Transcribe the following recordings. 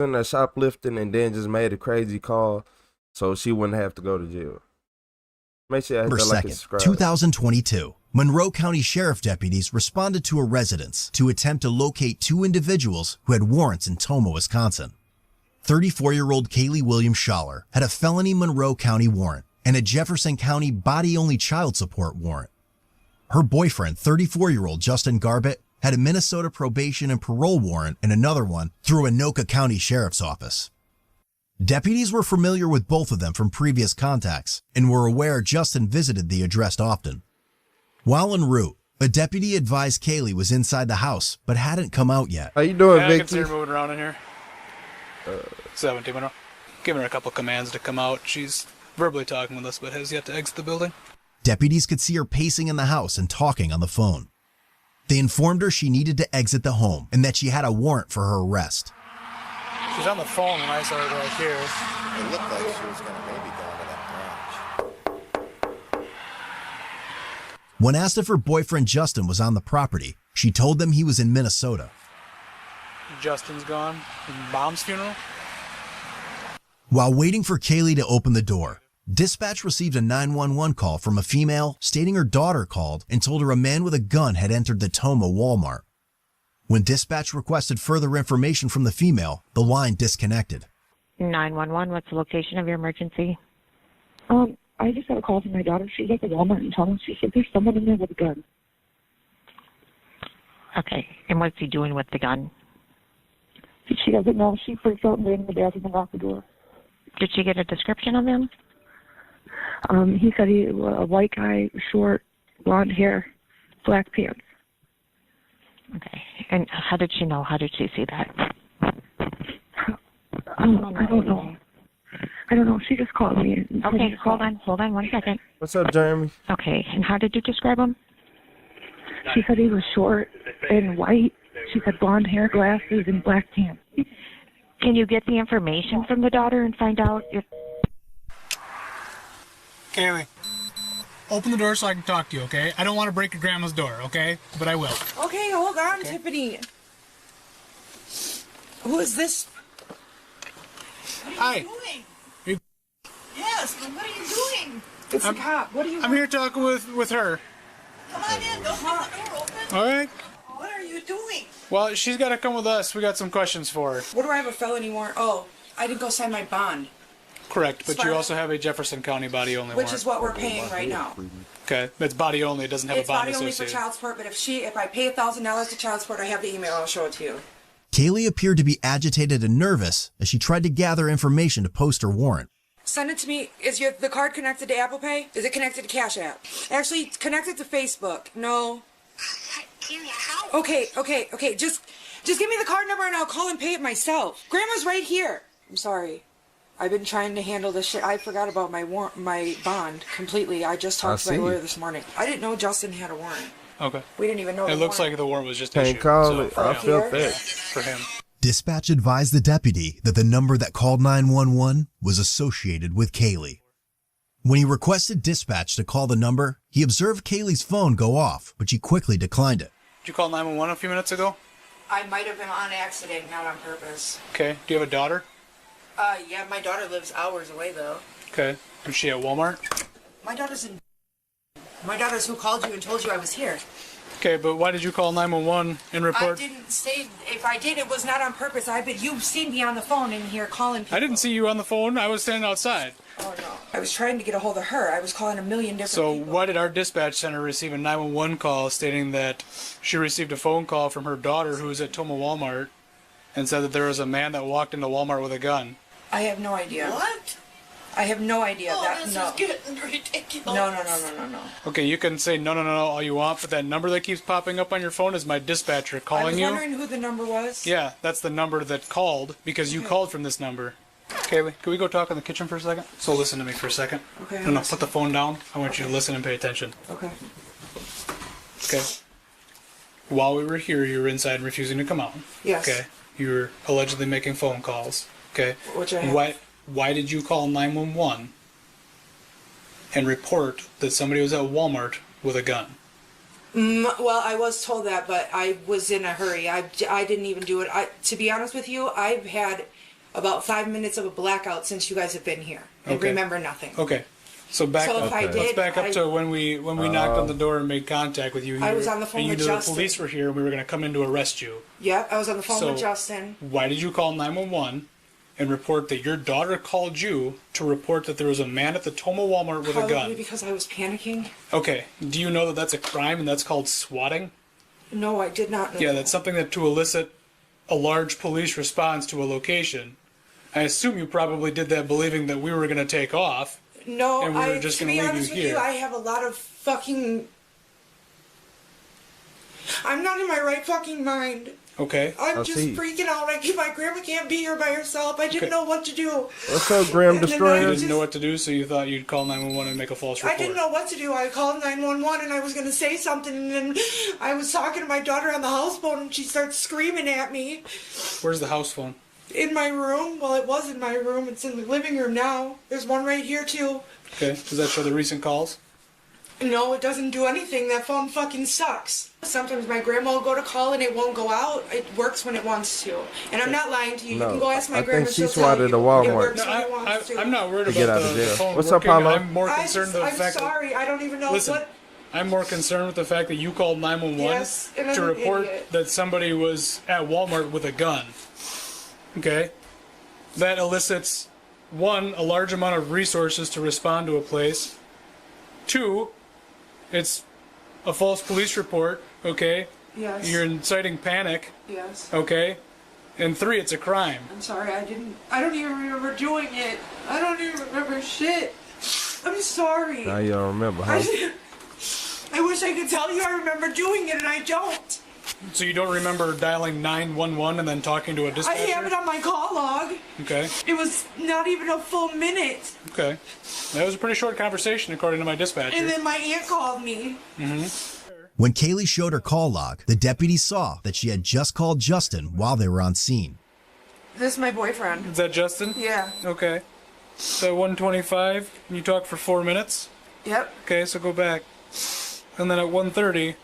in there shoplifting and then just made a crazy call so she wouldn't have to go to jail. Make sure I hit that like and subscribe. 2022. Monroe County Sheriff deputies responded to a residence to attempt to locate two individuals who had warrants in Tomah, Wisconsin. 34-year-old Kaylee Williams Schaller had a felony Monroe County warrant and a Jefferson County body-only child support warrant. Her boyfriend, 34-year-old Justin Garbett, had a Minnesota probation and parole warrant and another one through Anoka County Sheriff's Office. Deputies were familiar with both of them from previous contacts and were aware Justin visited the address often. While en route, a deputy advised Kaylee was inside the house but hadn't come out yet. How you doing, I Vicky? can see her moving around in here. 17 minutes. Giving her a couple commands to come out. She's verbally talking with us but has yet to exit the building. Deputies could see her pacing in the house and talking on the phone. They informed her she needed to exit the home and that she had a warrant for her arrest. She's on the phone and I saw her right here. It looked like she was going to maybe go into that branch. When asked if her boyfriend Justin was on the property, she told them he was in Minnesota. Justin's gone. Mom's funeral? While waiting for Kaylee to open the door, dispatch received a 911 call from a female stating her daughter called and told her a man with a gun had entered the Tomah Walmart. When dispatch requested further information from the female, the line disconnected. 911, what's the location of your emergency? I just got a call from my daughter. She's at the Walmart in Tomah. She said there's someone in there with a gun. Okay, and what's he doing with the gun? She doesn't know. She freaked out and ran in the bathroom and locked the door. Did she get a description of him? He said he was a white guy, short, blonde hair, black pants. Okay, and how did she know? How did she see that? I don't know. I don't know. She just called me. Okay, hold on 1 second. What's up, Jeremy? Okay, and how did you describe him? She said he was short and white. She said blonde hair, glasses, and black pants. Can you get the information from the daughter and find out if... Kaylee, open the door so I can talk to you, okay? I don't want to break your grandma's door, okay? But I will. Okay, hold on, okay. Tiffany. Who is this? Hi. What are you doing? Yes, but what are you doing? It's a cop. What are you... I'm here talking with her. Come on in. Don't leave the door open. All right. What are you doing? Well, she's got to come with us. We got some questions for her. What do I have a felony warrant? Oh, I didn't go sign my bond. Correct, but you also have a Jefferson County body only warrant. Which is what we're paying right now. Okay, it's body only. It doesn't have a bond associated. It's body only for child support, but if I pay $1,000 to child support, I have the email. I'll show it to you. Kaylee appeared to be agitated and nervous as she tried to gather information to post her warrant. Send it to me. Is the card connected to Apple Pay? Is it connected to Cashapp? Actually, connect it to Facebook. No. Okay. Just give me the card number and I'll call and pay it myself. Grandma's right here. I'm sorry. I've been trying to handle this shit. I forgot about my bond completely. I just talked to my lawyer this morning. I didn't know Justin had a warrant. Okay. We didn't even know. It looks like the warrant was just Can't issued. call it. I for felt that. For him. Dispatch advised the deputy that the number that called 911 was associated with Kaylee. When he requested dispatch to call the number, he observed Kaylee's phone go off, but she quickly declined it. Did you call 911 a few minutes ago? I might have been on accident, not on purpose. Okay. Do you have a daughter? Yeah, my daughter lives hours away though. Okay. Is she at Walmart? My daughter's who called you and told you I was here. Okay, but why did you call 911 and report? I didn't say, if I did, it was not on purpose. You've seen me on the phone in here calling people. I didn't see you on the phone. I was standing outside. Oh, no. I was trying to get a hold of her. I was calling a million different people. So why did our dispatch center receive a 911 call stating that she received a phone call from her daughter who was at Tomah Walmart and said that there was a man that walked into Walmart with a gun? I have no idea. What? I have no idea. Oh, this is getting ridiculous. No. Okay, you can say no all you want, but that number that keeps popping up on your phone is my dispatcher calling you. I was wondering who the number was. Yeah, that's the number that called because you called from this number. Kaylee, can we go talk in the kitchen for a second? So listen to me for a second. Okay. No, put the phone down. I want you to listen and pay attention. Okay. Okay. While we were here, you were inside and refusing to come out. Yes. Okay. You were allegedly making phone calls. Okay. Which I have. Why did you call 911 and report that somebody was at Walmart with a gun? Well, I was told that, but I was in a hurry. I didn't even do it. To be honest with you, I've had about 5 minutes of a blackout since you guys have been here and Okay. remember nothing. Okay. So back So up. if I Let's did, back up to when we knocked on the door and made contact with you. I was on the phone and you with knew Justin. the police were here and we were going to come in to arrest you. Yep, I was on the phone So- with Justin. Why did you call 911 and report that your daughter called you to report that there was a man at the Toma Walmart with a Probably gun? because I was panicking. Okay. Do you know that that's a crime and that's called swatting? No, I did not know. Yeah, that's something that to elicit a large police response to a location. I assume you probably did that believing that we were going to take off. No, And we were just to gonna be leave honest you with here. you, I have a lot of fucking... I'm not in my right fucking mind. Okay. I'm I just see. freaking out. My grandma can't be here by herself. I didn't Okay. know what to do. What's up, Graham And then You Destroyer? didn't know what to do, so you thought you'd call 911 and make a false report. I didn't know what to do. I called 911 and I was going to say something, and then I was talking to my daughter on the house phone and she starts screaming at me Where's the house phone? in my room. Well, it was in my room. It's in the living room now. There's one right here, too. Okay. Does that show the recent calls? No, it doesn't do anything. That phone fucking sucks. Sometimes my grandma will go to call and it won't go out. It works when it wants to. And I'm not lying to you. No, You can go ask my I grandma. think she she'll tell swatted you. a Walmart. It works No, when it wants to. I'm not worried To about get out the, of the jail. phone What's up, working. Paulo? I'm more concerned with the I'm fact sorry. I don't even know Listen, what... I'm more concerned with the fact that you called 911 Yes, and I'm to an report idiot. that somebody was at Walmart with a gun. Okay? That elicits, one, a large amount of resources to respond to a place. Two, it's a false police report, okay? Yes. You're inciting panic, Yes. okay? And three, it's a crime. I'm sorry. I don't even remember doing it. I don't even remember shit. I'm sorry. Now you don't remember, huh? I wish I could tell you I remember doing it, and I don't. So you don't remember dialing 911 and then talking to a I dispatcher? have it on my call log. Okay, It was not even a full minute. okay. That was a pretty short conversation according to my dispatcher. And then my aunt called me. When Kaylee showed her call log, the deputies saw that she had just called Justin while they were on scene. This is my boyfriend. Is that Justin? Yeah. Okay. So 1:25, and you talked for 4 minutes? Yep. Okay, so go back. And then at 1:30,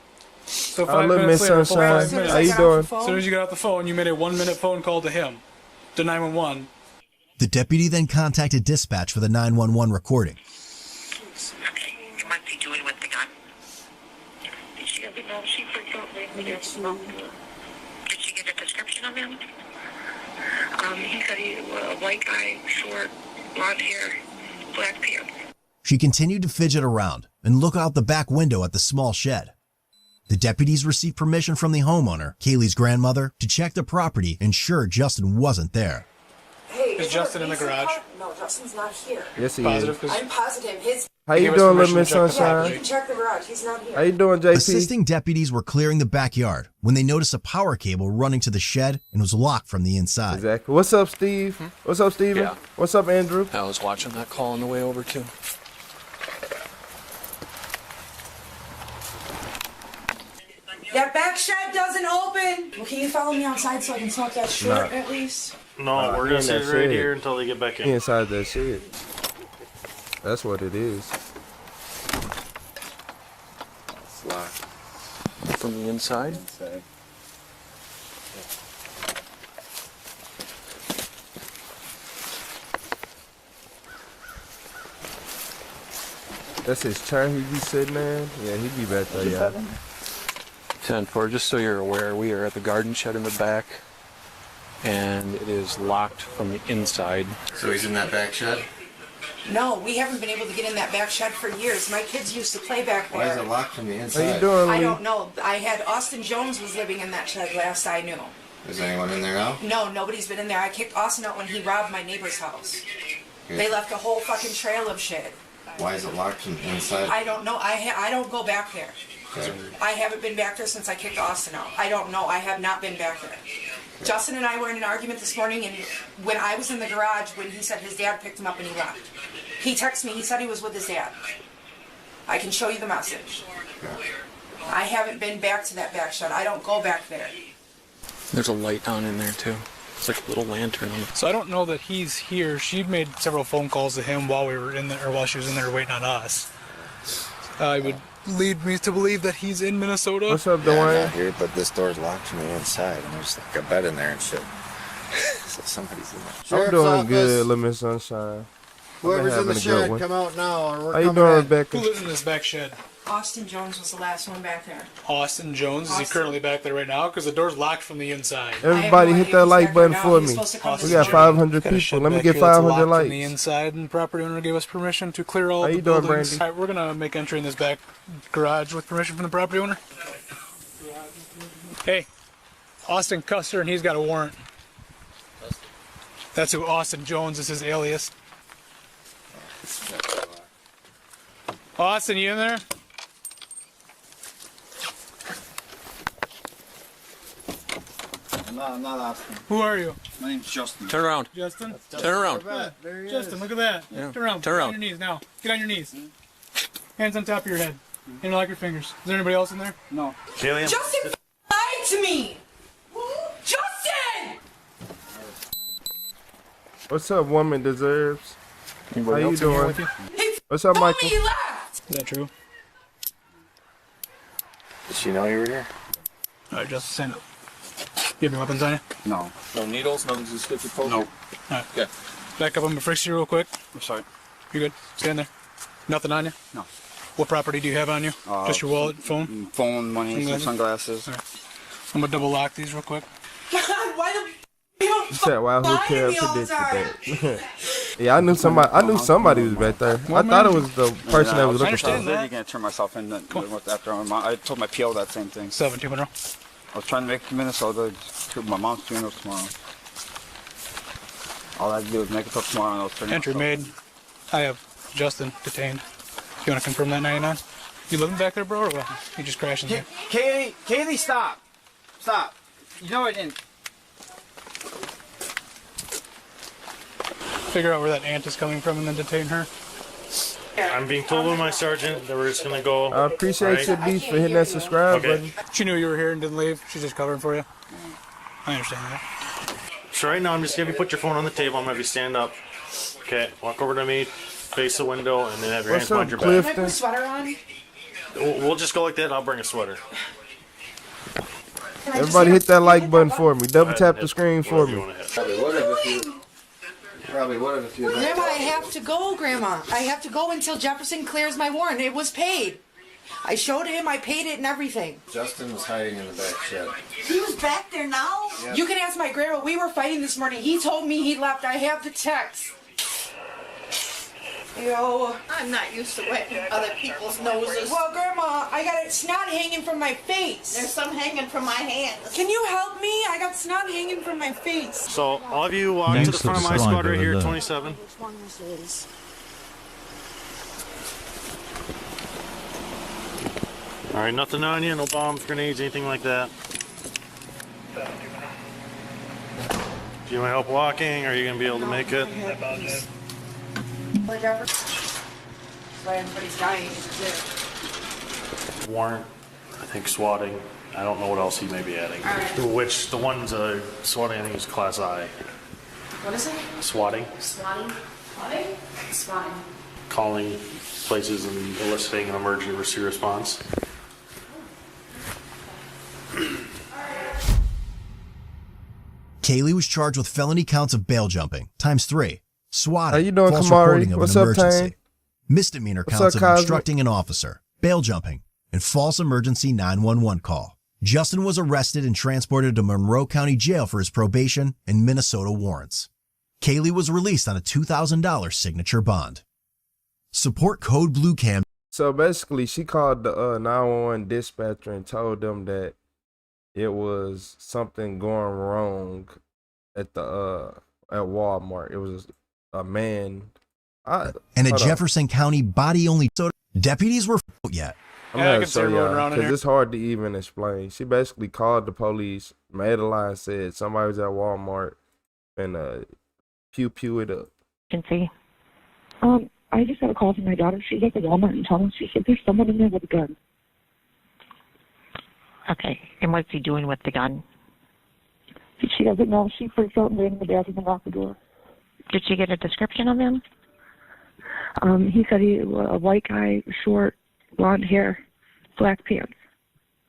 so 5 look, minutes Miss later, full Sunshine. 5 minutes. How you doing? As soon as you got off the phone, you made a 1-minute phone call to him, to 911. The deputy then contacted dispatch for the 911 recording. You might be doing with the gun. Did she ever know she forgot Did she get a description of him? He said he was a white guy, short, blonde hair, black pants. She continued to fidget around and look out the back window at the small shed. The deputies received permission from the homeowner, Kaylee's grandmother, to check the property, ensure Justin wasn't there. Hey, Is Justin in the garage? No, Justin's not here. Yes, he Positive, is. because I'm positive. His... How you Give us doing, little permission Miss to check the Sunshine? You can check the garage. He's not here. How you doing, JP? Assisting deputies were clearing the backyard when they noticed a power cable running to the shed and was locked from the inside. Exactly. What's up, Steve? What's up, Steven? Yeah. What's up, Andrew? I was watching that call on the way over too. That back shed doesn't open. Well, can you follow me outside so I can smoke that short at least? No, we're he gonna in sit that right shed. here until they get back He in. inside that shit. That's what it is. It's locked. From the inside? That's his chair he be sitting in. Yeah, he be back there, yeah. 10-4, just so you're aware, we are at the garden shed in the back, and it is locked from the inside. So he's in that back shed? No, we haven't been able to get in that back shed for years. My kids used to play back there. Why is it locked from the How inside? you doing, I Lee? don't know. I had Austin Jones was living in that shed last I knew. Is anyone in there now? No, nobody's been in there. I kicked Austin out when he robbed my neighbor's house. They left a whole fucking trail of shit. Why is it locked from the inside? I don't know. I don't go back there. Okay. I haven't been back there since I kicked Austin out. I don't know. I have not been back there. Justin and I were in an argument this morning, and when I was in the garage, when he said his dad picked him up and he left, he texted me. He said he was with his dad. I can show you the message. I haven't been back to that back shed. I don't go back there. There's a light on in there too. It's like a little lantern on the... So I don't know that he's here. She made several phone calls to him while we were in there, or while she was in there waiting on us. It would lead me to believe that he's in Minnesota. What's up, Yeah, I'm Dwayne? not here, but this door's locked from the inside, and there's like a bed in there and shit. Somebody's in there. I'm Sheriff's doing office. good, Little Miss Sunshine. Whoever's in having the a good shed, one. come out now, or we're How you coming doing, in. Rebecca? Who lives in this back shed? Austin Jones was the last one back there. Austin Jones. Is he currently back there right now? Because the door's locked from the inside. Everybody hit that like button for me. We got 500 Got a people. shed Let me back get here that's 500 locked from likes. the inside, and the property owner gave us permission to clear all How the you doing, buildings. Brandy? All right, we're gonna make entry in this back garage with permission from the property owner. Hey, Austin Custer, and he's got a warrant. That's who Austin Jones is, his alias. Austin, you in there? I'm not asking. Who are you? My name's Justin. Turn around. Justin? Turn around. There he Justin, is. look at that. Yeah. Turn around. Turn Get around. on your knees now. Get on your knees. Hands on top of your head. Interlock your fingers. Is there anybody else in there? No. Justin lied to me! Justin! What's up, woman deserves? Anybody How you else in here doing? with you? He What's up, told me Michael? he left! Is that true? Did she know you were here? Alright, Justin, stand up. You have your weapons on you? No. No needles, nothing to stick your poke? No. Alright. Yeah. Back up, I'm gonna frisk you real quick. I'm sorry. You good? Stand there. Nothing on you? No. What property do you have on you? Just your wallet, phone? Phone, money, some sunglasses. Alright. I'm gonna double lock these real quick. God, why the you don't You said, "Wow, who lie to cares me who all the did time. that?" Yeah, I knew somebody. I knew somebody was back there. I thought it was the person that was looking for. understand I was that. literally going to turn myself in after I told my PO that same thing. 7-2 Monroe. I was trying to make it to Minnesota. My mom's funeral tomorrow. All I had to do was make it till tomorrow, and I was turning Entry myself made. I have Justin detained. You wanna confirm that 99? You living back there, bro, or what? You just crashing in. here? Kaylee, stop. Stop. You know I didn't. Figure out where that ant is coming from and then detain her. I'm being told by my sergeant that we're just gonna go. I appreciate your beef for hitting that subscribe button. She knew you were here and didn't leave. She's just covering for you. I understand that. So right now I'm just gonna have you put your phone on the table. I'm gonna have you stand up. Okay, walk over to me, face the window, and then have your What's hands behind up, your back. Can I put a sweater on? We'll just go like that. And I'll bring a sweater. Everybody hit that like button for me. Double tap the screen for me. Probably would have if you. Grandma, I have to go, Grandma. I have to go until Jefferson clears my warrant. It was paid. I showed him, I paid it and everything. Justin was hiding in the back shed. He was back there now? Yeah. You can ask my grandma. We were fighting this morning. He told me he left. I have the text. Yo. I'm not used to wetting other people's noses. Well, Grandma, I got snot hanging from my face. There's some hanging from my hands. Can you help me? I got snot hanging from my face. So all of you walk to the front of my squad right here, 27. Which one was this? All right, nothing on you, no bombs, grenades, anything like that. Do you want help walking? Are you gonna be able to make it? Whatever. That's why everybody's dying. Is Warrant, I think swatting. I don't know what else he may be adding. All right. Which the one's swatting, I think is class I. What is it? Swatting, Swatting? Swatting? Swatting. calling places and eliciting an emergency response. Kaylee was charged with felony counts of bail jumping, ×3, swatting, How you doing, false Kamari? reporting of What's an up, emergency, Tane? misdemeanor What's counts up, of Cosmo? obstructing an officer, bail jumping, and false emergency 911 call. Justin was arrested and transported to Monroe County Jail for his probation and Minnesota warrants. Kaylee was released on a $2,000 signature bond. Support code BLUECAM. So basically, she called the 911 dispatcher and told them that it was something going wrong at the at Walmart. It was a man. And a hold on. Jefferson County body-only deputies were yet. I'm Yeah, I gonna can see show her rolling y'all around in because here. it's hard to even explain. She basically called the police, made a lie, and said somebody was at Walmart and pew it up. Can see. I just got a call from my daughter. She's at the Walmart in town. She said there's someone in there with a gun. Okay. And what's he doing with the gun? She doesn't know. She freaked out and ran in the bathroom and locked the door. Did she get a description of him? He said he was a white guy, short, blonde hair, black pants.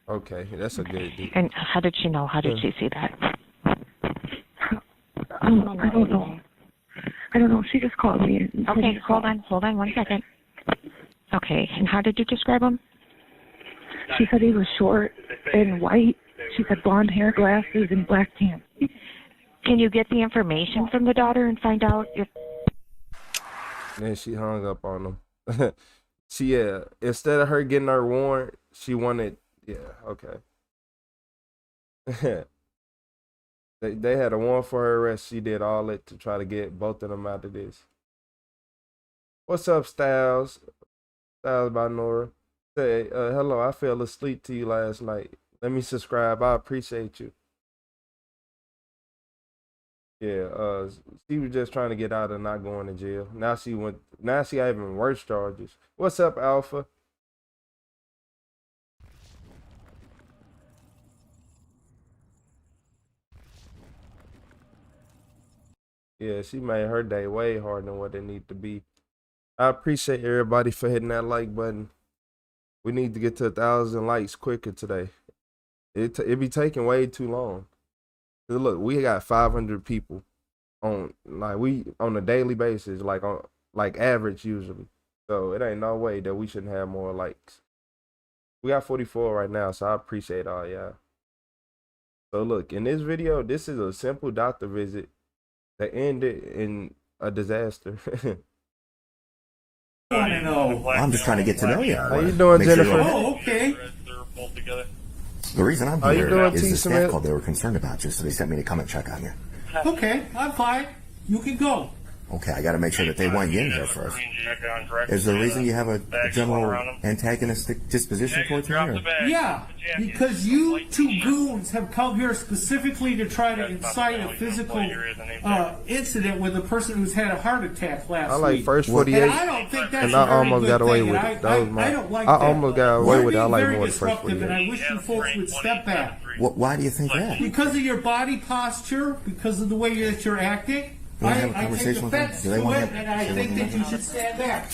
Okay, that's a good deal. And how did she know? How did she see that? I don't know. I don't know. She just called me. And Okay, hold on 1 second. Okay, and how did you describe him? She said he was short and white. She said blonde hair, glasses, and black tan. Can you get the information from the daughter and find out if... Then she hung up on him. Instead of her getting her warrant, she wanted, okay. They had a warrant for her arrest. She did all it to try to get both of them out of this. What's up, Styles? Styles by Nora. Say, hello, I fell asleep to you last night. Let me subscribe. I appreciate you. Yeah, she was just trying to get out of not going to jail. Now she got even worse charges. What's up, Alpha? Yeah, she made her day way harder than what it need to be. I appreciate everybody for hitting that like button. We need to get to 1,000 likes quicker today. It be taking way too long. Look, we got 500 people on a daily basis, like average usually. So it ain't no way that we shouldn't have more likes. We got 44 right now, so I appreciate all y'all. So look, in this video, this is a simple doctor visit that ended in a disaster. I'm just trying to get to know you. How you doing, Jennifer? Okay. The reason I'm here is the staff called. They were concerned about you, so they sent me to come and check on you. Okay, I'm fine. You can go. Okay, I got to make sure that they want you in here first. Is there a reason you have a general antagonistic disposition towards me? Yeah, because you two goons have come here specifically to try to incite a physical incident with a person who's had a heart attack last week. I like first 48, and I don't think that's and I almost got away with it. That was I don't like I that. almost got away with it. I like more the first disruptive, 48. and I wish you folks would step back. Why do you think that? Because of your body posture, because of the way that you're acting. I have a conversation with them? Do they want to have? And I think that you should stand back.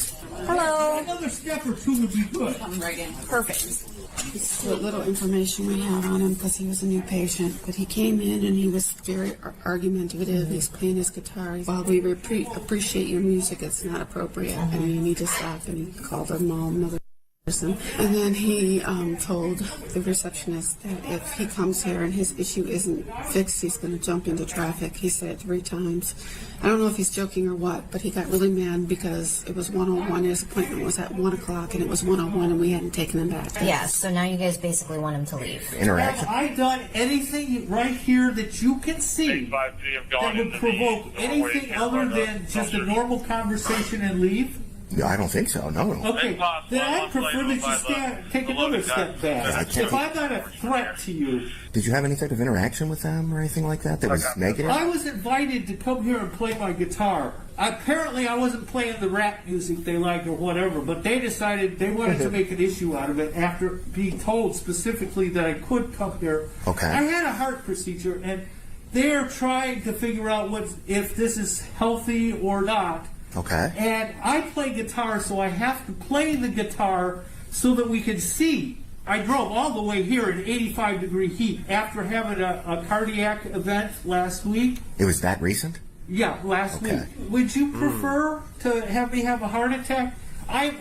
Hello. Another step or two would be good. Come right in. Perfect. This is what little information we have on him because he was a new patient. But he came in and he was very argumentative. He's playing his guitar. While we appreciate your music, it's not appropriate. And you need to stop. And he called her mom another person. And then he told the receptionist that if he comes here and his issue isn't fixed, he's going to jump into traffic. He said it 3 times. I don't know if he's joking or what, but he got really mad because it was 1:01. His appointment was at 1 o'clock, and it was 1:01, and we hadn't taken him back. Yeah, so now you guys basically want him to leave. Interaction. Have I done anything right here that you can see that would provoke anything other than just a normal conversation and leave? No, I don't think so. No. Okay, then I prefer that you take another step back. If I'm not a threat to you. Did you have any type of interaction with them or anything like that was negative? I was invited to come here and play my guitar. Apparently, I wasn't playing the rap music they liked or whatever, but they decided they wanted to make an issue out of it after being told specifically that I could come here. Okay. I had a heart procedure, and they're trying to figure out if this is healthy or not. Okay. And I play guitar, so I have to play the guitar so that we can see. I drove all the way here in 85-degree heat after having a cardiac event last week. It was that recent? Yeah, last week. Would you prefer to have me have a heart attack? I'm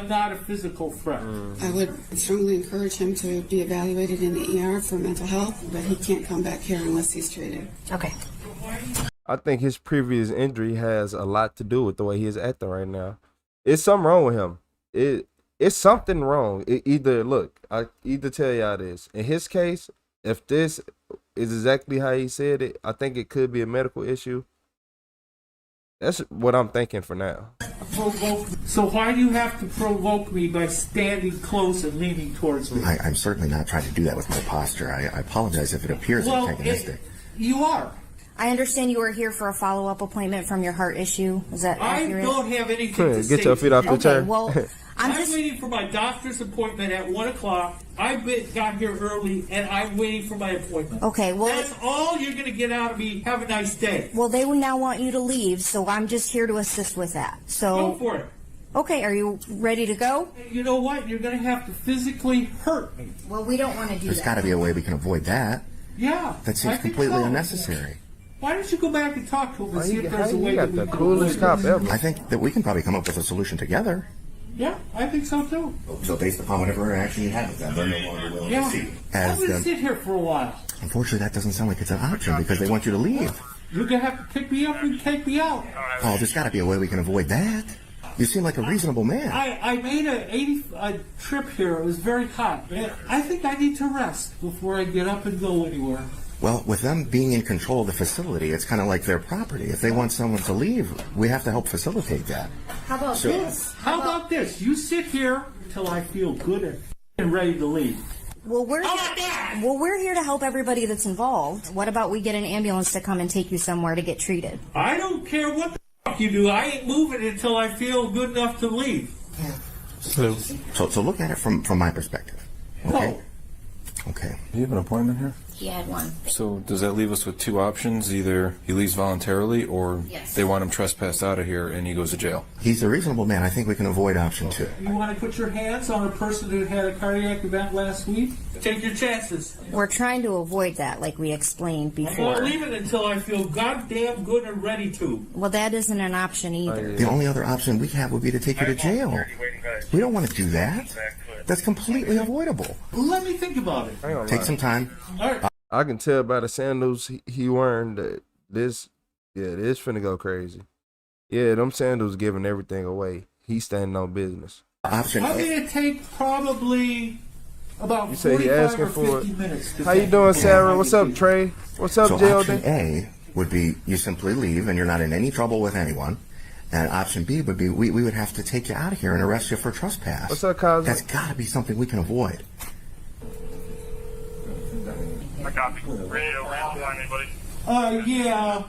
not a physical threat. I would strongly encourage him to be evaluated in the ER for mental health, but he can't come back here unless he's treated. Okay. I think his previous injury has a lot to do with the way he is acting right now. It's something wrong with him. It's something wrong. I either tell y'all this. In his case, if this is exactly how he said it, I think it could be a medical issue. That's what I'm thinking for now. So why do you have to provoke me by standing close and leaning towards me? I'm certainly not trying to do that with my posture. I apologize if it appears antagonistic. You are. I understand you were here for a follow-up appointment from your heart issue. Is that accurate? I don't have anything to say. Get your feet off the chair. Well, I'm waiting for my doctor's appointment at 1 o'clock. I got here early, and I'm waiting for my appointment. Okay, well... That's all you're going to get out of me. Have a nice day. Well, they would now want you to leave, so I'm just here to assist with that. So go for it. Okay, are you ready to go? You know what? You're going to have to physically hurt me. Well, we don't want to do that. There's got to be a way we can avoid that. Yeah. That seems completely unnecessary. Why don't you go back and talk to him and see if He there's a way that got we the can coolest avoid cop this? ever. I think that we can probably come up with a solution together. Yeah, I think so too. So based upon whatever interaction you had with them, they're no longer willing Yeah, to see. I'm As gonna the, sit here for a while. unfortunately, that doesn't sound like it's an option because they want you to leave. You're gonna have to pick me up and take me out. Oh, there's got to be a way we can avoid that. You seem like a reasonable man. I made a trip here. It was very hot. I think I need to rest before I get up and go anywhere. Well, with them being in control of the facility, it's kind of like their property. If they want someone to leave, we have to help facilitate that. How about So- this? How about this? You sit here until I feel good and ready to leave. Well, we're here to help everybody that's involved. What about we get an ambulance to come and take you somewhere to get treated? I don't care what the fuck you do. I ain't moving until I feel good enough to leave. So look at it from my perspective. Okay. Okay. Do you have an appointment here? He had one. So does that leave us with two options? Either he leaves voluntarily, or Yes. they want him trespassed out of here and he goes to jail. He's a reasonable man. I think we can avoid option 2. You want to put your hands on a person who had a cardiac event last week? Take your chances. We're trying to avoid that, like we explained I'm not before. leaving until I feel goddamn good and ready to. Well, that isn't an option either. The only other option we have would be to take you to jail. We don't want to do that. That's completely avoidable. Let me think about it. Take some time. All right. I can tell by the sandals he wearing that this finna go crazy. Yeah, them sandals giving everything away. He's standing on business. Option I'm A. going to take probably about You say he 45 asking or for 50 it. minutes. to How you think. doing, Sarah? What's up, Trey? What's up, So Geraldine? option A would be you simply leave and you're not in any trouble with anyone. And option B would be we would have to take you out of here and arrest you for trespass. What's up, Cosmo? That's got to be something we can avoid. I copy. Radio, anybody? Yeah.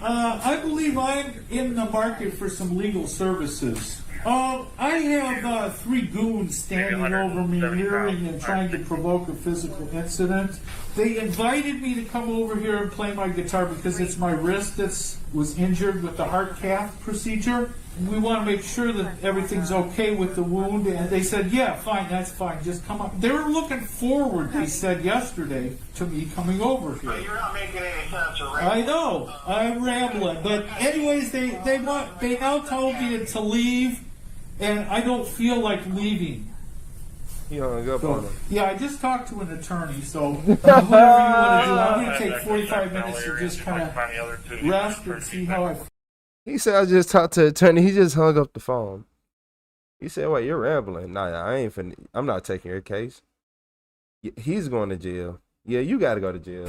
I believe I'm in the market for some legal services. I have 3 goons standing over me, hearing and trying to provoke a physical incident. They invited me to come over here and play my guitar because it's my wrist that was injured with the heart cath procedure. We want to make sure that everything's okay with the wound, and they said, yeah, fine, that's fine, just come up. They were looking forward, they said yesterday, to me coming over here. You're not making any sense, right? I know, I'm rambling, but anyways, they now told me to leave, and I don't feel like leaving. You hung up on him. Yeah, I just talked to an attorney, so whatever you want to do, I'm going to take 45 minutes to just kind of rest and see how I feel. He said, I just talked to the attorney. He just hung up the phone. He said, wait, you're rambling. Nah, I'm not taking your case. He's going to jail. Yeah, you got to go to jail.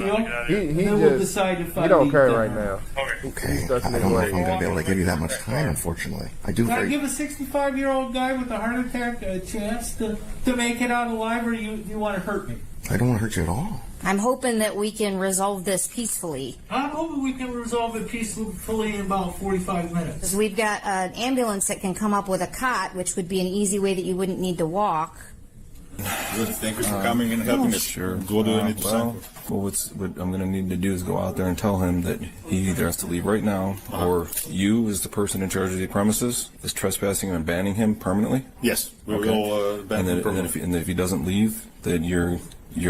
He we'll decide if I don't need care them. right now. Okay. I don't know if I'm going to be able to give you that much time, unfortunately. I do Can I very... give a 65-year-old guy with a heart attack a chance to make it out alive, or you want to hurt me? I don't want to hurt you at all. I'm hoping that we can resolve this peacefully. I'm hoping we can resolve it peacefully in about 45 minutes. Because we've got an ambulance that can come up with a cot, which would be an easy way that you wouldn't need to walk. Good. Thank you for coming and helping us. Sure. What do I need to sign what I'm going to need to do is go out there and tell him that he either has to leave right now, or you, as the person in charge of the premises, is trespassing and banning him permanently. Yes, we will ban him permanently. And if he doesn't leave, then you're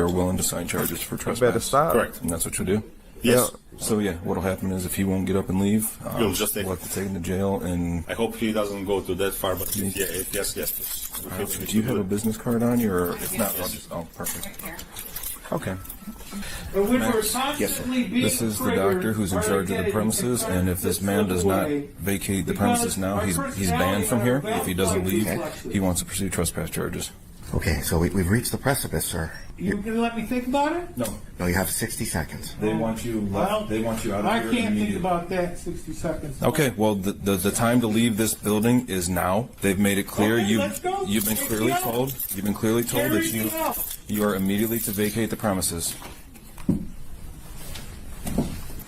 willing to sign charges for trespass. Better stop. Correct. And that's what you'll do. Yes. So yeah, what'll happen is if he won't get up and leave, You'll just take we'll have to take him to jail. And I hope he doesn't go to that far, but yes. do you have a business card on you, or if not, I'll just perfect. Okay. But we Max, were constantly being this is the triggered doctor who's in or charge of the getting premises, and if this man does not vacate the premises now, he's banned from here. If he doesn't leave, he wants to pursue trespass charges. Okay, so we've reached the precipice, sir. You can let me think about it? No. No, you have 60 seconds. They want you Well, they want you out of I here can't think immediately. about that in 60 seconds. Okay, well, the time to leave this building is now. They've made it clear. Okay, let's go. You've been clearly told. You've been clearly told that you are immediately to vacate the premises.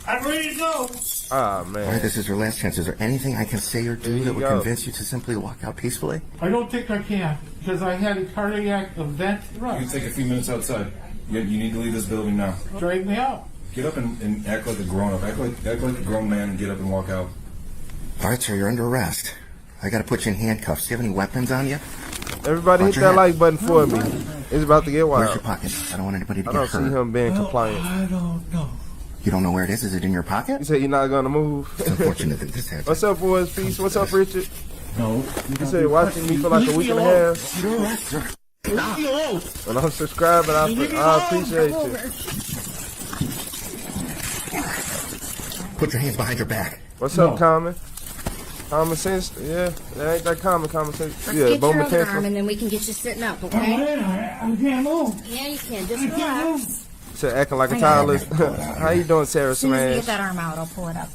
I'm ready to go. Ah, man. All right, this is your last chance. Is there anything I can say or do that would convince you to simply walk out peacefully? I don't think I can, because I had a cardiac event. You can take a few minutes outside. You need to leave this building now. Drive me out. Get up and act like a grown-up. Act like a grown man and get up and walk out. All right, sir, you're under arrest. I got to put you in handcuffs. Do you have any weapons on you? Everybody Watch hit your that head. like button for me. It's about to get wild. Where's your pocket? I don't want anybody to I get don't hurt. see him being compliant. I don't know. You don't know where it is? Is it in your pocket? You said you're not gonna move. It's unfortunate that this happened. What's up, boys? Peace. What's up, Richard? No. You said watching me for like a week and a half. You're arrested. Stop. When I'm subscribing, I appreciate you. Put your hands behind your back. What's up, Common? Common sense? Yeah, that ain't that common sense. Let's Yeah, get bone your other potential. arm and then we can get you sitting up, I okay? can't move. Yeah, you can. Just relax. Said acting like a child. How you doing, Sarah As soon as we Smash? get that arm out, I'll pull it up.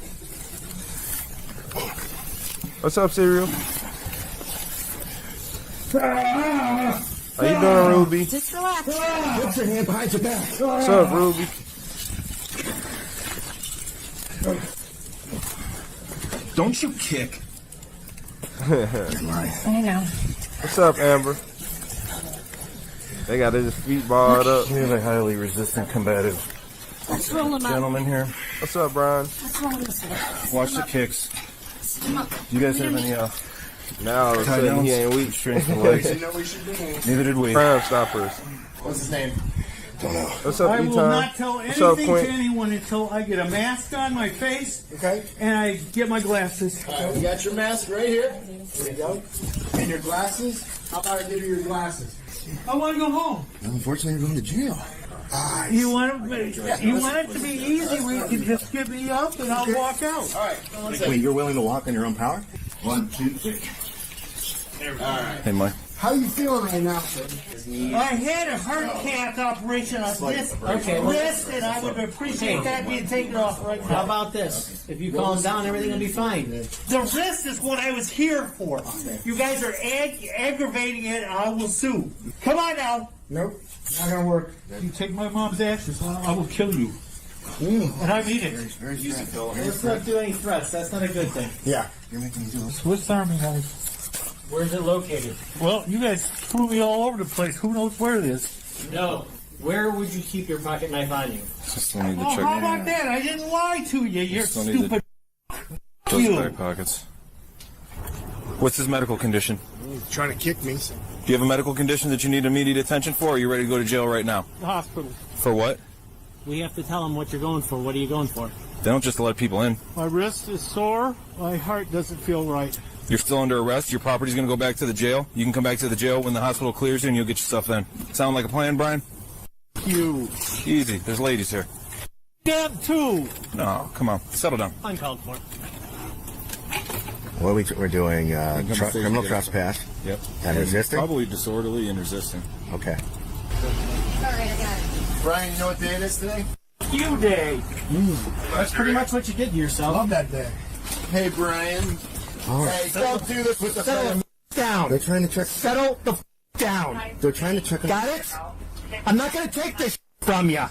What's up, Serial? How you doing, Ruby? Just relax. Put your hand behind your back. What's up, Ruby? Don't you kick. I know. What's up, Amber? They got his feet barred up. We have a highly resistant combative Let's roll him up. gentleman here. What's up, Brian? Let's roll him this way. Watch the kicks. Sit him up. Do you guys have any Now all of a sudden he ain't weak. restraints for legs? Neither did we. Crime Stoppers. What's his name? Don't know. What's up, I will E-Time? not tell What's up, anything to Quint? anyone until I get a mask on my face. Okay. And I get my glasses. You got your mask right here. There you go. And your glasses. How about I give you your glasses? I want to go home. Unfortunately, you're going to jail. You want it to be easy? We can just get me up and I'll walk out. All right. Wait, you're willing to walk on your own power? 1, 2, 3. All right. Hey, Mike. How you feeling right now, sir? I had a heart cath operation on this wrist, and I would appreciate that being taken off right now. How about this? If you calm down, everything will be fine. The wrist is what I was here for. You guys are aggravating it, I will sue. Come on now. Nope. Not gonna work. You take my mom's ashes, I will kill you. And I mean it. Let's not do any threats. That's not a good thing. Yeah. You're making me do it. Swiss Army knife. Where's it located? Well, you guys threw me all over the place. Who knows where it is? No. Where would you keep your pocket knife on you? Still need to Oh, check. how about that? I didn't lie to you. You're Still need stupid. Those You. back pockets. What's his medical condition? He's trying to kick me. Do you have a medical condition that you need immediate attention for, or are you ready to go to jail right now? The hospital. For what? We have to tell them what you're going for. What are you going for? They don't just let people in. My wrist is sore. My heart doesn't feel right. You're still under arrest. Your property's going to go back to the jail. You can come back to the jail when the hospital clears you, and you'll get your stuff then. Sound like a plan, Brian? You. Easy. There's ladies here. Them too. No, come on. Settle down. Uncalled for. Well, we're doing criminal trespass. Yep. And resisting? Probably disorderly and resisting. Okay. All right, I got it. Brian, you know what day it is today? You day. That's pretty much what you did to yourself. Love that day. Hey, Brian. All right. Hey, don't do this with the Settle down. They're trying to check. Settle the down. They're trying to check. Got it? I'm not going to take this from you.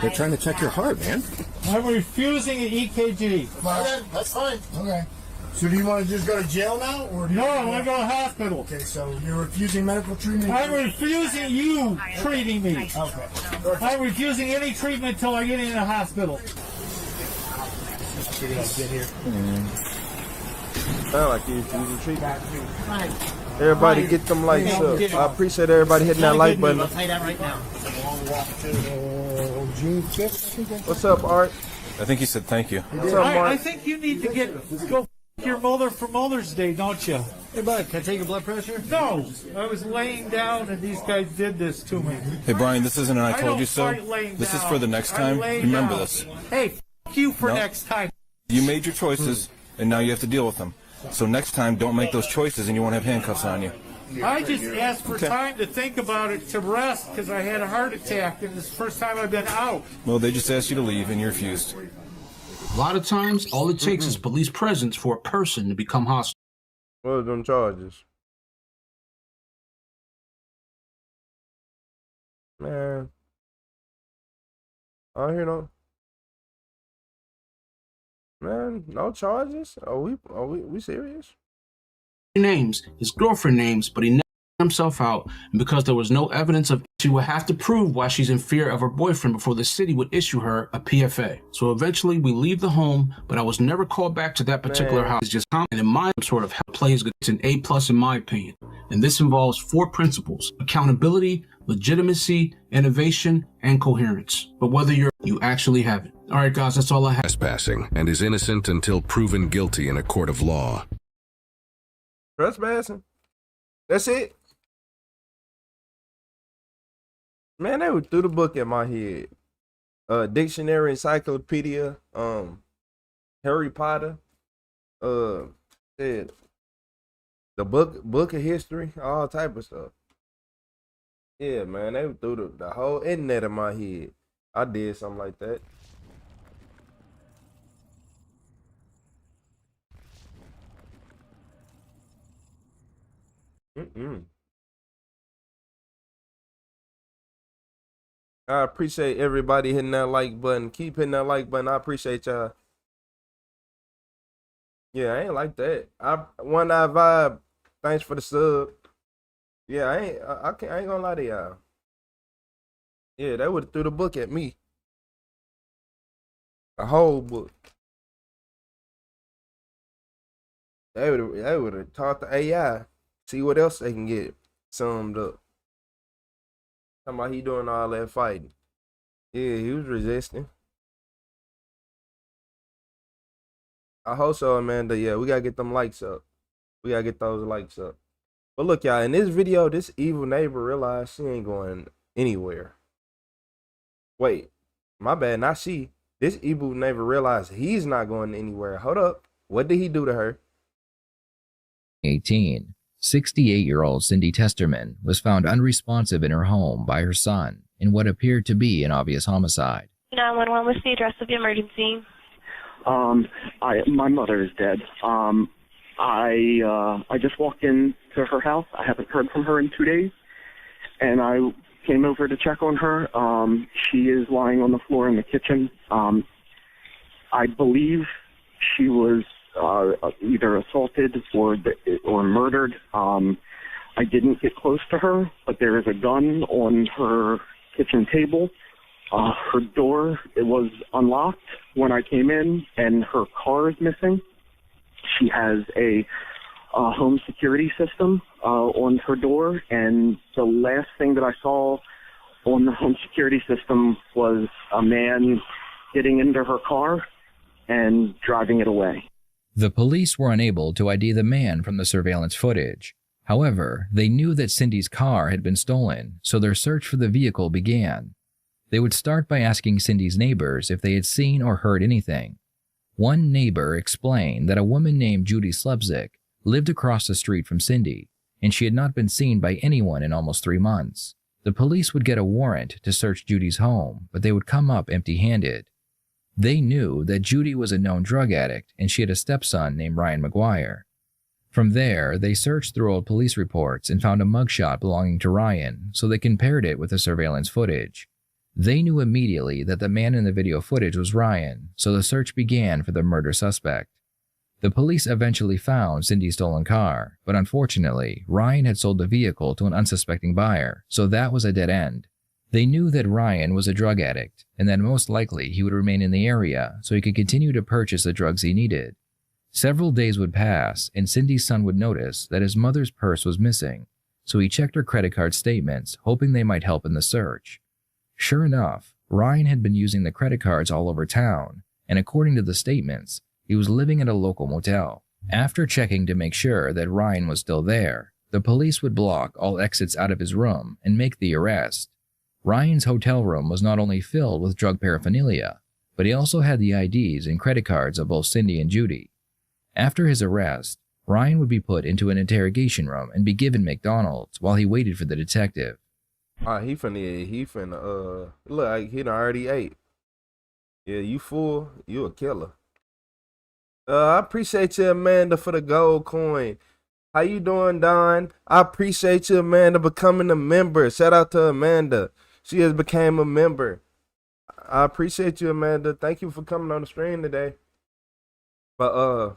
They're trying to check your heart, man. I'm refusing an EKG. Okay, that's fine. Okay. So do you want to just go to jail now, or do you No, I want to go to the hospital. Okay, so you're refusing medical treatment. I'm refusing you treating me. Okay. I'm refusing any treatment until I get in the hospital. Get here. Sound like you refusing treatment. Everybody get them lights up. I appreciate everybody hitting that like button. I'll tell you that right now. June 5th. What's up, Art? I think he said thank you. What's up, I Mark? think you need to go f- your mother for Mother's Day, don't you? Hey, bud, can I take your blood pressure? No, I was laying down and these guys did this to me. Hey, Brian, this isn't an I told don't you so. fight laying This is down. for the next I time. lay Remember down. this. Hey, f- you for No. next time. You made your choices, and now you have to deal with them. So next time, don't make those choices, and you won't have handcuffs on you. I just asked for time to think about it, to rest, because I had a heart attack, and it's the first time I've been out. Well, they just asked you to leave, and you refused. A lot of times, all it takes is police presence for a person to become hostile. What are them charges? Man. I don't hear no. Man, no charges? Are we serious? Names, his girlfriend names, but he never himself out, and because there was no evidence of, she would have to prove why she's in fear of her boyfriend before the city would issue her a PFA. So eventually we leave the home, but I was never called back to that particular house. It's just common, and in my sort of play is good. It's an A+ in my opinion. And this involves 4 principles: accountability, legitimacy, innovation, and coherence. But whether you actually have it. All right, guys, that's all I have. Trespassing and is innocent until proven guilty in a court of law. Trespassing? That's it? Man, they threw the book at my head. Dictionary, encyclopedia, Harry Potter, said the book of history, all type of stuff. Yeah, man, they threw the whole internet at my head. I did something like that. I appreciate everybody hitting that like button. Keep hitting that like button. I appreciate y'all. Yeah, I ain't like that. One eye vibe. Thanks for the sub. Yeah, I ain't gonna lie to y'all. Yeah, they would have threw the book at me. A whole book. They would have taught the AI. See what else they can get summed up. Talking about he doing all that fighting. Yeah, he was resisting. I hope so, Amanda. Yeah, we gotta get them likes up. We gotta get those likes up. But look, y'all, in this video, this evil neighbor realized she ain't going anywhere. Wait, my bad, not she. This evil neighbor realized he's not going anywhere. Hold up. What did he do to her? 18. 68-year-old Cindy Testerman was found unresponsive in her home by her son in what appeared to be an obvious homicide. 911, what's the address of the emergency? My mother is dead. I just walked into her house. I haven't heard from her in 2 days, and I came over to check on her. She is lying on the floor in the kitchen. I believe she was either assaulted or murdered. I didn't get close to her, but there is a gun on her kitchen table. Her door, it was unlocked when I came in, and her car is missing. She has a home security system on her door, and the last thing that I saw on the home security system was a man getting into her car and driving it away. The police were unable to ID the man from the surveillance footage. However, they knew that Cindy's car had been stolen, so their search for the vehicle began. They would start by asking Cindy's neighbors if they had seen or heard anything. One neighbor explained that a woman named Judy Slebzik lived across the street from Cindy, and she had not been seen by anyone in almost 3 months. The police would get a warrant to search Judy's home, but they would come up empty-handed. They knew that Judy was a known drug addict, and she had a stepson named Ryan McGuire. From there, they searched through old police reports and found a mugshot belonging to Ryan, so they compared it with the surveillance footage. They knew immediately that the man in the video footage was Ryan, so the search began for the murder suspect. The police eventually found Cindy's stolen car, but unfortunately, Ryan had sold the vehicle to an unsuspecting buyer, so that was a dead end. They knew that Ryan was a drug addict, and that most likely he would remain in the area so he could continue to purchase the drugs he needed. Several days would pass, and Cindy's son would notice that his mother's purse was missing, so he checked her credit card statements, hoping they might help in the search. Sure enough, Ryan had been using the credit cards all over town, and according to the statements, he was living at a local motel. After checking to make sure that Ryan was still there, the police would block all exits out of his room and make the arrest. Ryan's hotel room was not only filled with drug paraphernalia, but he also had the IDs and credit cards of both Cindy and Judy. After his arrest, Ryan would be put into an interrogation room and be given McDonald's while he waited for the detective. He finna, look like he done already ate. Yeah, you fool, you a killer. I appreciate you, Amanda, for the gold coin. How you doing, Don? I appreciate you, Amanda, becoming a member. Shout out to Amanda. She has became a member. I appreciate you, Amanda. Thank you for coming on the stream today. But,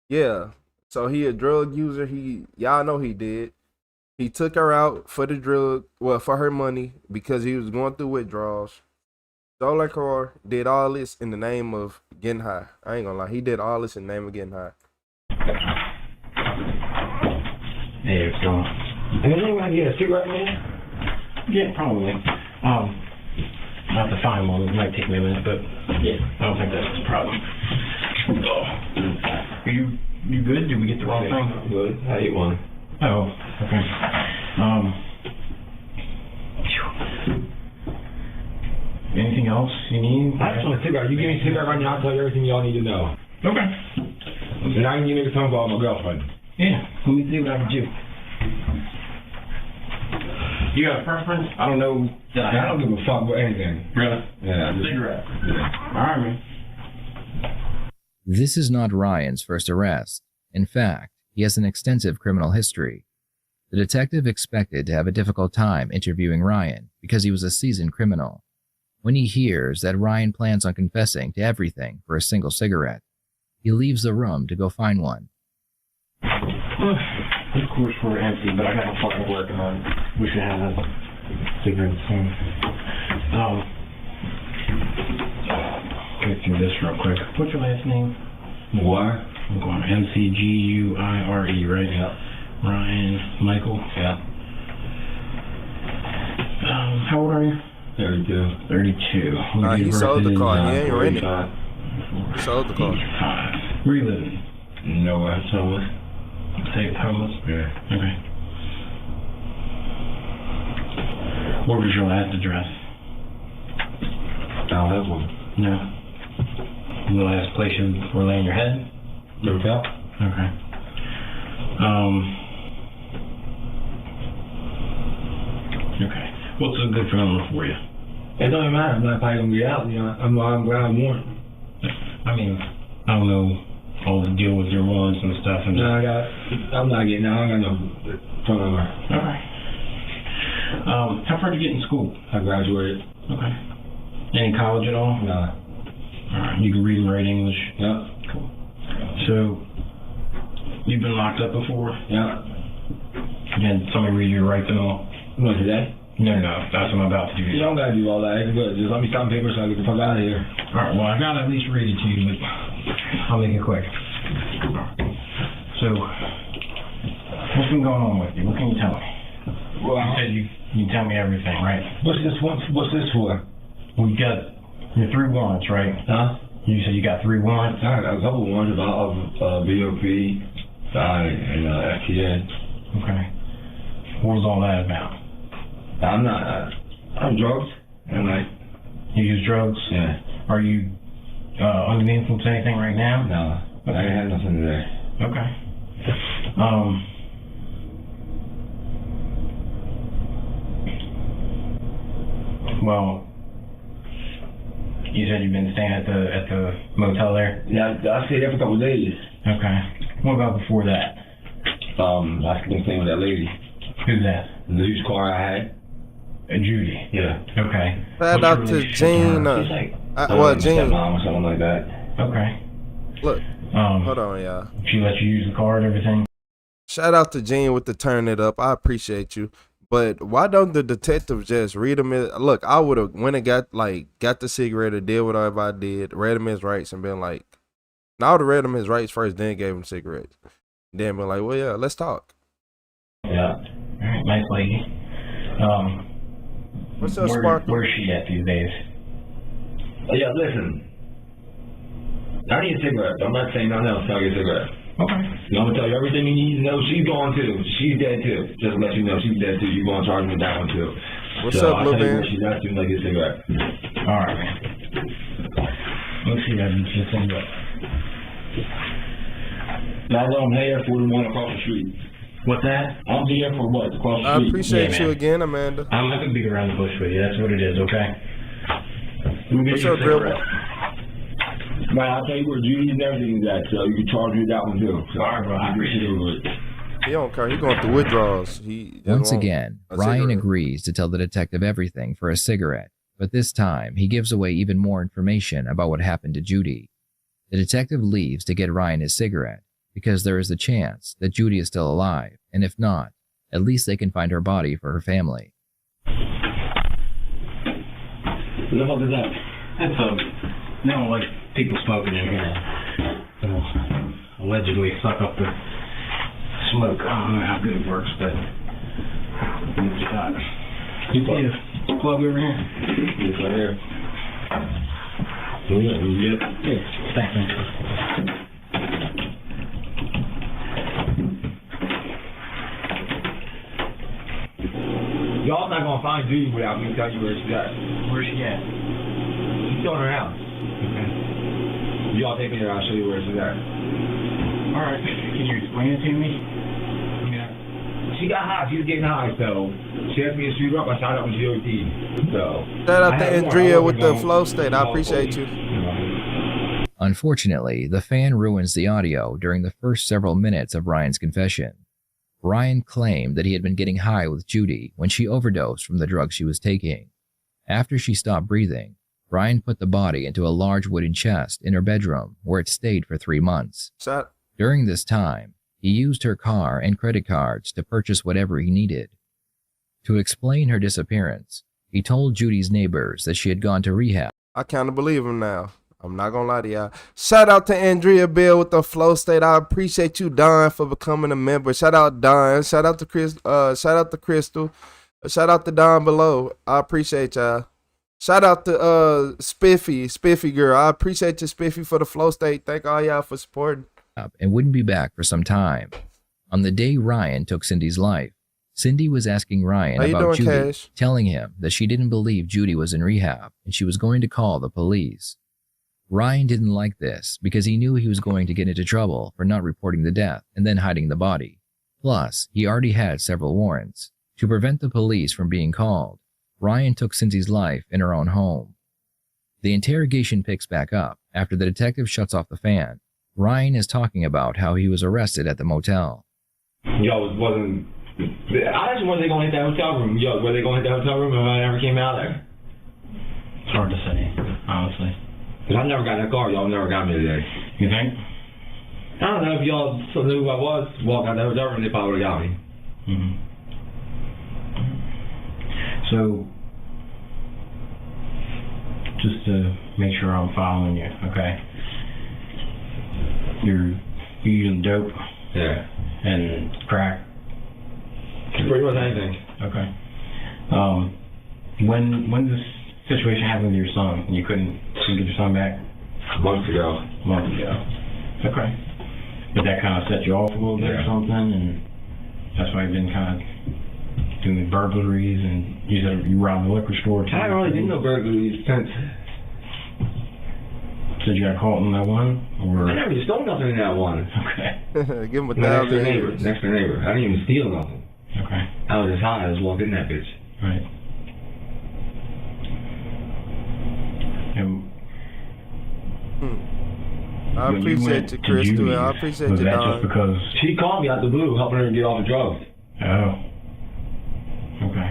yeah. So he a drug user. Y'all know he did. He took her out for the drug, for her money, because he was going through withdrawals. Stole her car, did all this in the name of getting high. I ain't gonna lie, he did all this in the name of getting high. Hey, what's going on? Anything I can get a cigarette, man? Yeah, probably. I'll have to find one. It might take me a minute, but yeah, I don't think that's the problem. Are you good? Did we get the wrong thing? Good. I ate one. Oh, okay. Anything else you need? I just want a cigarette. You give me a cigarette right now, I'll tell you everything y'all need to know. Okay. And I can give you a phone call with my girlfriend. Yeah, let me see what I can do. You got a preference? I don't know. I don't give a fuck about anything. Really? Yeah. Cigarette. Yeah. All right, man. This is not Ryan's first arrest. In fact, he has an extensive criminal history. The detective expected to have a difficult time interviewing Ryan because he was a seasoned criminal. When he hears that Ryan plans on confessing to everything for a single cigarette, he leaves the room to go find one. Of course we're empty, but I got my fucking working on. We should have a cigarette soon. Get through this real quick. What's your last name? What? I'm going McGuire, right? Yeah. Ryan Michael? Yeah. How old are you? 32. 32. Nah, he sold the car. He ain't renting it. He sold the car. Where you living? Nowhere. Homeless. Say homeless? Yeah. Okay. What was your last address? I don't have one. No. The last place you were laying your head? Hotel. Okay. Okay. What's a good phone number for you? It doesn't matter. I'm not probably gonna be out. You know, I'm glad I'm warm. I mean, I don't know all the deal with your wants and stuff. And no, I'm not getting out. I got no phone number. All right. How far did you get in school? I graduated. Okay. Any college at all? No. All right. You can read and write English. Yeah. Cool. So, you've been locked up before? Yeah. And somebody read your rights and all? What, today? No, that's what I'm about to do. You don't gotta do all that. It's good. Just let me stop paper so I get the fuck out of here. Alright, well, I gotta at least read it to you, but I'll make it quick. So, what's been going on with you? What can you tell me? Well, you said you can tell me everything, right? What's this for? Well, you got your 3 warrants, right? Huh? You said you got 3 warrants? I got a couple warrants about BOP and FTA. Okay. What was all that about? I'm drugs. And you use drugs? Yeah. Are you under the influence of anything right now? No. Okay. I ain't had nothing today. Okay. Well, you said you've been staying at the motel there? Yeah, I stayed there for a couple of days. Okay. What about before that? I've been staying with that lady. Who's that? The used car I had. Judy. Yeah. Okay. Shout out to Jean. She's Jean. Stepmom or something like that. Okay. Look. Hold on, y'all. She let you use the car and everything? Shout out to Jean with the turn it up. I appreciate you. But why don't the detective just read him? Look, I would have went and got the cigarette or did whatever I did, read him his rights and been like, I would have read him his rights first, then gave him cigarettes. Then been like, well, yeah, let's talk. Yeah. All right, nice lady. What's up, Sparkle? Where's she at these days? Yeah, listen. I need a cigarette. I'm not saying nothing else. I'll get a cigarette. Okay. I'm gonna tell you everything you need to know. She's gone too. She's dead too. Just to let you know, she's dead too. You're gonna charge me with that one too. What's up, Lil Man? She's not doing like a cigarette. All right, man. Let's see that just cigarette. Now I'm here for the one across the street. What's that? I'm here for what? Across the street. I appreciate you again, Amanda. I'm not gonna beat around the bush with you. That's what it is, okay? What's up, Dribble? Man, I'll tell you where Judy and everything is at, so you can charge me that one too. So, all right, bro. I appreciate it. He don't care. He going through withdrawals. Once again, Ryan agrees to tell the detective everything for a cigarette, but this time he gives away even more information about what happened to Judy. The detective leaves to get Ryan his cigarette because there is a chance that Judy is still alive, and if not, at least they can find her body for her family. What the fuck is that? That's they don't like people smoking in here. They'll allegedly suck up the smoke. I don't know how good it works, but You plug over here? Yes, right here. You good? Yeah, thanks, man. Y'all not gonna find Judy without me telling you where she's at. Where's she at? She's still in her house. Okay. Y'all take me there, I'll show you where she's at. Alright. Can you explain it to me? Yeah. She got high, she was getting high, so she asked me to shoot her up, I shot up with GOT. So shout out to Andrea with the flow state. I appreciate you. Unfortunately, the fan ruins the audio during the first several minutes of Ryan's confession. Ryan claimed that he had been getting high with Judy when she overdosed from the drugs she was taking. After she stopped breathing, Ryan put the body into a large wooden chest in her bedroom where it stayed for 3 months. During this time, he used her car and credit cards to purchase whatever he needed. To explain her disappearance, he told Judy's neighbors that she had gone to rehab. I kind of believe him now. I'm not gonna lie to y'all. Shout out to Andrea Bill with the flow state. I appreciate you, Don, for becoming a member. Shout out Don. Shout out to Chris. Shout out to Crystal. Shout out to Don below. I appreciate y'all. Shout out to Spiffy girl. I appreciate you, Spiffy, for the flow state. Thank all y'all for supporting. And wouldn't be back for some time. On the day Ryan took Cindy's life, Cindy was asking Ryan about Judy, Cash? telling him that she didn't believe Judy was in rehab and she was going to call the police. Ryan didn't like this because he knew he was going to get into trouble for not reporting the death and then hiding the body. Plus, he already had several warrants. To prevent the police from being called, Ryan took Cindy's life in her own home. The interrogation picks back up after the detective shuts off the fan. Ryan is talking about how he was arrested at the motel. Yo, wasn't... I actually wasn't going to hit that hotel room. Yo, were they going to hit that hotel room if I never came out there? It's hard to say, honestly. Because I never got in that car. Y'all never got me today. You think? I don't know if y'all knew who I was. Walk out that hotel room, they probably would have got me. Mm-hmm. So, just to make sure I'm following you, okay? You're using dope? Yeah. And crack? Pretty much anything. Okay. When this situation happened with your son, you couldn't get your son back? Months ago. Okay. Did that kind of set you off a little bit or something? And that's why you've been kind of doing burglaries, and you said you robbed the liquor store too? I haven't really did no burglaries since. Said you got caught in that one? Or? I never stole nothing in that one. Okay. Give him a $1,000. Next door neighbor. I didn't even steal nothing. Okay. I was just high. I just walked in that bitch. Right. I appreciate you, Crystal. I appreciate you, Don. Just because she called me out the blue, helping her get off the drugs. Oh. Okay.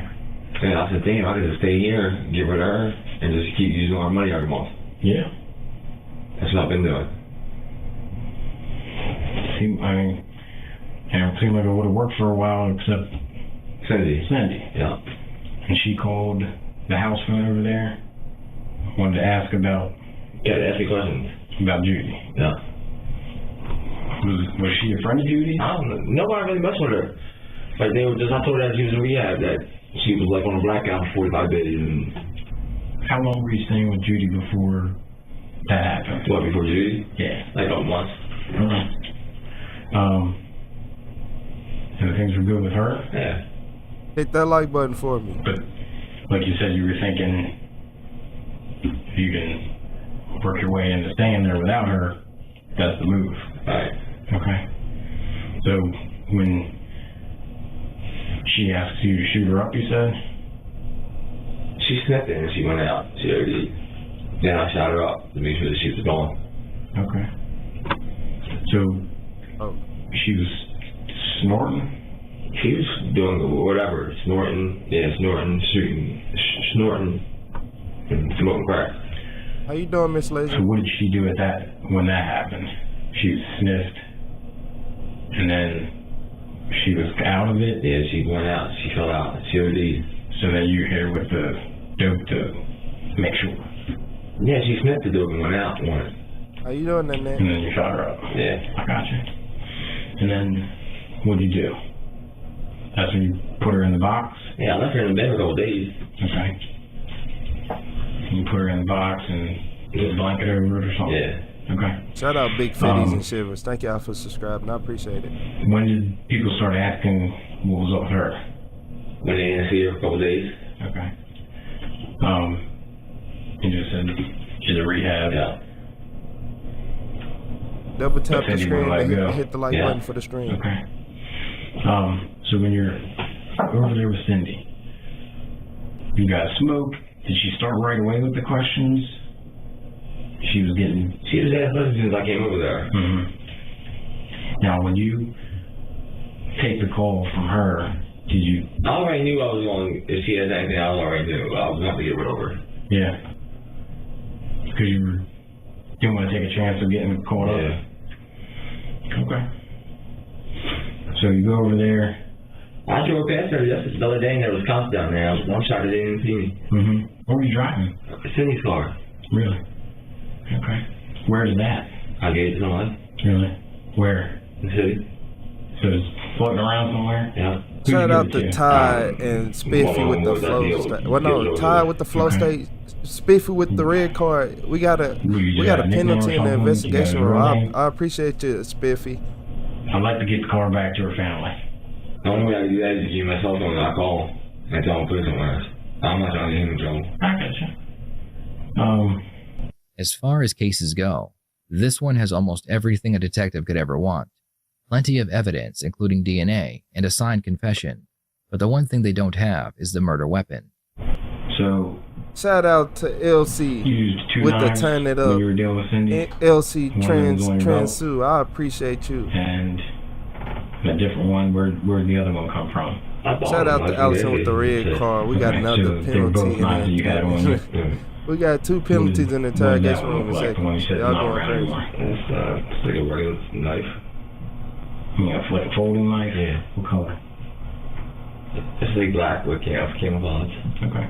And I said, damn, I could just stay here, get rid of her, and just keep using our money every month. Yeah. That's what I've been doing. It seemed like it would have worked for a while, except Cindy. Yeah. And she called the house phone over there. Wanted to ask about. Yeah, ask me questions. About Judy. Yeah. Was she a friend of Judy? I don't know. Nobody really messed with her. Like I told her that she was in rehab, that she was like on a blackout for 45 days. And how long were you staying with Judy before that happened? What, before Judy? Yeah. Like a month. And things were good with her? Yeah. Hit that like button for me. But like you said, you were thinking if you can work your way into staying there without her, that's the move. Right. Okay. So when she asked you to shoot her up, you said? She snapped it and she went out. She already. Then I shot her up to make sure that she was gone. Okay. So she was snorting? She was doing whatever. Snorting, shooting, snorting, and smoking crack. How you doing, Miss Lazy? So what did she do when that happened? She sniffed, and then she was out of it? Yeah, she went out. She fell out. She OD'd. So then you hit her with the dope to make sure? Yeah, she sniffed the dope and went out once. How you doing, that man? And then you shot her up. Yeah. I got you. And then what did you do? That's when you put her in the box? Yeah, I left her in the bed for a couple days. Okay. You put her in the box and put a blanket over it or something? Yeah. Okay. Shout out Big Fitties and Shivers. Thank y'all for subscribing. I appreciate it. When did people start asking what was up with her? When they didn't see her for a couple days. Okay. You just said she's a rehab. Yeah. Double tap the Cindy screen wouldn't let and go. hit the like button for the stream. Okay. So when you're over there with Cindy, you got smoke. Did she start right away with the questions? She was asking questions as I came over there. Mm-hmm. Now, when you take the call from her, did you? I already knew I was going. If she has anything, I already knew I was going to get rid of her. Yeah. Because you didn't want to take a chance of getting caught up. Yeah. Okay. So you go over there. I drove past her just the other day and there was cops down there. I'm shocked they didn't see me. Mm-hmm. What were you driving? Cindy's car. Really? Okay. Where's that? I gave it to somebody. Really? Where? In the city. So it's floating around somewhere? Yeah. Shout out to Ty and Spiffy with the flow state. Well, no, Ty with the flow state. Spiffy with the red card. We got a penalty in the investigation room. I appreciate you, Spiffy. I'd like to get the car back to her family. The only way I do that is to give my cell phone and I call and tell them to put it somewhere else. I'm not trying to get him in trouble. I gotcha. As far as cases go, this one has almost everything a detective could ever want. Plenty of evidence, including DNA and a signed confession. But the one thing they don't have is the murder weapon. So, shout out to LC with the turn it up. When you were dealing with Cindy? LC Transu, I appreciate you. And a different one, where'd the other one come from? Shout out to Allison with the red car. We got another penalty in there. We got 2 penalties in the interrogation room in a second. Y'all going crazy. It's like a regular knife. You got a folding knife? Yeah. What color? It's like black with camouflage. Okay.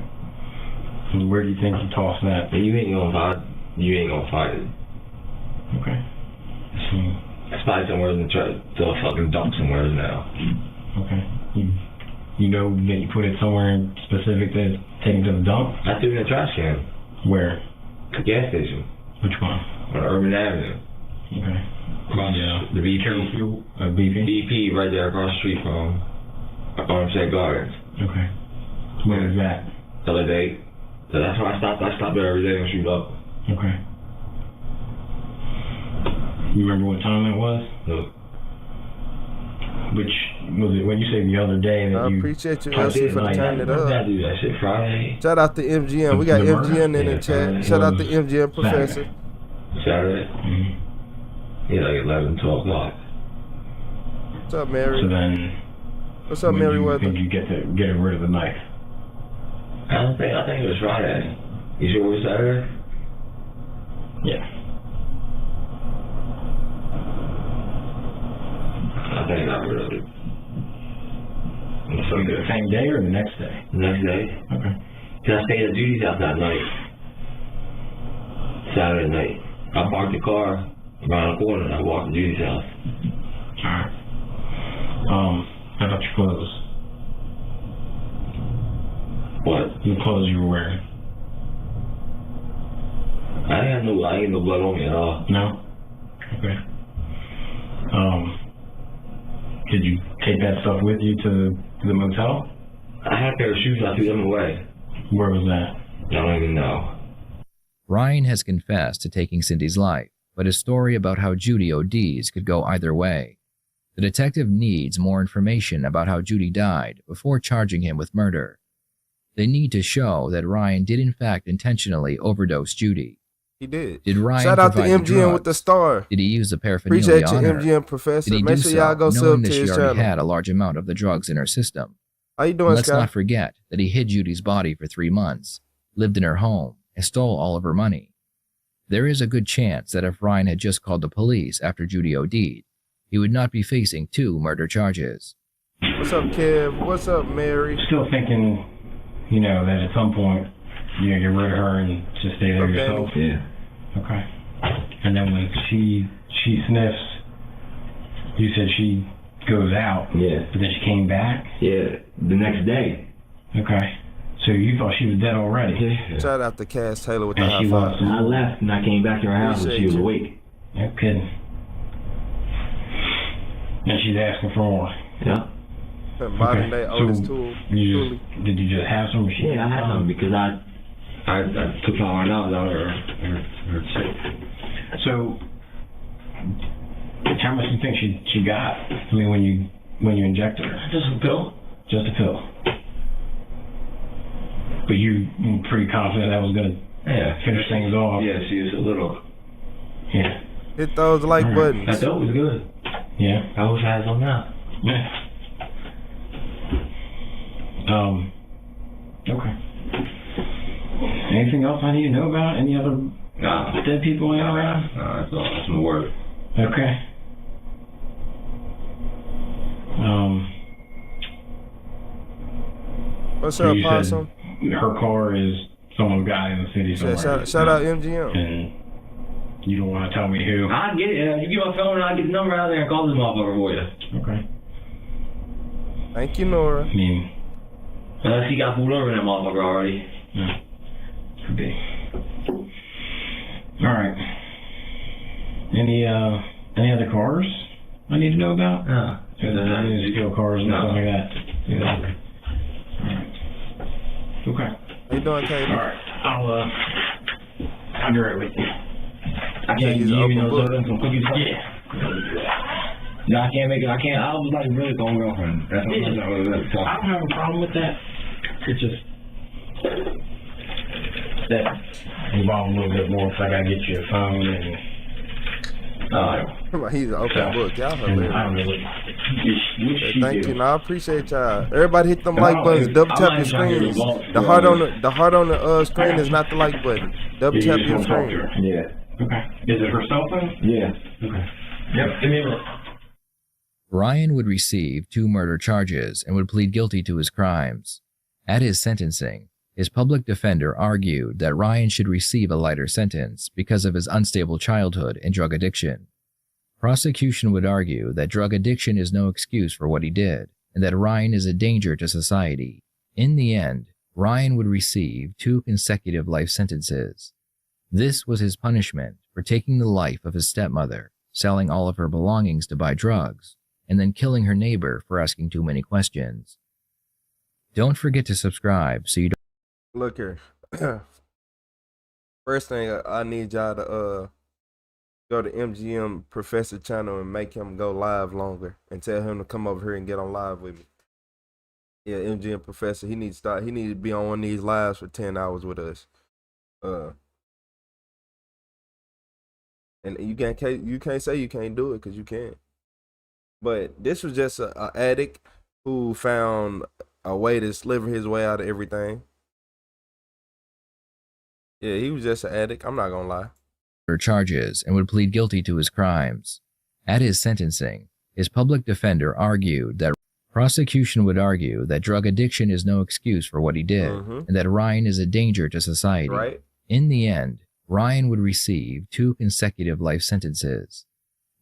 And where do you think you tossed that? You ain't gonna find it. Okay. It's probably somewhere in the fucking dump somewhere now. Okay. You know that you put it somewhere specific to take it to the dump? I threw it in a trash can. Where? The gas station. Which one? On Urban Avenue. Okay. The BP. BP? BP right there across the street from Armstead Gardens. Okay. Where is that? The other day. So that's why I stopped there every day and shoot up. Okay. You remember what time that was? No. Which was it when you say the other day that I appreciate you, LC, for turning it up. I do that shit Friday. Shout out to MGM. We got MGM in the chat. Shout out to MGM Professor. Saturday? Mm-hmm. Yeah, like 11, 12 o'clock. What's up, Mary? So then, what's up, Meriwether? Think you get rid of the knife? I think it was Friday. You sure it was Saturday? Yeah. I think I got rid of it. The same day or the next day? The next day. Okay. Cause I stayed at Judy's house that night. Saturday night. I parked the car around the corner and I walked to Judy's house. Alright. How about your clothes? What? The clothes you were wearing? I ain't no blood on me at all. No? Okay. Did you take that stuff with you to the motel? I had a pair of shoes, I threw them away. Where was that? I don't even know. Ryan has confessed to taking Cindy's life, but his story about how Judy ODs could go either way. The detective needs more information about how Judy died before charging him with murder. They need to show that Ryan did in fact intentionally overdose Judy. He did. Did Ryan shout out to provide MGM with the star? Did he use the paraphernalia Appreciate on you, her? MGM Professor. Did he Make do sure so, y'all go knowing sub that to she his already channel. had a large amount of the drugs in her system? How you doing, Let's Scott? not forget that he hid Judy's body for 3 months, lived in her home, and stole all of her money. There is a good chance that if Ryan had just called the police after Judy OD'd, he would not be facing 2 murder charges. What's up, Kev? What's up, Mary? Still thinking, that at some point, get rid of her and just stay there yourself? Yeah. Okay. And then when she sniffs, you said she goes out. Yeah. But then she came back. Yeah, the next day. Okay. So you thought she was dead already? Yeah. Shout out to Cass Taylor with the And high she five. was. I left and I came back to her house and she was awake. No kidding. And she's asking for more. Yeah. Modern day oldest tool. Did you just have some? Yeah, I had some because I took $500 out of her safe. So, how much do you think she got? I mean, when you injected her? Just a pill. Just a pill. But you pretty confident that was gonna finish things off? Yeah, she was a little. Yeah. Hit those like buttons. That dope was good. Yeah. I wish I had some now. Yeah. Okay. Anything else I need to know about? Any other dead people in around? No, that's all. That's my word. Okay. What's so up, you Possum? said her car is someone's guy in the city somewhere. Shout out MGM. And you don't want to tell me who? I get it. You give my phone and I get the number out there and call this motherfucker for you. Okay. Thank you, Nora. I mean, unless he got pulled over in that motherfucker already. Yeah. Could be. All right. Any other cars I need to know about? No. Any steal cars and No. stuff like that? Yeah. All right. Okay. How you doing, Katie? All right. I'll be right with you. I can't give you no soda and some cookies. Yeah. No, I can't make it. I can't. I was like really going girlfriend. That's what I was I don't have a problem with that. It's just that involves a little bit more. If I gotta get you a phone and He's an open book. Y'all hilarious. I don't know what Thank you. No, I appreciate y'all. Everybody hit them like buttons. Double tap your screens. The heart on the screen is not the like button. Double tap your screen. Yeah. Okay. Is it her cell phone? Yeah. Okay. Yep. Give me a look. Ryan would receive 2 murder charges and would plead guilty to his crimes. At his sentencing, his public defender argued that Ryan should receive a lighter sentence because of his unstable childhood and drug addiction. Prosecution would argue that drug addiction is no excuse for what he did, and that Ryan is a danger to society. In the end, Ryan would receive 2 consecutive life sentences. This was his punishment for taking the life of his stepmother, selling all of her belongings to buy drugs, and then killing her neighbor for asking too many questions. Don't forget to subscribe so you don't... Look here. First thing, I need y'all to go to MGM Professor channel and make him go live longer and tell him to come over here and get on live with me. Yeah, MGM Professor, he needs to be on one of these lives for 10 hours with us. And you can't say you can't do it because you can. But this was just an addict who found a way to sliver his way out of everything. Yeah, he was just an addict. I'm not gonna lie. Charges and would plead guilty to his crimes. At his sentencing, his public defender argued that prosecution would argue that drug addiction is no excuse for what he did, and that Ryan is a danger to society. Right. In the end, Ryan would receive 2 consecutive life sentences.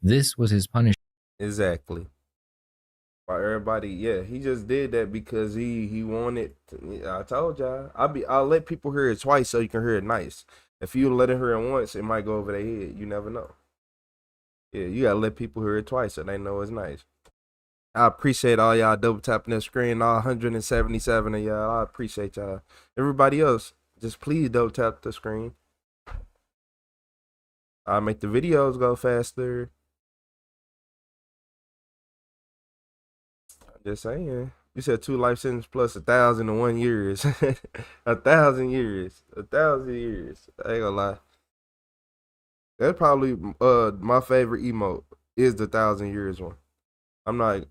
This was his punishment. Exactly. By everybody, yeah, he just did that because he wanted to, I told y'all. I'll let people hear it twice so you can hear it nice. If you let it hear it once, it might go over their head. You never know. Yeah, you gotta let people hear it twice so they know it's nice. I appreciate all y'all double tapping the screen, all 177 of y'all. I appreciate y'all. Everybody else, just please double tap the screen. I'll make the videos go faster. I'm just saying. You said 2 life sentences plus 1,001 years. 1,000 years. 1,000 years. I ain't gonna lie. That's probably my favorite emote is the 1,000 years one. I'm not.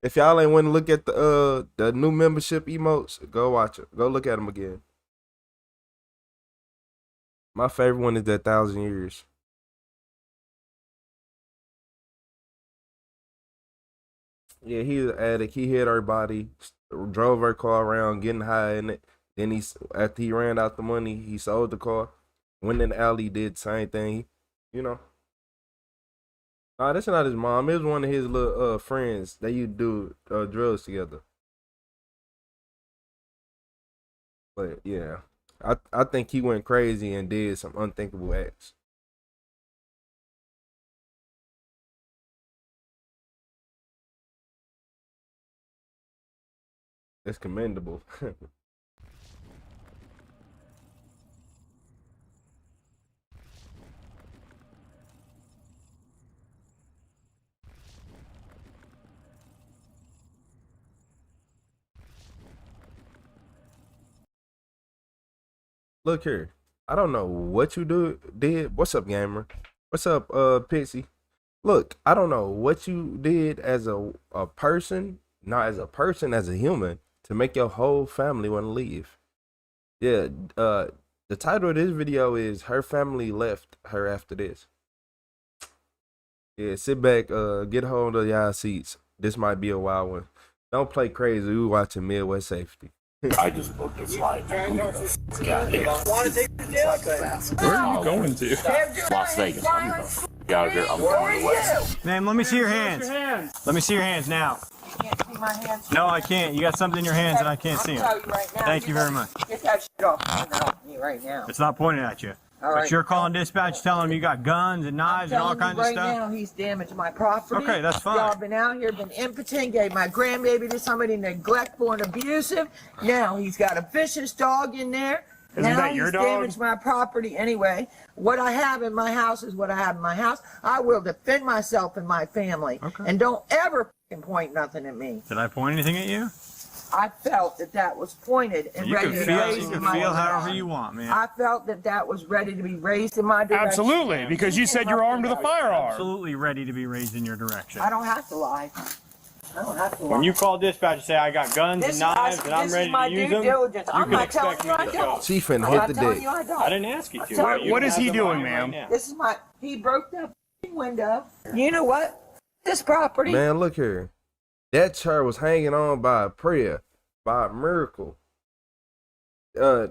If y'all ain't want to look at the new membership emotes, go watch it. Go look at them again. My favorite one is that 1,000 years. Yeah, he's an addict. He hit her body, drove her car around, getting high in it. Then after he ran out the money, he sold the car. Went in the alley, did the same thing. You know. Nah, that's not his mom. It was one of his little friends. They used to do drugs together. But yeah, I think he went crazy and did some unthinkable acts. It's commendable. Look here. I don't know what you did. What's up, gamer? What's up, Pixie? Look, I don't know what you did as a person, not as a person, as a human, to make your whole family want to leave. Yeah, the title of this video is "Her Family Left Her After This." Yeah, sit back, get hold of y'all seats. This might be a wild one. Don't play crazy. We watching Midwest Safety. I just booked a flight. Where are you going to? Las Vegas. I'm out here. I'm going to the west. Ma'am, let me see your hands. Let me see your hands now. Can't see my hands. No, I can't. You got something in your hands and I can't see them. I'll tell you right now. Thank you very much. Get that shit off me right now. It's not pointing at you. All But right. you're calling dispatch telling them you got guns and knives and all kinds of right stuff? now he's damaged my property. Okay, that's fine. Y'all been out here, been impotent, gave my grandbaby to somebody neglectful and abusive. Now he's got a vicious dog in there. Isn't now that your he's dog? damaged my property anyway. What I have in my house is what I have in my house. I will defend myself and my family. Okay. And don't ever fucking point nothing at me. Did I point anything at you? I felt that was pointed and You ready can to be feel, raised you in can my feel direction. however you want, man. I felt that was ready to be raised in my direction. Absolutely, because you said you're armed with a firearm. Absolutely ready to be raised in your direction. I don't have to lie. I don't have to lie. When you call dispatch and say I got guns and knives and I'm ready to use them, you can expect me to show. She finna I'm hit not the telling dick. you I don't. I didn't ask you to. telling you. What is he doing, ma'am? This is he broke the window. You know what? This property. Man, look here. That chair was hanging on by a prayer, by a miracle. A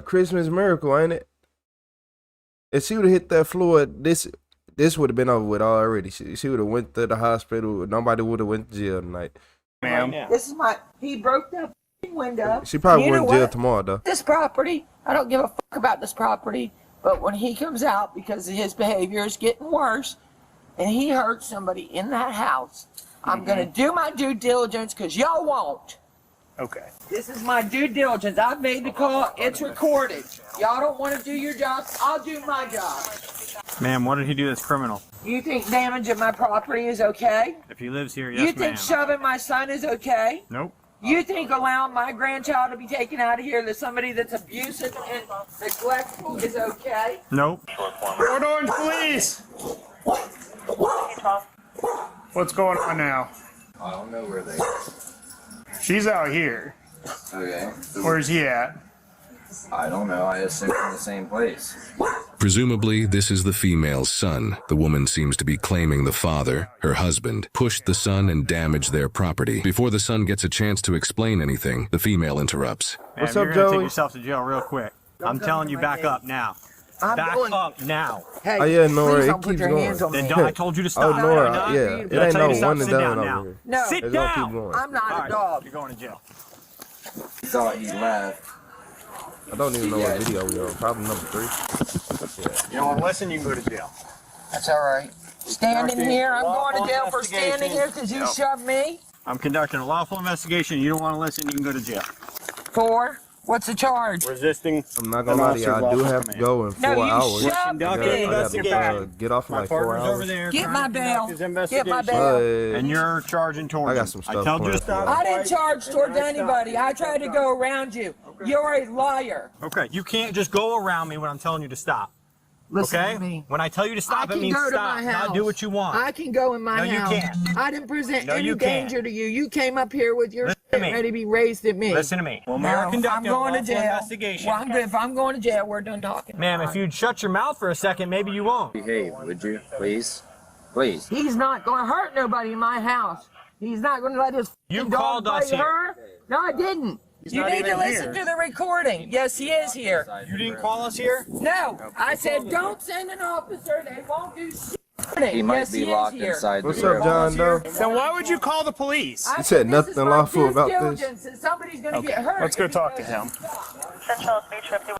Christmas miracle, ain't it? If she would have hit that floor, this would have been over with already. She would have went to the hospital. Nobody would have went to jail tonight. Ma'am. This is he broke the window. She probably You went know to jail what? tomorrow, though. This property, I don't give a fuck about this property, but when he comes out because his behavior is getting worse and he hurts somebody in that house, I'm going to do my due diligence because y'all won't. Okay. This is my due diligence. I've made the call. It's recorded. Y'all don't want to do your job. I'll do my job. Ma'am, what did he do that's criminal? You think damage of my property is okay? If he lives here, You yes, think ma'am. shoving my son is okay? Nope. You think allowing my grandchild to be taken out of here to somebody that's abusive and neglectful is okay? Nope. Port Orange Police! What's going on now? I don't know where they She's out here. Okay. Where's he at? I don't know. I assume in the same place. Presumably, this is the female's son. The woman seems to be claiming the father, her husband, pushed the son and damaged their property. Before the son gets a chance to explain anything, the female interrupts. Ma'am, you're gonna take yourself to jail real quick. I'm telling you, back up now. Back up now. Hey, Oh, yeah, Nora, please it don't put keeps your going. hands on me. Then I told you to stop. Oh, Nora, Did I not? yeah. Did It I ain't tell you no to stop? one and Sit done down over now. here. No. Sit It's gonna keep down. going. I'm not All a right, dog. You're going to jail. Thought he left. I don't even know what video we on. Probably number 3. Yeah. You don't want to listen, you can go to jail. That's all right. Standing here, I'm going to jail for standing here because you shoved me. I'm conducting a lawful investigation. You don't want to listen, you can go to jail. For? What's the charge? Resisting. I'm not gonna lie to you, I do have to go in 4 hours. shoved I me. gotta get off in My like 4 partner's over hours. there. Get trying my to conduct bail. his Get my investigation. bail. And you're charging towards I got some stuff I told you to planned. stop. I didn't charge towards anybody. I tried to go around you. You're a liar. Okay, you can't just go around me when I'm telling you to stop. Listen Okay? to me. When I tell you to I stop, it can means go to stop, my house. not do what you want. I can go in my No, you house. can't. I didn't present No, any you can't. danger to you. You came up here with your Listen shit to me. ready to be raised at me. Listen to me. When No, we're conducting I'm going a to lawful jail. investigation. Well, if I'm going to jail, we're done talking. Ma'am, if you'd shut your mouth for a second, maybe you won't. Behave, would you? Please? Please. He's not going to hurt nobody in my house. He's not going to let his You dog called us bite here. her. No, I didn't. You not need to even listen here. to the recording. Yes, he is here. You didn't call us here? No, I said don't send an officer. They won't do shit. He might Yes, be he is locked here. inside What's the up, room. John Doe? Then why would you call the police? You said nothing lawful about this. Diligence, and somebody's gonna get hurt. Let's go talk to him.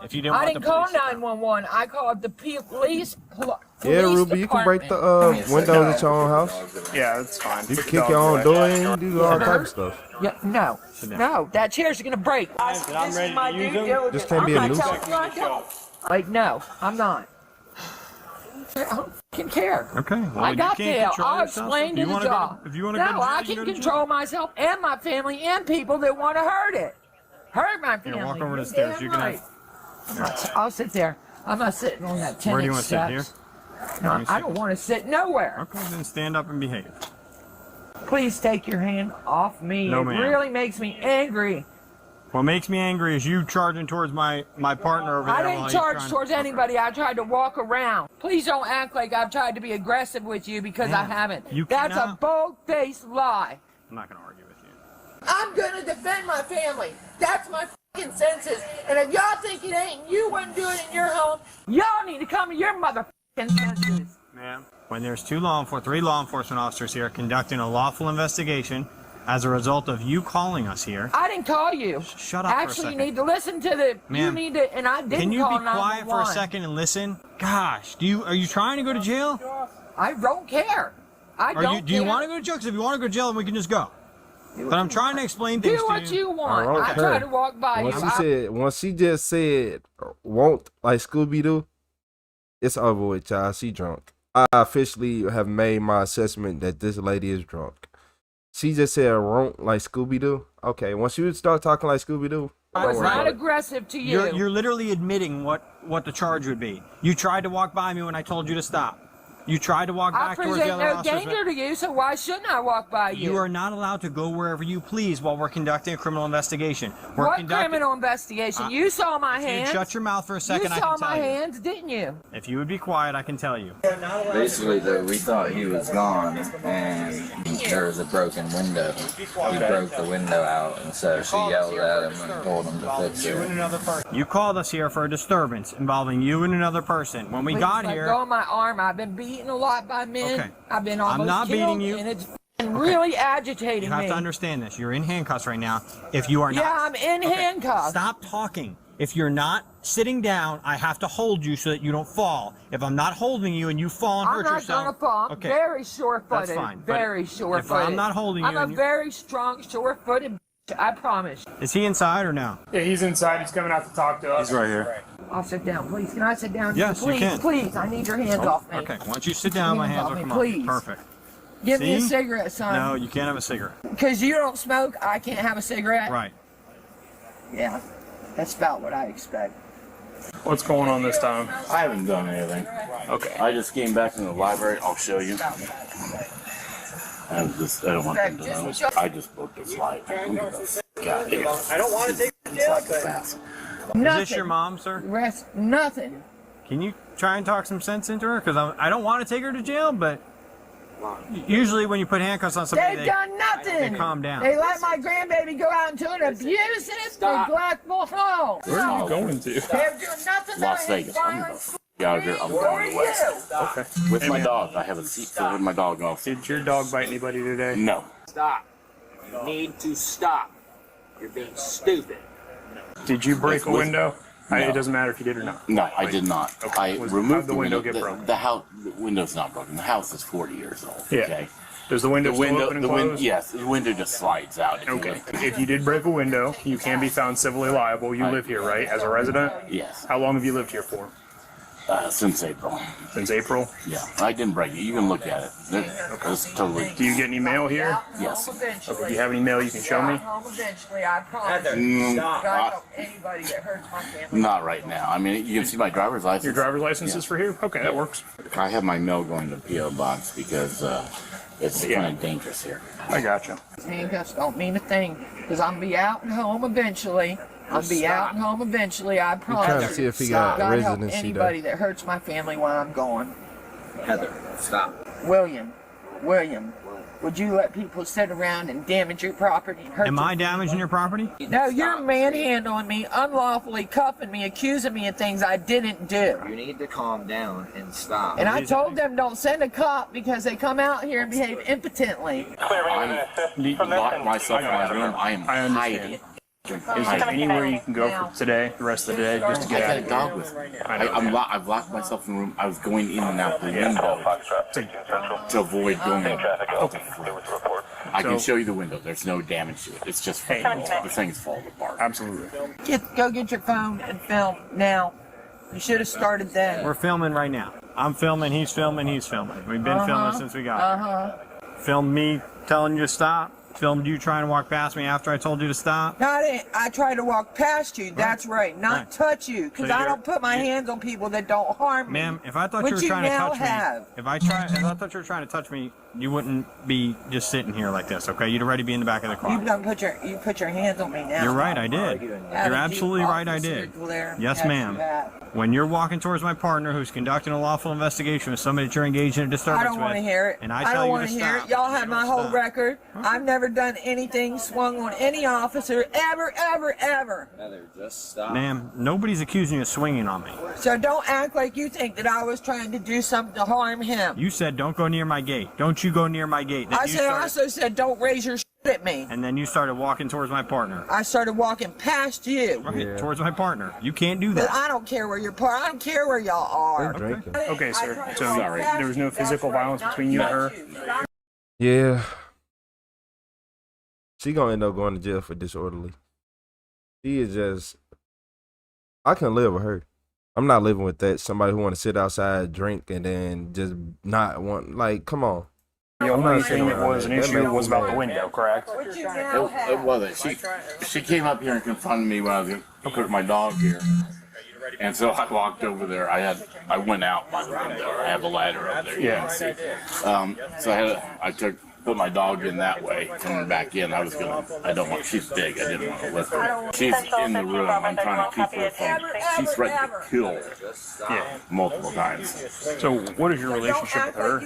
If you didn't I want didn't the call police, 911. I called the police. Yeah, Ruby, you can break the windows at your own house. Yeah, that's fine. You can Put the kick dog your own away. door in, you do all type of stuff. Yeah, no, that chair's gonna break. I'm ready to use them. This can't be a nuisance. Like, no, I'm not. I don't fucking care. Okay. Well, I you got can't there. control I'll yourself. explain to You the wanna go job. if you want to go to No, jail, I you can go to control myself and my family and people that want to hurt it. Hurt my family. Here, walk over the You're stairs. damn You can right. I'll sit there. I'm not sitting on that tenant Where do you want to sit? Here? No, I don't want to sit nowhere. Okay, then stand up and behave. Please take your hand off me. No, it ma'am. really makes me angry. What makes me angry is you charging towards my partner over there. I while didn't he's charge trying towards anybody. I tried to walk around. Please don't act like I've tried to be aggressive with you because I Ma'am, haven't. you That's a cannot- bold-faced lie. I'm not going to argue with you. I'm gonna defend my family. That's my fucking senses. And if y'all think it ain't, you wouldn't do it in your home. Y'all need to come to your motherfucking senses. Ma'am, when there's three law enforcement officers here conducting a lawful investigation as a result of you calling us here. I didn't call you. Shut up for a Actually, you second. need to listen to the. You Ma'am, need to, and I didn't Can you call be quiet for a 911. second and listen? Gosh, are you trying to go to jail? I don't care. Do you want to go to jail? Because if you want to go to jail, then we can just go. But I'm trying to explain things Do to what you. you want. don't I care. try to walk by you. Once she just said, won't like Scooby Doo, it's over with, y'all. She drunk. I officially have made my assessment that this lady is drunk. She just said, won't like Scooby Doo. Okay, once you start talking like Scooby Doo, I was not aggressive to you. You're literally admitting what the charge would be. You tried to walk by me when I told you to stop. You tried to walk I back towards the present other no officers. danger to you, so why shouldn't I walk by you? You are not allowed to go wherever you please while we're conducting a criminal investigation. What criminal investigation? You saw my if you'd hands. shut your mouth for a second, You I saw can tell my you. hands, didn't you? If you would be quiet, I can tell you. Basically, though, we thought he was gone, and there was a broken window. He broke the window out, and so she yelled at him and told him to fix it. You called us here for a disturbance involving you and another person. When we Please got let here, go of my arm. I've been beaten a lot by men. Okay. I've been I'm almost not killed, beating you. and it's really agitating you have me. to understand this. You're in handcuffs right now. If you are not, Yeah, I'm in handcuffs. Stop talking. If you're not sitting down, I have to hold you so that you don't fall. If I'm not holding you and you fall and I'm hurt not yourself, gonna fall. I'm okay, very sure-footed. that's fine. But Very sure-footed. If I'm not holding you, I'm a and you- very strong, sure-footed. I promise. Is he inside or no? Yeah, he's inside. He's coming out to talk to us. He's right here. I'll sit down, please. Can I sit down? Yes, you please, can. Please, I need your hands Oh, off me. okay, once you sit down, my hands will come Please. off. Perfect. Give me a See? cigarette, son. No, you can't have a cigarette. Because you don't smoke, I can't have a cigarette. Right. Yeah, that's about what I expect. What's going on this time? I haven't done anything. Okay. I just came back from the library. I'll show you. I don't want them to know. I just booked a flight. God damn. I don't want to take the jail. Fast. Nothing. Is this your mom, sir? Nothing. Can you try and talk some sense into her? Because I don't want to take her to jail, but usually when you put handcuffs on somebody, They've done nothing. They calm down. They let my grandbaby go out into an abusive, neglectful home. Where are you going to? They're doing nothing. Las Vegas. I'm gonna get out of here. I'm going west. Okay. With my dog. I have a seat filled with my dog off. Did your dog bite anybody today? No. Stop. You need to stop. You're being stupid. Did you break a With- window? No. It doesn't matter if you did or not. No, I did not. Okay. I How'd removed the window get broken? The house, the window's not broken. The house is 40 years old. Yeah. Okay. Does the window still open and close? Yes, the window just slides out. If you Okay. lift it. If you did break a window, you can be found civilly liable. You live here, right, as a resident? Yes. How long have you lived here for? Since April. Since April? Yeah, I didn't break it. You can look at it. It's totally. Do you get any mail here? Yes. Okay. Do you have any mail you can show me? Home eventually, I promise. Stop. God help anybody that hurts my family. Not right now. I mean, you can see my driver's license. Your driver's license is for here? Okay, that works. I have my mail going to P.O. Box because it's kind of dangerous here. I gotcha. Handcuffs don't mean a thing, because I'm be out and home eventually. I'll be out and home eventually, I promise. trying to see if he got God help residency, anybody that hurts my family while I'm gone. Heather, stop. William. Would you let people sit around and damage your property and hurt Am your I damaging your property? No, you're manhandling me, unlawfully cuffing me, accusing me of things I didn't do. You need to calm down and stop. And I told them don't send a cop because they come out here and behave impotently. I'm locked myself in my room. I am hiding. Is there anywhere you can go for today, the rest of the day, just to get out of I got a dog with me. I've locked myself in the room. I was going in and out the window to avoid going out. I can show you the window. There's no damage to it. It's just the thing's falling apart. Absolutely. Go get your phone and film now. You should have started then. We're filming right now. I'm filming, he's filming, he's filming. We've been filming since we got here. Filmed me telling you to stop. Filmed you trying to walk past me after I told you to stop. No, I tried to walk past you. That's right. Not touch you. Because I don't put my hands on people that don't harm me. Ma'am, if I thought you were trying to touch me, if I thought you were trying to touch me, you wouldn't be just sitting here like this, okay? You'd already be in the back of the car. You put your hands on me now. You're right, I did. You're absolutely right, I did. Yes, ma'am. When you're walking towards my partner who's conducting a lawful investigation with somebody that you're engaged in a disturbance with, I don't want to hear it. And I tell you to stop. Y'all have my whole record. I've never done anything swung on any officer ever. Heather, just stop. Ma'am, nobody's accusing you of swinging on me. So don't act like you think that I was trying to do something to harm him. You said don't go near my gate. Don't you go near my gate. Then I also said don't raise your shit at me. And then you started walking towards my partner. I started walking past you. Right, towards my partner. You can't do that. But I don't care where you're I don't care where y'all are. Okay, sir. So sorry, there was no physical violence between you and her? Yeah. She gonna end up going to jail for disorderly. She is just, I can live with her. I'm not living with that. Somebody who want to sit outside, drink, and then just not want, like, come on. The only thing that was an issue was about the window, correct? It wasn't. She came up here and confronted me when I was going to put my dog here. And so I walked over there. I went out by the window. I have a ladder over there. Yeah. So I put my dog in that way, coming back in. She's big. I didn't want to lift her. She's in the room. I'm trying to keep her from, she's threatened to kill multiple times. So what is your relationship with her?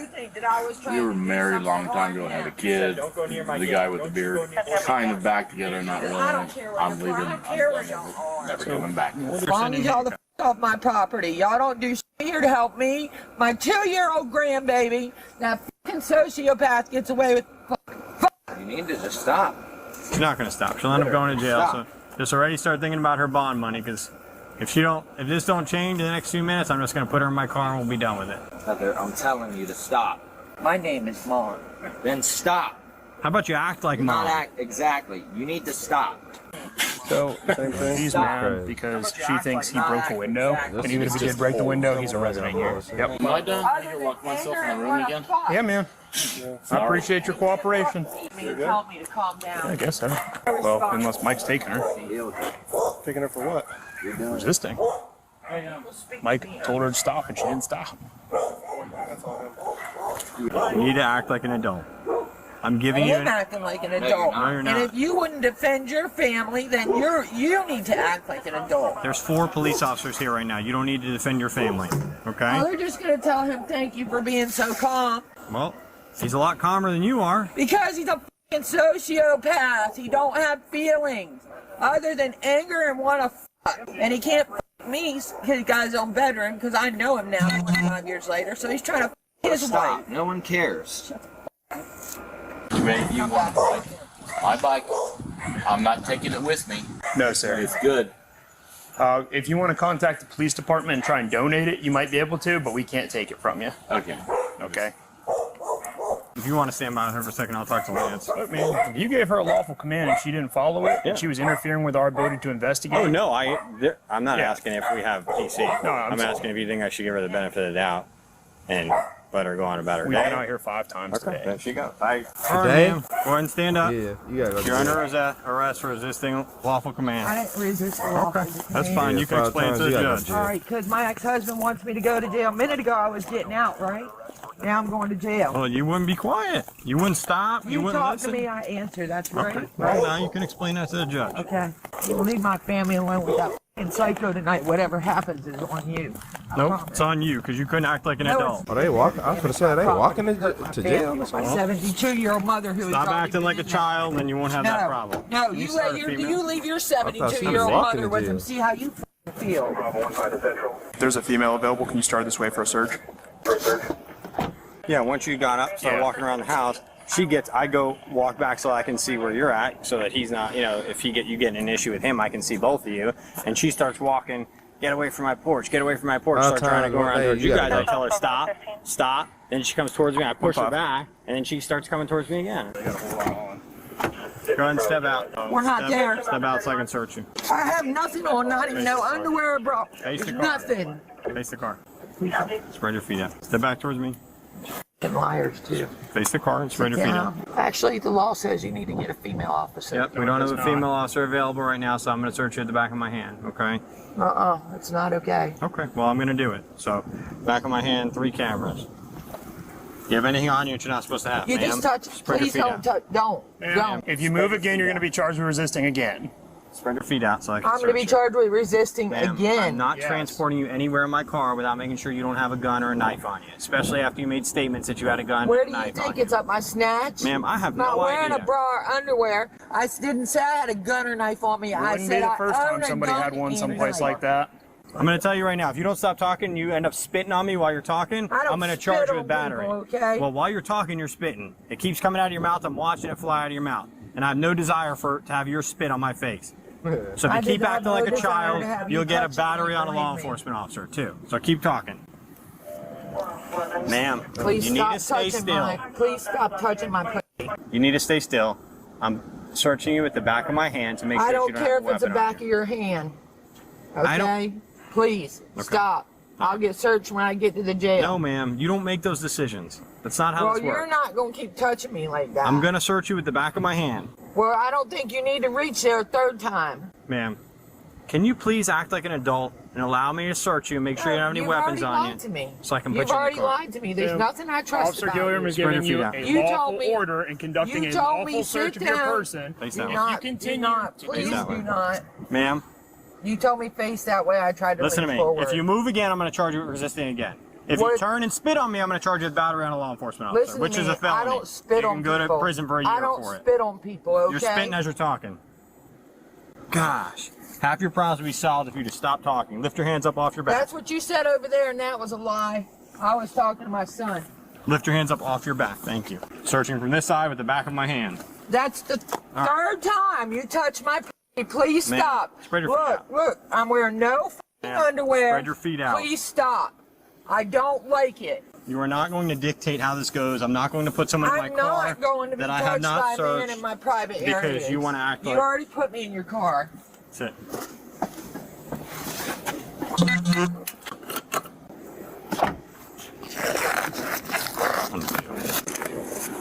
We were married a long time ago and had a kid. The guy with the beard, kind of back together, not really. I'm leaving. I'm never coming back. As long as y'all off my property. Y'all don't do shit here to help me. My 2-year-old grandbaby, that fucking sociopath gets away with You need to just stop. She's not going to stop. She'll end up going to jail. So just already start thinking about her bond money, because if this don't change in the next few minutes, I'm just going to put her in my car and we'll be done with it. Heather, I'm telling you to stop. My name is Mom. Then stop. How about you act like Mom? Exactly. You need to stop. So he's mad because she thinks he broke a window, and even if he did break the window, he's a resident here. Yep. Am I done? I can lock myself in the room again? Yeah, man. I appreciate your cooperation. Tell me to calm down. I guess so. Well, unless Mike's taking her. Taking her for what? Resisting. Mike told her to stop, and she didn't stop. You need to act like an adult. I'm giving you. I am acting like an adult. No, you're not. And if you wouldn't defend your family, then you need to act like an adult. There's 4 police officers here right now. You don't need to defend your family, okay? Oh, they're just going to tell him thank you for being so calm. Well, he's a lot calmer than you are. Because he's a fucking sociopath. He don't have feelings other than anger and want to fuck. And he can't fuck me, his guy's own veteran, because I know him now 25 years later. So he's trying to fuck his wife. No one cares. You want to bike? My bike. I'm not taking it with me. No, sir. It's good. If you want to contact the police department and try and donate it, you might be able to, but we can't take it from you. Okay. Okay. If you want to stand by her for a second, I'll talk to Lance. Look, man, if you gave her a lawful command and she didn't follow it, and she was interfering with our ability to investigate. Oh no, I'm not asking if we have PC. No, I'm asking if you think I should give her the benefit of the doubt and let her go on about her We've day. been out here 5 times today. There she goes. All right, ma'am. Go ahead and stand up. Yeah, you gotta go. You're under arrest for resisting lawful command. I didn't resist lawful command. That's fine. You can explain to the judge. All right, because my ex-husband wants me to go to jail. A minute ago, I was getting out, right? Now I'm going to jail. Well, you wouldn't be quiet. You wouldn't stop. You wouldn't talk listen. to me, I answer. That's right. Okay. Well, now you can explain that to the judge. Okay. You leave my family alone with that psycho tonight. Whatever happens is on you. Nope, it's on you because you couldn't act like an adult. Are they walking? I was gonna say, are they walking to jail? My 72-year-old mother who Stop is acting like a child, and you won't have that problem. No, you leave your 72-year-old mother with him. See how you feel. There's a female available. Can you start this way for a search? Yeah, once you got up, start walking around the house, I go walk back so I can see where you're at, so that he's not, if you get in an issue with him, I can see both of you. And she starts walking, get away from my porch, get away from my porch, start trying to go around towards you guys. I tell her, stop, stop. Then she comes towards me, I push her back, and then she starts coming towards me again. Go ahead and step out. We're not there. Step out so I can search you. I have nothing on, not even no underwear or bra. Face the car. Nothing. Face the car. Spread your feet out. Step back towards me. And liars too. Face the car and spread your feet out. Actually, the law says you need to get a female officer. Yep, we don't have a female officer available right now, so I'm going to search you at the back of my hand, okay? It's not okay. Okay, well, I'm going to do it. So, back of my hand, 3 cameras. You have anything on you that you're not supposed to have, You ma'am? just touch. Spread Please your feet don't out. touch. Don't. If you move again, you're going to be charged with resisting again. Spread your feet out so I can I'm going to be charged with resisting again. I'm not transporting you anywhere in my car without making sure you don't have a gun or a knife on you, especially after you made statements that you had a gun Where or do a you knife think on you. it's up my snatch? Ma'am, I have not no wearing idea. a bra or underwear. I didn't say I had a gun or knife on me. I Wouldn't said be the first I time own a somebody gun had one and a someplace knife. like that. I'm going to tell you right now, if you don't stop talking and you end up spitting on me while you're talking, I'm going to charge you with battery. Okay? Well, while you're talking, you're spitting. It keeps coming out of your mouth. I'm watching it fly out of your mouth. And I have no desire to have your spit on my face. So if you keep acting like a child, you'll get a battery on a law enforcement officer, too. So keep talking. Ma'am, Please you need stop to stay touching still. Please stop touching my pussy. You need to stay still. I'm searching you with the back of my hand to make sure I you don't don't care have if a it's the weapon on back of your hand. I don't- Okay? Please stop. I'll get searched when I get to the jail. No, ma'am, you don't make those decisions. That's not how Well, this works. you're not going to keep touching me like that. I'm going to search you with the back of my hand. Well, I don't think you need to reach there a third time. Ma'am, can you please act like an adult and allow me to search you and make sure you don't have any You've weapons already on lied you? to me. So I can put You've you in already the car. lied to me. There's nothing I trust Officer about Gilliam is Spread your giving you feet out. a You told lawful me- order and conducting You a told lawful me search sit of your down. person. Face Do that way. not, continue do not, to please that way. do not. Ma'am, You told me face that way. I tried to listen to lean me. forward. If you move again, I'm going to charge you with resisting again. If you What- turn and spit on me, I'm going to charge you with battery on a law enforcement officer, Listen which to is me, a felony. I don't spit you on can go people. to prison for a I year don't for it. spit on people, okay? You're spitting as you're talking. Gosh. Half your problems would be solved if you just stop talking. Lift your hands up off your back. That's what you said over there, and that was a lie. I was talking to my son. Lift your hands up off your back. Thank you. Searching from this side with the back of my hand. That's the third time you touched my pussy. Please Ma'am, stop. spread your feet out. Look, I'm wearing no fucking Ma'am, underwear. spread your feet out. Please stop. I don't like it. You are not going to dictate how this goes. I'm not going to put someone in my I'm car not going to be that I have touched not by a man searched in my private because areas. you want to act You like... already put me in your car. Sit.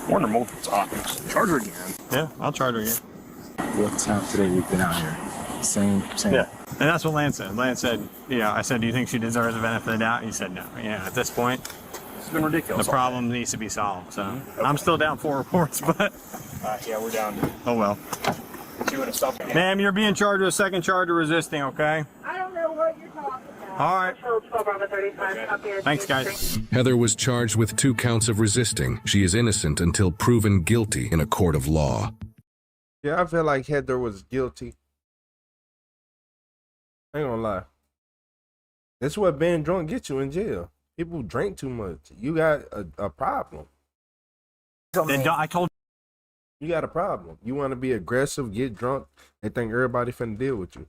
Wonder multiple times. Charge her again. Yeah, I'll charge her again. What time today we've been out here? Same. Yeah, and that's what Lance said. Lance said, yeah, I said, do you think she deserves the benefit of the doubt? He said no. Yeah, at this point, It's been ridiculous. the problem needs to be solved. So I'm still down 4 reports, but Yeah, we're down. oh well. 2 and a stuff. Ma'am, you're being charged with a second charge of resisting, okay? I don't know what you're talking about. All right. Thanks, guys. Heather was charged with 2 counts of resisting. She is innocent until proven guilty in a court of law. Yeah, I feel like Heather was guilty. I ain't gonna lie. That's what being drunk gets you in jail. People drink too much. You got a problem. I told you got a problem. You want to be aggressive, get drunk, and think everybody finna deal with you.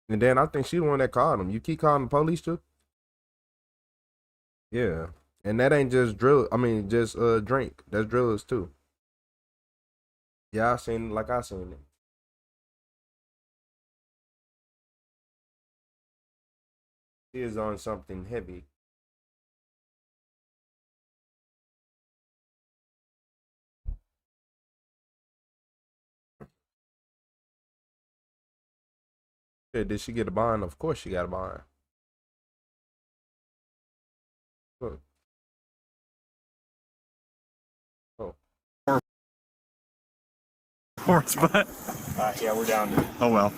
And then I think she the one that called him. You keep calling the police too? Yeah. And that ain't just drill. I mean, just drink. That's drillers too. Yeah, I seen it like I seen it. She is on something heavy. Yeah, did she get a bond? Of course she got a bond. Look. Oh. reports, but Yeah, we're down. oh well.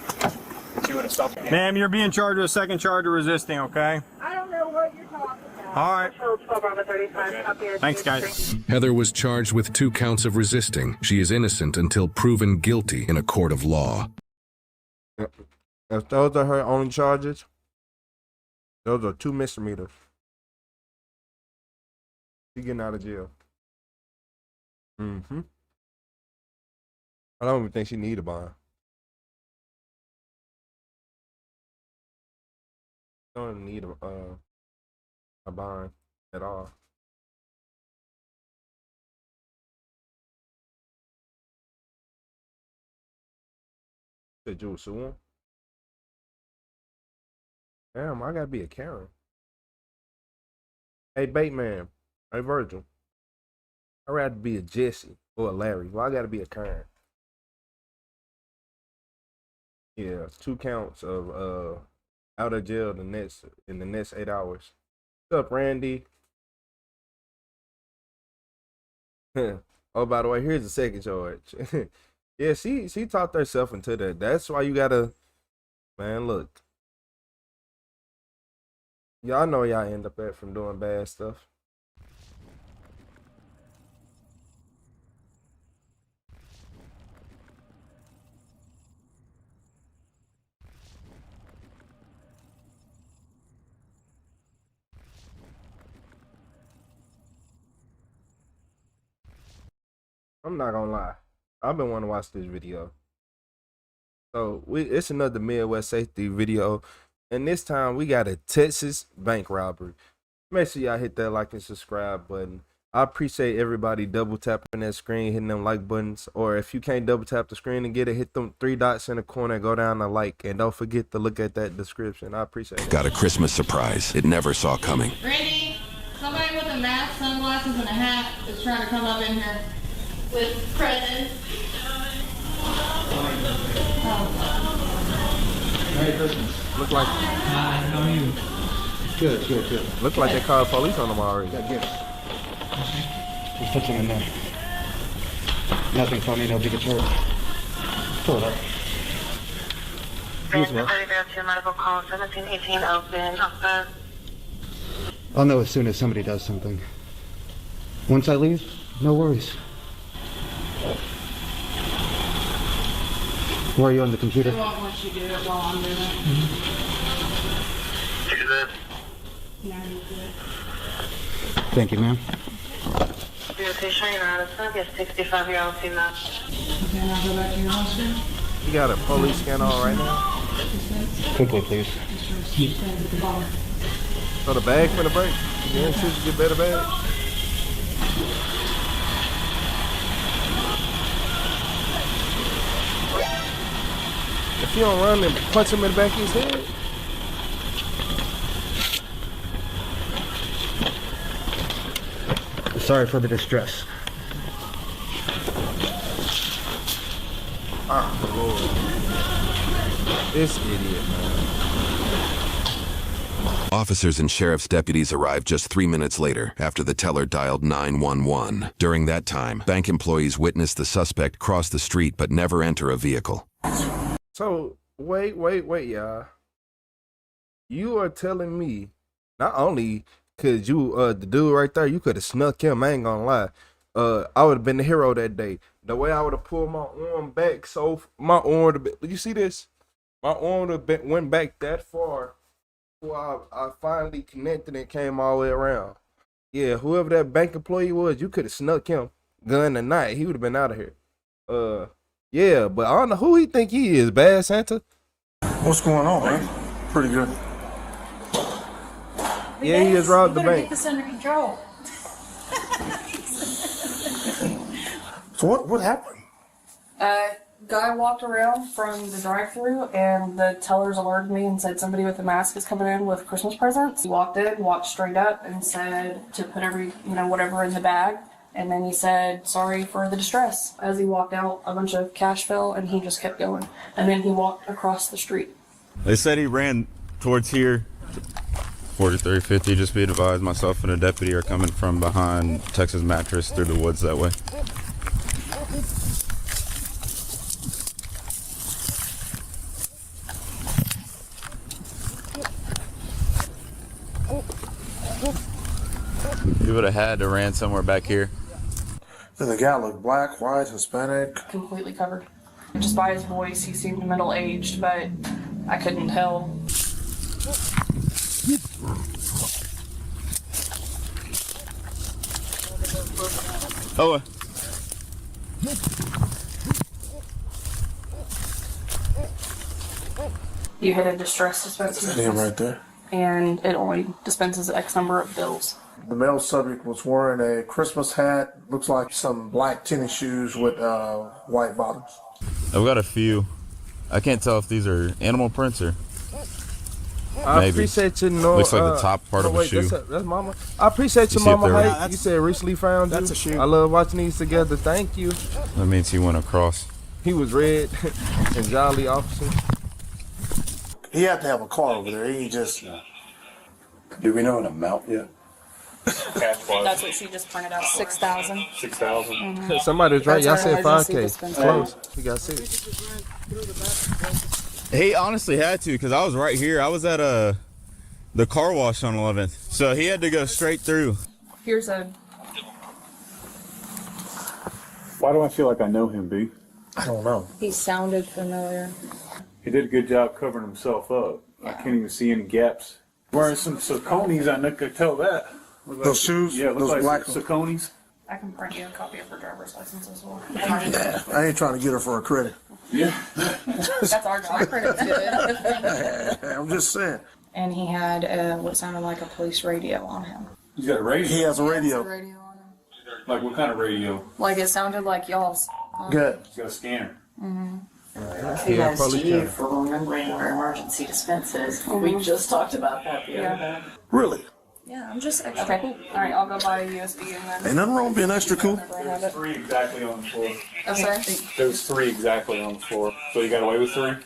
2 you would have stopped. Ma'am, you're being charged with a second charge of resisting, okay? I don't know what you're talking about. All right. Thanks, guys. Heather was charged with 2 counts of resisting. She is innocent until proven guilty in a court of law. If those are her only charges, those are 2 misdemeanors. She's getting out of jail. I don't even think she need a bond. Don't need a bond at all. Said you was suing? Damn, I gotta be a Karen. Hey, Bateman. Hey, Virgil. I'd rather be a Jesse or a Larry. Well, I gotta be a Karen. Yeah, 2 counts of out of jail in the next 8 hours. What's up, Randy? Oh, by the way, here's the second charge. Yeah, she talked herself into that. That's why you gotta, man, look. Y'all know y'all end up at from doing bad stuff. I'm not gonna lie. I've been wanting to watch this video. So it's another Midwest safety video. And this time we got a Texas bank robbery. Make sure y'all hit that like and subscribe button. I appreciate everybody double tapping that screen, hitting them like buttons. Or if you can't double tap the screen and get it, hit them 3 dots in the corner, go down to like. And don't forget to look at that description. I appreciate it. Got a Christmas surprise it never saw coming. Randy, somebody with a mask, sunglasses, and a hat is trying to come up in here with presents. Merry Christmas. Look like. Hi, how are you? Good. Look like they called police on them already. Got gifts. Just put them in there. Nothing funny, no big charge. Pull it up. Use what? Medical call 1718 open. I'll know as soon as somebody does something. Once I leave, no worries. Where are you on the computer? I won't let you do it while I'm doing it. Do this. No, you do it. Thank you, ma'am. Patient Madison, yes, 65-year-old female. Okay, now go back to your husband. You got a police scan on right now? Quickly, please. So the bag for the break? Yeah, should get better bag. If you don't run and punch him in the back of his head. Sorry for the distress. Oh, Lord. This idiot, man. Officers and sheriff's deputies arrived just 3 minutes later after the teller dialed 911. During that time, bank employees witnessed the suspect cross the street but never enter a vehicle. So, wait, y'all. You are telling me, not only could you, the dude right there, you could have snuck him, I ain't gonna lie. I would have been the hero that day. The way I would have pulled my arm back, so my arm would have been, you see this? My arm would have went back that far before I finally connected and came all the way around. Yeah, whoever that bank employee was, you could have snuck him. Gun or not, he would have been out of here. Yeah, but I don't know who he think he is, Bad Santa. What's going on, man? Pretty good. Yeah, he just robbed the You better bank. get this under control. So what happened? Guy walked around from the drive-thru and the tellers alerted me and said somebody with a mask is coming in with Christmas presents. He walked in, walked straight up and said to put whatever in the bag. And then he said, sorry for the distress. As he walked out, a bunch of cash fell and he just kept going. And then he walked across the street. They said he ran towards here. 4350, just be advised, myself and a deputy are coming from behind Texas Mattress through the woods that way. would have had to ran somewhere back here. Did the guy look black, white, Hispanic? Completely covered. Just by his voice, he seemed middle-aged, but I couldn't tell. Oh. You hit a distress dispenser. Damn, right there. And it only dispenses X number of bills. The male subject was wearing a Christmas hat, looks like some black tennis shoes with white bottoms. I've got a few. I can't tell if these are animal prints or I maybe. appreciate you know. Looks like the top part of a shoe. That's mama. I appreciate You your see if mama. they were- Hey, you said recently found you. That's a shoe. I love watching these together. Thank you. That means he went across. He was red and jolly officer. He had to have a car over there. He just. Do we know an amount yet? That's what she just printed out. 6,000. 6,000. Somebody's right. Y'all That's our said emergency 5K. dispenser. Close. He got 6. He honestly had to, because I was right here. I was at the car wash on 11th. So he had to go straight through. Here's a. Why do I feel like I know him, B? I don't know. He sounded familiar. He did a good job covering himself up. I can't even see any gaps. Wearing some Sauconys, I could tell that. Those shoes? Yeah, Those like black Sauconys. I can print you a copy of her driver's license as well. Nah, I ain't trying to get her for a credit. Yeah. That's our job. Credit's good. I'm just saying. And he had what sounded like a police radio on him. He's got a radio. He has a radio. Radio on him. Like what kind of radio? Like it sounded like y'all's. Good. He's got a scanner. Mm-hmm. Kudos to you for remembering our emergency dispenses. We just talked about that the other day. Really? Yeah, I'm just extra cool. All right, I'll go buy a USB and then. Ain't nothing wrong with being extra cool. There's 3 exactly on the floor. I'm sorry? There's 3 exactly on the floor. So you got away with 3? Yeah.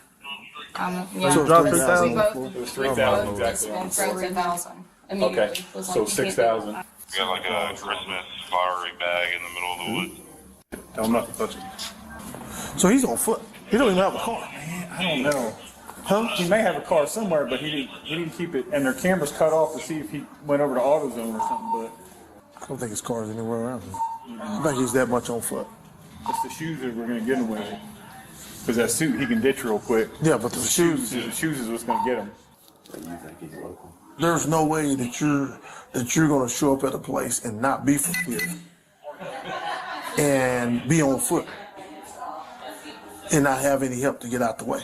So drop 3,000. It was 3,000 exactly on the floor. 3,000. Okay, so 6,000. We got like a Christmas flowery bag in the middle of the woods. Tell him not to touch it. So he's on foot. He don't even have a car. I don't know. Huh? He may have a car somewhere, but he didn't keep it, and their cameras cut off to see if he went over to AutoZone or something. I don't think his car is anywhere around here. I think he's that much on foot. It's the shoes that we're gonna get him with. Because that suit he can ditch real quick. Yeah, but the shoes is what's gonna get him. So you think he's local? There's no way that you're gonna show up at a place and not be from here and be on foot and not have any help to get out the way.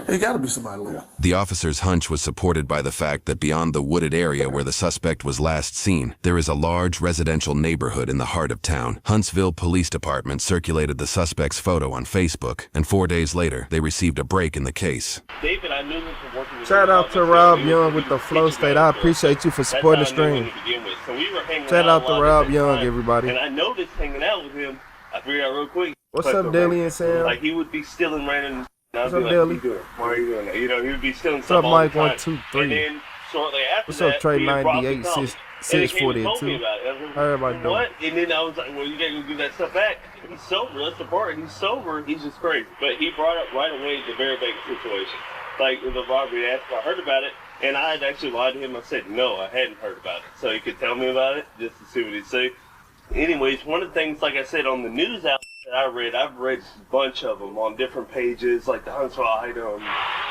There got to be somebody local. The officer's hunch was supported by the fact that beyond the wooded area where the suspect was last seen, there is a large residential neighborhood in the heart of town. Huntsville Police Department circulated the suspect's photo on Facebook, and 4 days later, they received a break in the case. David, I knew him from working with Shout out to Rob Young with the Flow State. I appreciate you for supporting the stream. So we were hanging Shout out to Rob Young, time, everybody. And I noticed hanging out with him, I figured out real quick. What's up, Daly and Sam? Like he would be stealing random. What's I'd up, be like, Daly? "What are you doing? Why are you doing that?" You know, he would be stealing What's stuff up, all Mike? the time. 1, 2, 3. And then shortly after What's that, up, Trey he had brought me 98 coffee. 6 And he came and told 642? me about it. I was like, How everybody doing? What? And then I was like, well, you gotta go give that stuff back. He's sober. That's the part. He's sober. He's just crazy. But he brought up right away the very big situation. Like the robbery asked if I heard about it. And I had actually lied to him. I said, no, I hadn't heard about it. So he could tell me about it just to see what he'd say. Anyways, one of the things, like I said, on the news outlet that I've read a bunch of them on different pages, like the Huntsville Item.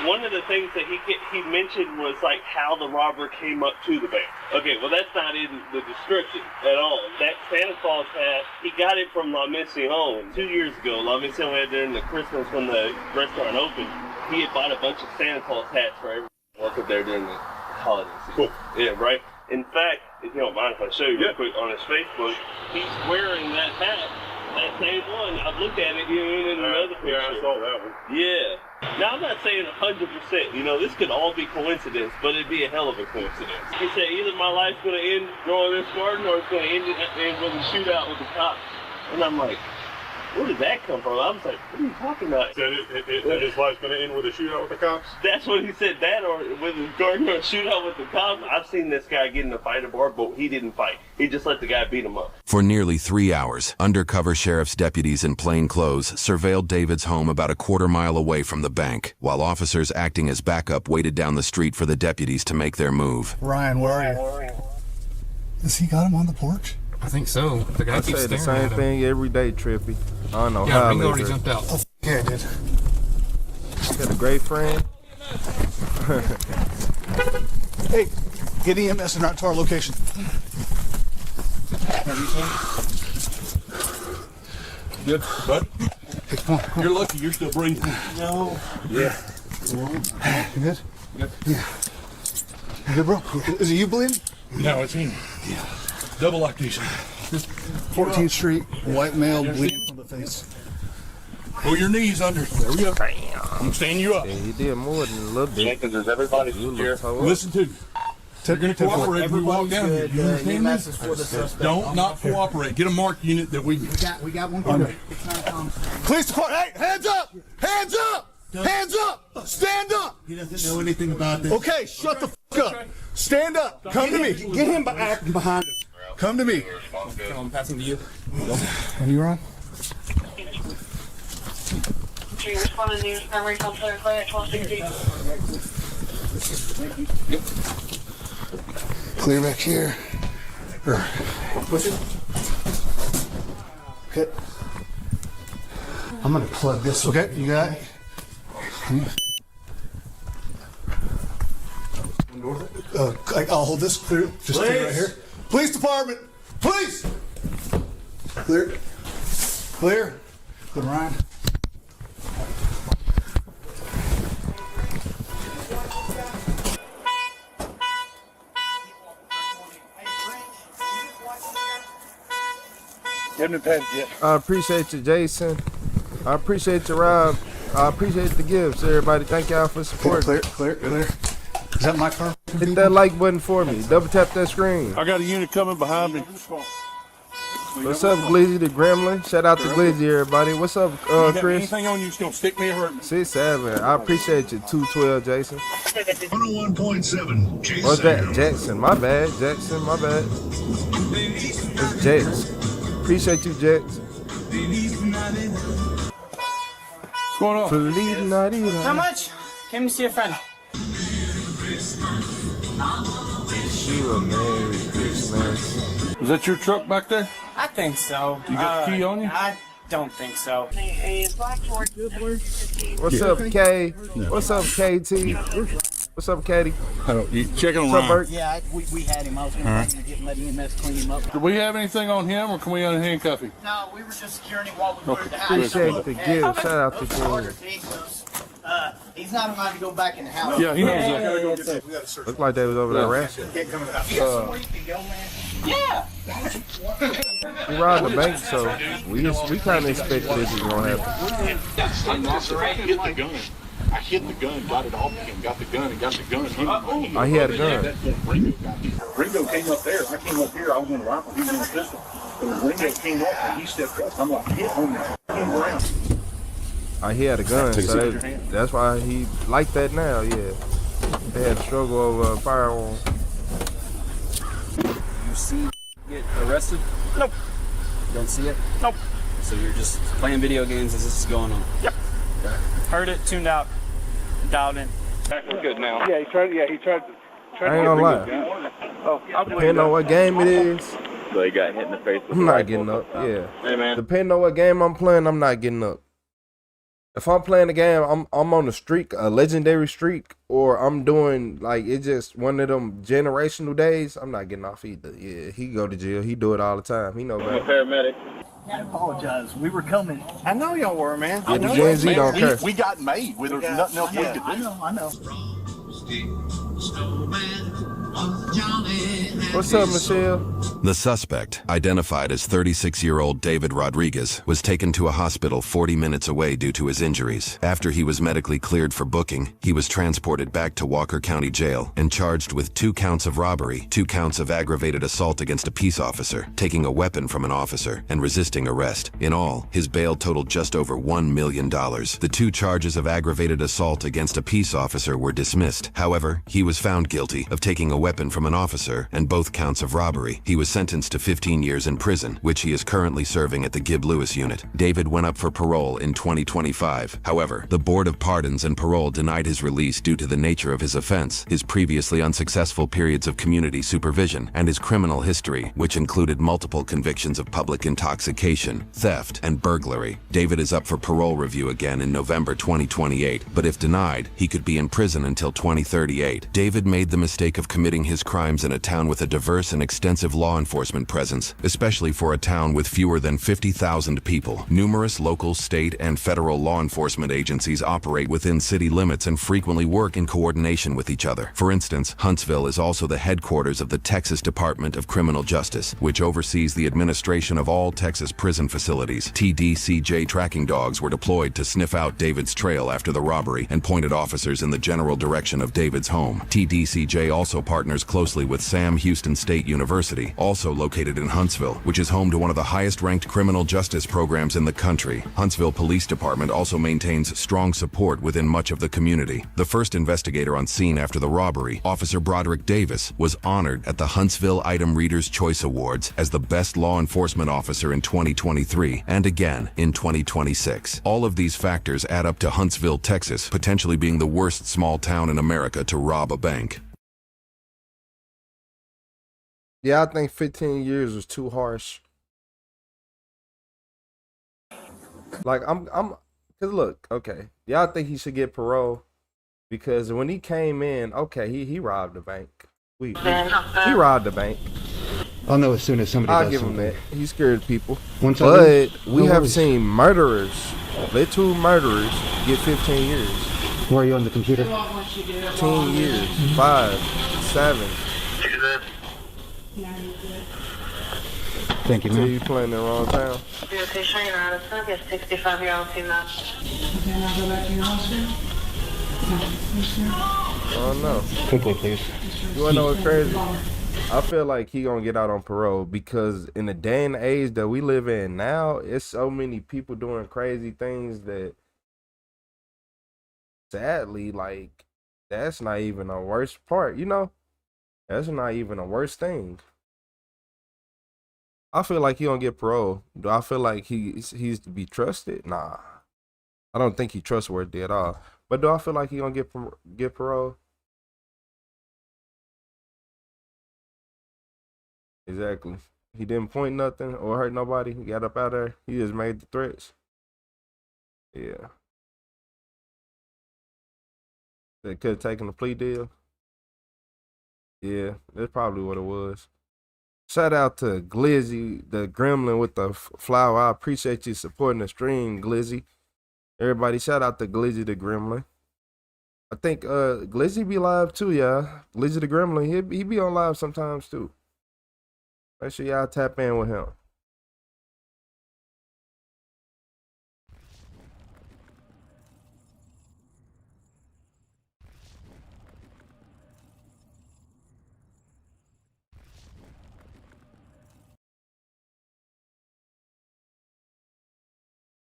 One of the things that he mentioned was like how the robber came up to the bank. Okay, well that's not in the description at all. That Santa Claus hat, he got it from La Mission 2 years ago. La Mission had during the Christmas when the restaurant opened. He had bought a bunch of Santa Claus hats for everyone working there during the holiday season. Cool. Yeah, right? In fact, if you don't mind if I show you real quick on his Facebook, he's wearing that hat, that same one. I've looked at it in another picture. Yeah, I saw that one. Yeah. Now, I'm not saying 100%, you know, this could all be coincidence, but it'd be a hell of a coincidence. He said either my life's going to end growing this garden or it's going to end with a shootout with the cops. And I'm like, where did that come from? I was like, what are you talking about? Said that his life's going to end with a shootout with the cops? That's what he said, that or with his garden or a shootout with the cops. I've seen this guy get in a fight at a bar, but he didn't fight. He just let the guy beat him up. For nearly 3 hours, undercover sheriff's deputies in plain clothes surveilled David's home about a quarter-mile away from the bank, while officers acting as backup waited down the street for the deputies to make their move. Ryan, where are you? Has he got him on the porch? I think so. The guy I keeps say the staring same at him. thing every day, Trippy. I don't know Yeah, how. Ringo already jumped out. Oh, yeah, I did. Got a great friend. Hey, get EMS and route to our location. Good, bud. Hey, come on. You're lucky you're still breathing. No. Yeah. You good? Good. Yeah. You good, bro? Is it you bleeding? No, it's him. Yeah. Double lactation. 14th Street, white male bleeding from the face. Pull your knees under. There we go. I'm standing you up. Yeah, he did more than a little bit. Jenkins, is everybody here? Listen to me. You're going to cooperate if we walk down here. You understand me? Don't not cooperate. Get a mark unit that we got one coming. Police department, hey, hands up! Hands up! Hands up! Stand up! He doesn't know anything about this. Okay, shut the f up. Stand up. Come to me. Get him acting behind us. Come to me. I'm passing to you. When you on? Yep. Clear back here. Push it. Okay. I'm gonna plug this. Okay, you got it? I'll hold this clear. Just stay right here. Police department! Police! Clear. Clear. Good, Ryan. Haven't been paid yet. I appreciate you, Jason. I appreciate you, Rob. I appreciate the gifts, everybody. Thank y'all for supporting. Clear. Is that my car? Hit that like button for me. Double tap that screen. I got a unit coming behind me. What's up, Glizzy the Gremlin? Shout out to Glizzy, everybody. What's up, Chris? Anything on you that's gonna stick me or hurt me? 6'7". I appreciate you. 212, Jason. 101.7. Jason. What's that? Jackson. My bad. Jackson. My bad. It's Jax. Appreciate you, Jax. What's going on? How much? Came to see a friend. You a Merry Christmas. Is that your truck back there? I think so. You got the key on you? I don't think so. What's up, K? What's up, KT? What's up, Katie? You checking on What's up, Ryan? Bert? Yeah, we had him. I was going to let EMS clean him up. Do we have anything on him, or can we unhandcuff him? No, we were just securing him while we were at the house. Appreciate the gift. Shout out to King. He's not allowed to go back in the house. Yeah, he knows that. Looked like they was over there wrestling. Yeah. We robbed the bank, so we kind of expected this was gonna happen. I hit the gun. I hit the gun, got it off him, got the gun, and got the gun. He had a gun. Ringo came up there. I came up here. I was in a rifle. He was in a pistol. But Ringo came up and he stepped up. I'm like, hit on there. Came around. He had a gun, so that's why he like that now. Yeah, they had a struggle over a firearm. You see get arrested? Nope. You don't see it? Nope. So you're just playing video games as this is going on? Yep. Okay. Heard it, tuned out, dialed in. We're good now. Yeah, he tried. I ain't gonna lie. Oh, Depending on what game it is, So he got hit in the face with I'm a not rifle. getting up. Yeah. Hey, man. Depending on what game I'm playing, I'm not getting up. If I'm playing a game, I'm on a streak, a legendary streak, or I'm doing like it's just one of them generational days, I'm not getting off either. Yeah, he go to jail. He do it all the time. He know I'm a better. paramedic. I apologize. We were coming. I know y'all were, man. Yeah, the Gen Z don't care. We got made. There was nothing else we could do. I know. What's up, Michelle? The suspect, identified as 36-year-old David Rodriguez, was taken to a hospital 40 minutes away due to his injuries. After he was medically cleared for booking, he was transported back to Walker County Jail and charged with 2 counts of robbery, 2 counts of aggravated assault against a peace officer, taking a weapon from an officer, and resisting arrest. In all, his bail totaled just over $1 million. The 2 charges of aggravated assault against a peace officer were dismissed. However, he was found guilty of taking a weapon from an officer and both counts of robbery. He was was sentenced to 15 years in prison, which he is currently serving at the Gibb Lewis unit. David went up for parole in 2025. However, the Board of Pardons and Parole denied his release due to the nature of his offense, his previously unsuccessful periods of community supervision, and his criminal history, which included multiple convictions of public intoxication, theft, and burglary. David is up for parole review again in November 2028, but if denied, he could be in prison until 2038. David made the mistake of committing his crimes in a town with a diverse and extensive law enforcement presence, especially for a town with fewer than 50,000 people. Numerous local, state, and federal law enforcement agencies operate within city limits and frequently work in coordination with each other. For instance, Huntsville is also the headquarters of the Texas Department of Criminal Justice, which oversees the administration of all Texas prison facilities. TDCJ tracking dogs were deployed to sniff out David's trail after the robbery and pointed officers in the general direction of David's home. TDCJ also partners closely with Sam Houston State University, also located in Huntsville, which is home to one of the highest-ranked criminal justice programs in the country. Huntsville Police Department also maintains strong support within much of the community. The first investigator on scene after the robbery, Officer Broderick Davis, was honored at the Huntsville Item Readers' Choice Awards as the best law enforcement officer in 2023 and again in 2026. All of these factors add up to Huntsville, Texas, potentially being the worst small town in America to rob a bank. Yeah, I think 15 years was too harsh. Like, cause look, okay, yeah, I think he should get parole because when he came in, okay, he robbed the bank. He robbed the bank. I'll know as soon as somebody I'll does give him something. that. He scared people. Once But we have seen murderers, literal murderers, get 15 years. Where are you on the computer? 15 years, 5, 7. Thank you, So man. you playing in the wrong town? Your patient, you're out of stuff. You have 65-year-old female. Can I go back to your hospital? I don't know. Quickly, please. You wanna know what's crazy? I feel like he gonna get out on parole because in the day and age that we live in now, it's so many people doing crazy things that sadly, like, that's not even a worst part, you know? That's not even a worst thing. I feel like he gonna get parole. Do I feel like he's to be trusted? Nah. I don't think he's trustworthy at all. But do I feel like he gonna get parole? Exactly. He didn't point nothing or hurt nobody. He got up out there. He just made the threats. Yeah. They could have taken a plea deal. Yeah, that's probably what it was. Shout out to Glizzy, the gremlin with the flower. I appreciate you supporting the stream, Glizzy. Everybody, shout out to Glizzy the gremlin. I think Glizzy be live too, yeah. Glizzy the gremlin, he be on live sometimes too. Make sure y'all tap in with him.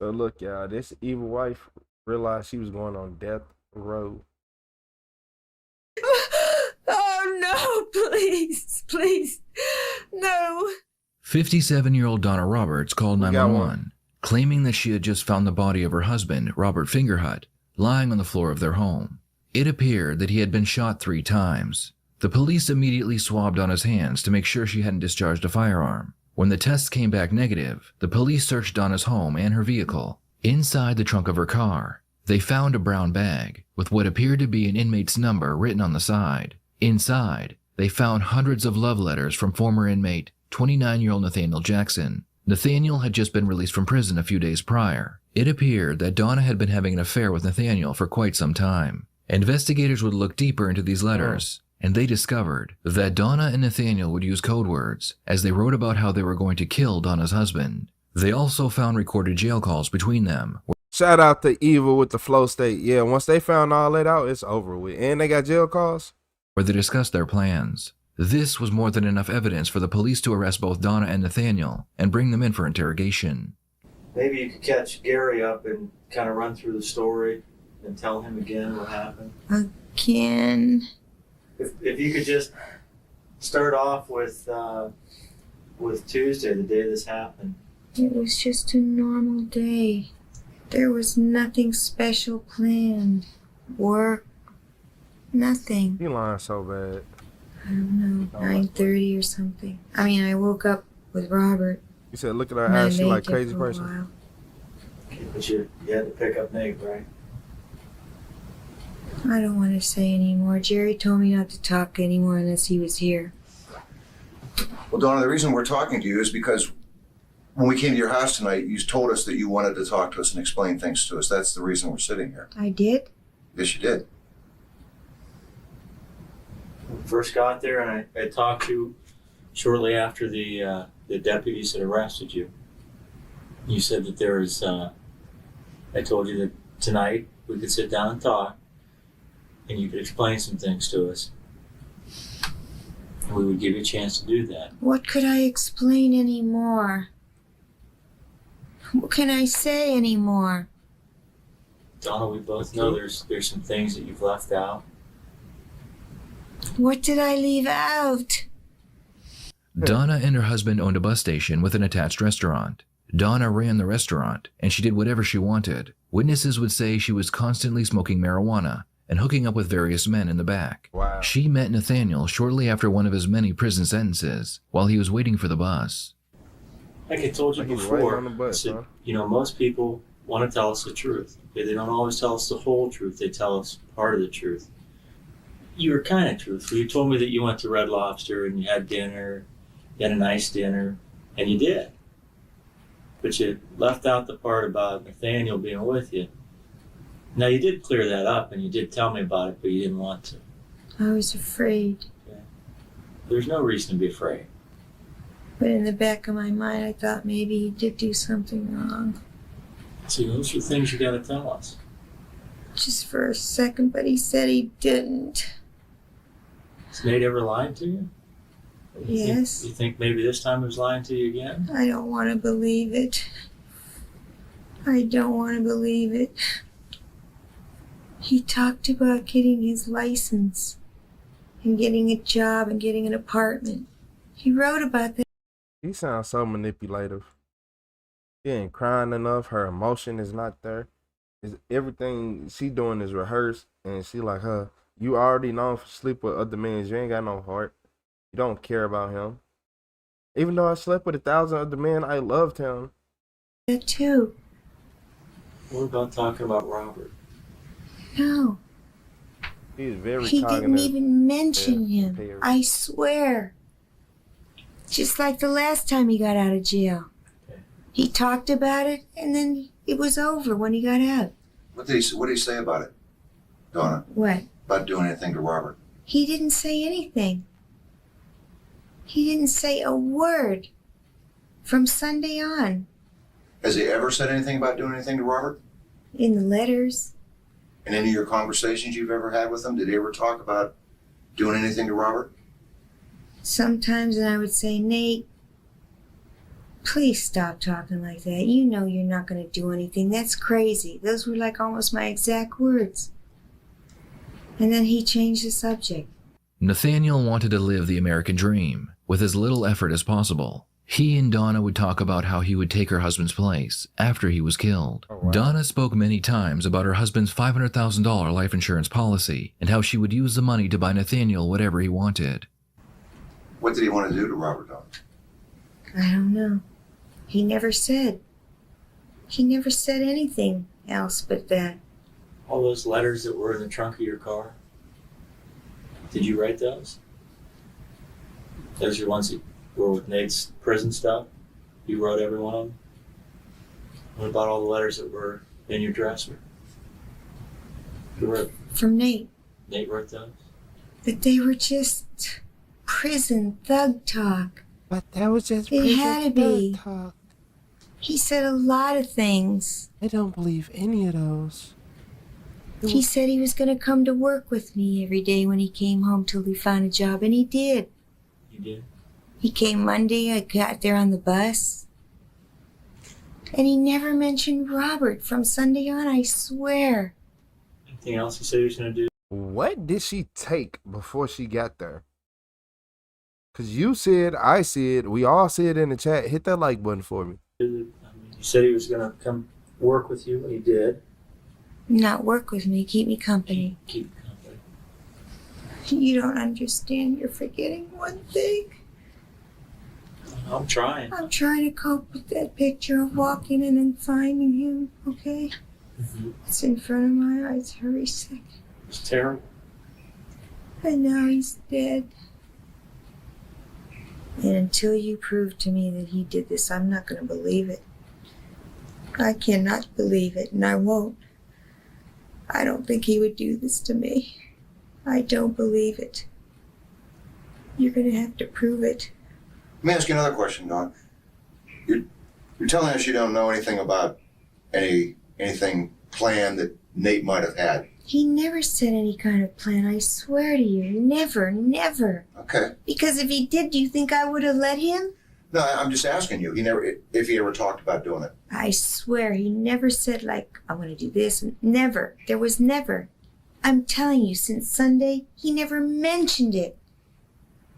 So look, y'all, this evil wife realized she was going on death row. Oh no, please, please, no. 57-year-old Donna Roberts called 911, claiming that she had just found the body of her husband, Robert Fingerhut, lying on the floor of their home. It appeared that he had been shot 3 times. The police immediately swabbed Donna's hands to make sure she hadn't discharged a firearm. When the tests came back negative, the police searched Donna's home and her vehicle. Inside the trunk of her car, they found a brown bag with what appeared to be an inmate's number written on the side. Inside, they found hundreds of love letters from former inmate 29-year-old Nathaniel Jackson. Nathaniel had just been released from prison a few days prior. It appeared that Donna had been having an affair with Nathaniel for quite some time. Investigators would look deeper into these letters, and they discovered that Donna and Nathaniel would use code words as they wrote about how they were going to kill Donna's husband. They also found recorded jail calls between them. Shout out to Evil with the flow state. Yeah, once they found all that out, it's over with. And they got jail calls? Where they discussed their plans. This was more than enough evidence for the police to arrest both Donna and Nathaniel and bring them in for interrogation. Maybe you could catch Gary up and kind of run through the story and tell him again what happened. Again. If you could just start off with with Tuesday, the day this happened? It was just a normal day. There was nothing special planned. Work, nothing. You lying so bad. I don't know, 9:30 or something. I mean, I woke up with Robert. You said, look at her ass, she like crazy person. But you had to pick up Nate, right? I don't want to say anymore. Jerry told me not to talk anymore unless he was here. Well, Donna, the reason we're talking to you is because when we came to your house tonight, you told us that you wanted to talk to us and explain things to us. That's the reason we're sitting here. I did? Yes, you did. When we first got there, and I talked to you shortly after the deputies had arrested you. You said that there was, I told you that tonight we could sit down and talk, and you could explain some things to us. And we would give you a chance to do that. What could I explain anymore? What can I say anymore? Donna, we both know there's some things that you've left out. What did I leave out? Donna and her husband owned a bus station with an attached restaurant. Donna ran the restaurant, and she did whatever she wanted. Witnesses would say she was constantly smoking marijuana and hooking up with various men in the back. Wow. She met Nathaniel shortly after one of his many prison sentences while he was waiting for the bus. Like I told you before, most people want to tell us the truth. They don't always tell us the whole truth. They tell us part of the truth. You were kind of truthful. You told me that you went to Red Lobster and you had dinner, you had a nice dinner, and you did. But you left out the part about Nathaniel being with you. Now, you did clear that up, and you did tell me about it, but you didn't want to. I was afraid. Yeah. There's no reason to be afraid. But in the back of my mind, I thought maybe he did do something wrong. See, those are things you got to tell us. Just for a second, but he said he didn't. Has Nate ever lied to you? Yes. You think maybe this time he was lying to you again? I don't want to believe it. I don't want to believe it. He talked about getting his license and getting a job and getting an apartment. He wrote about that. He sounds so manipulative. He ain't crying enough. Her emotion is not there. Everything she doing is rehearsed, and she like, you already known for sleep with other men. You ain't got no heart. You don't care about him. Even though I slept with 1,000 other men, I loved him. That too. What about talking about Robert? No. He's very He cognitive. didn't even mention him. I swear. Just like the last time he got out of jail. Okay. He talked about it, and then it was over when he got out. What did he say about it, Donna? What? About doing anything to Robert? He didn't say anything. He didn't say a word from Sunday on. Has he ever said anything about doing anything to Robert? In the letters. In any of your conversations you've ever had with him, did he ever talk about doing anything to Robert? Sometimes, and I would say, Nate, please stop talking like that. You know you're not going to do anything. That's crazy. Those were like almost my exact words. And then he changed the subject. Nathaniel wanted to live the American dream with as little effort as possible. He and Donna would talk about how he would take her husband's place after he was killed. Oh, wow. Donna spoke many times about her husband's $500,000 life insurance policy and how she would use the money to buy Nathaniel whatever he wanted. What did he want to do to Robert, Donna? I don't know. He never said. He never said anything else but that. All those letters that were in the trunk of your car, did you write those? Those are ones that were with Nate's prison stuff? You wrote every one of them? What about all the letters that were in your dresser? Who wrote? From Nate. Nate wrote those? But they were just prison thug talk. But that was just It had to be. talk. He said a lot of things. I don't believe any of those. He said he was going to come to work with me every day when he came home till he found a job, and he did. You did? He came Monday, I got there on the bus. And he never mentioned Robert from Sunday on, I swear. Anything else he said he was going to do? What did she take before she got there? Cause you said, I said, we all said in the chat, hit that like button for me. He said he was going to come work with you, and he did. Not work with me, keep me company. Keep company. You don't understand. You're forgetting one thing. I'm trying. I'm trying to cope with that picture of walking in and finding him, okay? It's in front of my eyes every second. It's terrible. And now he's dead. And until you prove to me that he did this, I'm not going to believe it. I cannot believe it, and I won't. I don't think he would do this to me. I don't believe it. You're going to have to prove it. Let me ask you another question, Dawn. You're telling us you don't know anything about anything planned that Nate might have had. He never said any kind of plan, I swear to you. Never, never. Okay. Because if he did, do you think I would have let him? No, I'm just asking you. If he ever talked about doing it. I swear, he never said, like, I'm going to do this. Never. There was never. I'm telling you, since Sunday, he never mentioned it.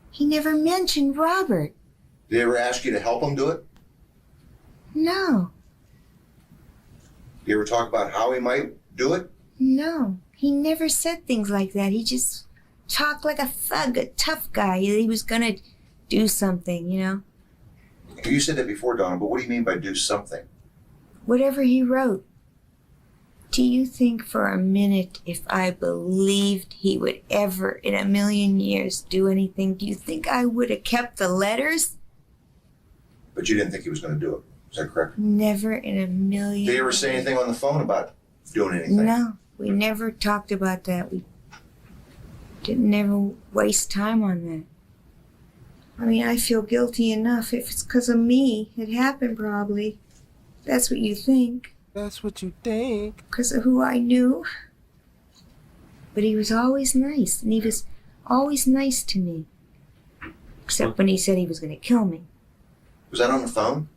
He never mentioned Robert. Did he ever ask you to help him do it? No. Did you ever talk about how he might do it? No. He never said things like that. He just talked like a thug, a tough guy. He was going to do something, you know? You said that before, Donna, but what do you mean by do something? Whatever he wrote. Do you think for a minute if I believed he would ever in a million years do anything, do you think I would have kept the letters? But you didn't think he was going to do it. Is that correct? Never in a million. Did he ever say anything on the phone about doing anything? No, we never talked about that. We didn't never waste time on that. I mean, I feel guilty enough. If it's because of me, it happened probably. That's what you think. That's what you think. Because of who I knew. But he was always nice, and he was always nice to me. Except when he said he was going to kill me. Was that on the phone?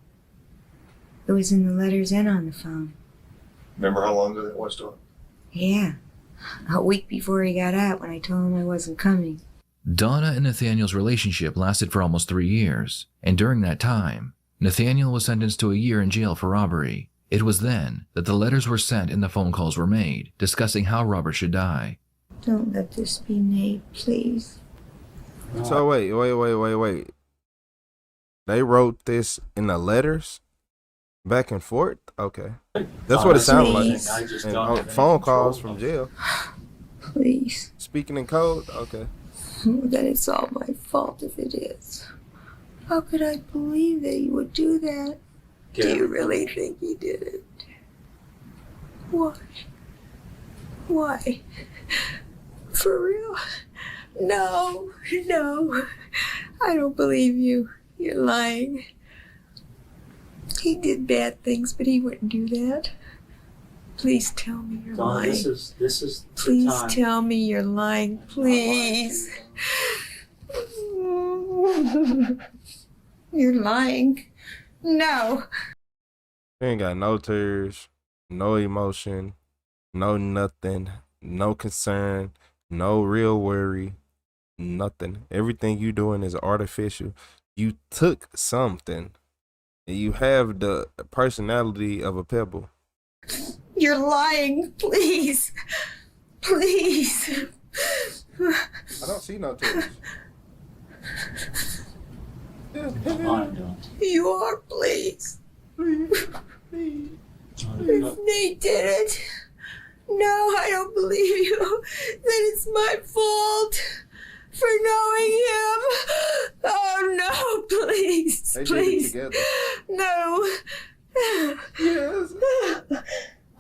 It was in the letters and on the phone. Remember how long ago that was, Dawn? Yeah. A week before he got out when I told him I wasn't coming. Donna and Nathaniel's relationship lasted for almost 3 years, and during that time, Nathaniel was sentenced to a year in jail for robbery. It was then that the letters were sent and the phone calls were made, discussing how Robert should die. Don't let this be Nate, please. So wait. They wrote this in the letters? Back and forth? Okay. That's what it sounded like. And phone calls from jail. Please. Speaking in code? Okay. Then it's all my fault if it is. How could I believe that he would do that? Yeah. Do you really think he did it? Why? Why? For real? No. I don't believe you. You're lying. He did bad things, but he wouldn't do that. Please tell me you're lying. This is Please tell me you're lying, please. You're lying. No. He ain't got no tears, no emotion, no nothing, no concern, no real worry, nothing. Everything you doing is artificial. You took something, and you have the personality of a pebble. You're lying, please. Please. I don't see no tears. You are, please. If Nate did it, no, I don't believe you. Then it's my fault for knowing him. Oh no, please, they please. Did it together. No. Yes.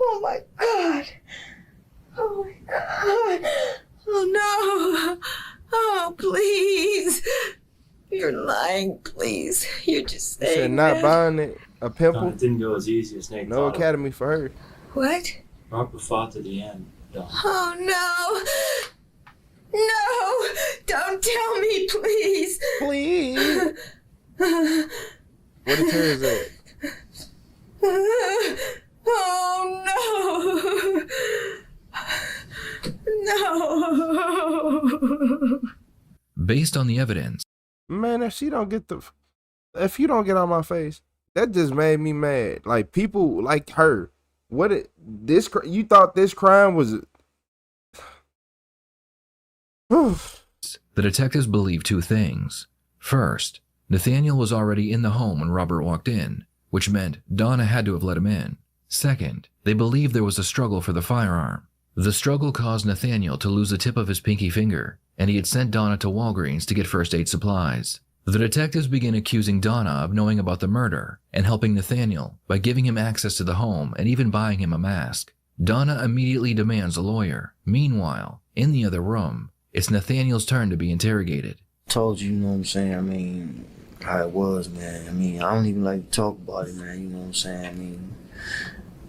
Oh my God. Oh my God. Oh no. Oh please. You're lying, please. You're just saying. You said not that. buying it a pimple. No, it didn't go as easy as Nate. No academy for her. What? Robert fought to the end. Oh no. No. Don't tell me, please. Please. What the tear is that? Oh no. No. Based on the evidence, Man, if you don't get on my face, that just made me mad. Like, people like her. You thought this crime was... The detectives believed two things. First, Nathaniel was already in the home when Robert walked in, which meant Donna had to have let him in. Second, they believed there was a struggle for the firearm. The struggle caused Nathaniel to lose the tip of his pinky finger, and he had sent Donna to Walgreens to get first aid supplies. The detectives began accusing Donna of knowing about the murder and helping Nathaniel by giving him access to the home and even buying him a mask. Donna immediately demands a lawyer. Meanwhile, in the other room, it's Nathaniel's turn to be interrogated. Told you, you know what I'm saying? I mean, how it was, man. I mean, I don't even like to talk about it, man. You know what I'm saying? I mean,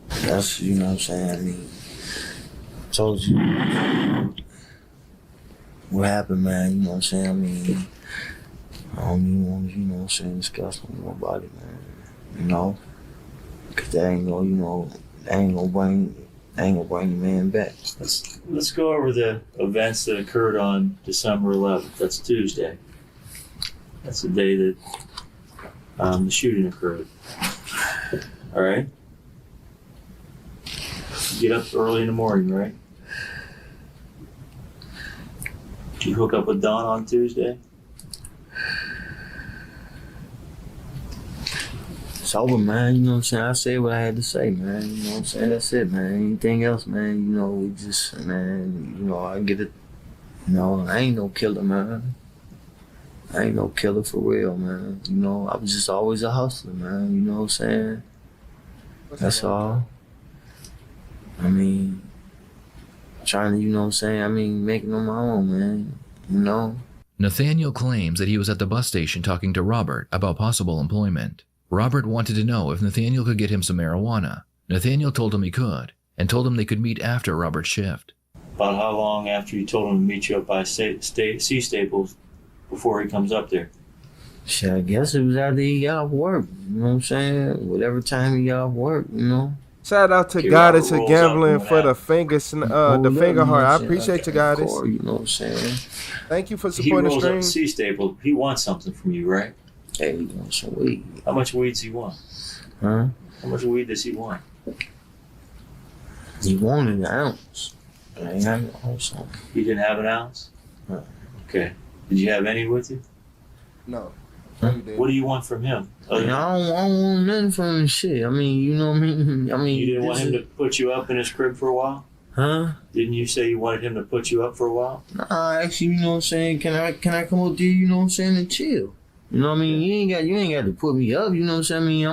that's, you know what I'm saying? I mean, told you what happened, man. You know what I'm saying? I mean, I don't even want to, you know what I'm saying, discuss more about it, man. You know? Because that ain't gonna, you know, that ain't gonna bring the man back. Let's go over the events that occurred on December 11th. That's Tuesday. That's the day that the shooting occurred. All right? You get up early in the morning, right? Did you hook up with Don on Tuesday? It's over, man. You know what I'm saying? I said what I had to say, man. You know what I'm saying? That's it, man. Anything else, man, you know, we just, man, you know, I get it. You know, I ain't no killer, man. I ain't no killer for real, man. You know, I was just always a hustler, man. You know what I'm saying? That's all. I mean, trying to, you know what I'm saying? I mean, making on my own, man. You know? Nathaniel claims that he was at the bus station talking to Robert about possible employment. Robert wanted to know if Nathaniel could get him some marijuana. Nathaniel told him he could, and told him they could meet after Robert's shift. About how long after you told him to meet you up by C Staples before he comes up there? Shit, I guess it was after he got off work. You know what I'm saying? Whatever time he got off work, you know? Shout out to Goddess of Gambling for the finger heart. I appreciate you, Goddess. You know what I'm saying? Thank you for supporting the stream. He rolls up stream. C Staples. He wants something from you, right? Hey, he wants some weed. How much weed does he want? Huh? How much weed does he want? He wanted an ounce. I ain't have an ounce on. You didn't have an ounce? Huh. Okay. Did you have any with you? No. Huh? What do you want from him? I don't want nothing from him. Shit. I mean, you know what I mean? You didn't want him to put you up in his crib for a while? Huh? Didn't you say you wanted him to put you up for a while? Nah, actually, you know what I'm saying? Can I come up there, you know what I'm saying, and chill? You know what I mean? You ain't got to put me up, you know what I'm saying? I mean,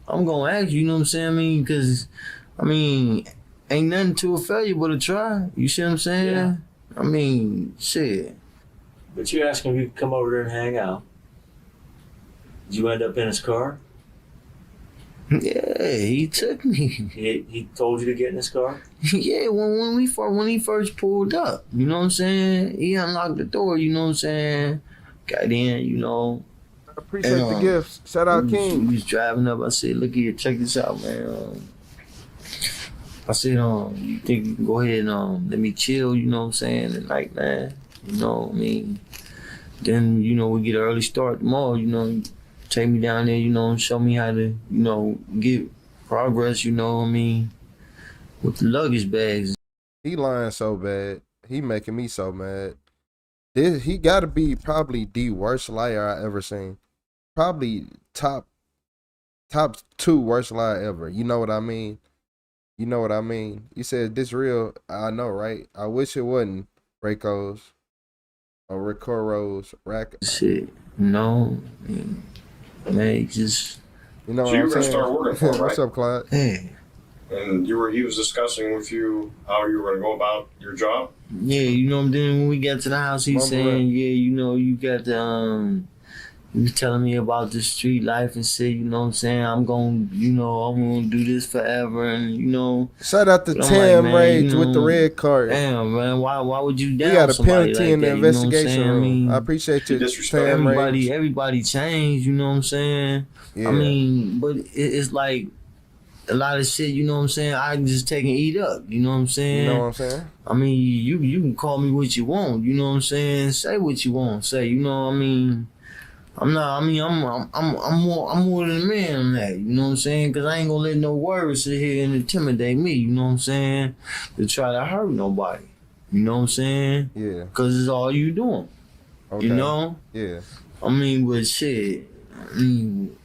I'm gonna ask you, you know what I'm saying? I mean, because, I mean, ain't nothing to a failure but a try. You see what I'm saying? Yeah. I mean, shit. But you asked him if you could come over there and hang out. Did you end up in his car? Yeah, he took me. He told you to get in his car? Yeah, when he first pulled up, you know what I'm saying? He unlocked the door, you know what I'm saying? Got in, you know. I appreciate the gifts. Shout out King. He was driving up. I said, look here, check this out, man. I said, you think you can go ahead and let me chill, you know what I'm saying, tonight, man? You know what I mean? Then, you know, we get an early start tomorrow, you know, take me down there, you know, and show me how to, you know, get progress, you know what I mean, with the luggage bags. He lying so bad. He making me so mad. He got to be probably the worst liar I ever seen. Probably top 2 worst liar ever. You know what I mean? You know what I mean? You said this real. I know, right? I wish it wasn't. Racos or Ricoros. Shit, no, man, just. You know so what I'm you were saying? Gonna start working for him, right? What's up, Clyde? Hey. And he was discussing with you how you were going to go about your job? Yeah, you know, then when we got to the house, he saying, yeah, you know, you got the, he was telling me about the street life and said, you know what I'm saying, I'm going to do this forever and, you know. Shout out to Tam like, Rage you know, with the red card. Damn, man, why would you down We got a somebody penalty like in the that, investigation you know what I'm saying? room. I mean, I appreciate you, Tam Rage. everybody changed, you know what I'm saying? Yeah. I mean, but it's like, a lot of shit, you know what I'm saying, I can just take and eat up, you know what I'm saying? You know what I'm saying? I mean, you can call me what you want, you know what I'm saying? Say what you want, say, you know what I mean? I'm not. I mean, I'm more than a man on that. You know what I'm saying? Because I ain't gonna let no words sit here and intimidate me. You know what I'm saying? To try to hurt nobody. You know what I'm saying? Yeah. Because it's all you doing. Okay. You know? Yeah. I mean, but shit. I mean,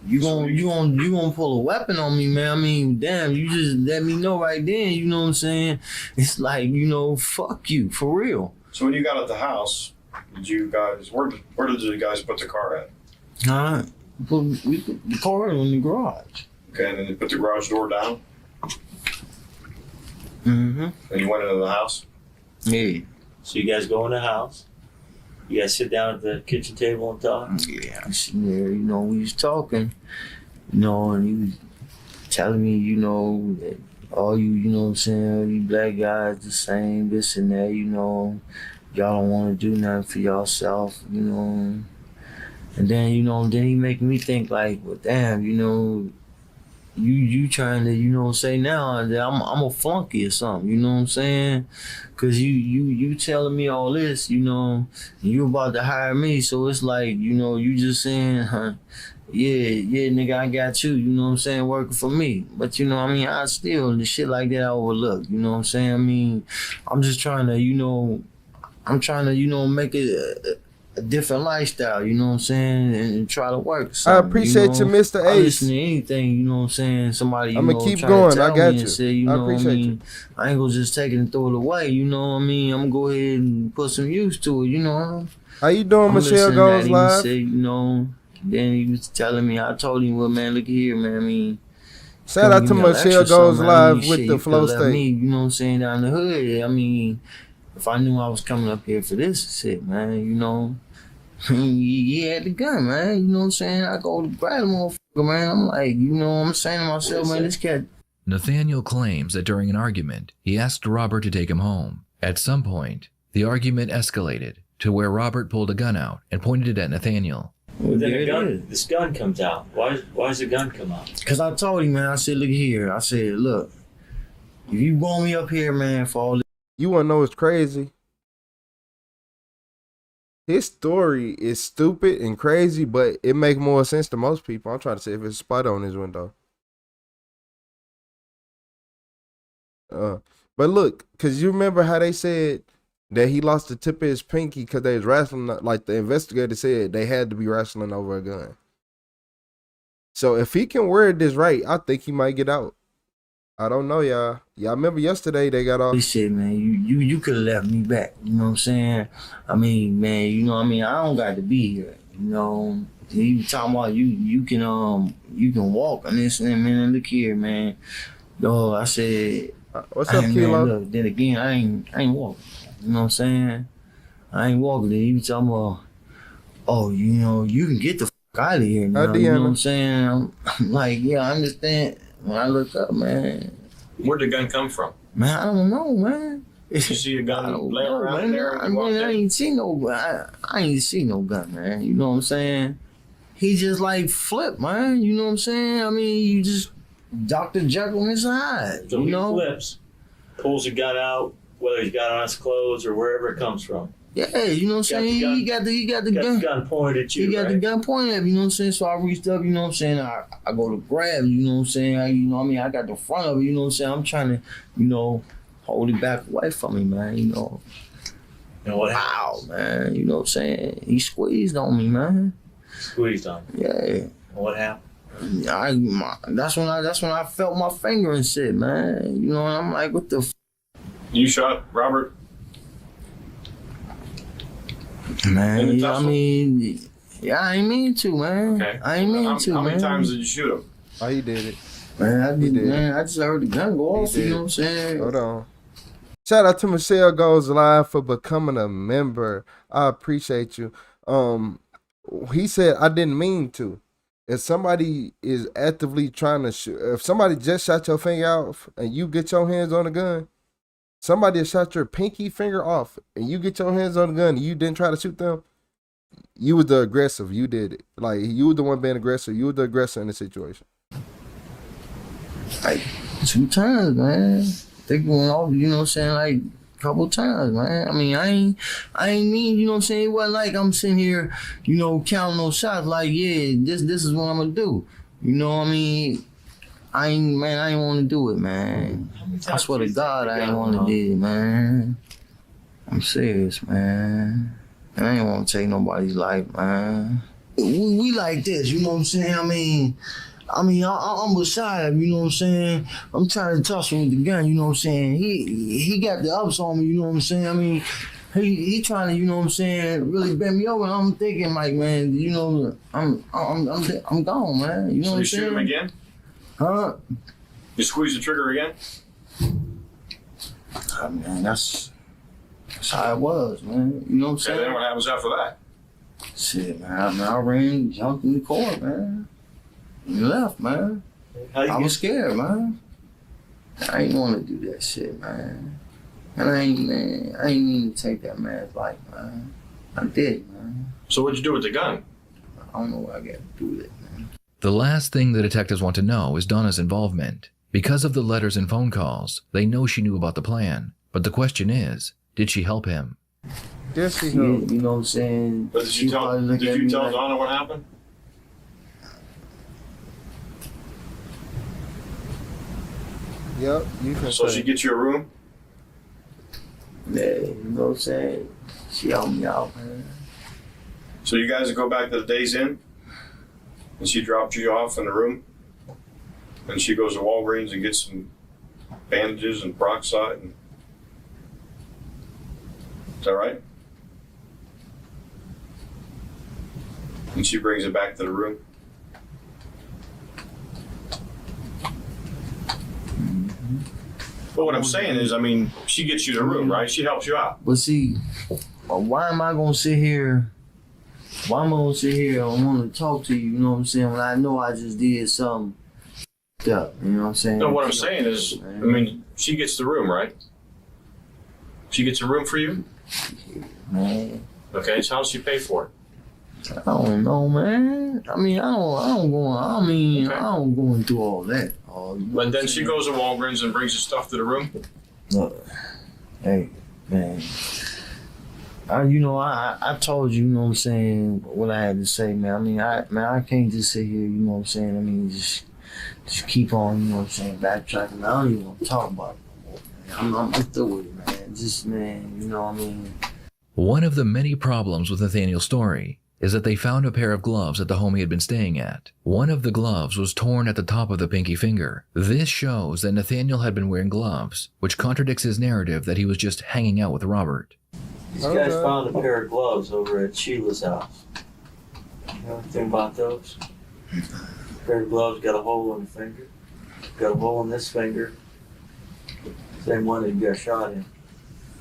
you gonna pull a weapon on me, man. I mean, damn, you just let me know right then. You know what I'm saying? It's like, you know, fuck you for real. So when you got at the house, did you guys where did you guys put the car at? We put the car in the garage. Okay, and then you put the garage door down. Mm-hmm. And you went into the house. Yeah. So you guys go in the house. You guys sit down at the kitchen table and talk? Yeah, I'm sitting there, you know, we was talking, you know, and he was telling me, you know, that all you know what I'm saying, you black guys the same, this and that, you know, y'all don't want to do nothing for yourself, you know. And then, you know, then he making me think like, well, damn, you know, you trying to, you know, say now that I'm a flunky or something, you know what I'm saying? Cause you telling me all this, you know, you about to hire me, so it's like, you know, you just saying, yeah, nigga, I got you know what I'm saying, working for me. But you know, I mean, I still, the shit like that I overlook, you know what I'm saying? I mean, I'm just trying to, you know, make it a different lifestyle, you know what I'm saying, and try to work. I appreciate you, Mr. Ace. I listen to anything, you know what I'm saying. Somebody, you I'ma know, keep try going. to tell I got me you. and say, you I know, appreciate I mean, I ain't gonna just take it and throw it away, you know what I mean. I'm gonna go ahead and put some use to it, you know. How you doing, Michelle Goes Live? Say, you know, then he was telling me, I told him, well, man, look here, man. I mean, shout out to Michelle Goes Live with shit, the flow state. Me, you know what I'm saying, down the hood. I mean, if I knew I was coming up here for this shit, man, you know. He had the gun, man. You know what I'm saying? I go to grab the motherfucker, man. I'm like, you know what I'm saying to myself, man, this cat. Nathaniel claims that during an argument, he asked Robert to take him home. At some point, the argument escalated to where Robert pulled a gun out and pointed it at Nathaniel. But then this gun comes out. Why does the gun come out? Because I told him, man, I said, look here. I said, look, if you brought me up here, man, for all this. You want to know what's crazy? His story is stupid and crazy, but it make more sense to most people. I'm trying to see if it's a spot on his window. But look, because you remember how they said that he lost the tip of his pinky because they was wrestling, like the investigator said, they had to be wrestling over a gun. So if he can word this right, I think he might get out. I don't know, y'all. Y'all remember yesterday they got off. This shit, man, you could have left me back. You know what I'm saying? I mean, man, you know what I mean? I don't got to be here. You know, he was talking about you can walk and this and that, man. Look here, man. Yo, I said, what's up, Kilo? Look, then again, I ain't walking. You know what I'm saying? I ain't walking. He was talking about, oh, you know, you can get the fuck out of here now. You know what I'm saying? I'm like, yeah, I understand. When I look up, man. Where'd the gun come from? Man, I don't know, man. Did you see a gun laying around there? I ain't see no. I ain't see no gun, man. You know what I'm saying? He just like flipped, man. You know what I'm saying? I mean, you just Dr. Jekyll on his side. So you he know? flips, pulls the gun out, whether he's got it on his clothes or wherever it comes from. Yeah, you know what I'm saying? He got the gun pointed at you. He got the gun pointed at me, you know what I'm saying? So I reached up, you know what I'm saying? I go to grab, you know what I'm saying? I got the front of it, you know what I'm saying? I'm trying to, you know, hold it back away from me, man, you know. You know what happened? Wow, man, you know what I'm saying? He squeezed on me, man. Squeezed on you? Yeah. What happened? That's when I felt my finger and shit, man. You know, and I'm like, what the f? You shot Robert? Man, I mean, yeah, I ain't mean to, man. Okay. I ain't mean to, man. How many times did you shoot him? Oh, he did it. Man, I just heard the gun go off, you know what I'm saying? Hold on. Shout out to Michelle Goes Live for becoming a member. I appreciate you. He said, I didn't mean to. If somebody is actively trying to shoot, if somebody just shot your finger off and you get your hands on the gun, somebody shot your pinky finger off and you get your hands on the gun and you didn't try to shoot them, you was the aggressive. You did it. Like, you were the one being aggressive. You were the aggressor in the situation. Like, 2 times, man. They going off, you know what I'm saying? Like, couple times, man. I mean, I ain't mean, you know what I'm saying? It wasn't like I'm sitting here, you know, counting those shots like, yeah, this is what I'm gonna do. You know what I mean? I ain't want to do it, man. I swear to God, I ain't want to do it, man. I'm serious, man. I ain't want to take nobody's life, man. We like this, you know what I'm saying? I mean, I'm beside him, you know what I'm saying? I'm trying to toss him with the gun, you know what I'm saying? He got the ups on me, you know what I'm saying? I mean, he trying to, you know what I'm saying, really bend me over. I'm thinking like, man, you know, I'm gone, man. You know what I'm saying? So you shoot him again? Huh? You squeeze the trigger again? I mean, that's how it was, man. You know what I'm saying? And then what happens after that? Shit, man. I ran, jumped in the car, man. And left, man. I was scared, man. I ain't want to do that shit, man. And I ain't mean to take that man's life, man. I did, man. So what'd you do with the gun? I don't know what I got to do with it, man. The last thing the detectives want to know is Donna's involvement. Because of the letters and phone calls, they know she knew about the plan. But the question is, did she help him? Yes, she helped. You know what I'm saying? But did you tell Donna what happened? Yep, you can. So she gets you a room? Yeah, you know what I'm saying? She helped me out, man. So you guys go back to the Days Inn? And she dropped you off in the room? And she goes to Walgreens and gets some bandages and peroxide? Is that right? And she brings it back to the room? But what I'm saying is, I mean, she gets you the room, right? She helps you out. But see, why am I gonna sit here? Why am I gonna sit here and want to talk to you? You know what I'm saying? When I know I just did something up, you know what I'm saying? No, what I'm saying is, I mean, she gets the room, right? She gets a room for you? Man. Okay, so how does she pay for it? I don't know, man. I mean, I don't go into all that. But then she goes to Walgreens and brings the stuff to the room? Hey, man. I told you, you know what I'm saying, what I had to say, man. I mean, I can't just sit here, you know what I'm saying. I mean, just keep on, you know what I'm saying, backtracking. I don't even want to talk about it no more, man. I'm through with it, man. Just, man, you know what I mean. One of the many problems with Nathaniel's story is that they found a pair of gloves at the home he had been staying at. One of the gloves was torn at the top of the pinky finger. This shows that Nathaniel had been wearing gloves, which contradicts his narrative that he was just hanging out with Robert. These guys found a pair of gloves over at Sheila's house. You know anything about those? A pair of gloves got a hole in the finger, got a hole in this finger. Same one that you got shot in.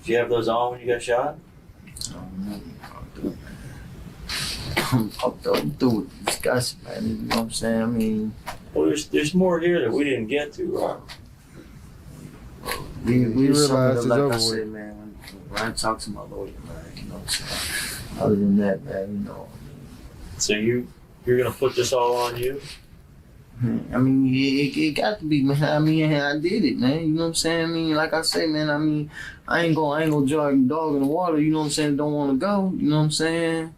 Did you have those on when you got shot? I'm through with discussion, man. You know what I'm saying? I mean, well, there's more here that we didn't get to, Robert. We realize it's over with, man. When I talk to my lawyer, man, you know what I'm saying? Other than that, man, you know. So you're gonna put this all on you? I mean, it got to be, man. I mean, I did it, man. You know what I'm saying? I mean, like I say, man. I mean, I ain't gonna jog a dog in the water. You know what I'm saying? Don't want to go. You know what I'm saying?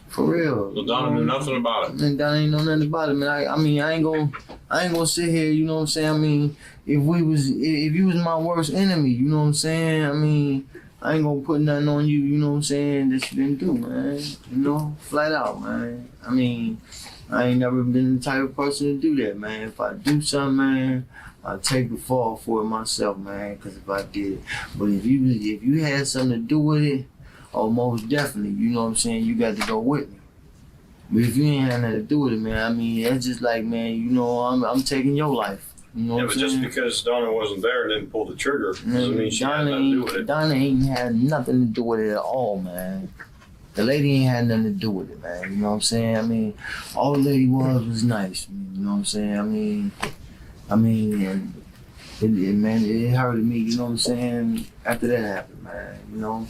For real. Well, Donna knew nothing about it. And Donna ain't know nothing about it, man. I ain't gonna sit here. You know what I'm saying? I mean, if you was my worst enemy, you know what I'm saying? I mean, I ain't gonna put nothing on you. You know what I'm saying? That you didn't do, man. You know, flat out, man. I mean, I ain't never been the type of person to do that, man. If I do something, man, I take the fall for it myself, man. Because if I did it, but if you had something to do with it, oh, most definitely, you know what I'm saying, you got to go with me. But if you ain't had nothing to do with it, man, I mean, it's just like, man, you know, I'm taking your life. You know what I'm saying? Just because Donna wasn't there and didn't pull the trigger doesn't mean she had nothing to do with it. Donna ain't had nothing to do with it at all, man. The lady ain't had nothing to do with it, man. You know what I'm saying? I mean, all the lady was nice. You know what I'm saying? I mean, it hurted me, you know what I'm saying, after that happened, man, you know?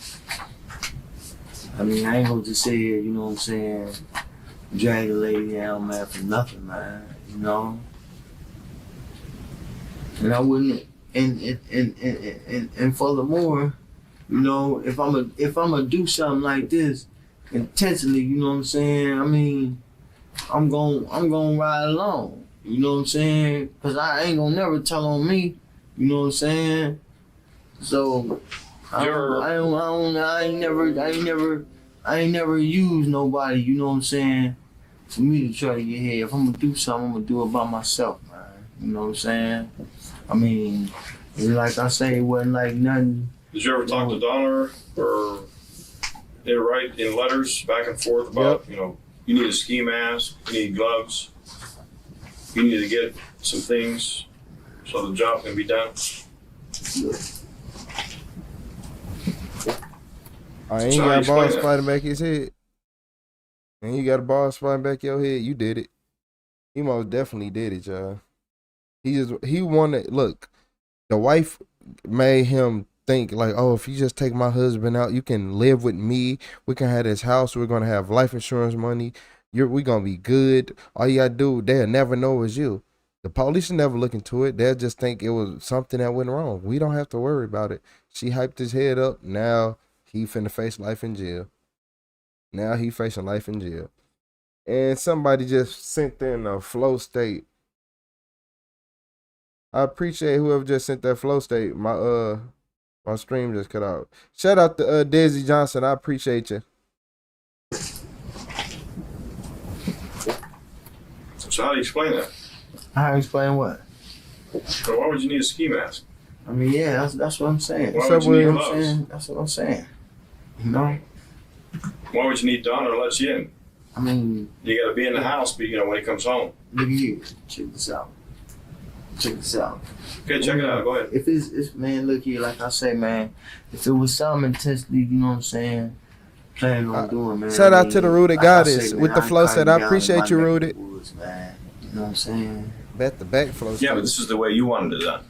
I mean, I ain't gonna just sit here, you know what I'm saying, drag the lady down, man, for nothing, man, you know? And I wouldn't and furthermore, you know, if I'm a do something like this intentionally, you know what I'm saying? I mean, I'm gonna ride along. You know what I'm saying? Cause I ain't gonna never tell on me. You know what I'm saying? So I ain't never used nobody. You know what I'm saying? For me to try to get here. If I'm gonna do something, I'm gonna do it by myself, man. You know what I'm saying? I mean, like I say, it wasn't like nothing. Did you ever talk to Donna or they write in letters back and forth about, you know, you need a ski mask, you need gloves, you need to get some things so the job can be done? I ain't got a ball spider back his head. And you got a ball spider back your head, you did it. He most definitely did it, y'all. He wanted, look, the wife made him think like, oh, if you just take my husband out, you can live with me. We can have this house. We're going to have life insurance money. We going to be good. All you got to do, they'll never know it's you. The police will never look into it. They'll just think it was something that went wrong. We don't have to worry about it. She hyped his head up. Now he finna face life in jail. Now he facing life in jail. And somebody just sent in a flow state. I appreciate whoever just sent that flow state. My stream just cut out. Shout out to Desi Johnson. I appreciate you. So how do you explain that? How do you explain what? So why would you need a ski mask? I mean, yeah, that's what I'm saying. Why would you need gloves? That's what I'm saying. You know? Why would you need Donna to let you in? I mean, you got to be in the house, but you know when he comes home. Look here, check this out. Okay, check it out. Go ahead. If it's man, look here, like I say, man. If it was something intensely, you know what I'm saying, planning on doing, man. Shout out to the Rooted Goddess with the flow set. I appreciate you, Rooted. You know what I'm saying? Bet the back flow. Yeah, but this is the way you wanted it done.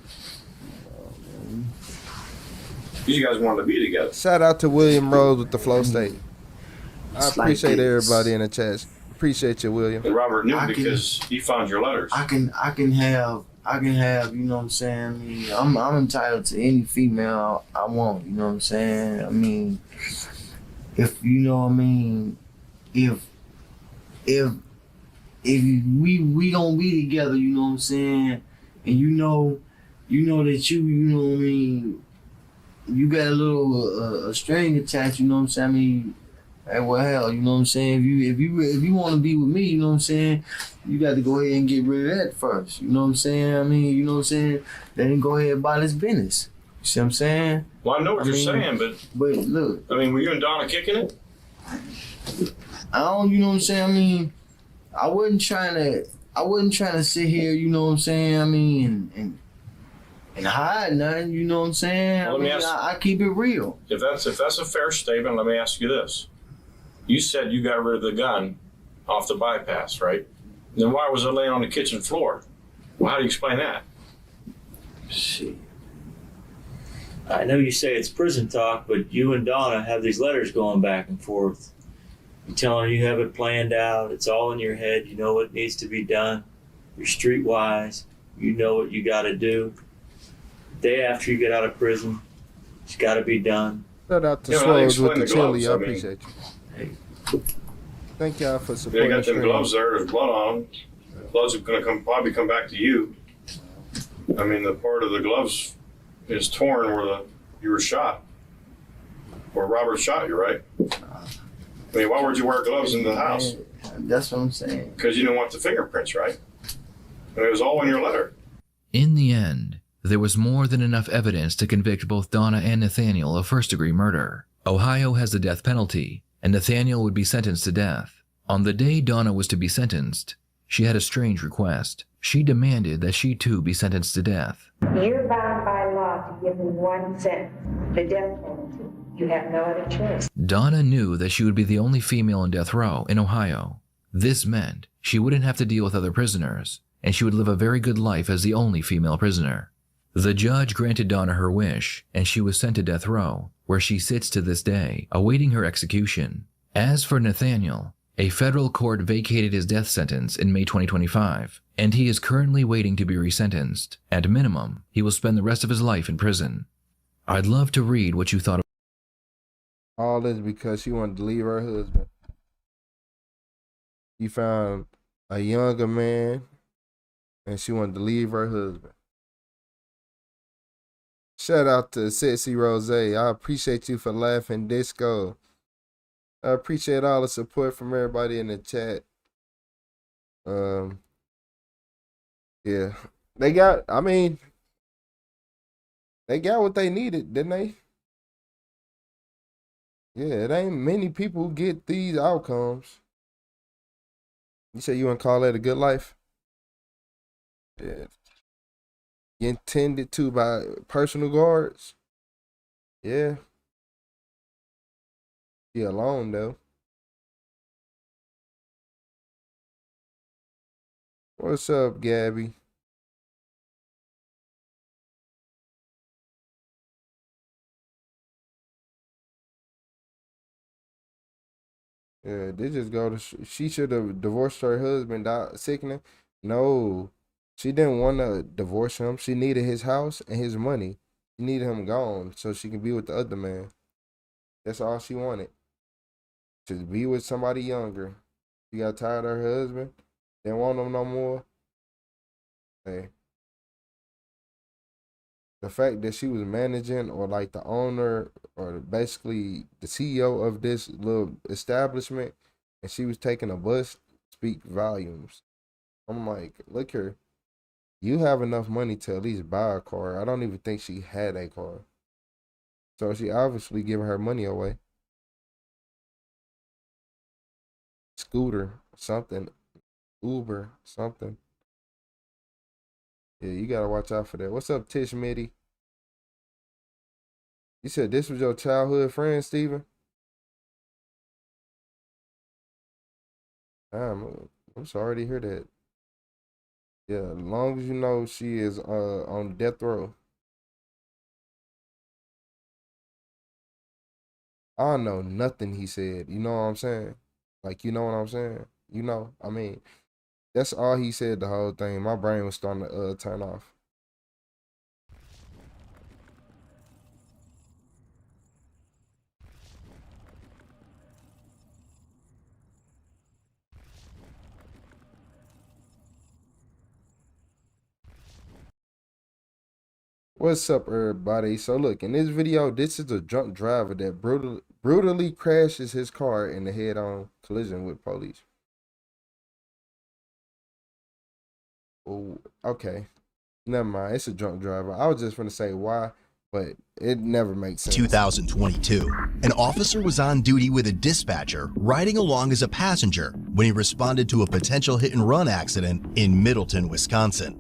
You guys wanted to be together. Shout out to William Rose with the flow state. I appreciate everybody in the chat. Appreciate you, William. And Robert knew because he found your letters. I can have, you know what I'm saying? I mean, I'm entitled to any female I want, you know what I'm saying? I mean, if you know what I mean, if we gonna be together, you know what I'm saying? And you know that you know what I mean, you got a little a string attached, you know what I'm saying? I mean, hey, well, hell, you know what I'm saying? If you want to be with me, you know what I'm saying? You got to go ahead and get rid of that first. You know what I'm saying? I mean, you know what I'm saying? Then go ahead and buy this business. You see what I'm saying? Well, I know what you're saying, but look. I mean, were you and Donna kicking it? I don't. You know what I'm saying? I mean, I wasn't trying to sit here. You know what I'm saying? I mean, and hide nothing. You know what I'm saying? Well, I keep it real. If that's a fair statement, let me ask you this. You said you got rid of the gun off the bypass, right? Then why was it laying on the kitchen floor? Well, how do you explain that? Shit. I know you say it's prison talk, but you and Donna have these letters going back and forth. You're telling her you have it planned out. It's all in your head. You know what needs to be done. You're streetwise. You know what you got to do. The day after you get out of prison, it's got to be done. Shout out to Swolls with the chili. I appreciate you. Thank y'all for supporting. They got them gloves there. There's blood on them. The gloves are going to probably come back to you. I mean, the part of the gloves is torn where you were shot, where Robert shot you, right? I mean, why would you wear gloves in the house? That's what I'm saying. Because you didn't want the fingerprints, right? And it was all in your letter. In the end, there was more than enough evidence to convict both Donna and Nathaniel of first-degree murder. Ohio has the death penalty, and Nathaniel would be sentenced to death. On the day Donna was to be sentenced, she had a strange request. She demanded that she too be sentenced to death. You're bound by law to give me one sentence, the death penalty. You have no other choice. Donna knew that she would be the only female in death row in Ohio. This meant she wouldn't have to deal with other prisoners, and she would live a very good life as the only female prisoner. The judge granted Donna her wish, and she was sent to death row, where she sits to this day, awaiting her execution. As for Nathaniel, a federal court vacated his death sentence in May 2025, and he is currently waiting to be resentenced. At minimum, he will spend the rest of his life in prison. I'd love to read what you thought of all this because she wanted to leave her husband. She found a younger man, and she wanted to leave her husband. Shout out to Sexy Rose. I appreciate you for laughing, Disco. I appreciate all the support from everybody in the chat. Yeah, they got what they needed, didn't they? Yeah, it ain't many people who get these outcomes. You say you want to call that a good life? Yeah. You intended to by personal guards? Yeah. She alone, though. What's up, Gabby? Yeah, they just go to. She should have divorced her husband, sickening. No, she didn't want to divorce him. She needed his house and his money. She needed him gone so she can be with the other man. That's all she wanted. To be with somebody younger. She got tired of her husband. Didn't want him no more. Hey. The fact that she was managing or like the owner or basically the CEO of this little establishment and she was taking a bus speak volumes. I'm like, look here, you have enough money to at least buy a car. I don't even think she had a car. So she obviously giving her money away. Scooter, something, Uber, something. Yeah, you gotta watch out for that. What's up, Tish Mitty? You said this was your childhood friend, Steven? I'm sorry to hear that. Yeah, as long as you know she is on death row. I don't know nothing he said. You know what I'm saying? Like, you know what I'm saying? You know, I mean, that's all he said the whole thing. My brain was starting to turn off. What's up, everybody? So look, in this video, this is a drunk driver that brutally crashes his car in the head-on collision with police. Oh, okay. Never mind. It's a drunk driver. I was just going to say why, but it never makes sense. 2022. An officer was on duty with a dispatcher riding along as a passenger when he responded to a potential hit-and-run accident in Middleton, Wisconsin.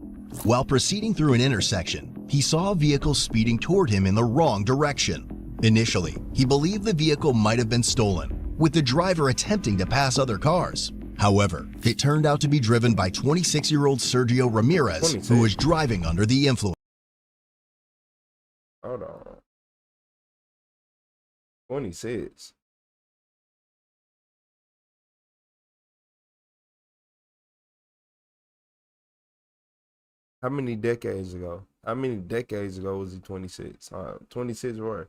While proceeding through an intersection, he saw a vehicle speeding toward him in the wrong direction. Initially, he believed the vehicle might have been stolen, with the driver attempting to pass other cars. However, it turned out to be driven by 26-year-old Sergio Ramirez, 26. who was driving under the influence. Hold on. 26. How many decades ago? How many decades ago was he 26? 26 what?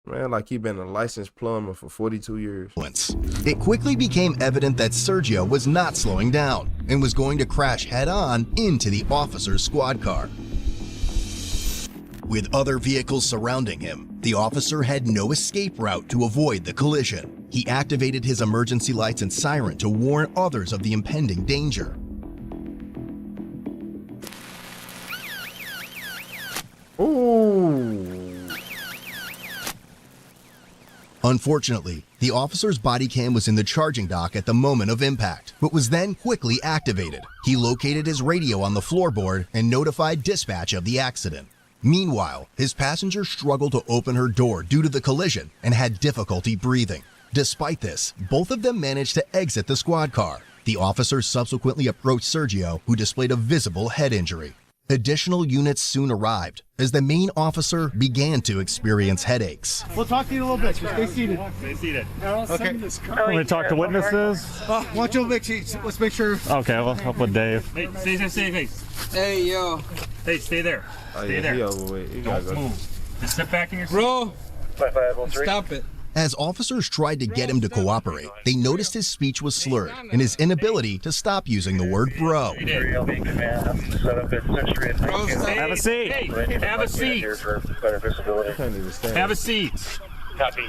Man, like he been a licensed plumber for 42 years. It quickly became evident that Sergio was not slowing down and was going to crash head-on into the officer's squad car. With other vehicles surrounding him, the officer had no escape route to avoid the collision. He activated his emergency lights and siren to warn others of the impending danger. Ooh. Unfortunately, the officer's body cam was in the charging dock at the moment of impact, but was then quickly activated. He located his radio on the floorboard and notified dispatch of the accident. Meanwhile, his passenger struggled to open her door due to the collision and had difficulty breathing. Despite this, both of them managed to exit the squad car. The officer subsequently approached Sergio, who displayed a visible head injury. Additional units soon arrived as the main officer began to experience headaches. We'll talk to you in a little bit. Stay seated. Stay seated. Okay. Want me to talk to witnesses? Why don't you let's make sure. Okay, we'll help with Dave. Hey, stay. Hey, yo. Hey, stay there. Stay there. He overweight. He gotta Don't go. move. Just sit back in your seat. Bro, stop it. As officers tried to get him to cooperate, they noticed his speech was slurred and his inability to stop using the word bro. Have a seat. Hey, have a seat. Have a seat.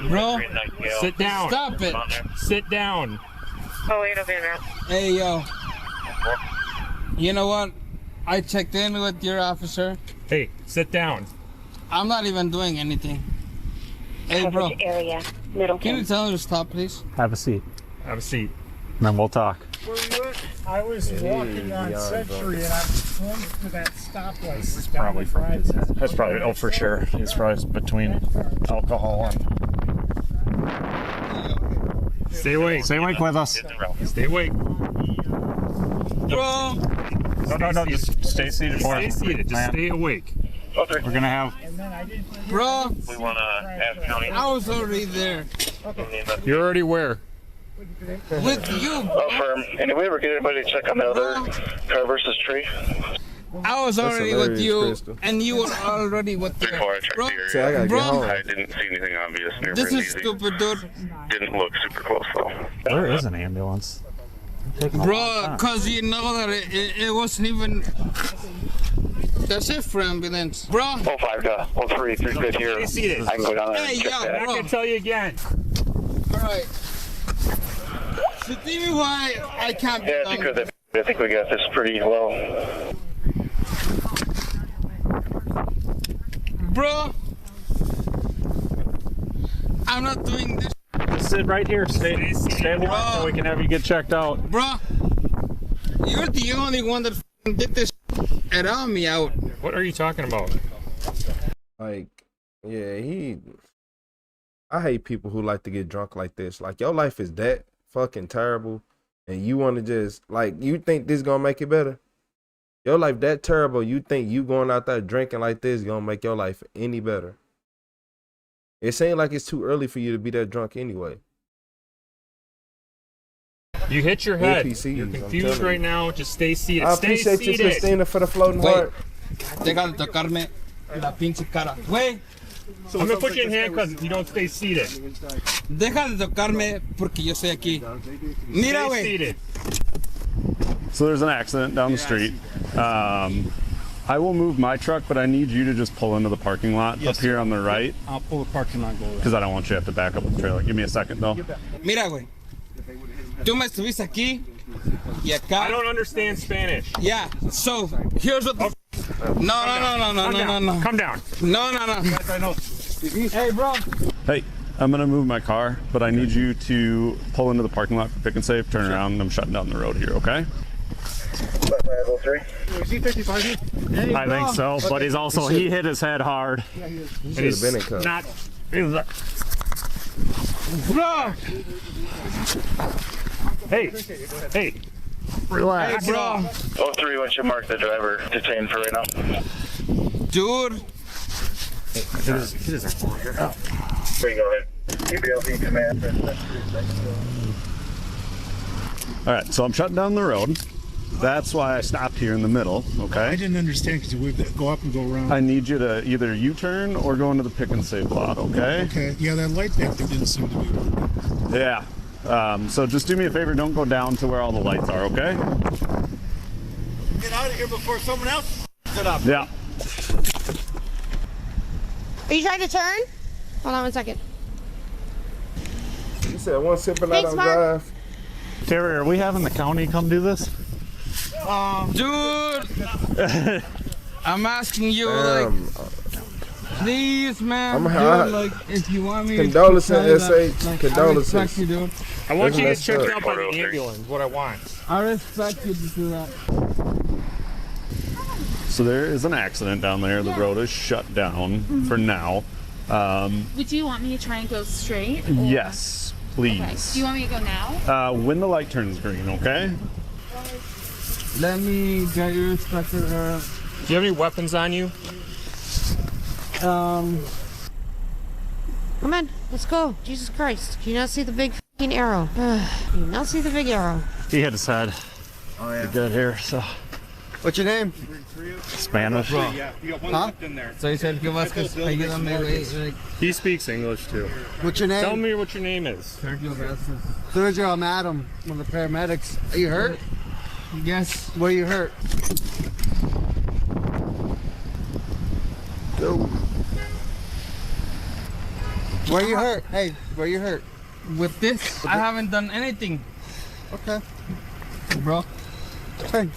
Bro, Sit down. stop it. Sit down. Hey, yo. You know what? I checked in with your officer. Hey, sit down. I'm not even doing anything. Hey, bro. Can you tell him to stop, please? Have a seat. Have a seat. And then we'll talk. I was walking on Century and I swung to that stoplight. This is probably from his head. That's probably, oh, for sure. It's probably between alcohol and... Stay awake. Stay awake with us. Stay awake. Bro. No, just stay seated for us. Stay seated. Just stay awake. We're gonna have... Bro. We want to ask county. I was already there. You're already where? With you, bro. Affirm. And did we ever get anybody to check on the other car versus tree? I was already with you, and you were already with the... Before I checked Bro, the area. See, I gotta get home. I didn't see anything obvious near this is Brindisi. stupid, dude. Didn't look super close though. Where is an ambulance? Bro, cause you know that it wasn't even... That's it for ambulance. Bro. 05 to 03, 3 good here. Stay seated. I can go down there Hey, and check yo, that. bro. I can tell you again. Alright. So tell me why I can't be Yeah, done. because I think we got this pretty well. Bro. I'm not doing this. Sit right here. Stay along so we can have you get checked out. Bro. You're the only one that did this around me out. What are you talking about? Like, yeah, I hate people who like to get drunk like this. Like, your life is that fucking terrible, and you want to just, like, you think this gonna make it better? Your life that terrible, you think you going out there drinking like this gonna make your life any better? It seems like it's too early for you to be that drunk anyway. You hit your head. APCs, You're confused right now. Just stay seated. I Stay appreciate seated. you, Christina, for the floating heart. Deja de tocarme la pinche cara. Güey. I'm gonna put you in handcuffs if you don't stay seated. Deja de tocarme porque yo estoy aquí. Mira, Stay güey. seated. So there's an accident down the street. I will move my truck, but I need you to just pull into the parking lot up here on the right. I'll pull the parking lot and go around. Because I don't want you to have to back up with the trailer. Give me a second, though. Mira, güey. Tú me estuviste aquí y acá. I don't understand Spanish. Yeah, so here's what the... No. Come down. No. Hey, bro. Hey, I'm going to move my car, but I need you to pull into the parking lot for Pick and Save, turn around, and I'm shutting down the road here, okay? Is he 55 here? Hey, I think so, but he's also, he hit his head hard. You should have been in cuffs. Not. Bro. Hey. Relax. Hey, bro. 03, once you mark the driver detained for right now. Dude. Here you go ahead. EBLV command. All right, so I'm shutting down the road. That's why I stopped here in the middle, okay? I didn't understand because we go up and go around. I need you to either U-turn or go into the Pick and Save lot, okay? Okay, yeah, that light back there didn't seem to be working. Yeah. So just do me a favor, don't go down to where all the lights are, okay? Get out of here before someone else it up. Yeah. Are you trying to turn? Hold on one second. You said one sipping out Thanks, on Mark. drive. Terry, are we having the county come do this? Dude. I'm asking you, like, please, man. Dude, like, if you want me condolences, to SH. like, Condolences. I respect you, dude. I want you to get That's checked messed out by the ambulance. What I want. I respect you to do that. So there is an accident down there. The road is shut down for now. Would you want me to try and go straight? Or? Yes, please. Okay. Do you want me to go now? When the light turns green, okay? Let me get you respected. Do you have any weapons on you? Come on, let's go. Jesus Christ. Do you not see the big f***ing arrow? Do you not see the big arrow? He hit his head. Oh, yeah. He did here, so. What's your name? Spanish. Huh? So you said give us because He speaks English too. What's your name? Tell me what your name is. Sergio, I'm Adam, one of the paramedics. Are you hurt? Yes. Where are you hurt? Go. Where are you hurt? Hey, where are you hurt? With this, I haven't done anything. Okay. Bro. Hey,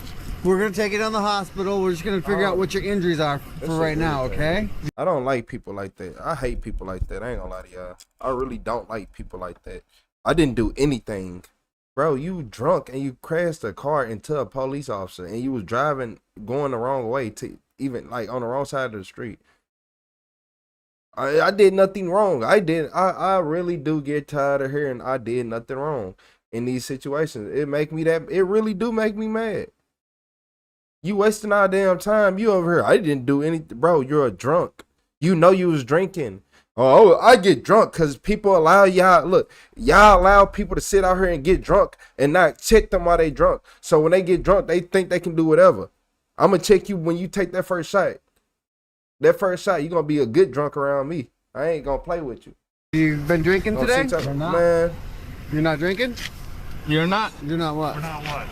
we're gonna take it on the hospital. We're just gonna figure out what your injuries are for right now, okay? I don't like people like that. I hate people like that. I ain't gonna lie to y'all. I really don't like people like that. I didn't do anything. Bro, you drunk and you crashed a car into a police officer and you was driving, going the wrong way to even like on the wrong side of the street. I did nothing wrong. I really do get tired of hearing I did nothing wrong in these situations. It really do make me mad. You wasting our damn time. You over here. I didn't do anything. Bro, you're a drunk. You know you was drinking. Oh, I get drunk because people allow y'all. Look, y'all allow people to sit out here and get drunk and not check them while they drunk. So when they get drunk, they think they can do whatever. I'm going to check you when you take that first shot. That first shot, you're going to be a good drunk around me. I ain't going to play with you. You've been drinking today? Man. You're not drinking? You're not? You're not what? We're not what?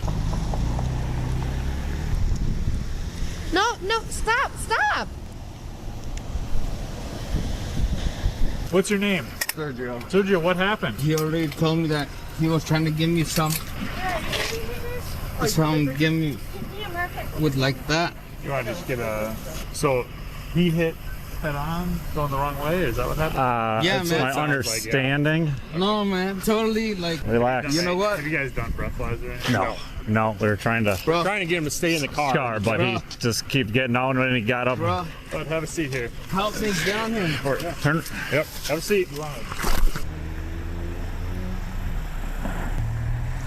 No, stop! What's your name? Sergio. Sergio, what happened? He already told me that he was trying to give me some. Give me with like that. You want to just get a... So, he hit head on, going the wrong way? Is that what happened? Yeah, that's man. my understanding. No, man, totally like... Relax. You know what? Have you guys done breathalyzer? No, we were trying to... We're trying to get him to stay in the car. But he just keeps getting out and he got up. Bro. Have a seat here. Help me down here. Turn. Yep, have a seat.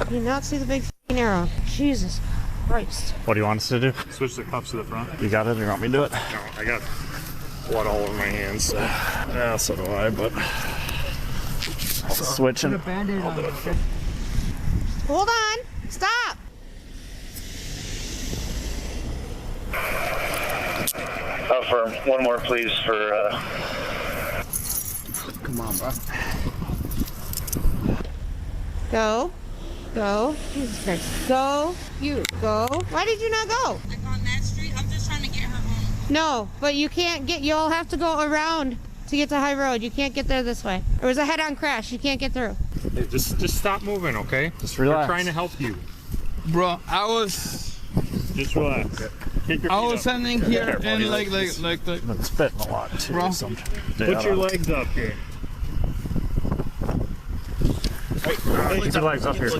Do you not see the big f***ing arrow? Jesus Christ. What do you want us to do? Switch the cuffs to the front. You got it? You want me to do it? No, I got blood all over my hands. So. Yeah, so do I, but... Switching. Hold on. Stop. For one more, please, for... Come on, bro. Go. Jesus Christ. Go. You. Go. Why did you not go? Like on that street? I'm just trying to get her home. No, but you can't get, you'll have to go around to get to High Road. You can't get there this way. There was a head-on crash. You can't get through. Hey, just stop moving, okay? Just relax. We're trying to help you. Bro, I was... Just relax. I was standing here and like Been spitting a lot too. Bro. Put your legs up here. Put your legs up here.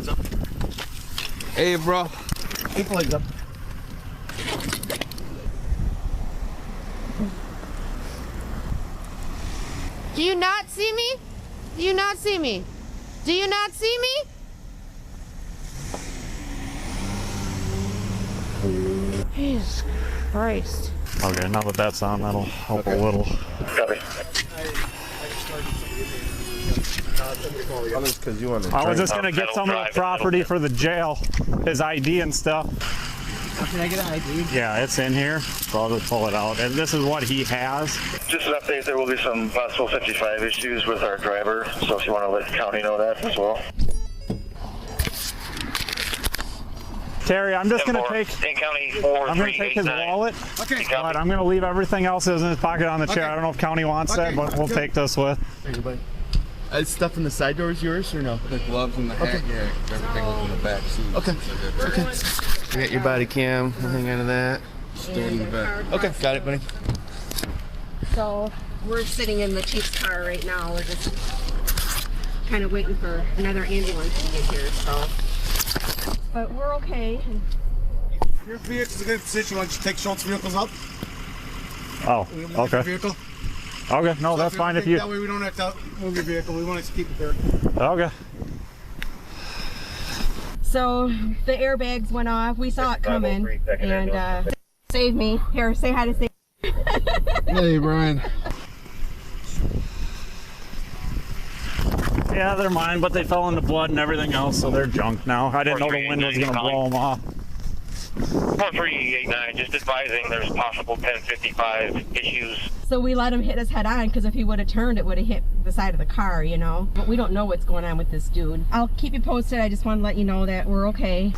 Hey, bro. Keep your legs up. Do you not see me? Do you not see me? Do you not see me? Jesus Christ. Okay, now that that's on, that'll help a little. Copy. I was just gonna get some of the property for the jail, his ID and stuff. Can I get an ID? Yeah, it's in here, so I'll just pull it out. And this is what he has. Just an update, there will be some possible 55 issues with our driver, so if you want to let the county know that as well. Terry, I'm just gonna take. In-county I'm gonna take his wallet. Okay. But I'm gonna leave everything else in his pocket on the chair. I don't know if county wants that, but we'll take this with. Thank you, buddy. Is stuff in the side door is yours or no? The gloves and the hat, yeah, everything was in the back seat. Okay. You got your body cam, nothing out of that. Still in the back. Okay, got it, buddy. So we're sitting in the chief's car right now. We're just kind of waiting for another ambulance to get here, so. But we're okay. Your vehicle's in a good position. Why don't you take Schultz vehicles up? Oh, okay. Vehicle. Okay, no, that's fine if you. That way we don't have to move your vehicle. We want to keep it there. Okay. So the airbags went off. We saw it coming, and Save me. Here, say hi to Save. Hey, Brian. Yeah, they're mine, but they fell into blood and everything else, so they're junk now. I didn't know the wind was going to blow them off. 4389, just advising there's possible 1055 issues. So we let him hit us head on, because if he would have turned, it would have hit the side of the car, you know? But we don't know what's going on with this dude. I'll keep you posted. I just want to let you know that we're okay.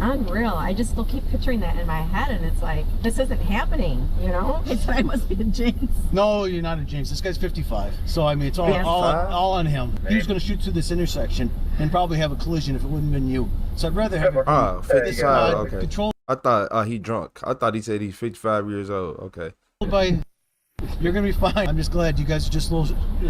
Unreal. I just still keep picturing that in my head, and it's like, this isn't happening, you know? It's I must be a jinx. No, you're not a jinx. This guy's 55. So, I mean, it's all on him. He was going to shoot through this intersection and probably have a collision if it wouldn't have been you. So I'd rather have 55, okay. control. I thought he drunk. I thought he said he's 55 years old. Okay. You're going to be fine. I'm just glad you guys just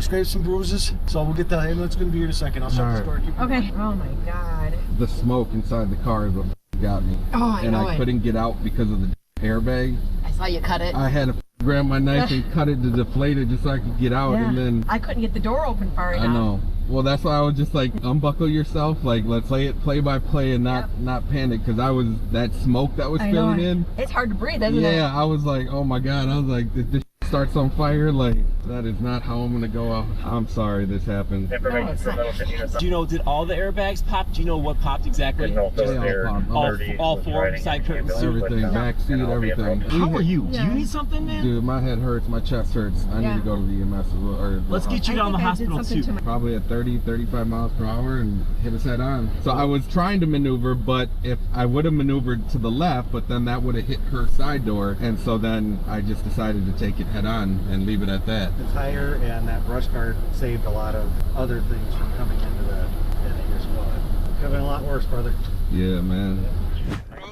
scraped some bruises. So we'll get the ambulance going to be here in a second. I'll shut the door. Okay. Oh, my God. The smoke inside the car is what got me. Oh, I know I couldn't get out because of the airbag. I saw you cut it. I had to grab my knife and cut it to deflate it just so I could get out, and then I couldn't get the door open far enough. I know. Well, that's why I was just like, unbuckle yourself, like let's play it play by play and not panic, because I was that smoke that was filling in. It's hard to breathe, isn't it? Yeah, I was like, oh my God. I was like, this starts on fire. Like, that is not how I'm gonna go out. I'm sorry this happened. Do you know, did all the airbags pop? Do you know what popped exactly? They all popped. All four side curtains? Everything, back seat, everything. How are you? Do you need something, man? Dude, my head hurts, my chest hurts. I need to go to the EMS as well. Let's get you down the hospital too. Probably at 30, 35 miles per hour and hit us head on. So I was trying to maneuver, but if I would have maneuvered to the left, but then that would have hit her side door. And so then I just decided to take it head on and leave it at that. The tire and that brush guard saved a lot of other things from coming into the your squad. Could have been a lot worse, brother. Yeah, man.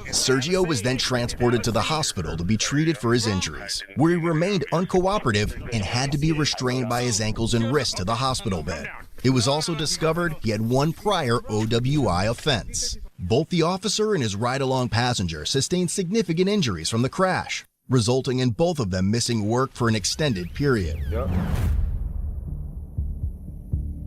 Sergio was then transported to the hospital to be treated for his injuries, where he remained uncooperative and had to be restrained by his ankles and wrists to the hospital bed. It was also discovered he had one prior OWI offense. Both the officer and his ride-along passenger sustained significant injuries from the crash, resulting in both of them missing work for an extended period.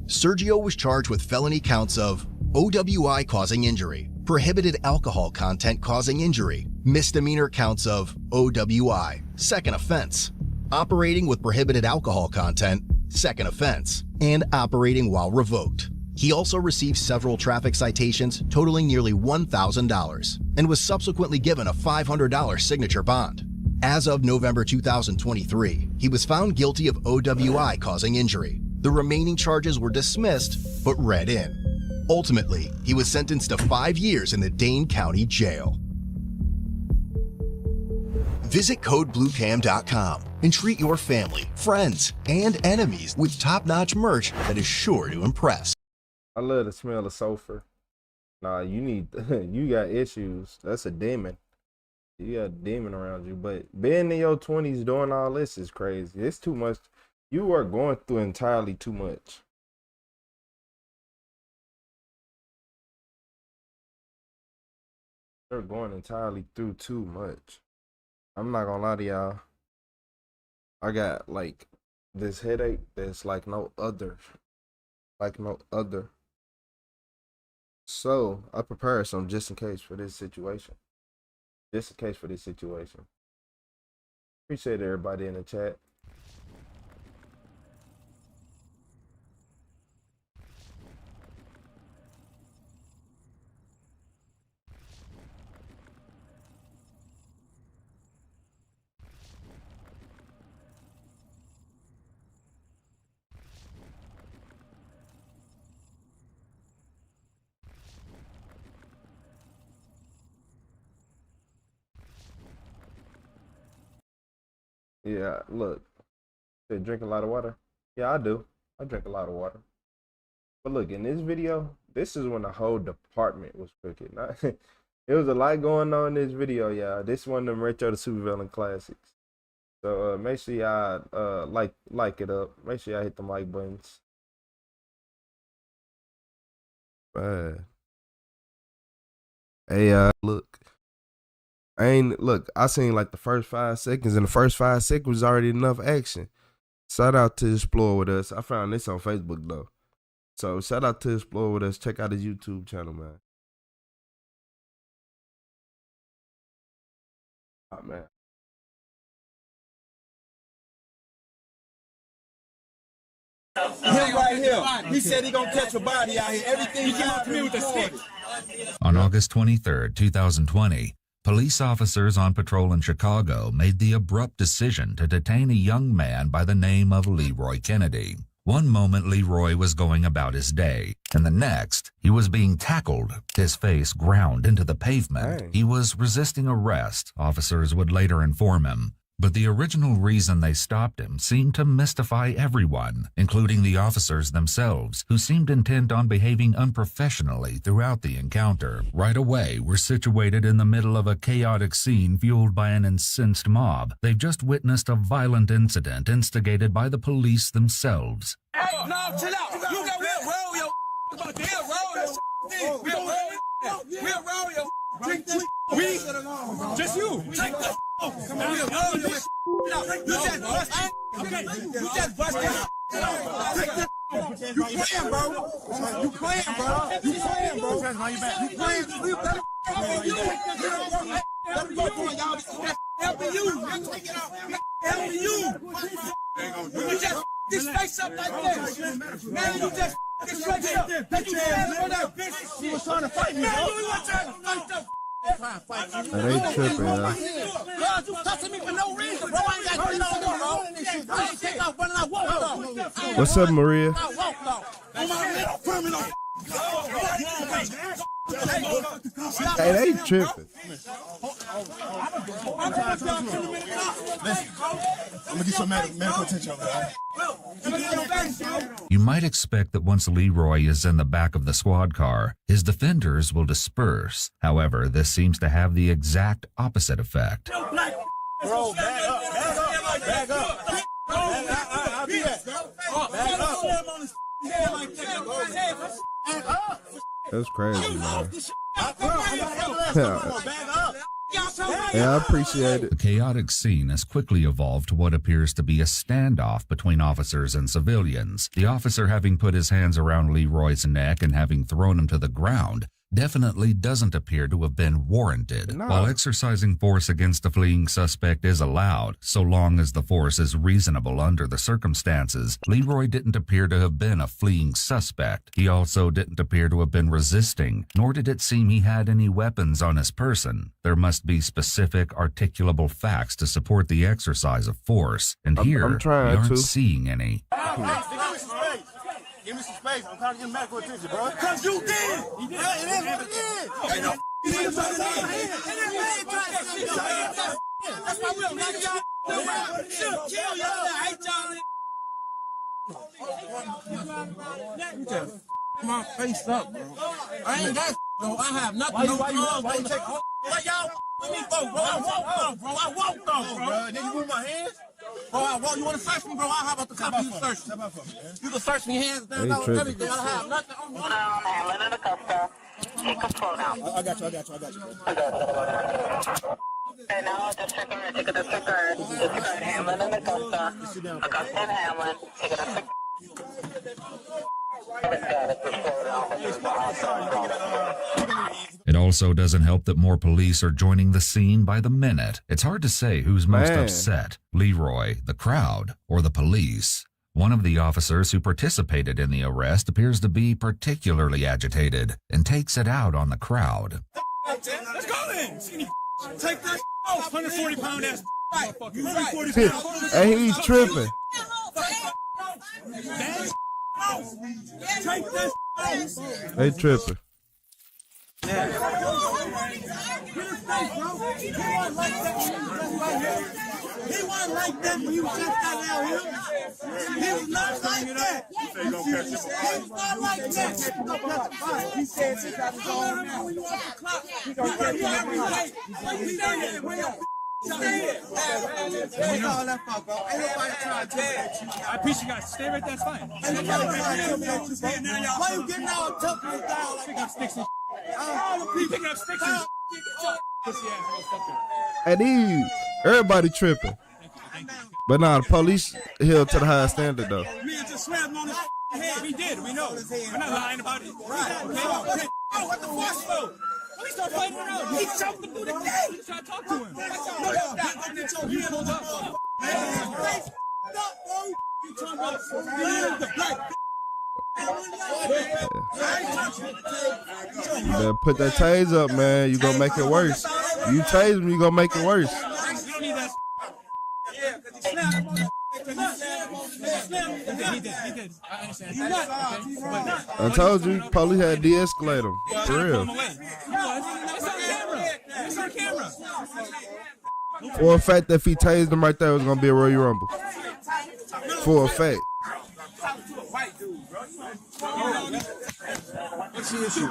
Sergio was charged with felony counts of OWI causing injury, prohibited alcohol content causing injury, misdemeanor counts of OWI, second offense, operating with prohibited alcohol content, second offense, and operating while revoked. He also received several traffic citations totaling nearly $1,000 and was subsequently given a $500 signature bond. As of November 2023, he was found guilty of OWI causing injury. The remaining charges were dismissed but read in. Ultimately, he was sentenced to 5 years in the Dane County Jail. Visit CodeBlueCam.com and treat your family, friends, and enemies with top-notch merch that is sure to impress. I love the smell of sulfur. Nah, you got issues. That's a demon. You got a demon around you. But being in your 20s doing all this is crazy. It's too much. You are going through entirely too much. They're going entirely through too much. I'm not gonna lie to y'all. I got like this headache that's like no other. Like no other. So I prepared some just in case for this situation. Just in case for this situation. Appreciate everybody in the chat. Yeah, look. They drink a lot of water. Yeah, I do. I drink a lot of water. But look, in this video, this is when the whole department was crooked. It was a lot going on in this video, y'all. This is one of them RetroTheCeo villain classics. So make sure y'all like it up. Make sure y'all hit them like buttons. Man. Hey, look. I seen like the first 5 seconds, and the first 5 seconds was already enough action. Shout out to Explore with Us. I found this on Facebook though. So shout out to Explore with us. Check out his YouTube channel, man. Oh, man. Him right here. He said he gonna catch a body out here. Everything he came up to me with the stick. On August 23, 2020, police officers on patrol in Chicago made the abrupt decision to detain a young man by the name of Leroy Kennedy. One moment Leroy was going about his day, and the next, he was being tackled, his face ground into the pavement. Dang. He was resisting arrest, officers would later inform him. But the original reason they stopped him seemed to mystify everyone, including the officers themselves, who seemed intent on behaving unprofessionally throughout the encounter. Right away, we're situated in the middle of a chaotic scene fueled by an incensed mob. They've just witnessed a violent incident instigated by the police themselves. Hey, no, chill out. You got we'll roll your about to roll your we'll roll your drink this we just you take the come on you just bust okay you just bust you playing bro you playing bro you playing bro you playing you better helping you helping you just this face up like this man you just this face up that you had on that bitch you was trying to fight me man you was trying to fight them. That ain't tripping, God, you touching me for no reason, bro. I ain't got shit on you, bro. I ain't take off running out walk, What's up, Maria? Hey, they ain't tripping. I'm gonna get some medical attention over there. You might expect that once Leroy is in the back of the squad car, his defenders will disperse. However, this seems to have the exact opposite effect. Bro, back up, back up. I'll be back. Back up. That's crazy, man. Yeah, I appreciate it. The chaotic scene has quickly evolved to what appears to be a standoff between officers and civilians. The officer, having put his hands around Leroy's neck and having thrown him to the ground, definitely doesn't appear to have been warranted. No. While exercising force against a fleeing suspect is allowed, so long as the force is reasonable under the circumstances, Leroy didn't appear to have been a fleeing suspect. He also didn't appear to have been resisting, nor did it seem he had any weapons on his person. There must be specific, articulable facts to support the exercise of force, and here we aren't seeing any. Give me some space. I'm trying to get medical attention, bro. Cause you did. It is what it is. Ain't no that's why we don't like y'all. Should kill y'all. I hate y'all. You just my face up, bro. I ain't that, bro. I have nothing. Why y'all with me, bro? I walked off, bro. I walked off, bro. Nigga, move my hands. Bro, you want to search me, bro? How about the copy you search me? You can search me hands down, everything. I have nothing on me. I got you. And now just checking your ticket disregard. Disregard Hamlin in the Augusta. Augusta and Hamlin. Ticket disregard. It also doesn't help that more police are joining the scene by the minute. It's hard to say who's most upset, Leroy, the crowd, or the police. One of the officers who participated in the arrest appears to be particularly agitated and takes it out on the crowd. Let's go then. Take that off. 140-pound ass. Hey, he's tripping. Take that off. They tripping. He wasn't like that when he was just out here. He was not like that. He was not like that. He said he got his own now. He wants the clock. He gonna get you every way. He stay it. What's all that for, bro? Ain't nobody trying to intimidate you. I appreciate you guys. Stay right, that's fine. Ain't nobody trying to intimidate you, bro. Why you getting all tough and down like that? Sticks and all the people picking up sticks and pussy ass. And these, everybody tripping. But nah, the police held to the high standard though. Me just sweating on this We did. We know. We're not lying about it. Right. Okay. Oh, what the fuck, for? We start fighting around. He choked him through the gate. We try to talk to him. No, get your hands up. You talking about the black. You better put that tase up, man. You gonna make it worse. You tase him, you gonna make it worse. You don't need that. Yeah, because he slammed him on the. He did. I understand. I told you, police had de-escalate him. For real. It's on camera. For a fact that if he tased him right there, it was gonna be a Royal Rumble. For a fact. What's the issue?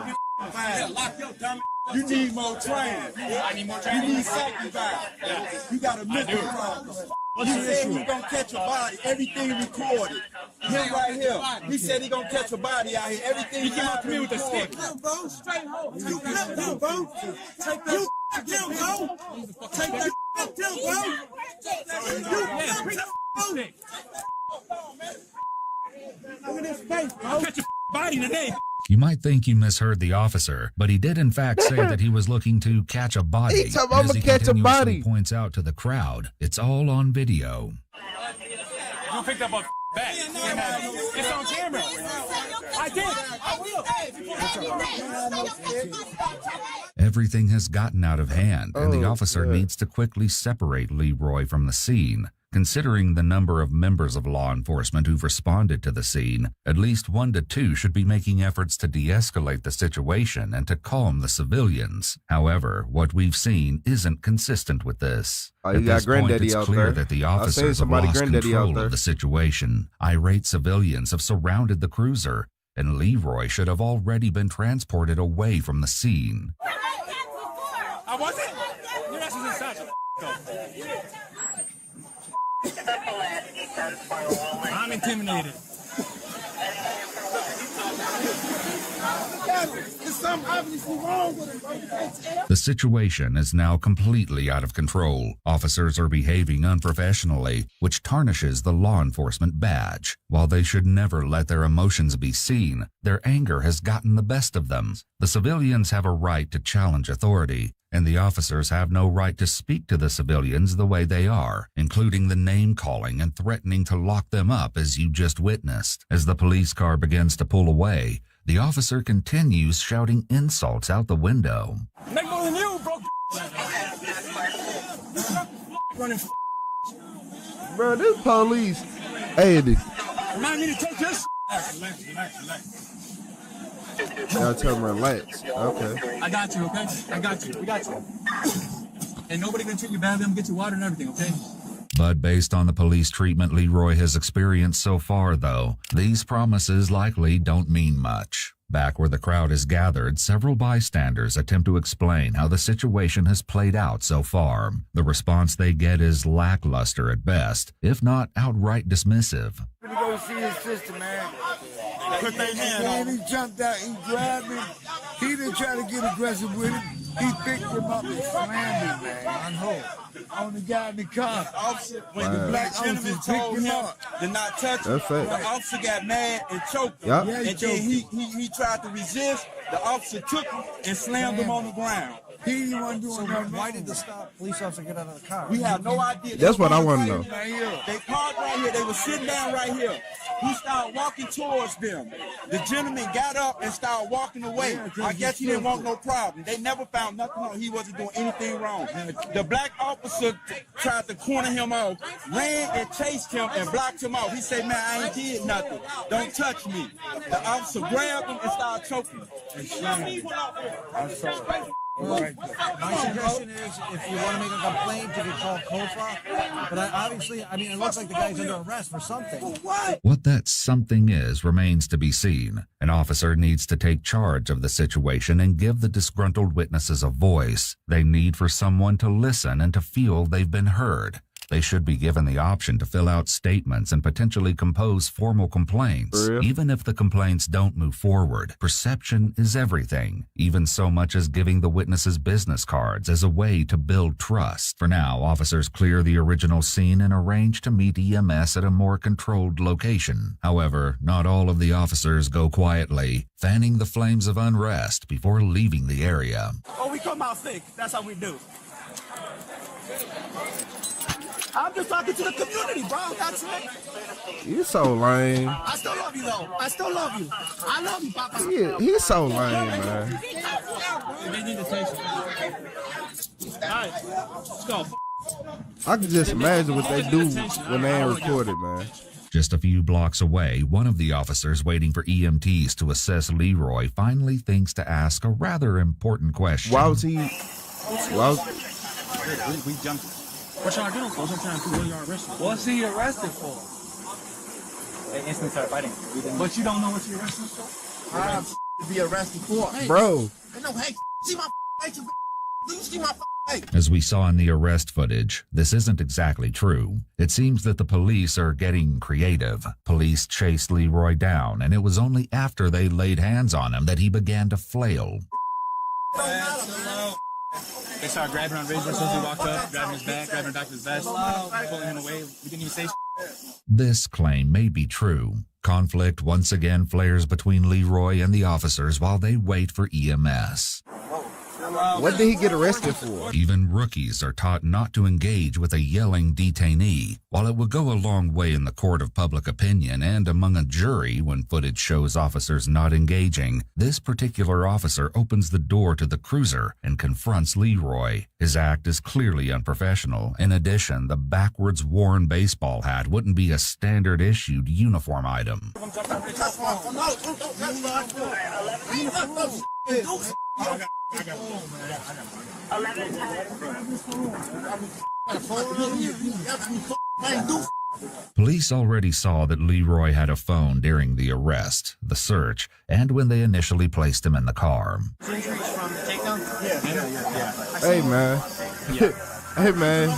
You need more training. I need more training. You need sacrifice. You got a mental problem. He said he's gonna catch a body. Everything recorded. Him right here. He said he's gonna catch a body out here. Everything. He came up to me with a stick. Bro, straight home. Take that down, bro. Take that down, bro. Take that down, bro. Look at his face, bro. Catch a body today. You might think you misheard the officer, but he did in fact say that he was looking to catch a body. He's talking about catch a body. Points out to the crowd, it's all on video. You picked up a bag. It's on camera. I did. I will. Everything has gotten out of hand, and the officer needs to quickly separate Leroy from the scene. Considering the number of members of law enforcement who've responded to the scene, at least 1 to 2 should be making efforts to de-escalate the situation and to calm the civilians. However, what we've seen isn't consistent with this. At this point, it's clear that the officers have lost control of the situation. Irate civilians have surrounded the cruiser, and Leroy should have already been transported away from the scene. I wasn't? You're not inside. I'm intimidated. There's something obviously wrong with him. The situation is now completely out of control. Officers are behaving unprofessionally, which tarnishes the law enforcement badge. While they should never let their emotions be seen, their anger has gotten the best of them. The civilians have a right to challenge authority, and the officers have no right to speak to the civilians the way they are, including the name-calling and threatening to lock them up as you just witnessed. As the police car begins to pull away, the officer continues shouting insults out the window. Make more than you, bro. Running. Bro, this police. Hey, remind me to take this. Relax. Y'all tell him relax. Okay. I got you, okay? I got you. We got you. And nobody gonna treat you badly. I'm gonna get you water and everything, okay? But based on the police treatment Leroy has experienced so far, though, these promises likely don't mean much. Back where the crowd is gathered, several bystanders attempt to explain how the situation has played out so far. The response they get is lackluster at best, if not outright dismissive. I'm gonna go see his sister, man. Put their hand on him. He jumped out, he grabbed me. He didn't try to get aggressive with him. He picked him up and slammed him, man, on the guy in the car. When the black gentleman told him to not touch him, the officer got mad and choked him. Yep. And then he tried to resist. The officer took him and slammed him on the ground. He wasn't doing nothing. Why did the police officer get out of the car? We have no idea. That's what I want to know. They parked right here. They were sitting down right here. He started walking towards them. The gentleman got up and started walking away. I guess he didn't want no problem. They never found nothing wrong. He wasn't doing anything wrong. The black officer tried to corner him off, ran and chased him and blocked him off. He said, man, I ain't did nothing. Don't touch me. The officer grabbed him and started choking him. Well, my suggestion is, if you want to make a complaint, you can call COFA. But obviously, it looks like the guy's under arrest for something. What that something is remains to be seen. An officer needs to take charge of the situation and give the disgruntled witnesses a voice. They need for someone to listen and to feel they've been heard. They should be given the option to fill out statements and potentially compose formal complaints. Even if the complaints don't move forward, perception is everything, even so much as giving the witnesses business cards as a way to build trust. For now, officers clear the original scene and arrange to meet EMS at a more controlled location. However, not all of the officers go quietly, fanning the flames of unrest before leaving the area. Oh, we come out thick. That's how we do. I'm just talking to the community, bro. That's it. You're so lame. I still love you, though. I still love you. I love you, Papa. Yeah, he's so lame, man. They need attention. All right, let's go. I can just imagine what they do when they ain't recorded, man. Just a few blocks away, one of the officers waiting for EMTs to assess Leroy finally thinks to ask a rather important question. Why was he... We jumped. What y'all doing? I'm trying to do y'all arrested. What's he arrested for? They instantly started fighting. But you don't know what you're arrested for? I have to be arrested for. Hey, bro. No, hey, see my face? Do you see my face? As we saw in the arrest footage, this isn't exactly true. It seems that the police are getting creative. Police chased Leroy down, and it was only after they laid hands on him that he began to flail. They started grabbing on Razor as soon as he walked up, grabbing his back, grabbing the back of his vest, pulling him away. We didn't even say This claim may be true. Conflict once again flares between Leroy and the officers while they wait for EMS. What did he get arrested for? Even rookies are taught not to engage with a yelling detainee. While it would go a long way in the court of public opinion and among a jury when footage shows officers not engaging, this particular officer opens the door to the cruiser and confronts Leroy. His act is clearly unprofessional. In addition, the backwards worn baseball hat wouldn't be a standard issued uniform item. Police already saw that Leroy had a phone during the arrest, the search, and when they initially placed him in the car. Hey, man. Hey, man.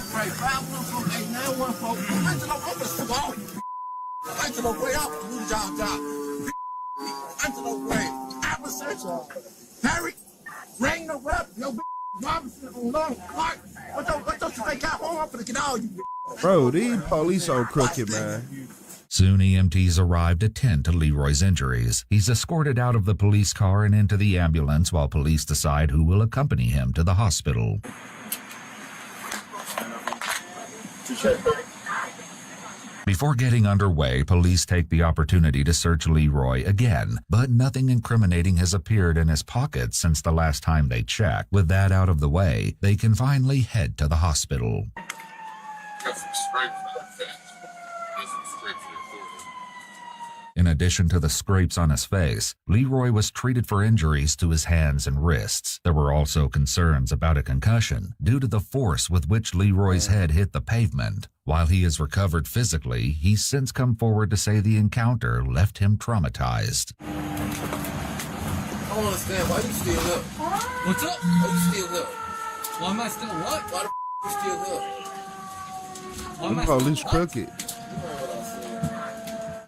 Harry, ring the rep, yo, Robinson on long part. What don't you think I home? I'm finna get all you. Bro, these police are crooked, man. Soon EMTs arrive to tend to Leroy's injuries. He's escorted out of the police car and into the ambulance while police decide who will accompany him to the hospital. Before getting underway, police take the opportunity to search Leroy again, but nothing incriminating has appeared in his pockets since the last time they checked. With that out of the way, they can finally head to the hospital. In addition to the scrapes on his face, Leroy was treated for injuries to his hands and wrists. There were also concerns about a concussion due to the force with which Leroy's head hit the pavement. While he has recovered physically, he's since come forward to say the encounter left him traumatized. I don't understand why you still up. What's up? Why you still up? Why am I still what? Why the you still up? The police crooked.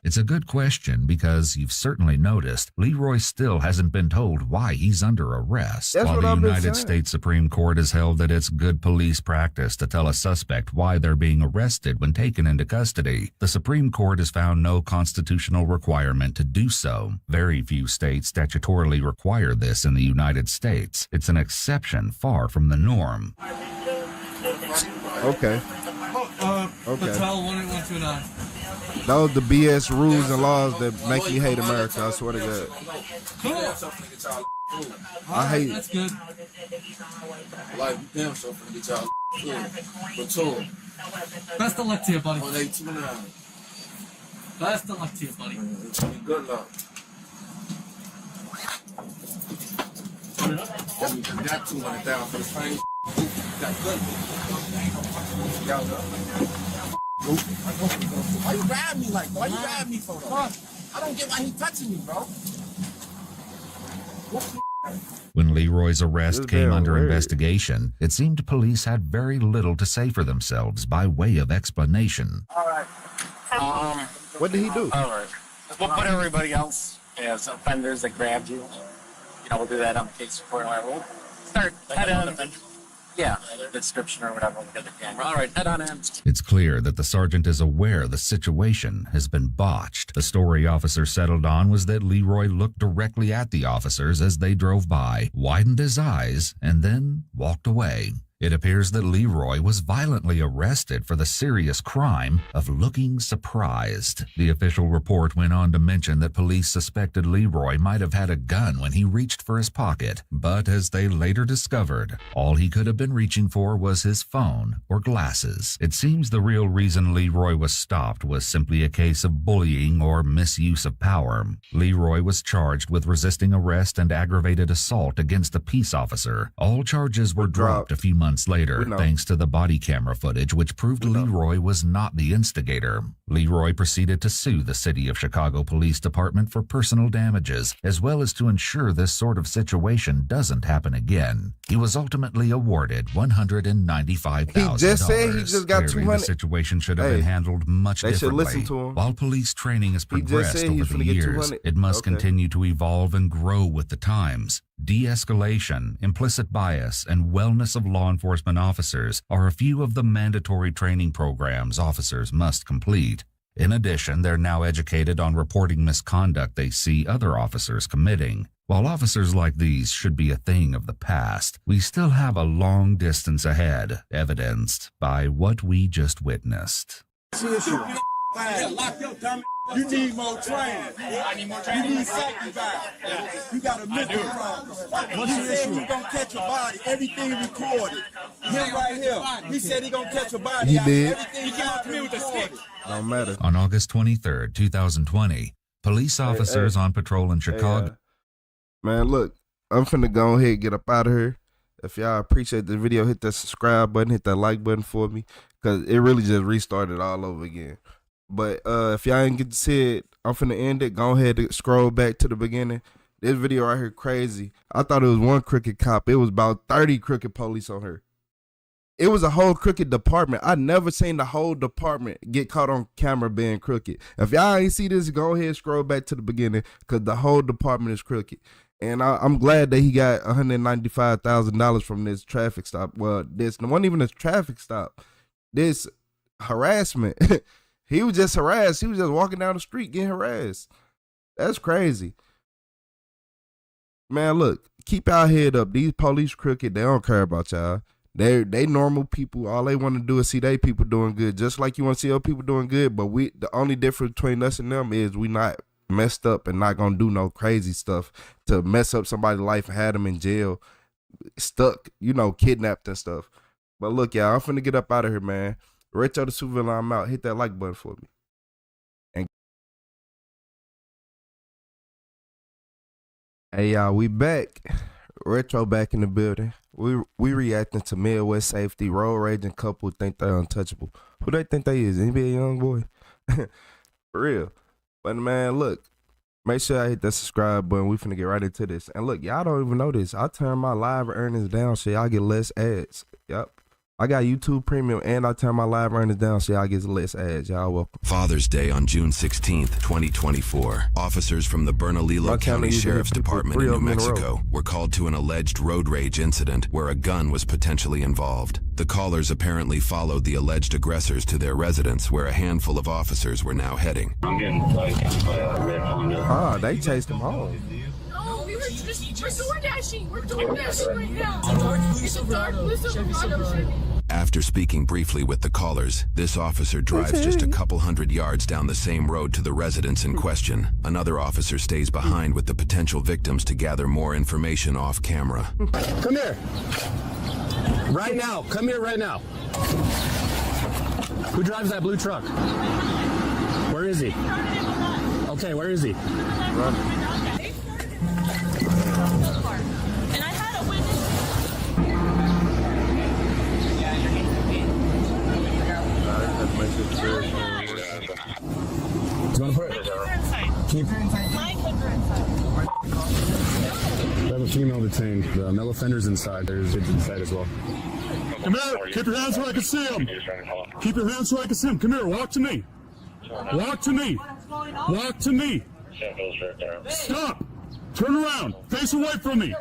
It's a good question because you've certainly noticed Leroy still hasn't been told why he's under arrest. That's While what the I've been United saying. States Supreme Court has held that it's good police practice to tell a suspect why they're being arrested when taken into custody, the Supreme Court has found no constitutional requirement to do so. Very few states statutorily require this in the United States. It's an exception far from the norm. Okay. Okay. Patel 18129. Those the BS rules and laws that make me hate America, I swear to God. Cool. I hate That's good. Like, damn, so finna get y'all good. Best of luck to you, buddy. 1829. Best of luck to you, buddy. Good luck. Got 200 down for the same. Got good. Why you grab me like? Why you grab me for? I don't get why he touching me, bro. When Leroy's arrest came under investigation, it seemed police had very little to say for themselves by way of explanation. All right. What did he do? All right. We'll put everybody else as offenders that grabbed you. You know, we'll do that on the case report. We'll start head on. Yeah, the description or whatever. We'll get the camera. All right, head on in. It's clear that the sergeant is aware the situation has been botched. The story officer settled on was that Leroy looked directly at the officers as they drove by, widened his eyes, and then walked away. It appears that Leroy was violently arrested for the serious crime of looking surprised. The official report went on to mention that police suspected Leroy might have had a gun when he reached for his pocket, but as they later discovered, all he could have been reaching for was his phone or glasses. It seems the real reason Leroy was stopped was simply a case of bullying or misuse of power. Leroy was charged with resisting arrest and aggravated assault against a peace officer. All charges were dropped a few months later, thanks to the body camera footage, which proved Leroy was not the instigator. Leroy proceeded to sue the City of Chicago Police Department for personal damages, as well as to ensure this sort of situation doesn't happen again. He was ultimately awarded $195,000. He just said he just got Clearly, 200. the situation should have been handled much They should differently. listen to him. While police training has progressed said over he's the finna get years, 200. it must Okay. continue to evolve and grow with the times. De-escalation, implicit bias, and wellness of law enforcement officers are a few of the mandatory training programs officers must complete. In addition, they're now educated on reporting misconduct they see other officers committing. While officers like these should be a thing of the past, we still have a long distance ahead, evidenced by what we just witnessed. You need more training. I need more training. You need safety valve. You got a mental problem. He said he's gonna catch a body. Everything recorded. Him right here. He said he gonna catch a body. He did. Everything came out to me with the stick. Don't matter. On August 23, 2020, police officers on patrol in Chicago. Man, look, I'm finna go ahead and get up out of here. If y'all appreciate the video, hit that subscribe button, hit that like button for me, because it really just restarted all over again. But if y'all ain't get to see it, I'm finna end it. Go ahead and scroll back to the beginning. This video right here crazy. I thought it was one crooked cop. It was about 30 crooked police on her. It was a whole crooked department. I never seen the whole department get caught on camera being crooked. If y'all ain't see this, go ahead and scroll back to the beginning, because the whole department is crooked. And I'm glad that he got $195,000 from this traffic stop. Well, this wasn't even a traffic stop. This harassment. He was just harassed. He was just walking down the street getting harassed. That's crazy. Man, look, keep our head up. These police crooked. They don't care about y'all. They normal people. All they want to do is see their people doing good. Just like you want to see other people doing good. But the only difference between us and them is we not messed up and not going to do no crazy stuff to mess up somebody's life and have them in jail, stuck, kidnapped and stuff. But look, y'all, I'm finna get up out of here, man. RetroTheCeo, I'm out. Hit that like button for me. And hey, y'all, we back. Retro back in the building. We reacting to Midwest safety, road raging couple think they're untouchable. Who they think they is? NBA young boy? For real. But man, look, make sure I hit that subscribe button. We finna get right into this. And look, y'all don't even know this. I turn my live earnings down so y'all get less ads. Yep. I got YouTube Premium and I turn my live earnings down so y'all get less ads. Y'all welcome. Father's Day on June 16th, 2024. Officers from the Bernalillo County Sheriff's Department in New Mexico were called to an alleged road rage incident where a gun was potentially involved. The callers apparently followed the alleged aggressors to their residence where a handful of officers were now heading. I'm getting red Honda. They chased him home. We're door dashing. We're door dashing right now. It's a dark blue Silverado. After speaking briefly with the callers, this officer drives just a couple hundred yards down the same road to the residence in question. Another officer stays behind with the potential victims to gather more information off camera. Come here. Right now. Come here right now. Who drives that blue truck? Where is he? Okay, where is he? And I had a witness. Do you want to put it? Can you? My kids are inside. Grab a a female detained. The male offender's inside. There's kids inside as well. Come here. Keep your hands where I can see them. Keep your hands where I can see them. Come here. Walk to me. Walk to me. Walk to me. Stop. Turn around. Face away from me.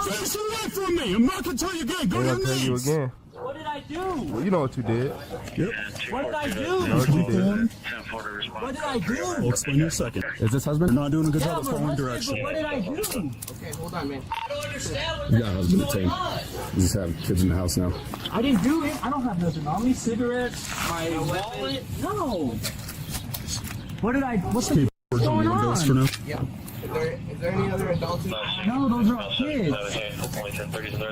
Face away from me. I'm not going to tell you again. Go to your knees. What did I do? Well, you know what you did. Yep. What did I do? You know what you did. What did I do? We'll explain in a second. Is this husband? You're not doing a good job of following direction. What did I do? Okay, hold on, man. I don't understand what You got a husband detained. You just have kids in the house now. I didn't do it. I don't have nothing on me. Cigarettes, my wallet. No. What did I? What's going on? For now. Yeah. Is there any other adults in the house? No, those are kids.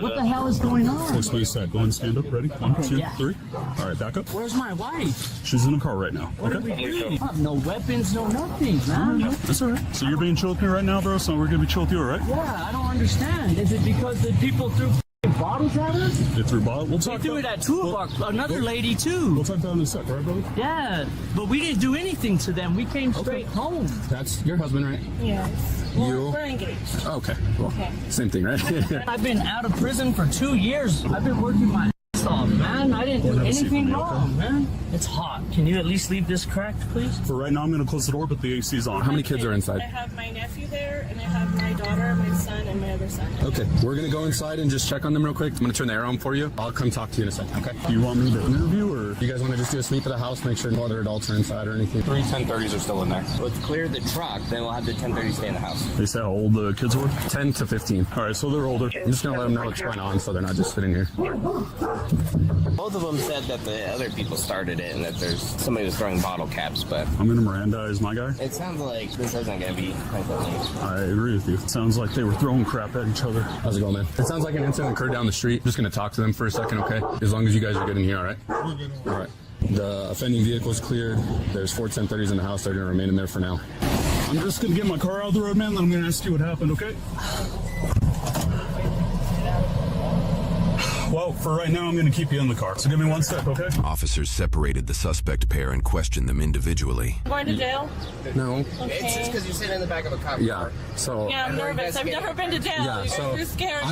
What the hell is going on? Let's be set. Go and stand up. Ready? 1, 2, 3. All right, back up. Where's my wife? She's in the car right now. What did we do? I have no weapons, no nothing, man. That's all right. So you're being chill with me right now, bro? So we're going to be chill with you, all right? Yeah, I don't understand. Is it because the people threw bottles at us? They threw bottles? We'll They talk threw it about at two of our, another lady too. We'll talk about it in a sec, right, brother? Yeah, but we didn't do anything to them. We came straight home. That's your husband, right? Yes. You? We're engaged. Oh, okay. Well, Okay. same thing, right? I've been out of prison for 2 years. I've been working my ass off, man. I didn't do anything wrong, man. It's hot. Can you at least leave this cracked, please? For right now, I'm going to close the door, but the AC's on. How many kids are I inside? have my nephew there, and I have my daughter, my son, and my other son. Okay, we're going to go inside and just check on them real quick. I'm going to turn the air on for you. I'll come talk to you in a second, okay? Do you want me to interview, or you guys want to just do a sweep of the house, make sure no other adults are inside or anything? 3 1030s are still in there. Let's clear the truck, then we'll have the 1030 stay in the house. They say how old the kids were? 10 to 15. All right, so they're older. I'm just going to let them know what's going on so they're not just sitting here. Both of them said that the other people started it and that there's somebody was throwing bottle caps, but I'm going to Mirandize my guy. it sounds like this isn't going to be I agree with you. It sounds like they were throwing crap at each other. How's it going, man? It sounds like an incident occurred down the street. Just going to talk to them for a second, okay? As long as you guys are good in here, all right? All right. The offending vehicle is cleared. There's 4 1030s in the house. They're going to remain in there for now. I'm just going to get my car out of the road, man, then I'm going to ask you what happened, okay? Well, for right now, I'm going to keep you in the car. So give me 1 sec, okay? Officers separated the suspect pair and questioned them individually. Going to jail? No. Okay. It's just because you sit in the back of a cop Yeah. car. So. Yeah, I'm nervous. I've never been to jail. Yeah. So. You're scared.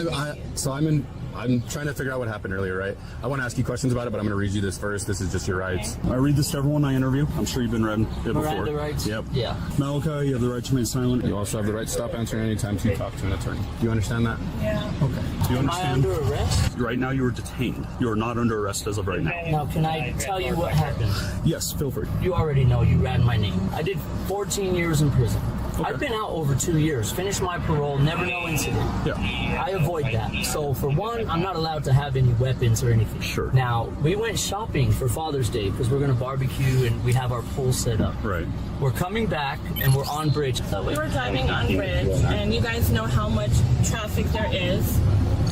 I'm trying to figure out what happened earlier, right? I want to ask you questions about it, but I'm going to read you this first. This is just your rights. I read this to everyone I interview. I'm sure you've been read it before. Miranda rights? Yep. Yeah. Malachi, you have the right to remain silent. You also have the right to stop answering any time to talk to an attorney. Do you understand that? Yeah. Okay. Do you Am understand? I under arrest? Right now, you are detained. You are not under arrest as of right now. Now, can I tell you what happened? Yes, feel free. You already know. You ran my name. I did 14 years in prison. I've been out over 2 years, finished my parole, never no incident. Yeah. I avoid that. So for one, I'm not allowed to have any weapons or anything. Sure. Now, we went shopping for Father's Day because we're going to barbecue and we have our pool set up. Right. We're coming back and we're on bridge. So we were driving on bridge, and you guys know how much traffic there is.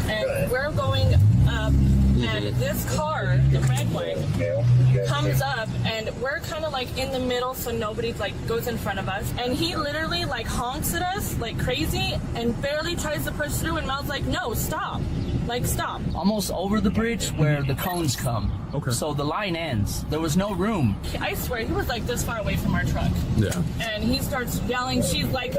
And we're going up, and this car, the red one, comes up, and we're kind of like in the middle, so nobody like goes in front of us. And he literally like honks at us like crazy, and barely tries to push through. And Mal's like, "No, stop! Like stop!" Almost over the bridge where the cones come. Okay. So the line ends. There was no room. I swear, he was like this far away from our truck. Yeah. And he starts yelling. She's like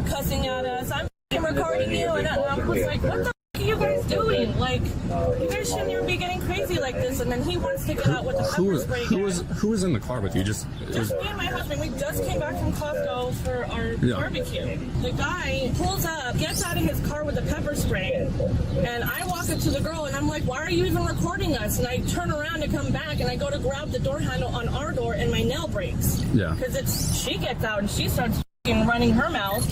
cussing at us. I'm recording you, and I was like, "What the?" What are you guys doing? Like, you guys shouldn't even be getting crazy like this. And then he wants to get out with the pepper spray. Who was in the car with you? Just me and my husband. We just came back from Costco for our barbecue. The guy pulls up, gets out of his car with a pepper spray, and I walk up to the girl and I'm like, "Why are you even recording us?" And I turn around to come back and I go to grab the door handle on our door and my nail breaks. Yeah. Because she gets out and she starts running her mouth.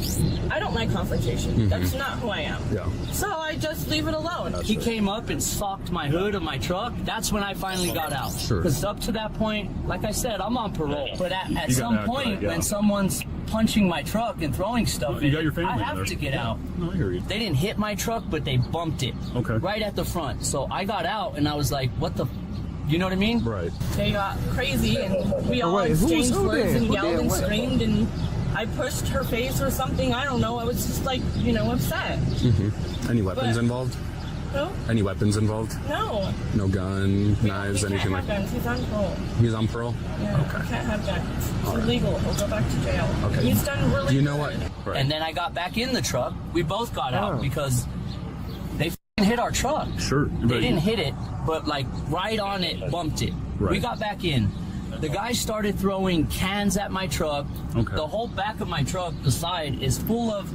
I don't like confrontation. Mm-hmm. That's not who I am. Yeah. So I just leave it alone. He came up and socked my hood of my truck. That's when I finally got out. Sure. Because up to that point, like I said, I'm on parole. But at some point, right, yeah. when someone's punching my truck and throwing stuff You in got your it, family I in have there. to get Yeah. out. No, I hear you. They didn't hit my truck, but they bumped it. Okay. Right at the front. So I got out and I was like, what the... You know what I mean? Right. They got crazy and we all exchanged words and yelled and screamed and I pushed her face or something. I don't know. I was just like, upset. Mm-hmm. Any weapons involved? Who? Any weapons involved? No. No gun, knives, anything like that? He's on parole. He's on parole? Yeah, Okay. he can't have guns. It's illegal. He'll go back to jail. Okay. He's done really Do you know what? good. And then I got back in the truck. We both got out because they hit our truck. Sure. They didn't hit it, but like right on it, bumped it. Right. We got back in. The guy started throwing cans at my truck. Okay. The whole back of my truck, the side, is full of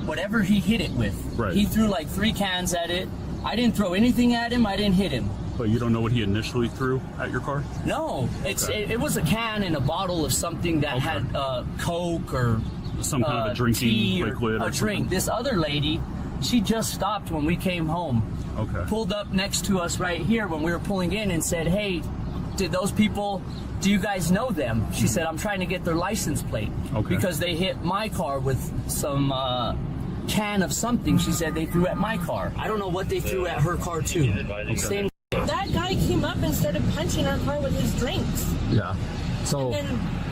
whatever he hit it with. Right. He threw like 3 cans at it. I didn't throw anything at him. I didn't hit him. But you don't know what he initially threw at your car? No, it was a can and a bottle of something that had Coke or some kind of a drinking tea liquid or a drink. something. This other lady, she just stopped when we came home. Okay. Pulled up next to us right here when we were pulling in and said, "Hey, did those people? Do you guys know them?" She said, "I'm trying to get their license plate because they hit my car with some can of something." She said they threw at my car. I don't know what they threw at her car too. Same. That guy came up and started punching our car with his drinks. Yeah. So. And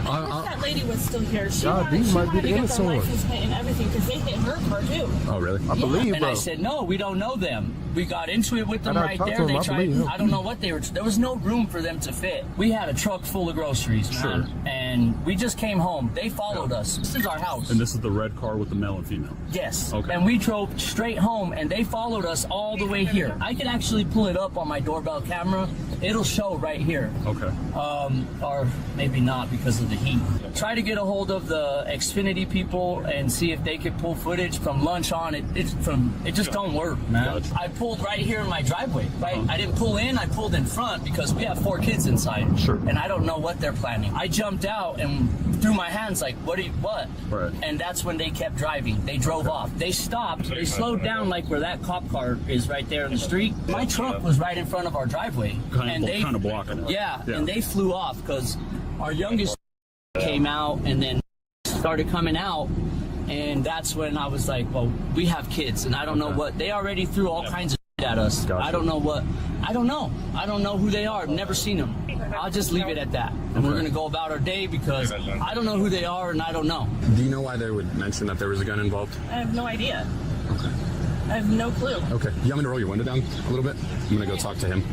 I wish that lady was still here. She God, wanted, these she might be wanted the to get innocent their ones. license plate and everything because they hit her car too. Oh, really? I believe, and bro. I said, no, we don't know them. We got into it with them And I right talked there. to They them, I tried, believe him. I don't know what they were, there was no room for them to fit. We had a truck full of groceries, man. Sure. And we just came home. They followed us. This is our house. And this is the red car with the male and female? Yes. Okay. And we drove straight home and they followed us all the way here. I can actually pull it up on my doorbell camera. It'll show right here. Okay. Or maybe not because of the heat. Try to get a hold of the Xfinity people and see if they could pull footage from lunch on. It just don't work, man. Gotcha. I pulled right here in my driveway. Right. I didn't pull in. I pulled in front because we have 4 kids inside. Sure. And I don't know what they're planning. I jumped out and threw my hands like, what? Right. And that's when they kept driving. They drove off. They stopped. They slowed down like where that cop car is right there in the street. My truck was right in front of our driveway. Kind of blocking it. Yeah, and they flew off because our youngest came out and then started coming out. And that's when I was like, well, we have kids and I don't know what. They already threw all kinds of shit at us. Gotcha. I don't know what. I don't know. I don't know who they are. I've never seen them. I'll just leave it at that. And we're going to go about our day because I don't know who they are and I don't know. Do you know why they would mention that there was a gun involved? I have no idea. Okay. I have no clue. Okay. You want me to roll your window down a little bit? I'm going to go talk to him.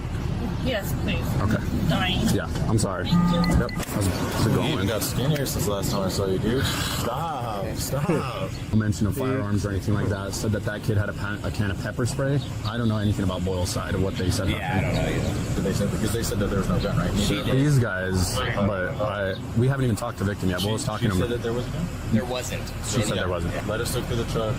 Yes, please. Okay. Dying. Yeah, I'm sorry. Yep. How's it going? You got skinnier since the last time I saw you, dude. Stop. No mention of firearms or anything like that. Said that kid had a can of pepper spray. I don't know anything about Boyle's side of what they said. Yeah, I don't know either. Because they said that there was no gun, right? These guys, but we haven't even talked to the victim yet. Boyle's talking to him. She said that there was a gun? There wasn't. She said there wasn't. Let us look through the truck,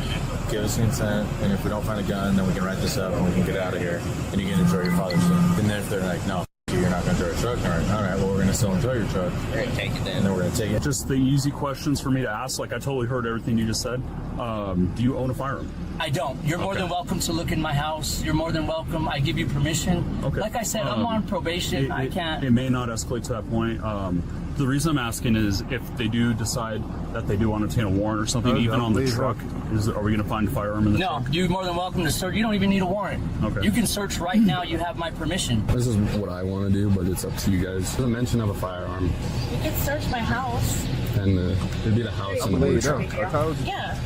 give us consent, and if we don't find a gun, then we can write this up and we can get out of here, and you can enjoy your father's day. And then if they're like, no, you're not going to enjoy a truck, all right, well, we're going to still enjoy your truck. We're going to take it then. And then we're going to take it. Just the easy questions for me to ask. Like, I totally heard everything you just said. Do you own a firearm? I don't. You're more than welcome to look in my house. You're more than welcome. I give you permission. Okay. Like I said, I'm on probation. I can't. It may not escalate to that point. The reason I'm asking is if they do decide that they do want to obtain a warrant or something, even on the truck, are we going to find a firearm in the truck? No, you're more than welcome to search. You don't even need a warrant. Okay. You can search right now. You have my permission. This is what I want to do, but it's up to you guys. There's a mention of a firearm, You could search my house. and it'd be the house and the blue truck. Yeah.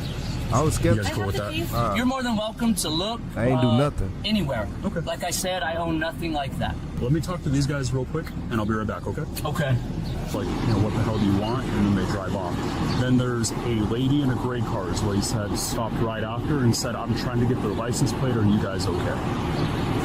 I was You guys skeptical. cool with that? You're more than welcome to look. I ain't do nothing. Anywhere. Okay. Like I said, I own nothing like that. Let me talk to these guys real quick, and I'll be right back, okay? Okay. It's like, what the hell do you want? And then they drive off. Then there's a lady in a gray car, is what he said, stopped right after and said, I'm trying to get their license plate. Are you guys okay?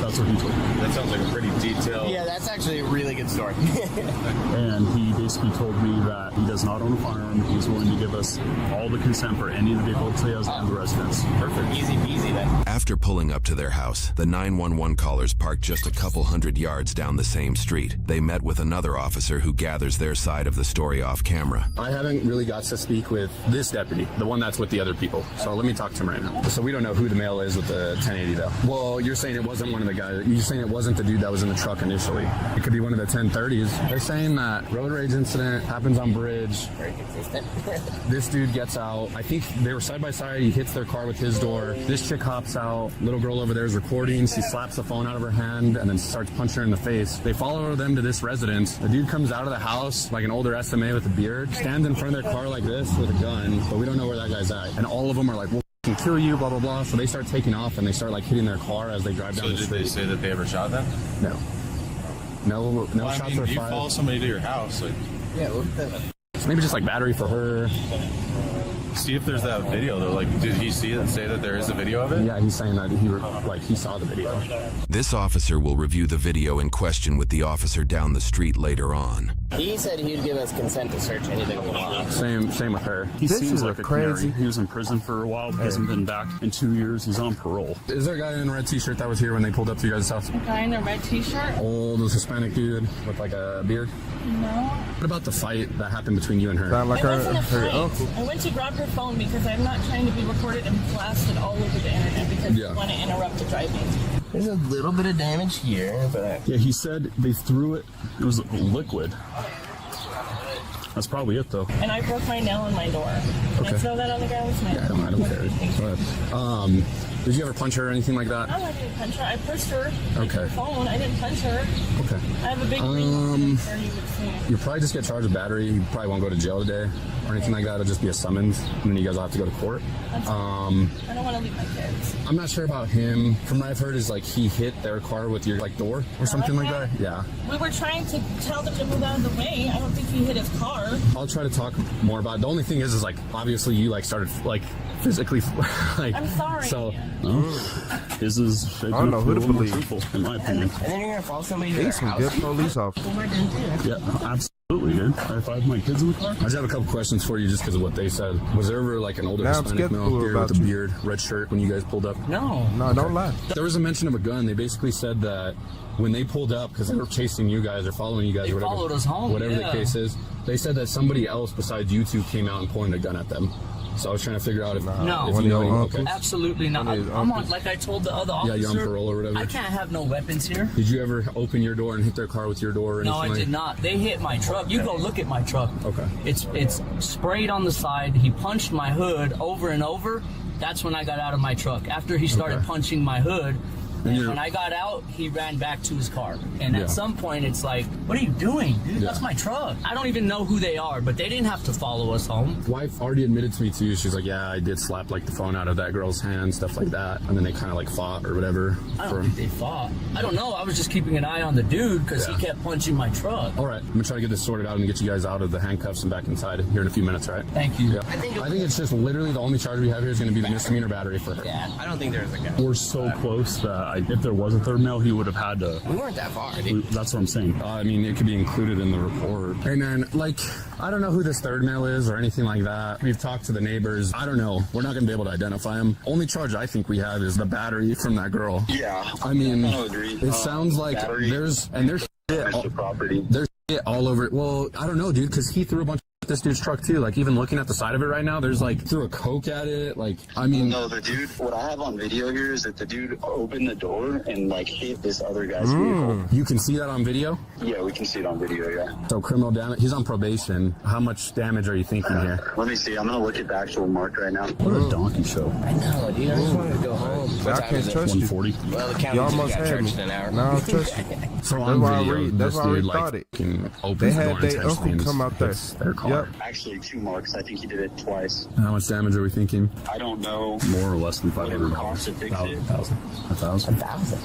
That's what he told me. That sounds like a pretty detailed... Yeah, that's actually a really good story. And he basically told me that he does not own a firearm. He's willing to give us all the consent for any of the vehicles he has and the residents. Perfect. Easy peasy then. After pulling up to their house, the 911 callers parked just a couple hundred yards down the same street. They met with another officer who gathers their side of the story off camera. I haven't really got to speak with this deputy, the one that's with the other people. So let me talk to him right now. So we don't know who the male is with the 1080 though. Well, you're saying it wasn't one of the guys. You're saying it wasn't the dude that was in the truck initially. It could be one of the 1030s. They're saying that road rage incident happens on bridge. Very consistent. This dude gets out. I think they were side by side. He hits their car with his door. This chick hops out. Little girl over there is recording. She slaps the phone out of her hand and then starts punching her in the face. They follow them to this residence. The dude comes out of the house like an older SMA with a beard, stands in front of their car like this with a gun, but we don't know where that guy's at. And all of them are like, we'll gonna kill you, blah, blah, blah. So they start taking off and they start like hitting their car as they drive down the street. So did they say that they ever shot them? No. No shots were fired. You follow somebody to your house, like... Yeah, look at that. Maybe just like battery for her. See if there's that video though. Like, did he see it and say that there is a video of it? Yeah, he's saying that he saw the video. This officer will review the video in question with the officer down the street later on. He said he'd give us consent to search anything we want. Same with her. He seems like a crazy. He was in prison for a while. He hasn't been back in 2 years. He's on parole. Is there a guy in a red t-shirt that was here when they pulled up to you guys' house? A guy in a red t-shirt? Old Hispanic dude with like a beard? No. What about the fight that happened between you and her? Sound like It wasn't a her fight. uncle. I went to grab her phone because I'm not trying to be recorded and blasted all over the internet because I want to interrupt the driving. There's a little bit of damage here, but... Yeah, he said they threw it. It was liquid. That's probably it, though. And I broke my nail in my door. Can I throw that on the ground? Yeah, I don't care. Go ahead. Did you ever punch her or anything like that? No, I didn't punch her. I pushed her. Okay. Her phone. I didn't punch her. Okay. I have a big green card, you would see. You probably just get charged with battery. You probably won't go to jail today or anything like that. It'll just be a summons, and then you guys will have to go to court. I don't want to leave my kids. I'm not sure about him. From what I've heard is like he hit their car with your like door or something like that. Yeah. We were trying to tell them to move out of the way. I don't think he hit his car. I'll try to talk more about it. The only thing is like obviously you like started like physically like. I'm sorry. So. His is I don't know who to believe. Truthful, in my opinion. And then you're gonna follow somebody to He's their some house. good police officer. Yeah, absolutely, dude. If I have my kids in the car. I just have a couple questions for you just because of what they said. Was there ever like an older Now I'm Hispanic male skeptical here about with a you. beard, red shirt when you guys pulled up? No. No, don't lie. There was a mention of a gun. They basically said that when they pulled up, because they were chasing you guys or following you guys or whatever. Followed us home. Whatever the case is, they said that somebody else besides you two came out and pointed a gun at them. So I was trying to figure out if, No. if you know any, okay. Absolutely not. I'm on, like I told the other officer. Yeah, you're on parole or whatever. I can't have no weapons here. Did you ever open your door and hit their car with your door or anything? No, I did not. They hit my truck. You go look at my truck. Okay. It's sprayed on the side. He punched my hood over and over. That's when I got out of my truck. After he started punching my hood, and when I got out, he ran back to his car. And at some point, it's like, what are you doing, dude? That's my truck. I don't even know who they are, but they didn't have to follow us home. Wife already admitted to me too. She's like, yeah, I did slap like the phone out of that girl's hand, stuff like that. And then they kind of like fought or whatever. I don't think they fought. I don't know. I was just keeping an eye on the dude because he kept punching my truck. All right, I'm gonna try to get this sorted out and get you guys out of the handcuffs and back inside here in a few minutes, all right? Thank you. Yeah. I think it's just literally the only charge we have here is gonna be the misdemeanor battery for her. Yeah, I don't think there's a gun. We're so close that if there was a third male, he would have had to. We weren't that far, dude. That's what I'm saying. I mean, it could be included in the report. And then, like, I don't know who this third male is or anything like that. We've talked to the neighbors. I don't know. We're not going to be able to identify him. Only charge I think we have is the battery from that girl. Yeah. I mean, agree. it sounds like there's shit all over it. Well, I don't know, dude, because he threw a bunch of this dude's truck too. Like, even looking at the side of it right now, there's like threw a Coke at it. Like, I mean, no, the dude. What I have on video here is that the dude opened the door and like hit this other guy's vehicle. You can see that on video. Yeah, we can see it on video. Yeah. So criminal damage. He's on probation. How much damage are you thinking here? Let me see. I'm gonna look at the actual mark right now. What a donkey show. I know, dude. I just wanted to go home. I can't trust you. 140. Well, the You county just almost got had charged me. in an hour. No, I don't trust you. So That's on why I video, read. That's this why I dude, thought like, it. opens They the had door their intentionally uncle and come out there. hits their car. Yep. Actually, 2 marks. I think he did it twice. How much damage are we thinking? I don't know. More or less than Whatever $500. cost to fix it. 1,000. 1,000. 1,000.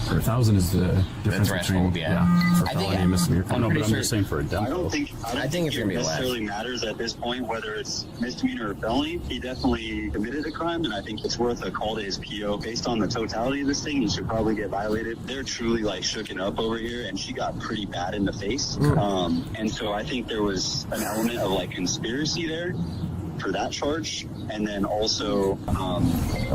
For 1,000 is the difference threshold, between yeah. for I think felony and misdemeanor. Oh, no, but I'm sure- just saying for a I demo. don't think it's it gonna be less. necessarily matters at this point whether it's misdemeanor or felony. He definitely committed a crime, and I think it's worth a call to his PO. Based on the totality of this thing, he should probably get violated. They're truly like shooken up over here, and she got pretty bad in the face. And so I think there was an element of like conspiracy there for that charge, and then also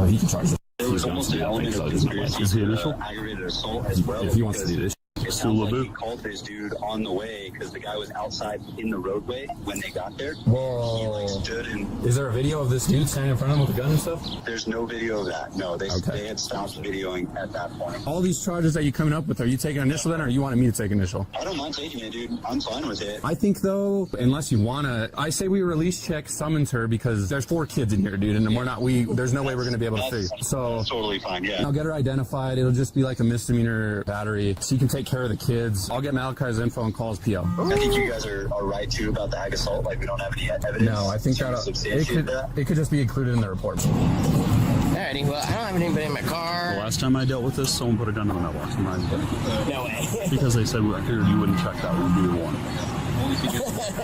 He can charge there was almost an element of conspiracy Is he for initial? aggravated assault as well. if he wants to do this. It sounds like he called this dude on the way because the guy was outside in the roadway when they got there. Whoa. He like stood and Is there a video of this dude standing in front of him with a gun and stuff? there's no video of that. No, they had stopped videoing at that point. All these charges that you coming up with, are you taking initial then, or you wanted me to take initial? I don't mind taking it, dude. I'm fine with it. I think though, unless you wanna, I say we release check summons her because there's 4 kids in here, dude, and we're not. There's no way we're gonna be able to figure. So That's totally fine. Yeah. I'll get her identified. It'll just be like a misdemeanor battery. She can take care care of the kids. I'll get Malachi's info and call his PO. I think you guys are right too about the ag assault. Like, we don't have any evidence. No, I think it could just be included in the report. Alrighty, well, I don't have anybody in my car. The last time I dealt with this, someone put a gun in the mailbox. No way. Because they said, I figured you wouldn't check that. We'd be the one.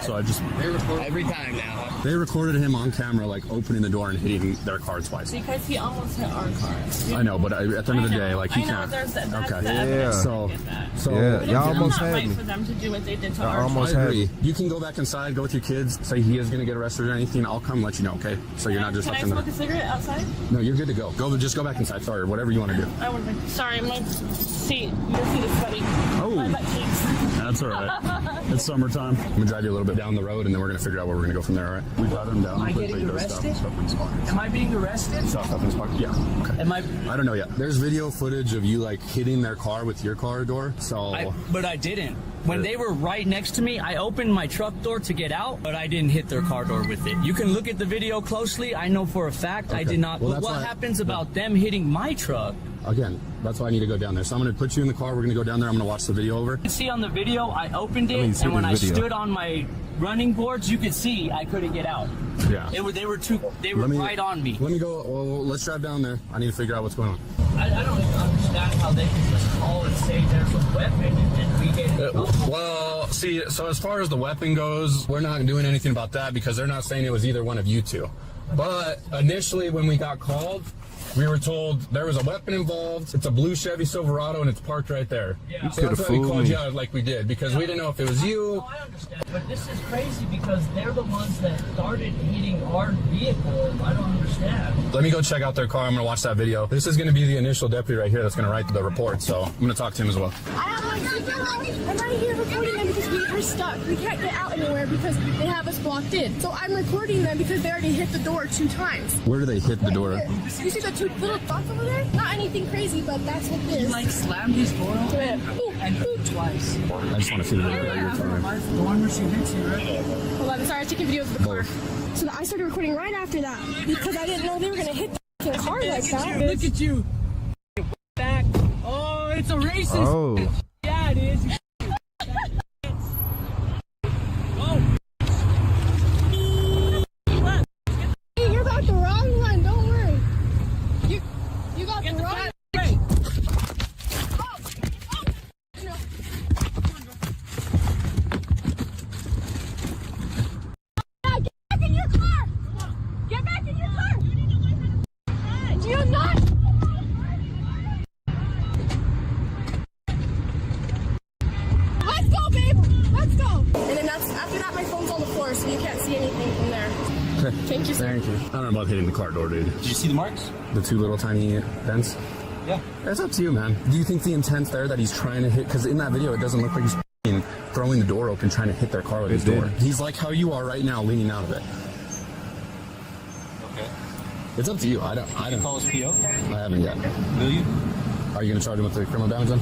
So I just... Every time now. They recorded him on camera, like, opening the door and hitting their car twice. Because he almost hit our car. I know, but at the end of the day, like, he can't. Yeah. So y'all almost had right me. for them to do what they did to I our almost car. had me. You can go back inside, go with your kids, say he is going to get arrested or anything. I'll come let you know, okay? So you're not just Can I like in smoke a the... cigarette outside? No, you're good to go. Just go back inside, sorry, whatever you want to do. I would have been. Sorry, my seat. Your seat is sweaty. Oh. My butt cheeks. That's all right. It's summertime. I'm going to drive you a little bit down the road, and then we're going to figure out where we're going to go from there, all right? We got him down. Am I getting arrested? Am I being arrested? Stop in spot. Yeah. Okay. Am I don't know yet. There's video footage of you, like, hitting their car with your car door, so... But I didn't. When they were right next to me, I opened my truck door to get out, but I didn't hit their car door with it. You can look at the video closely. I know for a fact I did not. Well, but what happens about them hitting my truck? Again, that's why I need to go down there. So I'm going to put you in the car. We're going to go down there. I'm going to watch the video over. You can see on the video, I opened it, and when I stood on my running boards, you could see I couldn't get out. Yeah. They were right on me. Let me go. Well, let's drive down there. I need to figure out what's going on. I don't even understand how they can just call and say there's a weapon and we get it. Well, see, so as far as the weapon goes, we're not doing anything about that because they're not saying it was either one of you two. But initially when we got called, we were told there was a weapon involved. It's a blue Chevy Silverado and it's parked right there. Yeah. So that's why we called you out like we did because we didn't know if it was you. No, I understand. But this is crazy because they're the ones that started hitting our vehicle. I don't understand. Let me go check out their car. I'm going to watch that video. This is going to be the initial deputy right here that's going to write the report. So I'm going to talk to him as well. I have my signal. I'm right here recording them because we are stuck. We can't get out anywhere because they have us blocked in. So I'm recording them because they already hit the door 2 times. Where do they hit the door? You see the 2 little dots over there? Not anything crazy, but that's what it is. He like slammed his door open and twice. I just want to see the video that you're telling me. The one where she hits you, right? Hold on, sorry, I was taking videos of the car. So I started recording right after that because I didn't know they were going to hit the car like that. Look at you. Back. Oh, it's a racist. Oh. Yeah, it is. Hey, you got the wrong one. Don't worry. You got the wrong one. Get back in your car. Get back in your car. Do you not? Let's go, babe. Let's go. And then after that, my phone's on the floor, so you can't see anything from there. Okay. Thank you, sir. Thank you. I don't know about hitting the car door, dude. Did you see the marks? The 2 little tiny dents? Yeah. It's up to you, man. Do you think the intent's there that he's trying to hit? Because in that video, it doesn't look like he's throwing the door open, trying to hit their car with his door. He's like how you are right now, leaning out of it. Okay. It's up to you. I don't. Call his PO? I haven't yet. Will you? Are you going to charge him with the criminal damage then?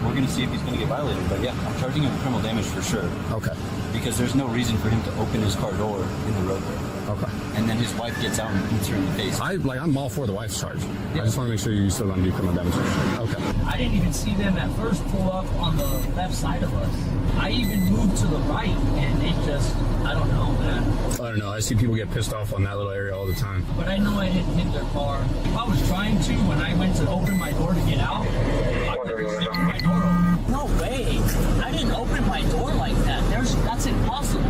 We're going to see if he's going to get violated, but yeah, I'm charging him with criminal damage for sure. Okay. Because there's no reason for him to open his car door in the roadway. Okay. And then his wife gets out and beats her in the face. I'm all for the wife's charge. Yeah. I just want to make sure you still going to do criminal damage. Okay. I didn't even see them at first pull up on the left side of us. I even moved to the right, and it just, I don't know, man. I don't know. I see people get pissed off on that little area all the time. But I know I didn't hit their car. I was trying to when I went to open my door to get out. I couldn't open my door open. No way. I didn't open my door like that. That's impossible.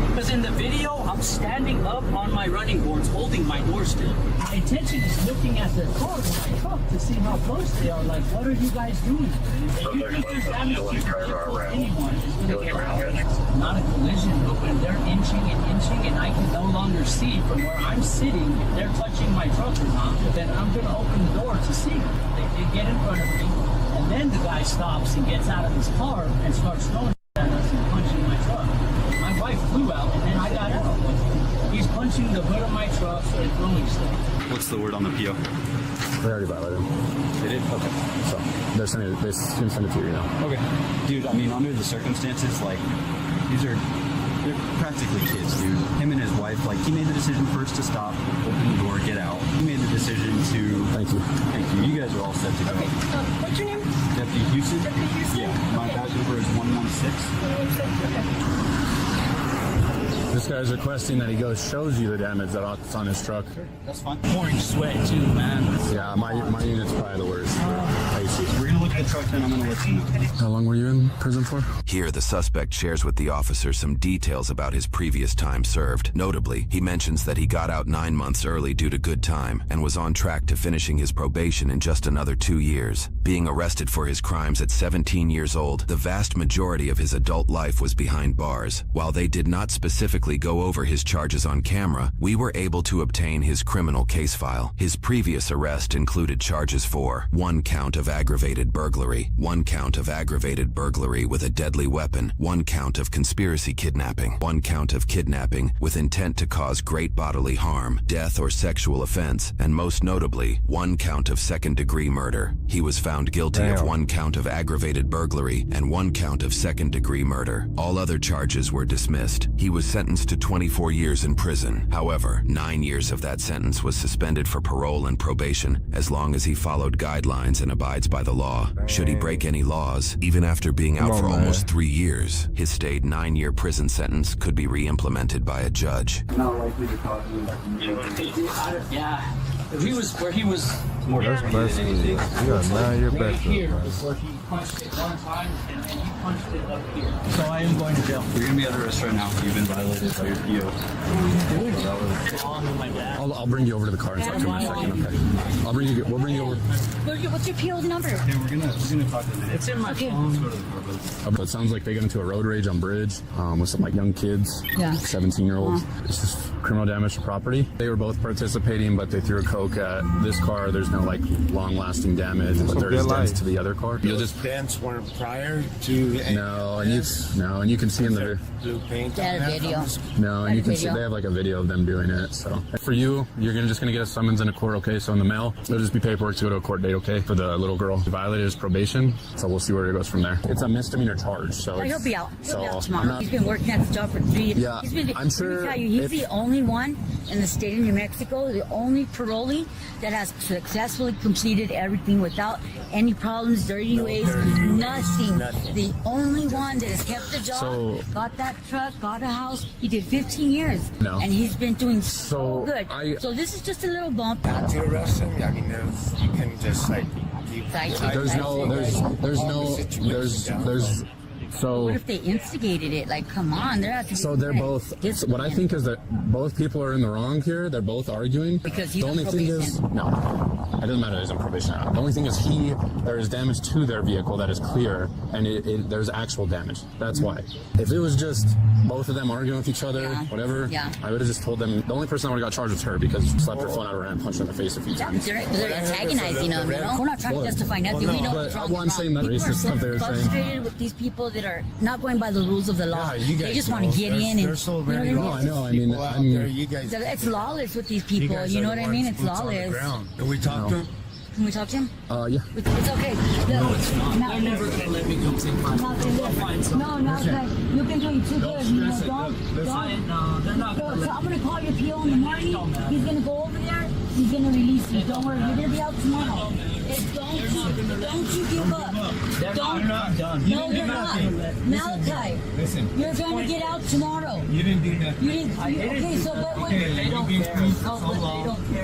Because in the video, I'm standing up on my running boards holding my door still. My intention is looking at their car with my truck to see how close they are. Like, what are you guys doing? If you think there's damage to your vehicle, anyone is going to get out. Not a collision, but when they're inching and I can no longer see from where I'm sitting if they're touching my truck or not, then I'm going to open the door to see them. They get in front of me, and then the guy stops and gets out of his car and starts throwing at us and punching my truck. My wife flew out, and then I got out. He's punching the hood of my truck and throwing stuff. What's the word on the PO? They already violated him. They did? Okay. So they're sending it, they send it to you now. Okay. Dude, I mean, under the circumstances, like, they're practically kids, dude. Him and his wife, like, he made the decision first to stop, open the door, get out. He made the decision to... Thank you. Thank you. You guys are all set to go. Okay, what's your name? Deputy Houston? Deputy Houston? Yeah. This guy's requesting that he shows you the damage that's on his truck. That's fine. Pouring sweat too, man. Yeah, my unit's probably the worst. We're gonna look at the truck and I'm gonna let you know. How long were you in prison for? Here, the suspect shares with the officer some details about his previous time served. Notably, he mentions that he got out 9 months early due to good time and was on track to finishing his probation in just another 2 years. Being arrested for his crimes at 17 years old, the vast majority of his adult life was behind bars. While they did not specifically go over his charges on camera, we were able to obtain his criminal case file. His previous arrest included charges for 1 count of aggravated burglary, 1 count of aggravated burglary with a deadly weapon, 1 count of conspiracy kidnapping, 1 count of kidnapping with intent to cause great bodily harm, death or sexual offense, and most notably, 1 count of second-degree murder. He was found guilty of 1 count of aggravated burglary and 1 count of second-degree murder. All other charges were dismissed. He was sentenced to 24 years in prison. However, 9 years of that sentence was suspended for parole and probation as long as he followed guidelines and abides by the law. Should he break any laws, even after being out for almost 3 years, his stayed 9-year prison sentence could be re-implemented by a judge. Not likely to cause me Yeah. He was where he was. That's basically, you got a 9-year right backup, here man. is where he punched it one time and then he punched it up here. So I am going to jail. You're gonna be under arrest right now. You've been violated by your PO. I'll bring you over to the car and talk to him in a second, okay? We'll bring you over. What's your PO's number? Yeah, we're gonna talk to them. It's in my phone. It sounds like they got into a road rage on Bridge with some young kids, Yeah. 17-year-olds. It's just criminal damage to property. They were both participating, but they threw a coke at this car. There's no long-lasting damage, but there is dents to the other car. You'll just dents weren't prior to. No, and you can see in the They had a video. No, and you can see they have a video of them doing it. So for you, you're just gonna get a summons in a court, okay? So in the mail, there'll just be paperwork to go to a court date, okay? For the little girl who violated his probation. So we'll see where it goes from there. It's a misdemeanor charge, so He'll be out. He'll be out tomorrow. not- He's been working at the job for 3 years. Yeah, I'm sure Let me tell you, he's if- the only one in the state of New Mexico, the only parolee that has successfully completed everything without any problems, dirty ways, nothing. The only one that has kept the job, got that truck, got a house. He did 15 years. No. And he's been doing so good. So this is just a little bump. Not to arrest him. I mean, you can just So what if they instigated it? Come on, they're not. So they're both. What I think is that both people are in the wrong here. They're both arguing. Because he's the only on thing is, no, it doesn't matter. He's on probation. The only thing is, there is damage to their vehicle that is clear, and there's actual damage. That's why. If it was just both of them arguing with each other, whatever, I would have just told them. The only person that would have got charged was her because she slapped her phone out of her hand and punched her in the face a few times. They're antagonizing them. We're not trying to justify nothing. We know what's wrong. I'm saying that racist stuff they were saying. Frustrated with these people that are not going by the rules of the law. They just want to get in and. They're so ready. I know. I mean, it's lawless with these people. You know what I mean? It's lawless. Can we talk to him? Can we talk to him? Yeah. It's okay. No, it's not. They're never going to let me go take my phone. No, not okay. You've been doing too good. No, they're not going to So I'm going to call your PO in the morning. He's going to go over there. He's going to release you. Don't worry. You're going to be out tomorrow. Don't you give up. They're not done. No, you're not. Malachi, listen. You're going to get out tomorrow. You didn't do nothing. You didn't. Okay, so but what? They don't care.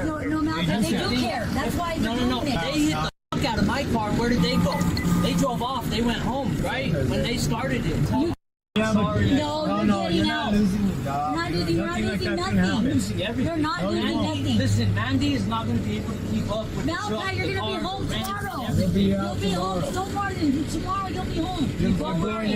No, Malachi, they do care. That's why they're doing it. They hit the fuck out of my car. Where did they go? They drove off. They went home, right? When they started it. Sorry. No, you're not losing the job. You're not losing nothing. You're not losing nothing. Listen, Mandy is not going to be able to keep up with Malachi, you're going to be home tomorrow. You'll be home. No more than tomorrow. You'll be home. Don't worry.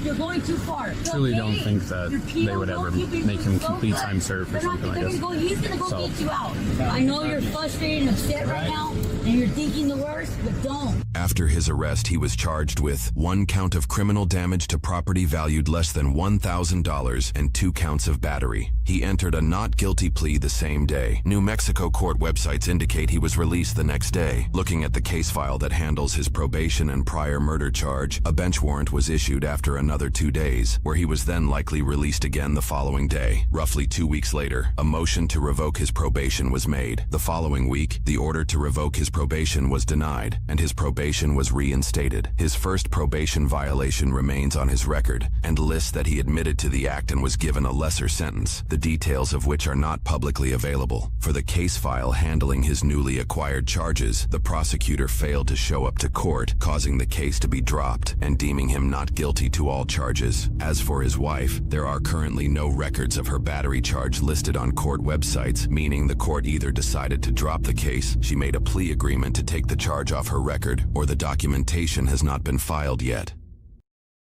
You're going too far. I truly don't think that they would ever make him complete time served for something like this. He's going to go get you out. I know you're frustrated and upset right now, and you're thinking the worst, but don't. After his arrest, he was charged with 1 count of criminal damage to property valued less than $1,000 and 2 counts of battery. He entered a not guilty plea the same day. New Mexico court websites indicate he was released the next day. Looking at the case file that handles his probation and prior murder charge, a bench warrant was issued after another 2 days, where he was then likely released again the following day. Roughly 2 weeks later, a motion to revoke his probation was made. The following week, the order to revoke his probation was denied, and his probation was reinstated. His first probation violation remains on his record, and lists that he admitted to the act and was given a lesser sentence, the details of which are not publicly available. For the case file handling his newly acquired charges, the prosecutor failed to show up to court, causing the case to be dropped and deeming him not guilty to all charges. As for his wife, there are currently no records of her battery charge listed on court websites, meaning the court either decided to drop the case, she made a plea agreement to take the charge off her record, or the documentation has not been filed yet.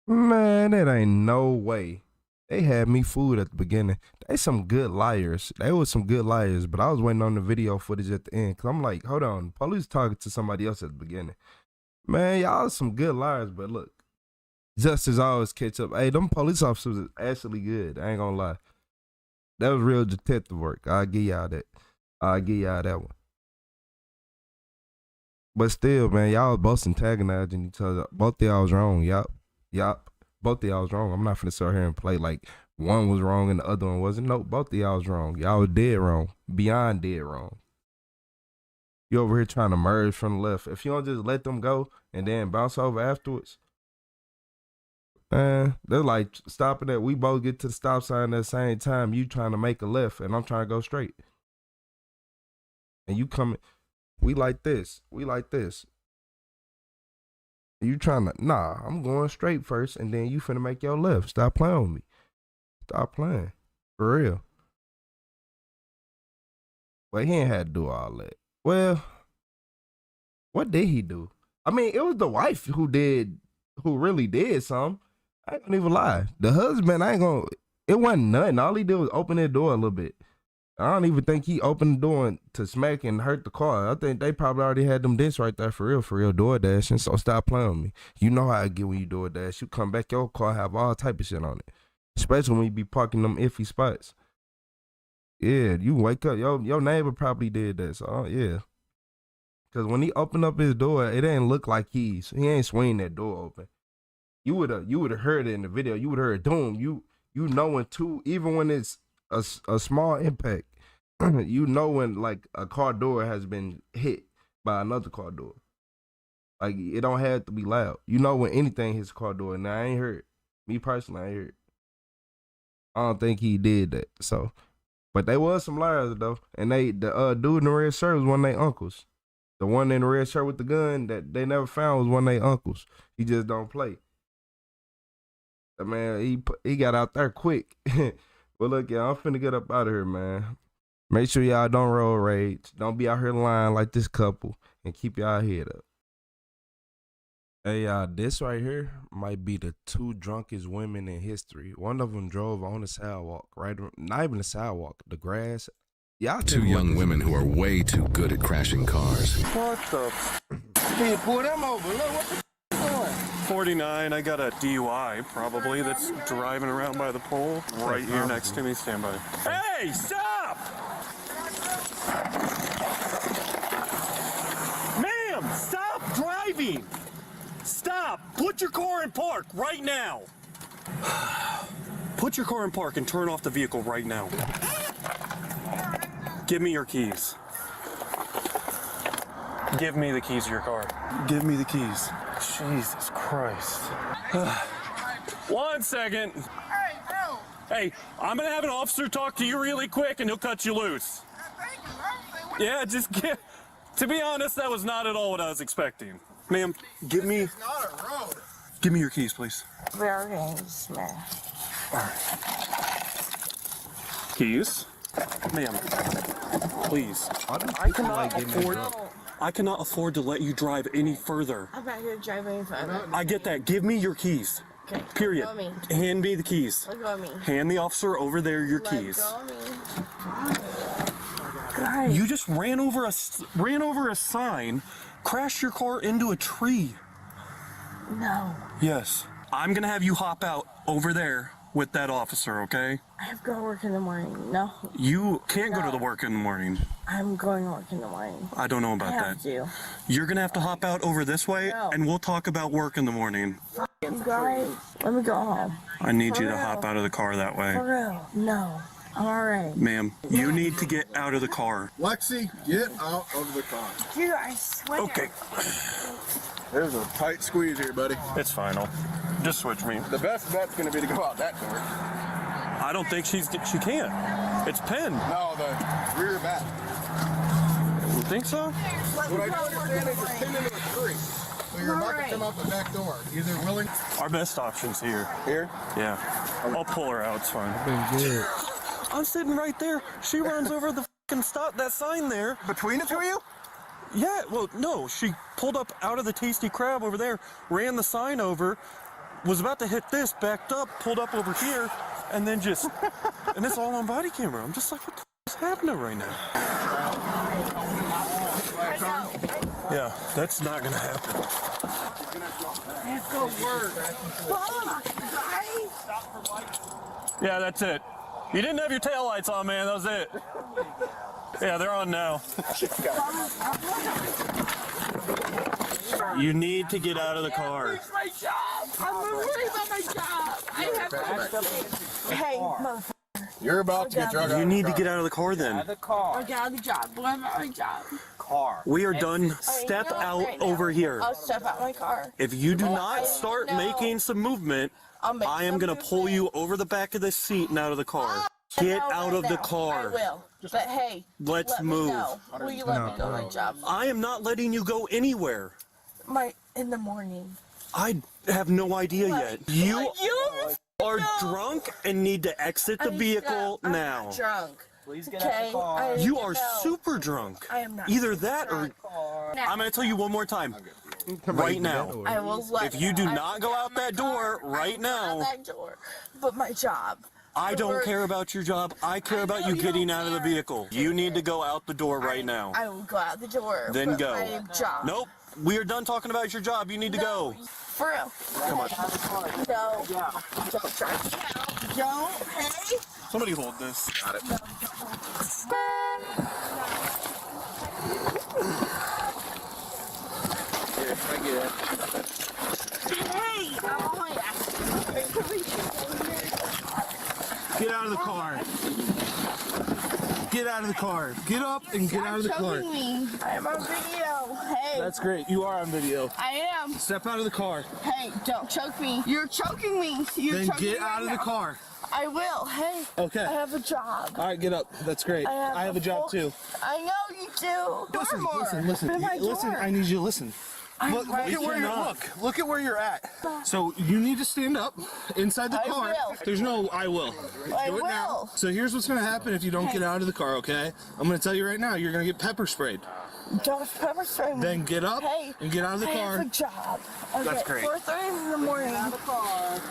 Man, that ain't no way. They had me fooled at the beginning. They some good liars. They was some good liars, but I was waiting on the video footage at the end, because I'm like, hold on, police talking to somebody else at the beginning. Man, y'all some good liars, but look, justice always catch up. Hey, them police officers is actually good. I ain't gonna lie. That was real detective work. I'll give y'all that. I'll give y'all that one. But still, man, y'all both antagonizing each other. Both of y'all was wrong. Yup. Both of y'all was wrong. I'm not finna sit here and play like one was wrong and the other one wasn't. No, both of y'all was wrong. Y'all was dead wrong. Beyond dead wrong. You over here trying to merge from the left. If you don't just let them go and then bounce over afterwards, man, they're like stopping it. We both get to the stop sign at the same time. You trying to make a left and I'm trying to go straight. And you coming, we like this. We like this. You trying to, nah, I'm going straight first and then you finna make your left. Stop playing with me. Stop playing. For real. But he ain't had to do all that. Well, what did he do? I mean, it was the wife who really did something. I ain't gonna even lie. The husband, it wasn't nothing. All he did was open that door a little bit. I don't even think he opened the door to smack and hurt the car. I think they probably already had them dents right there for real, door dashing. So stop playing with me. You know how I get when you door dash. You come back, your car have all type of shit on it. Especially when you be parking them iffy spots. Yeah, you wake up, your neighbor probably did that. So yeah. Cause when he opened up his door, it didn't look like he ain't swinging that door open. You would have heard it in the video. You would have heard doom. You knowing too, even when it's a small impact, you know when like a car door has been hit by another car door. Like it don't have to be loud. You know when anything hits a car door. Now I ain't heard. Me personally, I ain't heard. I don't think he did that. So, but they was some liars though, and the dude in the red shirt was one of their uncles. The one in the red shirt with the gun that they never found was one of their uncles. He just don't play. The man, he got out there quick. But look, y'all, I'm finna get up out of here, man. Make sure y'all don't road rage. Don't be out here lying like this couple, and keep y'all head up. Hey, this right here might be the two drunkest women in history. One of them drove on the sidewalk, right? Not even the sidewalk, the grass. Y'all two young women who are way too good at crashing cars. What the? Hey, pull them over. Look, what the? 49, I got a DUI, probably, that's driving around by the pole right here next to me. Stand by. Hey, stop! Ma'am, stop driving! Stop! Put your car in park right now! Put your car in park and turn off the vehicle right now. Give me your keys. Give me the keys to your car. Give me the keys. Jesus Christ. 1 second. Hey, bro. Hey, I'm gonna have an officer talk to you really quick and he'll cut you loose. Yeah, just get. To be honest, that was not at all what I was expecting. Ma'am, give me. It's not a road. Give me your keys, please. Very nice, man. All right. Keys? Ma'am, please. I cannot afford to let you drive any further. I'm not here to drive any further. I get that. Give me your keys. Okay. Period. Let go of me. Hand me the keys. Let go of me. Hand the officer over there your keys. Let go of me. Guys. You just ran over a sign, crashed your car into a tree. No. Yes. I'm gonna have you hop out over there with that officer, okay? I have to go to work in the morning. No. You can't go to the work in the morning. I'm going to work in the morning. I don't know about I have that. to. You're gonna have to hop out over this way, and we'll talk about work in the morning. You guys, let me go home. I need For you to real. hop out of the car that way. For real. No. I'm alright. Ma'am, you need to get out of the car. Lexi, get out of the car. Dude, I swear. Okay. There's a tight squeeze here, buddy. It's fine. Just switch me. The best bet's going to be to go out that door. I don't think she can. It's pinned. No, the rear back. You think so? What I don't understand is it's pinned into a tree. So you're about to come out the back door. Either willing... Our best option's here. Here? Yeah. I'll pull her out. It's fine. Good. I'm sitting right there. She runs over the fucking stop, that sign there. Between the two of you? Yeah, well, no. She pulled up out of the Tasty Crab over there, ran the sign over, was about to hit this, backed up, pulled up over here, and then just... and it's all on body camera. I'm just like, what the f is happening right now? Yeah, that's not going to happen. Let's go work. Yeah, that's it. You didn't have your taillights on, man. That was it. Yeah, they're on now. You need to get out of the car. My job. I'm worried about my job. I have to... Hey, motherfucker. You're about to get drugged out. You need to get out of the car then. I get out of the job. What about my job? We are done. Step out over here. I'll step out my car. If you do not start making some movement, I am going to pull you over the back of this seat and out of the car. Get out of the car. I will. But hey, let's move. Will you let me go my job? I am not letting you go anywhere. In the morning. I have no idea yet. You are drunk and need to exit the vehicle now. I'm not drunk. Please get out of the car. You are super drunk. I am not. Either that or... I'm going to tell you one more time. Right now. I will let if you do not go out that door right now... that door. But my job. I don't care about your job. I care about you getting out of the vehicle. You need to go out the door right now. I will go out the door. Then go. My job. Nope. We are done talking about your job. You need to go. For real. Come on. No. Don't try. Don't. Hey. Somebody hold this. Got it. Here, I get it. Hey. Get out of the car. Get out of the car. Get up and get out of the car. Me. I'm on video. Hey. That's great. You are on video. I am. Step out of the car. Hey, don't choke me. You're choking me. Then get out of the car. I will. Hey. Okay. I have a job. All right, get up. That's great. I have a job too. I know you do. Listen. I need you to listen. Look at where you're at. So you need to stand up inside the car. Will. There's no I will. I Do it will. now. So here's what's going to happen if you don't get out of the car, okay? I'm going to tell you right now, you're going to get pepper sprayed. Don't pepper spray me. Then get up and get out of the car. I have a job. Okay, That's great. 4:30 in the morning.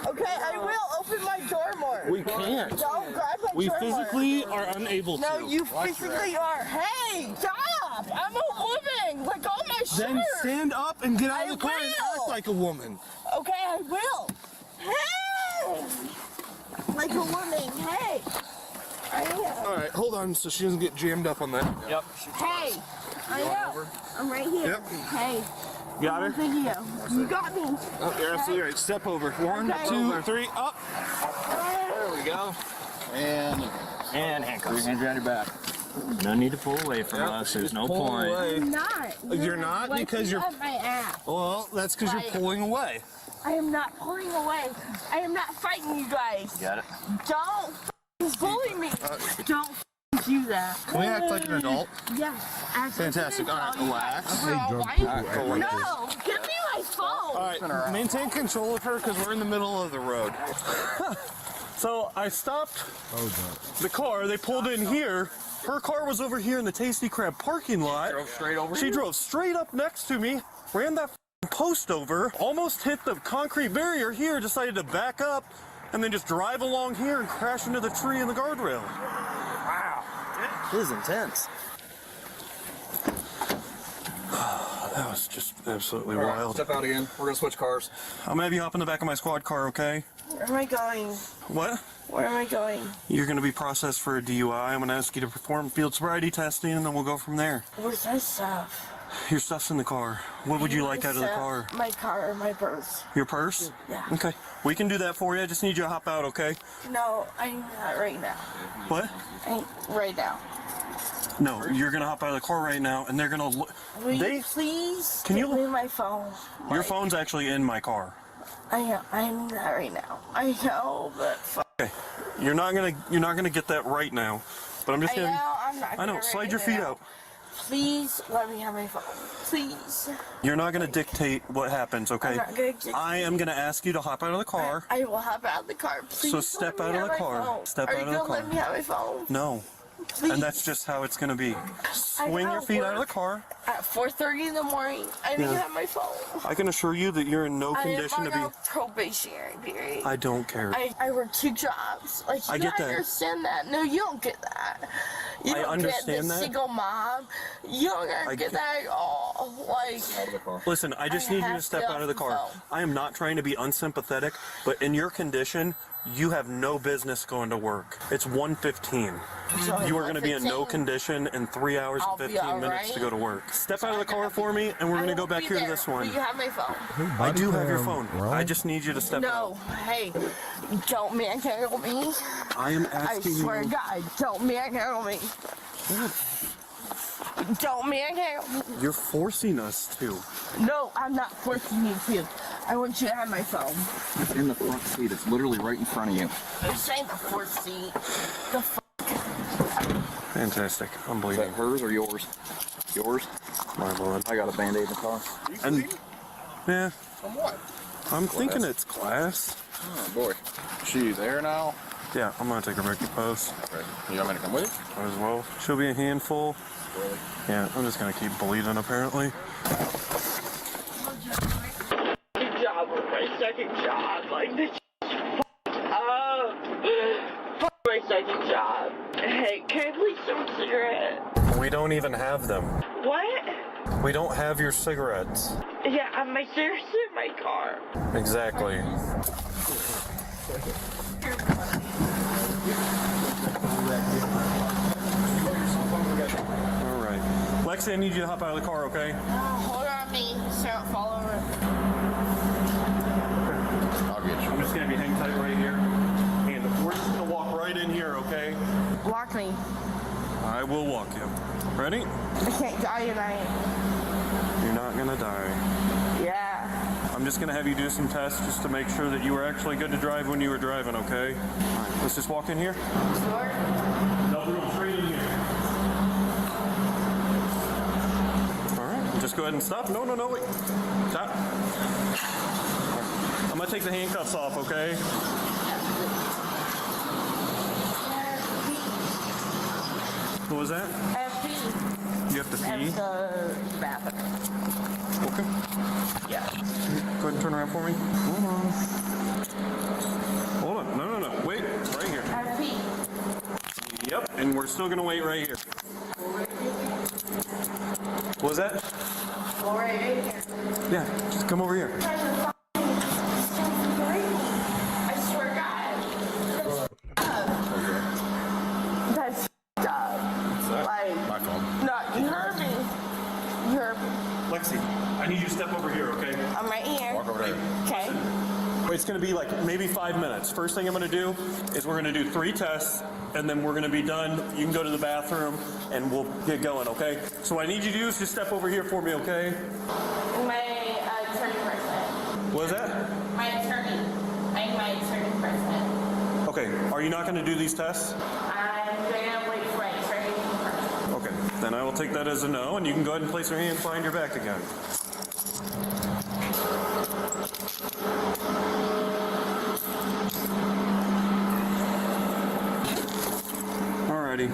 Okay, I will open my door more. We can't. Don't grab my We door physically more. are unable to. No, you physically are. Hey, stop! I'm a woman. Let go of my shirt. Then stand up and get out of the car and act like a woman. Okay, I will. Hey! Like a woman. Hey! I am. All right, hold on so she doesn't get jammed up on that. Yep. Hey! I know. I'm right here. Yep. Hey. Got her? Video. You got me. Oh, you're absolutely right. Step over. 1, 2, 3, up. There we go. And handcuffs. Hands behind your back. No need to pull away from us. There's no point. I'm not. You're not because you're. At my ass. Well, that's because you're pulling away. I am not pulling away. I am not fighting you guys. Got it. Don't bully me. Don't do that. Can we act like an adult? Yes. Fantastic. All right, relax. No, give me my phone. All right, maintain control of her because we're in the middle of the road. So I stopped the car. They pulled in here. Her car was over here in the Tasty Crab parking lot. Drove straight over She here? drove straight up next to me, ran that post over, almost hit the concrete barrier here, decided to back up, and then just drive along here and crash into the tree and the guardrail. Wow. This is intense. That was just absolutely All right, wild. step out again. We're going to switch cars. I'm going to have you hop in the back of my squad car, okay? Where am I going? What? Where am I going? You're going to be processed for a DUI. I'm going to ask you to perform field sobriety testing, and then we'll go from there. Where's that stuff? Your stuff's in the car. What would you like out of the car? My car, my purse. Your purse? Yeah. Okay. We can do that for you. I just need you to hop out, okay? No, I need that right now. What? Right now. No, you're gonna hop out of the car right now, and they're gonna look. Will you please Can you give me my phone? Your phone's actually in my car. I know. I need that right now. I know, but fuck. Okay. You're not gonna get that right now, but I'm just gonna. I'm not. I know. Slide your feet out. Please let me have my phone. Please. You're not gonna dictate what happens, okay? I'm not gonna dictate. I am gonna ask you to hop out of the car. I will hop out of the car. Please. So step let me out of have the my car. phone. Step Are out of you the gonna car. let me have my phone? No. Please. And that's just how it's gonna be. Swing your feet out of the car. At 4:30 in the morning, I need to have my phone. I can assure you that you're in no condition to be. I'm on a probationary period. I don't care. I work 2 jobs. Like, you I get that. understand that? No, you don't get that. You I don't understand get the that. single mom. You don't get that at all. Like, Listen, I just need you to step out of the car. I am not trying to be unsympathetic, but in your condition, you have no business going to work. It's 1:15. You are going to be in no condition in 3 hours and 15 minutes to go to work. Step out of the car for me, and we're going to go back here to this one. you have my phone. I do have your phone. I just need you to step out. No, hey, don't manhandle me. I am asking I swear you. to God, don't manhandle me. Don't manhandle me. You're forcing us to. No, I'm not forcing you to. I want you to have my phone. It's in the front seat. It's literally right in front of you. I'm saying the fourth seat. The Fantastic. I'm bleeding. Is that hers or yours? Yours? My blood. I got a Band-Aid in the car. And yeah. From what? I'm thinking it's glass. Oh boy. She there now? Yeah, I'm gonna take her back to post. Okay. You want me to come with you? As well. She'll be a handful. Really? Yeah, I'm just gonna keep bleeding apparently. Good job with my second job. Like, this fuck my second job. Hey, can I please some cigarette? We don't even have them. What? We don't have your cigarettes. Yeah, my cigarettes in my car. Exactly. Alright. Lexi, I need you to hop out of the car, okay? Hold on me, so don't fall over. I'll get you. I'm just gonna be hang tight right here. And we're just gonna walk right in here, okay? Walk me. I will walk you. Ready? I can't die tonight. You're not gonna die. Yeah. I'm just gonna have you do some tests just to make sure that you were actually good to drive when you were driving, okay? Alright, let's just walk in here. Sure. No, we're going straight in here. Alright, just go ahead and stop. No, wait. Stop. I'm gonna take the handcuffs off, okay? What was that? I have pee. You have to pee? The bathroom. Okay. Yeah. Go ahead and turn around for me. Hold on. Hold on. No. Wait. Right here. I have pee. Yep. And we're still gonna wait right here. What was that? Go right here. Yeah. Just come over here. I swear to God. That's up. Like, My phone. no, you heard me. You heard me. Lexi, I need you to step over here, okay? I'm right here. Walk over there. Okay. It's going to be like maybe 5 minutes. First thing I'm going to do is we're going to do 3 tests, and then we're going to be done. You can go to the bathroom, and we'll get going, okay? So what I need you to do is just step over here for me, okay? My attorney person. What is that? My attorney. I'm my attorney person. Okay, are you not going to do these tests? I'm going to wait for my attorney person. Okay, then I will take that as a no, and you can go ahead and place your hands behind your back again. Alrighty.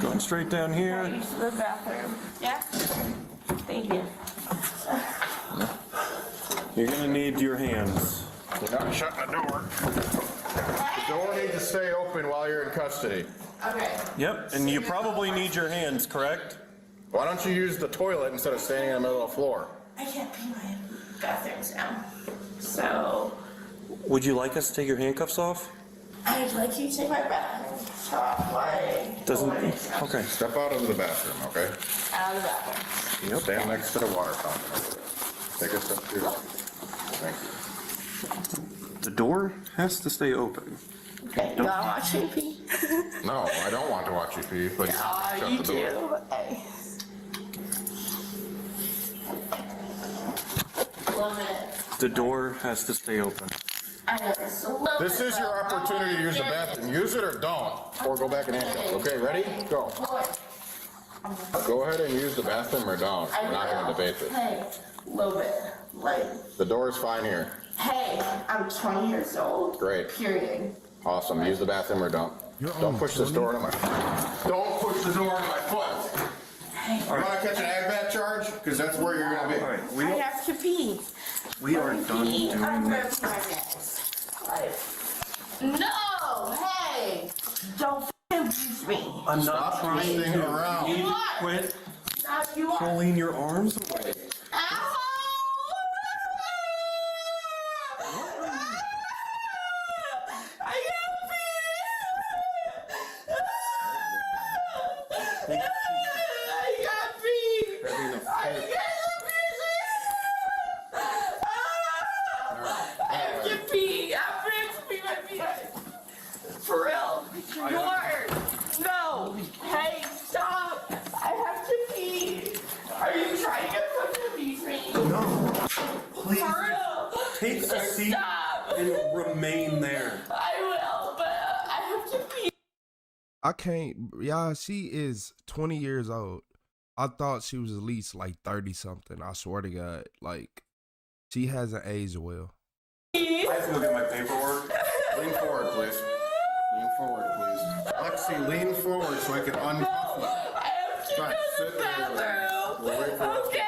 Going straight down here. Use the bathroom. Yeah? Thank you. You're gonna need your hands. You're not shutting the door. The door needs to stay open while you're in custody. Okay. Yep, and you probably need your hands, correct? Why don't you use the toilet instead of standing in the middle of the floor? I can't pee my bathrooms now. So, Would you like us to take your handcuffs off? I'd like you to take my bathroom. Doesn't. Okay. Step out of the bathroom, okay? Out of the bathroom. Yep. Stand next to the water fountain. Take a step through. Thank you. The door has to stay open. Okay, do I watch you pee? No, I don't want to watch you pee, but shut you the door. do. Hey. Love it. The door has to stay open. This is your opportunity to use the bathroom. Use it or don't, or go back and handcuff. Okay, ready? Go. Go ahead and use the bathroom or don't. We're not going to debate this. Hey, love it. Like, The door is fine here. hey, I'm 20 years old. Great. Period. Awesome. Use the bathroom or don't. Don't push this door into my foot. Don't push the door into my foot. Hey. You want to catch an ag charge? Because that's where you're going to be. I have to pee. We are done doing I'm this. my next. Like, no, hey, don't abuse me. I'm not trying twisting to. around. You need to You are. quit Not you are. pulling your arms away. Ow! I gotta pee. I gotta pee. I gotta pee. I have to pee. I'm ready to pee my pee. For real. You're. No. Hey, stop. I have to pee. Are you trying to fucking abuse me? No. Please. For real. Take a seat Stop. and remain there. I will, but I have to pee. I can't. Y'all, she is 20 years old. I thought she was at least like 30 something. I swear to God. Like, she hasn't aged well. I have to go get my paperwork. Lean forward, please. Lean forward, please. Lexi, lean forward so I can uncuff you. I have to Fine, go to sit the there. bathroom. We'll wait for it. Okay.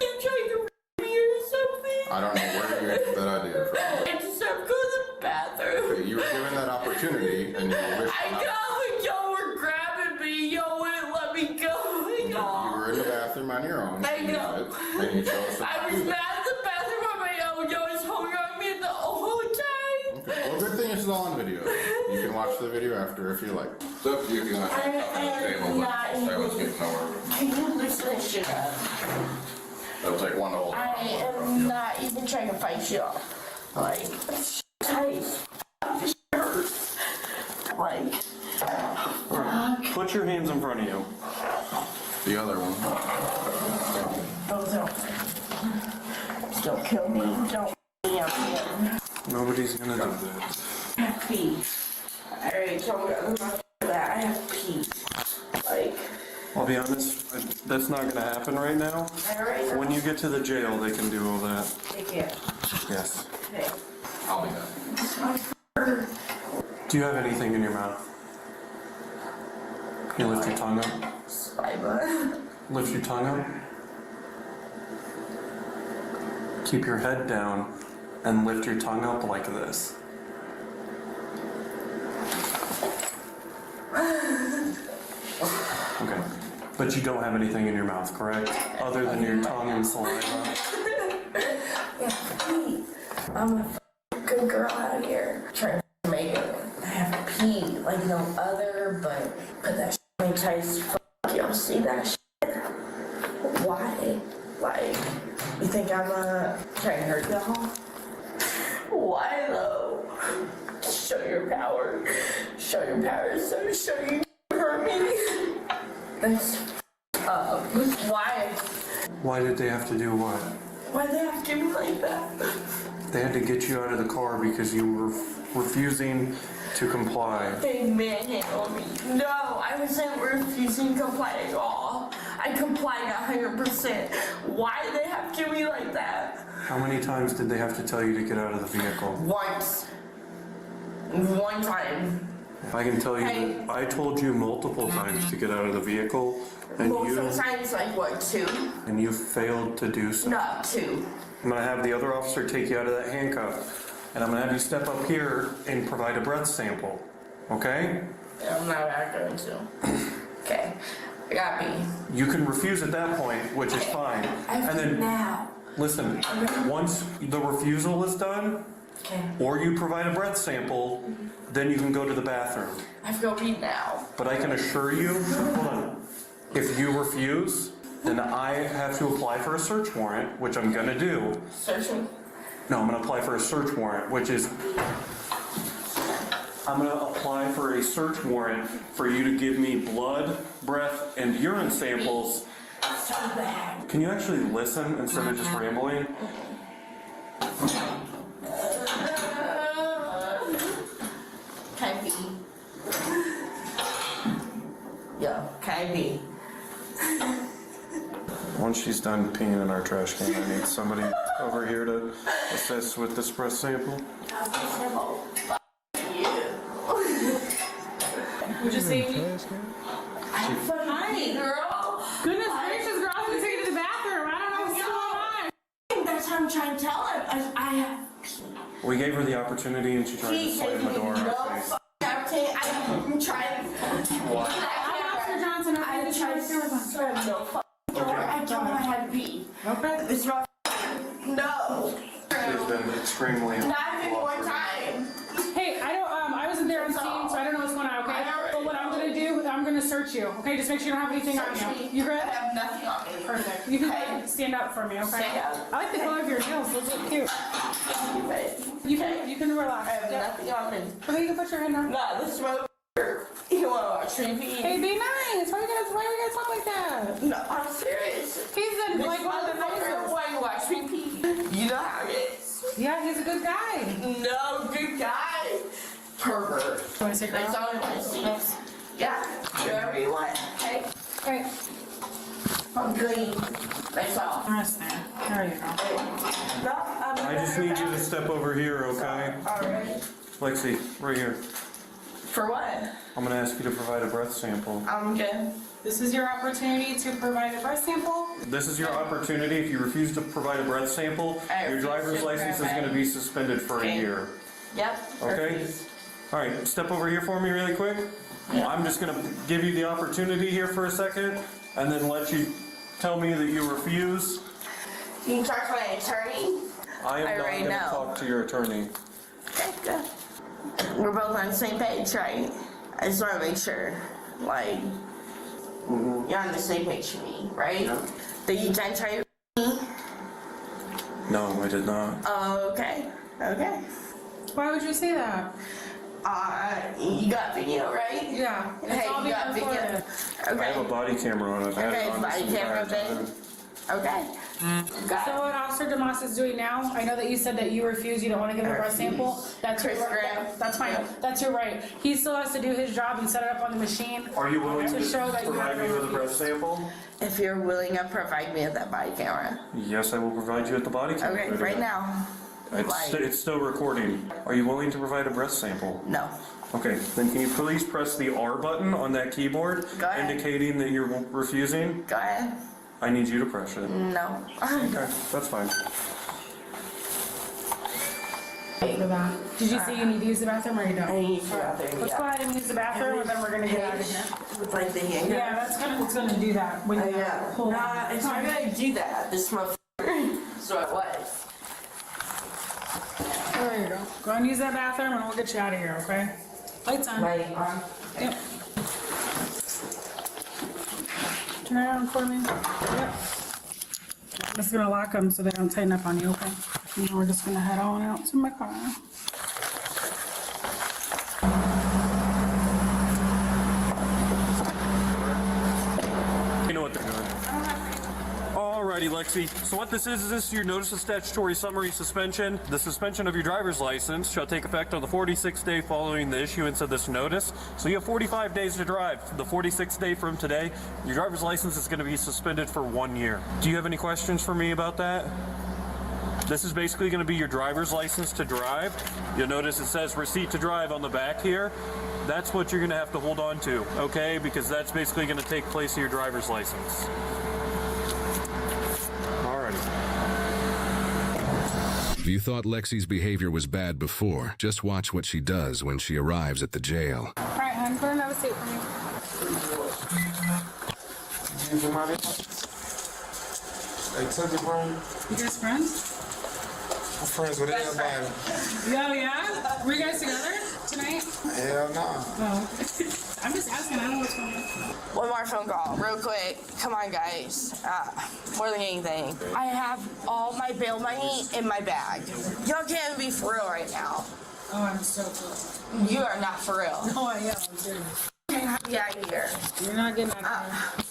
You trying to rape me or something? I don't know where you get that idea from. I just have to go to the bathroom. Okay, you were given that opportunity and you were I know, and y'all were grabbing me. Y'all wouldn't let me go. You were in the bathroom on your own. I know. And you chose to I was do that. mad at the bathroom on my own. Y'all was holding on me the whole time. Okay. Well, good thing it's all on video. You can watch the video after if you like. It's up to you if you want to I talk on the table, am but not that was getting nowhere. Can you loosen this shit up? That'll take one to hold. I am not even trying to fight you off. Like, this shit tight. This shit hurts. Like, fuck. Put your hands in front of you. The other one. Don't kill me. Don't me out here. Nobody's gonna do that. I have pee. I already told you that I have pee. Like, I'll be honest, that's not gonna happen right now. I already know. When you get to the jail, they can do all that. Take it. Yes. Okay. I'll be done. Do you have anything in your mouth? Can you lift your tongue up? Saliva. Lift your tongue up. Keep your head down and lift your tongue up like this. Okay. But you don't have anything in your mouth, correct? Other than your tongue and saliva? I'm a good girl out here. Trying to make it. I have to pee like no other, but that shit ain't tight as fuck. Y'all see that shit? Why? Like, you think I'm trying to hurt y'all? Why though? Show your power. Show your power so show you hurt me. That's why? Why did they have to do what? Why they have to do me like that? They had to get you out of the car because you were refusing to comply. Big manhandled me. No, I wasn't refusing to comply at all. I complied 100%. Why do they have to do me like that? How many times did they have to tell you to get out of the vehicle? Once. One time. I can tell you that I told you multiple times to get out of the vehicle, and Multiple times, like what, 2? you failed to do so. Not 2. I'm gonna have the other officer take you out of that handcuff, and I'm gonna have you step up here and provide a breath sample. Okay? I'm not going to. Okay. I got me. You can refuse at that point, which is fine. I And then now. listen, once the refusal is done, Okay. or you provide a breath sample, then you can go to the bathroom. I have to go pee now. But I can assure you, hold on, if you refuse, then I have to apply for a search warrant, which I'm gonna do. Search me? No, I'm gonna apply for a search warrant, which is, I'm gonna apply for a search warrant for you to give me blood, breath, and urine samples. So bad. Can you actually listen instead of just rambling? Can I pee? Yo, can I pee? Once she's done peeing in our trash can, I need somebody over here to assist with this breath sample. Would you say? Hi, girl. Goodness gracious, girl, I'm gonna take you to the bathroom. I don't know what's going on. That's what I'm trying to tell him. I have We gave her the opportunity and she tried to slam the door in our face. I'm trying. What? I'm Officer Johnson. I tried to slam no door. I told him I had to pee. Okay. It's not. No. She's been extremely. Not even one time. Hey, I wasn't there on scene, so I don't know what's going on, okay? But what I'm gonna do, I'm gonna search you, okay? Just make sure you don't have anything on you. You good? I have nothing on me. Perfect. You can stand up for me, okay? Stand up. I like the color of your nails. Those look cute. You can relax. I have nothing on me. Okay, you can put your hand on. No, this is my. You want to watch me pee? Hey, be nice. Why you guys talk like that? No, I'm serious. He's like one of the nicest. Why you watch me pee? You know how it is. Yeah, he's a good guy. No, good guy. Pervert. Want to take That's all I want to see. Yeah, do whatever you want. Hey. Hey. I'm clean. That's all. Rest there. There you go. No, I just need you to step over here, okay? Alright. Lexi, right here. For what? I'm gonna ask you to provide a breath sample. I'm good. This is your opportunity to provide a breath sample. This is your opportunity. If you refuse to provide a breath sample, your driver's license is gonna be suspended for a year. Yep. Okay? All right, step over here for me really quick. I'm just gonna give you the opportunity here for a second and then let you tell me that you refuse. You can talk to my attorney. I am not already gonna know. talk to your attorney. Okay, good. We're both on the same page, right? I just want to make sure, like, you're on the same page with me, right? Yeah. Did you try to me? No, I did not. Oh, okay. Okay. Why would you say that? You got video, right? Yeah. Hey, you got video. I Okay. have a body camera on. I've had it on body this camera, entire babe. time. Okay. So what Officer DeMoss is doing now, I know that you said that you refuse, you don't want to give a breath sample. That's your right. That's fine. That's your right. He still has to do his job and set it up on the machine. Are you willing to show that you provide have me with a no breath sample? If you're willing to provide me with that body camera. Yes, I will provide you with the body camera. Okay, right now. It's still recording. Are you willing to provide a breath sample? No. Okay, then can you please press the R button on that keyboard, indicating that you're refusing? Go ahead. I need you to press it. No. Okay, that's fine. Did you say you need to use the bathroom or you don't? I need to use the bathroom, Let's go ahead and use the bathroom and then we're gonna get out of here. With like the hand. Yeah, that's gonna do that. When you pull Nah, it's not gonna do that. This motherfucker. So it was. There you go. Go and use that bathroom and we'll get you out of here, okay? Lights on. Light on. Yep. Turn around for me. Yep. I'm just gonna lock them so they don't tighten up on you, okay? And then we're just gonna head on out to my car. You know what they're doing. Alrighty, Lexi. So what this is your notice of statutory summary suspension. The suspension of your driver's license shall take effect on the 46th day following the issuance of this notice. So you have 45 days to drive. The 46th day from today, your driver's license is going to be suspended for 1 year. Do you have any questions for me about that? This is basically going to be your driver's license to drive. You'll notice it says receipt to drive on the back here. That's what you're going to have to hold on to, okay? Because that's basically going to take place of your driver's license. If you thought Lexi's behavior was bad before, just watch what she does when she arrives at the jail. All right, hon, go and have a seat for me. You guys friends? friends with everybody. Yeah, yeah? Were you guys together tonight? Hell no. Oh. I'm just asking, I don't know what's going on. One more phone call, real quick. Come on, guys. More than anything, I have all my bail money in my bag. Y'all can't be for real right now. Oh, I'm so cool. You are not for real. No, I am. I'm serious. Get out of here. You're not getting out of here.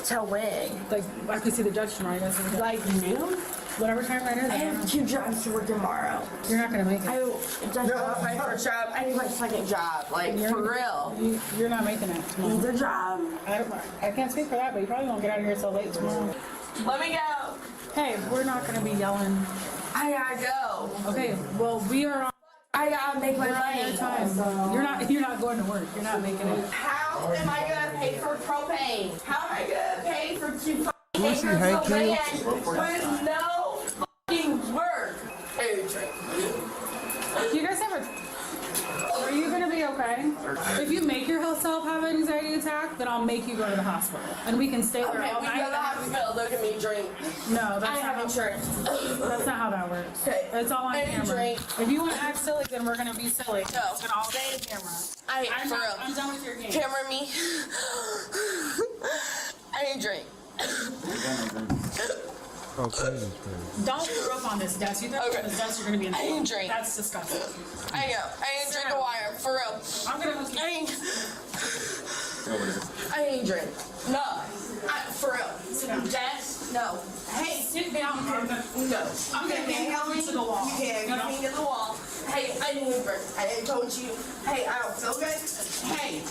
Till when? Like, I can see the judge tomorrow. Like noon? Whatever time right now. I have 2 jobs to work tomorrow. You're not gonna make it. That's not my first job. I need my second job. Like, for real. You're not making it tomorrow. Either job. I can't speak for that, but you probably won't get out of here so late tomorrow. Let me go. Hey, we're not gonna be yelling. I gotta go. Okay, well, we are on. I gotta make my money. Time. You're not going to work. You're not making it. How am I gonna pay for propane? How am I gonna pay for 2 fucking Lucy, acres hey, of kid. land with no fucking work? You guys ever? Are you gonna be okay? If you make yourself have an anxiety attack, then I'll make you go to the hospital, and we can stay there Okay, all we night. go to the hospital. Look at me drink. No, that's I not have how, insurance. That's not how that works. Okay. It's all on I didn't camera. drink. If you want to act silly, then we're gonna be silly. No. It's gonna all day on camera. I'm done with your game. Camera me. I didn't drink. Okay. Don't throw up on this desk. You throw up on this desk, you're gonna be in I didn't drink. That's disgusting. I know. I didn't drink a wire. For real. I'm gonna hook you. I didn't drink. No. For real. Sit down. Jess? No. Hey, sit down. No. I'm gonna hang you to the wall. You can't. You can't get the wall. Hey, I didn't drink. I told you. Hey, I don't feel good. Hey.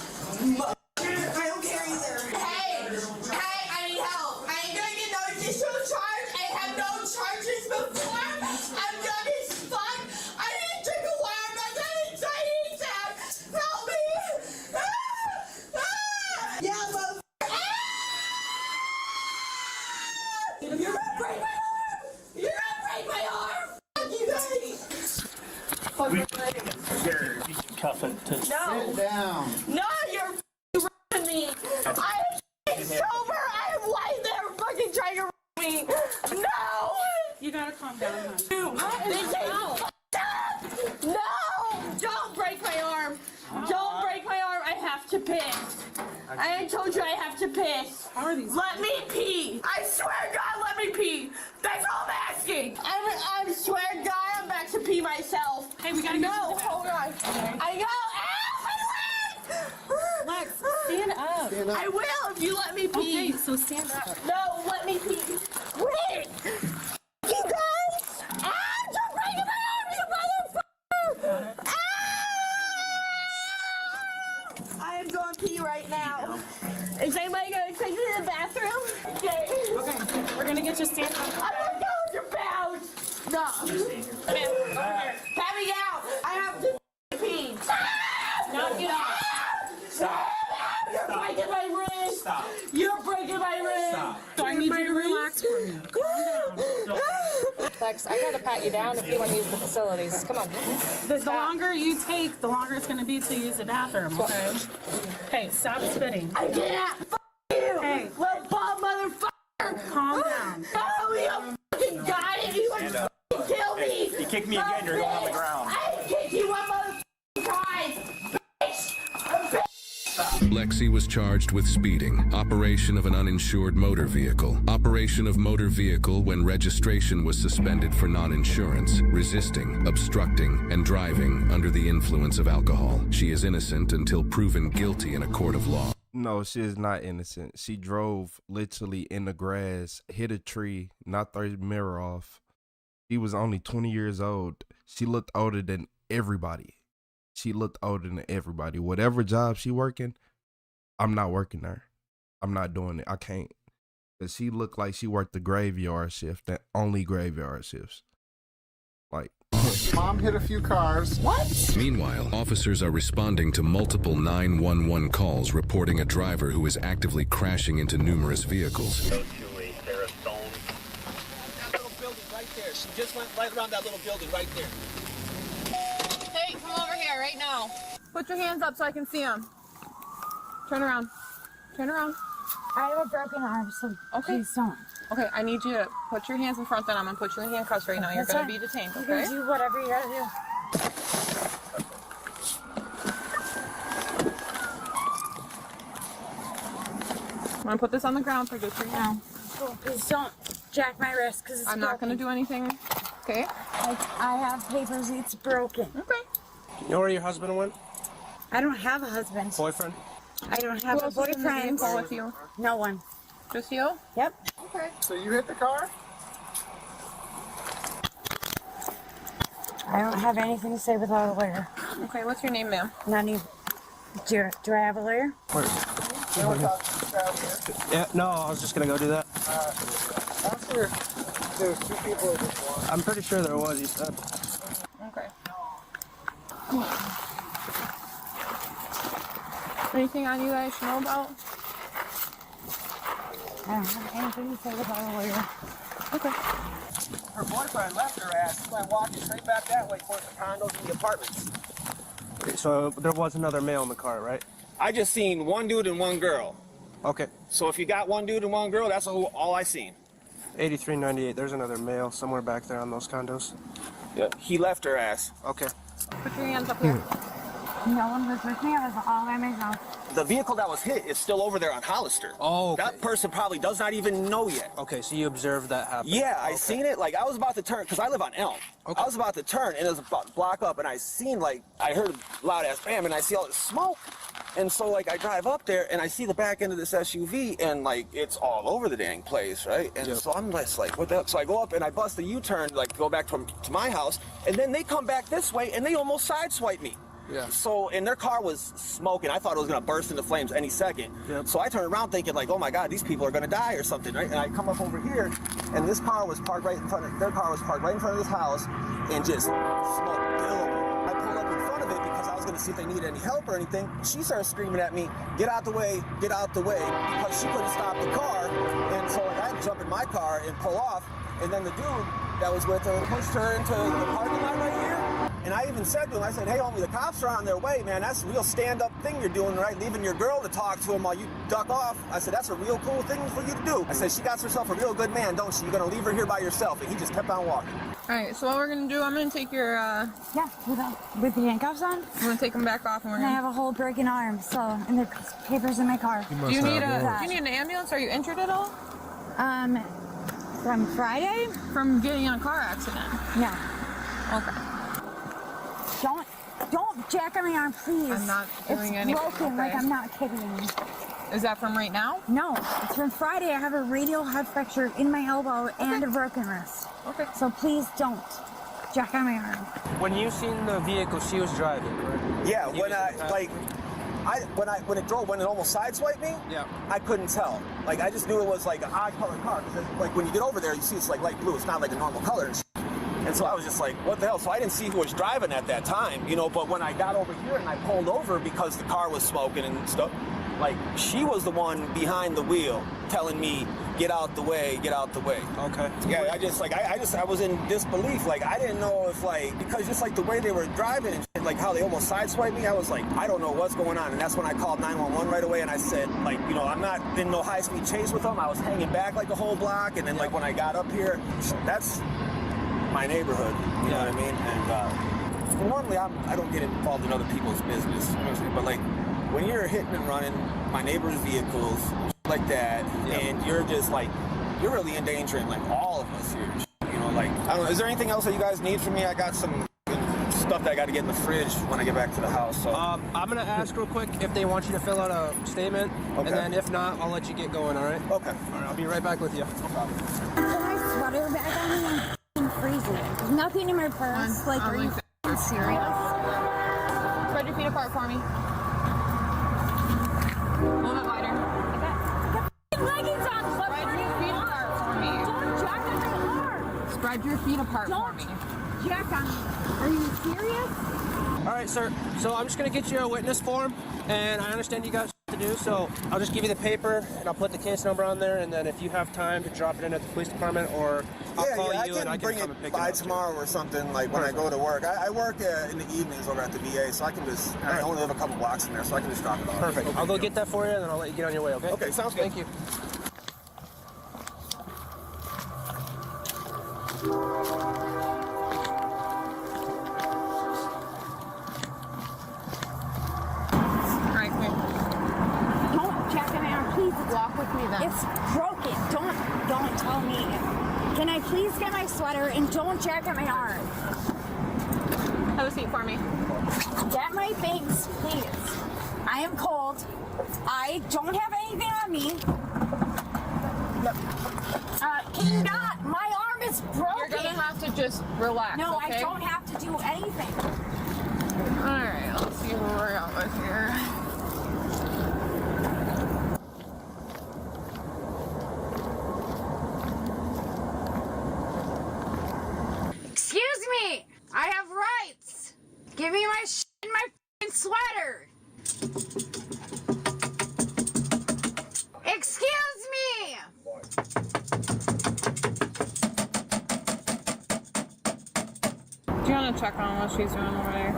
I don't care either. Hey, I need help. I ain't gonna get no additional charge. I have no charges before. I'm done as fuck. I didn't drink a while. I'm not done anxiety attack. Help me. Yeah, motherfucker. You're gonna break my arm. You're gonna break my arm. Fuck you guys. Fuck you guys. You can cuff it to No. Sit down. No, you're f***ing me. I am sober. I am lying there fucking trying to me. No. You gotta calm down, hon. Dude, no. Don't break my arm. Don't break my arm. I have to piss. I told you I have to piss. How are these? Let me pee. I swear to God, let me pee. That's all I'm asking. I swear to God, I'm about to pee myself. Hey, we gotta go. No, hold on. I go. Lex, stand up. I will if you let me pee. Okay, so stand up. No, let me pee. Wait! You guys! Don't break my arm, you motherfucker! I am going to pee right now. Is anybody going to take me to the bathroom? Okay. Okay, we're gonna get you stand up. I'm not going to bounce. No. Come here, over here. Pat me out. I have to pee. No, get out. Stop. You're breaking my wrist. Stop. You're breaking my wrist. Stop. So I need you to relax for me. Lex, I gotta pat you down if you want to use the facilities. Come on. The longer you take, the longer it's gonna be to use the bathroom, okay? Hey, stop spitting. I can't. F you. Hey. Little bum motherfucker. Calm down. Oh, you fucking got it. You want to kill me. You kick me again, you're going on the ground. I kick you one motherfucking time. Bitch. Lexi was charged with speeding, operation of an uninsured motor vehicle, operation of motor vehicle when registration was suspended for non-insurance, resisting, obstructing, and driving under the influence of alcohol. She is innocent until proven guilty in a court of law. No, she is not innocent. She drove literally in the grass, hit a tree, knocked her mirror off. She was only 20 years old. She looked older than everybody. She looked older than everybody. Whatever job she working, I'm not working there. I'm not doing it. I can't. Because she looked like she worked the graveyard shift, that only graveyard shifts. Like, Mom hit a few cars. What? Meanwhile, officers are responding to multiple 911 calls reporting a driver who is actively crashing into numerous vehicles. That little building right there. She just went right around that little building right there. Hey, come over here right now. Put your hands up so I can see them. Turn around. Turn around. I have a broken arm, so please don't. Okay, I need you to put your hands in front, then I'm gonna put you in handcuffs right now. You're gonna be detained, okay? You can do whatever you gotta do. I'm gonna put this on the ground for just right now. Oh, please don't jack my wrist, because it's I'm not gonna do anything, okay? I have papers, it's broken. Okay. You know where your husband went? I don't have a husband. Boyfriend? I don't have a boyfriend. With you? No one. Just you? Yep. Okay. So you hit the car? I don't have anything to say without a lawyer. Okay, what's your name, ma'am? None of you. Do I have a lawyer? Yeah, no, I was just gonna go do that. Officer, there's two people. I'm pretty sure there was, you said. Okay. Anything on you that I should know about? I don't have anything to say without a lawyer. Okay. Her boyfriend left her ass. She went walking straight back that way towards the condos and the apartments. So there was another male in the car, right? I just seen one dude and one girl. Okay. So if you got one dude and one girl, that's all I seen. 8398, there's another male somewhere back there on those condos. Yeah. He left her ass. Okay. Put your hands up here. No one was with me. I was all by myself. The vehicle that was hit is still over there on Hollister. Oh, okay. That person probably does not even know yet. Okay, so you observed that happen. Yeah, I seen it. Like, I was about to turn, because I live on Elm. Okay. I was about to turn, and it was about to block up, and I seen, like, I heard a loud-ass bam, and I see all this smoke. And so, like, I drive up there, and I see the back end of this SUV, and, like, it's all over the dang place, right? And so I'm just like, what the hell? So I go up, and I bust a U-turn, like, to go back to my house, and then they come back this way, and they almost sideswipe me. Yeah. So, and their car was smoking. I thought it was going to burst into flames any second. Yep. So I turned around thinking, like, oh my God, these people are going to die or something, right? And I come up over here, and this car was parked right in front of, their car was parked right in front of this house, and just smoke billowing. I pulled up in front of it because I was going to see if they needed any help or anything. She started screaming at me, get out the way, because she couldn't stop the car. And so, like, I had to jump in my car and pull off, and then the dude that was with her pushed her into the parking lot right here. And I even said to him, I said, hey, homie, the cops are on their way, man. That's a real stand-up thing you're doing, right? Leaving your girl to talk to him while you duck off. I said, that's a real cool thing for you to do. I said, she got herself a real good man, don't she? You're going to leave her here by yourself. And he just kept on walking. All right, so what we're going to do, I'm going to take your... Yeah, with the handcuffs on. I'm going to take them back off, and we're going to... I have a whole broken arm, so, and there's papers in my car. Do you need an ambulance? Are you injured at all? From Friday? From getting in a car accident? No. Okay. Don't jack on my arm, please. I'm not doing anything. It's broken, like I'm not kidding you. Is that from right now? No, it's from Friday. I have a radial head fracture in my elbow and a broken wrist. Okay. So please don't jack on my arm. When you seen the vehicle she was driving, correct? Yeah, when it almost sideswiped me, yeah, I couldn't tell. Like, I just knew it was like an odd colored car. Because, like, when you get over there, you see it's like light blue. It's not like a normal color. And so I was just like, what the hell? So I didn't see who was driving at that time, you know, but when I got over here and I pulled over because the car was smoking and stuff, like, she was the one behind the wheel telling me, get out the way, get out the way. Okay. Yeah, I was in disbelief. Like, I didn't know if, like, because just like the way they were driving and shit, like how they almost sideswiped me, I was like, I don't know what's going on. And that's when I called 911 right away and I said, like, you know, I'm not in no high-speed chase with them. I was hanging back like a whole block. And then, like, when I got up here, that's my neighborhood, you know what I mean? And normally I don't get involved in other people's business, you know what I'm saying? But like when you're hitting and running my neighbor's vehicles like that, and you're just like, you're really endangering like all of us here, you know, like, I don't know, is there anything else that you guys need from me? I got some stuff that I got to get in the fridge when I get back to the house. So I'm gonna ask real quick if they want you to fill out a statement, and then if not, I'll let you get going, all right? Okay. All right, I'll be right back with you. No problem. Put my sweater back on me. I'm freezing. There's nothing in my purse. Like, are you serious? Spread your feet apart for me. A little bit wider. I got leggings on. Spread your feet apart for me. Don't jack on my arm. Spread your feet apart for me. Don't jack on me. Are you serious? All right, sir. So I'm just gonna get you a witness form, and I understand you got to to do, so I'll just give you the paper and I'll put the case number on there, and then if you have time to drop it in at the police department, or I'll call you and I can bring come it and pick by it up tomorrow or something, like when I go to work. I work in the evenings over at the VA, so I can just, I only live a couple blocks from there, so I can just drop it off. Perfect. I'll go get that for you, and then I'll let you get on your way, okay? Okay, sounds good. Thank you. Alright, come here. Don't jack it out, please. Walk with me then. It's broken. Don't tell me. Can I please get my sweater and don't jack at my arm? Have a seat for me. Get my things, please. I am cold. I don't have anything on me. Can you not? My arm is broken. You're gonna have to just relax. No, okay? I don't have to do anything. Alright, let's see where we're at with here. Excuse me. I have rights. Give me my shit and my f***ing sweater. Excuse me. Do you want to check on what she's doing over there?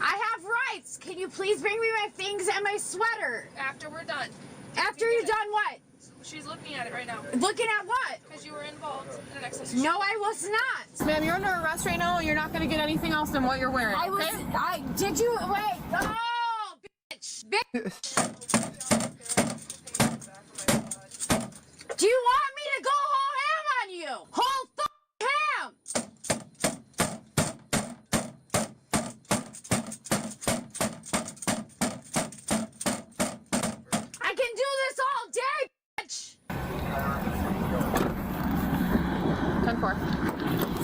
I have rights. Can you please bring me my things and my sweater? After we're done. After you're done what? She's looking at it right now. Looking at what? Because you were involved in an excess. No, I was not. Ma'am, you're under arrest right now. You're not going to get anything else than what you're wearing. I was. Okay? Did you wait? Oh, bitch! Bitch! Do you want me to go whole ham on you? Whole ham! I can do this all day, bitch! 10-4.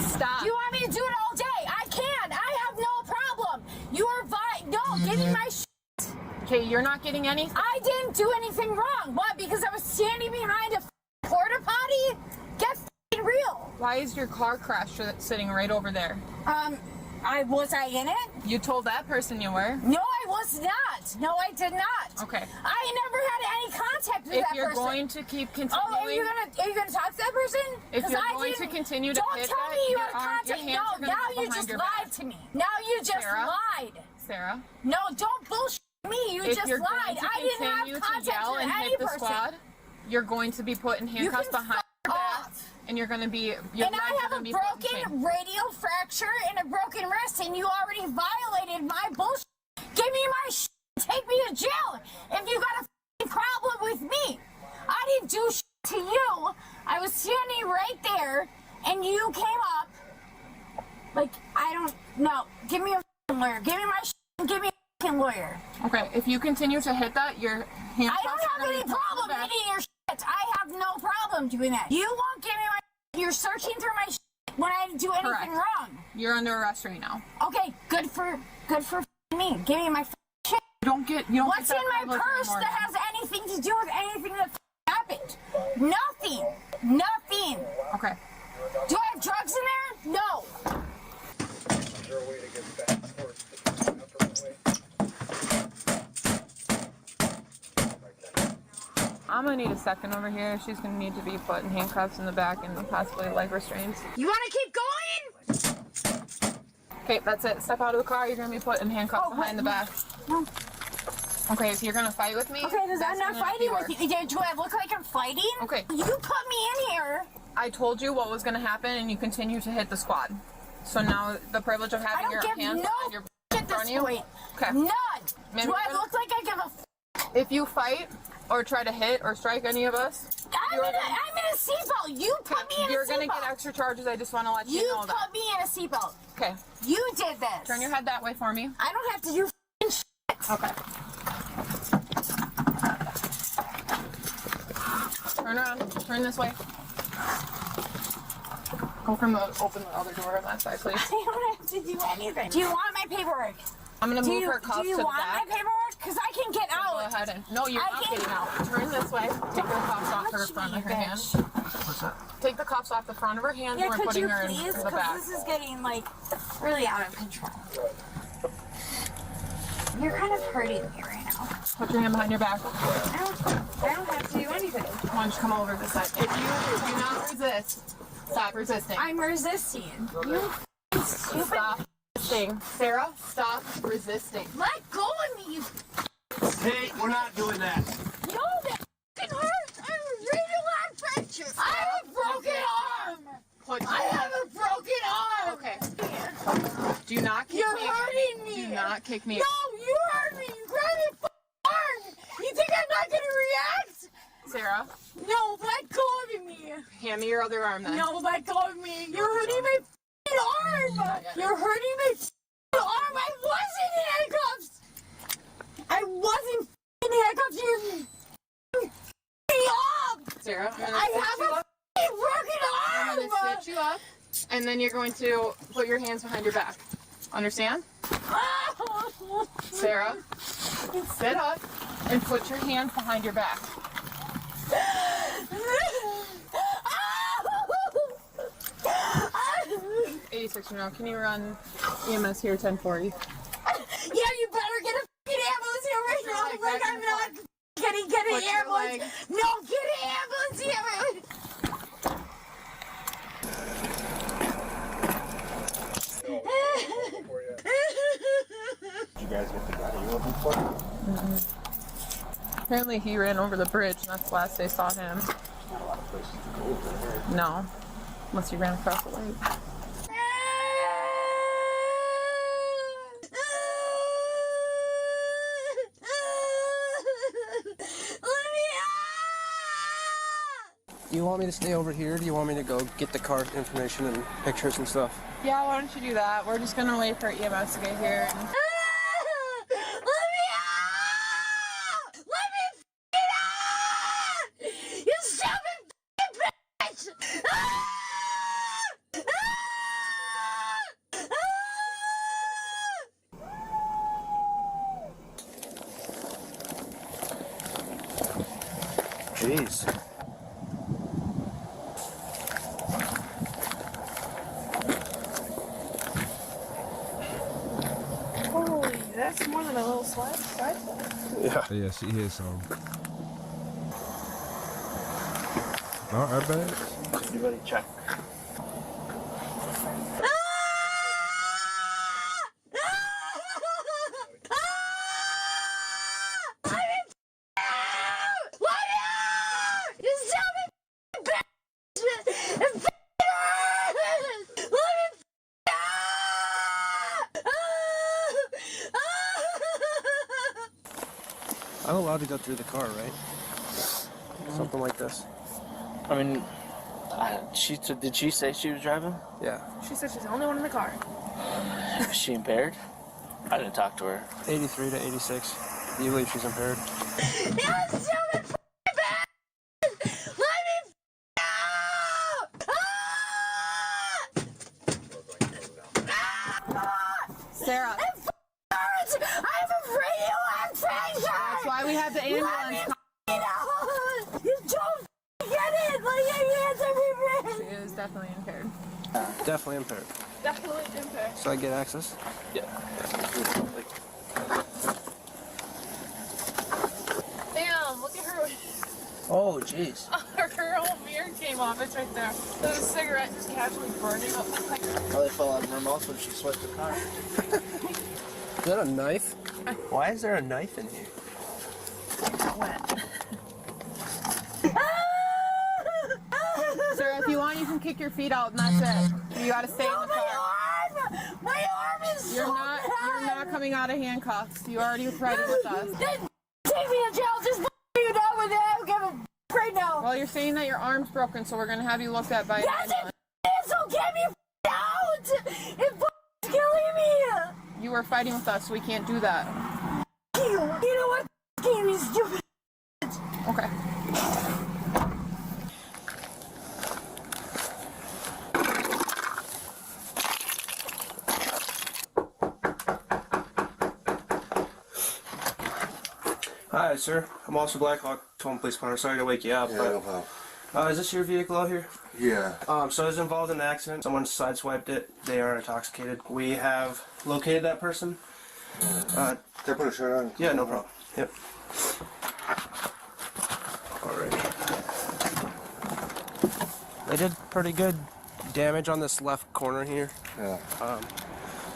Stop. Do you want me to do it all day? I can. I have no problem. You are no, give me my shit. Okay, you're not getting anything. I didn't do anything wrong. What? Because I was standing behind a porta potty? Get f***ing real. Why is your car crash sitting right over there? Was I in it? You told that person you were. No, I was not. No, I did not. Okay. I never had any contact with that person. If you're going to keep continuing... Oh, are you gonna talk to that person? If you're going to continue to hit Don't tell me you had contact. No, now you just lied to me. Now you just lied. Sarah? No, don't bullshit me. You just lied. I didn't have contact with any person. Squad, you're going to be put in handcuffs behind your back. And you're going to be... And I have a broken radial fracture and a broken wrist, and you already violated my bullshit. Give me my shit. Take me to jail if you got a f***ing problem with me. I didn't do shit to you. I was standing right there, and you came up. Like, I don't know. Give me a f***ing lawyer. Give me my shit and give me a f***ing lawyer. Okay, if you continue to hit that, your handcuffs I don't have any problem hitting your shit. I have no problem doing that. You won't give me my... You're searching through my shit when I didn't do anything wrong. You're under arrest right now. Okay, good for me. Give me my shit. You don't What's in my purse that has anything to do with anything that happened? Nothing. Nothing. Okay. Do I have drugs in there? No. I'm gonna need a second over here. She's gonna need to be put in handcuffs in the back and possibly leg restraints. You want to keep going? Okay, that's it. Step out of the car. You're gonna be put in handcuffs behind the back. No. Okay, if you're gonna fight with me. Okay, I'm not fighting with you. Do I look like I'm fighting? Okay. You put me in here. I told you what was gonna happen, and you continue to hit the squad. So now the privilege of having your hands on your in front of you. Okay. None. Do I look like I give a if you fight or try to hit or strike any of us, I'm in a seatbelt. You put me in a seatbelt. You're gonna get extra charges. I just want to let you know that. You put me in a seatbelt. Okay. You did this. Turn your head that way for me. I don't have to do shit. Okay. Turn around. Turn this way. Go from open the other door on that side, please. I don't have to do anything. Do you want my paperwork? I'm gonna move her cuffs to the back. Do you want my paperwork? Because I can get out. Go ahead and... No, you're not getting out. Turn this way. Take the cuffs off her front of her hand. What's that? Take the cuffs off the front of her hand. Yeah, and we're putting her in the back. Because this is getting, like, really out of control. You're kind of hurting me right now. Put your hand behind your back. I don't have to do anything. Why don't you come over this side? If you do not resist, stop resisting. I'm resisting. You stupid. Stop resisting. Sarah, stop resisting. Let go of me, you. Hey, we're not doing that. No, that f***ing hurts. I have a radioactive fracture. I have a broken arm. I have a broken arm. Okay. Do not kick me. You're hurting me. Do not kick me. No, you hurt me. You grabbed my f***ing arm. You think I'm not gonna react? Sarah. No, let go of me. Hand me your other arm then. No, let go of me. You're hurting my f***ing arm. You're hurting my f***ing arm. I wasn't in handcuffs. I wasn't in handcuffs. You're f***ing me up. Sarah, I have a f***ing broken arm. I'm gonna stitch you up, and then you're going to put your hands behind your back. Understand? Sarah, sit up and put your hands behind your back. 86 now. Can you run EMS here 1040? Yeah, you better get a f***ing ambulance here right now. Like I'm not get an ambulance. No, get an ambulance here. Did you guys get the guy you were looking for? Apparently he ran over the bridge and that's the last they saw him. Not a lot of places to go over there. No. Unless he ran across the lake. Do you want me to stay over here? Do you want me to go get the car information and pictures and stuff? Yeah, why don't you do that? We're just gonna wait for EMS to get here. And... Jeez. Holy, that's more than a little slide. Yeah, she hit some. No airbags? Everybody check. I'm allowed to go through the car, right? Something like this. I mean, did she say she was driving? Yeah. She said she's the only one in the car. Is she impaired? I didn't talk to her. 83 to 86. Do you believe she's impaired? Sarah. I have a radioactive fracture. That's why we have the ambulance. You don't get it. Like your hands are red. She is definitely impaired. Definitely impaired. Definitely impaired. So I get access? Yeah. Damn, look at her. Oh, jeez. Her whole mirror came off. It's right there. There's a cigarette just casually burning up. Probably fell out of her mouth when she swiped the car. Is that a knife? Why is there a knife in here? Sarah, if you want, you can kick your feet out and that's it. You gotta stay in the car. My arm is You're not coming out of handcuffs. You already tried it with us. Then take me to jail. Just you down with it. I don't give a right now. Well, you're saying that your arm's broken, so we're gonna have you looked at by. Yes, it is. So get me out. It's killing me. You were fighting with us, so we can't do that. You know what? Game is stupid. Okay. Hi, sir. I'm Officer Blackhawk, Tone Police Department. Sorry to wake you up. Yeah, but, no problem. is this your vehicle out here? Yeah. So I was involved in an accident. Someone sideswiped it. They are intoxicated. We have located that person. Can I put a shirt on? Yeah, no problem. Yep. Alright. They did pretty good damage on this left corner here. Yeah.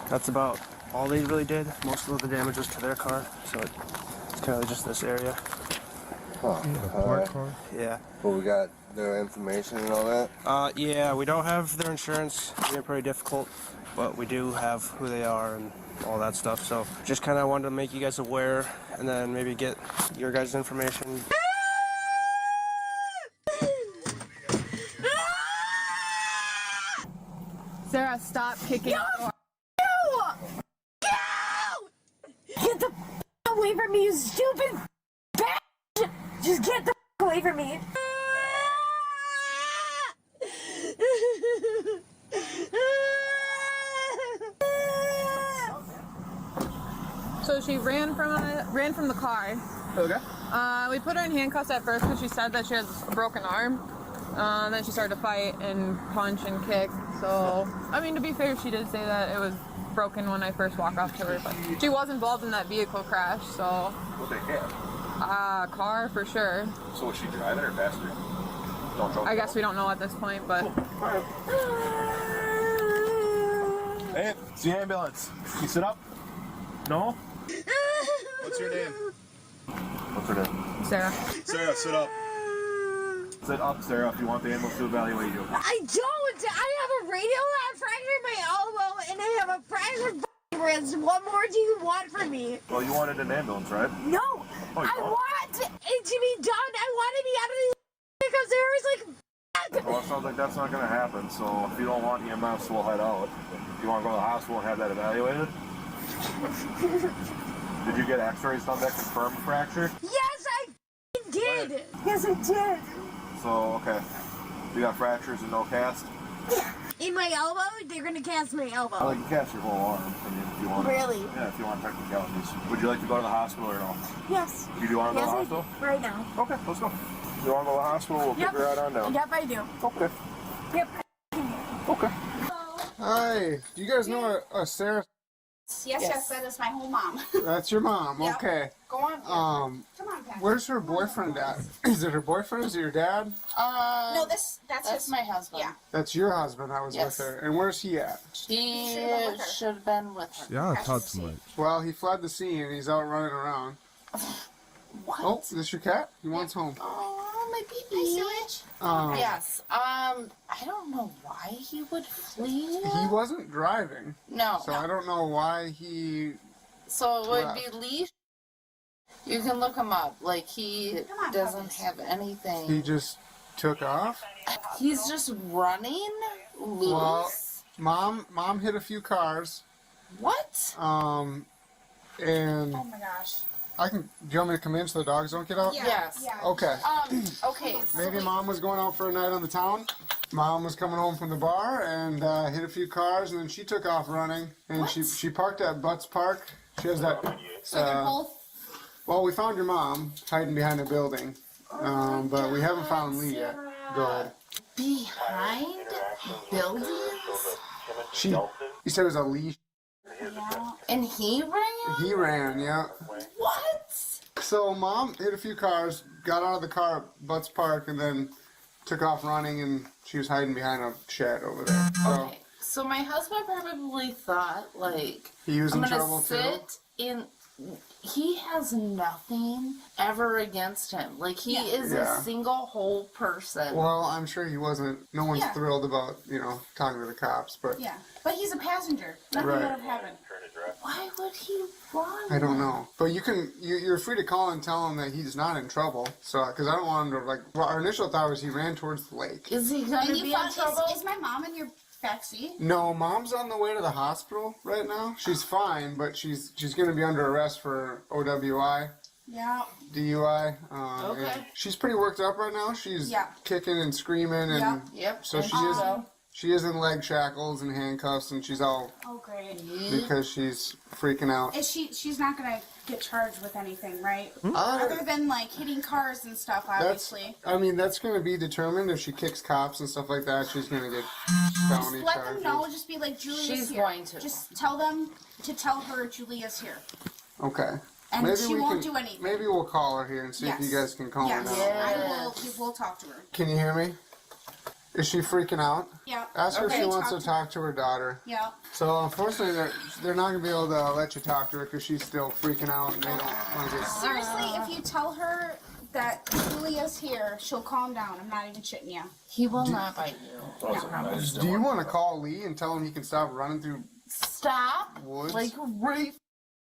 That's about all they really did. Most of the damage was to their car, so it's kind of just this area. Huh. Yeah. Well, we got their information and all that? Yeah, we don't have their insurance. They're pretty difficult, but we do have who they are and all that stuff. So just kind of wanted to make you guys aware and then maybe get your guys' information. Sarah, stop kicking. No! Get the away from me, you stupid bitch! Just get the away from me. So she ran from the car. Okay. We put her in handcuffs at first because she said that she has a broken arm. Then she started to fight and punch and kick. So, I mean, to be fair, she did say that it was broken when I first walked up to her, but she was involved in that vehicle crash, so. What they hit? Car for sure. So was she driving or passenger? I guess we don't know at this point, but. Hey, it's the ambulance. You sit up? No? What's your name? What's her name? Sarah. Sarah, sit up. Sit up, Sarah, if you want the ambulance to evaluate you. I don't! I have a radiolab fracture in my elbow and I have a fractured wrist. What more do you want from me? Well, you wanted an ambulance, right? No! Oh, you I don't? want it to be done. I want to be out of these because there is like. Well, it sounds like that's not going to happen, so if you don't want EMS, we'll head out. If you want to go to the hospital and have that evaluated? Did you get x-rays done that confirm a fracture? Yes, I did! Yes, I did! So, okay. You got fractures and no cast? In my elbow? They're gonna cast my elbow. I like you cast your whole arm. I mean, if you want. Really? Yeah, if you want technicalities. Would you like to go to the hospital or no? Yes. You do want to go to the hospital? Right now. Okay, let's go. You want to go to the hospital? We'll Yep. figure right on down. Yep, I do. Okay. Yep. Okay. Hi. Do you guys know a Sarah? Yes, that is my whole mom. That's your mom. Yep. Okay. Go on. Come on, Pat. Where's her boyfriend at? Is it her boyfriend? Is it your dad? No, that's my husband. Yeah. That's your husband. I was Yes. with her. And where's he at? He should have been with her. Yeah, I talk too much. Well, he fled the scene and he's out running around. What? Oh, is this your cat? He wants home. Oh, my baby. Yes. I don't know why he would flee. He wasn't driving. No. So I don't know why he. So it would left. be leash. You can look him up. Like, he doesn't have anything. He just took off. He's just running loose. Well, mom hit a few cars. What? And Oh my gosh. do you want me to come in so the dogs don't get out? Yes. Okay. Okay. Maybe mom was going out for a night on the town. Mom was coming home from the bar and hit a few cars, and then she took off running. And she parked at Butts Park. She has that. So they're both. Well, we found your mom hiding behind a building, but we haven't found Lee yet. Go ahead. Behind buildings? He said it was a leash. And he ran? He ran, yeah. What? So mom hit a few cars, got out of the car at Butts Park, and then took off running, and she was hiding behind a shed over there. So Okay. So my husband probably thought, like, he was I'm in gonna trouble too. sit in. He has nothing ever against him. Like, he is Yeah. a single whole person. Well, I'm sure he wasn't. No one's Yeah. thrilled about talking to the cops, but Yeah. But he's a passenger. Nothing Right. would have happened. Why would he run? I don't know. But you're free to call and tell him that he's not in trouble. So, because I don't want him to well, our initial thought was he ran towards the lake. Is he gonna be in trouble? Is my mom in your backseat? No, mom's on the way to the hospital right now. She's fine, but she's going to be under arrest for OWI. Yeah. DUI. Okay. And she's pretty worked up right now. She's Yeah. kicking and screaming, and Yep. so And she is in leg shackles and handcuffs, and she's all Oh, great. because she's freaking out. She's not gonna get charged with anything, right? Hmm? Other than like hitting cars and stuff, obviously. That's going to be determined if she kicks cops and stuff like that. She's going to get felony Let them charges. know. Just be like, Julia's She's here. going to. Just tell them to tell her Julia's here. Okay. And Maybe she we won't can- do anything. Maybe we'll call her here and see if you guys can calm her Yes, down. we'll talk to her. Can you hear me? Is she freaking out? Yeah. Ask her if she Okay. wants to talk to her daughter. Yeah. So unfortunately, they're not gonna be able to let you talk to her because she's still freaking out and they don't want to get. Seriously, if you tell her that Julia's here, she'll calm down. I'm not even shitting you. He will not bite you. I promise. Do you want to call Lee and tell him he can stop running through Stop. woods? Like right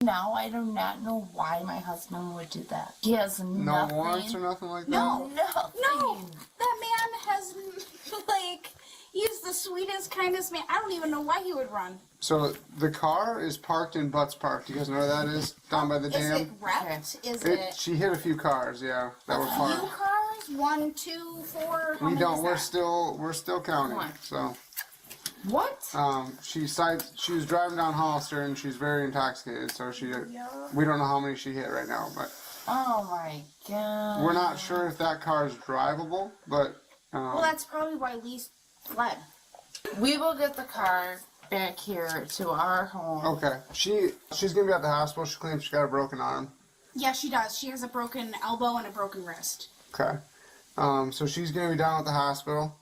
now, I do not know why my husband would do that. He has No nothing. warrants or nothing like that? No, that man has, like, he's the sweetest, kindest man. I don't even know why he would run. So the car is parked in Butts Park. Do you guys know where that is? Down by the dam? Is it wrecked? Is it She hit a few cars, yeah, that were a few parked. cars? 1, 2, 4? How We many don't. is We're that? still counting. One. So. What? She was driving down Hollister and she's very intoxicated. So we don't know how many she hit right now, but. Oh my god. We're not sure if that car is drivable, but. Well, that's probably why Lee fled. We will get the car back here to our home. Okay. She's gonna be at the hospital. She claims she got a broken arm. Yeah, she does. She has a broken elbow and a broken wrist. Okay. So she's gonna be down at the hospital.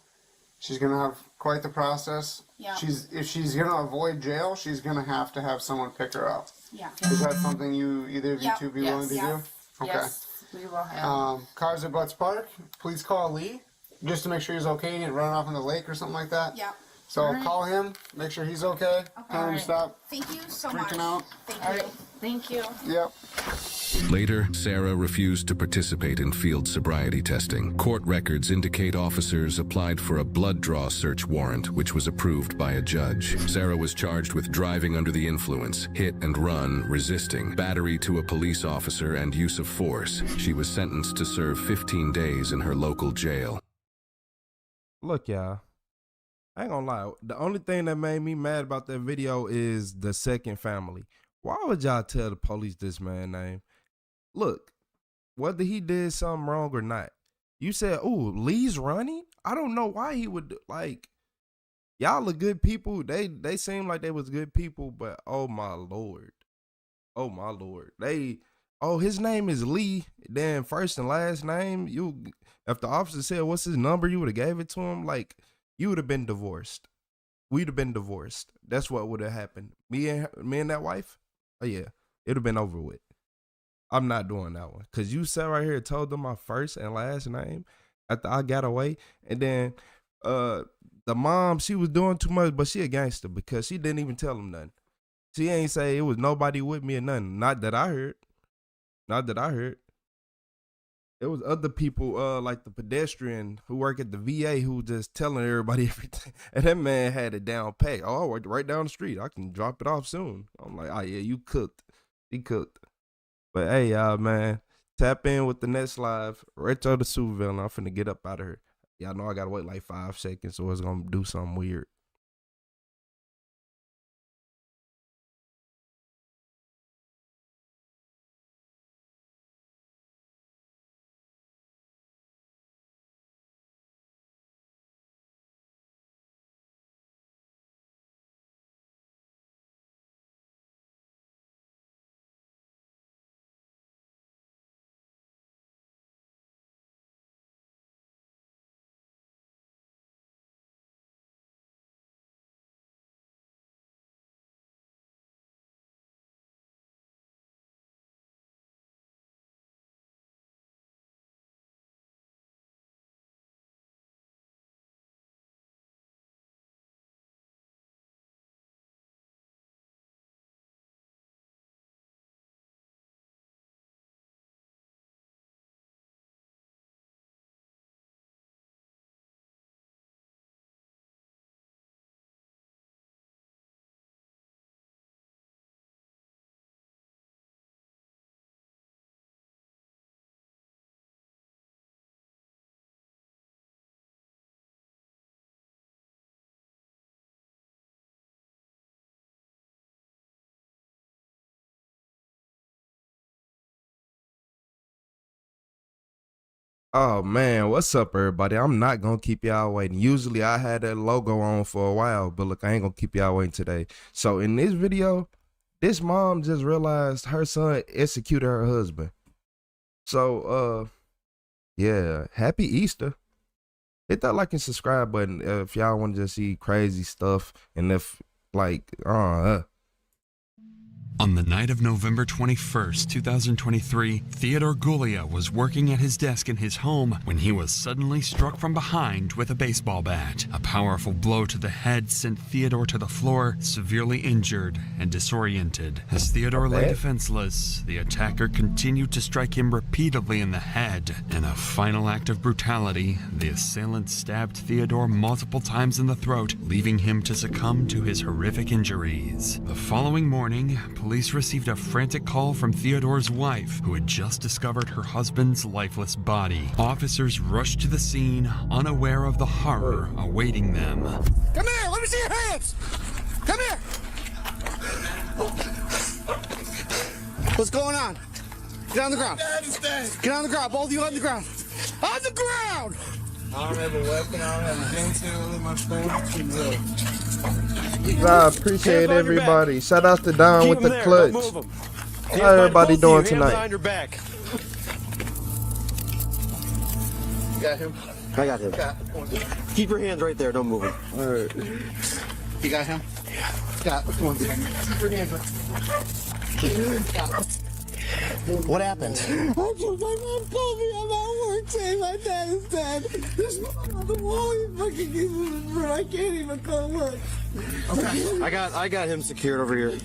She's gonna have quite the process. Yeah. If she's gonna avoid jail, she's gonna have to have someone pick her up. Yeah. Is that something either of you two be willing to do? Okay. Yes, we will have. Cars at Butts Park. Please call Lee just to make sure he's okay. He didn't run off in the lake or something like that. Yeah. So All right. call him. Make sure he's okay. Tell him to stop Thank you so freaking much. out. Thank you. Thank you. Yep. Later, Sarah refused to participate in field sobriety testing. Court records indicate officers applied for a blood draw search warrant, which was approved by a judge. Sarah was charged with driving under the influence, hit and run, resisting, battery to a police officer, and use of force. She was sentenced to serve 15 days in her local jail. Look, y'all, I ain't gonna lie. The only thing that made me mad about that video is the second family. Why would y'all tell the police this man's name? Look, whether he did something wrong or not, you said, "Oh, Lee's running." I don't know why he would like. Y'all are good people. They seem like they was good people, but oh my lord, his name is Lee. Then first and last name, if the officer said what's his number, you would have gave it to him. Like, you would have been divorced. We'd have been divorced. That's what would have happened. Me and that wife. Oh yeah, it'd have been over with. I'm not doing that one. Cause you sat right here and told them my first and last name after I got away. And then the mom, she was doing too much, but she a gangster because she didn't even tell them nothing. She ain't say it was nobody with me or nothing. Not that I heard. There was other people, like the pedestrian who work at the VA who just telling everybody everything. And that man had it down pat. Oh, I worked right down the street. I can drop it off soon. I'm like, oh yeah, you cooked. He cooked. But hey, y'all, man, tap in with the next live. RetroTheCeo, and I'm finna get up out of here. Y'all know I gotta wait like 5 seconds, so it's gonna do something weird. Oh man, what's up everybody? I'm not gonna keep y'all waiting. Usually I had that logo on for a while, but look, I ain't gonna keep y'all waiting today. So in this video, This mom just realized her son executed her husband. So, yeah, happy Easter. Hit that like and subscribe button if y'all want to just see crazy stuff. And if, like, On the night of November 21st, 2023, Theodore Gulia was working at his desk in his home when he was suddenly struck from behind with a baseball bat. A powerful blow to the head sent Theodore to the floor, severely injured and disoriented. As Theodore lay defenseless, the attacker continued to strike him repeatedly in the head. In a final act of brutality, the assailant stabbed Theodore multiple times in the throat, leaving him to succumb to his horrific injuries. The following morning, police received a frantic call from Theodore's wife, who had just discovered her husband's lifeless body. Officers rushed to the scene, unaware of the horror awaiting them. Come here, let me see your hands. Come here. What's going on? Get on the ground. Get on the ground. Both of you on the ground. On the ground! I don't have a weapon. I don't have a gun tail in my phone. I appreciate everybody. Shout out to Don with the clutch. How everybody doing tonight? Your back. You got him? I got him. Keep your hands right there. Don't move them. All right. You got him? Yeah. Got. Come on. Keep your hands right. What happened? My mom called me. I'm at work saying my dad is dead. There's nothing on the wall. He fucking gives me the room. I can't even go look. Okay. I got him secured over here.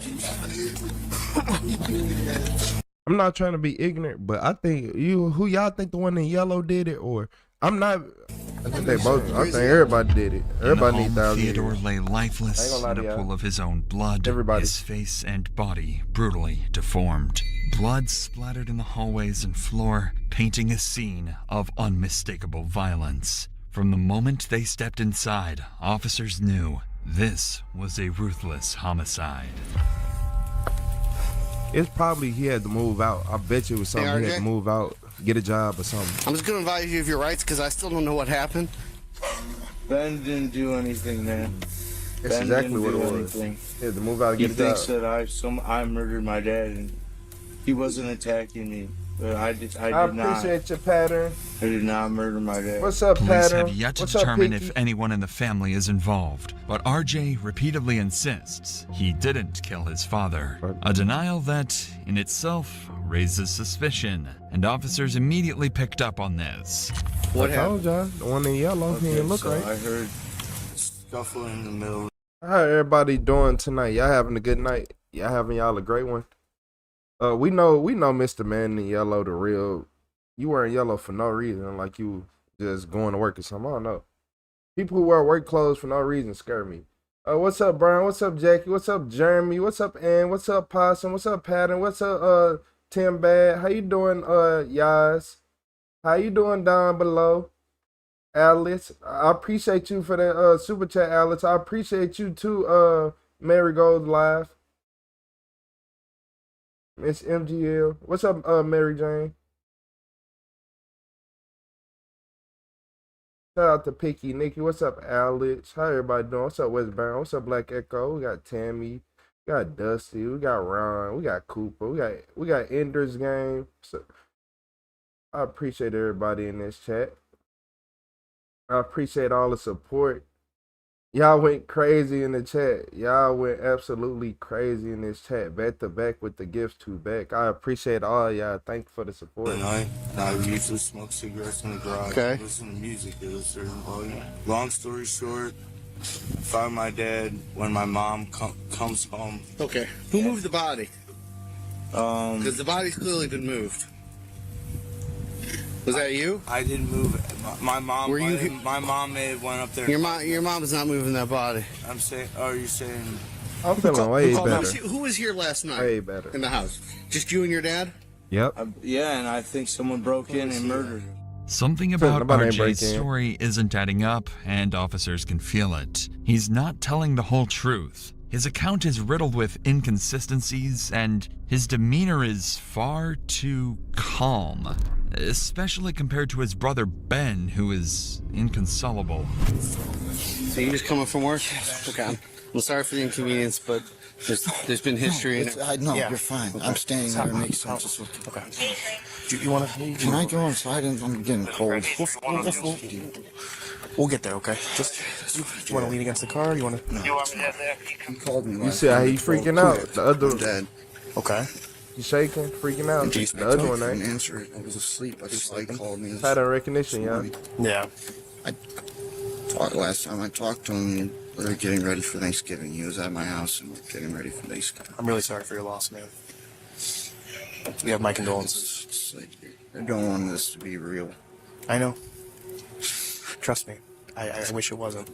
I'm not trying to be ignorant, but I think who y'all think the one in yellow did it, or I'm not. I think they both. I think everybody did it. Everybody needs $1,000. Theodore lay lifeless in a pool of his own blood. His face and body brutally deformed. Blood splattered in the hallways and floor, painting a scene of unmistakable violence. From the moment they stepped inside, officers knew this was a ruthless homicide. It's probably he had to move out. I bet you it was something he had to move out, get a job or something. I'm just gonna advise you of your rights because I still don't know what happened. Ben didn't do anything, man. That's exactly what it was. He had to move out and get a job. He thinks that I murdered my dad, and he wasn't attacking me. But I did not. I appreciate your pattern. I did not murder my dad. What's up, Police pattern? have yet to What's up, determine Pinky? if anyone in the family is involved, but RJ repeatedly insists he didn't kill his father. A denial that, in itself, raises suspicion, and officers immediately picked up on this. What happened, John? The one in yellow. He didn't look right. I heard scuffle in the middle. How everybody doing tonight? Y'all having a good night? Y'all having y'all a great one? We know Mr. Man in yellow, the real. You wearing yellow for no reason, like you just going to work or something. I don't know. People who wear work clothes for no reason scare me. What's up, Brian? What's up, Jackie? What's up, Jeremy? What's up, Ann? What's up, Possum? What's up, Patton? What's up, Tim Bad? How you doing, Yaz? How you doing down below? Alex, I appreciate you for that super chat, Alex. I appreciate you too, Marigold Live. Miss MGL. What's up, Mary Jane? Shout out to Picky Nikki. What's up, Alex? How everybody doing? What's up, Westbound? What's up, Black Echo? We got Tammy. We got Dusty. We got Ron. We got Cooper. We got Ender's Game. So I appreciate everybody in this chat. I appreciate all the support. Y'all went crazy in the chat. Y'all went absolutely crazy in this chat. Back to back with the gifts to back. I appreciate all y'all. Thank you for the support. I usually smoke cigarettes in the garage. Okay. Listen to music at a certain volume. Long story short, I found my dad when my mom comes home. Okay. Who moved the body? Because the body's clearly been moved. Was that you? I didn't move it. My mom. Were you? My mom may have went up there. Your mom is not moving that body. I'm saying. Are you saying? I'm feeling way better. Who was here last night? Way better. In the house. Just you and your dad? Yep. Yeah, and I think someone broke in and murdered him. Something about RJ's story isn't adding up, and officers can feel it. He's not telling the whole truth. His account is riddled with inconsistencies, and his demeanor is far too calm. especially compared to his brother Ben, who is inconsolable. So you just coming from work? Okay. I'm sorry for the inconvenience, but there's been history. No, you're fine. I'm staying there. It makes sense. Okay. You want to? Can I go inside? I'm getting cold. We'll get there, okay? Just you want to lean against the car? You want to? No. He called me. You see how he freaking out? The other dad. Okay. You shaking, freaking out. The other one ain't. Answer it. I was asleep. I just called me. Pattern recognition, yeah. Yeah. Last time I talked to him, we were getting ready for Thanksgiving. He was at my house and we were getting ready for Thanksgiving. I'm really sorry for your loss, man. You have my condolences. I don't want this to be real. I know. Trust me. I wish it wasn't.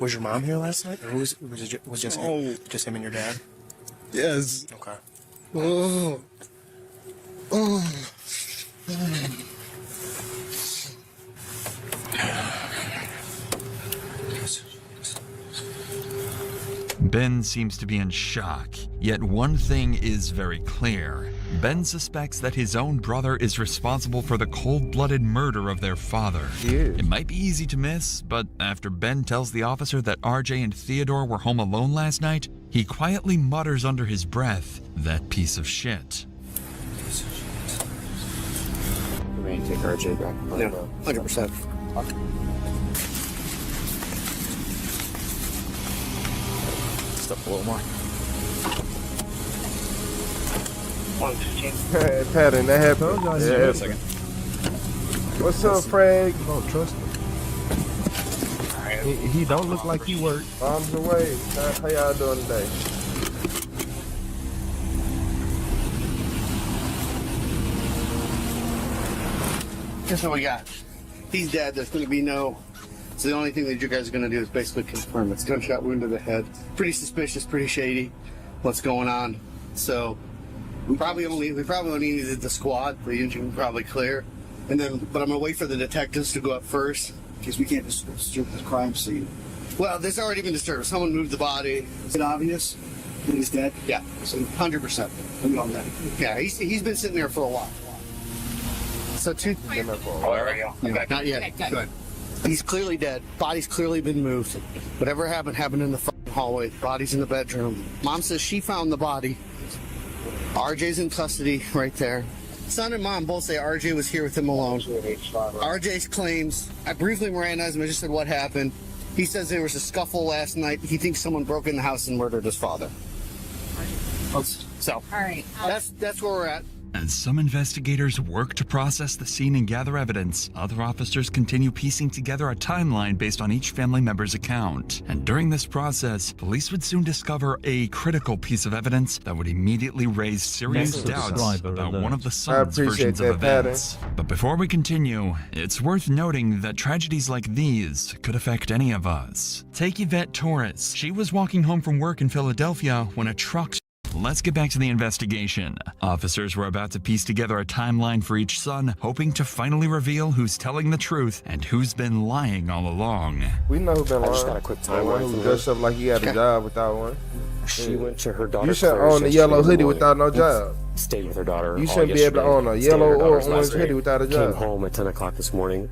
Was your mom here last night, or was just him and your dad? Yes. Okay. Oh. Ben seems to be in shock, yet one thing is very clear. Ben suspects that his own brother is responsible for the cold-blooded murder of their father. It might be easy to miss, but after Ben tells the officer that RJ and Theodore were home alone last night, he quietly mutters under his breath, "That piece of shit." We may take RJ back. Yeah, 100%. Up a little more. 115. Pattern, that happened. Yeah. A second. What's up, Frank? You don't trust him. He don't look like he worked. Bombs away. How y'all doing today? Guess what we got? He's dead. There's going to be no... So the only thing that you guys are going to do is basically confirm it's gunshot wound to the head. Pretty suspicious, pretty shady. What's going on? So we probably only needed the squad. The engine probably clear, and then but I'm going to wait for the detectives to go up first because we can't disturb the crime scene. Well, there's already been disturbed. Someone moved the body. Is it obvious that he's dead? Yeah, so 100%. We know that. Yeah, he's been sitting there for a while. So two. Not yet. Good. He's clearly dead. Body's clearly been moved. Whatever happened in the fucking hallway. Body's in the bedroom. Mom says she found the body. RJ's in custody right there. Son and mom both say RJ was here with him alone. RJ's claims, I briefly Mirandized him. I just said what happened. He says there was a scuffle last night. He thinks someone broke in the house and murdered his father. So, all right. That's where we're at. As some investigators work to process the scene and gather evidence, other officers continue piecing together a timeline based on each family member's account. And during this process, police would soon discover a critical piece of evidence that would immediately raise serious doubts about one of the son's versions of events. But before we continue, it's worth noting that tragedies like these could affect any of us. Take Yvette Torres. She was walking home from work in Philadelphia when a truck... Let's get back to the investigation. Officers were about to piece together a timeline for each son, hoping to finally reveal who's telling the truth and who's been lying all along. We know who's been lying. I just got a quick timeline. Who dressed up like he had a job without one. She went to her daughter. You shouldn't own a yellow hoodie without no job. Stayed with her daughter. You shouldn't be able to own a yellow or orange hoodie without a job. Came home at 10 o'clock this morning.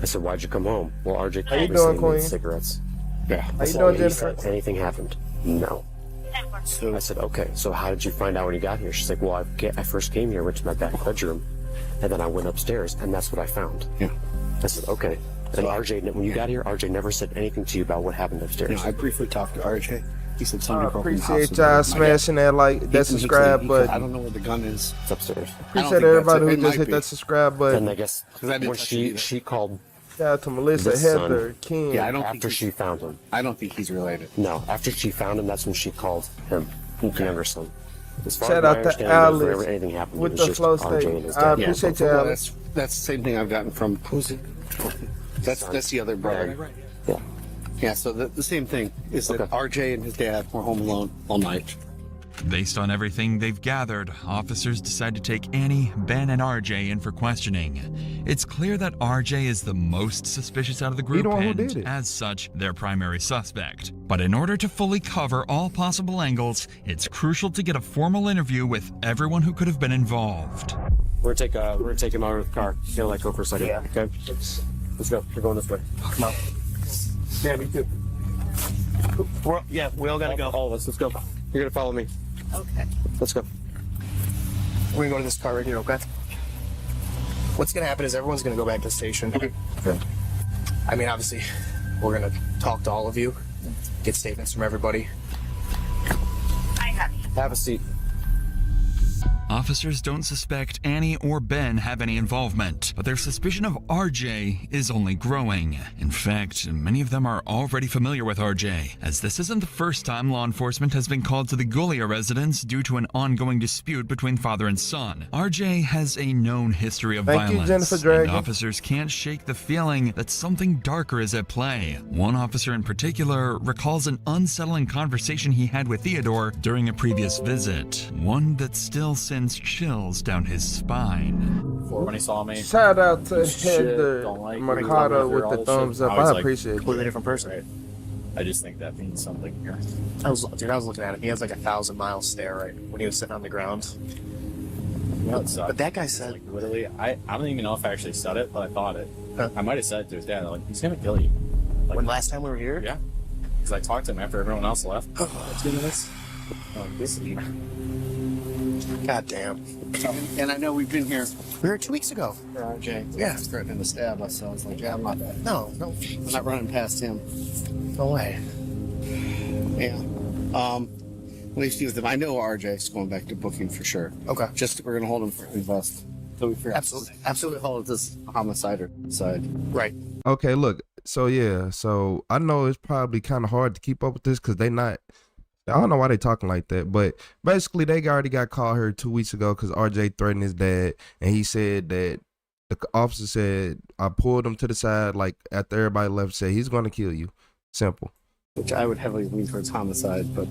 I said, "Why'd you come home?" "Well, RJ How you called me doing, saying he Queen? needs cigarettes." Yeah. How you doing, Jennifer? Anything happened? No. So I said, "Okay, so how did you find out when you got here?" She's like, "Well, I first came here, went to my back bedroom, and then I went upstairs, and that's what I found." Yeah. I said, "Okay." And RJ, when you got here, RJ never said anything to you about what happened upstairs. I briefly talked to RJ. He said somebody broke in the house. Appreciate y'all smashing that subscribe button. I don't know where the gun is. It's upstairs. Appreciate everybody who just hit that subscribe button. And I guess when she called. Shout out to Melissa, Heather, King. Yeah, after she found him. I don't think he's related. No, after she found him, that's when she called him, the younger son. Shout out to Alice anything happened, with the flow state. I appreciate you, Alice. That's the same thing I've gotten from. Who's it? That's the other brother. Right. Yeah. Yeah. So the same thing is that RJ and his dad were home alone all night. Based on everything they've gathered, officers decide to take Annie, Ben, and RJ in for questioning. It's clear that RJ is the most suspicious out of the group and, as such, their primary suspect. But in order to fully cover all possible angles, it's crucial to get a formal interview with everyone who could have been involved. We're gonna take him out of the car. He'll like go for a second. Yeah. Okay. Let's go. We're going this way. Come on. Yeah, me too. We all gotta go. All of us. Let's go. You're gonna follow me. Okay. Let's go. We're gonna go to this car right here, okay? What's gonna happen is everyone's gonna go back to the station. Okay. I mean, obviously, we're gonna talk to all of you, get statements from everybody. Have a seat. Officers don't suspect Annie or Ben have any involvement, but their suspicion of RJ is only growing. In fact, many of them are already familiar with RJ, as this isn't the first time law enforcement has been called to the Gulia residence due to an ongoing dispute between father and son. RJ has a known history of Thank you, violence, Jennifer Dragon. and officers can't shake the feeling that something darker is at play. One officer in particular recalls an unsettling conversation he had with Theodore during a previous visit, one that still sends chills down his spine. When he saw me, Shout out to shit, Heather don't like Mercado me, with all the this thumbs shit. up. I was I like, appreciate it. Completely different person. Right. I just think that means something here. I was looking at him. He has like 1,000-mile stare right when he was sitting on the ground. You know, it sucks. But that guy said, like, literally, I don't even know if I actually said it, but I thought it. Huh? I might have said it to his dad. Like, he's gonna kill you. Like, when last time we were here? Yeah. Because I talked to him after everyone else left. Let's do this. This is God damn. And I know we've been here. We were 2 weeks ago. For RJ. Yeah. He's threatening to stab us, so I was like, yeah, I'm not that. No. I'm not running past him. No way. Yeah. At least he was them. I know RJ's going back to booking for sure. Okay. Just we're gonna hold him for invest. So we figure absolutely hold this homicide side. Right. Okay, look. So yeah, so I know it's probably kind of hard to keep up with this because I don't know why they talking like that, but basically they already got called here 2 weeks ago because RJ threatened his dad, and he said that the officer said, I pulled him to the side, like after everybody left, said he's going to kill you. Simple. Which I would heavily lean towards homicide, but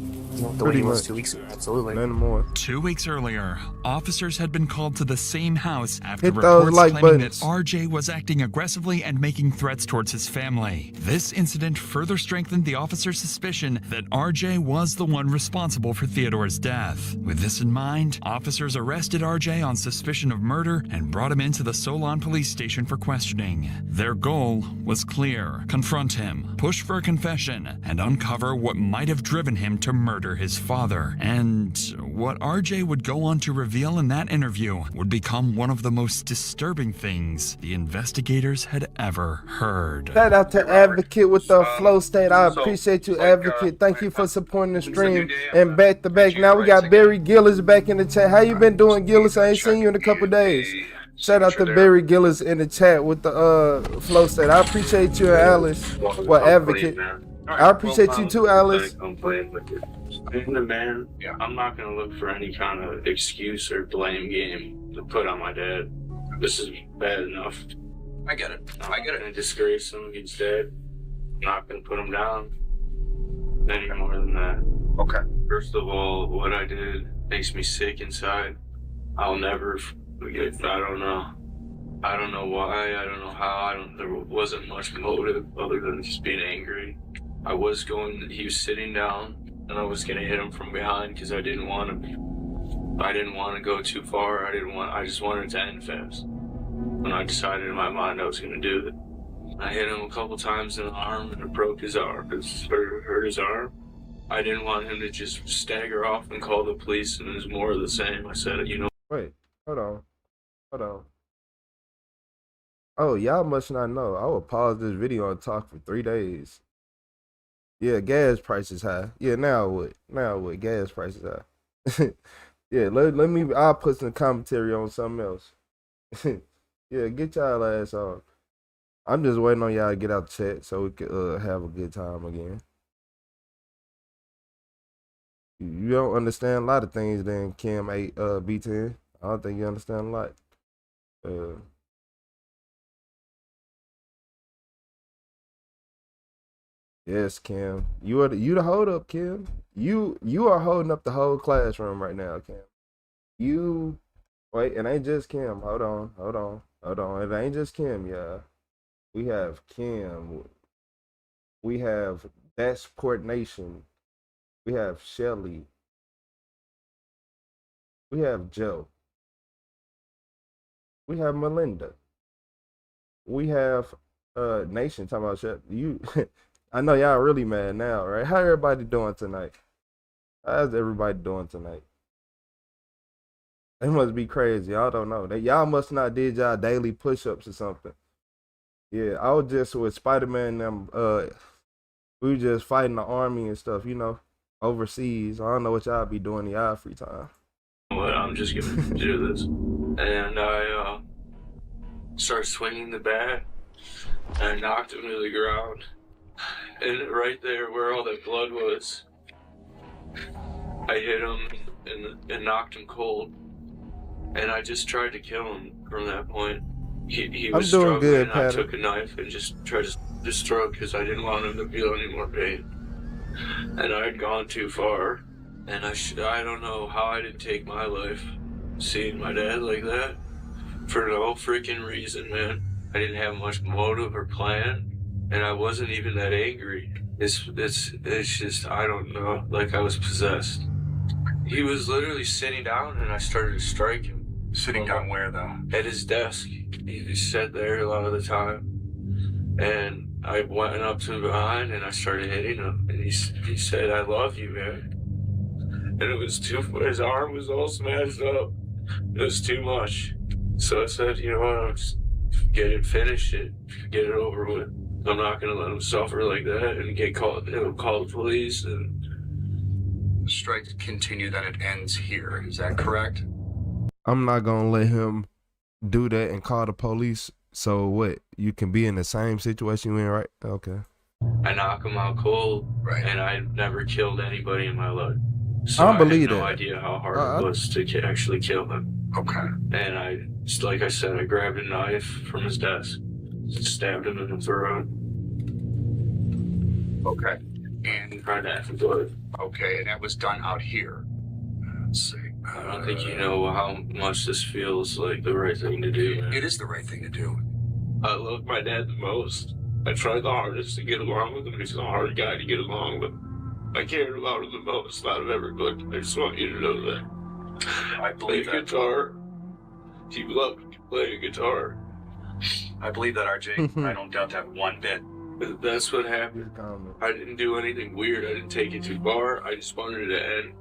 The way he was 2 weeks ago. Absolutely. None more. 2 weeks earlier, officers had been called to the same house after Hit those reports like claiming buttons. that RJ was acting aggressively and making threats towards his family. This incident further strengthened the officer's suspicion that RJ was the one responsible for Theodore's death. With this in mind, officers arrested RJ on suspicion of murder and brought him into the Solon police station for questioning. Their goal was clear: confront him, push for a confession, and uncover what might have driven him to murder his father. And what RJ would go on to reveal in that interview would become one of the most disturbing things the investigators had ever heard. Shout out to Advocate with the flow state. I appreciate you, Advocate. Thank you for supporting the stream. And back to back. Now we got Barry Gillis back in the chat. How you been doing, Gillis? I ain't seen you in a couple days. Shout out to Barry Gillis in the chat with the flow state. I appreciate you and Alice. Well, Advocate. I appreciate you too, Alice. I'm playing with it. I'm the man. I'm not gonna look for any kind of excuse or blame game to put on my dad. This is bad enough. I get it. I'm not gonna disgrace him. He's dead. I'm not gonna put him down any more than that. Okay. First of all, what I did makes me sick inside. I'll never forget. I don't know. I don't know why. I don't know how. There wasn't much motive other than just being angry. He was sitting down, and I was gonna hit him from behind because I didn't want to go too far. I just wanted it to end fast. When I decided in my mind I was gonna do it, I hit him a couple times in the arm, and it broke his arm. It hurt his arm. I didn't want him to just stagger off and call the police, and it was more of the same. I said, Wait, hold on. Oh, y'all must not know. I would pause this video and talk for 3 days. Yeah, gas prices high. Yeah, now what? Gas prices high. Yeah, let me. I'll put some commentary on something else. Yeah, get y'all ass on. I'm just waiting on y'all to get out the chat so we can have a good time again. You don't understand a lot of things, then Kim B10. I don't think you understand a lot. Yes, Kim. You the hold up, Kim. You are holding up the whole classroom right now, Kim. You wait, it ain't just Kim. Hold on. It ain't just Kim, y'all. We have Kim. We have Dashport Nation. We have Shelly. We have Joe. We have Melinda. We have Nation talking about shit. You I know y'all really mad now, right? How everybody doing tonight? How's everybody doing tonight? They must be crazy. I don't know. Y'all must not did y'all daily push-ups or something. Yeah, I was just with Spider-Man and them. We were just fighting the army and stuff, you know, overseas. I don't know what y'all be doing in y'all free time. But I'm just gonna do this. And I started swinging the bat, and I knocked him to the ground. And right there where all that blood was, I hit him and knocked him cold. And I just tried to kill him from that point. He was struggling, good, and I took a knife and just tried to destroy him because I didn't want him to feel any more pain. And I had gone too far. And I don't know how I didn't take my life, seeing my dad like that, for no freaking reason, man. I didn't have much motive or plan, and I wasn't even that angry. It's just, I don't know, like I was possessed. He was literally sitting down, and I started to strike him. Sitting down where, though? At his desk. He just sat there a lot of the time. And I went up to him behind, and I started hitting him, and he said, "I love you, man." And it was his arm was all smashed up. It was too much. So I said, you know what, I'll just finish it, get it over with. I'm not gonna let him suffer like that and get called, call the police. And the strikes continue, that it ends here. Is that correct? I'm not gonna let him do that and call the police. So what? You can be in the same situation you in, right? Okay. I knock him out cold, right? And I never killed anybody in my life. So I don't believe had no that. idea how hard it was to actually kill him. Okay. And like I said, I grabbed a knife from his desk, stabbed him in the throat. Okay. And tried to have blood. Okay, and that was done out here. Let's see. I don't think you know how much this feels like the right thing to do, man. It is the right thing to do. I love my dad the most. I tried the hardest to get along with him. He's a hard guy to get along with. I cared about him the most out of everybody. I just want you to know that. I believe that. Guitar. He loved playing guitar. I believe that, RJ. I don't doubt that one bit. That's what happened. I didn't do anything weird. I didn't take it too far. I just wanted it to end.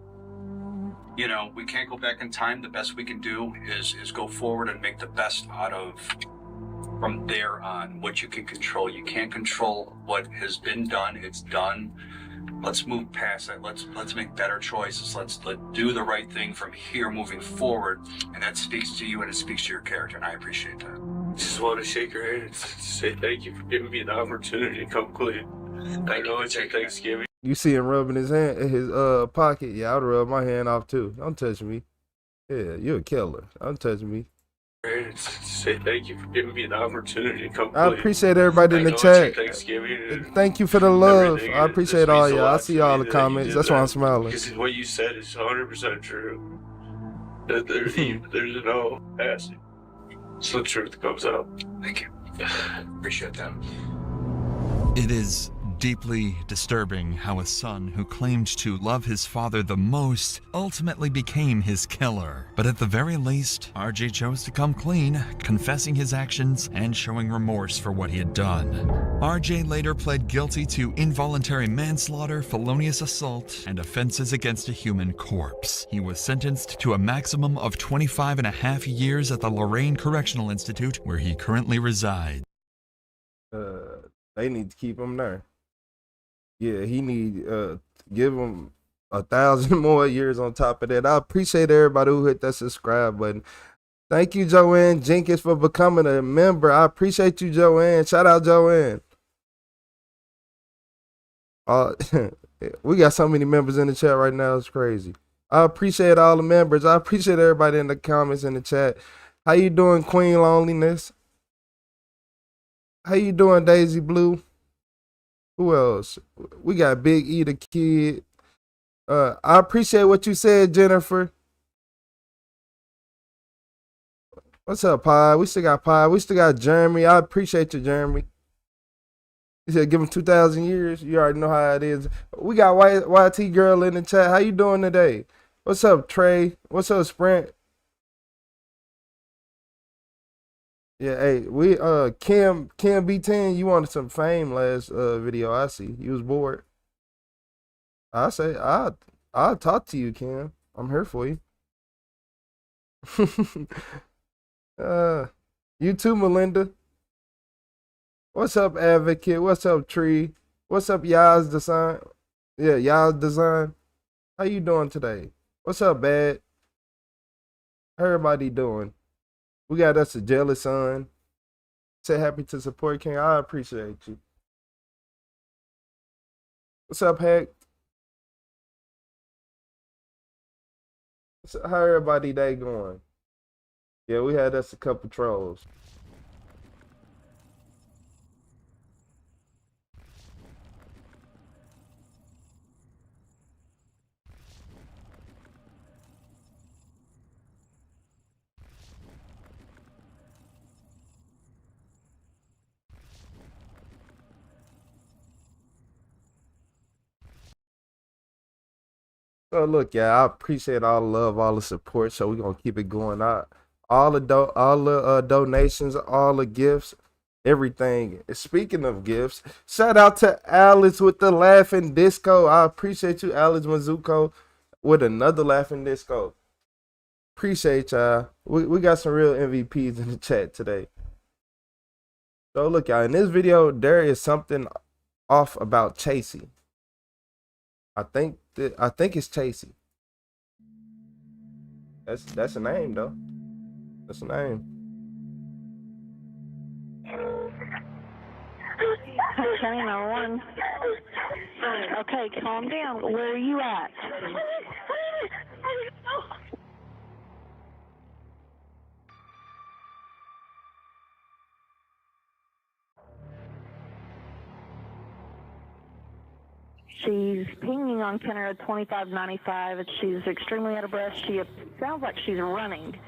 You know, we can't go back in time. The best we can do is go forward and make the best out of, from there on, what you can control. You can't control what has been done. It's done. Let's move past that. Let's make better choices. Let's do the right thing from here moving forward. And that speaks to you and it speaks to your character, and I appreciate that. Just want to shake your hand and say thank you for giving me the opportunity to come clean. I know it's your Thanksgiving. You see him rubbing his hand in his pocket. Yeah, I'd rub my hand off too. Don't touch me. Yeah, you're a killer. Don't touch me. Say thank you for giving me the opportunity to come. I appreciate everybody in the chat. Thank you for the love. I appreciate all y'all. I see all the comments. That's why I'm smiling. Because what you said is 100% true. That there's no passing. So the truth comes out. Thank you. Appreciate that. It is deeply disturbing how a son who claimed to love his father the most ultimately became his killer. But at the very least, RJ chose to come clean, confessing his actions and showing remorse for what he had done. RJ later pled guilty to involuntary manslaughter, felonious assault, and offenses against a human corpse. He was sentenced to a maximum of 25.5 years at the Lorraine Correctional Institute, where he currently resides. They need to keep him there. Yeah, he need give him 1,000 more years on top of that. I appreciate everybody who hit that subscribe button. Thank you, Joanne Jenkins, for becoming a member. I appreciate you, Joanne. Shout out, Joanne. We got so many members in the chat right now. It's crazy. I appreciate all the members. I appreciate everybody in the comments in the chat. How you doing, Queen Loneliness? How you doing, Daisy Blue? Who else? We got Big E the Kid. I appreciate what you said, Jennifer. What's up, Pi? We still got Pi. We still got Jeremy. I appreciate you, Jeremy. He said give him 2,000 years. You already know how it is. We got YT Girl in the chat. How you doing today? What's up, Trey? What's up, Sprint? Yeah, hey, we Cam B10, you wanted some fame last video. I see. You was bored. I say I'll talk to you, Cam. I'm here for you. You too, Melinda. What's up, Advocate? What's up, Tree? What's up, Yaz Design? Yeah, Yaz Design. How you doing today? What's up, Bad? How everybody doing? We got us a jealous son. Say happy to support King. I appreciate you. What's up, Heck? How everybody day going? Yeah, we had us a couple trolls. So look, yeah, I appreciate all the love, all the support. So we're gonna keep it going out. All the donations, all the gifts, everything. Speaking of gifts, shout out to Alex with the laughing disco. I appreciate you, Alex Mazuko, with another laughing disco. Appreciate y'all. We got some real MVPs in the chat today. So look, y'all, in this video, there is something off about Chasey. I think it's Chasey. That's a name though. That's a name. County 911. Okay, calm down. Where are you at? She's pinging on Kenner at 2595. She's extremely out of breath. She sounds like she's running.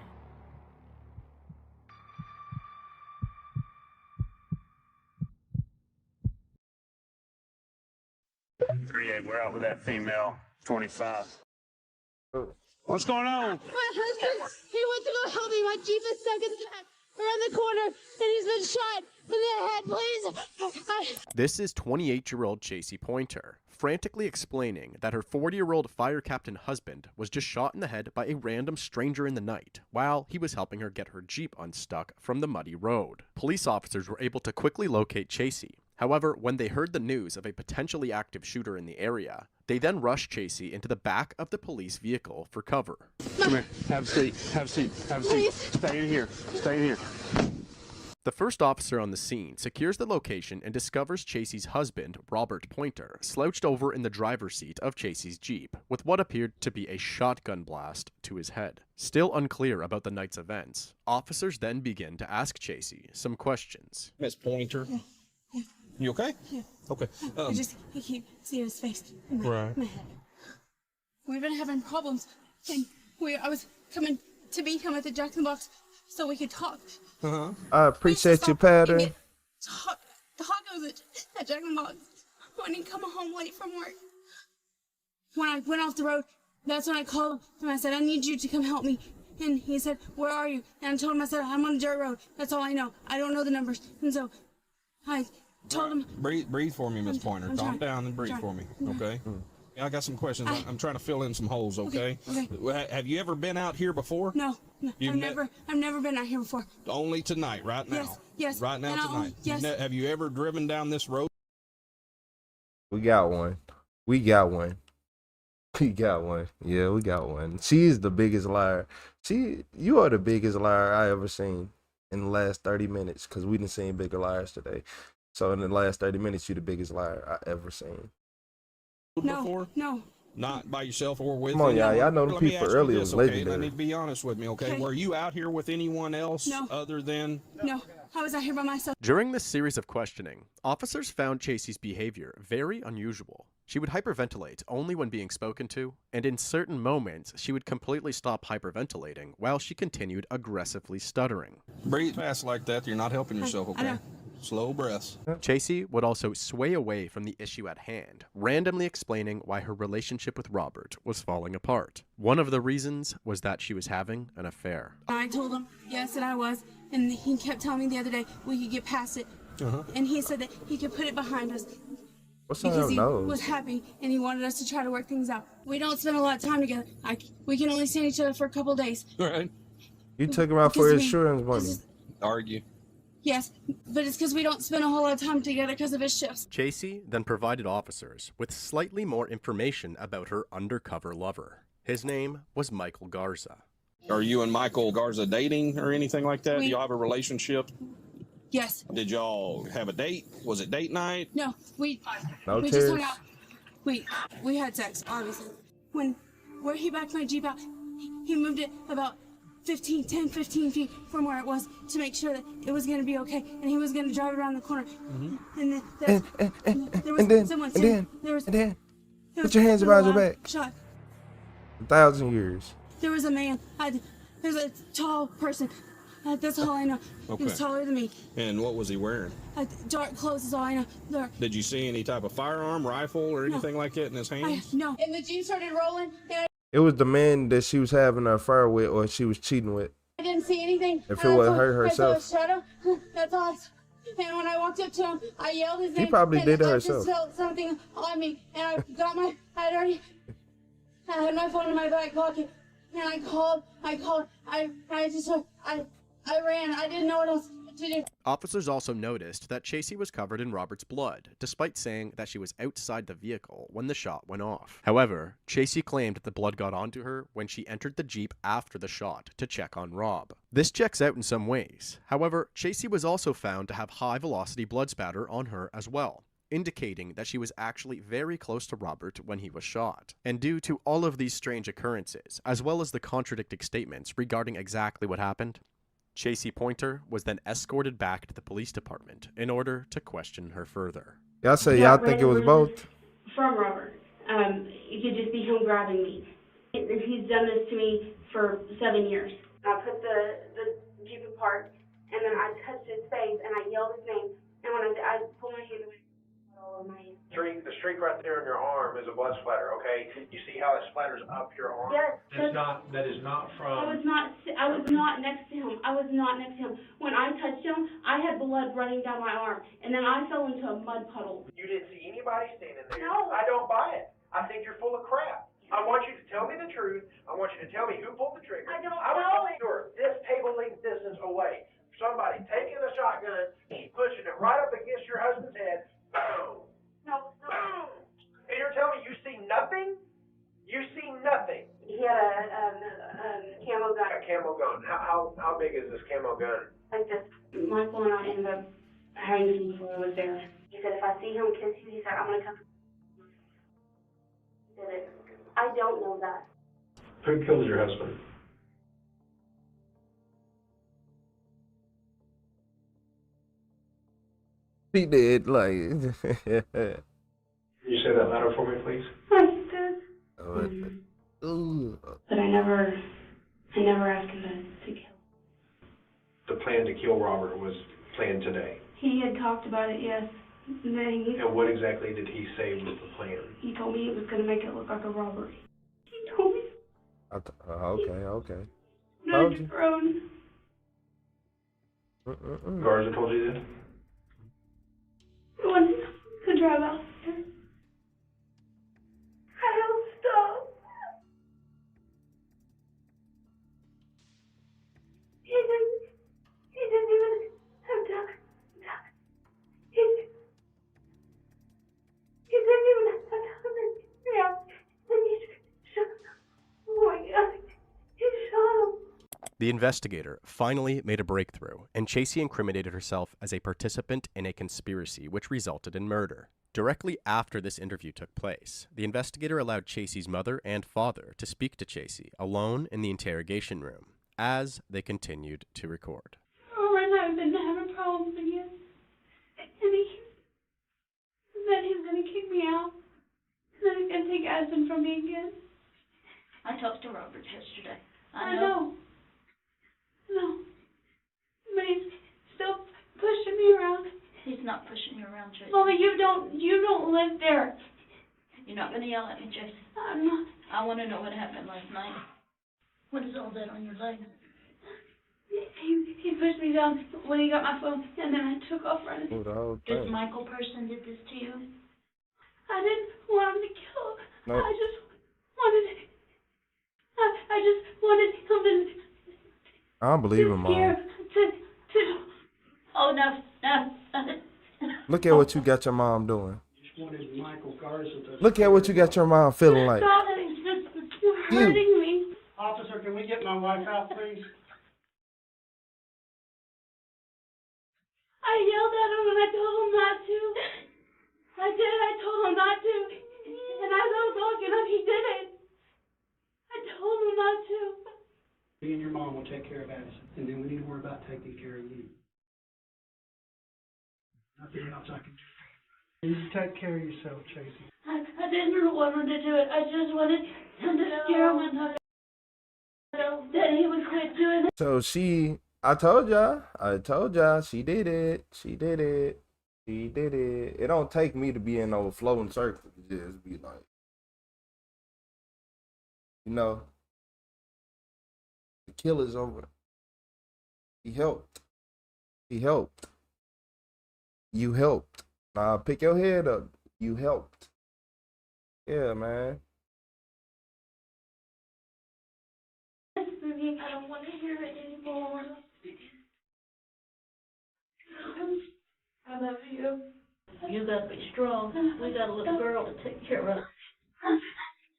3-8, we're out with that female, 25. What's going on? My husband, he went to go help me. My Jeep is stuck in the back around the corner, and he's been shot in the head, please. This is 28-year-old Chasey Pointer, frantically explaining that her 40-year-old fire captain husband was just shot in the head by a random stranger in the night while he was helping her get her Jeep unstuck from the muddy road. Police officers were able to quickly locate Chasey. However, when they heard the news of a potentially active shooter in the area, they then rushed Chasey into the back of the police vehicle for cover. Come here. Have a seat. Have a seat. Have a seat. Stay in here. Stay in here. The first officer on the scene secures the location and discovers Chasey's husband, Robert Pointer, slouched over in the driver's seat of Chasey's Jeep, with what appeared to be a shotgun blast to his head. Still unclear about the night's events, officers then begin to ask Chasey some questions. Miss Pointer, you okay? Yeah. Okay. He keep seeing his face in Right. my head. We've been having problems, and I was coming to meet him at the Jackson Box so we could talk. I appreciate you, Pattern. Tacos at Jackson Box when he come home late from work. When I went off the road, that's when I called him and I said, I need you to come help me. And he said, where are you? And I told him, I said, I'm on the dirt road. That's all I know. I don't know the numbers. And so I told him. Breathe for me, Miss Pointer. Calm down and breathe for me, okay? I got some questions. I'm trying to fill in some holes, okay? Okay. Have you ever been out here before? No. I've never been out here before. Only tonight, right now? Yes. Right now, tonight. Yes. Have you ever driven down this road? We got one. Yeah, we got one. She's the biggest liar. You are the biggest liar I ever seen in the last 30 minutes, because we done seen bigger liars today. So in the last 30 minutes, you the biggest liar I ever seen. Before? No. Not by yourself or with Come on, y'all. Y'all know the Let me people ask you earlier this, was okay? legendary. I need to be honest with me, okay? Were you out here with anyone else other than... No. I was out here by myself. During this series of questioning, officers found Chasey's behavior very unusual. She would hyperventilate only when being spoken to, and in certain moments, she would completely stop hyperventilating while she continued aggressively stuttering. Breathe fast like that. You're not helping yourself, okay? Slow breaths. Chasey would also sway away from the issue at hand, randomly explaining why her relationship with Robert was falling apart. One of the reasons was that she was having an affair. I told him, yes, that I was, and he kept telling me the other day we could get past it. And he said that he could put it behind us. What's on Because your he nose? was happy and he wanted us to try to work things out. We don't spend a lot of time together. We can only stand each other for a couple days. Right. You took him out for Because insurance money. Argue. Yes, but it's because we don't spend a whole lot of time together because of his shifts. Chasey then provided officers with slightly more information about her undercover lover. His name was Michael Garza. Are you and Michael Garza dating or anything like that? Do y'all have a relationship? Yes. Did y'all have a date? Was it date night? No, we No just hung tears? out. We had sex, obviously. Where he backed my Jeep out, he moved it about 15 feet from where it was to make sure that it was going to be okay, and he was going to drive around the corner. And then there was put your hands behind your back. Shot. 1,000 years. There was a man. There's a tall person. That's all I know. He was Okay. taller than me. And what was he wearing? Dark clothes is all I know. Dark. Did you see any type of firearm, rifle, or anything like that in his hands? No. And the Jeep started rolling, and It was the man that she was having an affair with or she was cheating with. I didn't see anything. If it wasn't her I saw herself. a shadow. That's all. And when I walked up to him, I yelled his She name. probably and did it I herself. just felt something on me, and I got I had my phone in my back pocket, and I ran. I didn't know what else to do. Officers also noticed that Chasey was covered in Robert's blood, despite saying that she was outside the vehicle when the shot went off. However, Chasey claimed that the blood got onto her when she entered the Jeep after the shot to check on Rob. This checks out in some ways. However, Chasey was also found to have high-velocity blood spatter on her as well, indicating that she was actually very close to Robert when he was shot. And due to all of these strange occurrences, as well as the contradicting statements regarding exactly what happened, Chasey Pointer was then escorted back to the police department in order to question her further. Y'all say y'all think it was both? From Robert. It could just be him grabbing me. He's done this to me for 7 years. I put the Jeep apart, and then I touched his face, and I yelled his name. And when I pulled my hand away, all of my hand. The streak right there on your arm is a blood splatter, okay? You see how it splatters up your arm? Yes. That is not from... I was not next to him. I was not next to him. When I touched him, I had blood running down my arm, and then I fell into a mud puddle. You didn't see anybody standing there. No. I don't buy it. I think you're full of crap. I want you to tell me the truth. I want you to tell me who pulled the trigger. I don't know. know. Sure, this table length distance away. Somebody taking a shotgun, pushing it right up against your husband's head. Boom. No. And you're telling me you see nothing? You see nothing. He had a camo gun. A camo gun. How big is this camo gun? Like this. Michael and I ended up having this before I was there. He said, if I see him kiss you, he said, I'm going to come. He did it. I don't know that. Who killed your husband? He did, like. Can you say that louder for me, please? I did. But I never asked him to kill. The plan to kill Robert was planned today. He had talked about it, yes. And then And what exactly did he say was the plan? he told me it was going to make it look like a robbery. He told me Okay. not to grown. Garza told you that? I wanted to drive out there. I don't stop. He didn't even have duck. He didn't even have duck. Yeah. And he shot him. Oh my God. He shot him. The investigator finally made a breakthrough, and Chasey incriminated herself as a participant in a conspiracy which resulted in murder. Directly after this interview took place, the investigator allowed Chasey's mother and father to speak to Chasey alone in the interrogation room as they continued to record. Robert and I have been having problems again. And he said he's going to kick me out. And then he's going to take Addison from me again. I talked to Robert yesterday. I know. No. But he's still pushing me around. He's not pushing you around, Tracy. Mama, you don't live there. You're not gonna yell at me, Tracy. I'm not. I want to know what happened last night. What is all that on your leg? He pushed me down when he got my phone, and then I took off running. This Michael person did this to you? I didn't want him to kill. No. I just wanted him to. I don't believe him, Mom. Oh, no. Look at what you got your mom doing. Just wanted Michael Garza to... Look at what you got your mom feeling like. Stop it. You're hurting me. Officer, can we get my wife out, please? I yelled at him and I told him not to. I did. I told him not to. And as I was walking up, he did it. I told him not to. Me and your mom will take care of Addison, and then we need to worry about taking care of you. Nothing else I can do for you. You take care of yourself, Tracy. I didn't want him to do it. I just wanted him to scare him enough that he would quit doing it. So I told y'all, she did it. It don't take me to be in no floating circle to just be like, you know, the killer's over. He helped. You helped. Nah, pick your head up. You helped. Yeah, man. I don't want to hear it anymore. I love you. You gotta be strong. We got a little girl to take care of.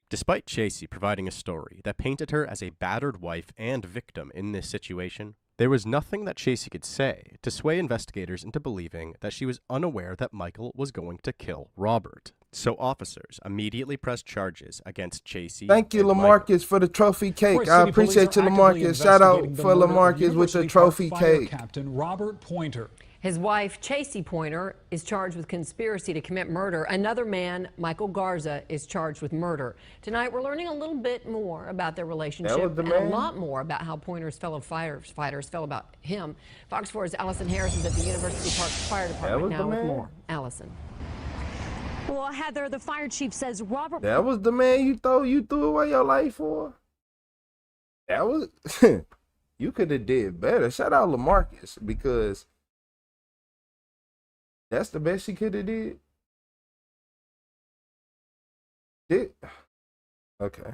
Despite Chasey providing a story that painted her as a battered wife and victim in this situation, there was nothing that Chasey could say to sway investigators into believing that she was unaware that Michael was going to kill Robert. So officers immediately pressed charges against Chasey. Thank you, LaMarcus, for the trophy cake. I appreciate you, LaMarcus. Shout out for LaMarcus with the trophy cake. Captain Robert Pointer. His wife, Chasey Pointer, is charged with conspiracy to commit murder. Another man, Michael Garza, is charged with murder. Tonight, we're learning a little bit more about their relationship and a lot more about how Pointer's fellow firefighters felt about him. Fox 4's Allison Harris is at the University Park Fire Department now with more. Allison. Well, Heather, the fire chief says Robert... That was the man you threw away your life for? That was... You could have did better. Shout out LaMarcus, because... That's the best she could have did. Okay.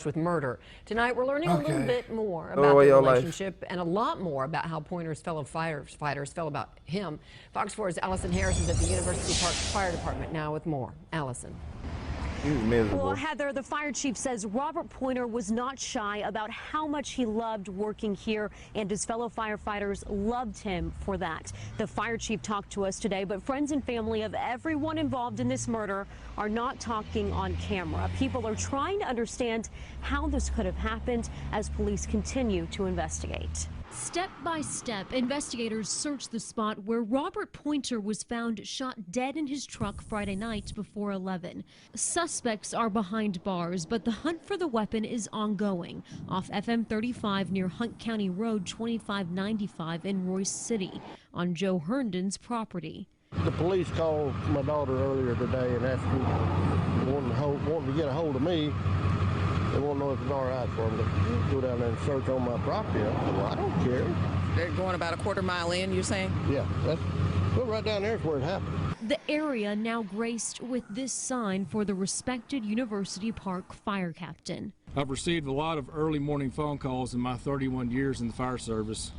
With murder. Tonight, we're learning a little bit more about their relationship and a lot more about how Pointer's fellow firefighters felt about him. Fox 4's Allison Harris is at the University Park Fire Department now with more. Allison. Well, Heather, the fire chief says Robert Pointer was not shy about how much he loved working here, and his fellow firefighters loved him for that. The fire chief talked to us today, but friends and family of everyone involved in this murder are not talking on camera. People are trying to understand how this could have happened as police continue to investigate. Step by step, investigators searched the spot where Robert Pointer was found shot dead in his truck Friday night before 11. Suspects are behind bars, but the hunt for the weapon is ongoing off FM 35 near Hunt County Road 2595 in Royce City on Joe Herndon's property. The police called my daughter earlier today and asked me, wanting to get a hold of me. They won't know if it's all right for them to go down there and search on my property. I said, well, I don't care. They're going about a quarter-mile in, you're saying? Yeah, right down there is where it happened. The area now graced with this sign for the respected University Park fire captain. I've received a lot of early morning phone calls in my 31 years in the fire service.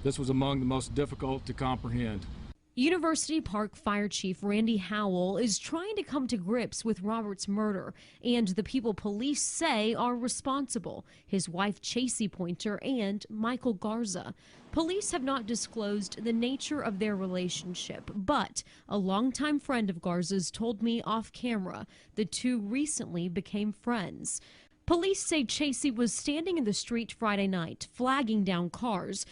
This was among the most difficult to comprehend. University Park Fire Chief Randy Howell is trying to come to grips with Robert's murder and the people police say are responsible, his wife Chasey Pointer and Michael Garza. Police have not disclosed the nature of their relationship, but a longtime friend of Garza's told me off camera the two recently became friends. Police say Chasey was standing in the street Friday night, flagging down cars.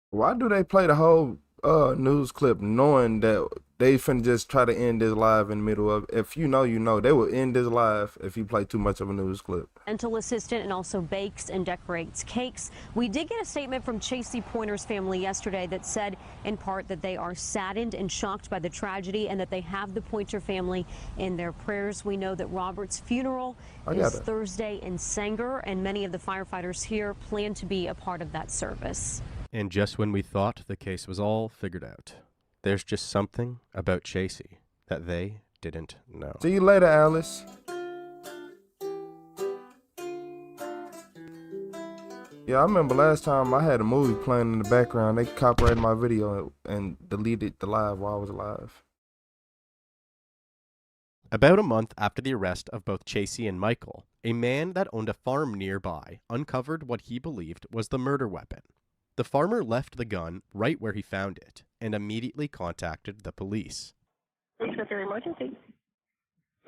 Why do they play the whole news clip knowing that they finna just try to end this live in the middle of. If you know, you know. They will end this live if you play too much of a news clip. Dental assistant and also bakes and decorates cakes. We did get a statement from Chasey Pointer's family yesterday that said in part that they are saddened and shocked by the tragedy and that they have the Pointer family in their prayers. We know that Robert's funeral is Thursday in Sanger, and many of the firefighters here plan to be a part of that service. And just when we thought the case was all figured out, there's just something about Chasey that they didn't know. See you later, Alice. Yeah, I remember last time I had a movie playing in the background. They copyrighted my video and deleted the live while I was alive. About a month after the arrest of both Chasey and Michael, a man that owned a farm nearby uncovered what he believed was the murder weapon. The farmer left the gun right where he found it and immediately contacted the police. What's your emergency?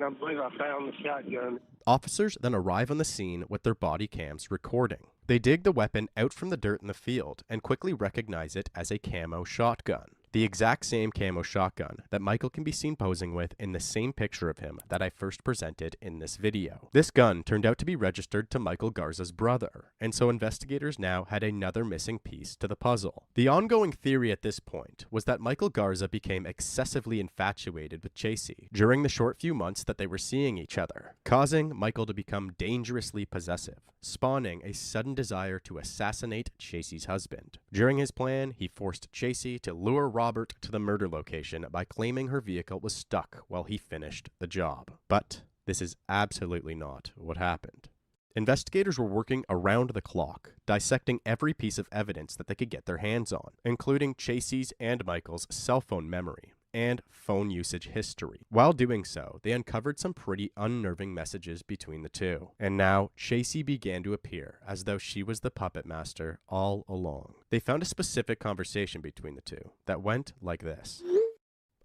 I believe I found the shotgun. Officers then arrive on the scene with their body cams recording. They dig the weapon out from the dirt in the field and quickly recognize it as a camo shotgun. The exact same camo shotgun that Michael can be seen posing with in the same picture of him that I first presented in this video. This gun turned out to be registered to Michael Garza's brother, and so investigators now had another missing piece to the puzzle. The ongoing theory at this point was that Michael Garza became excessively infatuated with Chasey during the short few months that they were seeing each other, causing Michael to become dangerously possessive, spawning a sudden desire to assassinate Chasey's husband. During his plan, he forced Chasey to lure Robert to the murder location by claiming her vehicle was stuck while he finished the job. But this is absolutely not what happened. Investigators were working around the clock, dissecting every piece of evidence that they could get their hands on, including Chasey's and Michael's cell phone memory and phone usage history. While doing so, they uncovered some pretty unnerving messages between the two. And now, Chasey began to appear as though she was the puppet master all along. They found a specific conversation between the two that went like this.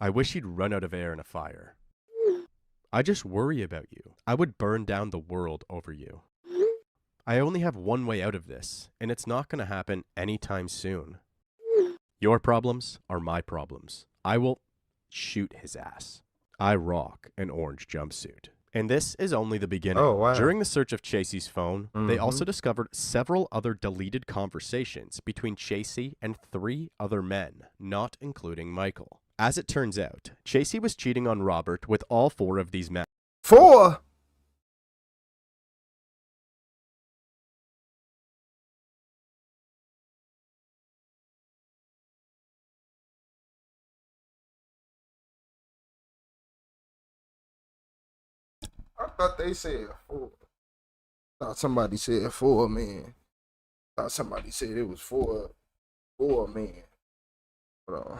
I wish he'd run out of air in a fire. I just worry about you. I would burn down the world over you. I only have one way out of this, and it's not going to happen anytime soon. Your problems are my problems. I will shoot his ass. I rock an orange jumpsuit. And this is only the beginning. Oh, wow. During the search of Chasey's phone, they also discovered several other deleted conversations between Chasey and 3 other men, not including Michael. As it turns out, Chasey was cheating on Robert with all 4 of these men. 4? I thought they said 4. Thought somebody said 4 men. Thought somebody said it was 4 men. Hold on.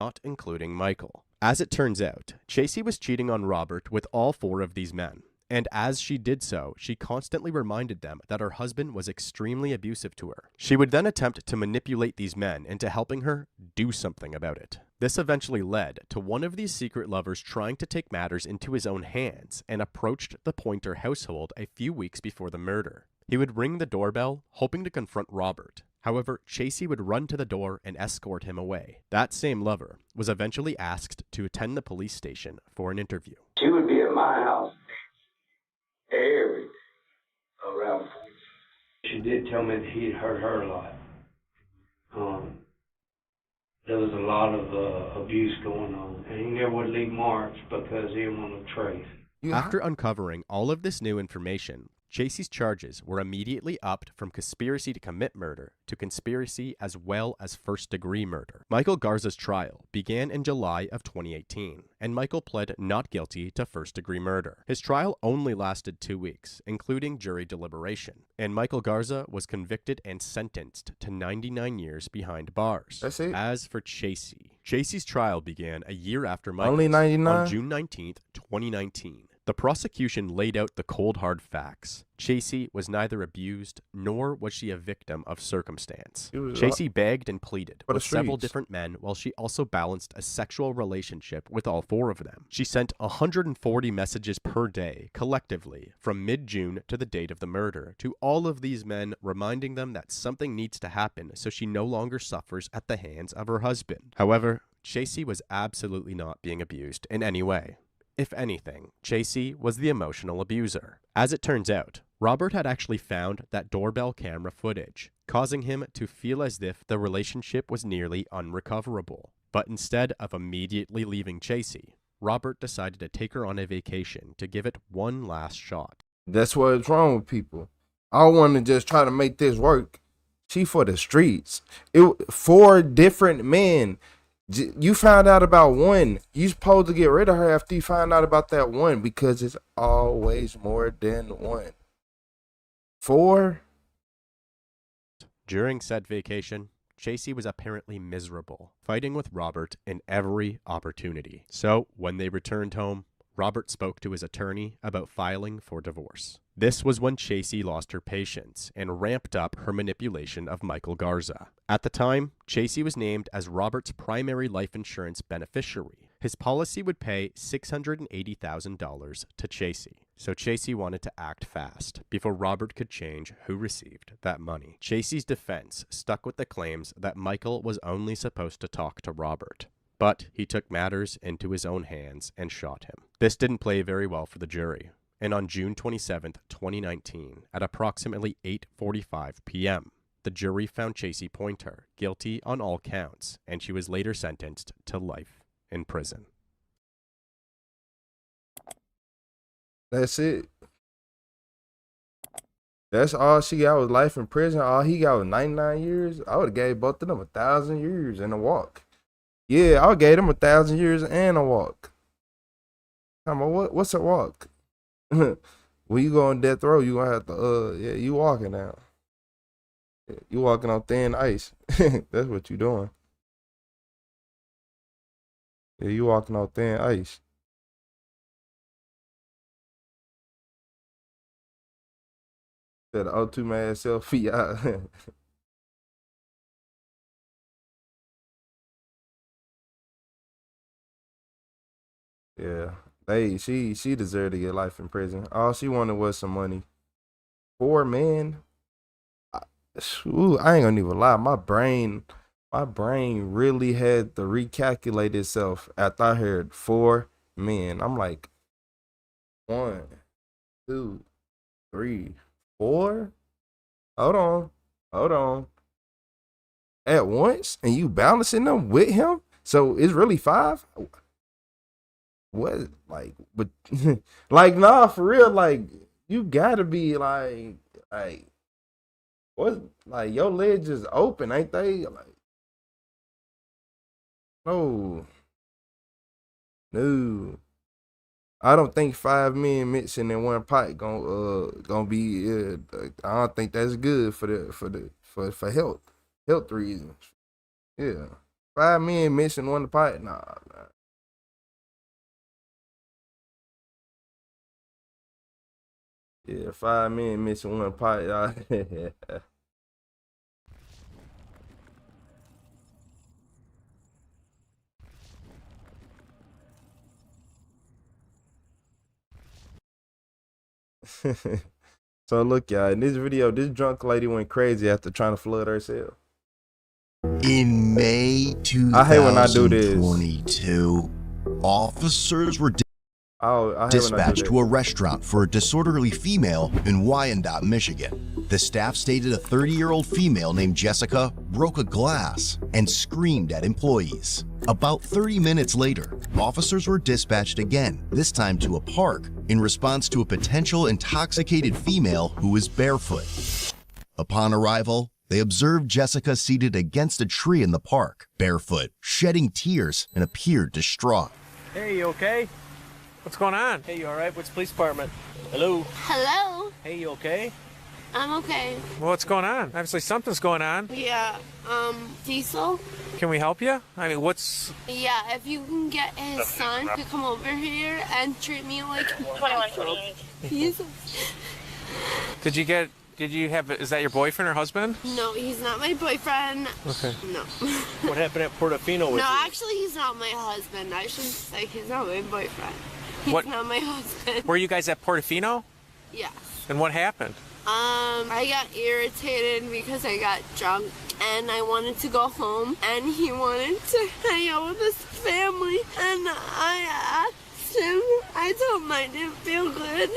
Not including Michael. As it turns out, Chasey was cheating on Robert with all 4 of these men. And as she did so, she constantly reminded them that her husband was extremely abusive to her. She would then attempt to manipulate these men into helping her do something about it. This eventually led to one of these secret lovers trying to take matters into his own hands and approached the Pointer household a few weeks before the murder. He would ring the doorbell, hoping to confront Robert. However, Chasey would run to the door and escort him away. That same lover was eventually asked to attend the police station for an interview. She would be at my house every day around. She did tell me that he had hurt her a lot. There was a lot of abuse going on, and he never would leave marks because he didn't want to trace. After uncovering all of this new information, Chasey's charges were immediately upped from conspiracy to commit murder to conspiracy as well as first-degree murder. Michael Garza's trial began in July of 2018, and Michael pled not guilty to first-degree murder. His trial only lasted 2 weeks, including jury deliberation, and Michael Garza was convicted and sentenced to 99 years behind bars. That's it? As for Chasey's trial began a year after Michael's. Only 99? On June 19th, 2019. The prosecution laid out the cold hard facts. Chasey was neither abused nor was she a victim of circumstance. Chasey begged and pleaded with several different men while she also balanced a sexual relationship with all 4 of them. She sent 140 messages per day collectively from mid-June to the date of the murder to all of these men, reminding them that something needs to happen so she no longer suffers at the hands of her husband. However, Chasey was absolutely not being abused in any way. If anything, Chasey was the emotional abuser. As it turns out, Robert had actually found that doorbell camera footage, causing him to feel as if the relationship was nearly unrecoverable. But instead of immediately leaving Chasey, Robert decided to take her on a vacation to give it one last shot. That's what's wrong with people. I want to just try to make this work. She for the streets. 4 different men. You found out about one. You supposed to get rid of her after you find out about that one, because it's always more than one. 4. During said vacation, Chasey was apparently miserable, fighting with Robert in every opportunity. So when they returned home, Robert spoke to his attorney about filing for divorce. This was when Chasey lost her patience and ramped up her manipulation of Michael Garza. At the time, Chasey was named as Robert's primary life insurance beneficiary. His policy would pay $680,000 to Chasey, so Chasey wanted to act fast before Robert could change who received that money. Chasey's defense stuck with the claims that Michael was only supposed to talk to Robert, but he took matters into his own hands and shot him. This didn't play very well for the jury, and on June 27, 2019, at approximately 8:45 p.m., the jury found Chasey Pointer guilty on all counts, and she was later sentenced to life in prison. That's it. That's all she got was life in prison. All he got was 99 years. I would have gave both of them 1,000 years and a walk. Yeah, I gave them 1,000 years and a walk. What's a walk? When you go on death row, you gonna have to you walking now. You walking on thin ice. That's what you doing. Yeah, you walking on thin ice. That O2 man selfie out. Yeah. She deserved to get life in prison. All she wanted was some money. 4 men. I ain't gonna even lie. My brain really had to recalculate itself after I heard 4 men. I'm like, 1, 2, 3, 4. Hold on. At once, and you balancing them with him, so it's really 5. What, like, but like, nah, for real, like, you gotta be like what, like, your legs just open, ain't they? Like, no, I don't think 5 men mixing in one pot gonna be. I don't think that's good for health reasons. Yeah, 5 men mixing one pot, nah. Yeah, 5 men missing one pot. So look, y'all, in this video, this drunk lady went crazy after trying to flood her cell. In May 2022, officers were dispatched to a restaurant for a disorderly female in Wyandotte, Michigan. The staff stated a 30-year-old female named Jessica broke a glass and screamed at employees. About 30 minutes later, officers were dispatched again, this time to a park, in response to a potential intoxicated female who was barefoot. Upon arrival, they observed Jessica seated against a tree in the park, barefoot, shedding tears, and appeared distraught. Hey, you okay? What's going on? Hey, you all right? What's the police department? Hello? Hello? Hey, you okay? I'm okay. Well, what's going on? Obviously something's going on. Yeah, Diesel? Can we help you? I mean, what's... Yeah, if you can get his son to come over here and treat me like he's... Did you have, is that your boyfriend or husband? No, he's not my boyfriend. Okay. No. What happened at Portofino with No, you? actually, he's not my husband. I shouldn't say he's not my boyfriend. He's What- not my husband. Were you guys at Portofino? Yes. And what happened? I got irritated because I got drunk and I wanted to go home and he wanted to hang out with his family and I asked him, I told him I didn't feel good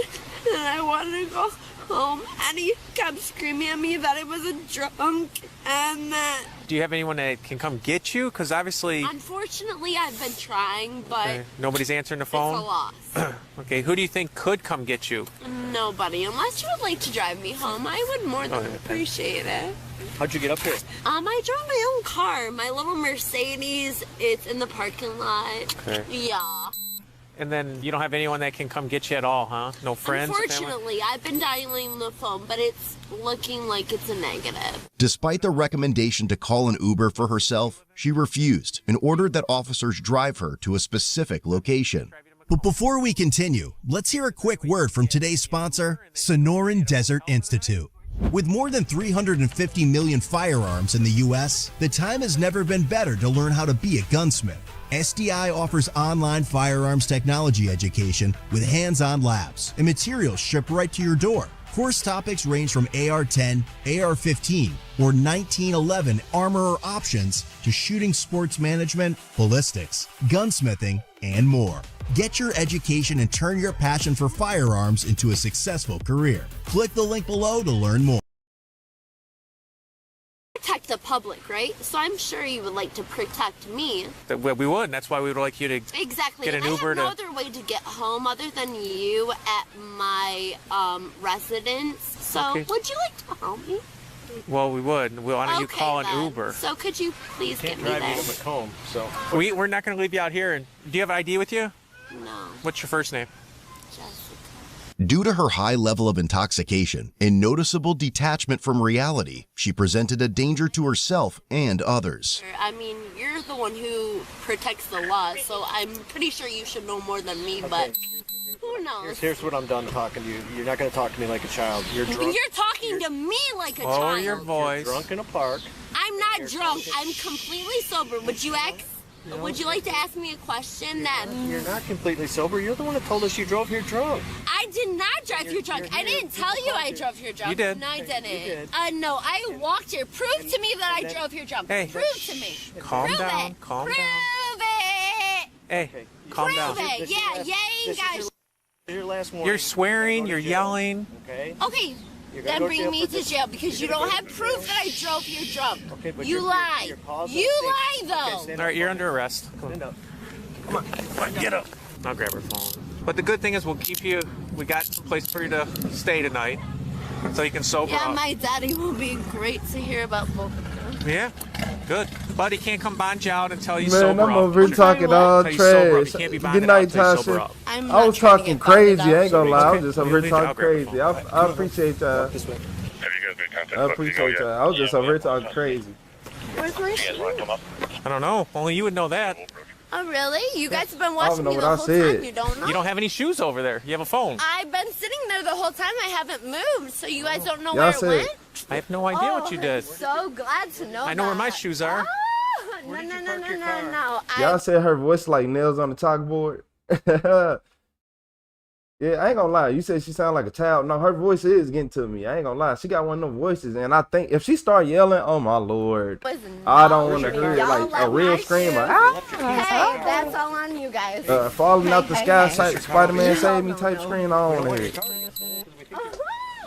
and I wanted to go home and he kept screaming at me that I was a drunk and that... Do you have anyone that can come get you? Because obviously... Unfortunately, I've been trying, but... Okay. Nobody's answering the phone? It's a loss. Okay, who do you think could come get you? Nobody. Unless you would like to drive me home, I would more than appreciate it. How'd you get up here? I drove my own car, my little Mercedes. It's in the parking lot. Okay. Yeah. And then you don't have anyone that can come get you at all, huh? No friends? Unfortunately, I've been dialing the phone, but it's looking like it's a negative. Despite the recommendation to call an Uber for herself, she refused and ordered that officers drive her to a specific location. But before we continue, let's hear a quick word from today's sponsor, Sonoran Desert Institute. With more than 350 million firearms in the U.S., the time has never been better to learn how to be a gunsmith. SDI offers online firearms technology education with hands-on labs and materials shipped right to your door. Course topics range from AR-10, AR-15, or 1911 armor or options to shooting sports management, ballistics, gunsmithing, and more. Get your education and turn your passion for firearms into a successful career. Click the link below to learn more. Protect the public, right? So I'm sure you would like to protect me. We would, and that's why we would like you to Exactly. get an and Uber I have no other way to get home other than you at my residence. So Okay. would you like to help me? Well, we would. Why don't you Okay, call an then. Uber? So could you please get me Drive there? you to Macomb, so... We're not going to leave you out here. And do you have an ID with you? No. What's your first name? Due to her high level of intoxication and noticeable detachment from reality, she presented a danger to herself and others. I mean, you're the one who protects the law, so I'm pretty sure you should know more than me, but who knows? Here's what I'm done talking to you. You're not going to talk to me like a child. You're drunk. You're talking to me like a Lower child. your voice. You're drunk in a park. I'm not drunk. I'm completely sober. Would you like to ask me a question then? You're not completely sober. You're the one that told us you drove here drunk. I did not drive here drunk. I didn't tell you I drove here drunk. You did. No, I didn't. You did. No, I walked here. Prove to me that I drove here drunk. Hey. Prove to me. Calm Prove down. it. Calm Prove down. it. Hey, calm Prove down. it. Yeah, you ain't got Your last warning. You're swearing. You're yelling. Okay. Okay, You're gonna then go bring jail me for to this. jail because you don't have proof that I drove here drunk. Okay, but you you're- lie. you're causing You a lie, thing. though. Okay, All right, you're under arrest. Stand up. Come on, get up. I'll grab her phone. But the good thing is we'll keep you, we got some place for you to stay tonight so you can sober Yeah, up. my daddy will be great to hear about both of them. Yeah, good. But he can't come bond you out until you Man, sober I'm up. over here talking all Until you sober up. trash. You can't be Good bonded out night, until you sober Tasha. up. I'm I not was trying to talking get bonded crazy. I out. ain't gonna lie. I was Okay. just over here I'll talking grab her crazy. I appreciate that. This way. I appreciate that. I was just over here talking crazy. Where's my shoes? I don't know. Only you would know that. Oh, really? You guys have been I watching don't know me what the I whole said. time. You don't know? You don't have any shoes over there. You have a phone. I've been sitting there the whole time. I haven't moved, so you guys don't know Y'all where it said- went? I have no idea what you did. So glad to know I know where my that. shoes are. Oh, no. Y'all said her voice like nails on the chalkboard. Yeah, I ain't gonna lie. You said she sound like a child. No, her voice is getting to me. I ain't gonna lie. She got one of them voices, and I think if she start yelling, oh my lord, I don't want to hear Y'all like a like real my scream. Like, Hey, that's all on you guys. falling out the sky, Spider-Man No, save me no, type no. scream. I don't want to hear it.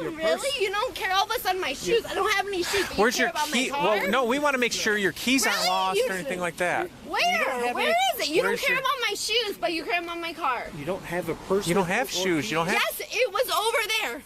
Really? You don't care all of a sudden my shoes? I don't have any shoes. But Where's you your care about key? my car? Well, no, we want to make sure your keys aren't Really? lost You or anything should- like that. Where? Where is it? You don't where's care your- about my shoes, but you care about my car. You don't have a purse. You don't have shoes. You don't have. Yes, it was over there.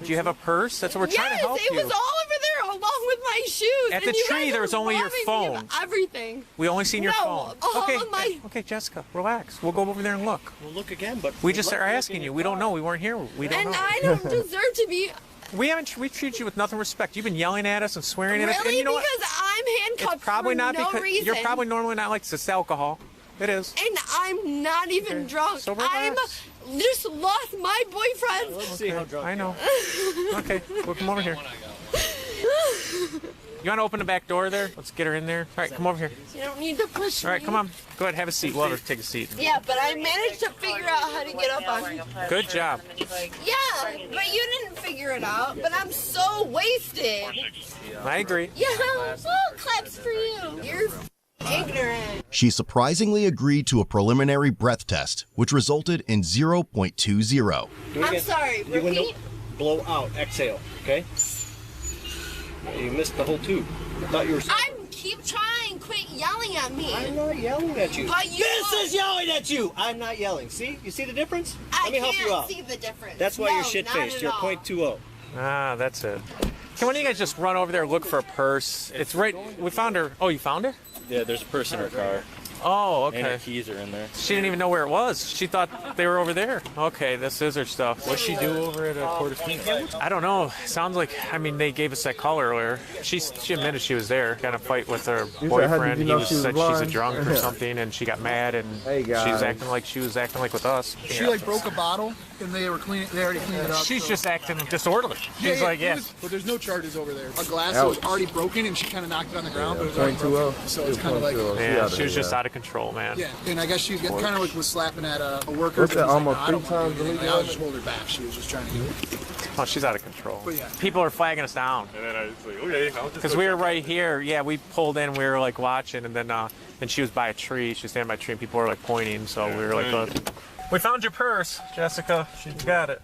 Do you have a purse? That's what we're trying to help Yes, it you. was all over there along with my shoes. At and the you tree, guys there are was only your robbing me phone. of everything. We only seen your No, phone. all Okay, of my- okay, Jessica, relax. We'll go over there and look. We'll look again, but We just are asking you. We don't know. We weren't here. We don't And know. I don't deserve to be We treat you with nothing respect. You've been yelling at us and swearing at us. Really? And you know because what? I'm handcuffed It's probably for not no because reason. you're probably normally not like this. Alcohol. It is. And I'm not even drunk. So I'm just lost my boyfriend. Let's see how drunk I know. Okay, we'll come over here. You want to open the back door there? Let's get her in there. All right, come over here. You don't need to push me. All right, come on. Go ahead, have a seat. We'll have her take a seat. Yeah, but I managed to figure out how to get up on you. Good job. Yeah, but you didn't figure it out. But I'm so wasted. I agree. Yeah, well, claps for you. You're ignorant. She surprisingly agreed to a preliminary breath test, which resulted in 0.20. I'm sorry, You went repeat. blow out, exhale, okay? You missed the whole tube. I thought you were. I keep trying. Quit yelling at me. I'm not yelling at you. But you This is yelling at you. I'm not yelling. See? You see the difference? I Let me help you out. can't see the difference. That's why No, you're shit-faced. not You're at all. .20. Ah, that's it. Can one of you guys just run over there and look for a purse? It's right. We found her. Oh, you found her? Yeah, there's a purse in her car. Oh, okay. And her keys are in there. She didn't even know where it was. She thought they were over there. Okay, this is her stuff. What'd she do over at Portofino? I don't know. Sounds like, I mean, they gave us that call earlier. She admitted she was there. Got in a fight with her boyfriend. you know He she was said she's a blind? drunk or something, and she got mad, and Hey, she was guys. acting like with us. She like broke a bottle and they already cleaned it up. She's just acting disorderly. She's like, it yeah. was- but there's no charges over there. A glass Ouch. was already broken and she kind of knocked it on the ground, but it was already 0.20. broken. So it's kind of like, Yeah, she was just out of control, man. yeah. And I guess she kind of like was slapping at a worker. What's but that, he's almost like, "No, I don't 3 want times to do the it." legal I was just holding her back. She was just trying to do it. Oh, she's out of control. But yeah. People are flagging us down. And then I was like, okay, I'll just Because we were right here. Yeah, we pulled in. We were like watching, and then she was by a tree. She was standing by a tree, and people were like pointing. So we were like, "We found your purse, Jessica. She got it."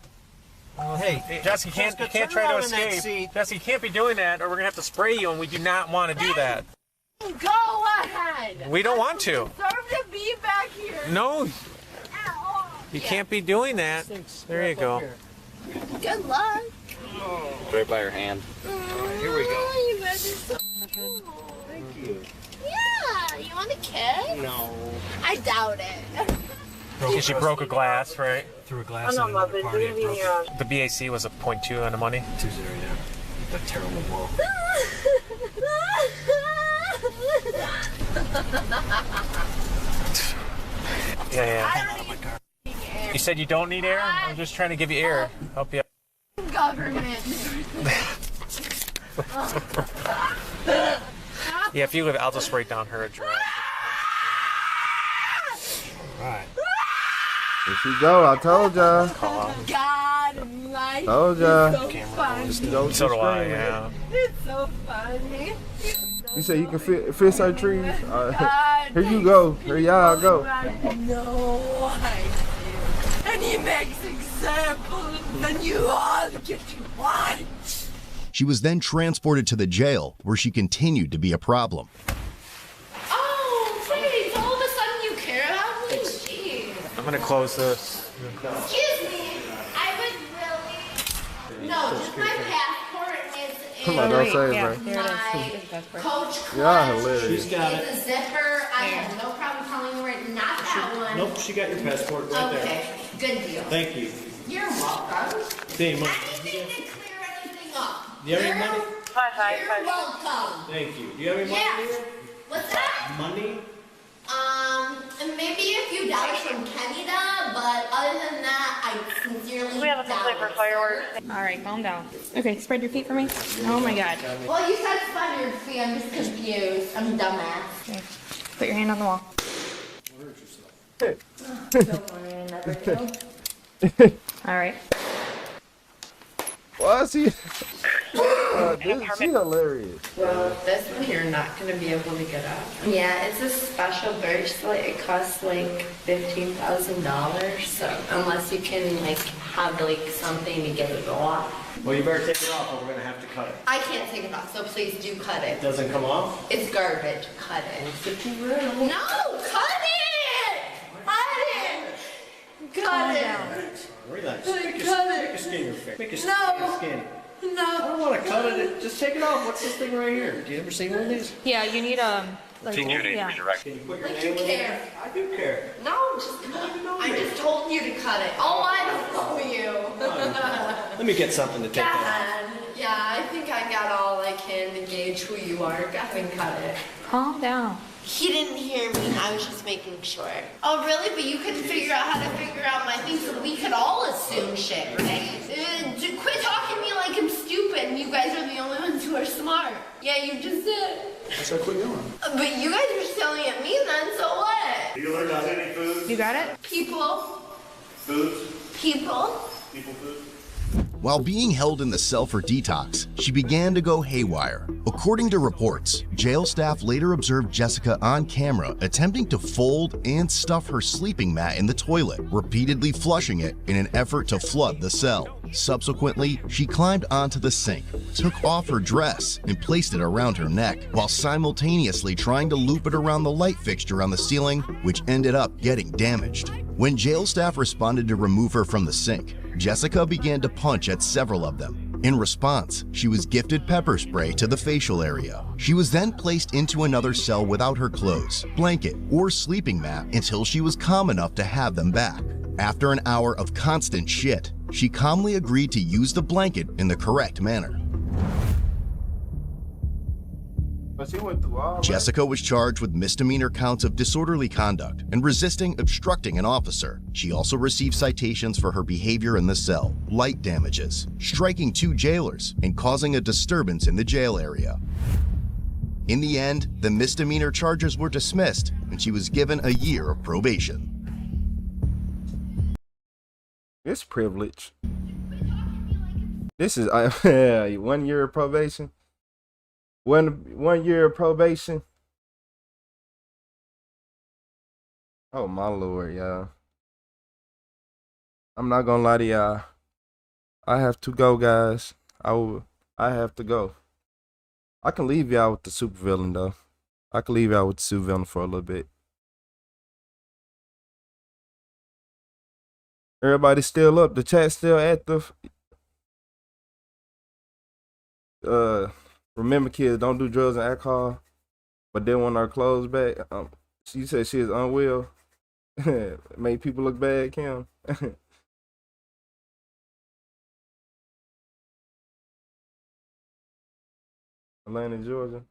Hey, Jessica, you can't try to escape. Jessica, you can't be doing that, or we're gonna have to spray you, and we do not want to do that. Go ahead. We don't want to. Deserve to be back here. No, you can't be doing that. There you go. Good luck. right by her hand. Here we go. You guys are so cool. Thank you. Yeah, you want a kiss? No. I doubt it. She broke a glass, right? Threw a glass in another party and broke it. The BAC was a 0.2 on the money. 2-0, yeah. A terrible blow. Yeah. You said you don't need air? I'm just trying to give you air. Help you out. Government. Yeah, if you live, I'll just write down her address. Right. There she go. I told y'all. God, life Told is ya. so funny. So do I, yeah. It's so funny. You say you can fix her trees? God, Here you go. Here y'all go. No, I do. And he makes examples, and you all get one. She was then transported to the jail, where she continued to be a problem. Oh, please, all of a sudden you care about me? Jeez. I'm gonna close this. Excuse me, I would really... No, just my passport is in Come on, don't say it, bro. my coach Yeah, clutch. hilarious. She's got it. It's a zipper. I have no problem telling you where, not that one. Nope, she got your passport right there. Okay, good deal. Thank you. You're welcome. Hey, money. Anything to clear anything up. Do you have any money? You're welcome. Thank you. Do you have any money Yeah. here? What's that? Money? And maybe a few dollars from Canada, but other than that, I sincerely We have a complaint for fireworks. All right, calm down. Okay, spread your feet for me. Oh my God. Well, you said spread your feet. I'm just confused. I'm dumbass. Okay. Put your hand on the wall. Don't worry, I never do. All right. Well, she hilarious. Well, this one you're not going to be able to get up. Yeah, it's a special bracelet. It costs like $15,000. So unless you can like have like something to get it off. Well, you better take it off or we're going to have to cut it. I can't take it off, so please do cut it. It doesn't come off? It's garbage. Cut it. No, cut it! Cut it! Relax. Cut Make it. a skinny fix. Make a skinny. No. I don't want to cut it. Just take it off. What's this thing right here? Do you ever see one of these? Yeah, you need like, Can you yeah. redirect? Can you put your Like name you in care. there? I do care. No, just cut it. I just told you to cut it. Oh, I don't know you. Let me get something to take that off. God. which who you are. Go ahead and cut it. Calm down. He didn't hear me. I was just making sure. Oh, really? But you couldn't figure out how to figure out my things, so we could all assume shit, right? Quit talking to me like I'm stupid, and you guys are the only ones who are smart. Yeah, you just did. I said quit yelling. But you guys are selling at me then, so what? Do you learn out any food? You got it? People. Foods? People. People food? While being held in the cell for detox, she began to go haywire. According to reports, jail staff later observed Jessica on camera attempting to fold and stuff her sleeping mat in the toilet, repeatedly flushing it in an effort to flood the cell. Subsequently, she climbed onto the sink, took off her dress, and placed it around her neck, while simultaneously trying to loop it around the light fixture on the ceiling, which ended up getting damaged. When jail staff responded to remove her from the sink, Jessica began to punch at several of them. In response, she was gifted pepper spray to the facial area. She was then placed into another cell without her clothes, blanket, or sleeping mat until she was calm enough to have them back. After an hour of constant shit, she calmly agreed to use the blanket in the correct manner. Jessica was charged with misdemeanor counts of disorderly conduct and resisting obstructing an officer. She also received citations for her behavior in the cell, light damages, striking 2 jailers, and causing a disturbance in the jail area. In the end, the misdemeanor charges were dismissed, and she was given a year of probation. It's privilege. This is 1 year of probation. One year of probation. Oh my Lord, y'all. I'm not gonna lie to y'all. I have to go, guys. I have to go. I can leave y'all with the supervillain though. I can leave y'all with the supervillain for a little bit. Everybody's still up. The chat's still active. Remember, kids, don't do drugs and alcohol. But then when our clothes back, she said she is unwell. Made people look bad, Kim. Atlanta, Georgia.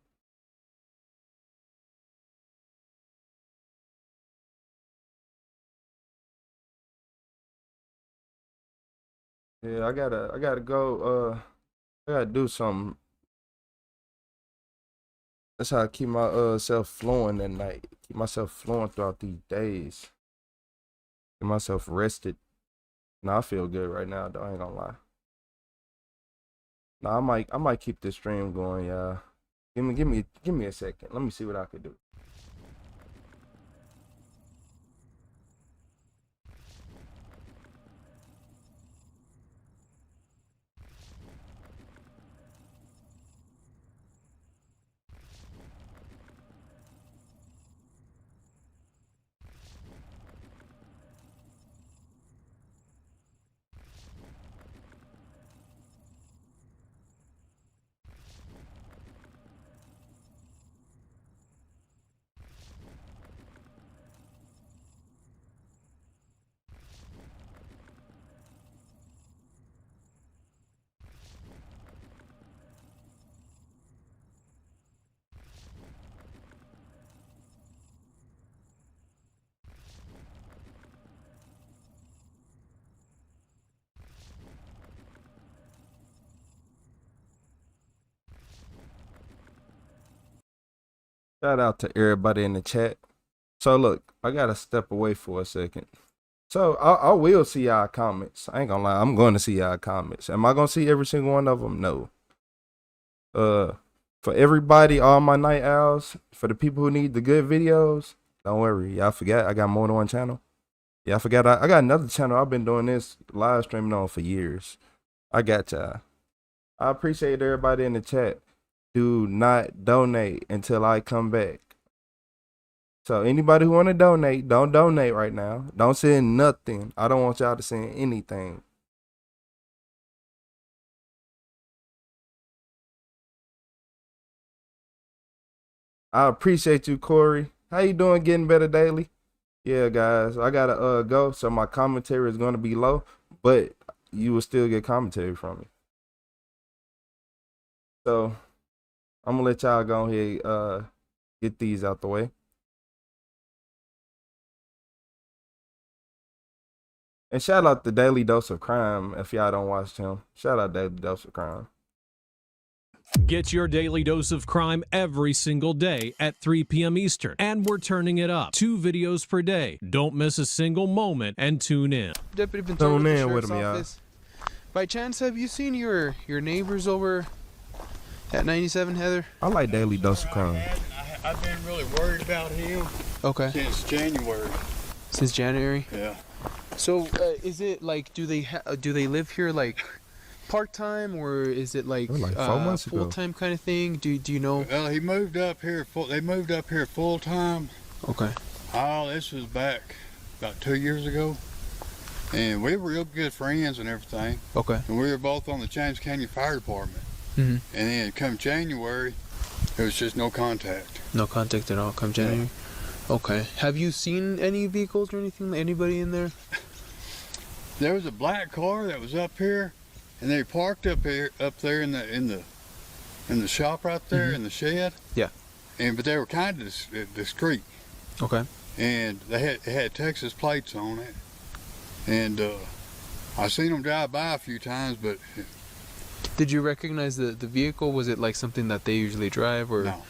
Yeah, I gotta go. I gotta do something. That's how I keep my self flowing at night. Keep myself flowing throughout these days. Get myself rested. Nah, I feel good right now, though. I ain't gonna lie. Nah, I might keep this stream going, y'all. Give me a second. Let me see what I could do. Shout out to everybody in the chat. So look, I gotta step away for a second. So I will see y'all comments. I ain't gonna lie, I'm going to see y'all comments. Am I gonna see every single one of them? No. For everybody, all my night owls, for the people who need the good videos, don't worry. Y'all forgot I got more than one channel. Yeah, I forgot I got another channel I've been doing this live streaming on for years. I got y'all. I appreciate everybody in the chat. Do not donate until I come back. So anybody who want to donate, don't donate right now. Don't send nothing. I don't want y'all to send anything. I appreciate you, Corey. How you doing? Getting better daily? Yeah, guys. I gotta go. So my commentary is gonna be low, but you will still get commentary from me. So I'm gonna let y'all go ahead get these out the way. And shout out to Daily Dose of Crime if y'all don't watch him. Shout out Daily Dose of Crime. Get your daily dose of crime every single day at 3 p.m. Eastern. And we're turning it up. 2 videos per day. Don't miss a single moment and tune in. Deputy Ventura with the Sheriff's Office. By chance, have you seen your neighbors over at 97, Heather? I like Daily Dose of Crime. I've been really worried about him. Okay. Since January. Since January? Yeah. So, is it like, do they live here like part-time, or is it like 4 months ago. full-time kind of thing? Do you know? Well, he moved up here. They moved up here full-time. Okay. Oh, this was back about 2 years ago, and we were real good friends and everything. Okay. And we were both on the James County Fire Department. And then come January, there was just no contact. No contact at all. Come January. Yeah. Okay. Have you seen any vehicles or anything? Anybody in there? There was a black car that was up here, and they parked up there in the shop right there in the shed. Yeah. But they were kind of discreet. Okay. And they had Texas plates on it, and I seen them drive by a few times, but. Did you recognize the vehicle? Was it like something that they usually drive, or? No.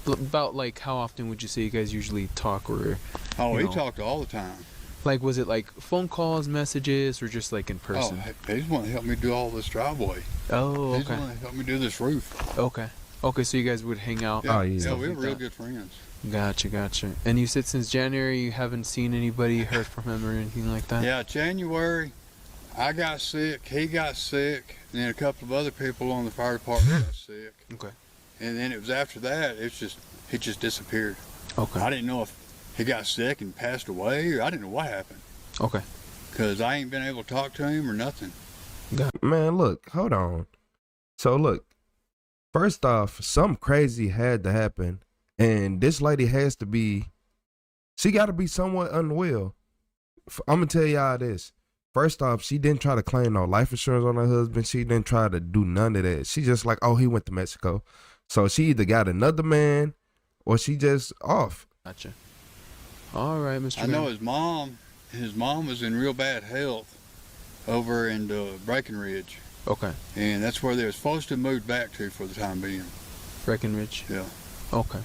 About like how often would you say you guys usually talk, or? Oh, we talked all the time. Like, was it like phone calls, messages, or just like in person? Oh, they just want to help me do all this driveway. Oh, okay. They just want to help me do this roof. Okay. Okay, so you guys would hang out. Yeah, yeah, we were real good friends. Gotcha. And you said since January you haven't seen anybody, heard from him, or anything like that? Yeah, January, I got sick, he got sick, and then a couple of other people on the fire department got sick. Okay. And then it was after that, he just disappeared. Okay. I didn't know if he got sick and passed away, or I didn't know what happened. Okay. Because I ain't been able to talk to him or nothing. Man, look, hold on. So look, first off, something crazy had to happen, and this lady has to be, she got to be somewhat unwell. I'm gonna tell y'all this. First off, she didn't try to claim no life insurance on her husband. She didn't try to do none of that. She just like, oh, he went to Mexico. So she either got another man or she just off. Gotcha. All right, Mr. I know his mom was in real bad health over in Breckenridge. Okay. And that's where they were supposed to move back to for the time being. Breckenridge? Yeah. Okay.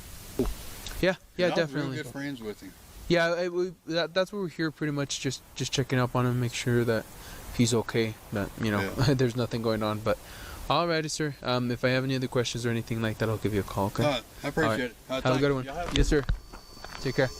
Yeah, and definitely. I was real good friends with him. Yeah, that's what we're here, pretty much just checking up on him, make sure that he's okay, that, there's nothing going on. But alrighty, sir. If I have any other questions or anything like that, I'll give you a call, okay? All right, I appreciate it. Have a good one. Yes, sir. Take care.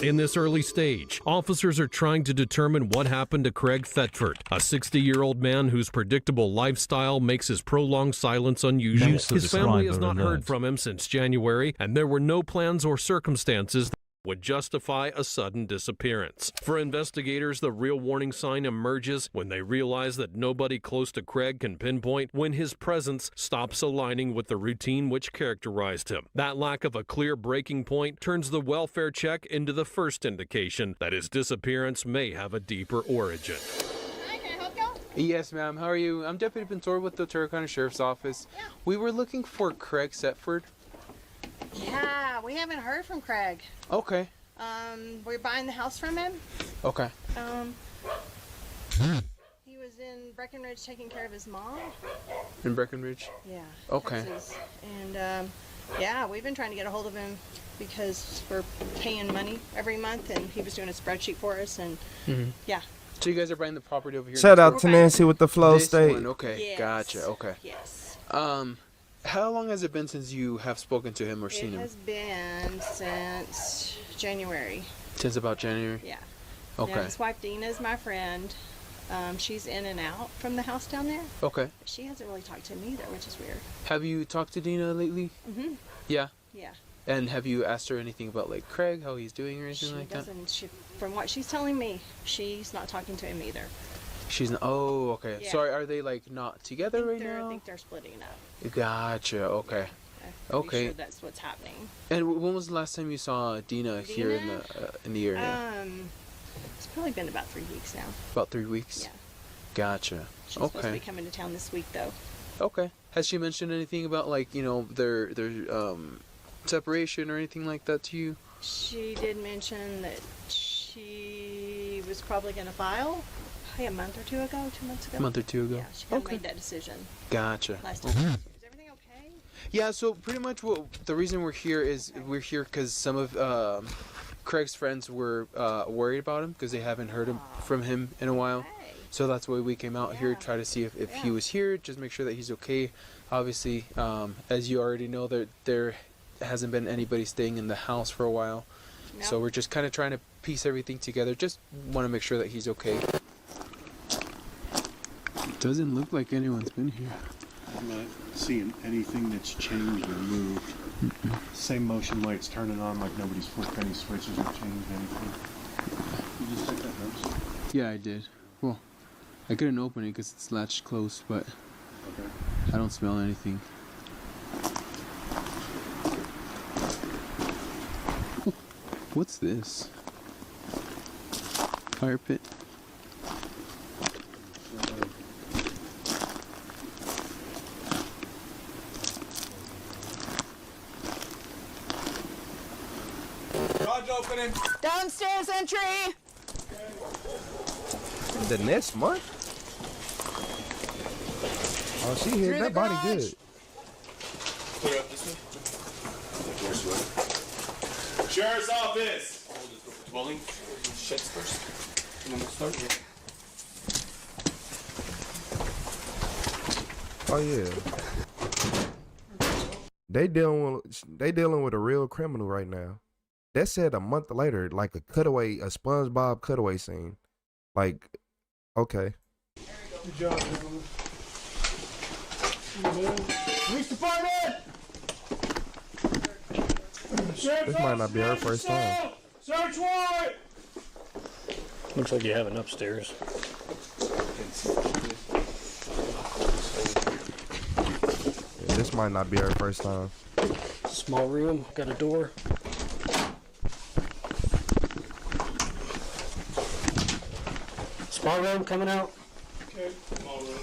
In this early stage, officers are trying to determine what happened to Craig Thetford, a 60-year-old man whose predictable lifestyle makes his prolonged silence unusual. His family has not heard from him since January, and there were no plans or circumstances that would justify a sudden disappearance. For investigators, the real warning sign emerges when they realize that nobody close to Craig can pinpoint when his presence stops aligning with the routine which characterized him. That lack of a clear breaking point turns the welfare check into the first indication that his disappearance may have a deeper origin. Yes, ma'am. How are you? I'm Deputy Ventura with the Ventura County Sheriff's Office. Yeah. We were looking for Craig Thetford. Yeah, we haven't heard from Craig. Okay. We're buying the house from him. Okay. He was in Breckenridge taking care of his mom. In Breckenridge? Yeah. Okay. Texas. And yeah, we've been trying to get a hold of him because we're paying money every month, and he was doing a spreadsheet for us, and yeah. So you guys are buying the property over here? Shout out to Nancy with the Flow State. Okay, yes. Gotcha. Okay. Yes. How long has it been since you have spoken to him or seen him? It has been since January. Since about January? Yeah. Okay. Now, his wife Dina is my friend. She's in and out from the house down there. Okay. But she hasn't really talked to him either, which is weird. Have you talked to Dina lately? Mm-hmm. Yeah? Yeah. And have you asked her anything about like Craig, how he's doing or anything like that? From what she's telling me, she's not talking to him either. She's not. Oh, okay. Yeah. So are they like not together right now? I think they're splitting up. Gotcha. Okay. Yeah, I'm pretty sure that's what's happening. And when was the last time you saw Dina here in the area? It's probably been about 3 weeks now. About 3 weeks. Yeah. Gotcha. She's supposed to be coming to town this week though. Okay. Has she mentioned anything about, like, you know, their separation or anything like that to you? She did mention that she was probably going to file a month or 2 ago, 2 months ago. A month or 2 ago. Yeah, she kind of made that decision. Gotcha. Last time. Is everything okay? Yeah, so pretty much the reason we're here is because some of Craig's friends were worried about him because they haven't heard from him in a while. So that's why we came out here to try to see if he was here, just make sure that he's okay. Obviously, as you already know, there hasn't been anybody staying in the house for a while. No. So we're just kind of trying to piece everything together. Just want to make sure that he's okay. It doesn't look like anyone's been here. I'm not seeing anything that's changed or moved. Same motion lights turning on like nobody's flipped any switches or changed anything. You just check that house? Yeah, I did. Well, I couldn't open it because it's latched close, but okay. I don't smell anything. What's this? Fire pit? Garage opening. Downstairs entry. The next month? Oh, she hit that body good. Clear up this way. Sheriff's office. Dwelling. Sheds first. And then we'll start here. Oh yeah. They dealing with a real criminal right now. That said a month later, like a SpongeBob cutaway scene. Like, okay. Good job, gentlemen. Police department! This might not be our first time. Search warrant! Looks like you have an upstairs. Yeah, this might not be our first time. Small room, got a door. Small room coming out. Okay, small room.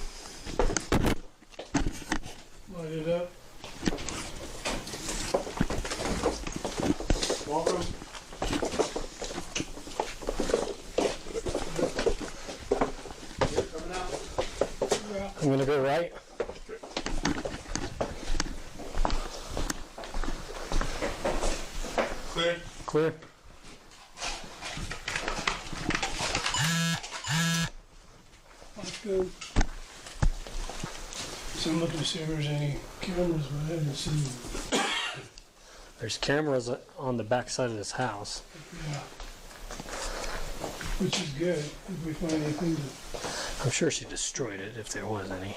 Light it up. Small room. I'm gonna go right. Clear. Clear. That's good. So I'm looking to see if there's any cameras, but I haven't seen them. There's cameras on the back side of this house. Yeah. Which is good if we find anything to... I'm sure she destroyed it if there was any.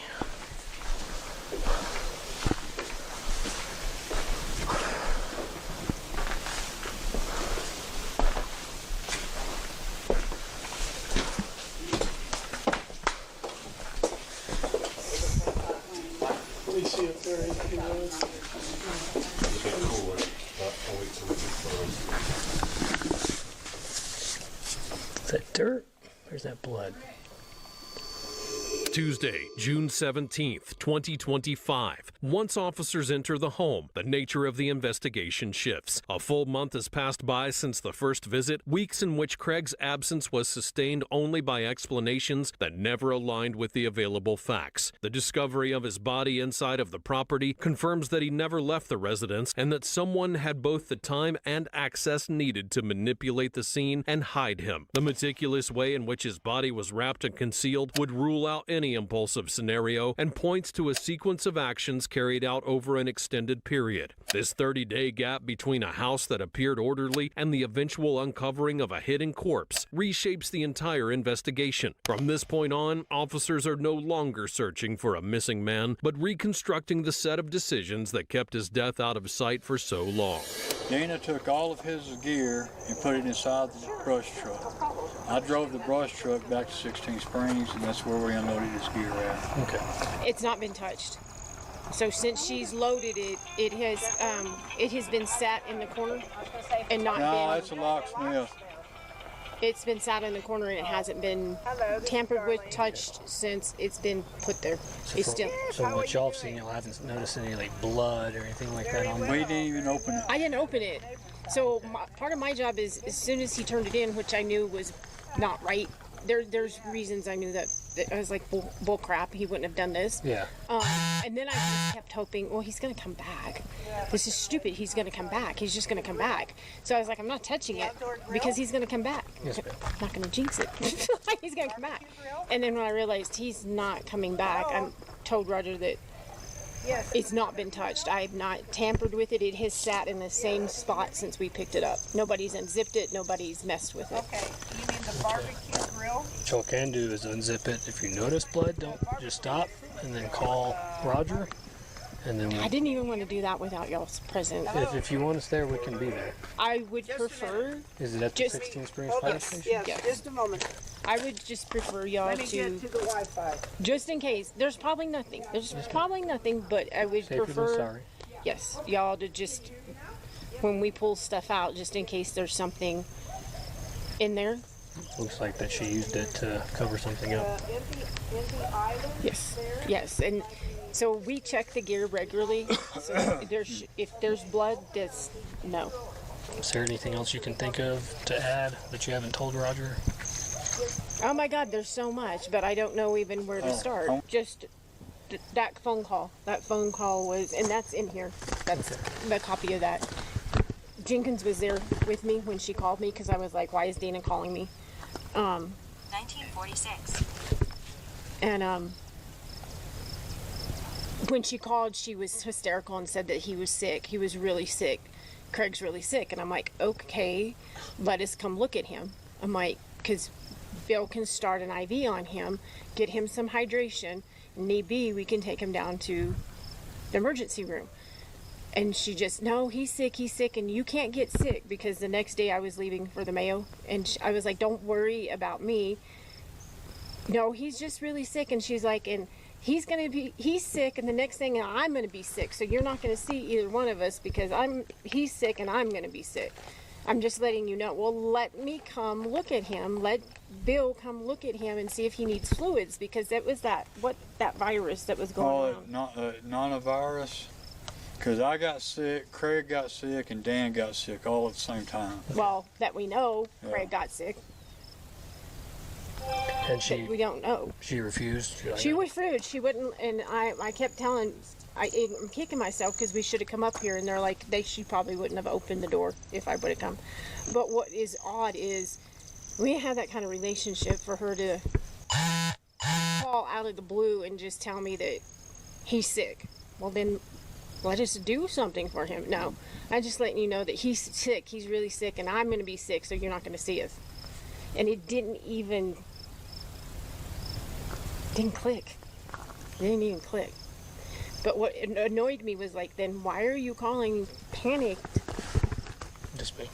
Let me see if there is anything else. Is that dirt? Where's that blood? Tuesday, June 17th, 2025. Once officers enter the home, the nature of the investigation shifts. A full month has passed by since the first visit, weeks in which Craig's absence was sustained only by explanations that never aligned with the available facts. The discovery of his body inside of the property confirms that he never left the residence and that someone had both the time and access needed to manipulate the scene and hide him. The meticulous way in which his body was wrapped and concealed would rule out any impulsive scenario and points to a sequence of actions carried out over an extended period. This 30-day gap between a house that appeared orderly and the eventual uncovering of a hidden corpse reshapes the entire investigation. From this point on, officers are no longer searching for a missing man, but reconstructing the set of decisions that kept his death out of sight for so long. Dana took all of his gear and put it inside the brush truck. I drove the brush truck back to 16 Springs, and that's where we unloaded his gear at. Okay. It's not been touched. So since she's loaded it, it has been sat in the corner and not been. No, that's a locksmith. It's been sat in the corner and it hasn't been tampered with, touched since it's been put there. So what y'all have seen, y'all haven't noticed any like blood or anything like that on it? We didn't even open it. I didn't open it. So part of my job is, as soon as he turned it in, which I knew was not right, there's reasons I knew that I was like, bull crap, he wouldn't have done this. Yeah. And then I just kept hoping, well, he's going to come back. This is stupid. He's going to come back. He's just going to come back. So I was like, I'm not touching it because he's going to come back. Yes, I'm not going to jinx it. He's going to come back. And then when I realized he's not coming back, I told Roger that it's not been touched. I have not tampered with it. It has sat in the same spot since we picked it up. Nobody's unzipped it. Nobody's messed with it. Okay, you mean the barbecue grill? What y'all can do is unzip it. If you notice blood, don't just stop and then call Roger. And then I didn't even want to do that without y'all's present. If you want us there, we can be there. I would prefer. Is it at the 16 Springs Fire Station? Yes, just a moment. I would just prefer y'all Let me get to the Wi-Fi. just in case. There's probably nothing. But I would Safer than prefer. sorry. Yes, y'all to just, when we pull stuff out, just in case there's something in there. Looks like that she used it to cover something up. Yes, and so we check the gear regularly. So if there's blood, that's no. Is there anything else you can think of to add that you haven't told Roger? Oh my God, there's so much, but I don't know even where to start. Just that phone call. That phone call was, and that's in here. That's the copy of that. Jenkins was there with me when she called me because I was like, why is Dana calling me? 1946. And when she called, she was hysterical and said that he was sick. He was really sick. Craig's really sick. And I'm like, okay, let us come look at him. I'm like, because Bill can start an IV on him, get him some hydration. Need be, we can take him down to the emergency room. And she just, no, he's sick, and you can't get sick, because the next day I was leaving for the Mayo, and I was like, don't worry about me. No, he's just really sick. And she's like, and he's sick, and the next thing I'm going to be sick, so you're not going to see either one of us, because he's sick and I'm going to be sick. I'm just letting you know. Well, let me come look at him. Let Bill come look at him and see if he needs fluids, because that was that virus that was going on. Not a virus. Because I got sick, Craig got sick, and Dan got sick all at the same time. Well, that we know, Craig got sick. And we don't know. She refused? She refused. She wouldn't, and I kept telling, I'm kicking myself because we should have come up here, and they're like, she probably wouldn't have opened the door if I would have come. But what is odd is we had that kind of relationship for her to call out of the blue and just tell me that he's sick. Well, then let us do something for him. No, I'm just letting you know that he's sick. He's really sick, and I'm going to be sick, so you're not going to see us. And it didn't click. It didn't even click. But what annoyed me was like, then why are you calling panicked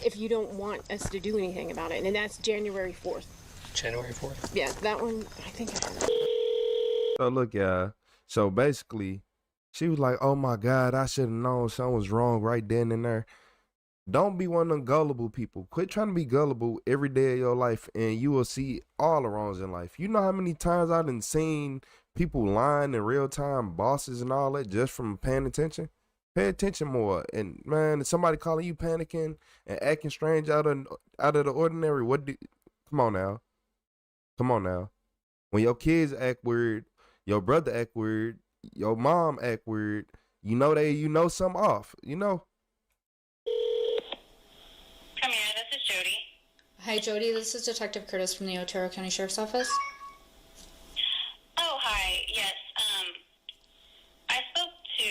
if you don't want us to do anything about it? And that's January 4th. January 4th? Yeah, that one, I think I had it. So look, y'all. So basically, she was like, oh my God, I should have known something was wrong right then and there. Don't be one of them gullible people. Quit trying to be gullible every day of your life, and you will see all the wrongs in life. You know how many times I've done seen people lying in real time, bosses and all that, just from paying attention? Pay attention more. And man, if somebody calling you panicking and acting strange out of the ordinary, come on now. When your kids act weird, your brother act weird, your mom act weird, you know something off, you know? Come here, this is Jody. Hi, Jody. This is Detective Curtis from the Otero County Sheriff's Office. Oh, hi. Yes. I spoke to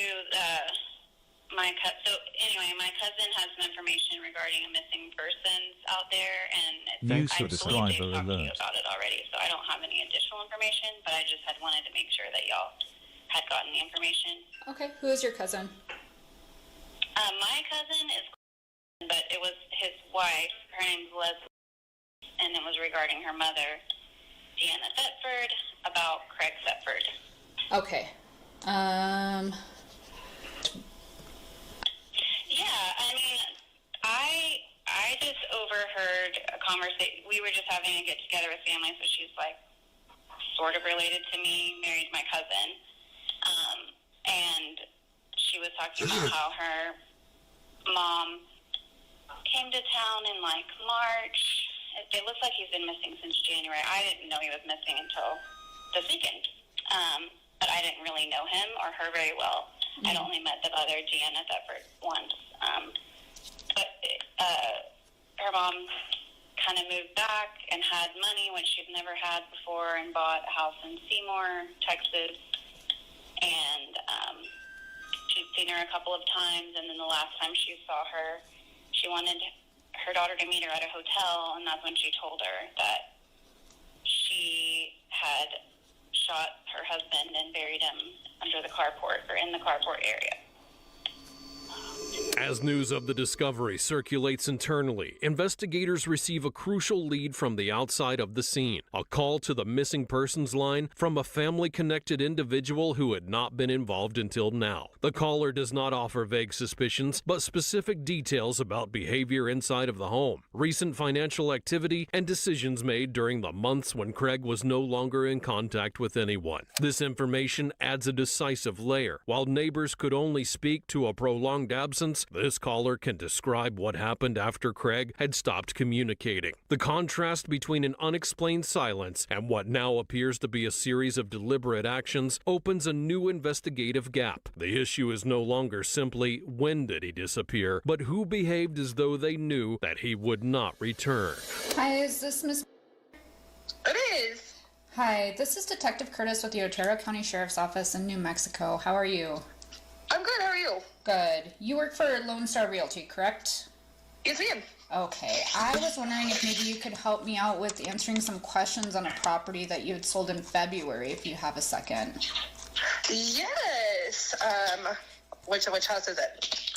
my cousin. So anyway, my cousin has some information regarding a missing persons out there, and New I believe subscriber they've talked to you alert. about it already. So I don't have any additional information, but I just had wanted to make sure that y'all had gotten the information. Okay. Who is your cousin? My cousin is, but it was his wife. Her name's Leslie, and it was regarding her mother, Deanna Thetford, about Craig Thetford. Okay. Yeah, I mean, I I just overheard a conversation. We were just having a get-together with family, so she's, like, sort of related to me, married my cousin. And she was talking about how her mom came to town in, like, March. It looks like he's been missing since January. I didn't know he was missing until this weekend. But I didn't really know him or her very well. I'd only met the other Deanna Thetford once. But her mom kind of moved back and had money, which she'd never had before, and bought a house in Seymour, Texas. And she'd seen her a couple of times, and then the last time she saw her, she wanted her daughter to meet her at a hotel, and that's when she told her that she had shot her husband and buried him under the carport, or in the carport area. As news of the discovery circulates internally, investigators receive a crucial lead from the outside of the scene. A call to the missing persons line from a family-connected individual who had not been involved until now. The caller does not offer vague suspicions, but specific details about behavior inside of the home, recent financial activity, and decisions made during the months when Craig was no longer in contact with anyone. This information adds a decisive layer. While neighbors could only speak to a prolonged absence, this caller can describe what happened after Craig had stopped communicating. The contrast between an unexplained silence and what now appears to be a series of deliberate actions opens a new investigative gap. The issue is no longer simply when did he disappear, but who behaved as though they knew that he would not return. Hi, is this Miss? It is. Hi, this is Detective Curtis with the Otero County Sheriff's Office in New Mexico. How are you? I'm good. How are you? Good. You work for Lone Star Realty, correct? Yes, ma'am. Okay. I was wondering if maybe you could help me out with answering some questions on a property that you had sold in February, if you have a second. Yes. Which house is it?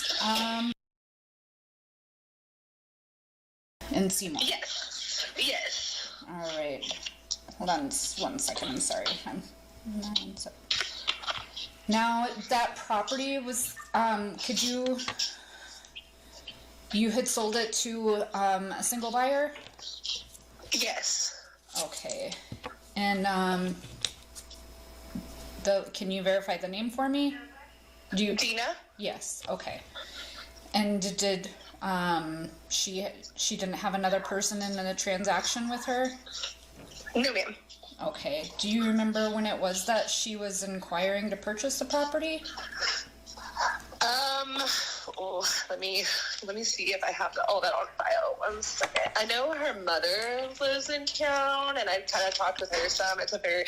In Seymour. Yes. Yes. All right. Hold on just 1 second. I'm sorry. Now, that property was, you had sold it to a single buyer? Yes. Okay. And, can you verify the name for me? Dina? Yes, okay. And did, she didn't have another person in the transaction with her? No, ma'am. Okay. Do you remember when it was that she was inquiring to purchase the property? Let me see if I have all that on file. 1 second. I know her mother lives in town, and I've kind of talked with her some. It's a very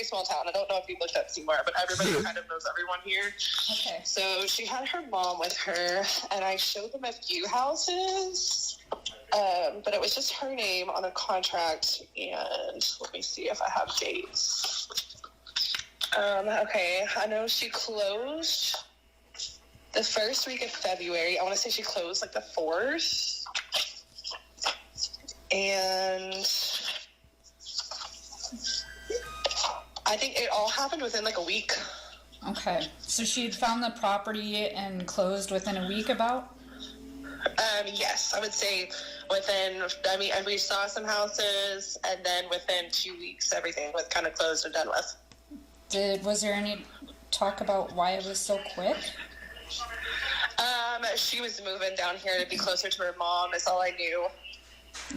small town. I don't know if you've looked up Seymour, but everybody kind of knows everyone here. Okay. So she had her mom with her, and I showed them a few houses. But it was just her name on a contract, and let me see if I have dates. Okay, I know she closed the first week of February. I want to say she closed like the 4th. And I think it all happened within like a week. Okay. So she had found the property and closed within a week about? Yes, I would say and we saw some houses, and then within 2 weeks, everything was kind of closed and done with. Was there any talk about why it was so quick? She was moving down here to be closer to her mom, is all I knew.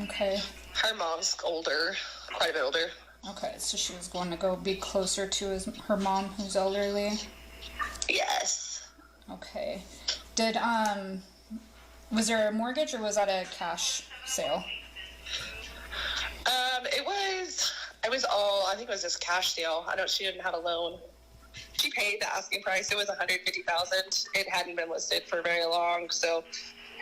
Okay. Her mom's older, quite a bit older. Okay, so she was going to go be closer to her mom, who's elderly? Yes. Okay. Was there a mortgage, or was that a cash sale? I think it was just cash sale. I know she didn't have a loan. She paid the asking price. It was $150,000. It hadn't been listed for very long,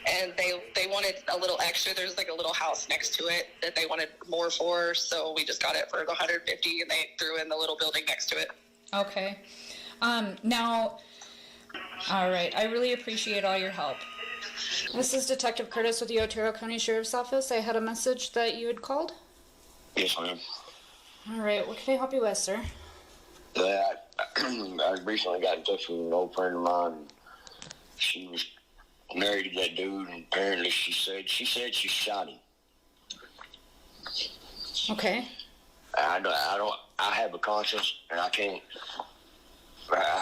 and they wanted a little extra. There's like a little house next to it that they wanted more for, so we just got it for the $150,000, and they threw in the little building next to it. Okay. Now, all right. I really appreciate all your help. This is Detective Curtis with the Otero County Sheriff's Office. I had a message that you had called. Yes, ma'am. All right. What can I help you with, sir? I recently got in touch with an old friend of mine. She was married to that dude, and apparently she said she shot him. Okay. I have a conscience, and I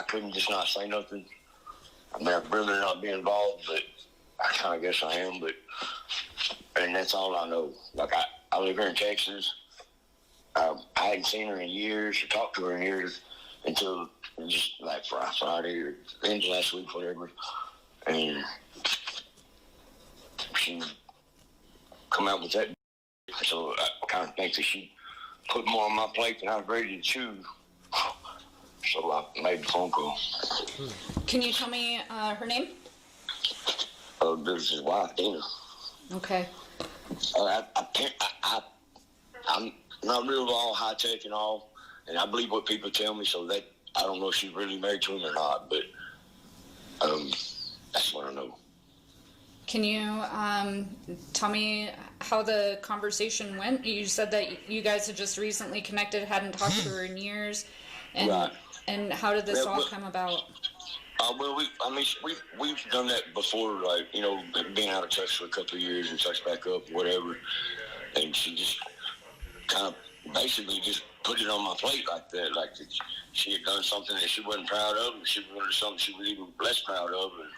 couldn't just not say nothing. I mean, I'd rather not be involved, but I kind of guess I am, and that's all I know. Like, I live here in Texas. I hadn't seen her in years or talked to her in years until just like Friday or end of last week, whatever. And she come out with that. So I kind of think that she put more on my plate than I was ready to chew. So I made the phone call. Can you tell me her name? This is his wife, Dina. Okay. I'm not real all high tech and all, and I believe what people tell me. So that I don't know if she's really married to him or not, but that's what I know. Can you tell me how the conversation went? You said that you guys had just recently connected, hadn't talked to her in years, and right. And how did this all come about? Well, we've done that before, like, you know, being out of touch for a couple of years and touch back up, whatever. And she just kind of basically just put it on my plate like that, like that she had done something that she wasn't proud of, and she wanted something she was even less proud of. And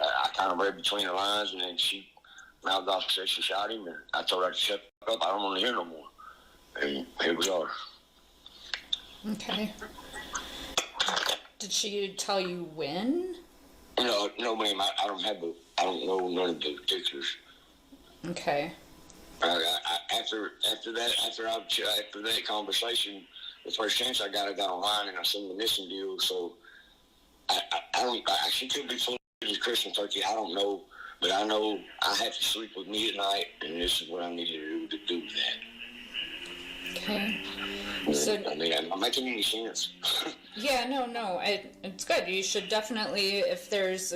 I kind of read between the lines, and then she mouthed off and said she shot him, and I told her to shut up. I don't want to hear no more. And here we are. Okay. Did she tell you when? No, ma'am. I don't know none of the particulars. Okay. After that conversation, the first chance I got online and I seen the missing deal. So she could be full of Christmas turkey. I don't know, but I know I have to sleep with me at night, and this is what I needed to do with that. Okay. So, I mean, am I making any sense? Yeah, no, it's good. You should definitely, if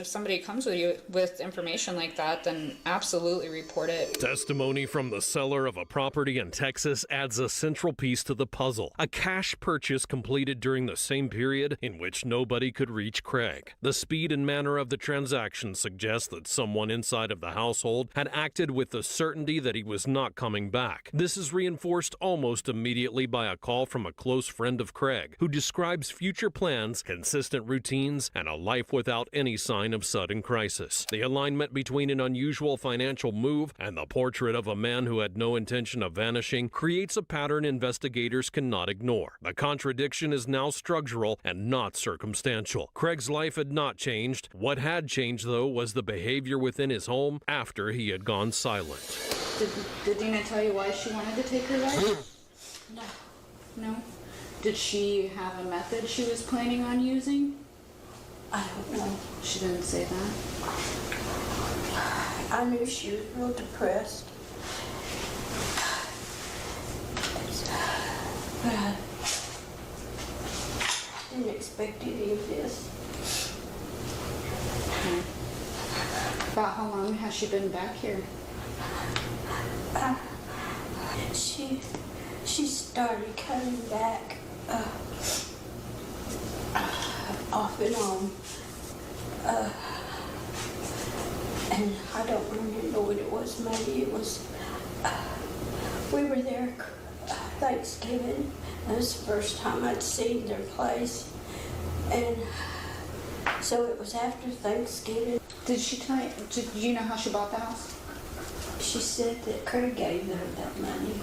somebody comes with you with information like that, then absolutely report it. Testimony from the seller of a property in Texas adds a central piece to the puzzle. A cash purchase completed during the same period in which nobody could reach Craig. The speed and manner of the transaction suggests that someone inside of the household had acted with the certainty that he was not coming back. This is reinforced almost immediately by a call from a close friend of Craig, who describes future plans, consistent routines, and a life without any sign of sudden crisis. The alignment between an unusual financial move and the portrait of a man who had no intention of vanishing creates a pattern investigators cannot ignore. The contradiction is now structural and not circumstantial. Craig's life had not changed. What had changed, though, was the behavior within his home after he had gone silent. Did Dina tell you why she wanted to take her life? No? Did she have a method she was planning on using? I don't know. She didn't say that? I knew she was real depressed. But I didn't expect any of this. About how long has she been back here? She started coming back off and on. And I don't remember what it was. Maybe it was, we were there Thanksgiving. That was the first time I'd seen their place. And so it was after Thanksgiving. Did she tell you, did you know how she bought the house? She said that Craig gave her that money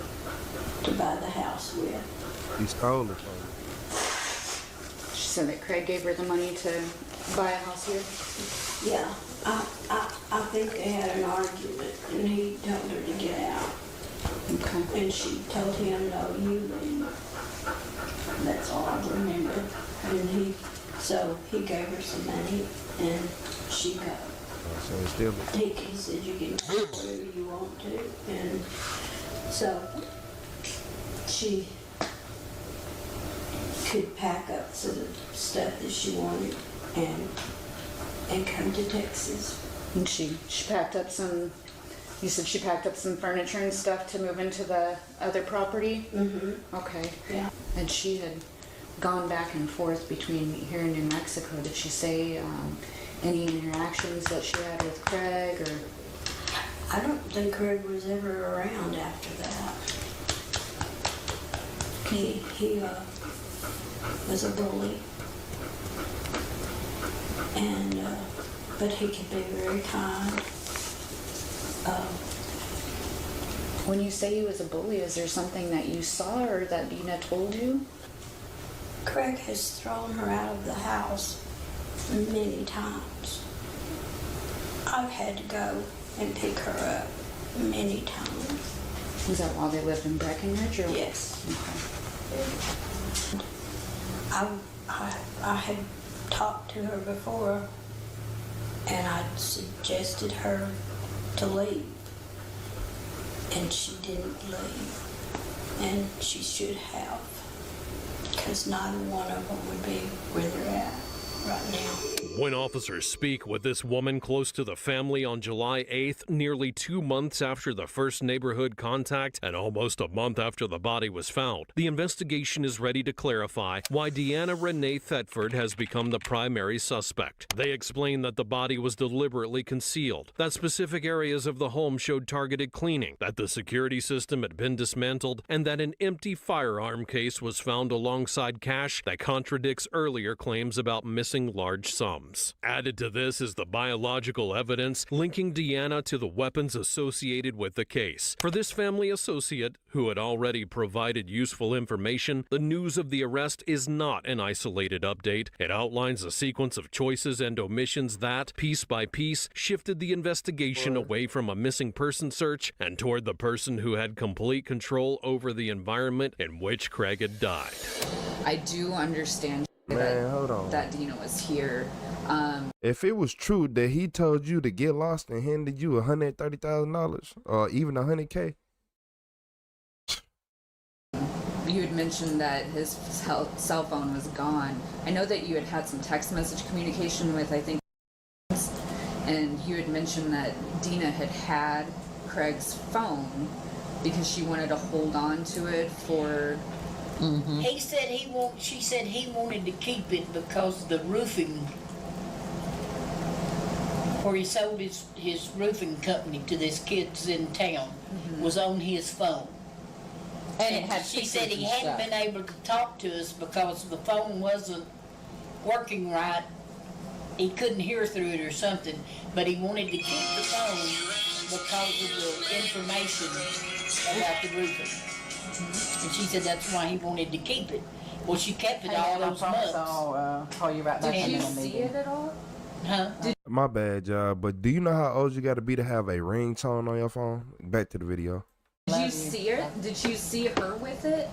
to buy the house with. He stole it from her. She said that Craig gave her the money to buy a house here? Yeah, I think they had an argument, and he told her to get out. Okay. And she told him, no, you leave. That's all I remember. And so he gave her some money, and she got it. So he said you can do whatever you want to, and so she could pack up some stuff that she wanted and come to Texas. And she packed up some. You said she packed up some furniture and stuff to move into the other property. Mm-hmm. Okay. Yeah. And she had gone back and forth between here and New Mexico. Did she say any interactions that she had with Craig, or? I don't think Craig was ever around after that. He was a bully, and but he could be very kind. When you say he was a bully, is there something that you saw or that Dina told you? Craig has thrown her out of the house many times. I've had to go and pick her up many times. Was that while they lived in Breckenridge? Or? Yes. Okay. I had talked to her before, and I suggested her to leave, and she didn't leave, and she should have, because neither one of them would be where they're at right now. When officers speak with this woman close to the family on July 8th, nearly 2 months after the first neighborhood contact and almost a month after the body was found, the investigation is ready to clarify why Deanna Renee Thetford has become the primary suspect. They explain that the body was deliberately concealed, that specific areas of the home showed targeted cleaning, that the security system had been dismantled, and that an empty firearm case was found alongside cash that contradicts earlier claims about missing large sums. Added to this is the biological evidence linking Deanna to the weapons associated with the case. For this family associate, who had already provided useful information, the news of the arrest is not an isolated update. It outlines a sequence of choices and omissions that, piece by piece, shifted the investigation away from a missing person search and toward the person who had complete control over the environment in which Craig had died. I do understand that Dina was here. If it was true that he told you to get lost and handed you $130,000 or even $100K, you had mentioned that his cell phone was gone. I know that you had some text message communication with, I think, and you had mentioned that Dina had Craig's phone because she wanted to hold on to it for... Mm-hmm. He said she said he wanted to keep it because the roofing, where he sold his roofing company to this kids in town, was on his phone. And she said he hadn't been able to talk to us because the phone wasn't working right. He couldn't hear through it or something, but he wanted to keep the phone because of the information about the roofing. And she said that's why he wanted to keep it. Well, she kept it all those months. I'll call you about that. Did you see it at all? Huh? My bad, y'all. But do you know how old you got to be to have a ringtone on your phone? Back to the video. Did you see it? Did you see her with it?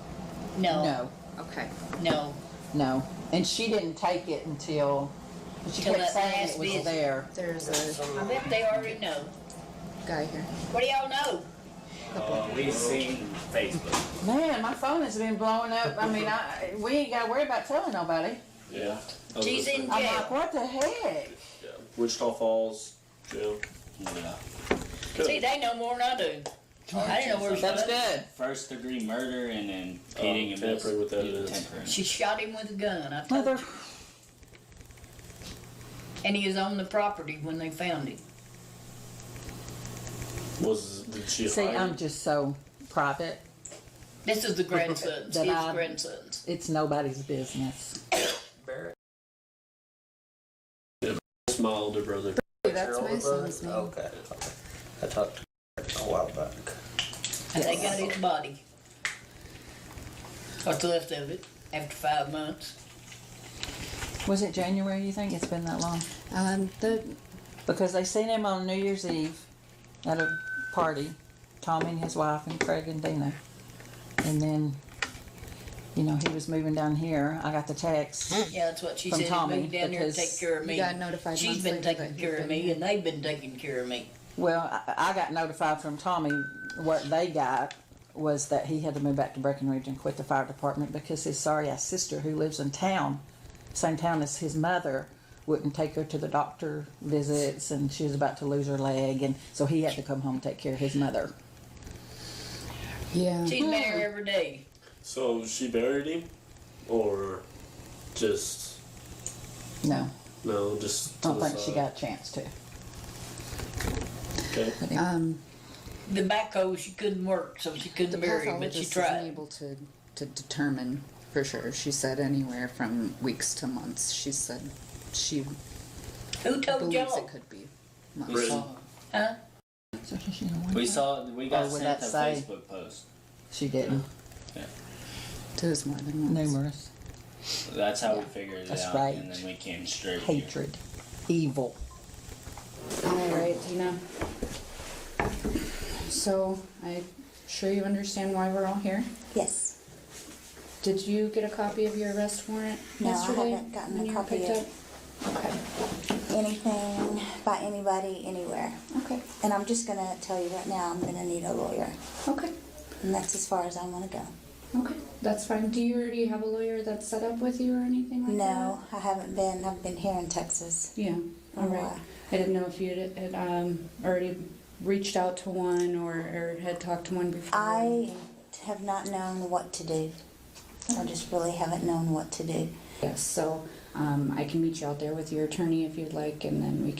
No. No. Okay. No. No. And she didn't take it until she kept saying it was there. There's I bet they already know. Guy here. What do y'all know? We've seen Facebook. Man, my phone has been blowing up. I mean, we ain't got to worry about telling nobody. Yeah. She's in jail. I'm like, what the heck? Yeah. Wichita Falls jail. Yeah. See, they know more than I do. I didn't know where she was. That's good. First degree murder and then hitting him. Tampering with evidence. She shot him with a gun. I told you. And he was on the property when they found him. Did she See, hide? I'm just so private. This is the grandsons. That His I- grandsons. It's nobody's business. That's my older brother. That's my son's name. Okay. I talked to her a while back. And they got his body. What's left of it after 5 months. Was it January, you think? It's been that long? Because they seen him on New Year's Eve at a party, Tommy and his wife and Craig and Dina. And then, he was moving down here. I got the text. Yeah, that's what she from said. Tommy, Moved down here to because take care of me. You got notified She's months been later taking that care he'd of been me, and they've been taking care of me. Well, I got notified from Tommy. What they got was that he had to move back to Breckenridge and quit the fire department because his sorry-ass sister, who lives in town, same town as his mother, wouldn't take her to the doctor visits, and she was about to lose her leg, and so he had to come home and take care of his mother. Yeah. She's been here every day. So she buried him? Or just... No. No, just. Don't think she got a chance to. Okay. The backhoe, she couldn't work, so she couldn't bury him, but she pathologist tried. isn't able to determine for sure. She said anywhere from weeks to months. She said she Who told believes y'all? it could be months. Really? Huh? We got Or would sent that a say- Facebook post. She didn't. Yeah. There's more than once. Numerous. That's how we figured it That's out, right. and then we came straight here. Hatred. Evil. All right, Tina. So, I'm sure you understand why we're all here. Yes. Did you get a copy of your arrest warrant No, I yesterday? haven't gotten when a you were copy picked yet. up? Okay. Anything by anybody, anywhere. Okay. And I'm just gonna tell you right now, I'm gonna need a lawyer. Okay. And that's as far as I wanna go. Okay, that's fine. Do you already have a lawyer that's set up with you or anything like that? No, I haven't been. I've been here in Texas. Yeah. All right. Why? I didn't know if you had already reached out to one or had talked to one before. I have not known what to do. I just really haven't known what to do. Yes, so I can meet you out there with your attorney if you'd like, and then we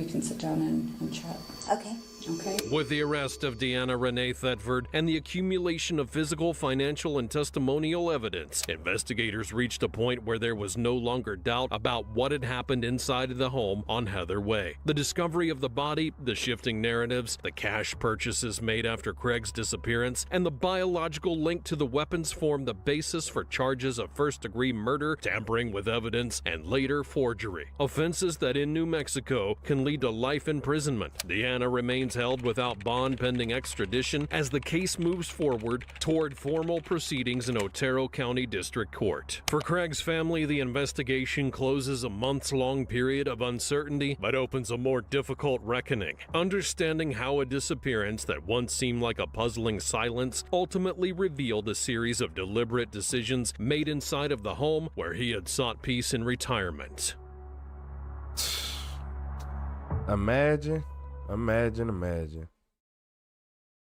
can sit down and chat. Okay. Okay. With the arrest of Deanna Renee Thetford and the accumulation of physical, financial, and testimonial evidence, investigators reached a point where there was no longer doubt about what had happened inside of the home on Heather Way. The discovery of the body, the shifting narratives, the cash purchases made after Craig's disappearance, and the biological link to the weapons formed the basis for charges of first-degree murder, tampering with evidence, and later forgery. Offenses that in New Mexico can lead to life imprisonment. Deanna remains held without bond pending extradition as the case moves forward toward formal proceedings in Otero County District Court. For Craig's family, the investigation closes a months-long period of uncertainty, but opens a more difficult reckoning. Understanding how a disappearance that once seemed like a puzzling silence ultimately revealed a series of deliberate decisions made inside of the home where he had sought peace in retirement. Imagine.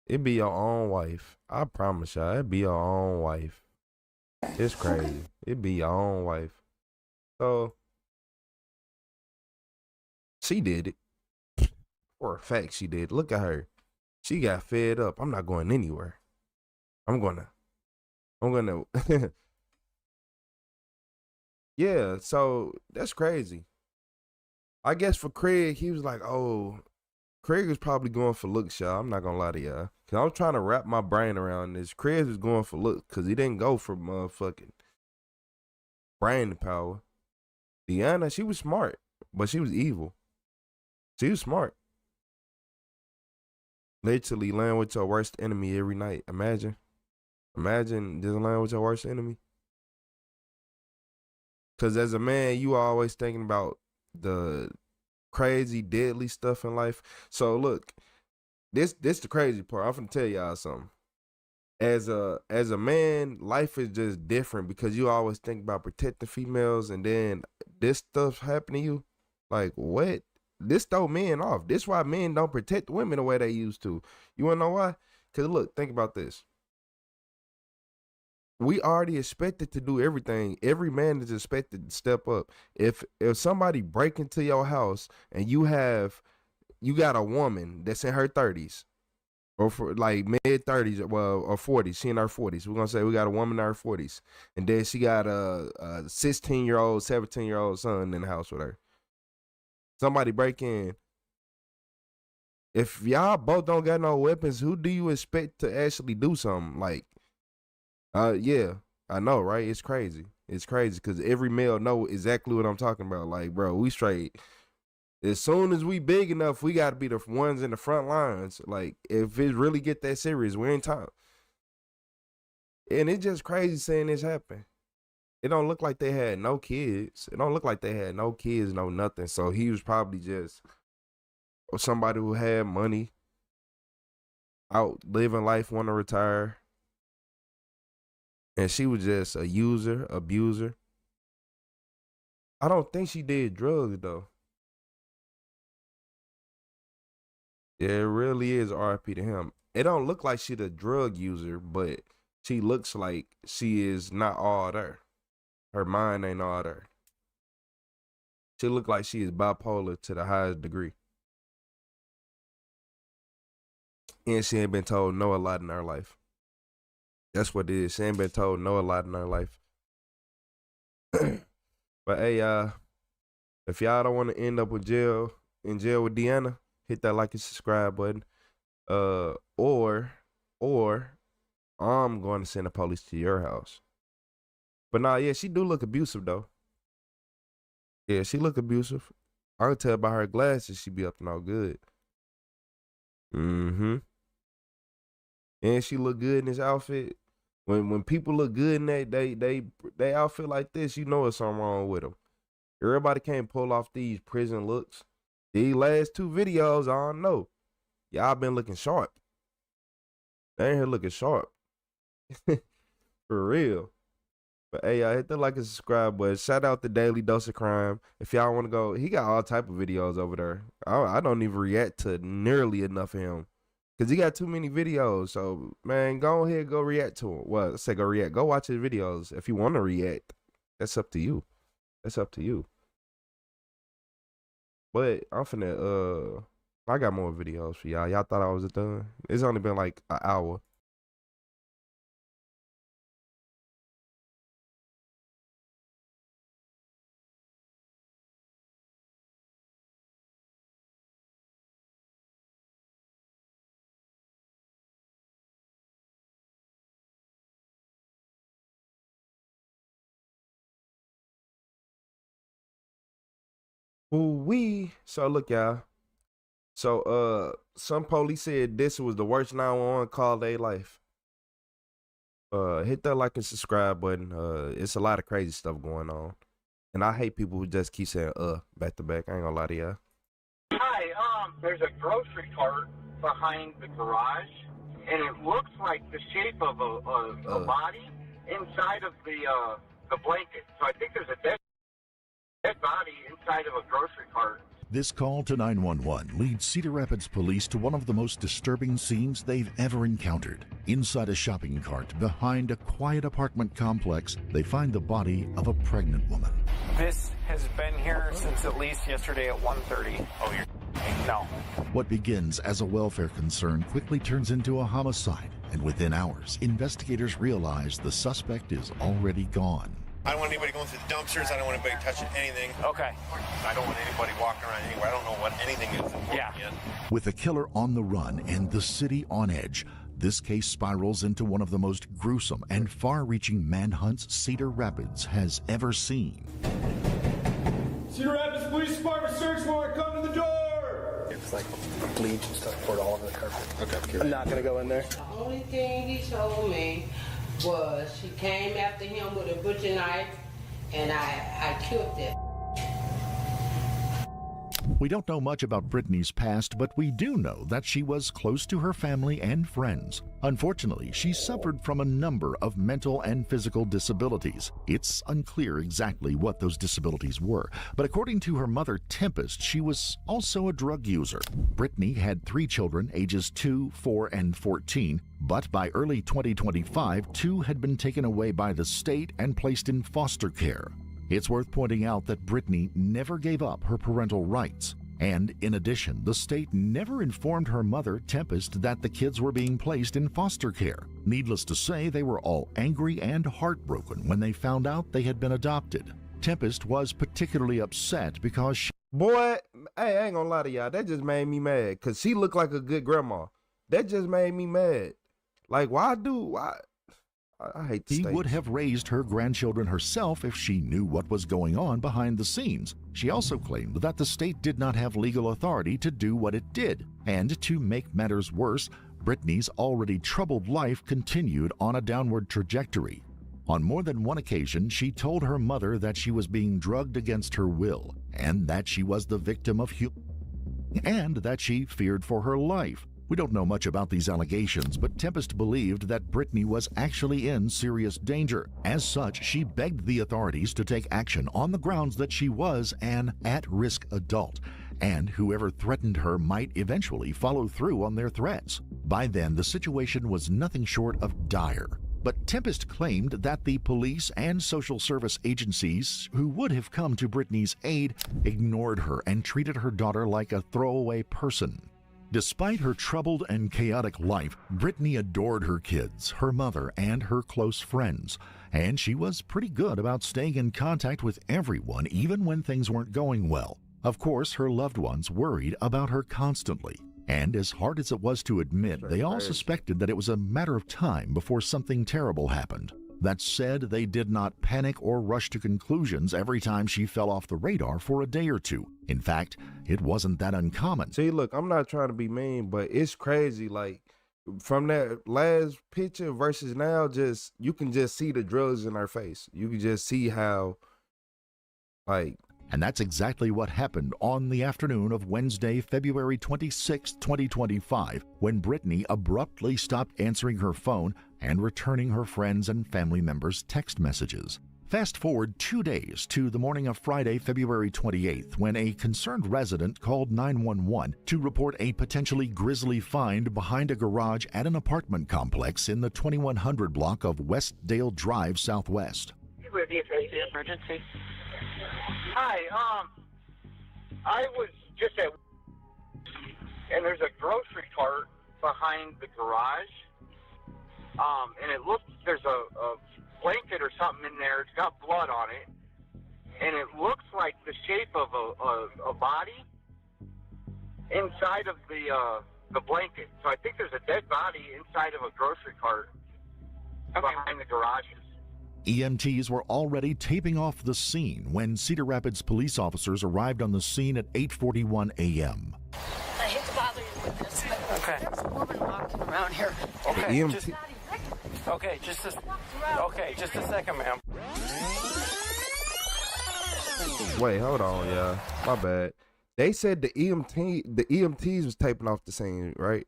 It be your own wife. I promise y'all, it be your own wife. It's crazy. It be your own wife. So she did it. For a fact, she did. Look at her. She got fed up. I'm not going anywhere. I'm gonna. Yeah. So that's crazy. I guess for Craig, he was like, oh. Craig was probably going for looks, y'all. I'm not gonna lie to y'all. Cause I was trying to wrap my brain around this. Craig was going for looks because he didn't go for motherfucking brain power. Deanna, she was smart, but she was evil. She was smart. Literally laying with your worst enemy every night. Imagine just laying with your worst enemy. Cause as a man, you are always thinking about the crazy, deadly stuff in life. So look, this the crazy part. I'm finna tell y'all something. As a man, life is just different because you always think about protecting females, and then this stuff happen to you. Like what? This throw men off. This why men don't protect women the way they used to. You wanna know why? Cause look, think about this. We already expected to do everything. Every man is expected to step up. If somebody break into your house and you got a woman that's in her 30s or for like mid 30s, well, or 40s, she in her 40s. We're gonna say we got a woman in her 40s, and then she got a 16-year-old, 17-year-old son in the house with her. Somebody break in. If y'all both don't got no weapons, who do you expect to actually do something? Like, yeah, I know, right? It's crazy. It's crazy because every male know exactly what I'm talking about. Like, bro, we straight. As soon as we big enough, we got to be the ones in the front lines. Like, if it really get that serious, we ain't time. And it's just crazy seeing this happen. It don't look like they had no kids. It don't look like they had no kids, no nothing. So he was probably just somebody who had money, out living life, want to retire. And she was just a user, abuser. I don't think she did drugs, though. Yeah, it really is RIP to him. It don't look like she's a drug user, but she looks like she is not all there. Her mind ain't all there. She look like she is bipolar to the highest degree. And she ain't been told no a lot in her life. That's what it is. She ain't been told no a lot in her life. But hey, if y'all don't want to end up in jail with Deanna, hit that like and subscribe button. Or I'm going to send the police to your house. But nah, yeah, she do look abusive though. Yeah, she look abusive. I can tell by her glasses she be up to no good. Mm-hmm. And she look good in this outfit. When people look good in they outfit like this, you know it's something wrong with them. Everybody can't pull off these prison looks. These last 2 videos, I don't know. Y'all been looking sharp. They ain't here looking sharp. For real. But hey, y'all hit the like and subscribe button. Shout out to Daily Dose of Crime. If y'all want to go, he got all type of videos over there. I don't even react to nearly enough of him. Because he got too many videos. So, man, go ahead, go react to him. Well, let's say go react. Go watch his videos. If you want to react, that's up to you. That's up to you. But I'm finna, I got more videos for y'all. Y'all thought I was done? It's only been like an hour. Ooh-wee. So look, y'all. So some police said this was the worst 911 call of their life. Hit that like and subscribe button. It's a lot of crazy stuff going on. And I hate people who just keep saying back to back. I ain't gonna lie to y'all. Hi, there's a grocery cart behind the garage, and it looks like the shape of a body inside of the blanket. So I think there's a dead body inside of a grocery cart. This call to 911 leads Cedar Rapids police to one of the most disturbing scenes they've ever encountered. Inside a shopping cart behind a quiet apartment complex, they find the body of a pregnant woman. This has been here since at least yesterday at 1:30. Oh, you're no. What begins as a welfare concern quickly turns into a homicide, and within hours, investigators realize the suspect is already gone. I don't want anybody going through the dumpsters. I don't want anybody touching anything. Okay. I don't want anybody walking around anywhere. I don't know what anything is yet. With the killer on the run and the city on edge, this case spirals into one of the most gruesome and far-reaching manhunts Cedar Rapids has ever seen. Cedar Rapids Police Department search warrant, come to the door! It's like bleach and stuff poured all over the carpet. Okay. I'm not going to go in there. The only thing he told me was she came after him with a butcher knife, and I killed it. We don't know much about Brittany's past, but we do know that she was close to her family and friends. Unfortunately, she suffered from a number of mental and physical disabilities. It's unclear exactly what those disabilities were, but according to her mother, Tempest, she was also a drug user. Brittany had 3 children, ages 2, 4, and 14, but by early 2025, 2 had been taken away by the state and placed in foster care. It's worth pointing out that Brittany never gave up her parental rights. And in addition, the state never informed her mother, Tempest, that the kids were being placed in foster care. Needless to say, they were all angry and heartbroken when they found out they had been adopted. Tempest was particularly upset because she... Boy, hey, I ain't gonna lie to y'all. That just made me mad. Because she looked like a good grandma. That just made me mad. Like, why? I hate the He state. would have raised her grandchildren herself if she knew what was going on behind the scenes. She also claimed that the state did not have legal authority to do what it did. And to make matters worse, Brittany's already troubled life continued on a downward trajectory. On more than one occasion, she told her mother that she was being drugged against her will, and that she was the victim of and that she feared for her life. We don't know much about these allegations, but Tempest believed that Brittany was actually in serious danger. As such, she begged the authorities to take action on the grounds that she was an at-risk adult, and whoever threatened her might eventually follow through on their threats. By then, the situation was nothing short of dire. But Tempest claimed that the police and social service agencies who would have come to Brittany's aid ignored her and treated her daughter like a throwaway person. Despite her troubled and chaotic life, Brittany adored her kids, her mother, and her close friends. And she was pretty good about staying in contact with everyone, even when things weren't going well. Of course, her loved ones worried about her constantly. And as hard as it was to admit, they all suspected that it was a matter of time before something terrible happened. That said, they did not panic or rush to conclusions every time she fell off the radar for a day or two. In fact, it wasn't that uncommon. See, look, I'm not trying to be mean, but it's crazy. Like, from that last picture versus now, just you can just see the drugs in her face. You can just see how, like... And that's exactly what happened on the afternoon of Wednesday, February 26, 2025, when Brittany abruptly stopped answering her phone and returning her friends and family members' text messages. Fast forward 2 days to the morning of Friday, February 28th, when a concerned resident called 911 to report a potentially grisly find behind a garage at an apartment complex in the 2100 block of Westdale Drive Southwest. Emergency. Hi, I was just at, and there's a grocery cart behind the garage, and it looks, there's a blanket or something in there. It's got blood on it, and it looks like the shape of a body inside of the blanket. So I think there's a dead body inside of a grocery cart behind the garages. EMTs were already taping off the scene when Cedar Rapids police officers arrived on the scene at 8:41 a.m. I hate to bother you with this. Okay. There's a woman walking around here. Okay. Just a second, ma'am. Wait, hold on, y'all. My bad. They said the EMTs was taping off the scene, right?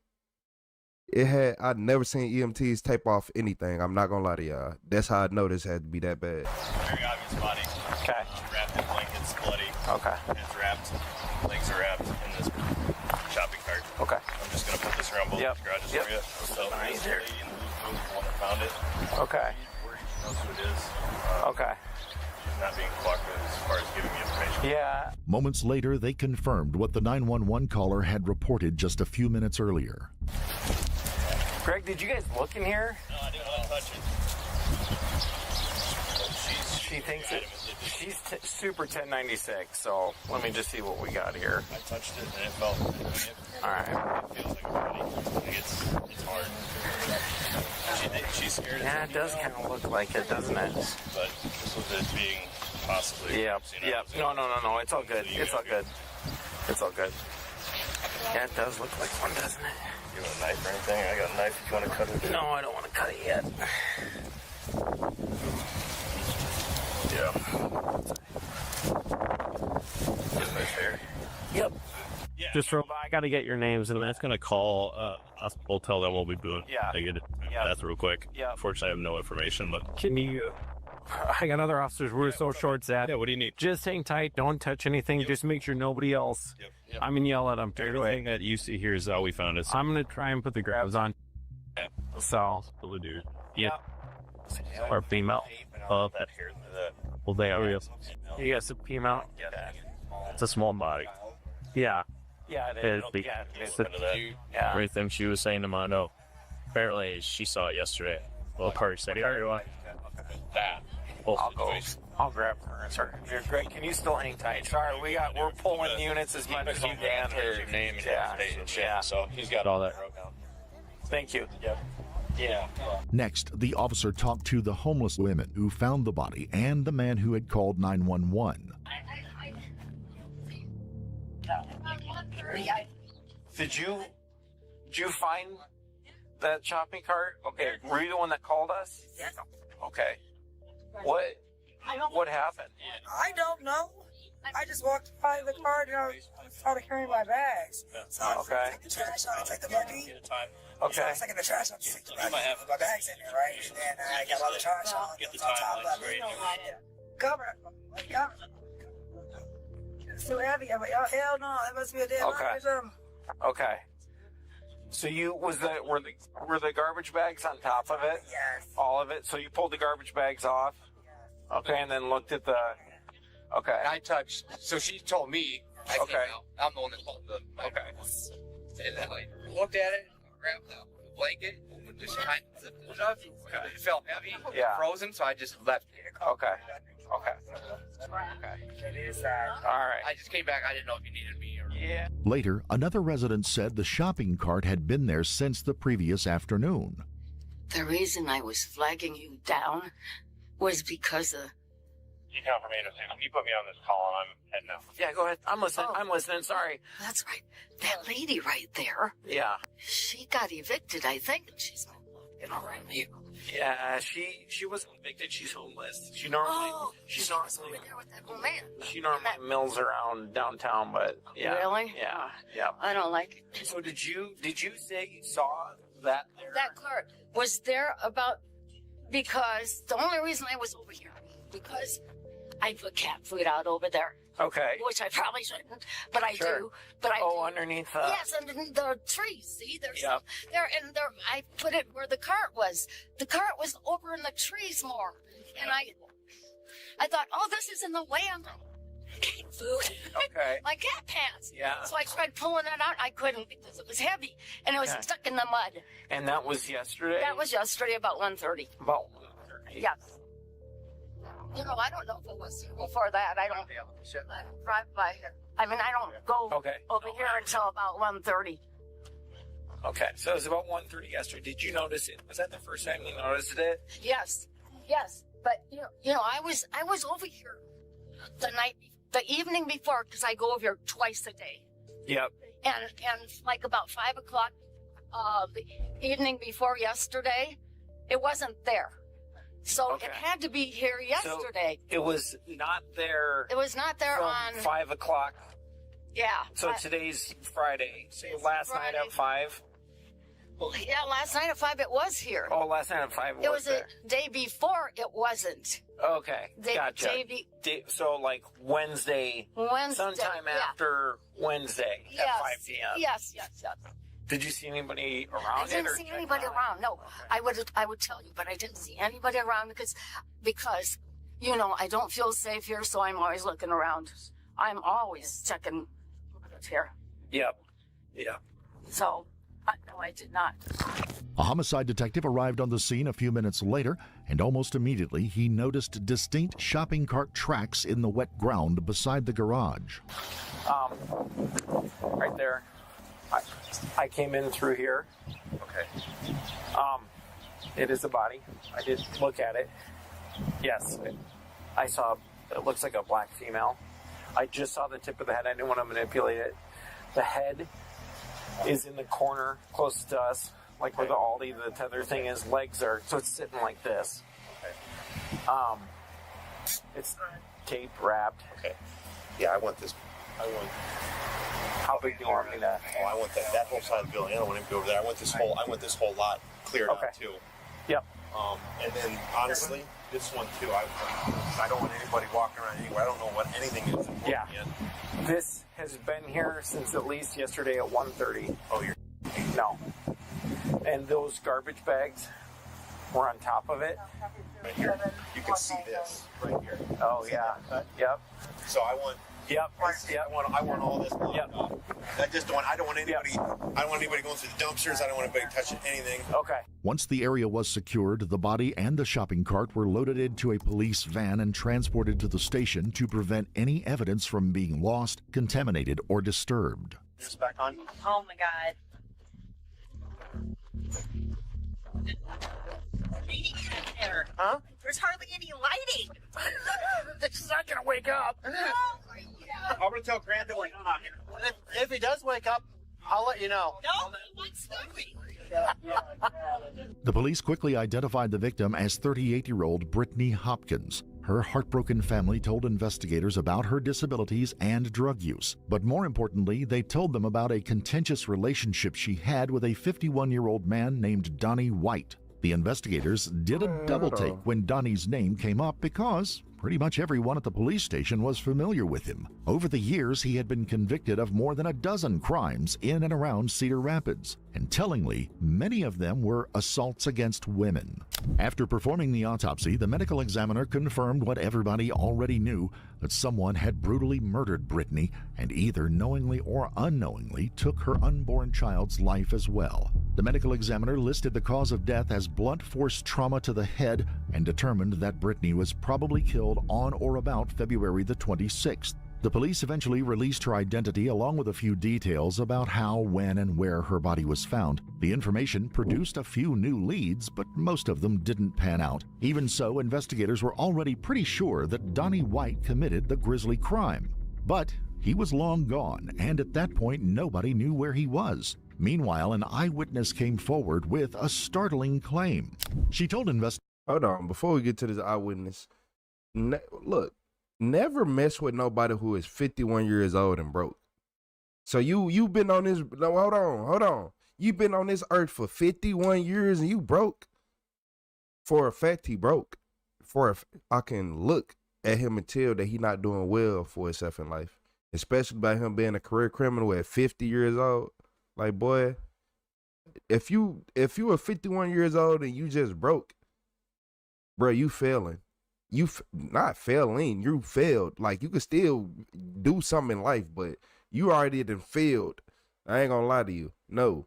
I'd never seen EMTs tape off anything. I'm not gonna lie to y'all. That's how I know this had to be that bad. Very obvious body. Okay. Wrapped in blankets, bloody. Okay. Head's wrapped. Legs are wrapped in this shopping cart. Okay. I'm just gonna put this around both garages for you. So Nice. the lady in the blue coat, the one that found it. Okay. Where she knows who it is. Okay. She's not being cooperative as far as giving me information. Yeah. Moments later, they confirmed what the 911 caller had reported just a few minutes earlier. Greg, did you guys look in here? No, I didn't want to touch it. She thinks it. She's super 1096. So let me just see what we got here. I touched it and it felt. All right. It feels like a body. Like it's hard. She's scared. Yeah, it does kind of look like it, doesn't it? But just with it being possibly. Yep. No. It's all good. It's all good. It's all good. Yeah, it does look like one, doesn't it? You want a knife or anything? I got a knife if you want to cut it. No, I don't want to cut it yet. Yeah. Right there. Yep. Just for I got to get your names, and that's going to call us. We'll tell them what we'll be doing. Yeah. I get it. That's real quick. Yeah. Unfortunately, I have no information, but Can you? I got other officers. We're so short staffed. yeah, what do you need? Just hang tight. Don't touch anything. Just make sure nobody else. I'm gonna yell at them. Everything that you see here is how we found it. I'm gonna try and put the grabs on. So, Dude. yeah. Or female. Well, they are real. You got some female. It's a small body. Yeah. Yeah, Everything she was saying to Mondo. Apparently, she saw it yesterday. Well, person. I'll grab her. Sorry. Greg, can you still hang tight? Sorry, we're pulling units as much as we can. Her name and shit. So he's got all that. Thank you. Yep. Yeah. Next, the officer talked to the homeless women who found the body and the man who had called 911. Did you find that shopping cart? Okay, were you the one that called us? Yeah. Okay. What happened? I don't know. I just walked by the car and I started carrying my bags. So I take the trash out, I take the buggy. Okay. So I was taking the trash out, take the buggy, put my bags in there, right? And then I got all the trash on, it was on top of it. Cover it. It's too heavy. I'm like, oh, hell no, that must be a dead body or something. Okay. So were the garbage bags on top of it? Yes. All of it? So you pulled the garbage bags off? Okay, and then looked at the... Okay. And I touched, so she told me, I came out. I'm the one that pulled the... Okay. And then I looked at it, grabbed the blanket, just kind of zipped it up. It felt heavy, frozen, so I just left it. Okay. It is sad. All right. I just came back. I didn't know if you needed me or... Yeah. Later, another resident said the shopping cart had been there since the previous afternoon. The reason I was flagging you down was because of... You confirmation. You put me on this call and I'm heading out. Yeah, go ahead. I'm listening. I'm listening. Sorry. That's right. That lady right there. Yeah. She got evicted, I think, and she's been walking around here. Yeah, she wasn't evicted. She's homeless. She normally she's over there with that old man. She normally mills around downtown, but yeah. Really? Yeah. I don't like it. So did you say you saw that there? That cart was there because the only reason I was over here because I put cat food out over there. Okay. Which I probably shouldn't, but I do. But I do. Underneath the... Yes, underneath the trees. See, there's some there, and there. I put it where the cart was. The cart was over in the trees more, and I thought, oh, this is in the way of cat food. Okay. My cat pants. Yeah. So I tried pulling it out. I couldn't because it was heavy, and it was stuck in the mud. And that was yesterday? That was yesterday about 1:30. About 1:30. Yes. You know, I don't know if it was before that. I don't drive by here. I mean, I don't go over here until about 1:30. Okay, so it was about 1:30 yesterday. Did you notice it? Was that the first time you noticed it? Yes. But you know, I was over here the evening before because I go over here twice a day. Yep. And like about 5 o'clock, the evening before yesterday, it wasn't there. So it had to be here yesterday. So it was not there. It was not there from on 5 o'clock. Yeah. So today's Friday. So last night at 5. Yeah, last night at 5 it was here. Oh, last night at 5 it was there. a day before it wasn't. Okay, gotcha. So like Wednesday. Sometime after Wednesday at 5 p.m. Yes. Did you see anybody around? I didn't see anybody around. No, I would tell you, but I didn't see anybody around because you know I don't feel safe here, so I'm always looking around. I'm always checking here. Yep. So, no, I did not. A homicide detective arrived on the scene a few minutes later, and almost immediately he noticed distinct shopping cart tracks in the wet ground beside the garage. Right there. I came in through here. Okay. It is a body. I did look at it. Yes. I saw, it looks like a black female. I just saw the tip of the head. I didn't want to manipulate it. The head is in the corner closest to us, like where the Aldi, the tether thing is. Legs are, so it's sitting like this. Okay. It's tape wrapped. Okay. Yeah, I want this. How big do you want me to? Oh, I want that whole side of the building. I don't want him to go over there. I want this whole lot cleared out too. Yep. And then honestly, this one too. I don't want anybody walking around anywhere. I don't know what anything is. Yeah. This has been here since at least yesterday at 1:30. Oh, you're no. And those garbage bags were on top of it. Right here. You can see this right here. Oh yeah. Yep. So I want. Yep. I want all this. Yep. I don't want anybody going through the dumpsters. I don't want anybody touching anything. Okay. Once the area was secured, the body and the shopping cart were loaded into a police van and transported to the station to prevent any evidence from being lost, contaminated, or disturbed. This back on. Oh my God. Huh? There's hardly any lighting. It's not gonna wake up. I'm gonna tell Grant that we're not. If he does wake up, I'll let you know. No, what's moving? The police quickly identified the victim as 38-year-old Brittany Hopkins. Her heartbroken family told investigators about her disabilities and drug use. But more importantly, they told them about a contentious relationship she had with a 51-year-old man named Donnie White. The investigators did a double take when Donnie's name came up because, pretty much everyone at the police station was familiar with him. Over the years, he had been convicted of more than a dozen crimes in and around Cedar Rapids, and tellingly, many of them were assaults against women. After performing the autopsy, the medical examiner confirmed what everybody already knew, that someone had brutally murdered Brittany and either knowingly or unknowingly took her unborn child's life as well. The medical examiner listed the cause of death as blunt force trauma to the head and determined that Brittany was probably killed on or about February the 26th. The police eventually released her identity along with a few details about how, when, and where her body was found. The information produced a few new leads, but most of them didn't pan out. Even so, investigators were already pretty sure that Donnie White committed the grisly crime. But he was long gone, and at that point nobody knew where he was. Meanwhile, an eyewitness came forward with a startling claim. She told investigators... Hold on, before we get to this eyewitness, look, never mess with nobody who is 51 years old and broke. So you've been on this, no, hold on. You've been on this earth for 51 years and you broke? For a fact, he broke. I can look at him and tell that he not doing well for himself in life, especially by him being a career criminal at 50 years old. Like, boy, if you are 51 years old and you just broke, bro, you failing. Not failing, you failed. Like, you could still do something in life, but you already done failed. I ain't gonna lie to you. No.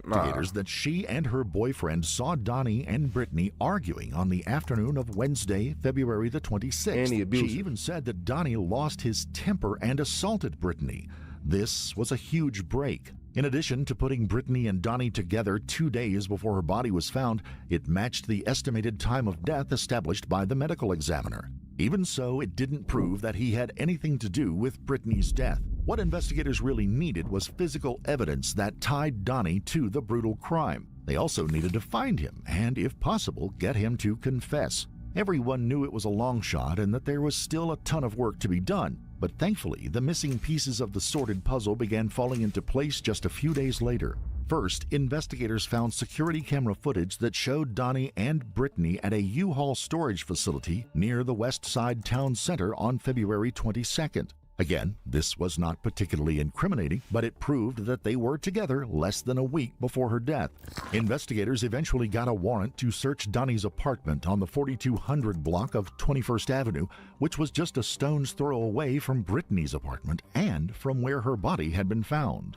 Investigators that she and her boyfriend saw Donnie and Brittany arguing on the afternoon of Wednesday, February the 26th. She even said that Donnie lost his temper and assaulted Brittany. This was a huge break. In addition to putting Brittany and Donnie together 2 days before her body was found, it matched the estimated time of death established by the medical examiner. Even so, it didn't prove that he had anything to do with Brittany's death. What investigators really needed was physical evidence that tied Donnie to the brutal crime. They also needed to find him and, if possible, get him to confess. Everyone knew it was a long shot and that there was still a ton of work to be done. But thankfully, the missing pieces of the sorted puzzle began falling into place just a few days later. First, investigators found security camera footage that showed Donnie and Brittany at a U-Haul storage facility near the West Side Town Center on February 22nd. Again, this was not particularly incriminating, but it proved that they were together less than a week before her death. Investigators eventually got a warrant to search Donnie's apartment on the 4200 block of 21st Avenue, which was just a stone's throw away from Brittany's apartment and from where her body had been found.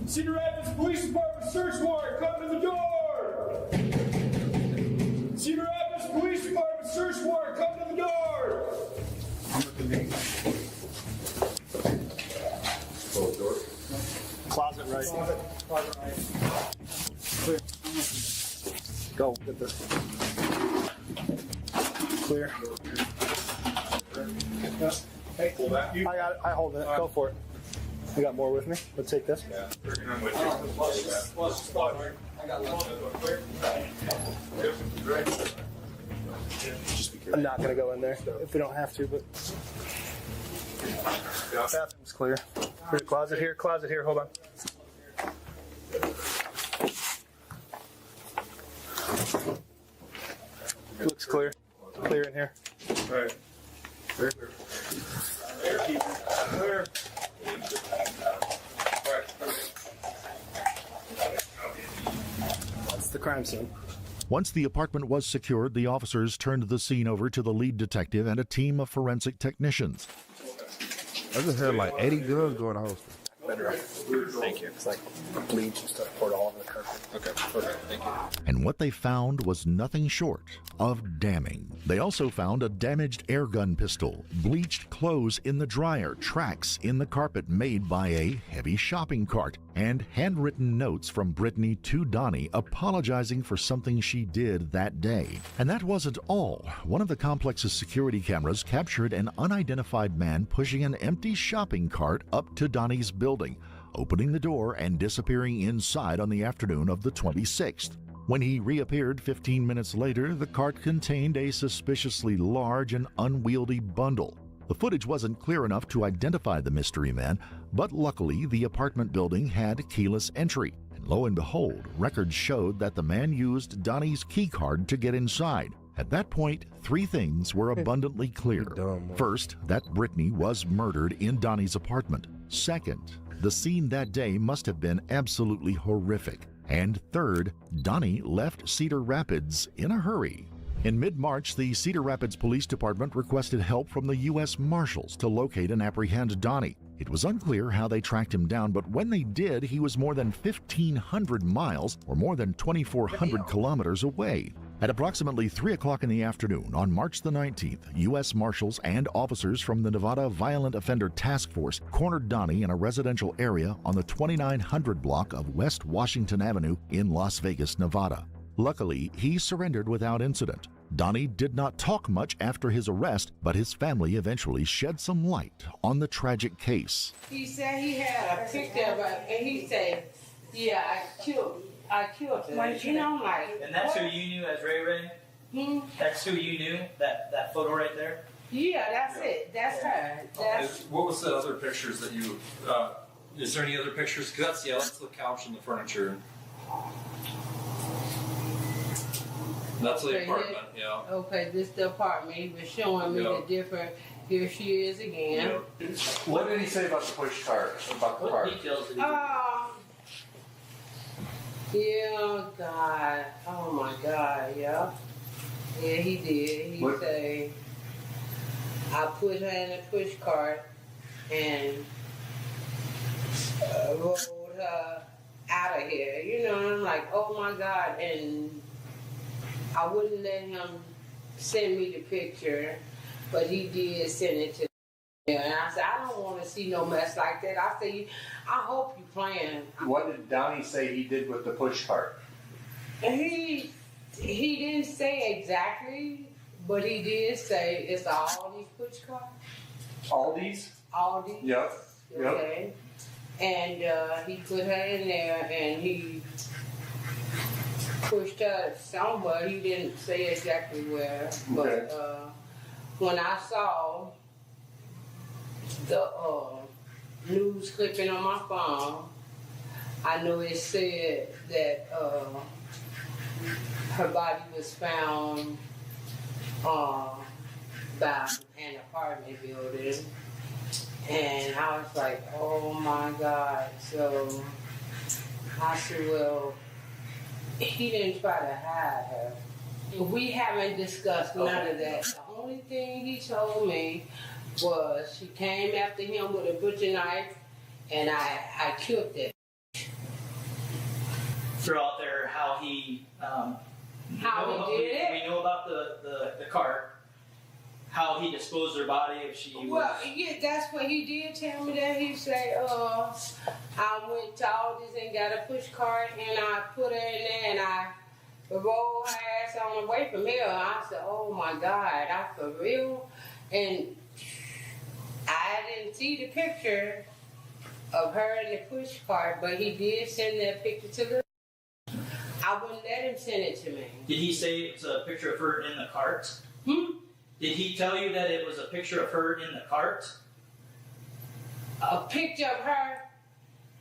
Cedar Rapids Police Department search warrant, come to the door! Cedar Rapids Police Department search warrant, come to the door! Closet right. Closet right. Clear. Go. Get this. Clear. Hey, pull that. I got it. I hold it. Go for it. You got more with me? Let's take this. Yeah. I'm not gonna go in there if we don't have to, but bathroom's clear. Here's a closet here, hold on. Looks clear. Clear in here. All right. Clear. Clear. That's the crime scene. Once the apartment was secured, the officers turned the scene over to the lead detective and a team of forensic technicians. I just heard like 80 guns going to holster. Better. Thank you. It's like bleach and stuff poured all over the carpet. Okay, perfect. Thank you. And what they found was nothing short of damning. They also found a damaged airgun pistol, bleached clothes in the dryer, tracks in the carpet made by a heavy shopping cart, and handwritten notes from Brittany to Donnie apologizing for something she did that day. And that wasn't all. One of the complex's security cameras captured an unidentified man pushing an empty shopping cart up to Donnie's building, opening the door and disappearing inside on the afternoon of the 26th. When he reappeared 15 minutes later, the cart contained a suspiciously large and unwieldy bundle. The footage wasn't clear enough to identify the mystery man, but luckily the apartment building had keyless entry. And lo and behold, records showed that the man used Donnie's key card to get inside. At that point, three things were abundantly clear. First, that Brittany was murdered in Donnie's apartment. Second, the scene that day must have been absolutely horrific. And third, Donnie left Cedar Rapids in a hurry. In mid-March, the Cedar Rapids Police Department requested help from the U.S. Marshals to locate and apprehend Donnie. It was unclear how they tracked him down, but when they did, he was more than 1,500 miles, or more than 2,400 kilometers away. At approximately 3 o'clock in the afternoon on March the 19th, U.S. Marshals and officers from the Nevada Violent Offender Task Force cornered Donnie in a residential area on the 2900 block of West Washington Avenue in Las Vegas, Nevada. Luckily, he surrendered without incident. Donnie did not talk much after his arrest, but his family eventually shed some light on the tragic case. He said he had a picture of it, and he said, yeah, I killed him. You know, I'm like, and that's who you knew as Ray Ray? That's who you knew, that photo right there? Yeah, that's it. That's her. That's What was the other pictures that you, is there any other pictures? Because that's the couch and the furniture. That's the apartment, yeah. Okay, this is the apartment. He was showing me the different. Here she is again. What did he say about the push cart? About the cart? What details did he Yeah, God. Oh my God, yeah. Yeah, he did. He said, I put her in a push cart and rolled her out of here. You know, and I'm like, oh my God. And I wouldn't let him send me the picture, but he did send it to me. And I said, I don't want to see no mess like that. I said, I hope you playing. What did Donnie say he did with the push cart? He didn't say exactly, but he did say it's an Aldi's push cart. Aldi's? Aldi. Yep. Okay. And he put her in there and he pushed her somewhere. He didn't say exactly where, but when I saw the news clipping on my phone, I know it said that her body was found by an apartment building, and I was like, oh my God. So I said, well, he didn't try to hide her. We haven't discussed none of that. The only thing he told me was she came after him with a butcher knife, and I killed it. throw out there how he did it? We know about the cart, how he disposed her body if she Well, yeah, that's what he did tell me that. He said, I went to Aldi's and got a push cart and I put her in there and I rolled her ass on the way from here. I said, oh my God, I for real? And I didn't see the picture of her in the push cart, but he did send that picture to the. I wouldn't let him send it to me. Did he say it was a picture of her in the cart? Did he tell you that it was a picture of her in the cart? A picture of her?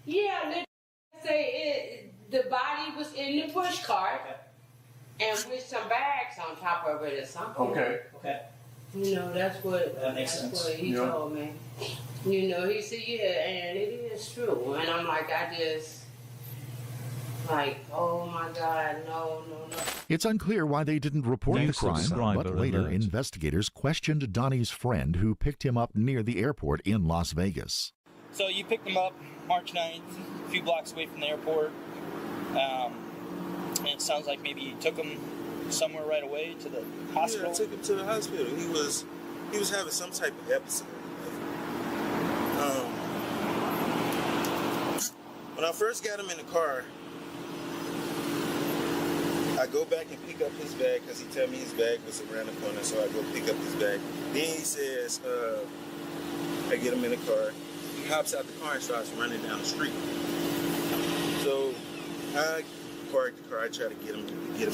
Yeah, let's say the body was in the push cart and with some bags on top of it or something. Okay. Okay. You know, that's what what he told me. You know, he said, yeah, and it is true. And I'm like, oh my God, no. It's unclear why they didn't report the crime, but later investigators questioned Donnie's friend who picked him up near the airport in Las Vegas. So you picked him up March 9th, a few blocks away from the airport. And it sounds like maybe you took him somewhere right away to the hospital. Yeah, I took him to the hospital. He was having some type of episode. When I first got him in the car, I go back and pick up his bag because he told me his bag was around the corner, so I go pick up his bag. Then he says, I get him in the car. He hops out the car and starts running down the street. So I park the car. I try to get him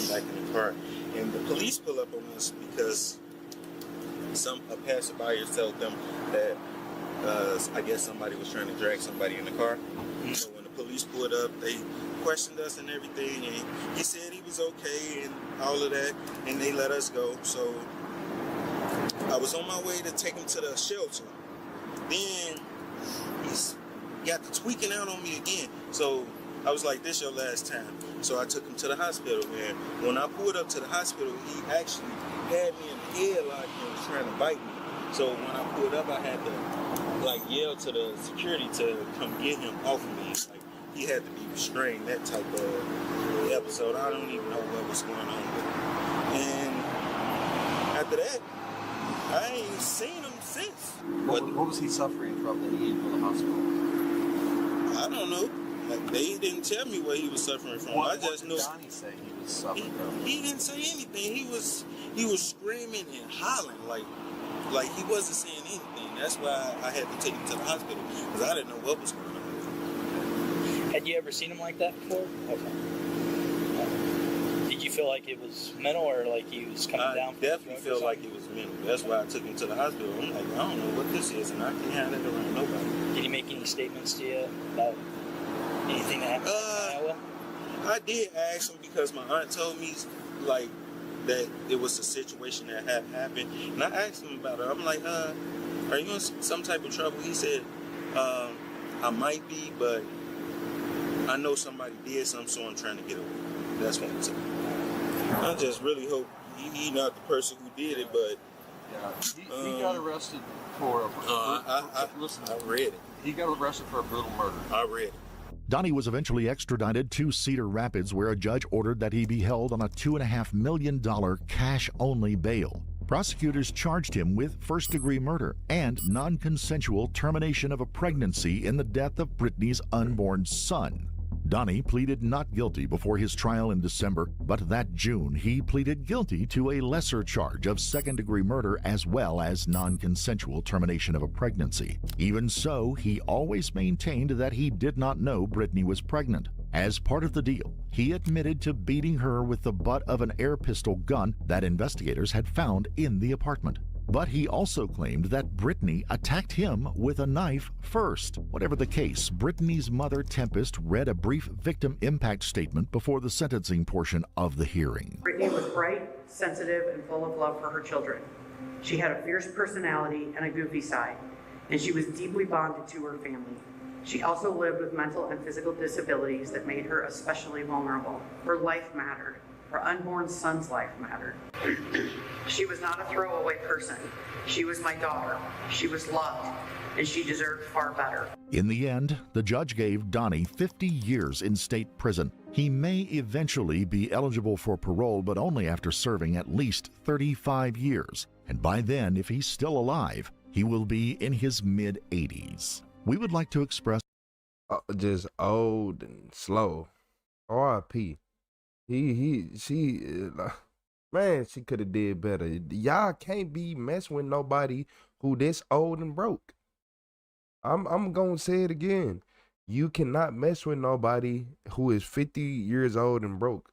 back in the car, and the police pull up on us because a passerby told them that I guess somebody was trying to drag somebody in the car. So when the police pulled up. They questioned us and everything, and he said he was okay and all of that, and they let us go. So I was on my way to take him to the shelter. Then he's got the tweaking out on me again. So I was like, this your last time. So I took him to the hospital, and when I pulled up to the hospital, he actually had me in the headlock and was trying to bite me. So when I pulled up, I had to like yell to the security to come get him off of me. Like, he had to be restrained, that type of episode. I don't even know what was going on with him. And after that, I ain't seen him since. What was he suffering from that he ended up in the hospital? I don't know. Like, they didn't tell me what he was suffering from. I just knew. What did Donnie say he was suffering from? He didn't say anything. He was screaming and hollering like he wasn't saying anything. That's why I had to take him to the hospital, because I didn't know what was going on. Had you ever seen him like that before? Okay. Did you feel like it was mental, or like he was coming down? I definitely feel like it was mental. That's why I took him to the hospital. I'm like, I don't know what this is, and I can't have it around nobody. Did he make any statements to you about anything that happened in Iowa? I did ask him, because my aunt told me like that it was a situation that had happened, and I asked him about it. I'm like, are you in some type of trouble? He said, I might be, but I know somebody did something, so I'm trying to get away. That's what I'm saying. I just really hope he not the person who did it, but he got arrested for. Listen, I read it. He got arrested for a brutal murder. I read it. Donnie was eventually extradited to Cedar Rapids, where a judge ordered that he be held on a $2.5 million cash-only bail. Prosecutors charged him with first-degree murder and non-consensual termination of a pregnancy in the death of Brittany's unborn son. Donnie pleaded not guilty before his trial in December, but that June he pleaded guilty to a lesser charge of second-degree murder as well as non-consensual termination of a pregnancy. Even so, he always maintained that he did not know Brittany was pregnant. As part of the deal, he admitted to beating her with the butt of an air pistol gun that investigators had found in the apartment. But he also claimed that Brittany attacked him with a knife first. Whatever the case, Brittany's mother, Tempest, read a brief victim impact statement before the sentencing portion of the hearing. Brittany was bright, sensitive, and full of love for her children. She had a fierce personality and a goofy side, and she was deeply bonded to her family. She also lived with mental and physical disabilities that made her especially vulnerable. Her life mattered. Her unborn son's life mattered. She was not a throwaway person. She was my daughter. She was loved, and she deserved far better. In the end, the judge gave Donnie 50 years in state prison. He may eventually be eligible for parole, but only after serving at least 35 years. And by then, if he's still alive, he will be in his mid-80s. We would like to express just old and slow. R.I.P. She man, she could have did better. Y'all can't be messing with nobody who this old and broke. I'm gonna say it again. You cannot mess with nobody who is 50 years old and broke.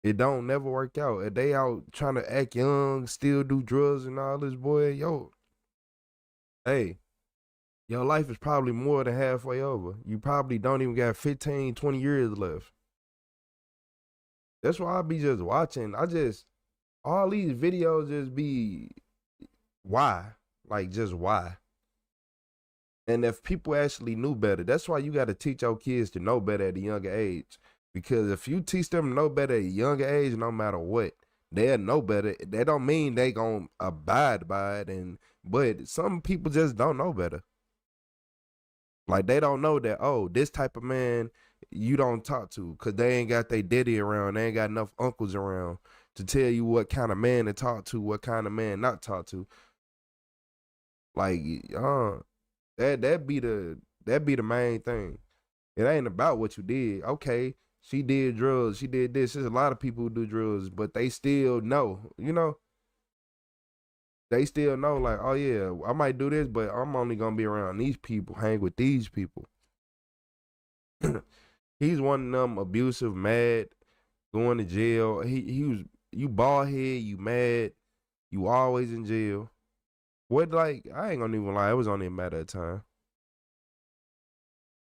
It don't never work out. If they out trying to act young, still do drugs and all this, boy, yo, hey, your life is probably more than halfway over. You probably don't even got 15, 20 years left. That's why I be just watching. All these videos just be, why? Like, just why? And if people actually knew better, that's why you got to teach your kids to know better at a younger age. Because if you teach them to know better at a younger age, no matter what, they'll know better. That don't mean they gonna abide by it. But some people just don't know better. Like, they don't know that, oh, this type of man you don't talk to, because they ain't got their daddy around. They ain't got enough uncles around to tell you what kind of man to talk to, what kind of man not talk to. Like, that be the main thing. It ain't about what you did. Okay, she did drugs, she did this. There's a lot of people who do drugs, but they still know, They still know, like, oh yeah, I might do this, but I'm only gonna be around these people, hang with these people. He's one of them abusive, mad, going to jail. He was, you bald head, you mad, you always in jail. What, like, I ain't gonna even lie, it was only a matter of time.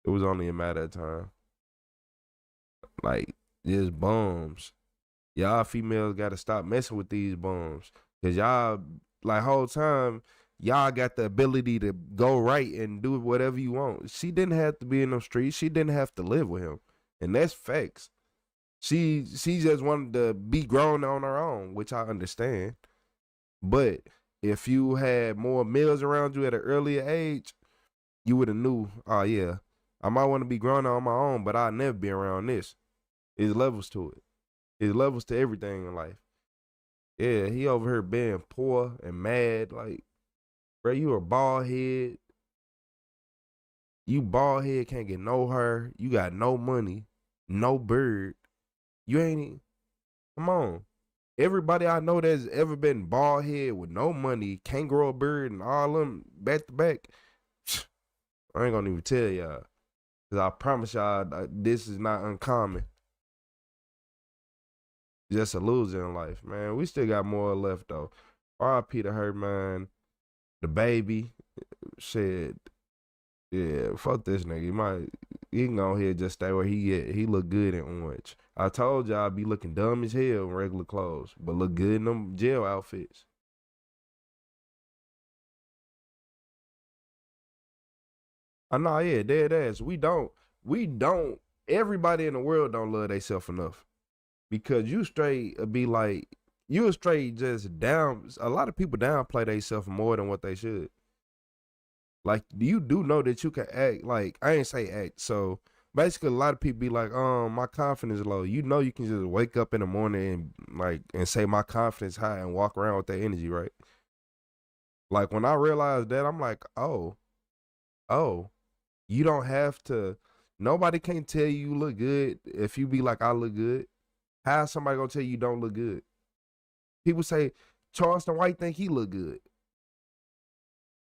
It was only a matter of time. Like, just bums. Y'all females gotta stop messing with these bums. Cause y'all, like, whole time, y'all got the ability to go right and do whatever you want. She didn't have to be in them streets. She didn't have to live with him. And that's facts. She just wanted to be grown on her own, which I understand. But if you had more males around you at an earlier age, you would have knew, oh yeah, I might want to be grown on my own, but I'll never be around this. There's levels to it. There's levels to everything in life. Yeah, he over here being poor and mad. Like, bro, you a bald head. You bald head, can't get no hair. You got no money, no beard. You ain't even, come on. Everybody I know that's ever been bald head with no money, can't grow a beard, and all them back to back, I ain't gonna even tell y'all. Because I promise y'all, this is not uncommon. Just a loser in life, man. We still got more left, though. R.I.P. to her, man. The baby said, yeah, fuck this nigga. He can go ahead and just stay where he at. He look good in orange. I told y'all I be looking dumb as hell in regular clothes, but look good in them jail outfits. I know, yeah, dead ass. We don't, everybody in the world don't love themselves enough. Because you straight be like, you straight just down, a lot of people downplay themselves more than what they should. Like, you do know that you can act, like, I ain't say act, so basically a lot of people be like, my confidence is low. You know you can just wake up in the morning and say my confidence high and walk around with that energy, right? Like, when I realized that, I'm like, oh, you don't have to, nobody can tell you look good if you be like, I look good. How's somebody gonna tell you don't look good? People say, Charleston White think he look good.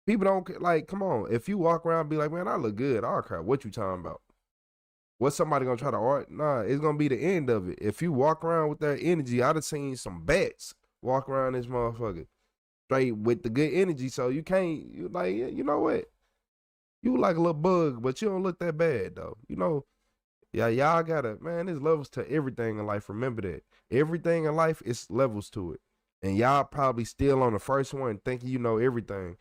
People don't, like, come on. If you walk around and be like, man, I look good, oh crap, what you talking about? What's somebody gonna try to art? Nah, it's gonna be the end of it. If you walk around with that energy, I'd have seen some bats walk around this motherfucker straight with the good energy, so you can't, you like, you know what? You like a little bug, but you don't look that bad, though. You know, yeah, y'all gotta, man, there's levels to everything in life. Remember that. Everything in life is levels to it. And y'all probably still on the first one thinking you know everything.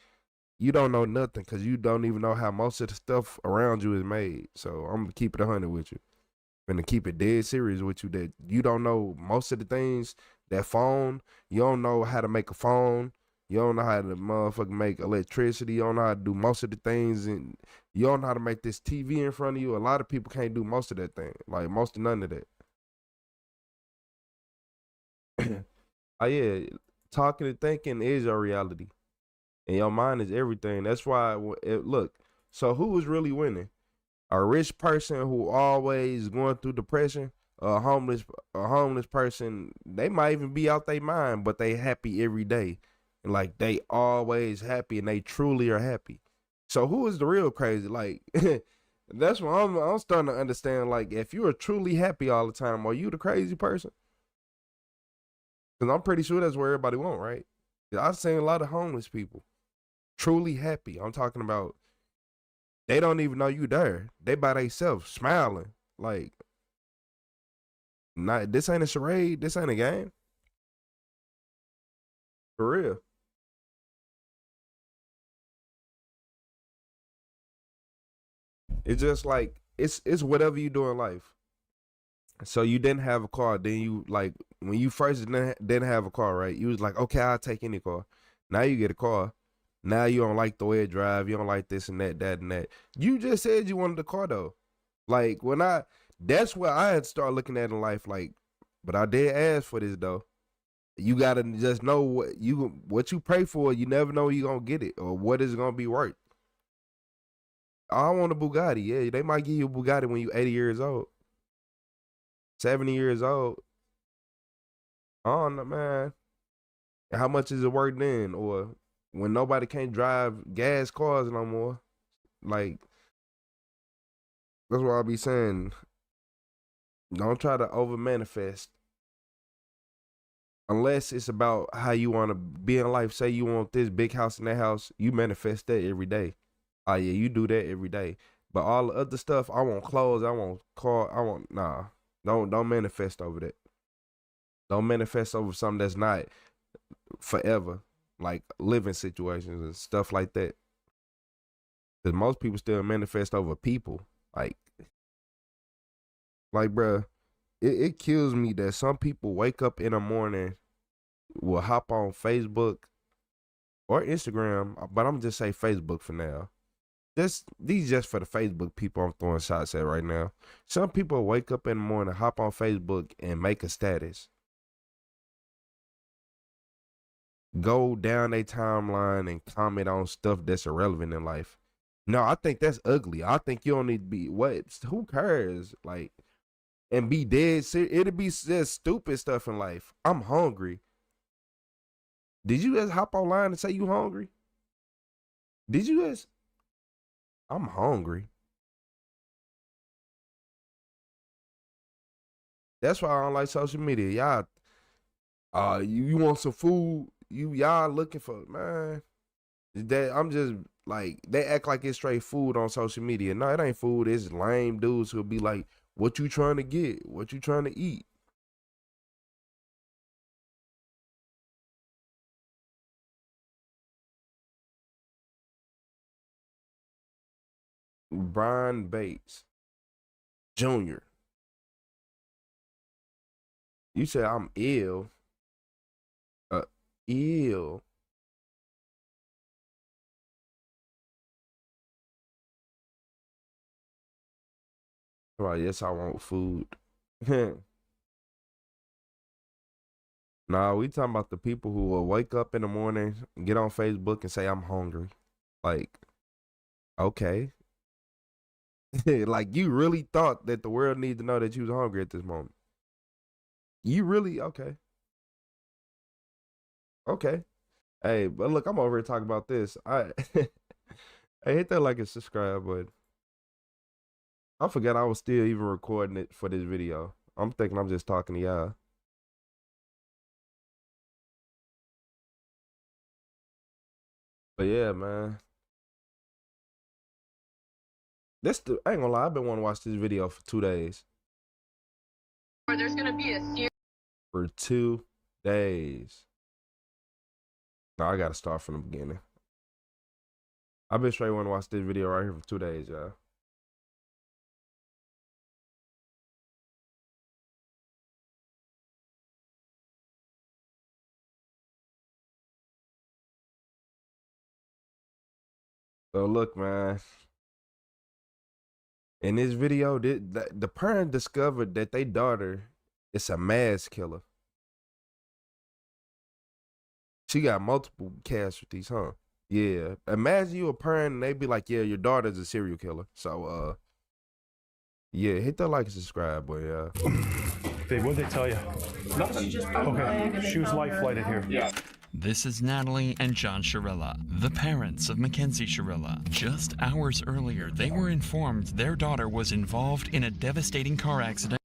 You don't know nothing because you don't even know how most of the stuff around you is made. So I'm gonna keep it 100 with you. I'm gonna keep it dead serious with you that you don't know most of the things. That phone, you don't know how to make a phone. You don't know how to motherfucking make electricity. You don't know how to do most of the things. And you don't know how to make this TV in front of you. A lot of people can't do most of that thing. Like, most of none of that. Oh, yeah. Talking and thinking is your reality. And your mind is everything. That's why, look, so who was really winning? A rich person who always going through depression? A homeless person, they might even be out their mind, but they happy every day. Like, they always happy and they truly are happy. So who is the real crazy? Like, that's what I'm starting to understand. Like, if you are truly happy all the time, are you the crazy person? Because I'm pretty sure that's where everybody want, right? I've seen a lot of homeless people truly happy. I'm talking about they don't even know you there. They by themselves smiling. Like, this ain't a charade. This ain't a game. For real. It's just like, it's whatever you do in life. So you didn't have a car, then you, like, when you first didn't have a car, right? You was like, okay, I'll take any car. Now you get a car. Now you don't like the way it drive. You don't like this and that, and that. You just said you wanted a car, though. Like, that's what I had to start looking at in life, like, but I did ask for this, though. You gotta just know what you pray for. You never know you gonna get it or what it's gonna be worth. I want a Bugatti. Yeah, they might give you a Bugatti when you 80 years old, 70 years old. I don't know, man. And how much is it worth then? Or when nobody can't drive gas cars no more. Like, that's what I be saying. Don't try to over manifest. Unless it's about how you want to be in life. Say you want this big house and that house, you manifest that every day. Oh yeah, you do that every day. But all the other stuff, I want clothes, I want car, I want nah. Don't manifest over that. Don't manifest over something that's not forever, like living situations and stuff like that. Because most people still manifest over people. Like bruh, it kills me that some people wake up in the morning, will hop on Facebook or Instagram, but I'm just say Facebook for now. These just for the Facebook people I'm throwing shots at right now. Some people wake up in the morning, hop on Facebook and make a status. Go down their timeline and comment on stuff that's irrelevant in life. No, I think that's ugly. I think you don't need to be, who cares? Like, and be dead serious. It'll be just stupid stuff in life. I'm hungry. Did you just hop online and say you hungry? Did you just? I'm hungry. That's why I don't like social media. Y'all, you want some food? Y'all looking for, man. That I'm just like, they act like it's straight food on social media. No, it ain't food. It's lame dudes who'll be like, what you trying to get? What you trying to eat? Brian Bates Jr. You said I'm ill. Ill. Right, yes, I want food. Nah, we talking about the people who will wake up in the morning, get on Facebook and say I'm hungry. Like, okay. Like, you really thought that the world needed to know that you was hungry at this moment. You really, okay. Okay. Hey, but look, I'm over here talking about this. Hey, hit that like and subscribe button. I forgot I was still even recording it for this video. I'm thinking I'm just talking to y'all. But yeah, man. I ain't gonna lie, I've been wanting to watch this video for 2 days. Or there's gonna be a series. For 2 days. No, I gotta start from the beginning. I've been straight wanting to watch this video right here for 2 days, y'all. So look, man. In this video, the parent discovered that their daughter is a mass killer. She got multiple casualties, huh? Yeah. Imagine you a parent and they be like, yeah, your daughter's a serial killer. So, yeah, hit that like and subscribe, boy, yeah. Babe, what'd they tell you? Nothing. Okay, she was life flighted here. Yeah. This is Natalie and John Shirilla, the parents of Mackenzie Shirilla. Just hours earlier, they were informed their daughter was involved in a devastating car accident.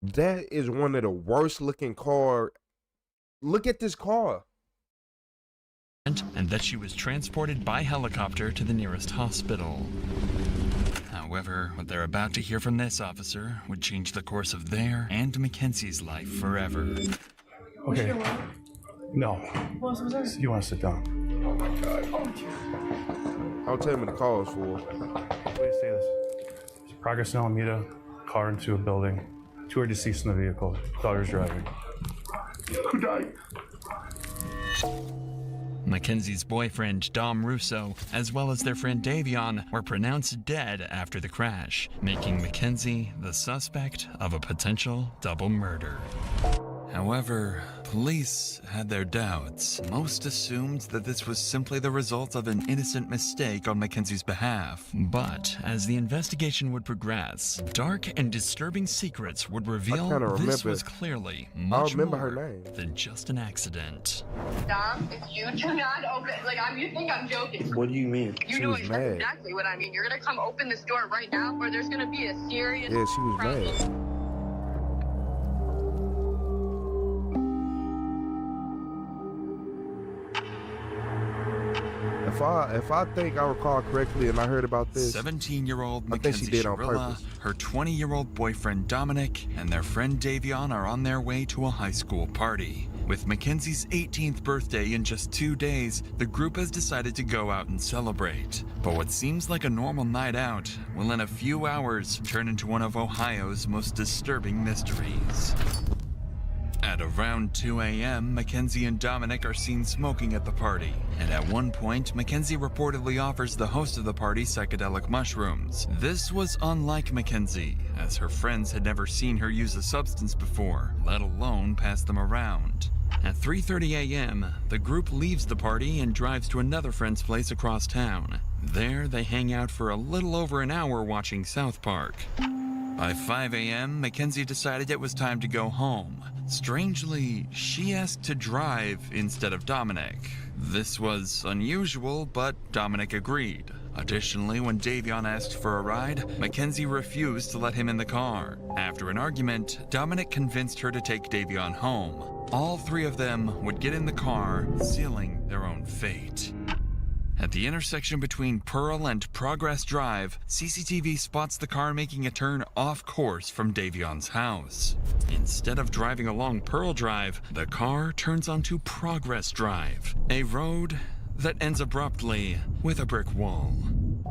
That is one of the worst looking car. Look at this car. And that she was transported by helicopter to the nearest hospital. However, what they're about to hear from this officer would change the course of their and Mackenzie's life forever. Okay. No. You want to sit down? Oh my God. I'll tell me the call is for. Please say this. There's progress in Alameda, car into a building. 2 are deceased in the vehicle. Daughter's driving. Who died? Mackenzie's boyfriend, Dom Russo, as well as their friend Davion, were pronounced dead after the crash, making Mackenzie the suspect of a potential double murder. However, police had their doubts. Most assumed that this was simply the result of an innocent mistake on Mackenzie's behalf. But as the investigation would progress, dark and disturbing secrets would reveal this was clearly much more than just an accident. Dom, if you do not open, you think I'm joking. What do you mean? You know exactly what I mean. You're gonna come open this door right now, or there's gonna be a serious Yeah, she was mad. If I think I recall correctly and I heard about this, 17-year-old I think she Mackenzie did on Shirilla, purpose. her 20-year-old boyfriend Dominic, and their friend Davion are on their way to a high school party. With Mackenzie's 18th birthday in just 2 days, the group has decided to go out and celebrate. But what seems like a normal night out will in a few hours turn into one of Ohio's most disturbing mysteries. At around 2 a.m., Mackenzie and Dominic are seen smoking at the party, and at one point, Mackenzie reportedly offers the host of the party psychedelic mushrooms. This was unlike Mackenzie, as her friends had never seen her use a substance before, let alone pass them around. At 3:30 a.m., the group leaves the party and drives to another friend's place across town. There, they hang out for a little over an hour watching South Park. By 5 a.m., Mackenzie decided it was time to go home. Strangely, she asked to drive instead of Dominic. This was unusual, but Dominic agreed. Additionally, when Davion asked for a ride, Mackenzie refused to let him in the car. After an argument, Dominic convinced her to take Davion home. All three of them would get in the car, sealing their own fate. At the intersection between Pearl and Progress Drive, CCTV spots the car making a turn off course from Davion's house. Instead of driving along Pearl Drive, the car turns onto Progress Drive, a road that ends abruptly with a brick wall.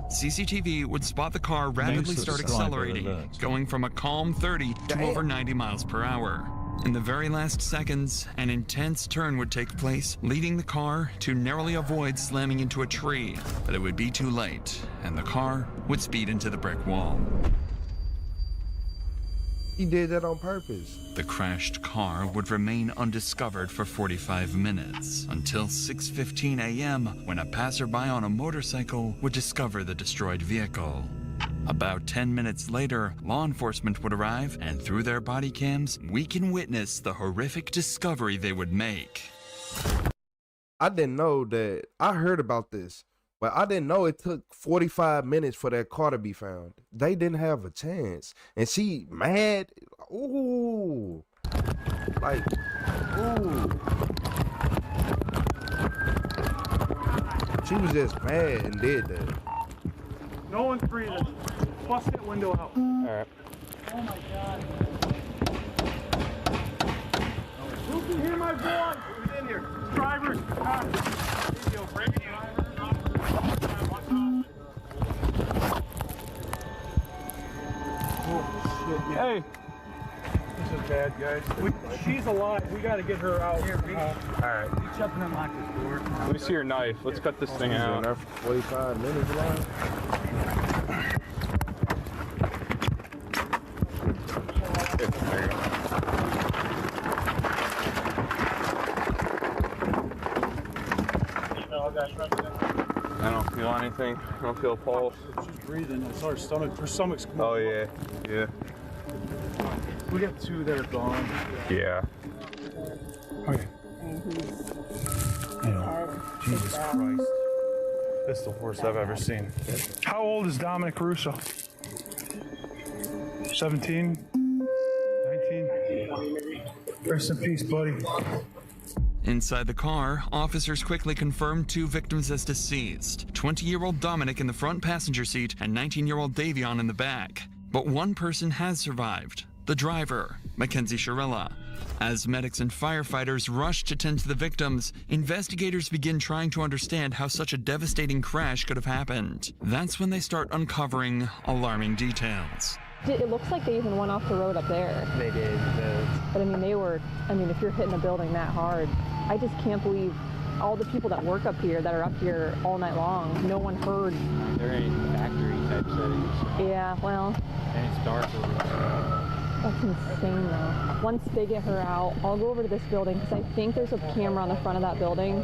CCTV would spot the car rapidly start accelerating, going from a calm 30 to over 90 miles per hour. In the very last seconds, an intense turn would take place, leading the car to narrowly avoid slamming into a tree, but it would be too late, and the car would speed into the brick wall. He did that on purpose. The crashed car would remain undiscovered for 45 minutes, until 6:15 a.m., when a passerby on a motorcycle would discover the destroyed vehicle. About 10 minutes later, law enforcement would arrive, and through their body cams, we can witness the horrific discovery they would make. I didn't know that. I heard about this, but I didn't know it took 45 minutes for that car to be found. They didn't have a chance. And she mad. Ooh. Like, ooh. She was just mad and did that. No one's breathing. Bust that window out. All right. Oh my God. Who can hear my voice? Who's in here? Drivers. Radio, oh shit. Hey. This is bad, guys. She's alive. We got to get her out. Here, all right. You jump and unlock this door. Let me see your knife. Let's cut this thing out. 45 minutes long. There you go. I don't feel anything. I don't feel a pulse. She's breathing. I saw her stomach. Her stomach's cool. Oh yeah, yeah. We got two that are gone. Yeah. Okay. You know, Jesus Christ. This is the worst I've ever seen. How old is Dominic Russo? 17? 19? Rest in peace, buddy. Inside the car, officers quickly confirmed two victims as deceased, 20-year-old Dominic in the front passenger seat and 19-year-old Davion in the back. But one person has survived, the driver, Mackenzie Shirilla. As medics and firefighters rush to tend to the victims, investigators begin trying to understand how such a devastating crash could have happened. That's when they start uncovering alarming details. It looks like they even went off the road up there. They did. But I mean, if you're hitting a building that hard, I just can't believe all the people that work up here that are up here all night long, no one heard. They're in factory type settings. Yeah, well. And it's dark over there. That's insane though. Once they get her out, I'll go over to this building because I think there's a camera on the front of that building.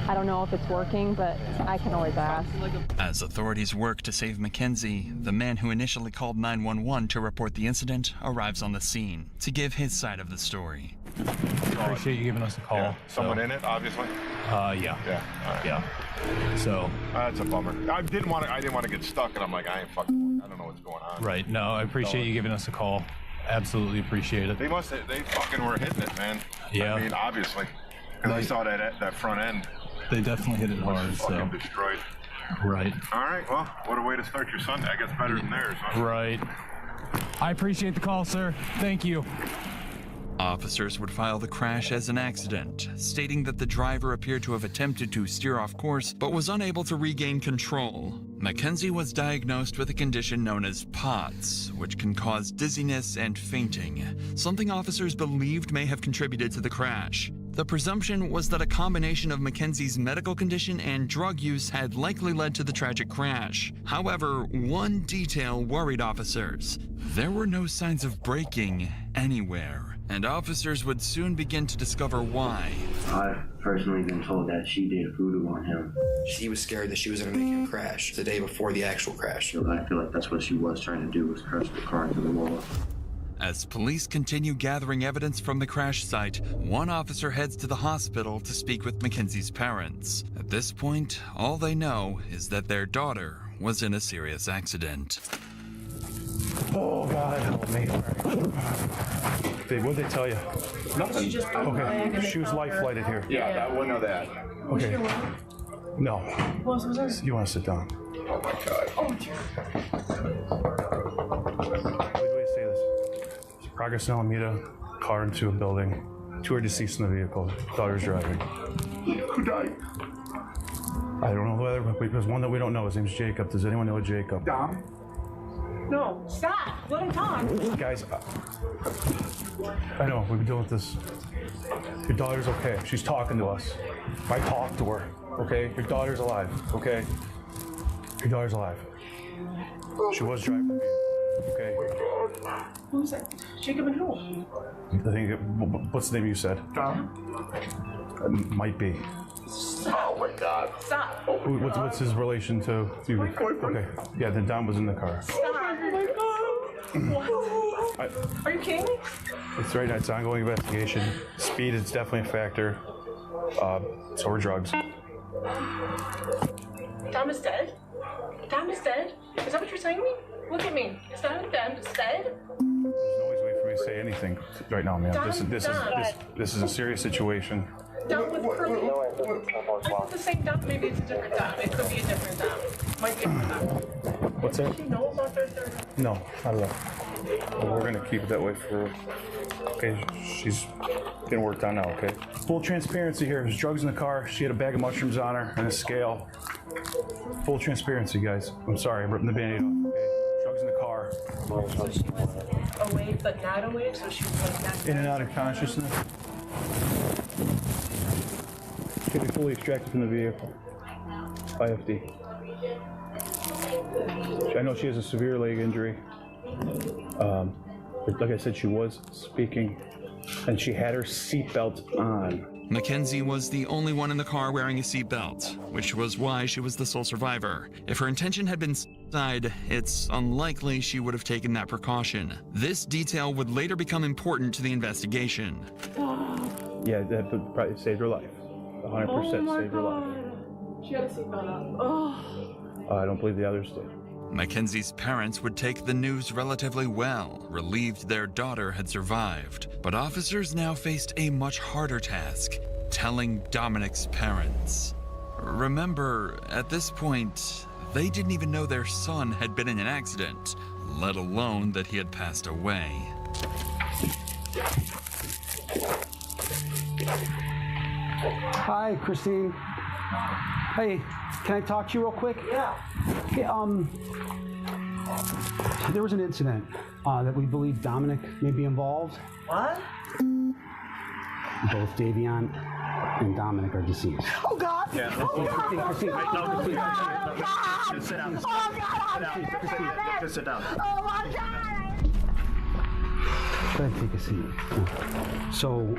I don't know if it's working, but I can always ask. As authorities work to save Mackenzie, the man who initially called 911 to report the incident arrives on the scene to give his side of the story. Appreciate you giving us a call. Yeah. Someone in it, obviously. Yeah. Yeah. All right. Yeah. So that's a bummer. I didn't want to get stuck, and I'm like, I ain't fucking. I don't know what's going on. Right. No, I appreciate you giving us a call. Absolutely appreciate it. They fucking were hitting it, man. Yeah. I mean, obviously, because I saw that front end. they definitely hit it hard. Fucking destroyed. Right. All right, well, what a way to start your Sunday. I guess better than theirs, huh? Right. I appreciate the call, sir. Thank you. Officers would file the crash as an accident, stating that the driver appeared to have attempted to steer off course but was unable to regain control. Mackenzie was diagnosed with a condition known as POTS, which can cause dizziness and fainting, something officers believed may have contributed to the crash. The presumption was that a combination of Mackenzie's medical condition and drug use had likely led to the tragic crash. However, one detail worried officers. There were no signs of braking anywhere, and officers would soon begin to discover why. I've personally been told that she did voodoo on him. She was scared that she was going to make him crash the day before the actual crash. I feel like that's what she was trying to do, was crash the car into the wall. As police continue gathering evidence from the crash site, one officer heads to the hospital to speak with Mackenzie's parents. At this point, all they know is that their daughter was in a serious accident. Oh, God, help me. Babe, what'd they tell you? Nothing. Okay, she was life flighted here. Yeah, I wouldn't know that. Okay. No. What was that? You want to sit down? Oh, my God. Oh, dear. Wait, say this. Progress in Alameda, car into a building. 2 are deceased in the vehicle. Daughter's driving. Who died? I don't know whether, but there's one that we don't know. His name's Jacob. Does anyone know Jacob? Dom? No, stop. Let him talk. Guys, I know, we've been dealing with this. Your daughter's okay. She's talking to us. I talked to her, okay? Your daughter's alive, okay? Your daughter's alive. She was driving the vehicle, okay? Who was that? Jacob and who? I think, what's the name you said? Dom? Might be. Oh, my God. Stop. What's his relation to you? Okay, yeah, then Dom was in the car. Stop. Oh, my God. What? Are you kidding me? It's right now, it's ongoing investigation. Speed is definitely a factor. So are drugs. Dom is dead? Dom is dead? Is that what you're saying to me? Look at me. Is Dom dead? There's no way for me to say anything right now, man. This is a serious situation. Dom with curly. I thought the same Dom. Maybe it's a different Dom. It could be a different Dom. Might be a different Dom. What's that? Does she know about their third? No, not at all. But we're gonna keep it that way for. Okay, she's getting worked on now. Okay. Full transparency here. There's drugs in the car. She had a bag of mushrooms on her and a scale. Full transparency, guys. I'm sorry, I'm ripping the Band-Aid off. Okay. Drugs in the car. So she was awake, but not awake. So she was like not. In and out of consciousness. Should be fully extracted from the vehicle. IFD. I know she has a severe leg injury. But like I said, she was speaking, and she had her seatbelt on. Mackenzie was the only one in the car wearing a seatbelt, which was why she was the sole survivor. If her intention had been suicide, it's unlikely she would have taken that precaution. This detail would later become important to the investigation. Yeah, that probably saved her life. 100% saved her life. She had a seatbelt on. I don't believe the others did. Mackenzie's parents would take the news relatively well, relieved their daughter had survived. But officers now faced a much harder task, telling Dominic's parents. Remember, at this point, they didn't even know their son had been in an accident, let alone that he had passed away. Hi, Christine. Hey, can I talk to you real quick? Yeah. Hey, there was an incident that we believe Dominic may be involved. What? Both Davion and Dominic are deceased. Oh, God. Yeah. Christine. Sit down. Oh, God. Just sit down. Oh, my God. Go ahead, take a seat. So,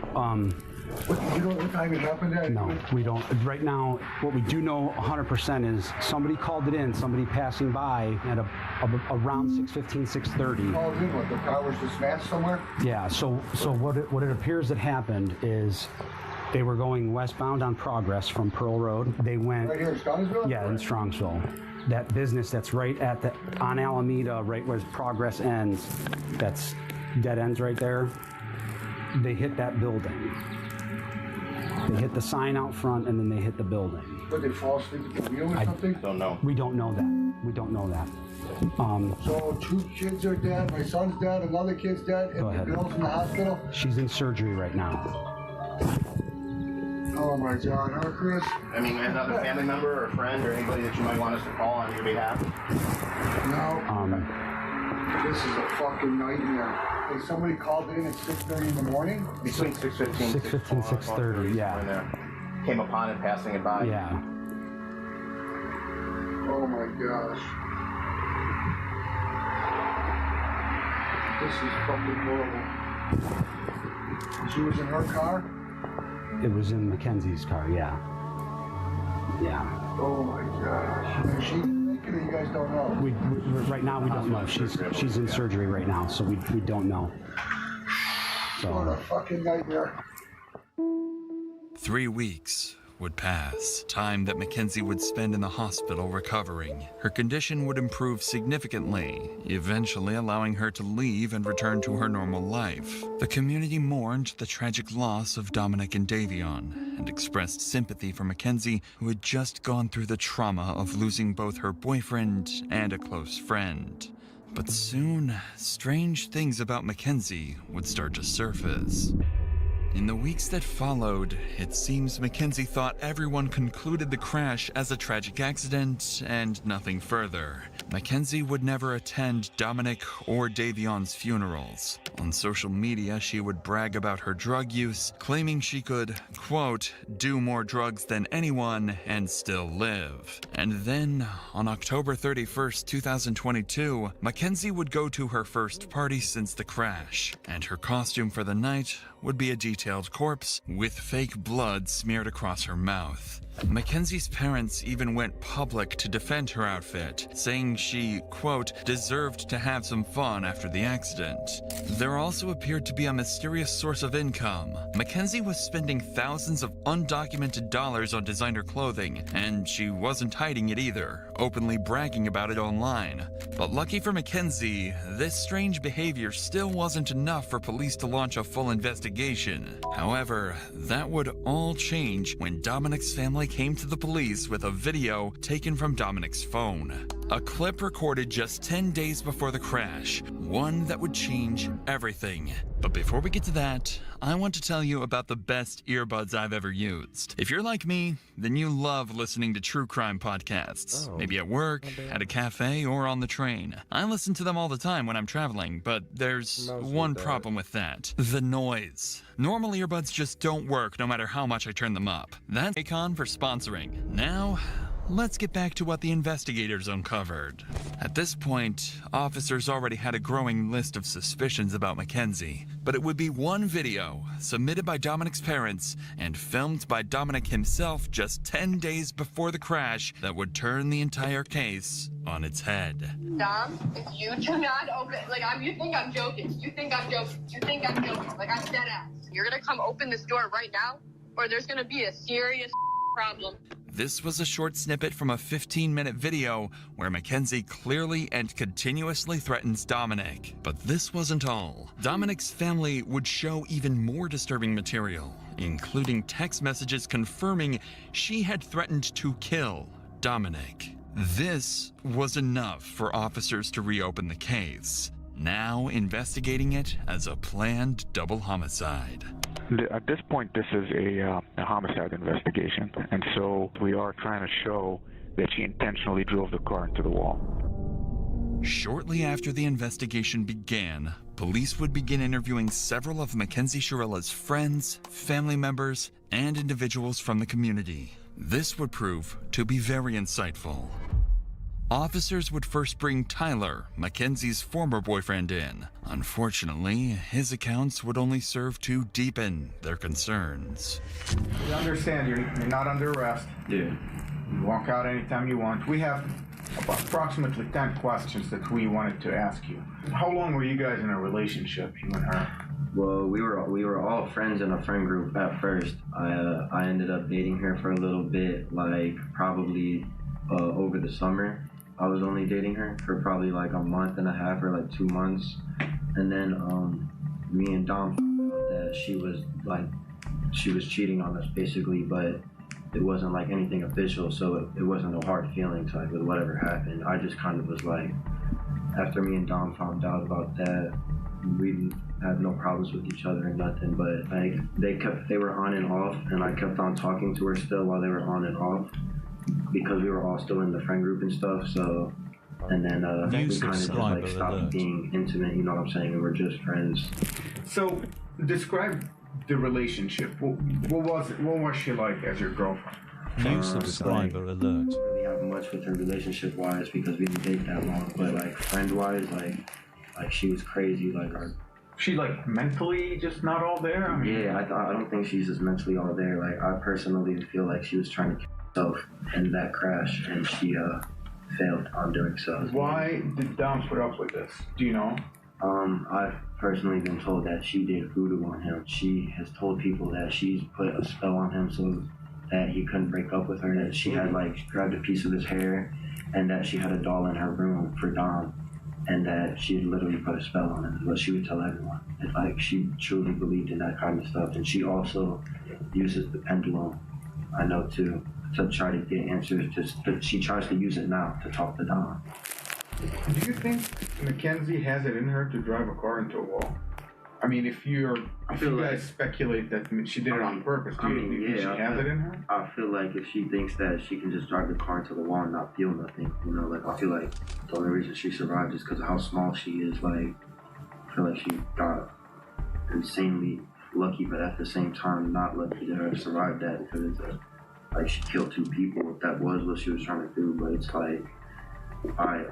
You know what time it happened at? no, we don't. Right now, what we do know 100% is somebody called it in, somebody passing by at around 6:15, 6:30. Called in, what, the car was just smashed somewhere? Yeah, so what it appears that happened is they were going westbound on Progress from Pearl Road. They went... Right here in Strongsville? Yeah, in Strongsville. That business that's right on Alameda, right where Progress ends, that's dead ends right there. They hit that building. They hit the sign out front and then they hit the building. But they fall asleep at the wheel or something? Don't know. We don't know that. We don't know that. So 2 kids are dead, my son's dead, another kid's dead, and the girl's in the hospital? She's in surgery right now. Oh my God, huh, Chris? I mean, another family member or friend or anybody that you might want us to call on your behalf? No. This is a fucking nightmare. Hey, somebody called in at 6:30 in the morning? Between 6:15 6:15, 6:30, yeah. Came upon it, passing it by. Yeah. Oh my gosh. This is fucking horrible. She was in her car? It was in Mackenzie's car, yeah. Yeah. Oh my gosh. Is she naked or you guys don't know? We right now we don't know. She's in surgery right now, so we don't know. So what a fucking nightmare. 3 weeks would pass, time that Mackenzie would spend in the hospital recovering. Her condition would improve significantly, eventually allowing her to leave and return to her normal life. The community mourned the tragic loss of Dominic and Davion and expressed sympathy for Mackenzie, who had just gone through the trauma of losing both her boyfriend and a close friend. But soon, strange things about Mackenzie would start to surface. In the weeks that followed, it seems Mackenzie thought everyone concluded the crash as a tragic accident and nothing further. Mackenzie would never attend Dominic or Davion's funerals. On social media, she would brag about her drug use, claiming she could, quote, do more drugs than anyone and still live. And then, on October 31st, 2022, Mackenzie would go to her first party since the crash, and her costume for the night would be a detailed corpse with fake blood smeared across her mouth. Mackenzie's parents even went public to defend her outfit, saying she, quote, deserved to have some fun after the accident. There also appeared to be a mysterious source of income. Mackenzie was spending thousands of undocumented dollars on designer clothing, and she wasn't hiding it either, openly bragging about it online. But lucky for Mackenzie, this strange behavior still wasn't enough for police to launch a full investigation. However, that would all change when Dominic's family came to the police with a video taken from Dominic's phone. A clip recorded just 10 days before the crash, one that would change everything. But before we get to that, I want to tell you about the best earbuds I've ever used. If you're like me, then you love listening to true crime podcasts. Maybe at work, at a cafe, or on the train. I listen to them all the time when I'm traveling, but there's one problem with that. The noise. Normal earbuds just don't work no matter how much I turn them up. That's Akon for sponsoring. Now, let's get back to what the investigators uncovered. At this point, officers already had a growing list of suspicions about Mackenzie, but it would be one video submitted by Dominic's parents and filmed by Dominic himself just 10 days before the crash that would turn the entire case on its head. Dom, if you do not open, you think I'm joking. You think I'm joking. Like, I'm dead ass. You're gonna come open this door right now, or there's gonna be a serious problem. This was a short snippet from a 15-minute video where Mackenzie clearly and continuously threatens Dominic. But this wasn't all. Dominic's family would show even more disturbing material, including text messages confirming she had threatened to kill Dominic. This was enough for officers to reopen the case, now investigating it as a planned double homicide. At this point, this is a homicide investigation, and so we are trying to show that she intentionally drove the car into the wall. Shortly after the investigation began, police would begin interviewing several of Mackenzie Chirella's friends, family members, and individuals from the community. This would prove to be very insightful. Officers would first bring Tyler, Mackenzie's former boyfriend, in. Unfortunately, his accounts would only serve to deepen their concerns. You understand you're not under arrest. Yeah. You walk out anytime you want. We have approximately 10 questions that we wanted to ask you. How long were you guys in a relationship, you and her? Well, we were all friends in a friend group at first. I ended up dating her for a little bit, probably over the summer. I was only dating her for probably a month and a half or 2 months. And then me and Dom found out that she was she was cheating on us basically, but it wasn't like anything official, so it wasn't no hard feelings like with whatever happened. I just kind of was like, after me and Dom found out about that, we didn't have no problems with each other and nothing, but like they were on and off, and I kept on talking to her still while they were on and off because we were all still in the friend group and stuff. So, and then we kind of just like stopped being intimate, you know what I'm saying? We were just friends. So describe the relationship. What was she like as your girlfriend? New subscriber alert. I don't really have much with her relationship wise because we didn't date that long, but like friend wise, like she was crazy. Like she like mentally just not all there. I mean, yeah, I don't think she's just mentally all there. Like I personally feel like she was trying to kill herself in that crash, and she failed on doing so. Why did Dom put up with this? Do you know? I've personally been told that she did voodoo on him. She has told people that she's put a spell on him so that he couldn't break up with her, that she had like grabbed a piece of his hair, and that she had a doll in her room for Dom, and that she had literally put a spell on him, is what she would tell everyone. And like she truly believed in that kind of stuff, and she also uses the pendulum, I know too, to try to get answers. She tries to use it now to talk to Dom. Do you think Mackenzie has it in her to drive a car into a wall? I mean, if you guys speculate that she did it on purpose, do you think she has it in her? I feel like if she thinks that she can just drive the car into the wall and not feel nothing, you know, like I feel like the only reason she survived is because of how small she is. Like, I feel like she got insanely lucky, but at the same time, not lucky to have survived that because it's like she killed 2 people. If that was what she was trying to do, but it's like I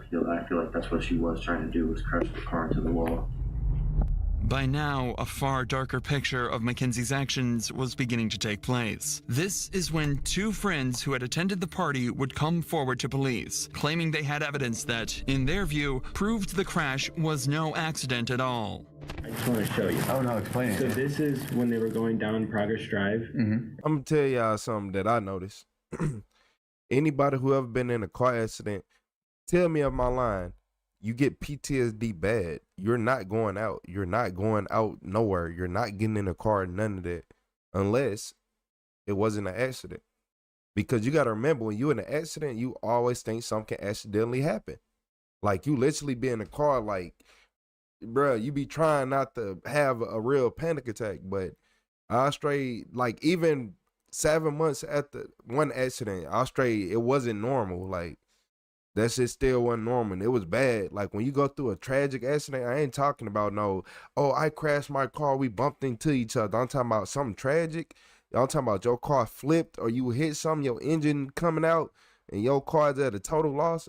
feel like that's what she was trying to do, was crash the car into the wall. By now, a far darker picture of Mackenzie's actions was beginning to take place. This is when 2 friends who had attended the party would come forward to police, claiming they had evidence that, in their view, proved the crash was no accident at all. I just want to show you. Oh no, explain it. So this is when they were going down Progress Drive. I'm gonna tell y'all something that I noticed. Anybody who ever been in a car accident, tell me of my line. You get PTSD bad. You're not going out. You're not going out nowhere. You're not getting in a car, none of that, unless it wasn't an accident. Because you got to remember, when you're in an accident, you always think something can accidentally happen. Like, you literally be in a car, like, bruh, you be trying not to have a real panic attack. But I straight, like, even 7 months after one accident, I straight, it wasn't normal. Like, that shit still wasn't normal. It was bad. Like, when you go through a tragic accident, I ain't talking about no, oh, I crashed my car, we bumped into each other. I'm talking about something tragic. I'm talking about your car flipped or you hit something, your engine coming out, and your car's at a total loss.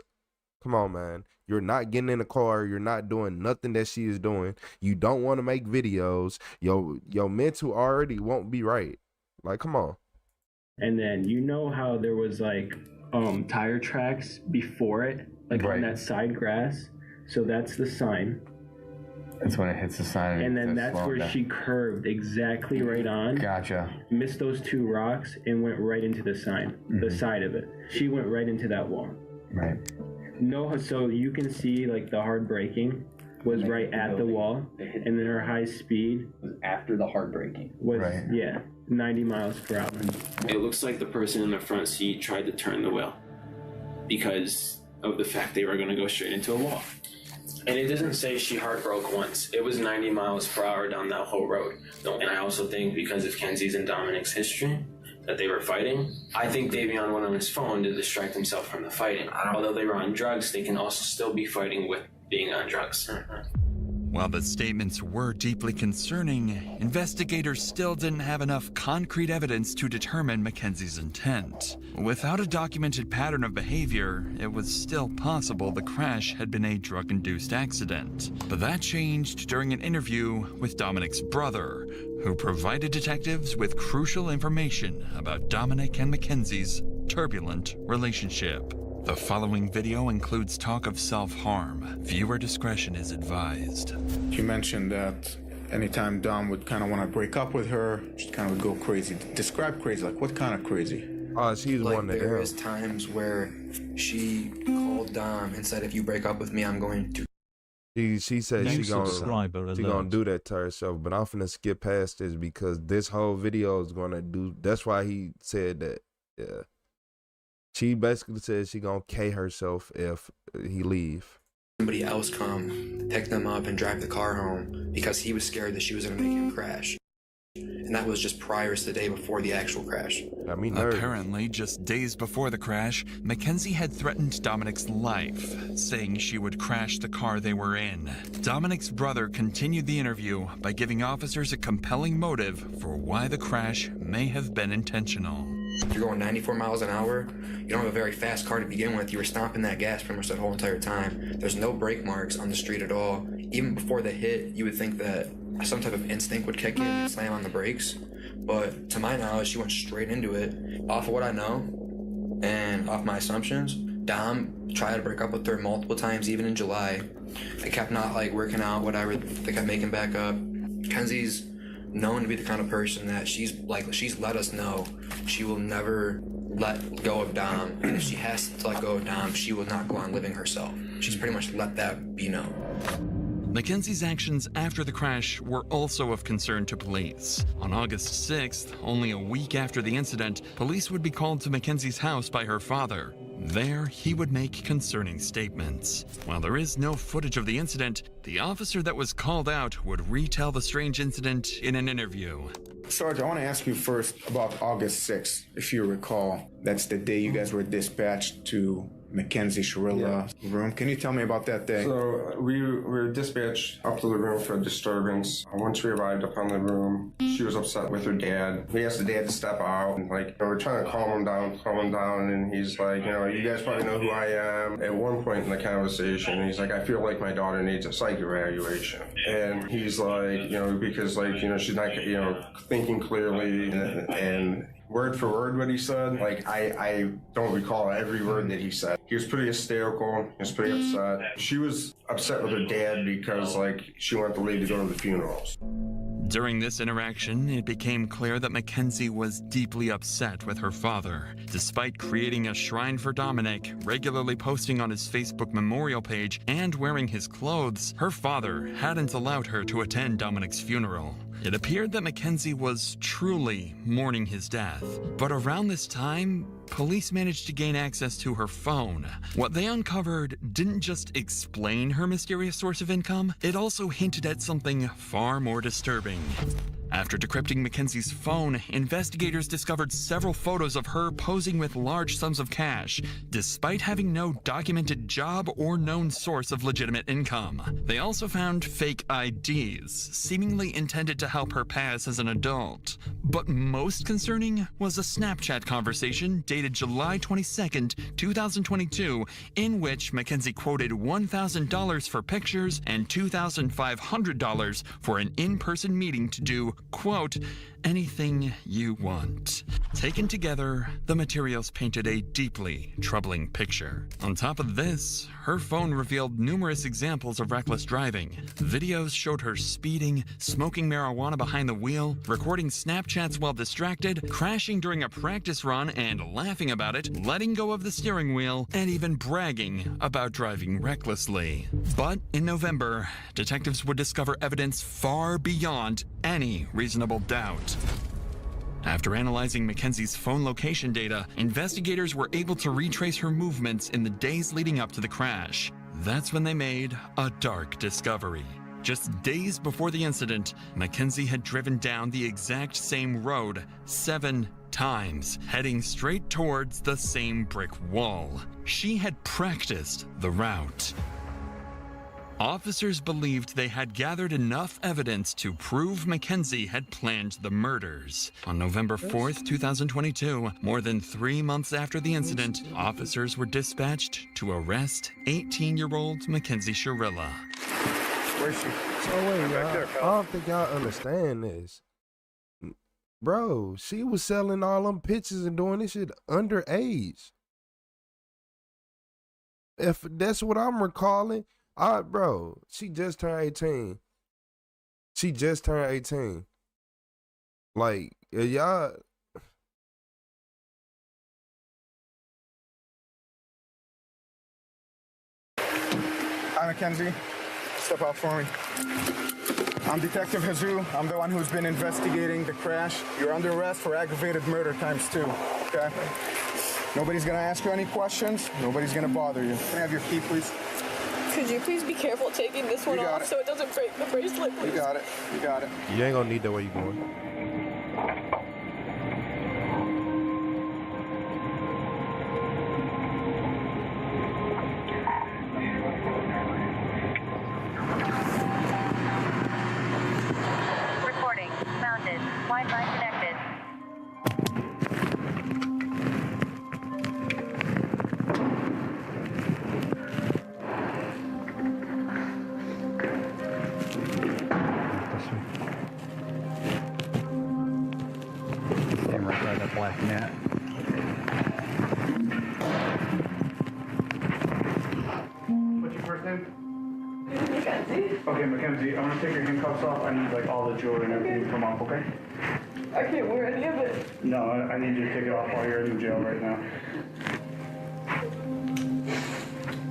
Come on, man. You're not getting in the car. You're not doing nothing that she is doing. You don't want to make videos. Your mental already won't be right. Like, come on. And then you know how there was like tire tracks before it, like on that side grass. So that's the sign. That's when it hits the sign. And then that's where she curved exactly right on. Gotcha. Missed those 2 rocks and went right into the sign, the side of it. She went right into that wall. Right. No, so you can see like the hard braking was right at the wall, and then her high speed was after the hard braking. Was 90 miles per hour. It looks like the person in the front seat tried to turn the wheel because of the fact they were going to go straight into a wall. And it doesn't say she hard broke once. It was 90 miles per hour down that whole road. And I also think because of Kenzie's and Dominic's history, that they were fighting. I think Davion went on his phone to distract himself from the fighting. Although they were on drugs, they can also still be fighting with being on drugs. While the statements were deeply concerning, investigators still didn't have enough concrete evidence to determine Mackenzie's intent. Without a documented pattern of behavior, it was still possible the crash had been a drug-induced accident. But that changed during an interview with Dominic's brother, who provided detectives with crucial information about Dominic and Mackenzie's turbulent relationship. The following video includes talk of self-harm. Viewer discretion is advised. She mentioned that anytime Dom would kind of want to break up with her, she kind of would go crazy. Describe crazy, like what kind of crazy? She's like one of them. Various times where she called Dom and said, if you break up with me, I'm going to She said New she subscriber gonna alert. do that to herself, but I'm finna skip past this because this whole video is gonna do. That's why he said that. Yeah, she basically said she gonna K herself if he leave. Somebody else come, pick them up, and drive the car home because he was scared that she was going to make him crash. And that was just prior to the day before the actual crash. Apparently, just days before the crash, Mackenzie had threatened Dominic's life, saying she would crash the car they were in. Dominic's brother continued the interview by giving officers a compelling motive for why the crash may have been intentional. You're going 94 miles an hour. You don't have a very fast car to begin with. You were stomping that gas pretty much that whole entire time. There's no brake marks on the street at all. Even before the hit, you would think that some type of instinct would kick in and slam on the brakes. But to my knowledge, she went straight into it. Off of what I know and off my assumptions, Dom tried to break up with her multiple times, even in July. They kept not working out, whatever. They kept making back up. Kenzie's known to be the kind of person that she's let us know she will never let go of Dom. And if she has to let go of Dom, she will not go on living herself. She's pretty much let that be known. Mackenzie's actions after the crash were also of concern to police. On August 6th, only a week after the incident, police would be called to Mackenzie's house by her father. There, he would make concerning statements. While there is no footage of the incident, the officer that was called out would retell the strange incident in an interview. Sarge, I want to ask you first about August 6th. If you recall, that's the day you guys were dispatched to Mackenzie Sharilla's room. Can you tell me about that day? So we were dispatched up to the room for a disturbance. Once we arrived up on the room, she was upset with her dad. We asked the dad to step out and we're trying to calm him down, and he's like, you guys probably know who I am. At one point in the conversation, he's like, I feel like my daughter needs a psych evaluation. And he's like, because she's not, thinking clearly and word for word what he said. I don't recall every word that he said. He was pretty hysterical. He was pretty upset. She was upset with her dad because, she wanted the lady to go to the funerals. During this interaction, it became clear that Mackenzie was deeply upset with her father. Despite creating a shrine for Dominic, regularly posting on his Facebook memorial page, and wearing his clothes, her father hadn't allowed her to attend Dominic's funeral. It appeared that Mackenzie was truly mourning his death. But around this time, police managed to gain access to her phone. What they uncovered didn't just explain her mysterious source of income, it also hinted at something far more disturbing. After decrypting Mackenzie's phone, investigators discovered several photos of her posing with large sums of cash, despite having no documented job or known source of legitimate income. They also found fake IDs, seemingly intended to help her pass as an adult. But most concerning was a Snapchat conversation dated July 22nd, 2022, in which Mackenzie quoted $1,000 for pictures and $2,500 for an in-person meeting to do, quote, anything you want. Taken together, the materials painted a deeply troubling picture. On top of this, her phone revealed numerous examples of reckless driving. Videos showed her speeding, smoking marijuana behind the wheel, recording Snapchats while distracted, crashing during a practice run and laughing about it, letting go of the steering wheel, and even bragging about driving recklessly. But in November, detectives would discover evidence far beyond any reasonable doubt. After analyzing Mackenzie's phone location data, investigators were able to retrace her movements in the days leading up to the crash. That's when they made a dark discovery. Just days before the incident, Mackenzie had driven down the exact same road 7 times, heading straight towards the same brick wall. She had practiced the route. Officers believed they had gathered enough evidence to prove Mackenzie had planned the murders. On November 4th, 2022, more than 3 months after the incident, officers were dispatched to arrest 18-year-old Mackenzie Sharilla. Where's she? So wait, y'all, I don't think y'all understand this. Bro, she was selling all them pictures and doing this shit underage. If that's what I'm recalling, bro, she just turned 18. She just turned 18. Y'all. Hi, Mackenzie. Step out for me. I'm Detective Jesus. I'm the one who's been investigating the crash. You're under arrest for aggravated murder ×2, okay? Nobody's gonna ask you any questions. Nobody's gonna bother you. Can I have your key, please? Could you please be careful taking this one off so it doesn't break the bracelet, please? You got it. You got it. You ain't gonna need that where you going. Recording. Mounted. Wi-Fi connected. Stand right by that black mat. What's your first name? Mackenzie. Okay, Mackenzie, I'm gonna take your handcuffs off. I need like all the jewelry and everything to come off, okay? I can't wear any of it. No, I need you to take it off while you're in jail right now.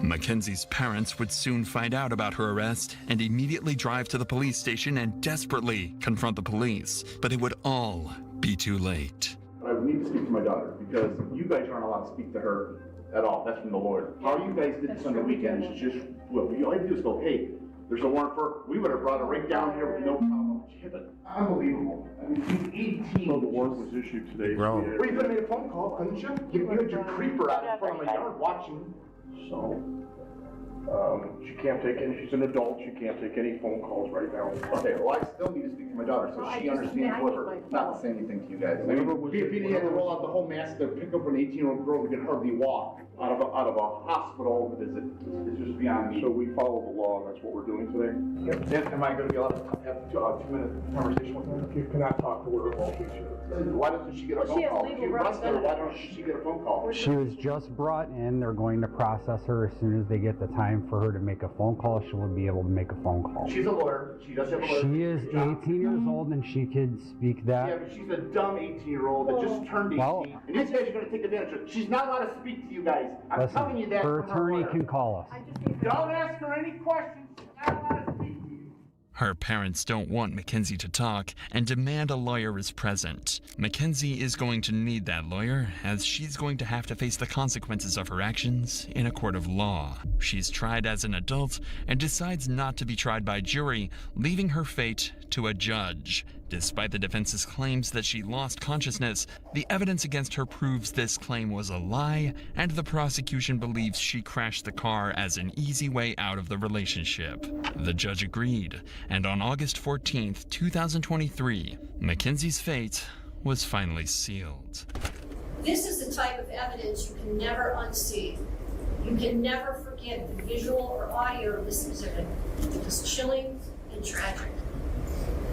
Mackenzie's parents would soon find out about her arrest and immediately drive to the police station and desperately confront the police. But it would all be too late. I need to speak to my daughter because you guys aren't allowed to speak to her at all. That's from the lawyer. How you guys did this on the weekend is just, well, you all you do is go, hey, there's a warrant for, we would have brought her right down here with no problem. She hit it. Unbelievable. I mean, she's 18. So the warrant was issued today. Grown. Well, you could have made a phone call, couldn't you? You had your creeper out in front of my yard watching. So, she can't take any, she's an adult, she can't take any phone calls right now. Okay, well, I still need to speak to my daughter so she understands whatever, not to say anything to you guys. I mean, if had to roll out the whole mask to pick up an 18-year-old girl who can hardly walk out of a hospital visit, it's just beyond me. So we follow the law, and that's what we're doing today. Yep. Am I going to be allowed to have a 2-minute conversation with her? You cannot talk to her while she's here. Why doesn't she get a phone call? If you arrest her, why don't she get a phone call? She was just brought in. They're going to process her as soon as they get the time for her to make a phone call. She will be able to make a phone call. She's a lawyer. She does have a lawyer. She is 18 years old and she could speak that. Yeah, but she's a dumb 18-year-old that just turned 18. And these guys are going to take advantage of her. She's not allowed to speak to you guys. I'm telling you that. Her attorney can call us. Don't ask her any questions. She's not allowed to speak to you. Her parents don't want Mackenzie to talk and demand a lawyer is present. Mackenzie is going to need that lawyer, as she's going to have to face the consequences of her actions in a court of law. She's tried as an adult and decides not to be tried by jury, leaving her fate to a judge. Despite the defense's claims that she lost consciousness, the evidence against her proves this claim was a lie, and the prosecution believes she crashed the car as an easy way out of the relationship. The judge agreed, and on August 14th, 2023, Mackenzie's fate was finally sealed. This is the type of evidence you can never unsee. You can never forget the visual or audio of this exhibit. It was chilling and tragic.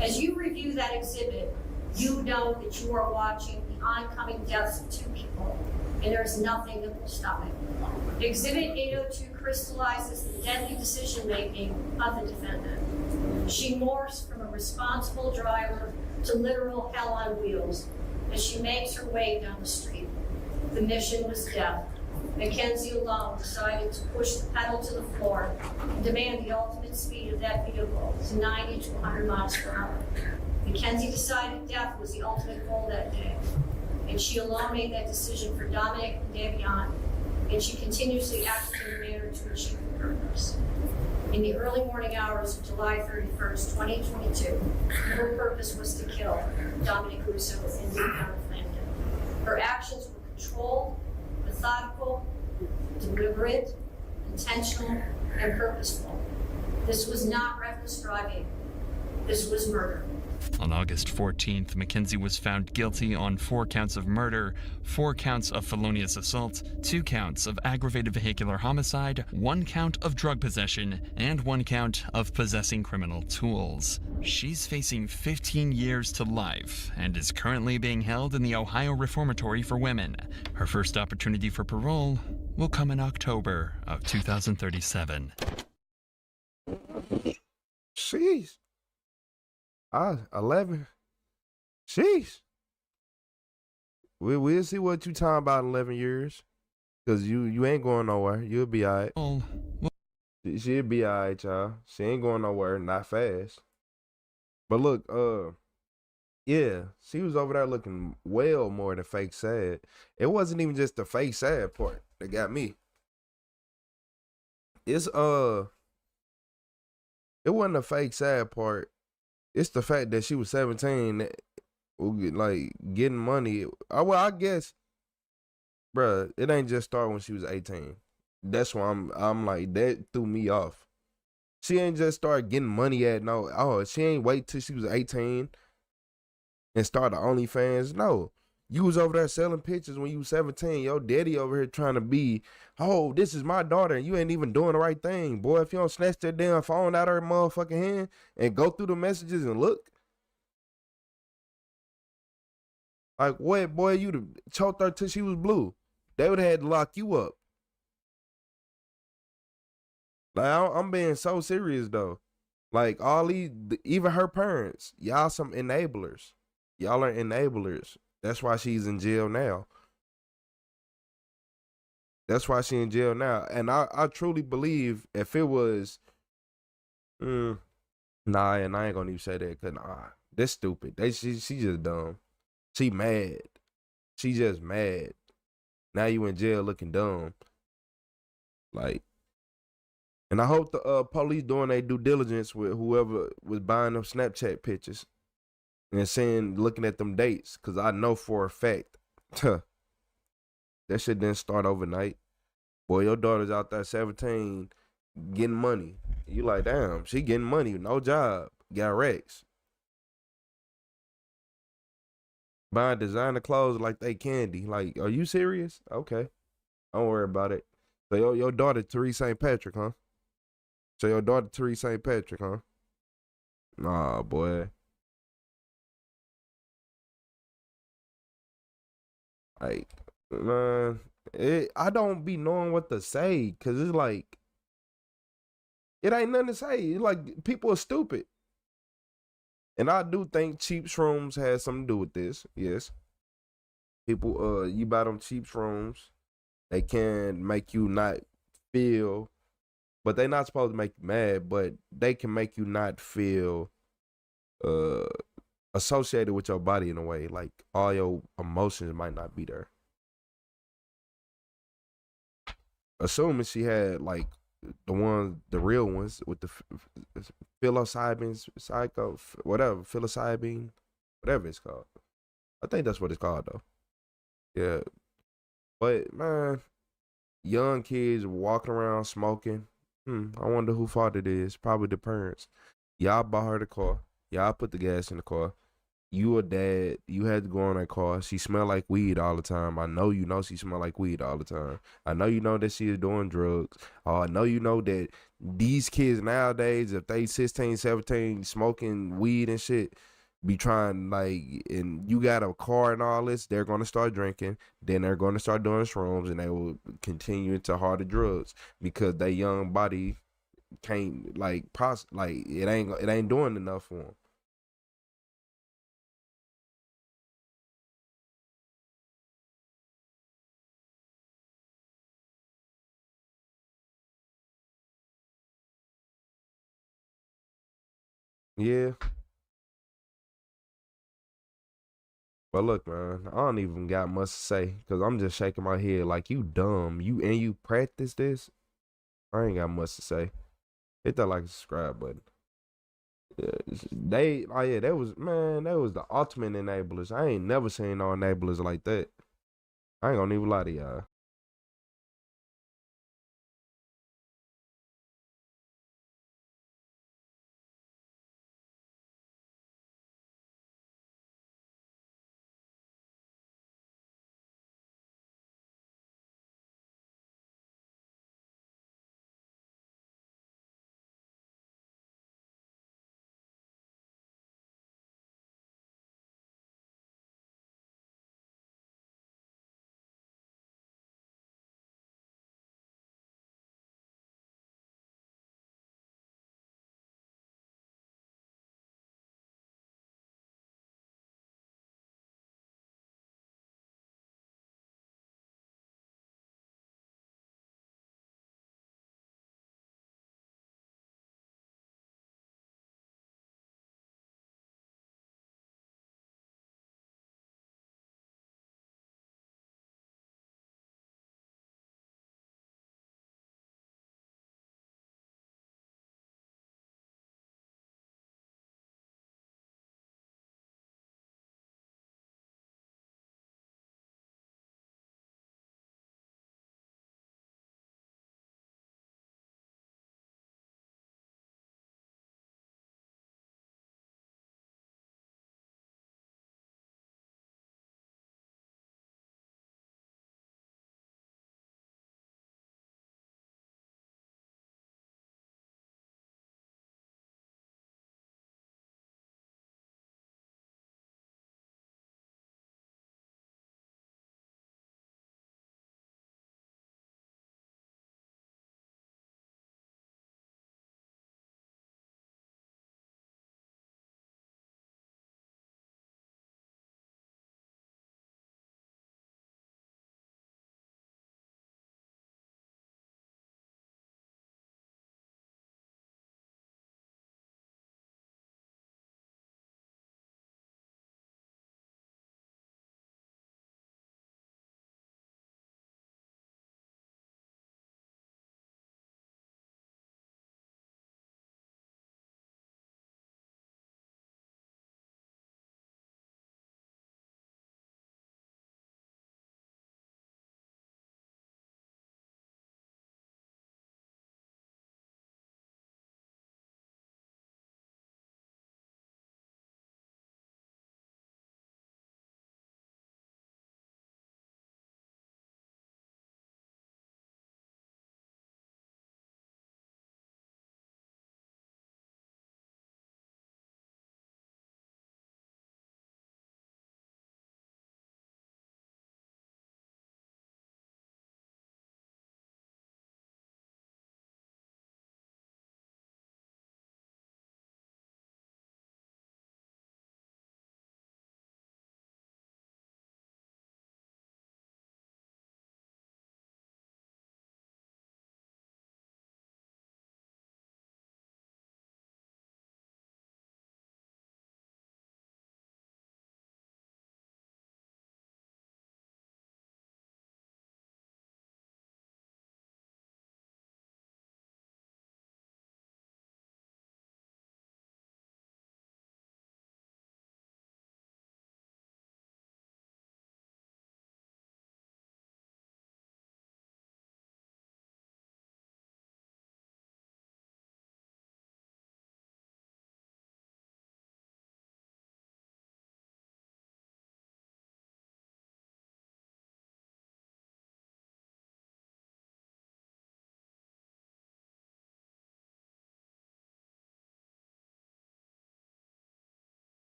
As you review that exhibit, you know that you are watching the oncoming deaths of two people, and there's nothing that will stop it. Exhibit 802 crystallizes the deadly decision-making of the defendant. She morphs from a responsible driver to literal hell on wheels as she makes her way down the street. The mission was death. Mackenzie alone decided to push the pedal to the floor and demand the ultimate speed of that vehicle to 90 to 100 miles per hour. Mackenzie decided death was the ultimate goal that day, and she alone made that decision for Dominic and Davion, and she continuously acted in a manner to achieve her purpose. In the early morning hours of July 31st, 2022, her purpose was to kill Dominic Russo and Davion Flanagan. Her actions were controlled, methodical, deliberate, intentional, and purposeful. This was not reckless driving. This was murder. On August 14th, Mackenzie was found guilty on 4 counts of murder, 4 counts of felonious assault, 2 counts of aggravated vehicular homicide, 1 count of drug possession, and 1 count of possessing criminal tools. She's facing 15 years to life and is currently being held in the Ohio Reformatory for Women. Her first opportunity for parole will come in October of 2037. Jeez. 11. Sheesh. We'll see what you talking about in 11 years. Because you ain't going nowhere. You'll be all right. She'll be alright, y'all. She ain't going nowhere, not fast. But look, yeah, she was over there looking well more than fake sad. It wasn't even just the fake sad part that got me. It's it wasn't the fake sad part. It's the fact that she was 17, like getting money. Well, I guess, bruh, it ain't just start when she was 18. That's why I'm like, that threw me off. She ain't just start getting money at no. Oh, she ain't wait till she was 18 and start the OnlyFans. No, you was over there selling pictures when you was 17. Your daddy over here trying to be, oh, this is my daughter, and you ain't even doing the right thing, boy. If you don't snatch that damn phone out of her motherfucking hand and go through the messages and look, like what, boy, you'd have choked her till she was blue. They would have had to lock you up. Like I'm being so serious though. Like all these, even her parents, y'all some enablers. Y'all are enablers. That's why she's in jail now. That's why she's in jail now. And I truly believe if it was, nah, and I ain't gonna even say that because that's stupid. She just dumb. She mad. She just mad. Now you in jail looking dumb. Like, and I hope the police doing their due diligence with whoever was buying them Snapchat pictures and saying, looking at them dates, because I know for a fact, that shit didn't start overnight. Boy, your daughter's out there 17 getting money. You like, damn, she getting money, no job, got racks. Buying designer clothes like they candy. Like, are you serious? Okay, don't worry about it. So your daughter Therese St. Patrick, huh? So your daughter Therese St. Patrick, huh? Nah, boy. Like, man, I don't be knowing what to say because it's like, it ain't nothing to say. It's like, people are stupid. And I do think cheap shrooms has something to do with this. Yes. People, you buy them cheap shrooms, they can make you not feel, but they not supposed to make you mad, but they can make you not feel associated with your body in a way. Like all your emotions might not be there. Assuming she had like the real ones with the psilocybin, psilocybin, whatever it's called. I think that's what it's called though. Yeah, but man, young kids walking around smoking. I wonder who fault it is. Probably the parents. Y'all bought her the car. Y'all put the gas in the car. You a dad. You had to go in that car. She smelled like weed all the time. I know you know she smelled like weed all the time. I know you know that she is doing drugs. I know you know that these kids nowadays, if they 16, 17, smoking weed and shit, be trying like, and you got a car and all this, they're going to start drinking. Then they're going to start doing shrooms and they will continue into harder drugs because their young body can't like it ain't doing enough for them. Yeah. But look, man, I don't even got much to say because I'm just shaking my head like you dumb. You practice this? I ain't got much to say. Hit that like and subscribe button. Yeah, that was the ultimate enablers. I ain't never seen no enablers like that. I ain't gonna even lie to y'all.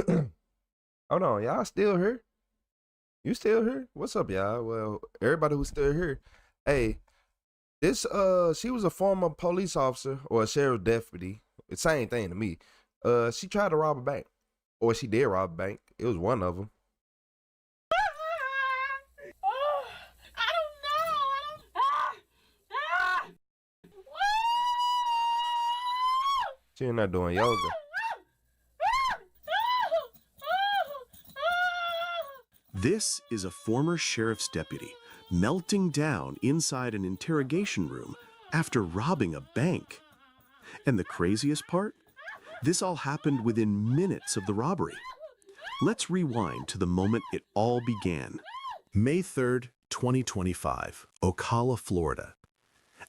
Hold on, y'all still here? You still here? What's up, y'all? Well, everybody who's still here, hey, this she was a former police officer or a sheriff deputy. It's same thing to me. She tried to rob a bank, or she did rob a bank. It was one of them. She in there doing yoga. This is a former sheriff's deputy melting down inside an interrogation room after robbing a bank. And the craziest part? This all happened within minutes of the robbery. Let's rewind to the moment it all began. May 3rd, 2025, Ocala, Florida.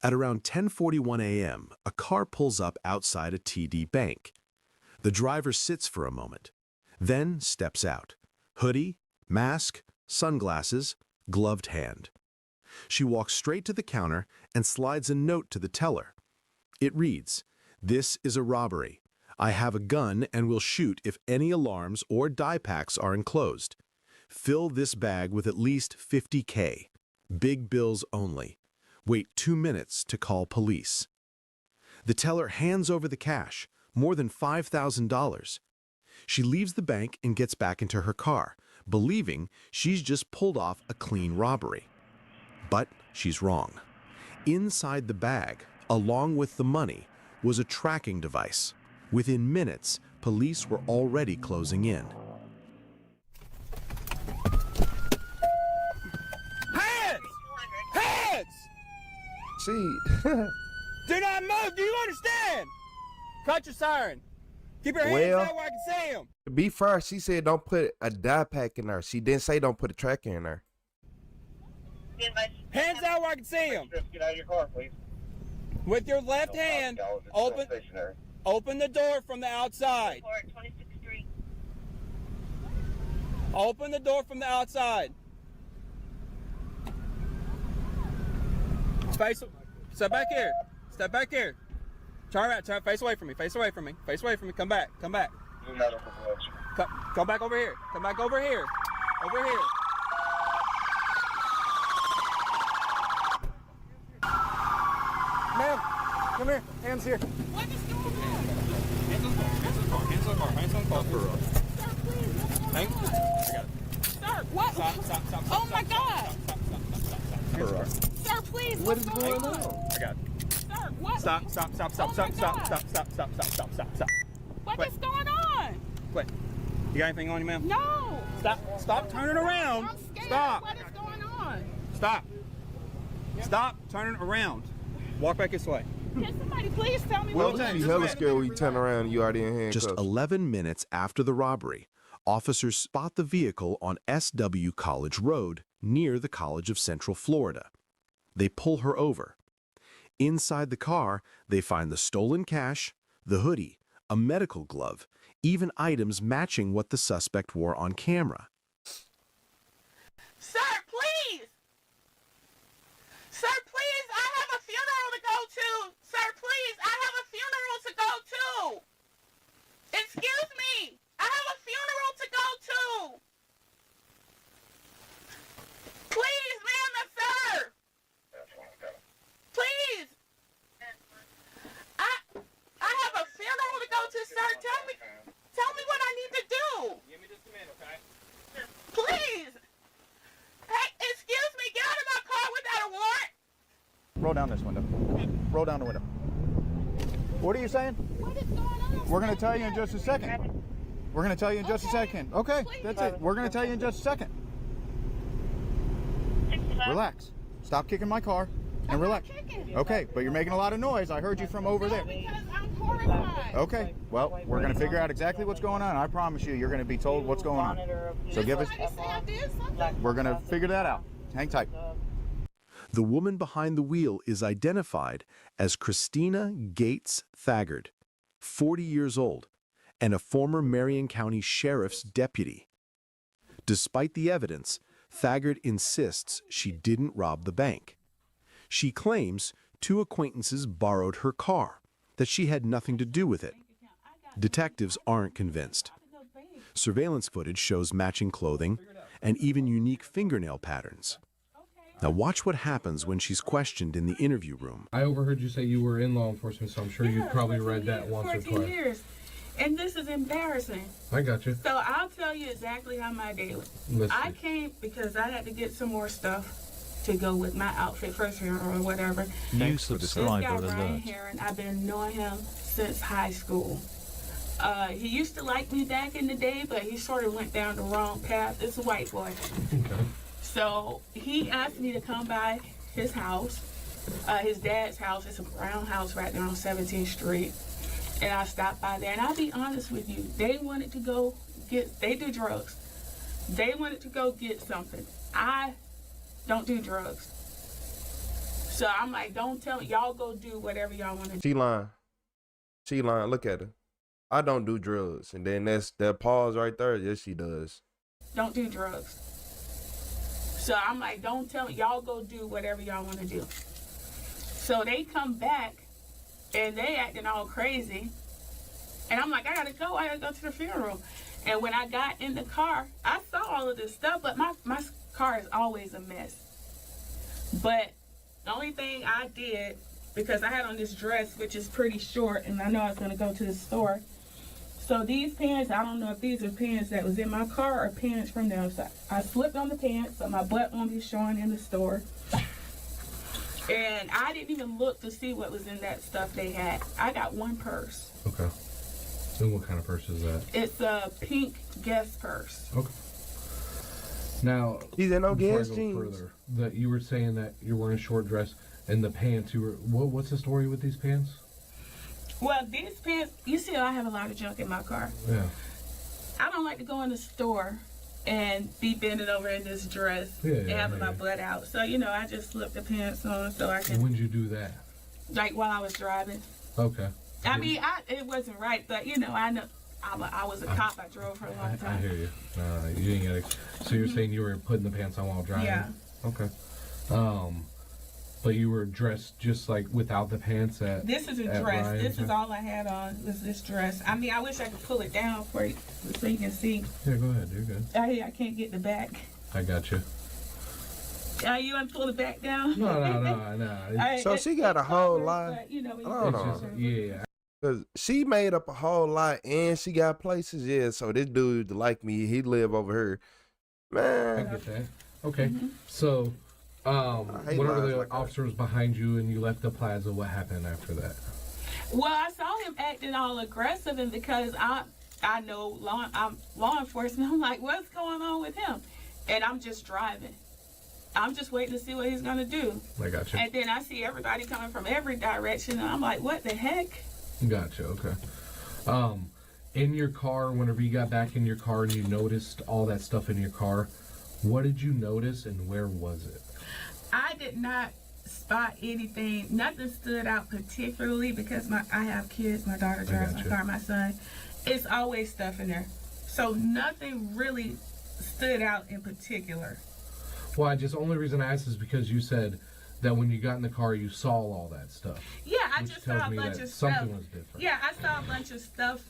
At around 10:41 a.m., a car pulls up outside a TD Bank. The driver sits for a moment, then steps out. Hoodie, mask, sunglasses, gloved hand. She walks straight to the counter and slides a note to the teller. It reads, "This is a robbery. I have a gun and will shoot if any alarms or die packs are enclosed. Fill this bag with at least $50K. Big bills only. Wait 2 minutes to call police." The teller hands over the cash, more than $5,000. She leaves the bank and gets back into her car, believing she's just pulled off a clean robbery. But she's wrong. Inside the bag, along with the money, was a tracking device. Within minutes, police were already closing in. Hands! Hands! See. Do not move! Do you understand? Cut your siren. Keep your hands Well, out where I can see them. to be fair, she said don't put a die pack in there. She didn't say don't put a tracker in there. Hands out where I can see them. Get out of your car, please. With your left hand, open the door from the outside. Open the door from the outside. Step back here. Step back here. Turn around. Face away from me. Face away from me. Face away from me. Come back. Come back. Come back over here. Come back over here. Over here. Ma'am, come here. Hands here. What is going on? Hands on the car. Hands on the car. Hands on the car. Hands on the car. Sir, please. Hang. I got it. Sir, what? Stop. Oh my God. Sir, please. What's going on? I got it. Sir, what? Stop. What is going on? Quit. You got anything on you, ma'am? No. Stop turning around. I'm scared. Stop. What is going on? Stop turning around. Walk back this way. Can somebody please tell me Well, you be hella scared when you turn around and you already in handcuffs. Just 11 minutes after the robbery, officers spot the vehicle on SW College Road near the College of Central Florida. They pull her over. Inside the car, they find the stolen cash, the hoodie, a medical glove, even items matching what the suspect wore on camera. Sir, please! Sir, please! I have a funeral to go to! Sir, please! I have a funeral to go to! Excuse me! I have a funeral to go to! Please, ma'am, sir! Please! I have a funeral to go to, sir. Tell me what I need to do. Give me just a minute, okay? Please! Hey, excuse me, get out of my car without a warrant! Roll down this window. Roll down the window. What are you saying? What is going on? We're going to tell you in just a second. We're going to tell you in just a second. Okay, that's it. We're going to tell you in just a second. Relax. Stop kicking my car and relax. Okay, but you're making a lot of noise. I heard you from over there. Because I'm horrified. Okay, well, we're going to figure out exactly what's going on. I promise you, you're going to be told what's going on. So give us... We're going to figure that out. Hang tight. The woman behind the wheel is identified as Christina Gates Thagard, 40 years old, and a former Marion County Sheriff's deputy. Despite the evidence, Thagard insists she didn't rob the bank. She claims 2 acquaintances borrowed her car, that she had nothing to do with it. Detectives aren't convinced. Surveillance footage shows matching clothing and even unique fingernail patterns. Now watch what happens when she's questioned in the interview room. I overheard you say you were in law enforcement, so I'm sure you probably read that once or 14 twice. years. And this is embarrassing. I got you. So I'll tell you exactly how my day went. I came because I had to get some more stuff to go with my outfit, first here or whatever. You subscribe This guy, or Ryan alert. Heron, I've been knowing him since high school. He used to like me back in the day, but he sort of went down the wrong path. It's a white boy. Okay. So he asked me to come by his house, his dad's house. It's a brown house right there on 17th Street. And I stopped by there. And I'll be honest with you, they wanted to go they do drugs. They wanted to go get something. I don't do drugs. So I'm like, don't tell me, y'all go do whatever y'all want to do. She lying. She lying. Look at her. I don't do drugs. And then that pause right there. Yes, she does. Don't do drugs. So I'm like, don't tell me, y'all go do whatever y'all want to do. So they come back and they acting all crazy. And I'm like, I gotta go to the funeral. And when I got in the car, I saw all of this stuff, but my car is always a mess. But the only thing I did, because I had on this dress, which is pretty short, and I know I was gonna go to the store. So these pants, I don't know if these are pants that was in my car or pants from the outside. I slipped on the pants so my butt won't be showing in the store. And I didn't even look to see what was in that stuff they had. I got one purse. Okay. And what kind of purse is that? It's a pink Guess purse. Okay. Now, these ain't no before Guess I go jeans. further, that you were saying that you're wearing a short dress and the pants. What's the story with these pants? Well, these pants, you see, I have a lot of junk in my car. Yeah. I don't like to go in the store and be bending over in this dress and having my butt out. So, I just slipped the pants on so I can. When did you do that? Like while I was driving. Okay. I mean, it wasn't right, but I know I was a cop. I drove for a long time. I hear you. You ain't gotta. So you're saying you were putting the pants on while driving? Yeah. Okay. But you were dressed just like without the pants at. This is a dress. Ryan's? This is all I had on was this dress. I mean, I wish I could pull it down for you so you can see. Yeah, go ahead. You're good. I can't get the back. I got you. You want to pull the back down? No. So she got a whole lot. Hold on. Yeah. Cause she made up a whole lot and she got places. Yeah. So this dude like me, he live over here. Man. I get that. Okay. So, whenever the officer was behind you and you left the plaza, what happened after that? Well, I saw him acting all aggressive, and because I know I'm law enforcement, I'm like, what's going on with him? And I'm just driving. I'm just waiting to see what he's gonna do. I got you. And then I see everybody coming from every direction, and I'm like, what the heck? Gotcha. Okay. In your car, whenever you got back in your car and you noticed all that stuff in your car, what did you notice and where was it? I did not spot anything. Nothing stood out particularly because I have kids. My daughter drives my car. My son. It's always stuff in there. So nothing really stood out in particular. Well, only reason I asked is because you said that when you got in the car, you saw all that stuff. Yeah, I just saw a bunch of stuff. Something was different. Yeah, I saw a bunch of stuff.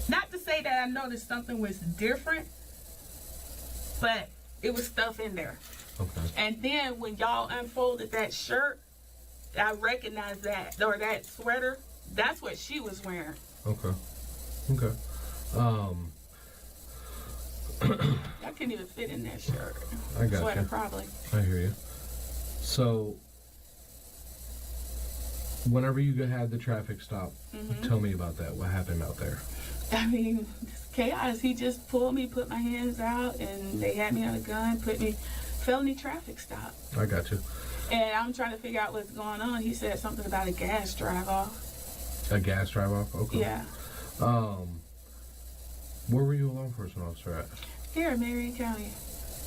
Not to say that I noticed something was different, but it was stuff in there. Okay. And then when y'all unfolded that shirt, I recognized that, or that sweater. That's what she was wearing. Okay. I couldn't even fit in that shirt. I got Sweater, you. probably. I hear you. So, whenever you had the traffic stop, tell me about that. What happened out there? I mean, it's chaos. He just pulled me, put my hands out, and they had me on a gun, put me felony traffic stop. I got you. And I'm trying to figure out what's going on. He said something about a gas drive-off. A gas drive-off? Okay. Yeah. Where were you a law enforcement officer at? Here in Marion County.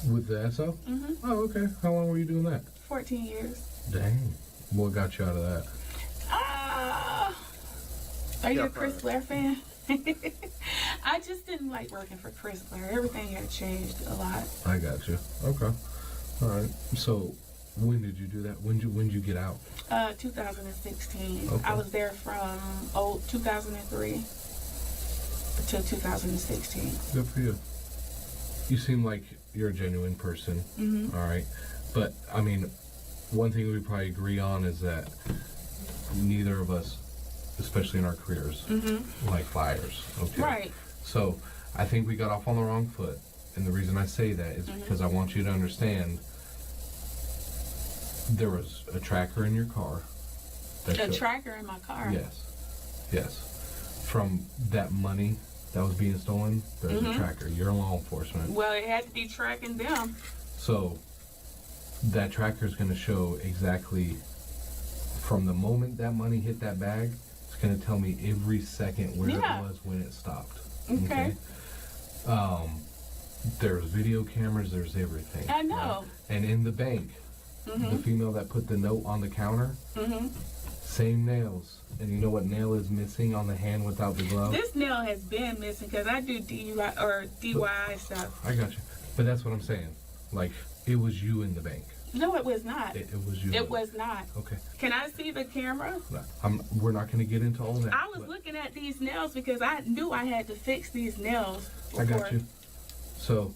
With the SO? Oh, okay. How long were you doing that? 14 years. Dang. What got you out of that? Are you a Chris Blair fan? I just didn't like working for Chris Blair. Everything had changed a lot. I got you. Okay. All right. So, when did you do that? When did you get out? 2016. Okay. I was there from 2003. until 2016. Good for you. You seem like you're a genuine person. Mhm. All right. But, I mean, one thing we probably agree on is that neither of us, especially in our careers, like liars. Okay. Right. So, I think we got off on the wrong foot. And the reason I say that is because I want you to understand there was a tracker in your car. A tracker in my car? Yes. Yes. From that money that was being stolen, there's a tracker. You're law enforcement. Well, it had to be tracking them. So that tracker is going to show exactly from the moment that money hit that bag, it's going to tell me every second where it was when it stopped. Okay. There's video cameras, there's everything. I know. Right? And in the bank, the female that put the note on the counter, same nails. And you know what nail is missing on the hand without the glove? This nail has been missing because I do DUI or DYI stuff. I got you. But that's what I'm saying. Like, it was you in the bank. No, it was not. It was you. It was not. Okay. Can I see the camera? We're not going to get into all that. I was looking at these nails because I knew I had to fix these nails before. I got you. So,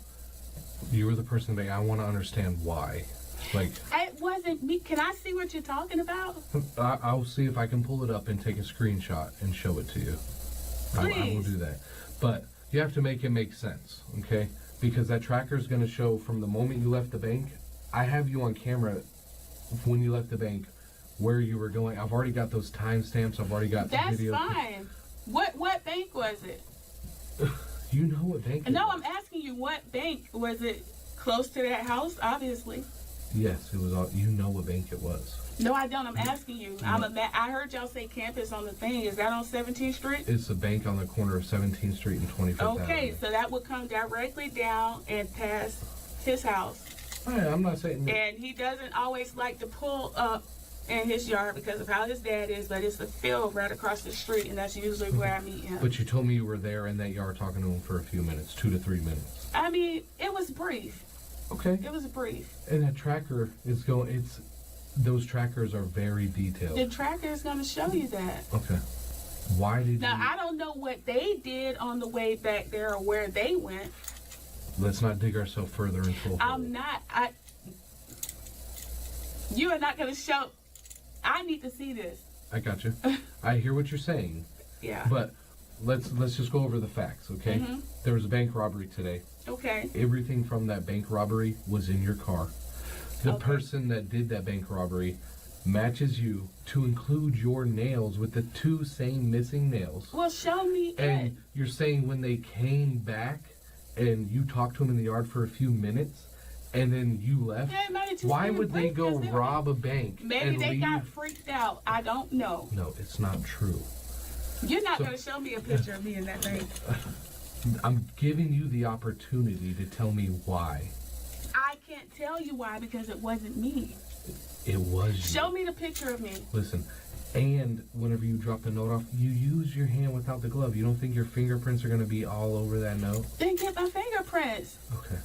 you were the person in the bank. I want to understand why. Like, it wasn't me. Can I see what you're talking about? I'll see if I can pull it up and take a screenshot and show it to you. I will do that. But you have to make it make sense, okay? Because that tracker is going to show from the moment you left the bank. I have you on camera when you left the bank, where you were going. I've already got those timestamps. I've already got the video. That's fine. What bank was it? You know what bank? No, I'm asking you what bank was it? Close to that house, obviously. Yes, it was. You know what bank it was. No, I don't. I'm asking you. I heard y'all say campus on the thing. Is that on 17th Street? It's a bank on the corner of 17th Street and 25th Avenue. Okay, so that would come directly down and past his house. Right, I'm not saying that. And he doesn't always like to pull up in his yard because of how his dad is, but it's a field right across the street, and that's usually where I meet him. But you told me you were there in that yard talking to him for a few minutes, 2 to 3 minutes. I mean, it was brief. Okay. It was brief. And that tracker is going, those trackers are very detailed. The tracker is going to show you that. Okay. Why did Now, I don't know what they did on the way back there or where they went. Let's not dig ourselves further into a hole. I'm not. You are not going to show. I need to see this. I got you. I hear what you're saying. Yeah. But let's just go over the facts, okay? There was a bank robbery today. Okay. Everything from that bank robbery was in your car. The person that did that bank robbery matches you to include your nails with the 2 same missing nails. Well, show me And it. you're saying when they came back and you talked to them in the yard for a few minutes and then you left, why would they go rob a bank? Maybe and they leave? got freaked out. I don't know. No, it's not true. You're not going to show me a picture of me in that bank. I'm giving you the opportunity to tell me why. I can't tell you why because it wasn't me. It was you. Show me the picture of me. Listen, and whenever you drop the note off, you use your hand without the glove. You don't think your fingerprints are going to be all over that note? Then get my fingerprints. Okay.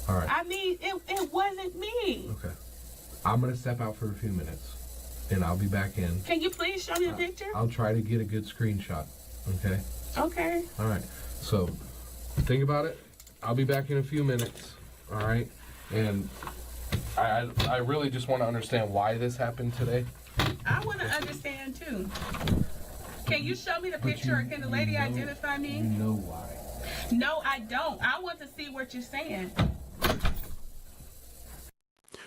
All right. I mean, it wasn't me. Okay. I'm going to step out for a few minutes, and I'll be back in. Can you please show me the picture? I'll try to get a good screenshot. Okay? Okay. All right. So, think about it. I'll be back in a few minutes. All right? And I really just want to understand why this happened today. I want to understand too. Can you show me the picture or can the lady identify me? You know why. No, I don't. I want to see what you're saying.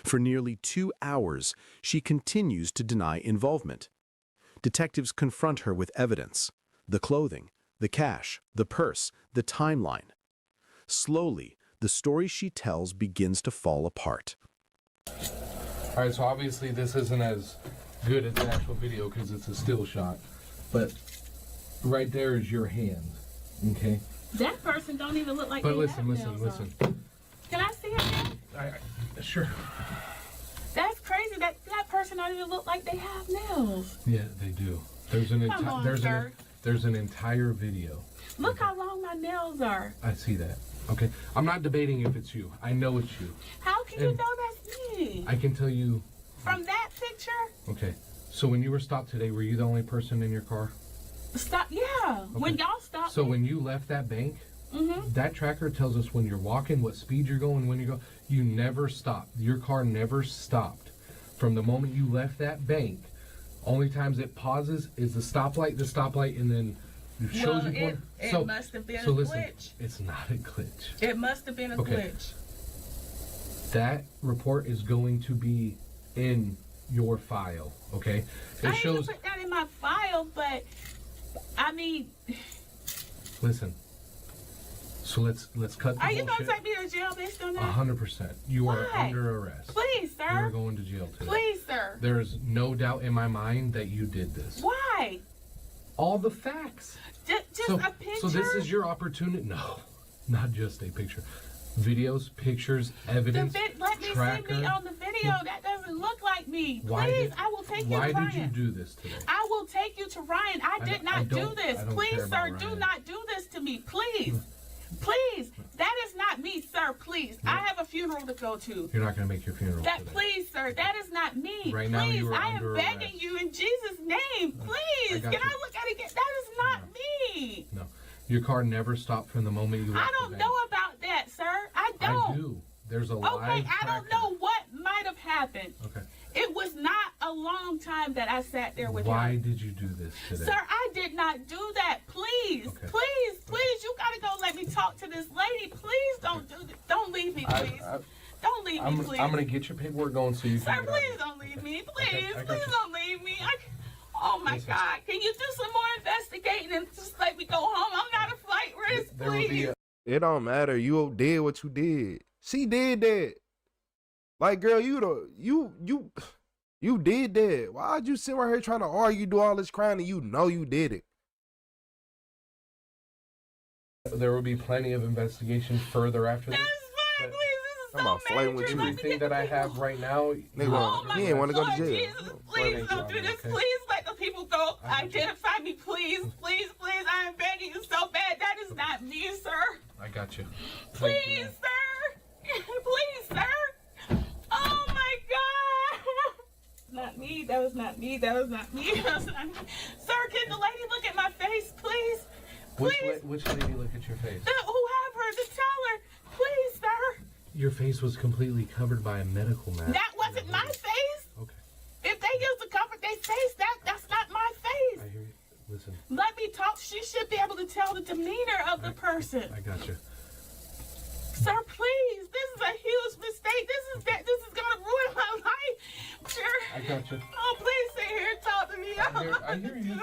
For nearly 2 hours, she continues to deny involvement. Detectives confront her with evidence: the clothing, the cash, the purse, the timeline. Slowly, the story she tells begins to fall apart. All right, so obviously this isn't as good as the actual video because it's a still shot. But right there is your hand, okay? That person don't even look like But they listen, have nails on. Can I see it? Sure. That's crazy. That person don't even look like they have nails. Yeah, they do. There's an entire video. Look how long my nails are. I see that. Okay, I'm not debating if it's you. I know it's you. How can you know that's me? I can tell you. From that picture? Okay, so when you were stopped today, were you the only person in your car? Stop. Yeah. Okay. When y'all stop. So when you left that bank, that tracker tells us when you're walking, what speed you're going, when you go. You never stopped. Your car never stopped. From the moment you left that bank, only times it pauses is the stoplight, and then it shows you going. It must have been a glitch. It's not a glitch. It must have been a glitch. That report is going to be in your file, okay? It shows. I put that in my file, but I mean. Listen. So let's cut the Are you bullshit. gonna take me to jail based on that? 100%. You are Why? under arrest. Please, sir. You're going to jail today. Please, sir. There is no doubt in my mind that you did this. Why? All the facts. Just a picture. So this is your opportunity. No, not just a picture. Videos, pictures, evidence, Let me tracker. see me on the video. That doesn't look like me. Why Please, did- I will take you to Why Ryan. did you do this today? I will take you to Ryan. I did not do this. I don't Please, care sir, about do Ryan. not do this to me. Please. Please. That is not me, sir. Please. I have a funeral to go to. You're not going to make your funeral That today. please, sir, that is not me. Right please, now you are I am under begging arrest. you in Jesus' name. Please. got Can you. I look at it again? That is not me. No. Your car never stopped from the moment you left I don't the know bank. about that, sir. I don't. I do. There's a live Okay, I don't tracker. know what might have happened. Okay. It was not a long time that I sat there with Why him. did you do this today? Sir, I did not do that. Please, Okay. please, you gotta go let me talk to this lady. Please don't do this. Don't leave me, please. Don't leave me, please. I'm going to get your paperwork going so you Sir, can get out of please here. don't leave me. Please, I got please you. don't leave me. Oh my God. Can you do some more investigating and just let me go home? I'm not a flight risk, There will be please. It don't matter. You did what you did. She did that. Like, girl, you did that. Why'd you sit right here trying to argue, do all this crying, and you know you did it? There will be plenty of investigation further after this. Fine, please. This is I'm not flirting with you. Everything that I have right now, Nigga, he ain't want to go to Lord jail. Jesus, please don't do this. Please let the people go. Identify me, please. Please, please. I am begging you so bad. That is not me, sir. I got you. Please, sir. Please, sir. Oh my God. Not me. That was not me. That was not me. That was not me. Sir, can the lady look at my face, please? Please. Which lady look at your face? Whoever, the teller. Please, sir. Your face was completely covered by a medical mask. That wasn't my face. Okay. If they use to cover their face, that's not my face. I hear you. Listen, Let me talk. She should be able to tell the demeanor of the person. I got you. Sir, please. This is a huge mistake. This is gonna ruin my life. Sure. I got you. Oh, please sit here and talk to me. I hear you.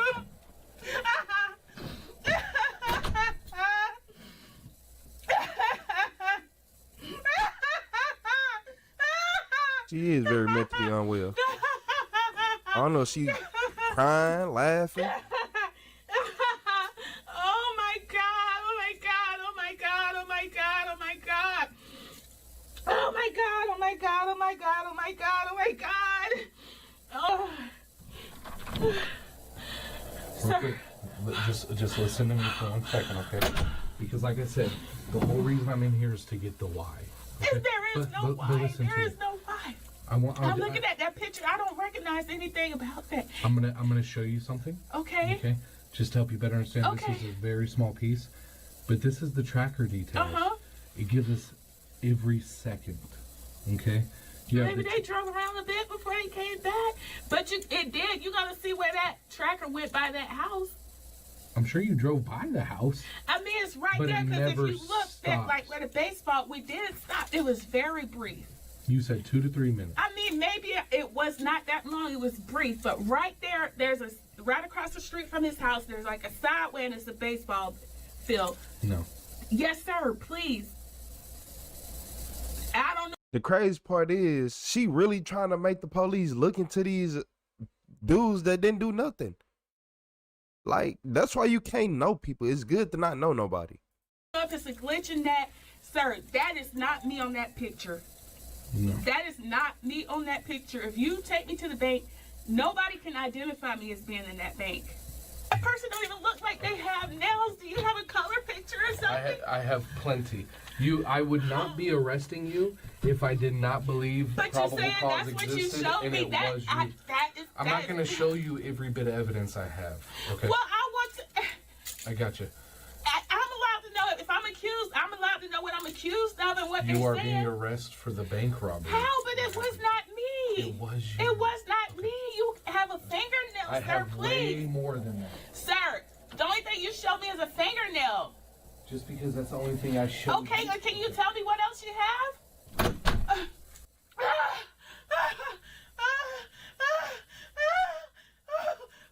She is very mentally unwell. I don't know, she crying, laughing. Oh my God, oh my God, oh my God, oh my God, oh my God. Oh my God, oh my God, oh my God, oh my God, oh my God. Oh. Real quick, just listen to me for 1 second, okay? Because like I said, the whole reason I'm in here is to get the why. Okay? There is no why. listen to There me. is no why. I'm I'm looking at that picture. I don't recognize anything about that. I'm gonna show you something. Okay. Okay. Just to help you better understand. Okay. This is a very small piece, but this is the tracker details. It gives us every second. Okay. You have Maybe the they drove around a bit before they came back, but it did. You gotta see where that tracker went by that house. I'm sure you drove by the house. I mean, it's right But there it because if never you looked at like where the baseball, we did stop. It was very brief. You said 2 to 3 minutes. I mean, maybe it was not that long. It was brief, but right there, right across the street from his house. There's like a sideway and it's a baseball field. No. Yes, sir. Please. I don't know. The crazy part is she really trying to make the police look into these dudes that didn't do nothing. Like, that's why you can't know people. It's good to not know nobody. If it's a glitch in that, sir, that is not me on that picture. No. That is not me on that picture. If you take me to the bank, nobody can identify me as being in that bank. That person don't even look like they have nails. Do you have a color picture or something? I have plenty. I would not be arresting you if I did not believe But probable you're saying cause that's what existed you showed and me. it was you. I'm not going to show you every bit of evidence I have. Okay. Well, I want to. I got you. I'm allowed to know if I'm accused. I'm allowed to know what I'm accused of and what they're saying. You are being arrested for the bank robbery. How? But it was not me. It was you. It was not me. You have a fingernail, I sir, have please. way more than that. Sir, the only thing you showed me is a fingernail. Just because that's the only thing I showed Okay, you. can you tell me what else you have?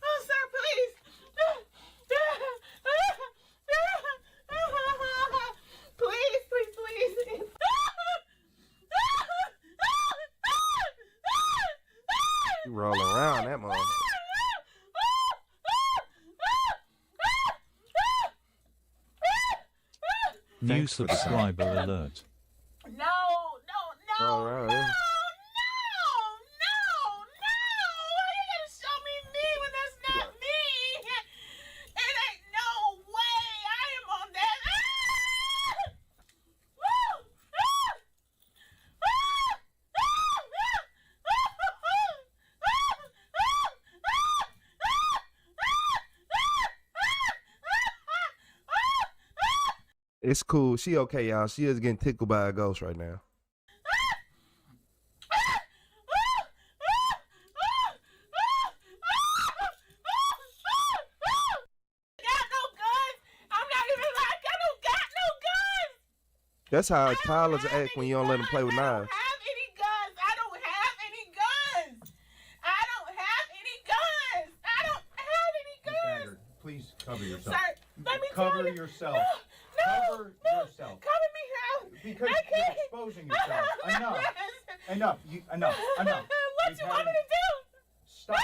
Oh, sir, please. Please. You rolling around that motherfucker. New subscriber alert. No. Roll around, yeah. Why you gonna show me when that's not me? It ain't no way I am on that. It's cool. She okay, y'all. She is getting tickled by a ghost right now. That's how college act when you don't let them play with knives. I don't have any guns. Please cover yourself. Sir, let me cover tell you. yourself. No, Cover yourself. Cover me how? Because I you're can't. exposing yourself. Enough. Enough. What you want me to do? Stop.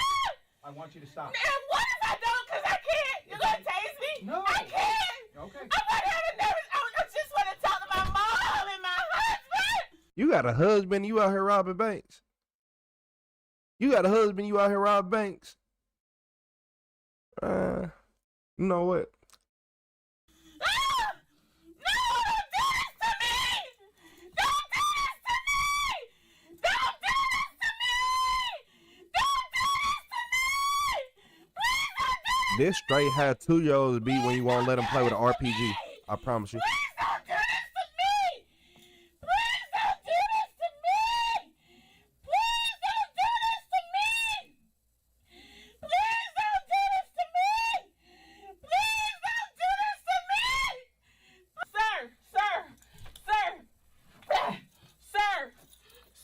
I want you to stop. And what if I don't? Because I can't. You're going to tase me? No. I can't. Okay. I'm not having nervous. I just want to talk to my mom and my husband. You got a husband, you out here robbing banks. You out here robbing banks. You know what? This straight how 2-year-olds be when you won't let them play with an RPG. I promise you.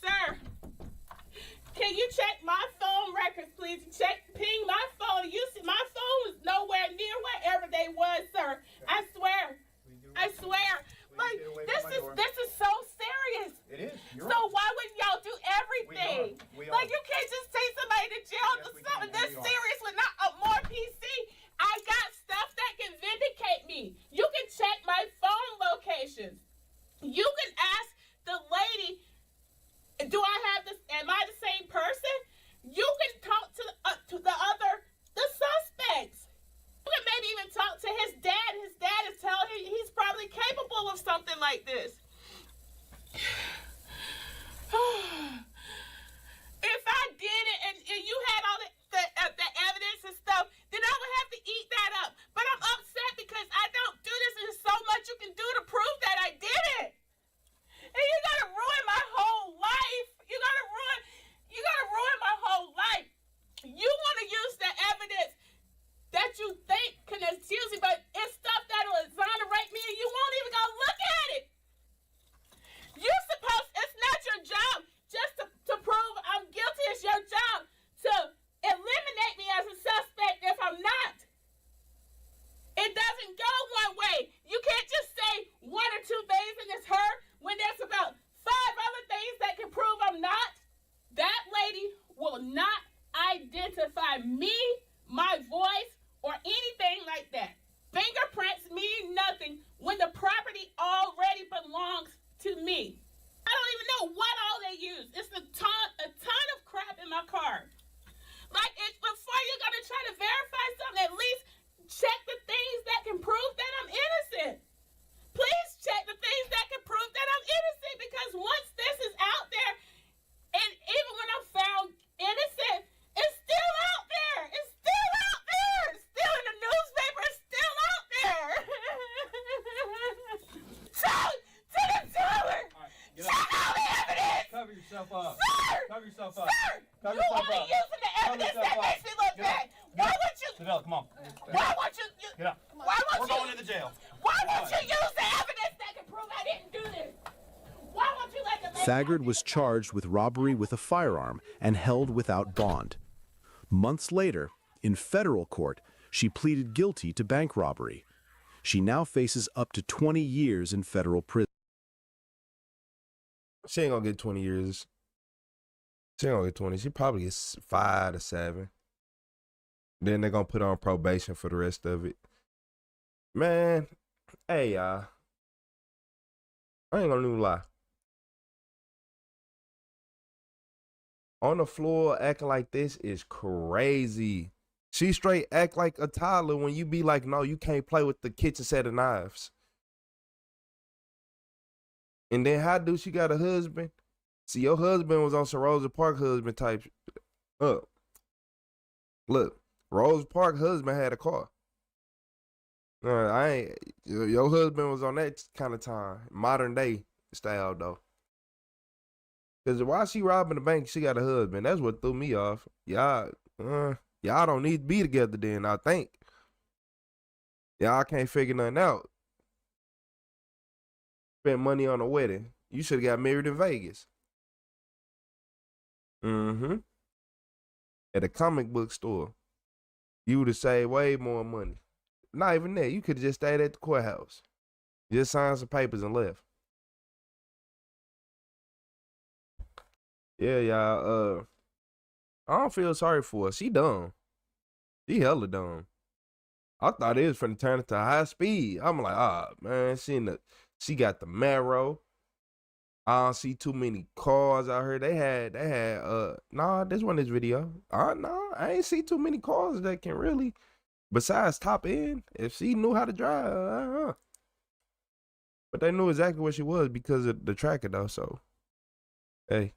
Sir, can you check my phone records, please? Ping my phone. You see, my phone was nowhere near wherever they was, sir. I swear. Like, this is so serious. It is. So why wouldn't y'all do everything? Like, you can't just take somebody to jail for something this serious with not a more PC. I got stuff that can vindicate me. You can check my phone locations. You can ask the lady, do I have this? Am I the same person? You can talk to the suspects. You can maybe even talk to his dad. His dad is telling him he's probably capable of something like this. Cover yourself up. Sir! Cover yourself up. Sir! Cover You yourself only up. using the Cover evidence yourself that up. makes me look Get up. bad. Get Why up. would you? Savella, come on. Why would you? Get up. Why would We're you? going to the jail. Why won't you use the evidence that can prove I didn't do this? Why won't you let the lady Thagard was charged with robbery with a firearm and held without bond. Months later, in federal court, she pleaded guilty to bank robbery. She now faces up to 20 years in federal prison. She ain't gonna get 20 years. She ain't gonna get 20. She probably gets 5 to 7. Then they're gonna put her on probation for the rest of it. Man, hey y'all. I ain't gonna even lie. On the floor acting like this is crazy. She straight act like a toddler when you be like, no, you can't play with the kitchen set of knives. And then how do she got a husband? See, your husband was on some Rosa Parks husband type. Look, Rosa Parks husband had a car. Your husband was on that kind of time, modern day style though. Cause while she robbing the bank, she got a husband. That's what threw me off. Y'all don't need to be together then, I think. Y'all can't figure nothing out. Spent money on a wedding. You should have got married in Vegas. At a comic book store. You would have saved way more money. Not even that. You could have just stayed at the courthouse. Just signed some papers and left. Yeah, y'all. I don't feel sorry for her. She dumb. She hella dumb. I thought it was finna turn into high speed. I'm like, man, she got the marrow. I don't see too many cars out here. They had nah, this one is video. Nah, I ain't see too many cars that can really, besides top end, if she knew how to drive, But they knew exactly where she was because of the tracker though, so hey.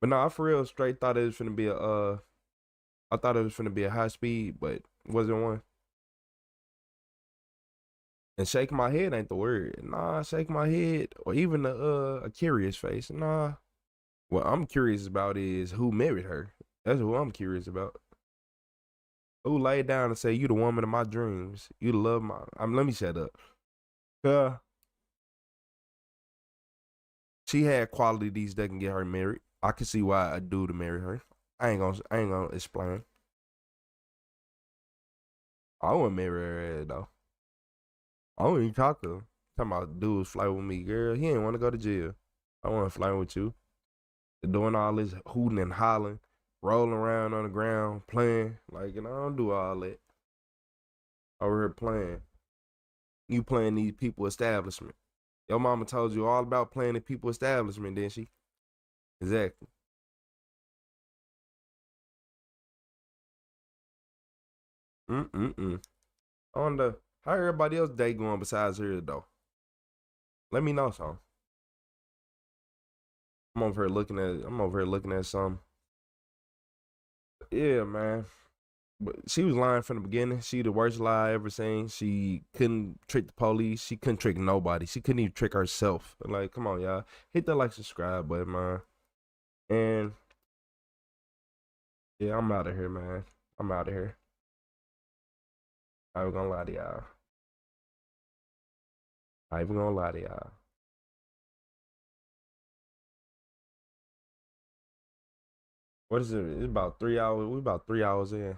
But no, I for real straight thought it was finna be I thought it was finna be a high speed, but it wasn't one. And shaking my head ain't the word. Nah, shaking my head or even a curious face. Nah. What I'm curious about is who married her. That's who I'm curious about. Who laid down and say, you the woman of my dreams. You the love my let me shut up. She had qualities that can get her married. I can see why a dude to marry her. I ain't gonna explain. I wouldn't marry her ass though. I wouldn't even talk to her. Talking about dudes fly with me, girl. He ain't want to go to jail. I want to fly with you. Doing all this hooting and hollering, rolling around on the ground, playing. Like, I don't do all that. Over here playing. You playing these people establishment. Your mama told you all about playing the people establishment, didn't she? Exactly. I wonder how everybody else day going besides her though. Let me know something. I'm over here looking at something. Yeah, man. But she was lying from the beginning. She the worst lie I ever seen. She couldn't trick the police. She couldn't trick nobody. She couldn't even trick herself. Like, come on, y'all. Hit that like, subscribe button, man. And yeah, I'm out of here, man. I'm out of here. I ain't gonna lie to y'all. I ain't even gonna lie to y'all. What is it? It's about 3 hours. We about 3 hours in.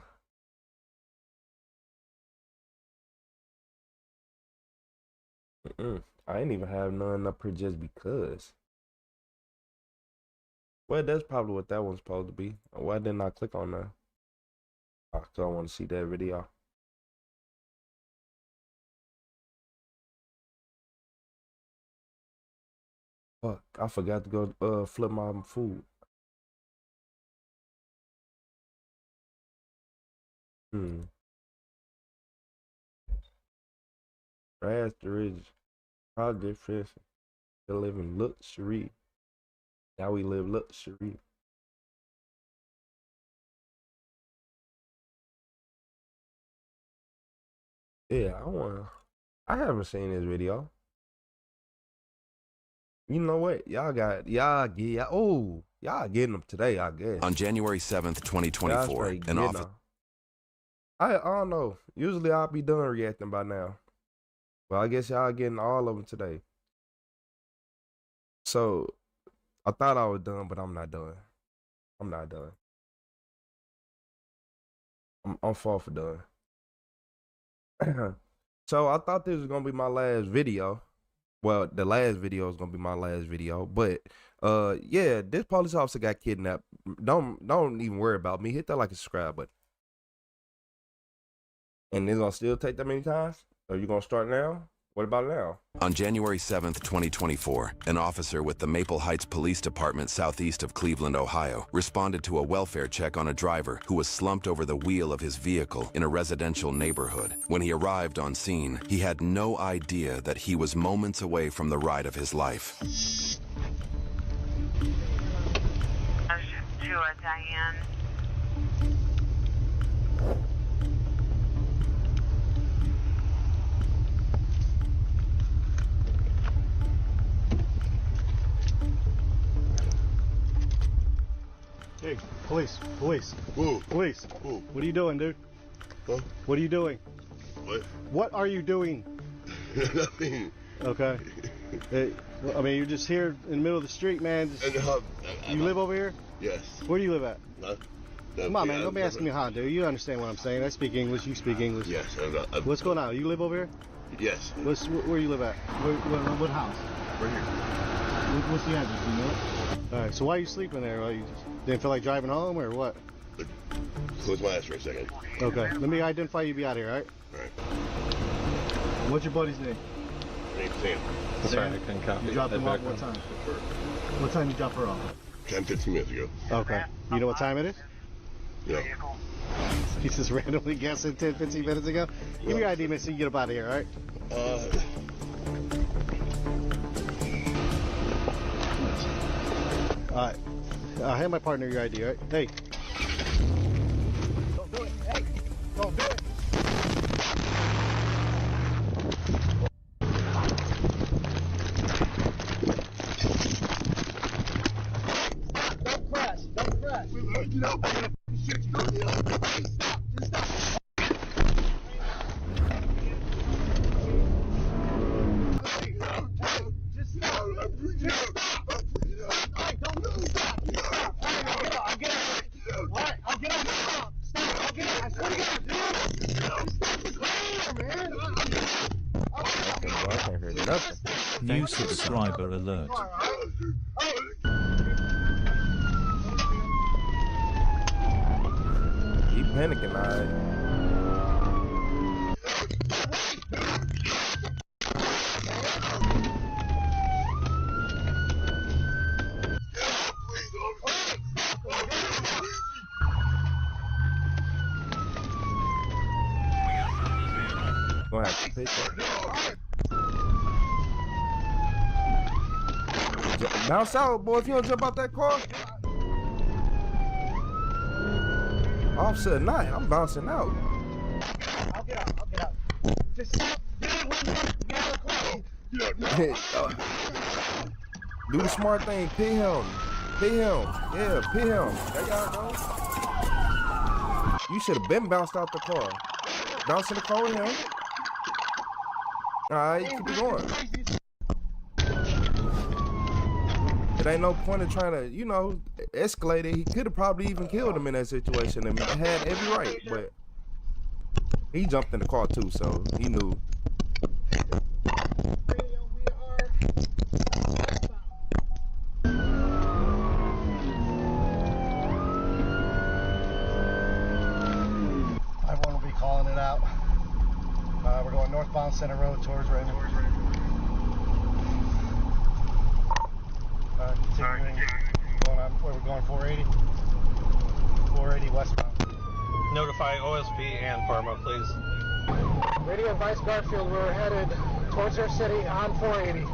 I ain't even have none up here just because. Well, that's probably what that one's supposed to be. Why didn't I click on that? Cause I want to see that video. Fuck, I forgot to go flip my food. Trash the rich, project fresh. They live in luxury. Now we live luxury. Yeah, I haven't seen this video. You know what? Y'all getting them today, I guess. On January 7th, 2024, an officer. I don't know. Usually I'll be done reacting by now. But I guess y'all getting all of them today. So I thought I was done, but I'm not done. I'm not done. I'm far from done. So I thought this was gonna be my last video. Well, the last video is gonna be my last video, but yeah, this police officer got kidnapped. Don't even worry about me. Hit that like a subscribe button. And it's gonna still take that many times? Are you gonna start now? What about now? On January 7th, 2024, an officer with the Maple Heights Police Department southeast of Cleveland, Ohio, responded to a welfare check on a driver who was slumped over the wheel of his vehicle in a residential neighborhood. When he arrived on scene, he had no idea that he was moments away from the ride of his life. Diane. Hey, police. Who? Police. Who? What are you doing, dude? Huh? What are you doing? What? What are you doing? Nothing. Okay. Hey, I mean, you're just here in the middle of the street, man. You live over here? Yes. Where do you live at? Come on, man. Don't be I'm asking me how, dude. You understand what I'm saying. I speak English. You speak English. Yes. What's going on? You live over here? Yes. Where you live at? What house? Right here. What's the address? Do you know it? All right. So why are you sleeping there? You just didn't feel like driving home, or what? Close my eyes for a second. Okay. Let me identify you. Be out here, all right? All right. What's your buddy's name? My name's Sam. Sorry, I couldn't copy. You dropped him off what time? What time you drop her off? 10, 15 minutes ago. Okay. You know what time it is? Yeah. He's just randomly guessing 10, 15 minutes ago? Give me your ID, man, so you get up out of here, all right? All right. Hand my partner your ID, all right? Hey. Don't do it. Hey. Don't do it. Don't press. Don't press. Get up. New subscriber alert. He panicking, alright. Gonna have to pick it. Bounce out, boy, if you don't jump out that car. Officer at night, I'm bouncing out. I'll get out. Just do the smart thing, pit him. Yeah, pit him. There y'all go. You should have been bounced out the car. Bounce in the car with him. Alright, keep it going. It ain't no point in trying to, escalate it. He could have probably even killed him in that situation and had every right, but he jumped in the car too, so he knew. I will be calling it out. We're going northbound Center Road towards Raymond. Continuing, we're going 480. 480 westbound. Notify OSP and Parma, please. Radio advice Garfield, we're headed towards our city on 480. We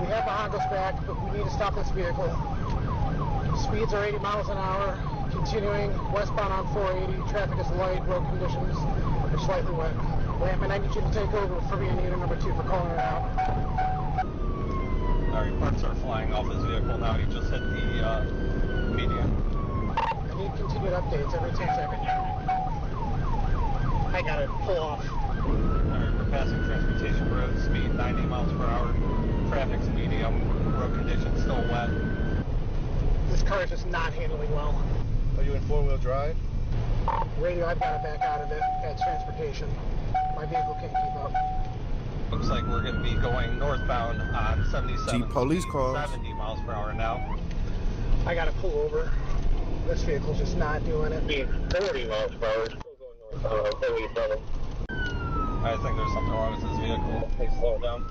have the Hondas back, but we need to stop this vehicle. Speeds are 80 miles an hour. Continuing westbound on 480. Traffic is light. Road conditions are slightly wet. Lamp, I need you to take over for me and unit number 2 for calling her out. Alright, parts are flying off his vehicle now. He just hit the median. I need continued updates every 10 seconds. I gotta pull off. Alright, we're passing transportation road, speed 90 miles per hour. Traffic's medium, road conditions still wet. This car is just not handling well. Are you in 4-wheel drive? Radio, I've got to back out of it. That's transportation. My vehicle can't keep up. Looks like we're going to be going northbound on 77. Gee, police cars. 70 miles per hour now. I got to pull over. This vehicle's just not doing it. 40 miles per hour. Still going north. 77. I think there's something wrong with this vehicle. Hey, slow down.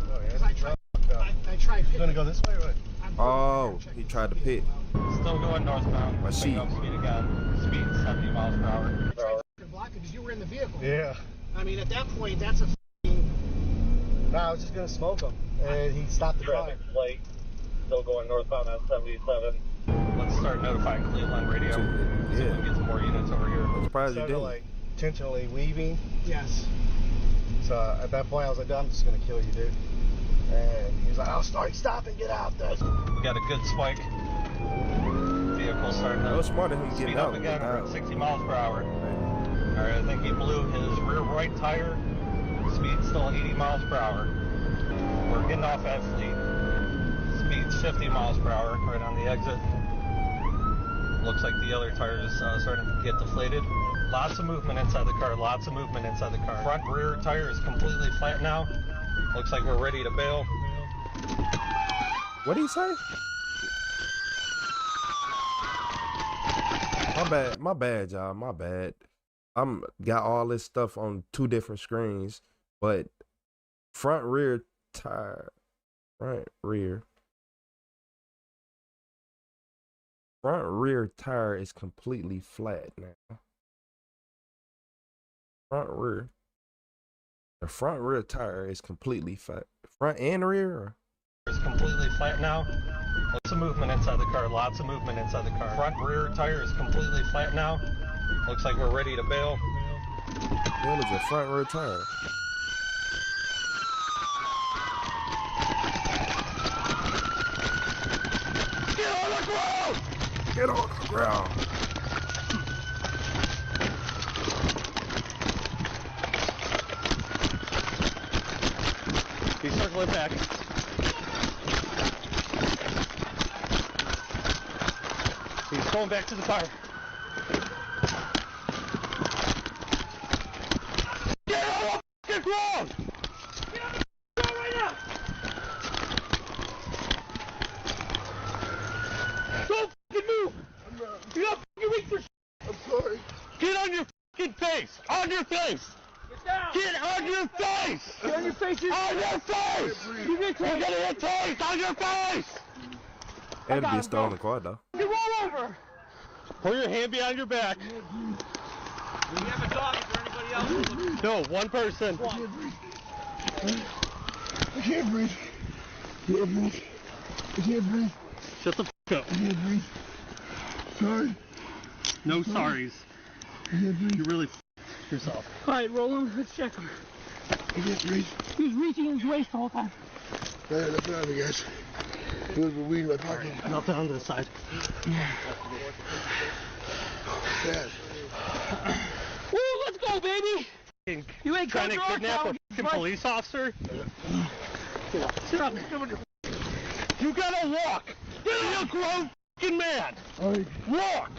I tried. You going to go this way or what? Oh, he tried to pit. Still going northbound. My sheet. Up speed again. Speed 70 miles per hour. Block it because you were in the vehicle. Yeah. I mean, at that point, that's a Nah, I was just going to smoke him. And he stopped the car. Light. Still going northbound on 77. Let's start notifying Cleveland radio. See if we can get some more units over here. I'm surprised you Started didn't. like intentionally weaving. Yes. So at that point I was like, I'm just gonna kill you, dude. And he was like, stop and get out there. We got a good spike. Vehicle starting to smart of him speed getting up out. again. We're at 60 miles per hour. Alright, I think he blew his rear right tire. Speed still 80 miles per hour. We're getting off at Fleet. Speed's 50 miles per hour right on the exit. Looks like the other tire is starting to get deflated. Lots of movement inside the car, lots of movement inside the car. Front rear tire is completely flat now. Looks like we're ready to bail. What did he say? My bad, y'all. My bad. Got all this stuff on 2 different screens, but front rear tire, front rear tire is completely flat now. The front rear tire is completely flat. Front and rear? Or? It's completely flat now. Lots of movement inside the car, lots of movement inside the car. Front rear tire is completely flat now. Looks like we're ready to bail. What is a front rear tire? Get on the ground! Get on the ground! He's circling back. He's going back to the car. Get on the ground! Get on the ground right now! Don't fucking move! You're not fucking weak for shit! I'm sorry. Get on your fucking face! On your face! Get on your face! Get on your face! On your face! You get on your face! On your face! It'd be a stolen car though. You roll over! Pull your hand behind your back. Do you have a dog? Is there anybody else? No, one person. I can't breathe. I can't breathe. Shut the f up. I can't breathe. Sorry. No sorries. I can't breathe. You really f yourself. Alright, roll him. Let's check him. I can't breathe. He was reaching in his waist the whole time. Alright, nothing on me, guys. There was a weed in my pocket. Nothing on the side. Bad. Woo, let's go, baby! You ain't trying to kidnap a fucking police officer? Sit up. You gotta walk! You're a grown fucking man! Alright. Walk!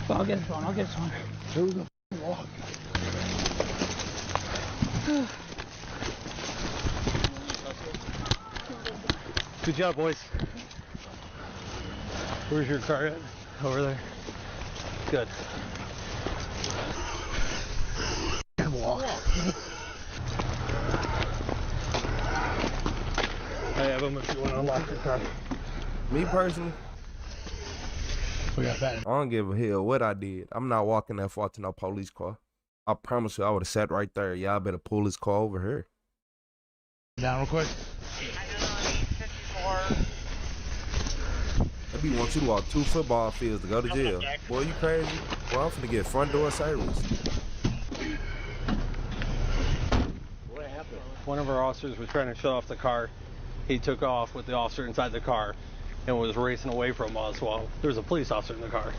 I'll get this one. There was a walk. Good job, boys. Where's your car at? Over there. Good. Walk. I have them if you want to unlock your car. Me personally, We got that. I don't give a hell what I did. I'm not walking that far to no police car. I promise you, I would have sat right there. Y'all better pull this car over here. Down real quick. I be want you to walk 2 football fields to go to jail. Boy, you crazy? Boy, I'm finna get front door service. one of our officers was trying to shut off the car. He took off with the officer inside the car and was racing away from us while there was a police officer in the car.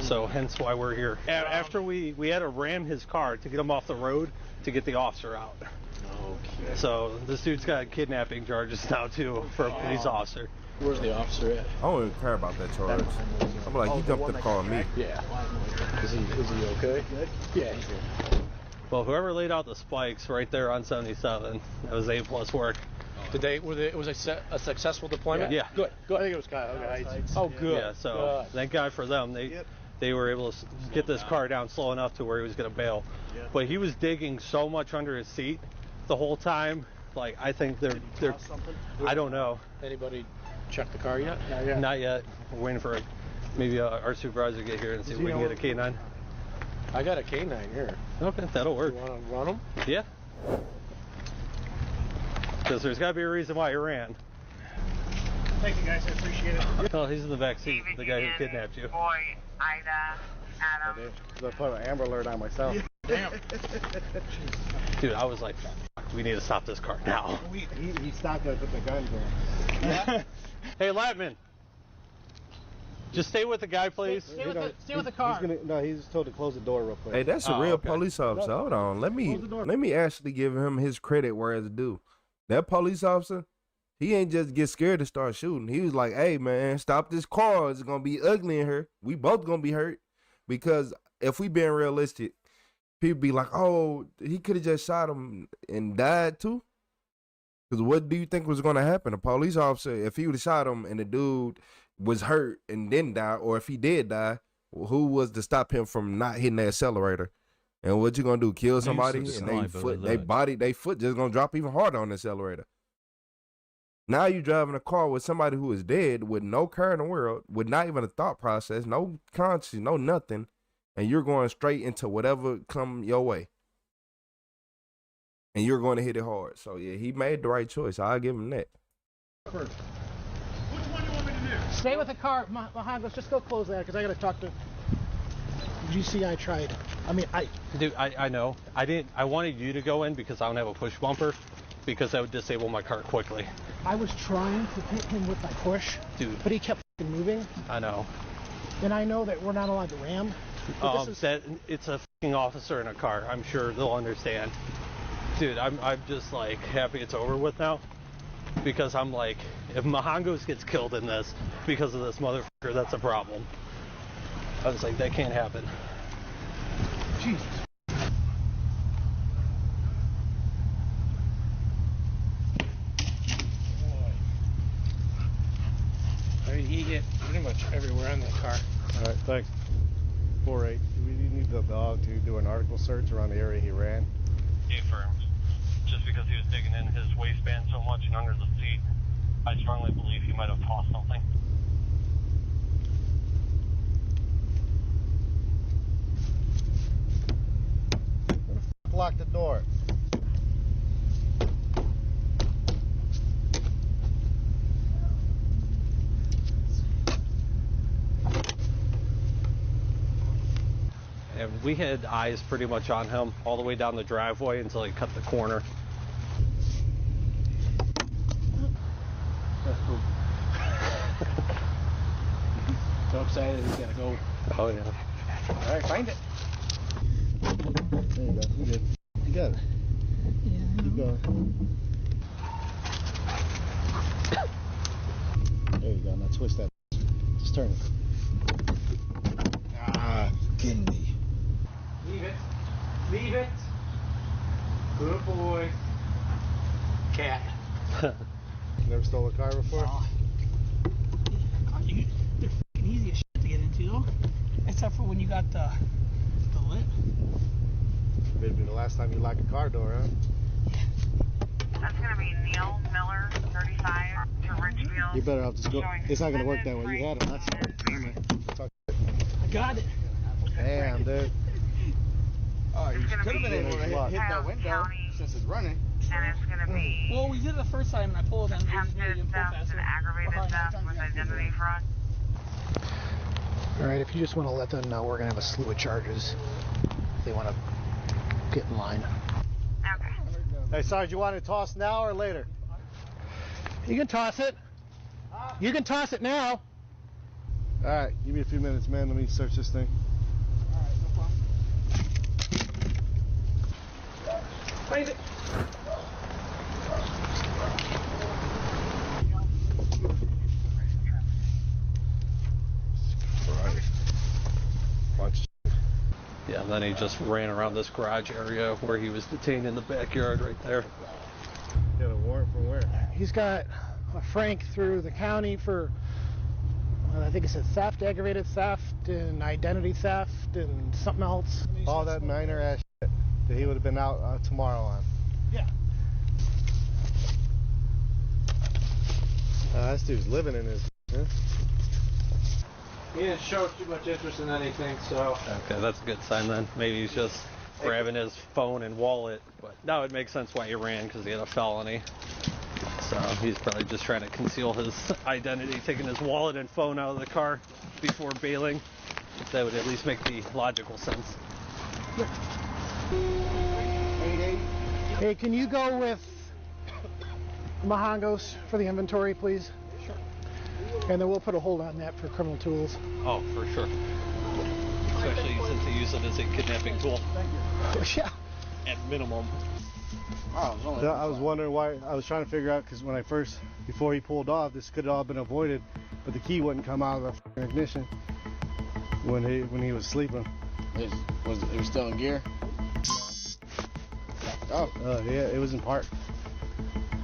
So hence why we're here. After we had to ram his car to get him off the road to get the officer out. Okay. So this dude's got kidnapping charges now too for a police officer. Where's the officer at? I don't even care about that charge. I'm like, he jumped in the car on me. Yeah. Is he okay? Yeah, he's good. Well, whoever laid out the spikes right there on 77, that was A+ work. It was a successful deployment? Yeah. Good. I think it was kind of, oh, good. Yeah, so thank God for them. They were able to get this car down slow enough to where he was going to bail. Yeah. But he was digging so much under his seat the whole time. Like, I think they're I don't know. Anybody check the car yet? Not yet. We're waiting for maybe our supervisor to get here and see if we can get a K9. I got a K9 here. Okay, that'll work. You want to run them? Yeah. Because there's got to be a reason why he ran. Thank you guys, I appreciate it. Oh, he's in the back seat, the guy who kidnapped you. Boy, Ida, Adam. I put an Amber Alert on myself. Damn. Dude, I was like, we need to stop this car now. He stopped us with the gun there. Hey, Latman. Just stay with the guy, please. Stay with the car. He's told to close the door real quick. Hey, that's a real police officer. Hold on. Let me actually give him his credit where it's due. That police officer, he ain't just get scared to start shooting. He was like, hey, man, stop this car. It's going to be ugly in here. We both going to be hurt. Because if we being realistic, people be like, oh, he could have just shot him and died too. Because what do you think was going to happen? A police officer, if he would have shot him and the dude was hurt and didn't die, or if he did die, who was to stop him from not hitting the accelerator? And what you gonna do? Kill somebody? And they foot just gonna drop even harder on the accelerator. Now you driving a car with somebody who is dead, with no care in the world, with not even a thought process, no conscience, no nothing, and you're going straight into whatever come your way. And you're going to hit it hard. So yeah, he made the right choice. I'll give him that. Stay with the car, Mahagos. Just go close that because I got to talk to GCI. Tried. Dude, I know. I wanted you to go in because I don't have a push bumper, because that would disable my car quickly. I was trying to hit him with my push, dude, but he kept moving. I know. And I know that we're not allowed to ram. It's a fucking officer in a car. I'm sure they'll understand. Dude, I'm just like happy it's over with now, because I'm like, if Mahangos gets killed in this because of this motherfucker, that's a problem. I was like, that can't happen. Jesus. You get pretty much everywhere in that car. All right, thanks. 4-8. We need the dog to do an article search around the area he ran. Affirmed. Just because he was digging in his waistband so much and under the seat, I strongly believe he might have tossed something. Lock the door. And we had eyes pretty much on him all the way down the driveway until he cut the corner. So excited he's gotta go. Oh yeah. All right, find it. There you go. You good. You got it. Yeah. Keep going. There you go. Now twist that. Just turn it. Ah, kidding me. Leave it. Leave it. Good boy. Cat. Never stole a car before? They're f***ing easy as shit to get into, though. Except for when you got the lip. Maybe the last time you locked a car door, huh? That's going to be Neil Miller, 35, to Richfield. You better off just go. It's not going to work that way. You had it last time. I got it. Damn, dude. Oh, you could have been able to hit that window since it's running. And it's going to be... Well, we did it the first time and I pulled it. Attempted theft and aggravated theft with identity fraud. Alright, if you just want to let them know, we're going to have a slew of charges. If they want to get in line. Okay. Hey, Sarge, you want to toss now or later? You can toss it. You can toss it now. All right, give me a few minutes, man. Let me search this thing. Raise it. Yeah, and then he just ran around this garage area where he was detained in the backyard right there. Got a warrant for where? He's got a frank through the county for, I think it said theft, aggravated theft, and identity theft, and something else. All that minor ass shit that he would have been out tomorrow on. Yeah. This dude's living in his. Huh? He didn't show too much interest in anything, so. Okay, that's a good sign then. Maybe he's just grabbing his phone and wallet. But now it makes sense why he ran, because he had a felony. So he's probably just trying to conceal his identity, taking his wallet and phone out of the car before bailing. That would at least make the logical sense. Hey, can you go with Mahongos for the inventory, please? Sure. And then we'll put a hold on that for criminal tools. Oh, for sure. Especially since they use it as a kidnapping tool. Yeah. At minimum. I was wondering why. I was trying to figure out because before he pulled off, this could have all been avoided, but the key wouldn't come out of the ignition when he was sleeping. It was still in gear? Oh. Yeah, it was in park,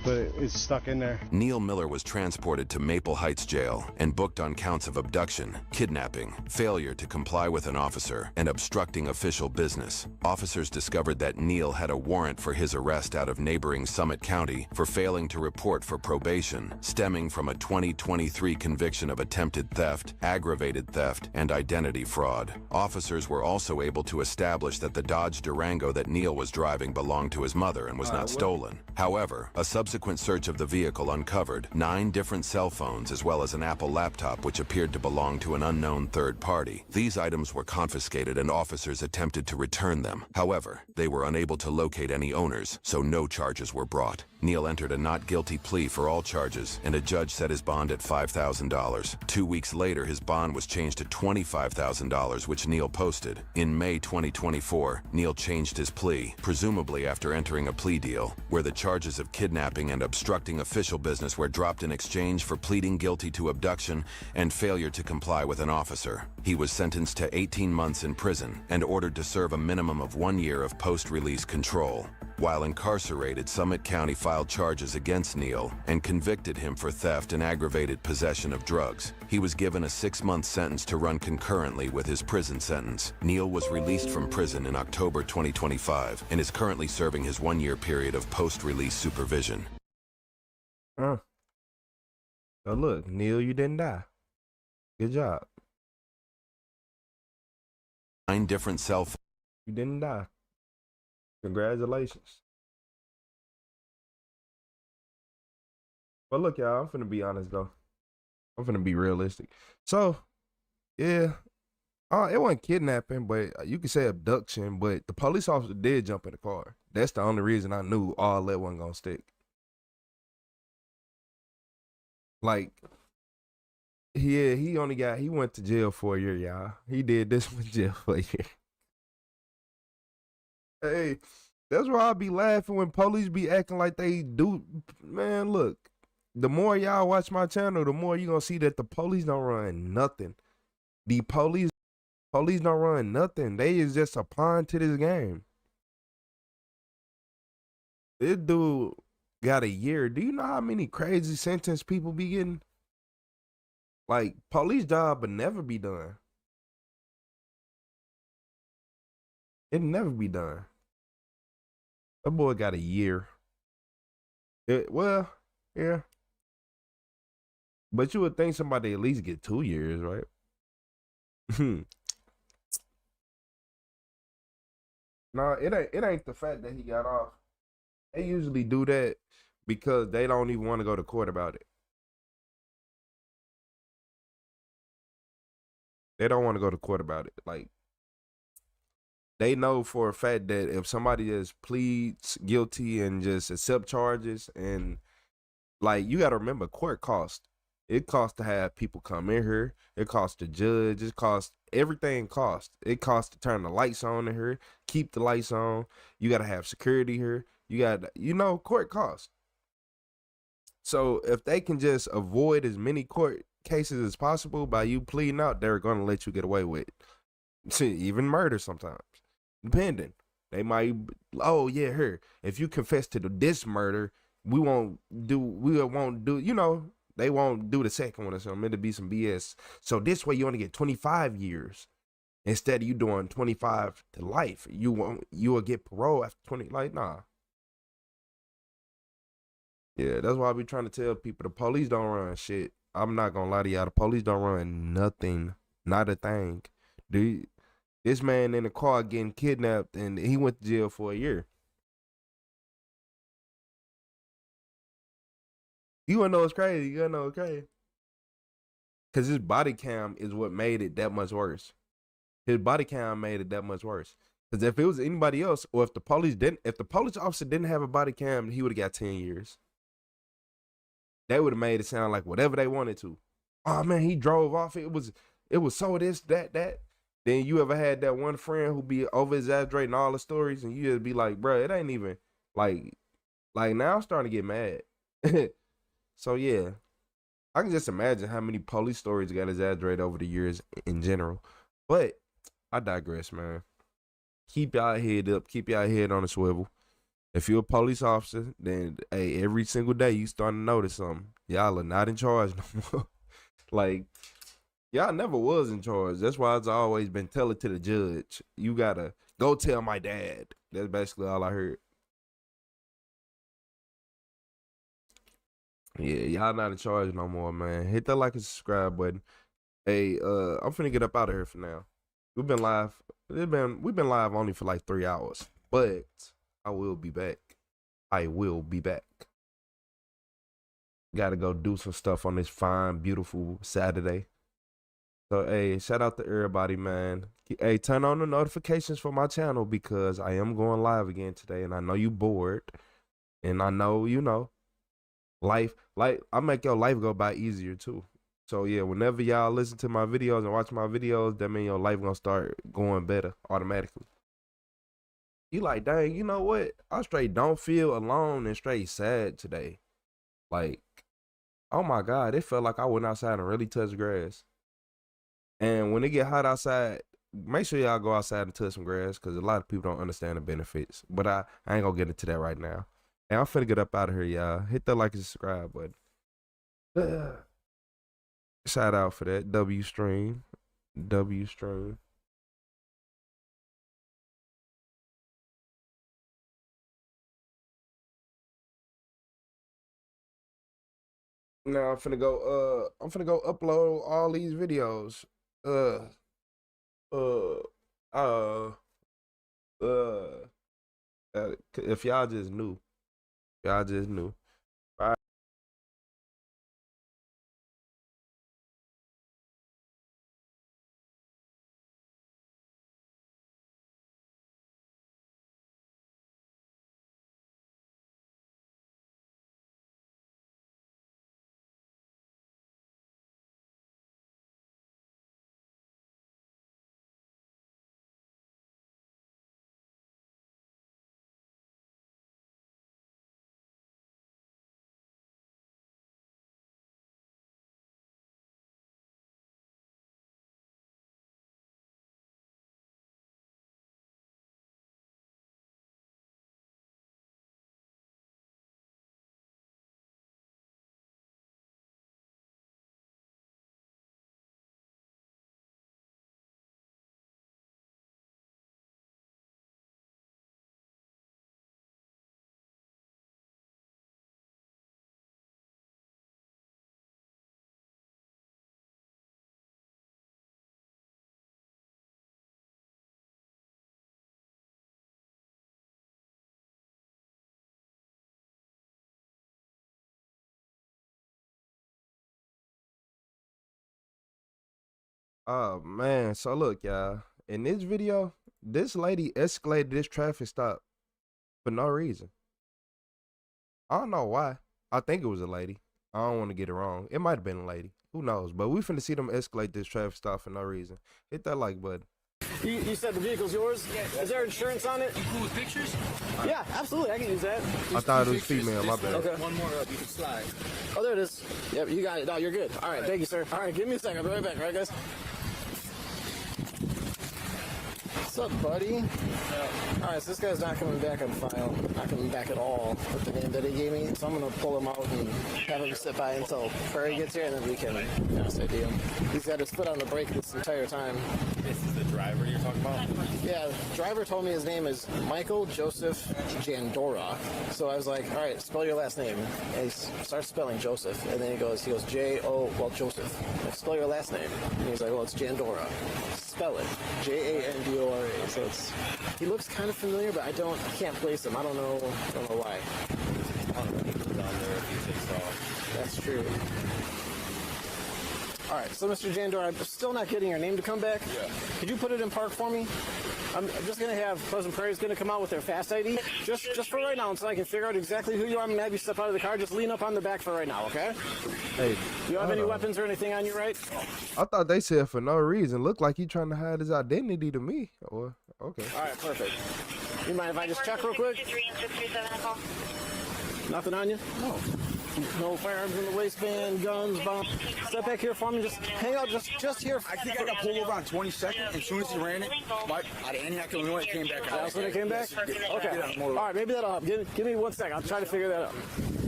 but it's stuck in there. Neil Miller was transported to Maple Heights Jail and booked on counts of abduction, kidnapping, failure to comply with an officer, and obstructing official business. Officers discovered that Neil had a warrant for his arrest out of neighboring Summit County for failing to report for probation, stemming from a 2023 conviction of attempted theft, aggravated theft, and identity fraud. Officers were also able to establish that the Dodge Durango that Neil was driving belonged to his mother and was not stolen. However, a subsequent search of the vehicle uncovered 9 different cell phones as well as an Apple laptop which appeared to belong to an unknown third party. These items were confiscated and officers attempted to return them. However, they were unable to locate any owners, so no charges were brought. Neil entered a not guilty plea for all charges, and a judge set his bond at $5,000. 2 weeks later, his bond was changed to $25,000, which Neil posted. In May 2024, Neil changed his plea, presumably after entering a plea deal, where the charges of kidnapping and obstructing official business were dropped in exchange for pleading guilty to abduction and failure to comply with an officer. He was sentenced to 18 months in prison and ordered to serve a minimum of 1 year of post-release control. While incarcerated, Summit County filed charges against Neil and convicted him for theft and aggravated possession of drugs. He was given a 6-month sentence to run concurrently with his prison sentence. Neil was released from prison in October 2025 and is currently serving his 1-year period of post-release supervision. So look, Neil, you didn't die. Good job. 9 different cell phones. You didn't die. Congratulations. But look, y'all, I'm finna be honest though. I'm finna be realistic. So, yeah, it wasn't kidnapping, but you could say abduction, but the police officer did jump in the car. That's the only reason I knew all that wasn't gonna stick. Like, yeah, he went to jail for a year, y'all. He did this in jail for a year. Hey, that's why I be laughing when police be acting like they do. Man, look, the more y'all watch my channel, the more you gonna see that the police don't run nothing. The police don't run nothing. They is just a pawn to this game. This dude got a year. Do you know how many crazy sentence people be getting? Like, police job would never be done. It'll never be done. That boy got a year. Well, yeah. But you would think somebody at least get 2 years, right? No, it ain't the fact that he got off. They usually do that because they don't even want to go to court about it. They don't want to go to court about it. Like, they know for a fact that if somebody just pleads guilty and just accept charges, and like, you got to remember, court cost. It costs to have people come in here. It costs the judge. It costs everything. It costs to turn the lights on in here, keep the lights on. You got to have security here. You got, court costs. So if they can just avoid as many court cases as possible by you pleading out, they're going to let you get away with it. Even murder sometimes. Depending. They might, oh yeah, here, if you confess to this murder, we won't do, they won't do the second one or something. It'll be some BS. So this way you only get 25 years instead of you doing 25 to life. You will get parole after 20, like, nah. Yeah, that's why I be trying to tell people the police don't run shit. I'm not gonna lie to y'all, the police don't run nothing, not a thing. Dude, this man in the car getting kidnapped and he went to jail for a year. You wanna know what's crazy? You wanna know what's crazy? Cause his body cam is what made it that much worse. His body cam made it that much worse. Cause if it was anybody else, or if the police officer didn't have a body cam, he would have got 10 years. They would have made it sound like whatever they wanted to. Oh man, he drove off. It was so this, that. Then you ever had that one friend who be over exaggerating all the stories, and you just be like, bro, it ain't even like now I'm starting to get mad. So yeah, I can just imagine how many police stories got exaggerated over the years in general. But I digress, man. Keep y'all head up. Keep y'all head on a swivel. If you're a police officer, then hey, every single day you starting to notice something. Y'all are not in charge no more. Like, y'all never was in charge. That's why it's always been tell it to the judge. You gotta go tell my dad. That's basically all I heard. Yeah, y'all not in charge no more, man. Hit that like and subscribe button. Hey, I'm finna get up out of here for now. We've been live. We've been live only for like 3 hours, but I will be back. Gotta go do some stuff on this fine, beautiful Saturday. So, hey, shout out to everybody, man. Hey, turn on the notifications for my channel because I am going live again today, and I know you bored, and I know, life, I make your life go by easier too. So yeah, whenever y'all listen to my videos and watch my videos, that means your life gonna start going better automatically. You like, dang, you know what? I straight don't feel alone and straight sad today. Like, oh my God, it felt like I went outside and really touched grass. And when it get hot outside, make sure y'all go outside and touch some grass because a lot of people don't understand the benefits. But I ain't gonna get into that right now. And I'm finna get up out of here, y'all. Hit that like and subscribe button. Shout out for that. W stream. Now I'm finna go upload all these videos. Uh uh if y'all just knew. Bye. Oh man, so look, y'all. In this video, this lady escalated this traffic stop for no reason. I don't know why. I think it was a lady. I don't want to get it wrong. It might have been a lady. Who knows? But we finna see them escalate this traffic stop for no reason. Hit that like button. You said the vehicle's yours? Yeah. Is there insurance on it? You cool with pictures? Yeah, absolutely. I can use that. I thought it was female. My bad. Okay. One more up, you can slide. Oh, there it is. Yep, you got it. No, you're good. All right, thank you, sir. All right, give me a second. I'll be right back. All right, guys? What's up, buddy? All right, so this guy's not coming back on file. Not coming back at all with the name that he gave me. So I'm going to pull him out and have him sit by until Prairie gets here, and then we can ID him. He's got his foot on the brake this entire time. This is the driver you're talking about? Yeah, the driver told me his name is Michael Joseph Jandora. So I was like, all right, spell your last name. And he starts spelling Joseph. And then he goes, Joseph. Like, spell your last name. And he's like, well, it's Jandora. Spell it. Jandora. So he looks kind of familiar, but I can't place him. I don't know why. That's true. All right, so Mr. Jandor, I'm still not getting your name to come back. Yeah. Could you put it in park for me? I'm just gonna have Pleasant Prairie's gonna come out with their fast ID, just for right now, until I can figure out exactly who you are. I'm gonna have you step out of the car. Just lean up on the back for right now, okay? Hey, you don't have any weapons or anything on you, right? I thought they said for no reason. Looked like he trying to hide his identity to me. Or okay. All right, perfect. You mind if I just check real quick? Nothing on you? No. No firearms in the waistband, guns, bombs. Step back here for me. Just hang out just here. I think I got pulled over on 22nd. As soon as he ran it, out of Antioch, Illinois, it came back. That's when it came back? Okay. All right, maybe that'll help. Give me 1 second. I'll try to figure that out.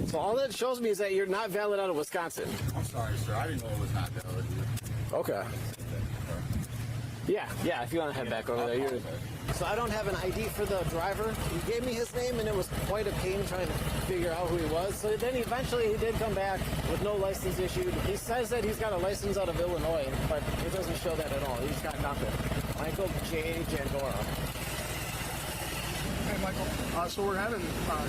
So all that shows me is that you're not valid out of Wisconsin. I'm sorry, sir. I didn't know it was not valid. Okay. Yeah, if you want to head back over there. You're... So I don't have an ID for the driver. He gave me his name, and it was quite a pain trying to figure out who he was. So then eventually he did come back with no license issued. He says that he's got a license out of Illinois, but it doesn't show that at all. He's got nothing. Michael J. Jandora. Hey, Michael. So we're having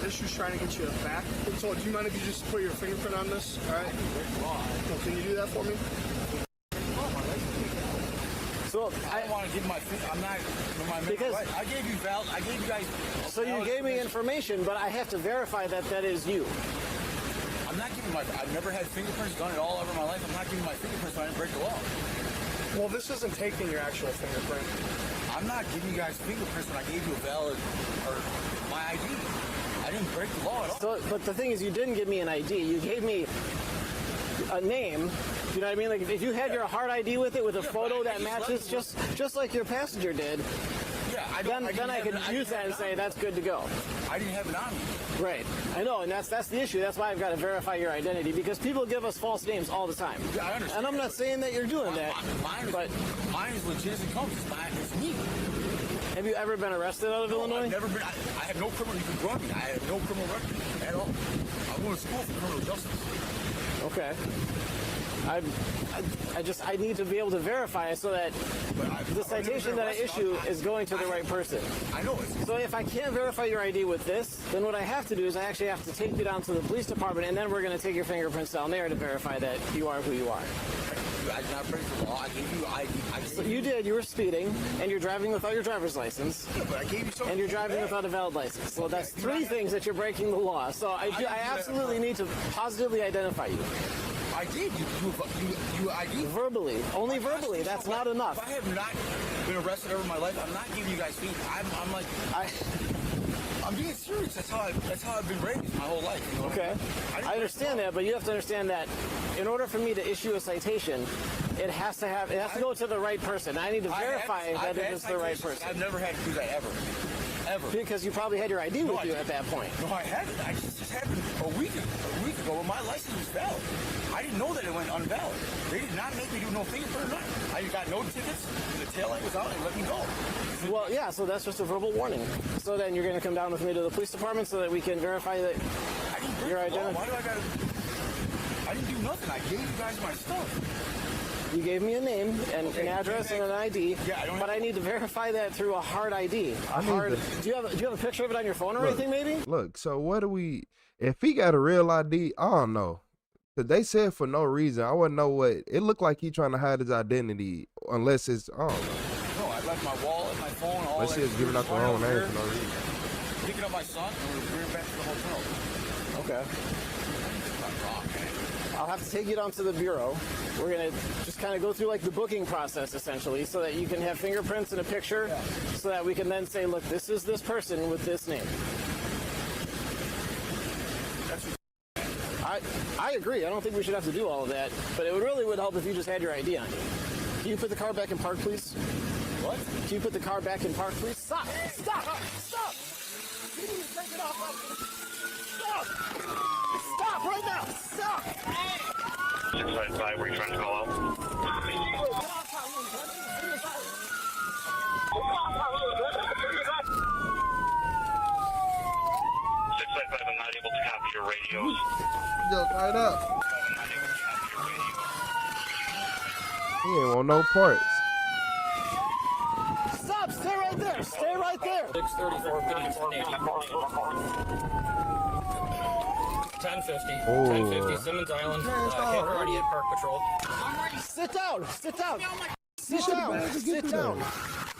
issues trying to get you back. So do you mind if you just put your fingerprint on this? All right. Well, can you do that for me? So I don't want to give my. I'm not. Because I gave you I gave you guys. So you gave me information, but I have to verify that is you. I'm not giving my. I've never had fingerprints done it all over my life. I'm not giving my fingerprints. So I didn't break the law. Well, this isn't taking your actual fingerprint. I'm not giving you guys fingerprints when I gave you a valid or my ID. I didn't break the law at all. So, but the thing is, you didn't give me an ID. You gave me a name. You know what I mean? Like if you had your hard ID with it, with a photo that matches, just like your passenger did. Yeah, then I could use that and say that's good to go. I didn't have it on me. Right. I know, and that's the issue. That's why I've got to verify your identity, because people give us false names all the time. Yeah, I understand. And I'm not saying that you're doing that. Mine is legit as it comes. It's me. Have you ever been arrested out of Illinois? I've never been. I have no criminal. You can run me. I have no criminal record at all. I went to school for criminal justice. Okay. I need to be able to verify so that the citation that I issue is going to the right person. I know it. So if I can't verify your ID with this, then what I have to do is I actually have to take you down to the police department, and then we're going to take your fingerprints down there to verify that you are who you are. I did not break the law. I gave you ID. So you did. You were speeding, and you're driving without your driver's license. Yeah, but I gave you something. And you're driving without a valid license. So that's 3 things that you're breaking the law. So I absolutely need to positively identify you. I did. You ID? Verbally. Only verbally. That's not enough. If I have not been arrested over my life, I'm not giving you guys feet. I'm being serious. That's how I've been raised my whole life. You know? Okay. I understand that, but you have to understand that in order for me to issue a citation, it has to go to the right person. I need to verify that it is the right person. I've never had to do that ever. Because you probably had your ID with you at that point. No, I hadn't. I just happened a week ago when my license was valid. I didn't know that it went unvalid. They did not make me do no fingerprint or nothing. I got no tickets. The taillight was out and let me go. Well, yeah, so that's just a verbal warning. So then you're going to come down with me to the police department so that we can verify that your identity. Why do I didn't do nothing. I gave you guys my stuff. You gave me a name and an address and an ID, but I need to verify that through a hard ID. Do you have a picture of it on your phone or anything, maybe? Look, so what do we? If he got a real ID, I don't know. Cause they said for no reason. I wouldn't know what it looked like. He trying to hide his identity, unless it's I don't know. No, left my wallet, my phone, all Let's that. see us giving out the wrong name for no reason. Picking up my son, and we're bringing him back to the hotel. Okay. I'll have to take you down to the bureau. We're gonna just kind of go through like the booking process essentially, so that you can have fingerprints and a picture, so that we can then say, look, this is this person with this name. I agree. I don't think we should have to do all of that, but it really would help if you just had your ID on you. Can you put the car back in park, please? What? Can you put the car back in park, please? Stop! Stop! Stop! You need to take it off. Stop! Stop right now! Stop! 655, were you trying to call out? 655, I'm not able to copy your radios. Yo, tied up. He ain't want no parts. Stop! Stay right there! Stay right there! 634, good evening. 1050. Oh. 1050, Simmons Island. Hit already at Park Patrol. Sit down! Sit down! Sit down! Sit down!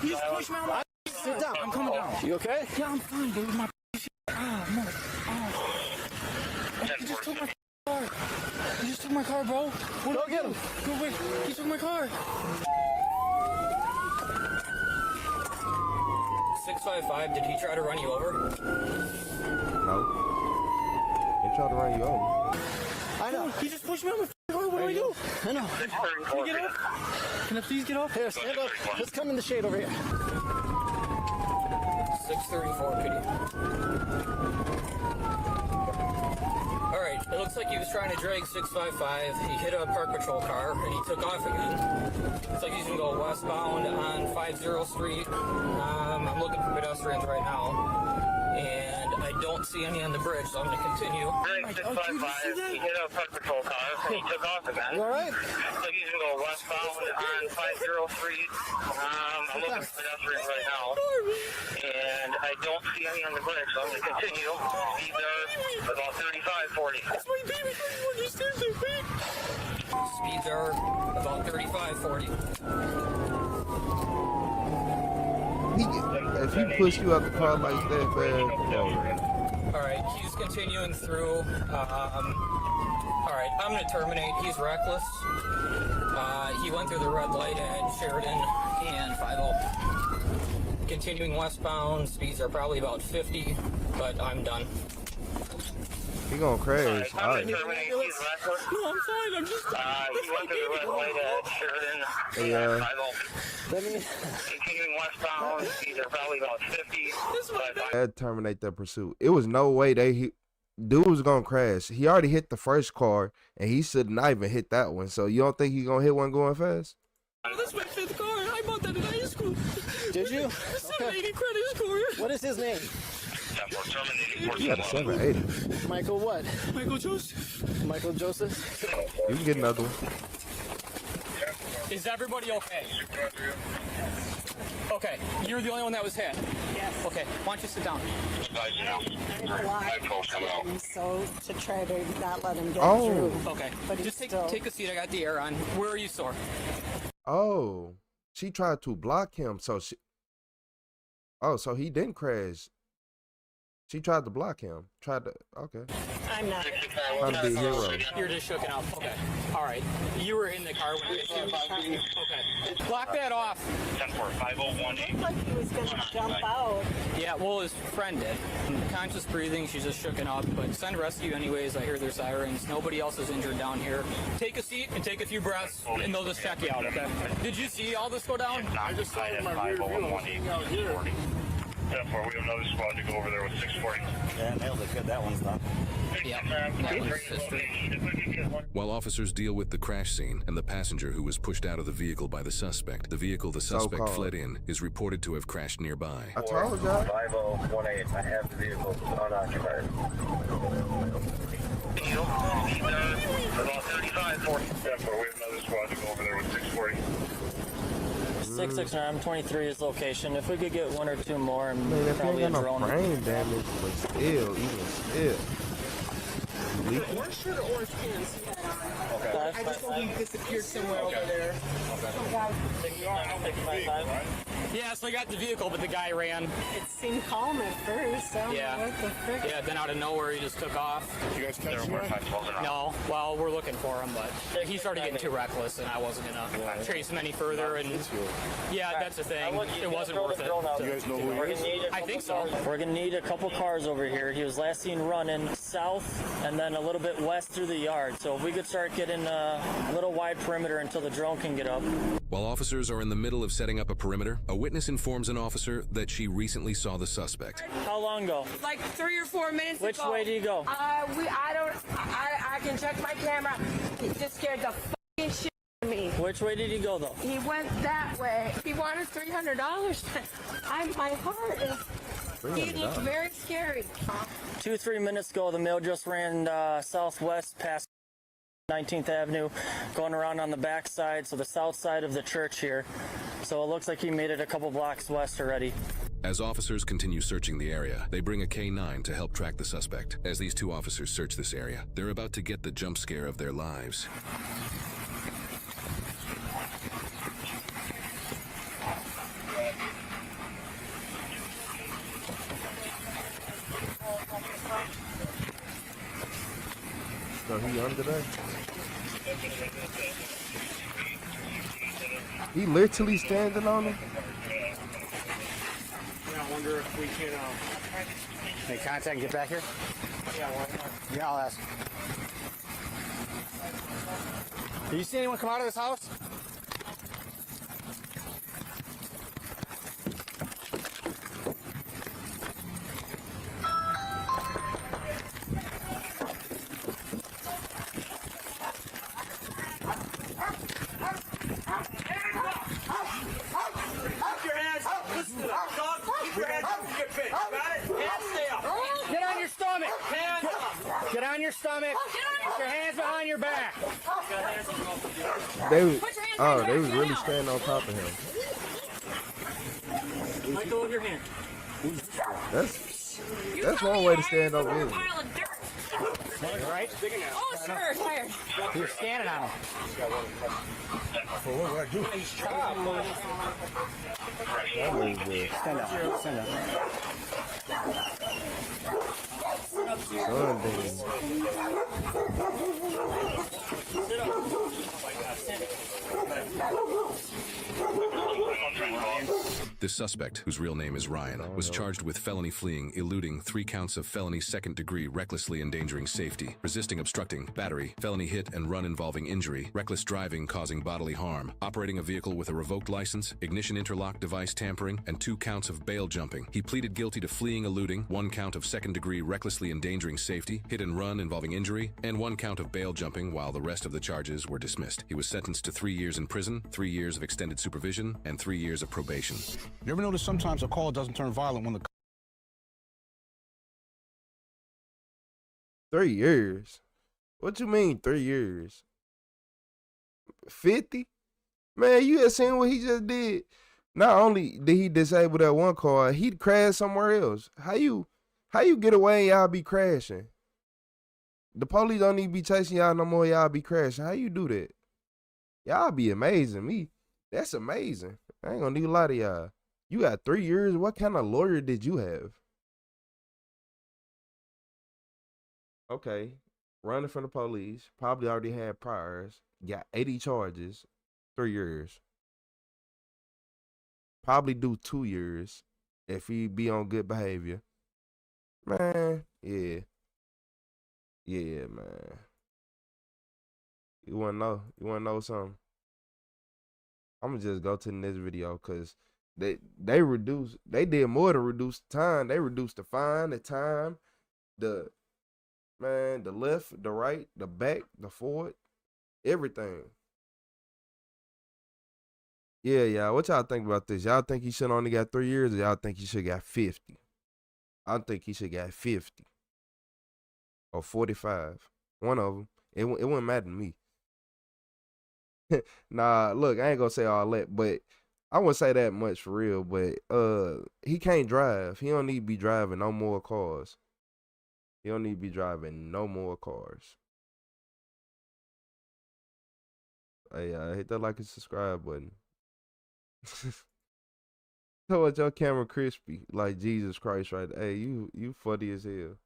He's pushing me on my Sit down! I'm coming down. You okay? Yeah, I'm fine, dude. My no. He just took my car. He just took my car, bro. Go get him. Go wait. He took my car. 655, did he try to run you over? No. He tried to run you over. I know. He just pushed me on my car. What do I do? I know. Can you get off? Can I please get off? Here, stand up. Let's come in the shade over here. 634, Kitty. Alright, it looks like he was trying to drag 655. He hit a Park Patrol car and he took off again. Looks like he's gonna go westbound on 50 Street. I'm looking for pedestrians right now. And I don't see any on the bridge, so I'm gonna continue. Drag 655, he hit a Park Patrol car and he took off again. You alright? So he's gonna go westbound on 50 Street. I'm looking for pedestrians right now. And I don't see any on the bridge, so I'm gonna continue. Speeds are about 35, 40. That's my baby. You stand there, babe. Speeds are about 35, 40. If he pushed you out the car like that, man. Alright, he's continuing through. Alright, I'm gonna terminate. He's reckless. He went through the red light at Sheridan and 50. Continuing westbound, speeds are probably about 50, but I'm done. He gonna crash. I'm gonna terminate. He's reckless. No, I'm fine. I'm just. He went through the red light at Sheridan and 50. Continuing westbound, speeds are probably about 50. But Had to terminate that pursuit. It was no way dude was gonna crash. He already hit the first car, and he should not even hit that one. So you don't think he gonna hit one going fast? Oh, that's my 5th car. I bought that in high school. Did you? 780 credit score. What is his name? You got a 780. Michael what? Michael Joseph. Michael Joseph? You can get another one. Is everybody okay? Okay, you're the only one that was hit? Yes. Okay, why don't you sit down? So to try to not let him get Oh. through. Okay, But he's just take a seat. I got the air on. Where are you sore? Oh, she tried to block him. So so he didn't crash. She tried to block him. Okay. I'm not. I'm the hero. You're just shooken up. Okay. All right. You were in the car when it hit you. Okay. Block that off. 10-4-5-0-1-8. Looked like he was going to jump out. Yeah, well, his friend did. Conscious breathing. She's just shooken up. But send rescue anyways. I hear their sirens. Nobody else is injured down here. Take a seat and take a few breaths, and they'll just check you out, okay? Did you see all this go down? I just saw it in my rear view. Out here. 10-4, we have another squad to go over there with 640. Yeah, nailed it. Good. That one's done. While officers deal with the crash scene and the passenger who was pushed out of the vehicle by the suspect, the vehicle the suspect fled in is reported to have crashed nearby. I told y'all. 5018, I have the vehicle unoccupied. About 35, 40. 10-4, we have another squad to go over there with 640. 669, I'm 23 is location. If we could get one or two more, and Man, if you probably a ain't got drone. no brain damage, but still, even still. Orange shirt or orange pants? Okay. I just know he disappeared somewhere over there. Okay. 655. Yeah, so I got the vehicle, but the guy ran. It seemed calm at first. So Yeah. What the frick? Yeah, then out of nowhere he just took off. You guys catch him? No, well, we're looking for him, but he started getting too reckless, and I wasn't gonna trace him any further. And yeah, that's the thing. It wasn't worth it. You guys know who he is? I think so. We're gonna need a couple cars over here. He was last seen running south and then a little bit west through the yard. So if we could start getting a little wide perimeter until the drone can get up. While officers are in the middle of setting up a perimeter, a witness informs an officer that she recently saw the suspect. How long ago? Like 3 or 4 minutes Which ago. way do you go? I can check my camera. He just scared the fucking shit out of me. Which way did he go though? He went that way. He wanted $300. My heart is. He looked very scary. 2-3 minutes ago, the male just ran southwest past 19th Avenue, going around on the back side, so the south side of the church here. So it looks like he made it a couple blocks west already. As officers continue searching the area, they bring a K-9 to help track the suspect. As these two officers search this area, they're about to get the jump scare of their lives. So he under there? He literally standing on him? Yeah, I wonder if we can make contact and get back here? Yeah, I'll ask. Do you see anyone come out of this house? Get on your stomach. Get on your stomach. Put your hands behind your back. They was, oh, they was really standing on top of him. Michael, with your hand. That's one way to stand over here. Right? Oh, sure, tired. You're standing on him. Well, what do I do? Stand up. Stand up. This suspect, whose real name is Ryan, was charged with felony fleeing, eluding, 3 counts of felony second-degree recklessly endangering safety, resisting obstructing, battery, felony hit and run involving injury, reckless driving causing bodily harm, operating a vehicle with a revoked license, ignition interlock device tampering, and 2 counts of bail jumping. He pleaded guilty to fleeing, eluding, 1 count of second-degree recklessly endangering safety, hit and run involving injury, and 1 count of bail jumping, while the rest of the charges were dismissed. He was sentenced to 3 years in prison, 3 years of extended supervision, and 3 years of probation. You ever notice sometimes a call doesn't turn violent when the 3 years? What you mean 3 years? 50? Man, you had seen what he just did. Not only did he disable that one car, he'd crash somewhere else. How you get away and y'all be crashing? The police don't even be chasing y'all no more, y'all be crashing. How you do that? Y'all be amazing me. That's amazing. I ain't gonna need a lot of y'all. You got 3 years? What kind of lawyer did you have? Okay. Running from the police. Probably already had priors. Got 80 charges. 3 years. Probably do 2 years if he be on good behavior. Man, yeah. Yeah, man. You wanna know something? I'm gonna just go to the next video because they did more to reduce the time. They reduced the fine, the time, the left, the right, the back, the forward, everything. Yeah, y'all. What y'all think about this? Y'all think he should only got 3 years, or y'all think he should got 50? I think he should got 50 or 45. One of them. It wouldn't matter to me. Nah, look, I ain't gonna say all that, but I wouldn't say that much for real. But he can't drive. He don't need to be driving no more cars. He don't need to be driving no more cars. Hey, hit that like and subscribe button. Told your camera crispy like Jesus Christ right there. Hey, you funny as hell.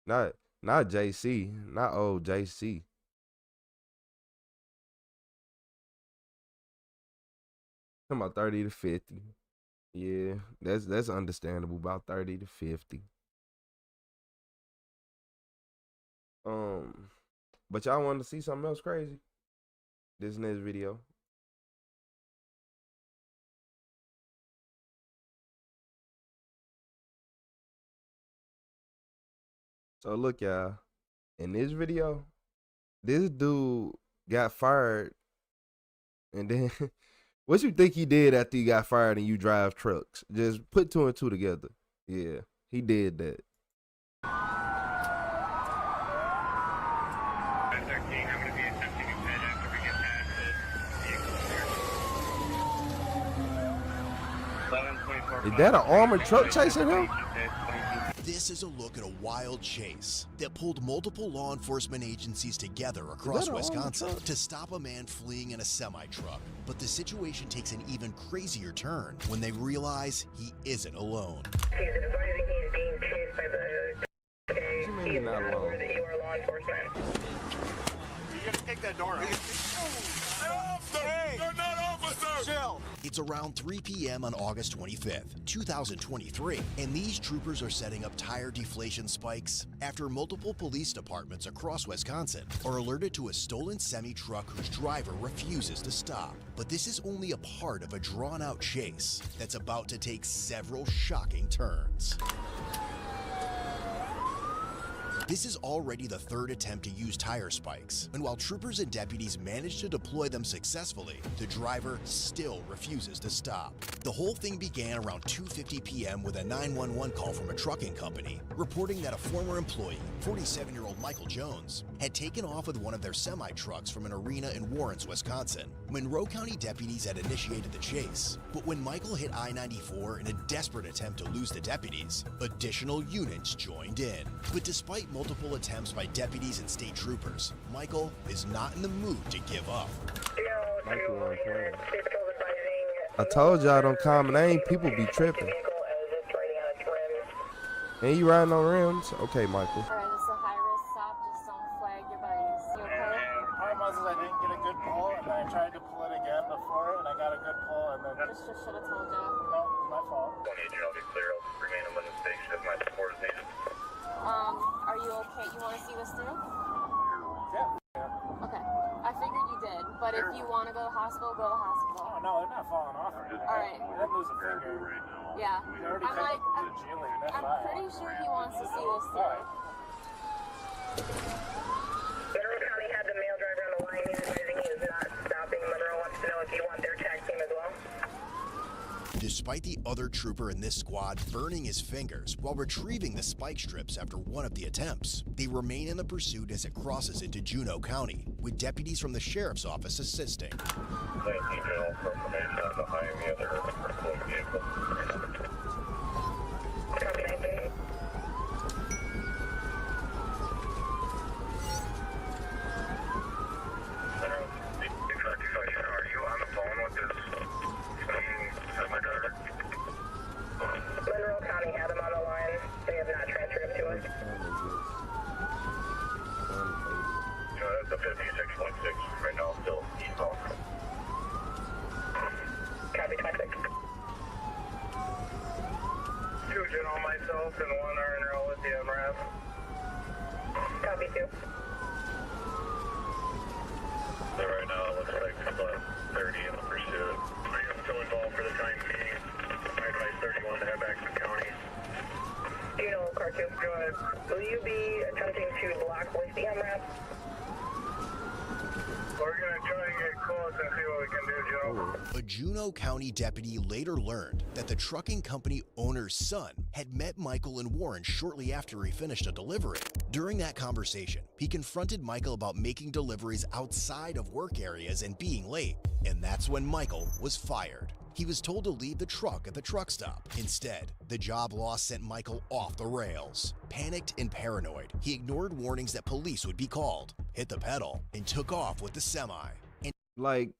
Not JC, not old JC. Talking about 30 to 50. Yeah, that's understandable. About 30 to 50. But y'all wanted to see something else crazy? This next video. So look, y'all. In this video, this dude got fired, and then what you think he did after he got fired and you drive trucks? Just put two and two together. Yeah, he did that. Is that an armored truck chasing him? This is a look at a wild chase that pulled multiple law enforcement agencies together across Wisconsin to stop a man fleeing in a semi-truck. But the situation takes an even crazier turn when they realize he isn't alone. He's advising he's being chased by the... What you mean you're not alone? That you are law enforcement. You gotta take that door out. Hey, you're not officer! Chill! It's around 3 p.m. on August 25th, 2023, and these troopers are setting up tire deflation spikes after multiple police departments across Wisconsin are alerted to a stolen semi-truck whose driver refuses to stop. But this is only a part of a drawn-out chase that's about to take several shocking turns. This is already the third attempt to use tire spikes, and while troopers and deputies managed to deploy them successfully, the driver still refuses to stop. The whole thing began around 2:50 p.m. with a 911 call from a trucking company, reporting that a former employee, 47-year-old Michael Jones, had taken off with one of their semi-trucks from an arena in Warrens, Wisconsin. Monroe County deputies had initiated the chase, but when Michael hit I-94 in a desperate attempt to lose the deputies, additional units joined in. But despite multiple attempts by deputies and state troopers, Michael is not in the mood to give up. I told y'all don't calm name, people be tripping. And you riding on rims? Okay, Michael. Alright, it's a high-risk stop, just don't flag your buddies. You okay? The problem was I didn't get a good pull, and then I tried to pull it again before, and I got a good pull, and then... Just should have told you. No, it's my fault. 28, I'll be clear. I'll remain in the station if my support is needed. Are you okay? You want to see this through? Yeah. Okay. I figured you did, but if you want to go to hospital, go to hospital. Oh, no, they're not falling off. Alright. I didn't lose a finger. Yeah. I'm pretty sure he wants to see this through. Monroe County had the male driver on the line. He's advising he is not stopping. Monroe wants to know if you want their tag team as well. Despite the other trooper in this squad burning his fingers while retrieving the spike strips after one of the attempts, they remain in the pursuit as it crosses into Juneau County, with deputies from the sheriff's office assisting. Thank you, General, for information on behind the other patrol vehicle. Are you on the phone with this semi-driver? Monroe County had him on the line. They have not transferred him to us. The 56.6 right now, still eastbound. Copy 26. 2 General, myself, and 1 are en route with the MRAP. Copy 2. So right now it looks like about 30 in the pursuit. I am still involved for the time being. I advise 31 to head back to the county. Do you know, Car 2? Go ahead. Will you be attempting to block with the MRAP? We're going to try and get close and see what we can do, Joe. A Juneau County deputy later learned that the trucking company owner's son had met Michael in Warren shortly after he finished a delivery. During that conversation, he confronted Michael about making deliveries outside of work areas and being late, and that's when Michael was fired. He was told to leave the truck at the truck stop. Instead, the job loss sent Michael off the rails. Panicked and paranoid, he ignored warnings that police would be called, hit the pedal, and took off with the semi. Like,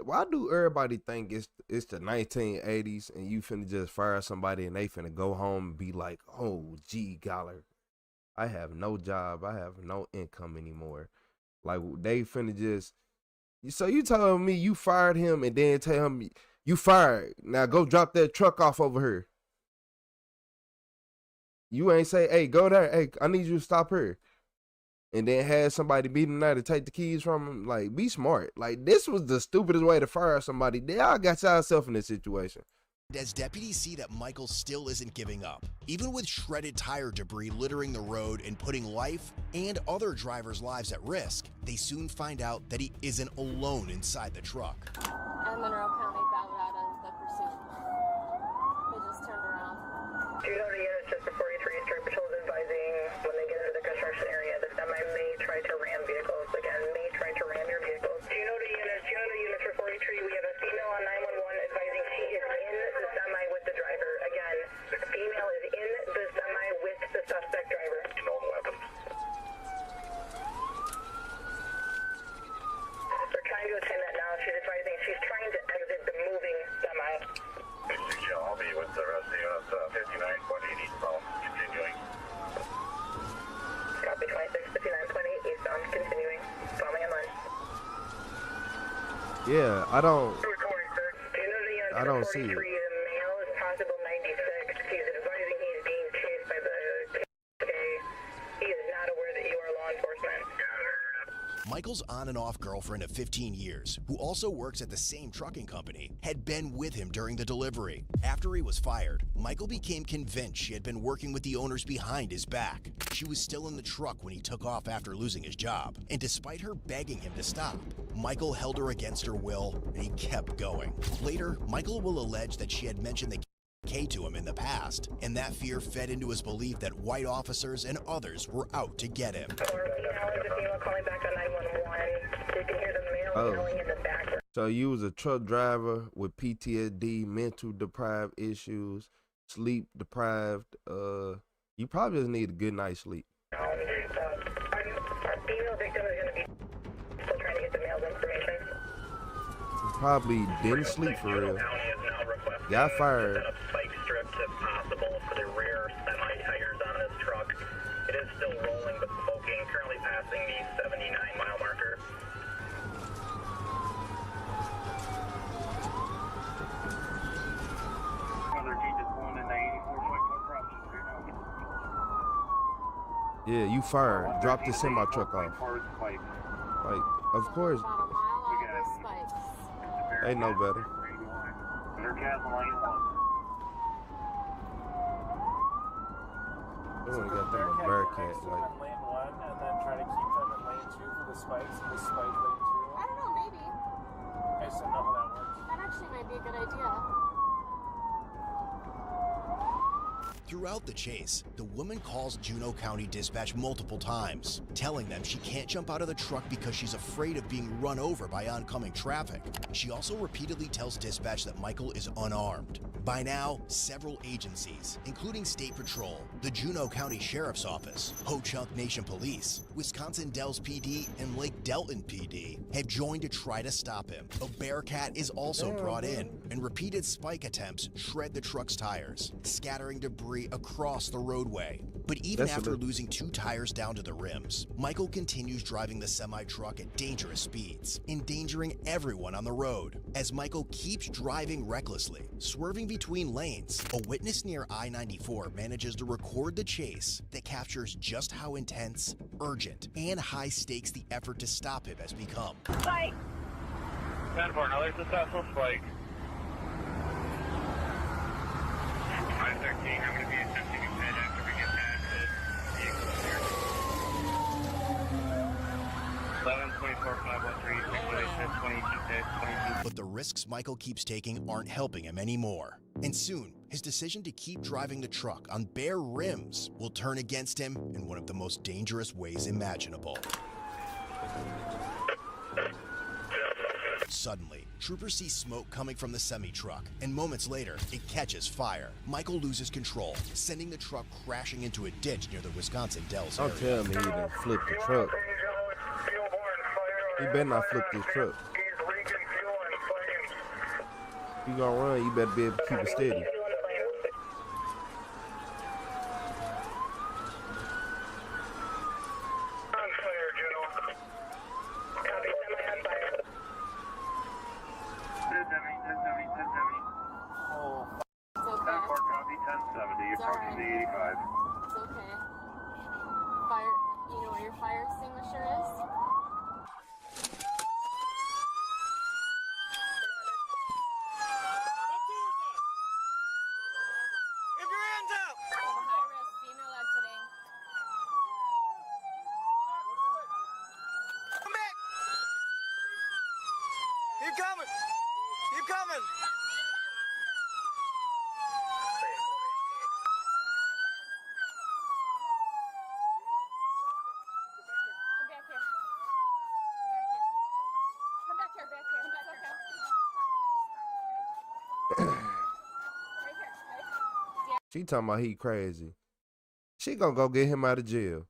why do everybody think it's the 1980s and you finna just fire somebody and they finna go home and be like, oh, gee, golly, I have no job, I have no income anymore. Like, they finna just, so you telling me you fired him and then tell him you fired, now go drop that truck off over here. You ain't say, hey, go there, hey, I need you to stop here. And then had somebody beat him there to take the keys from him. Like, be smart. Like, this was the stupidest way to fire somebody. Y'all got yourself in this situation. As deputies see that Michael still isn't giving up, even with shredded tire debris littering the road and putting life and other drivers' lives at risk, they soon find out that he isn't alone inside the truck. And Monroe County bowed out of the pursuit. They just turned around. Do you know the units just before you three Street Patrol is advising when they get into the construction area, the semi may try to ram vehicles. Again, may try to ram your vehicles. Do you know the units? Do you know the units for 43? We have a female on 911 advising she is in the semi with the driver. Again, the female is in the semi with the suspect driver. No weapons. They're trying to attend that now. She's advising she's trying to exit the moving semi. Yeah, I'll be with the rest of the units, 59.8 eastbound, continuing. Copy 26, 59.8 eastbound, continuing. Following in line. Yeah, I don't see it. The male is possible 96. He's advising he's being chased by the KK. He is not aware that you are law enforcement. Michael's on and off girlfriend of 15 years, who also works at the same trucking company, had been with him during the delivery. After he was fired, Michael became convinced she had been working with the owners behind his back. She was still in the truck when he took off after losing his job, and despite her begging him to stop, Michael held her against her will, and he kept going. Later, Michael will allege that she had mentioned the K to him in the past, and that fear fed into his belief that white officers and others were out to get him. Oh. So you was a truck driver with PTSD, mental deprived issues, sleep deprived. You probably just need a good night's sleep. You probably didn't sleep for real. Got fired. Spike strips if possible for the rear semi tires on this truck. It is still rolling but smoking, currently passing the 79-mile marker. Yeah, you fired. Drop the semi truck off. Like, of course. They know better. They only got them a Bearcat, like. Lane 1 and then try to keep them in lane 2 for the spikes and the spike lane 2. I don't know, maybe. I just don't know how that works. That actually might be a good idea. Throughout the chase, the woman calls Juneau County Dispatch multiple times, telling them she can't jump out of the truck because she's afraid of being run over by oncoming traffic. She also repeatedly tells dispatch that Michael is unarmed. By now, several agencies, including State Patrol, the Juneau County Sheriff's Office, Ho-Chunk Nation Police, Wisconsin Dells PD, and Lake Delton PD, have joined to try to stop him. A Bearcat is also brought in, and repeated spike attempts shred the truck's tires, scattering debris across the roadway. But even after losing 2 tires down to the rims, Michael continues driving the semi-truck at dangerous speeds, endangering everyone on the road. As Michael keeps driving recklessly, swerving between lanes, a witness near I-94 manages to record the chase that captures just how intense, urgent, and high stakes the effort to stop him has become. Spike! 10-4, now there's a successful spike. 513, I'm going to be attempting a pit after we get past the vehicle here. 11-24-513, But the risks Michael keeps taking aren't helping him anymore. And soon, his decision to keep driving the truck on bare rims will turn against him in one of the most dangerous ways imaginable. Suddenly, troopers see smoke coming from the semi-truck, and moments later, it catches fire. Michael loses control, sending the truck crashing into a ditch near the Wisconsin Dells area. Don't tell me he done flipped the truck. He better not flip this truck. You gonna run, you better be able to keep it steady. She talking about he crazy. She gonna go get him out of jail.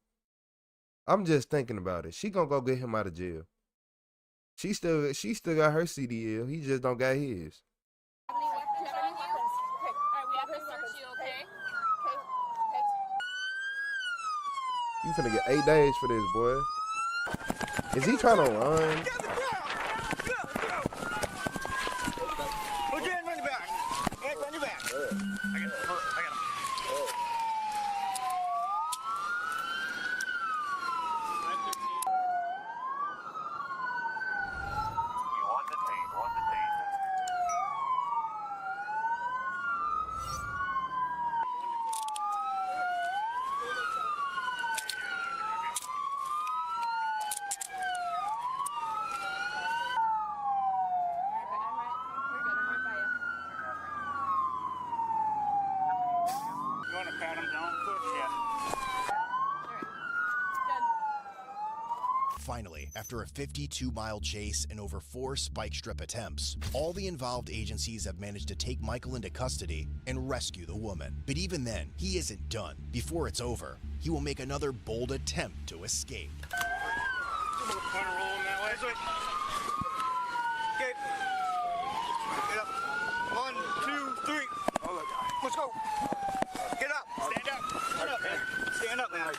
I'm just thinking about it. She gonna go get him out of jail. She still got her CDL. He just don't got his. You finna get 8 days for this, boy. Is he trying to run? Put your hand on your back. Hands on your back. I got him. Finally, after a 52-mile chase and over 4 spike strip attempts, all the involved agencies have managed to take Michael into custody and rescue the woman. But even then, he isn't done. Before it's over, he will make another bold attempt to escape. Okay. Get up. 1, 2, 3. Let's go. Get up. Stand up. Stand up, man. Stand up, man.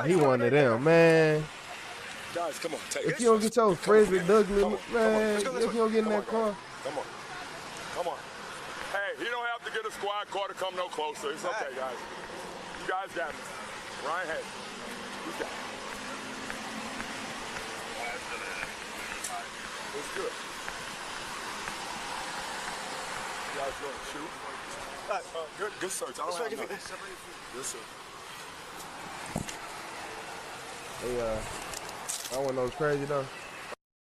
He one of them, man. Guys, come on, take If you don't get your Frederick Douglass, man, if you don't get in that car. Come on. Come on. Hey, you don't have to get a squad car to come no closer. It's okay, guys. You guys got me. Ryan, hey. You got me. It's good. You guys want to shoot? Good search. I don't have nothing. Yes, sir. Hey, I want to know what's crazy though.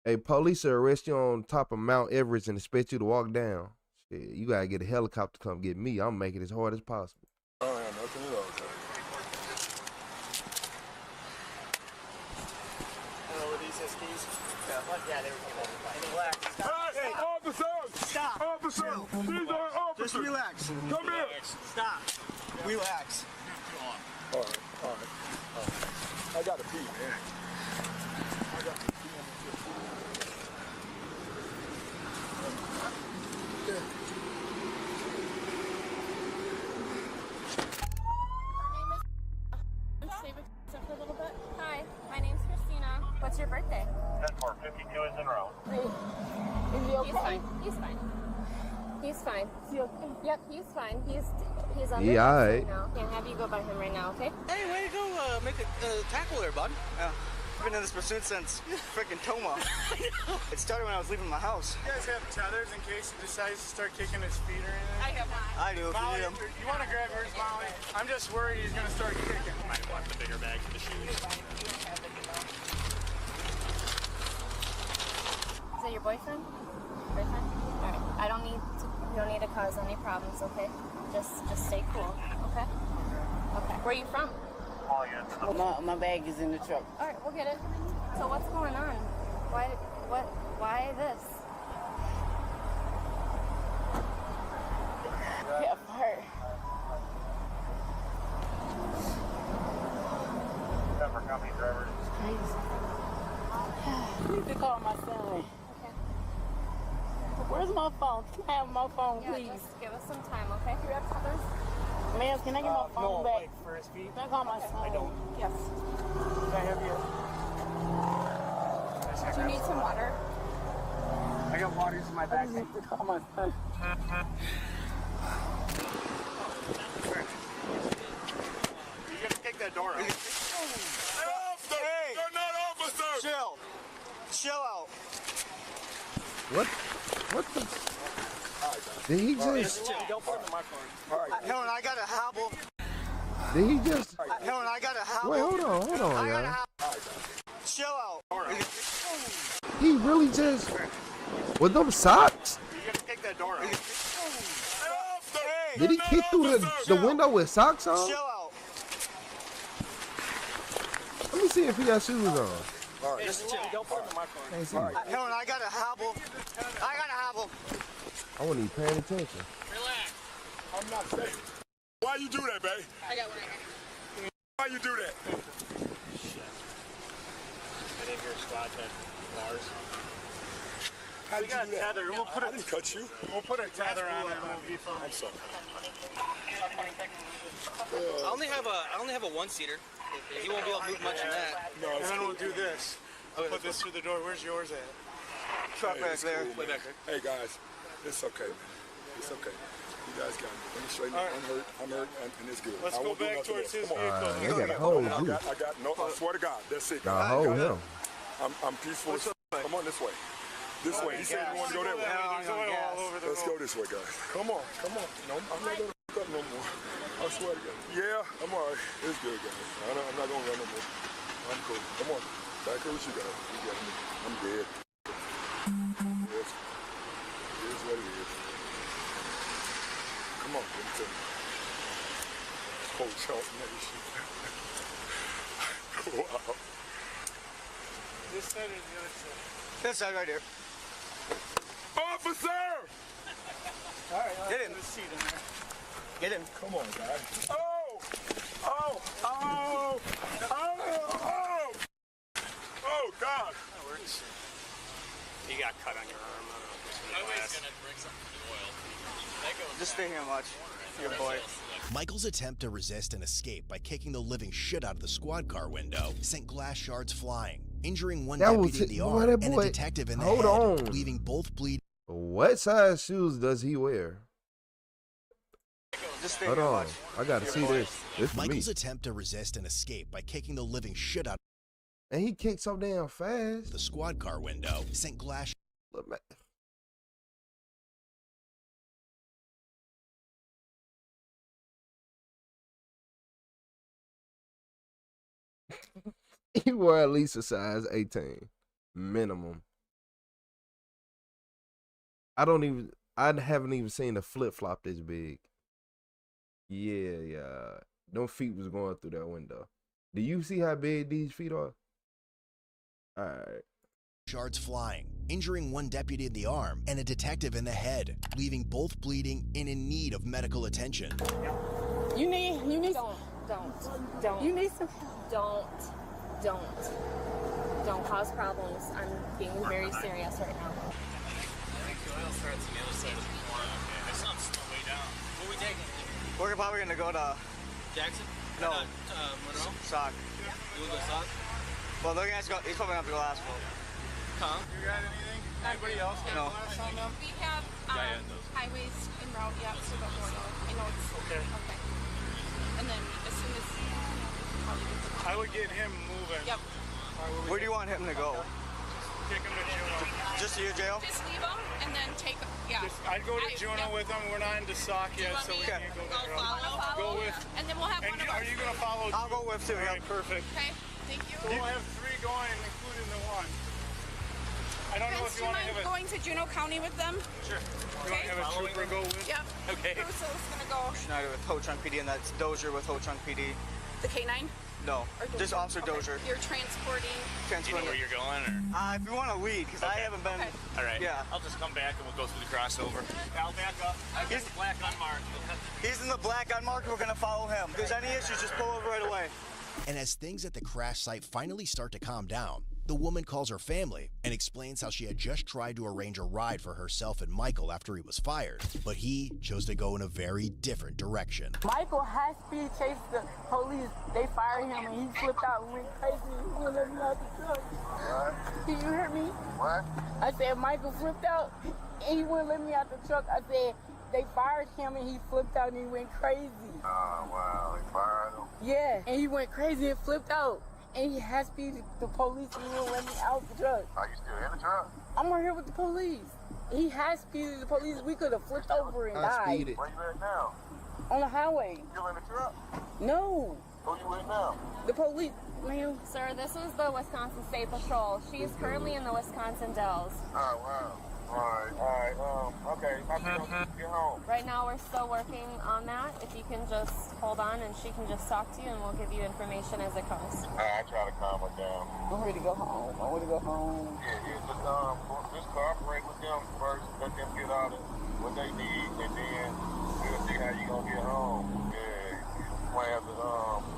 Hey, police will arrest you on top of Mount Everest and expect you to walk down. Shit, you gotta get a helicopter to come get me. I'm making it as hard as possible. I don't have nothing at all, sir. With these keys? Yeah, they were relax. Hey, officer! Stop! Officer! These are officers! Just relax. Come here! Stop. Relax. All right. I gotta pee, man. I gotta pee. Hi, my name's Christina. What's your birthday? 10-4, 52 is in row. Is he okay? He's fine. He's fine. He's fine. Is he okay? Yep, he's fine. He's on the right now. Can't have you go by him right now, okay? Hey, way to go make a tackle there, bud. Yeah. I've been in this pursuit since freaking Toma. It started when I was leaving my house. You guys have tethers in case he decides to start kicking his feet or anything? I have not. I do. Molly, you want to grab yours, Molly? I'm just worried he's going to start kicking. Might want the bigger bag for the shoes. Is that your boyfriend? Boyfriend? All right. You don't need to cause any problems, okay? Just stay cool, okay? Okay. Where are you from? My bag is in the truck. All right, we'll get it. So what's going on? Why this? Yeah, fire. to call my son. Where's my phone? Can I have my phone, please? Just give us some time, okay? You have others? Ma'am, can I get my phone no, back? like frisbee. Can I call my son? I don't. Yes. Can I have your? Do you need some water? I got waters in my I backpack. just need to call my son. You gotta kick that door out. Hey, they're not officers. Chill out. What the? Did he just? Don't put it in my car. All right. Helen, I got a hobble. Did he just? Helen, I got a hobble. Wait, hold on, y'all. Chill out. He really just with them socks? You gotta kick that door out. Did he kick through the window with socks on? Chill out. Let me see if he got shoes on. All right. Just chill. Don't put it in my car. Can't see. Helen, I got a hobble. I wasn't even paying attention. Relax. I'm not safe. Why you do that, babe? I got one. Why you do that? Shit. I think your squad had bars. How We got a tether. We'll put I didn't cut you. We'll put a tether on it and we'll be fine. I'm sorry. I only have a one-seater. He won't be able to move much in that. No, And then we'll do this. I'll put this through the door. Where's yours at? Truck back there. Way back there. Hey guys, it's okay, man. It's okay. You guys got me. Let me straighten up. I'm hurt, and it's good. Let's go back towards his vehicle. They got a hold I you. got no. I swear to God, that's it. Got a hold him. I'm peaceful. Come on this way. This way. He said he wanted to go that way. Let's go this way, guys. Come on. No, I'm not gonna fuck up no more. I swear to God. Yeah, I'm alright. It's good, guys. I'm not gonna run no more. I'm cool. Come on. Back here with you guys. You got me. I'm dead. Yes. It is what it is. Come on, let me tell you. Hotel Nation. Wow. This side or the other side? This side right here. Officer! All right. Get in. Put a seat in there. Get in. Come on, guys. Oh, God. That works. You got cut on your arm. I don't know if it's gonna bring something to the oil. Just stay here and watch. Your boy. Michael's attempt to resist and escape by kicking the living shit out of the squad car window sent glass shards flying, injuring one deputy in the arm and a detective in the head, leaving both bleeding. What size shoes does he wear? Just stay Hold here and on. watch. I gotta see this. This for me. Michael's attempt to resist and escape by kicking the living shit out. And he kicked so damn fast. The squad car window sent glass. Look, man. He wore at least a size 18 minimum. I haven't even seen a flip flop this big. Yeah. Them feet was going through that window. Do you see how big these feet are? All right. Shards flying, injuring one deputy in the arm and a detective in the head, leaving both bleeding and in need of medical attention. You need. Don't. You need some. Don't cause problems. I'm being very serious right now. Where we taking? We're probably gonna go to Jackson? No. Monroe? Sock. You wanna go Sock? Well, they're gonna go. He's probably gonna have to go asphalt. Tom? You got anything? Anybody else got No. glass on them? We have highways en route, yeah, so don't worry. I know it's Okay. And then as soon as I would get him moving. Yep. Where do you want him to go? Take him to Juno. Just to your jail? just leave them and then take, I'd go to Juno with him. We're not into Sock yet, so we can't go that route. follow? Go with. And then we'll have one of Are us. you gonna follow? I'll go with too. All right, perfect. Okay, thank you. So we'll have 3 going, including the one. I don't know if Vince, you want to mind have a. going to Juneau County with them? Sure. You want to have a trooper go with? Yep. Okay. Crusoe's gonna go. Schneider with Ho Chunk PD, and that's Dozier with Ho Chunk PD. The K9? No, just Officer Dozier. You're transporting. Do you know where you're going, or? If you want to lead, because I haven't been. All right. Yeah. I'll just come back and we'll go through the crossover. I'll back up. He's black unmarked. He's in the black unmarked. We're gonna follow him. If there's any issues, just pull over right away. And as things at the crash site finally start to calm down, The woman calls her family and explains how she had just tried to arrange a ride for herself and Michael after he was fired, but he chose to go in a very different direction. Michael high-speed chased the police. They fired him and he flipped out and went crazy. He wouldn't let me out the truck. What? Did you hear me? What? I said Michael flipped out and he wouldn't let me out the truck. I said they fired him and he flipped out and he went crazy. Oh, wow. They fired him? Yeah, and he went crazy and flipped out. And he high-speeded the police and he wouldn't let me out the truck. Are you still in the truck? I'm right here with the police. He high-speeded the police. We could have flipped over and died. Where you at now? On the highway. You in the truck? No. Who you with now? The police, ma'am. Sir, this is the Wisconsin State Patrol. She is currently in the Wisconsin Dells. Oh, wow. All right, okay. How you gonna get home? Right now, we're still working on that. If you can just hold on and she can just talk to you and we'll give you information as it comes. I try to calm her down. I'm ready to go home. I want to go home. Yeah, just cooperate with them first. Let them get all what they need, and then we'll see how you gonna get home. Yeah,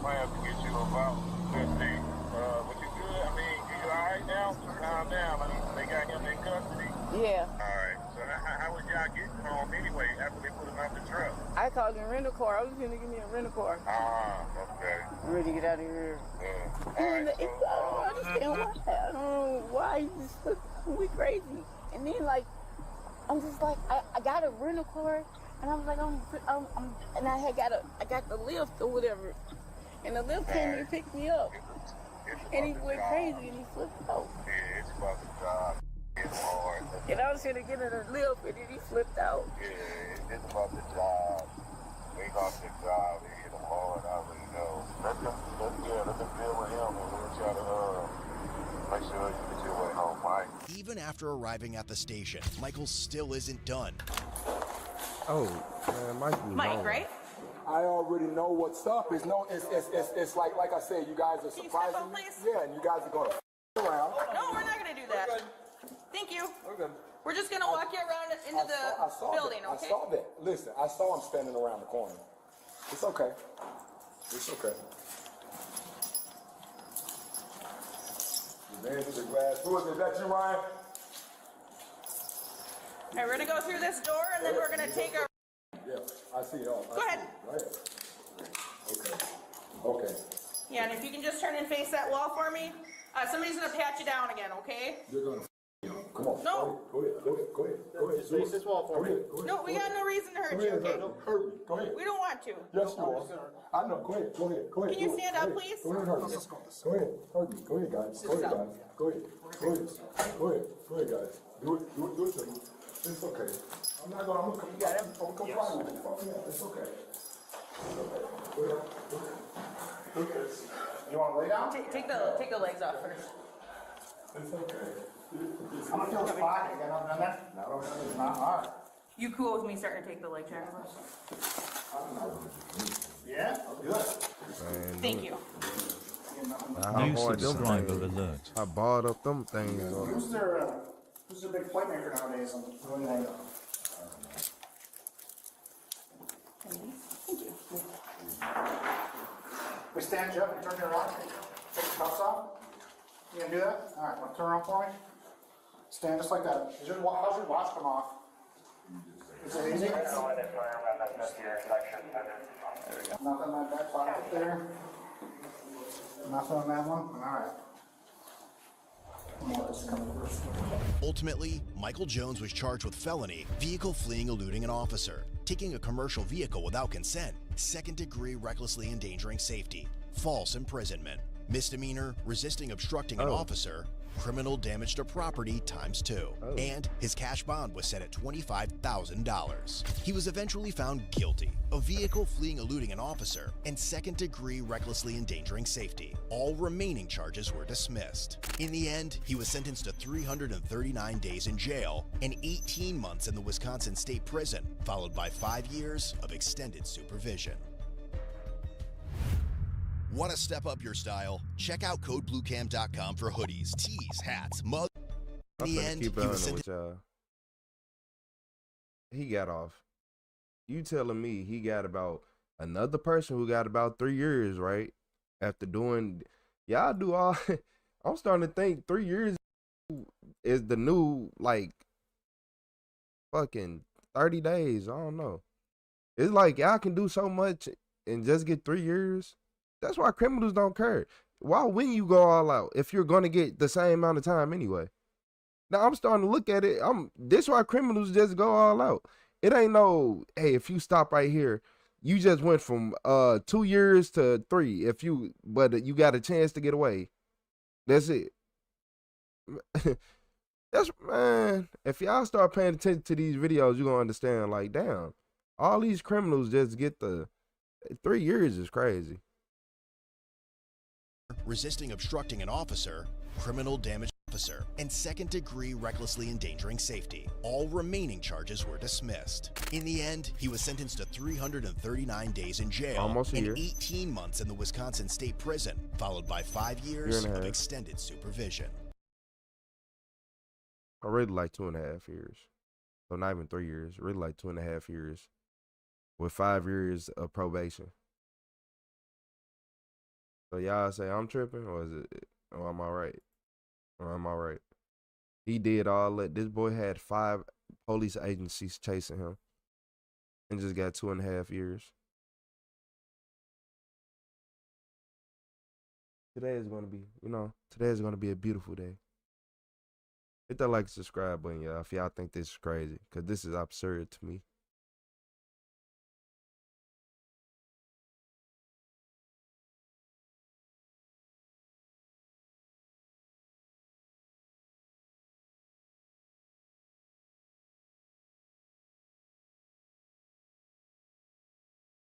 plan to get you about 50. But you good? I mean, you all right now? Calm down. I mean, they got him in custody. Yeah. All right. So how was y'all getting home anyway after they put him out the truck? I called a rental car. I was going to give me a rental car. Ah, okay. I'm ready to get out of here. Yeah. All right. I don't understand why. I don't know why he just looked me crazy. And then, like, I'm just like, I got a rental car, and I was like, and I got the lift or whatever. And the lift came and picked me up. And he went crazy and he flipped out. Yeah, it's about the job. It's hard. And I was trying to get in a lift and then he flipped out. Yeah, it's about the job. They lost their job. They hit them hard. I already know. Let them deal with him and we'll try to make sure you get your way home, Mike. Even after arriving at the station, Michael still isn't done. Oh, man, Mike, right? I already know what's up. It's like I said, you guys are surprising me. Yeah, and you guys are going to around. No, we're not going to do that. Thank you. We're good. We're just going to walk you around into the building, okay? I saw that. Listen, I saw him standing around the corner. It's okay. It's okay. The man to the glass. Who is it? Is that you, Ryan? All right, we're going to go through this door, and then we're going to take our... Yeah, I see it all. Go ahead. Right. Okay. Okay. Yeah, and if you can just turn and face that wall for me. Somebody's going to pat you down again, okay? You're going to come on. No. Go ahead. Just face this wall for me. No, we got no reason to hurt you, okay? Hurt me. Go ahead. We don't want to. Yes, you are. I know. Go ahead. Can you stand up, please? Go ahead, hurt me. Go ahead. Hurt me. Go ahead, guys. Go ahead, guys. Do it to me. It's okay. I'm gonna come fly with you. Fuck yeah, it's okay. Go ahead. You wanna lay down? Take the legs off first. It's okay. I'm gonna feel the spot. You got nothing on there? No, it's not hard. You cool with me starting to take the leg jackets? Yeah? Good. Thank you. New subscriber alert. I bought up them things. Who's their big plate maker nowadays? Thank you. We stand you up and turn you around. Take the cuffs off. You gonna do that? All right, want to turn around for me? Stand just like that. How's your watch come off? Is it easy? There we go. Nothing like that pocket there. Nothing on that one? All right. Ultimately, Michael Jones was charged with felony, vehicle fleeing eluding an officer, taking a commercial vehicle without consent, second-degree recklessly endangering safety, false imprisonment, misdemeanor, resisting obstructing an officer, criminal damage to property ×2, and his cash bond was set at $25,000. He was eventually found guilty of vehicle fleeing eluding an officer and second-degree recklessly endangering safety. All remaining charges were dismissed. In the end, he was sentenced to 339 days in jail and 18 months in the Wisconsin State Prison, followed by 5 years of extended supervision. Want to step up your style? Check out CodeBlueCam.com for hoodies, tees, hats, mugs. In the end, he was sentenced. He got off. You telling me he got about another person who got about 3 years, right? After doing, y'all do all I'm starting to think 3 years is the new, like, fucking 30 days. I don't know. It's like y'all can do so much and just get 3 years. That's why criminals don't care. Why wouldn't you go all out if you're gonna get the same amount of time anyway? Now I'm starting to look at it. This why criminals just go all out. It ain't no, hey, if you stop right here, you just went from 2 years to 3. But you got a chance to get away. That's it. That's, man, if y'all start paying attention to these videos, you're gonna understand, like, damn, all these criminals just get the 3 years is crazy. Resisting obstructing an officer, criminal damage officer, and second-degree recklessly endangering safety. All remaining charges were dismissed. In the end, he was sentenced to 339 days in jail Almost a year. and 18 months in the Wisconsin State Prison, followed by 5 years of extended supervision. I really like 2.5 years. So not even 3 years. Really like 2.5 years with 5 years of probation. So y'all say I'm tripping, or am I right? Or am I right? He did all that. This boy had 5 police agencies chasing him and just got 2.5 years. Today is going to be, today is going to be a beautiful day. Hit that like and subscribe button, y'all, if y'all think this is crazy, because this is absurd to me.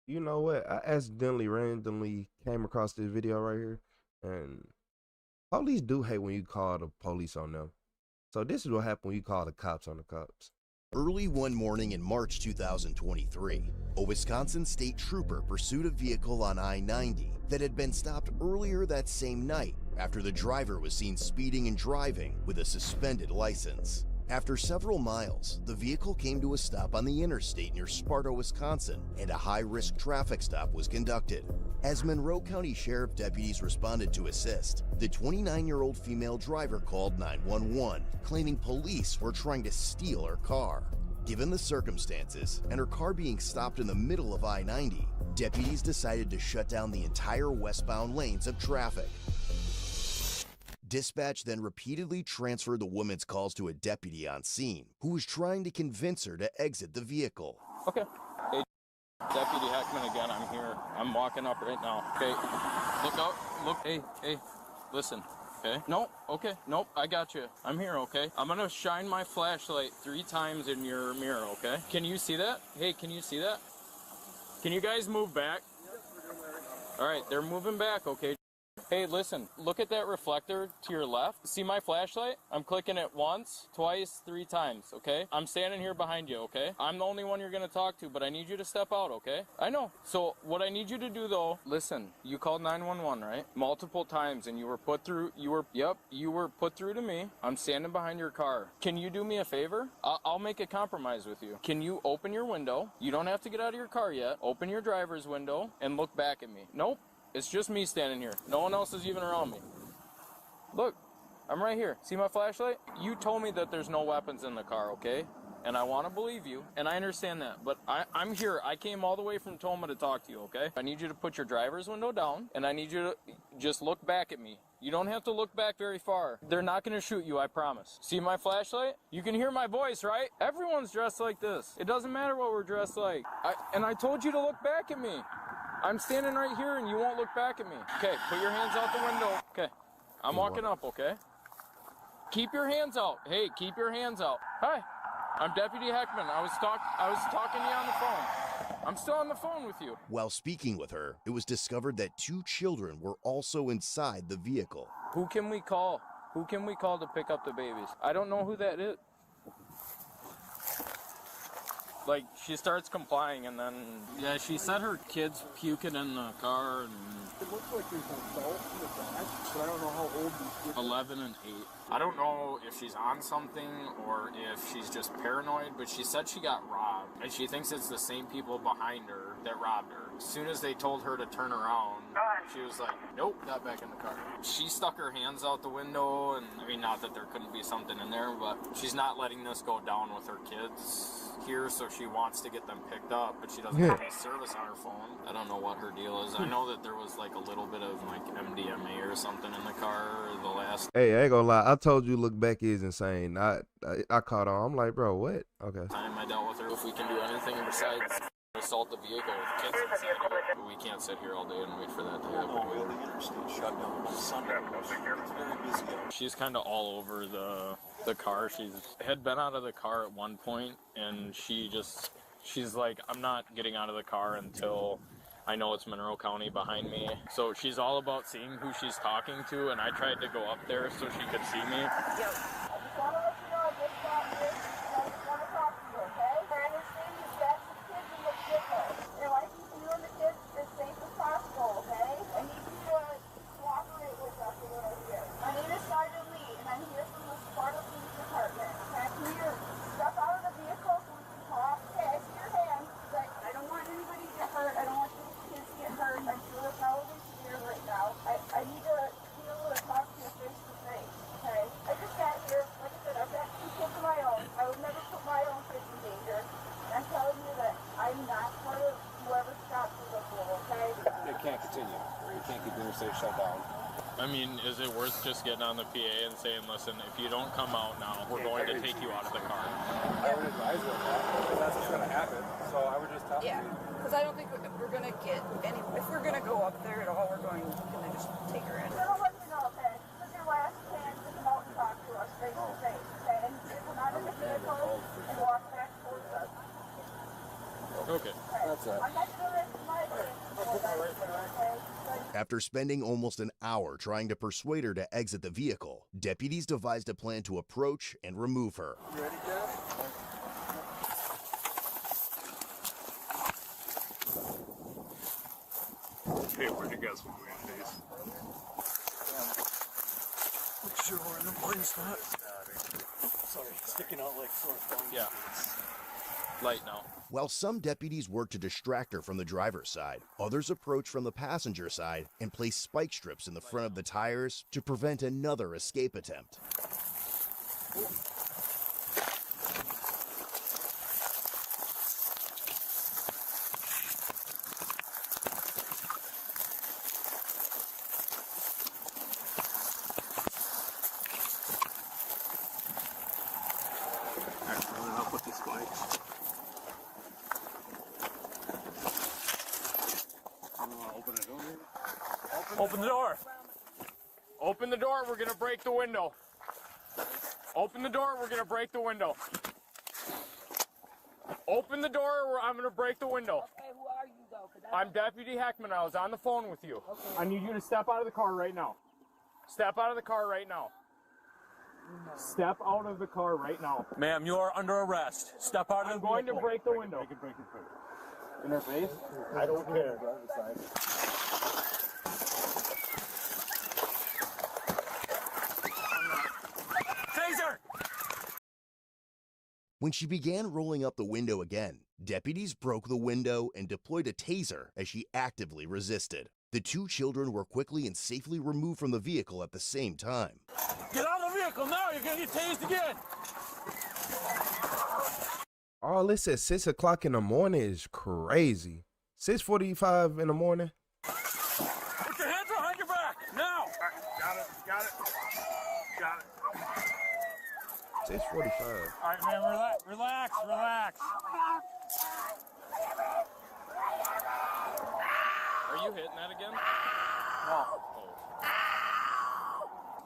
You know what? I randomly came across this video right here, and police do hate when you call the police on them. So this is what happened when you call the cops on the cops. Early one morning in March 2023, a Wisconsin state trooper pursued a vehicle on I-90 that had been stopped earlier that same night after the driver was seen speeding and driving with a suspended license. After several miles, the vehicle came to a stop on the interstate near Sparta, Wisconsin, and a high-risk traffic stop was conducted. As Monroe County Sheriff deputies responded to assist, the 29-year-old female driver called 911, claiming police were trying to steal her car. Given the circumstances, and her car being stopped in the middle of I-90, deputies decided to shut down the entire westbound lanes of traffic. Dispatch then repeatedly transferred the woman's calls to a deputy on scene, who was trying to convince her to exit the vehicle. Okay. Hey, Deputy Heckman again, I'm here. I'm walking up right now. Okay, look out, look, hey, listen, okay? No, okay, nope, I got you. I'm here, okay? I'm gonna shine my flashlight 3 times in your mirror, okay? Can you see that? Hey, can you see that? Can you guys move back? All right, they're moving back, okay? Hey, listen, look at that reflector to your left. See my flashlight? I'm clicking it once, twice, 3 times, okay? I'm standing here behind you, okay? I'm the only one you're gonna talk to, but I need you to step out, okay? I know. So what I need you to do though, listen, you called 911, right? Multiple times, and you were put through, you were put through to me. I'm standing behind your car. Can you do me a favor? I'll make a compromise with you. Can you open your window? You don't have to get out of your car yet. Open your driver's window and look back at me. Nope. It's just me standing here. No one else is even around me. Look, I'm right here. See my flashlight? You told me that there's no weapons in the car, okay? And I want to believe you, and I understand that. But I'm here. I came all the way from Toma to talk to you, okay? I need you to put your driver's window down, and I need you to just look back at me. You don't have to look back very far. They're not going to shoot you, I promise. See my flashlight? You can hear my voice, right? Everyone's dressed like this. It doesn't matter what we're dressed like. And I told you to look back at me. I'm standing right here and you won't look back at me. Okay, put your hands out the window. Okay, I'm walking up, okay? Keep your hands out. Hey, keep your hands out. Hi, I'm Deputy Heckman. I was talking to you on the phone. I'm still on the phone with you. While speaking with her, it was discovered that 2 children were also inside the vehicle. Who can we call? Who can we call to pick up the babies? I don't know who that is. Like, she starts complying, and then, yeah, she said her kids puking in the car, and... It looks like there's an adult in the back, but I don't know how old these kids are. 11 and 8. I don't know if she's on something, or if she's just paranoid, but she said she got robbed, and she thinks it's the same people behind her that robbed her. As soon as they told her to turn around, she was like, nope, got back in the car. She stuck her hands out the window, and I mean, not that there couldn't be something in there, but she's not letting this go down with her kids here, so she wants to get them picked up, but she doesn't have any service on her phone. I don't know what her deal is. I know that there was like a little bit of like MDMA or something in the car the last. Hey, I ain't gonna lie. I told you look back is insane. I caught on. I'm like, bro, what? Okay. Time I dealt with her. If we can do anything besides assault the vehicle with kids inside of it, we can't sit here all day and wait for that to happen. No, the interstate shut down on Sunday. It's very busy. She's kind of all over the car. She's had been out of the car at one point, and she's like, I'm not getting out of the car until I know it's Monroe County behind me. So she's all about seeing who she's talking to, and I tried to go up there so she could see me. Shut down. I mean, is it worth just getting on the PA and saying, listen, if you don't come out now, we're going to take you out of the car? I would advise her that, because that's what's going to happen. So I would just tell her. Yeah, because I don't think we're going to get any, if we're going to go up there at all, we're going to just take her in. I'll let you know, okay? This is your last chance to come out and talk to us face to face, okay? And if we're not in the vehicle, and walk back towards us. Okay. That's it. I'm not going to risk my life. After spending almost an hour trying to persuade her to exit the vehicle, deputies devised a plan to approach and remove her. You ready, Jeff? Hey, where'd you guys want to land these? Make sure we're in the blind spot. Sorry, sticking out like sore thumbs. Yeah. Light now. While some deputies worked to distract her from the driver's side, others approached from the passenger side and placed spike strips in the front of the tires to prevent another escape attempt. Open the door. Open the door, we're gonna break the window. Open the door, we're gonna break the window. Open the door, or I'm gonna break the window. Okay, who are you though? I'm Deputy Heckman, I was on the phone with you. Okay. I need you to step out of the car right now. Step out of the car right now. Step out of the car right now. Ma'am, you are under arrest. Step out of the vehicle. I'm going to break the window. In her face? I don't care. Taser! When she began rolling up the window again, deputies broke the window and deployed a taser as she actively resisted. The two children were quickly and safely removed from the vehicle at the same time. Get out of the vehicle now! You're gonna get tased again! All this at 6 o'clock in the morning is crazy. 6:45 in the morning. Put your hands behind your back! Now! Got it. 6:45. All right, man, relax. Are you hitting that again? No.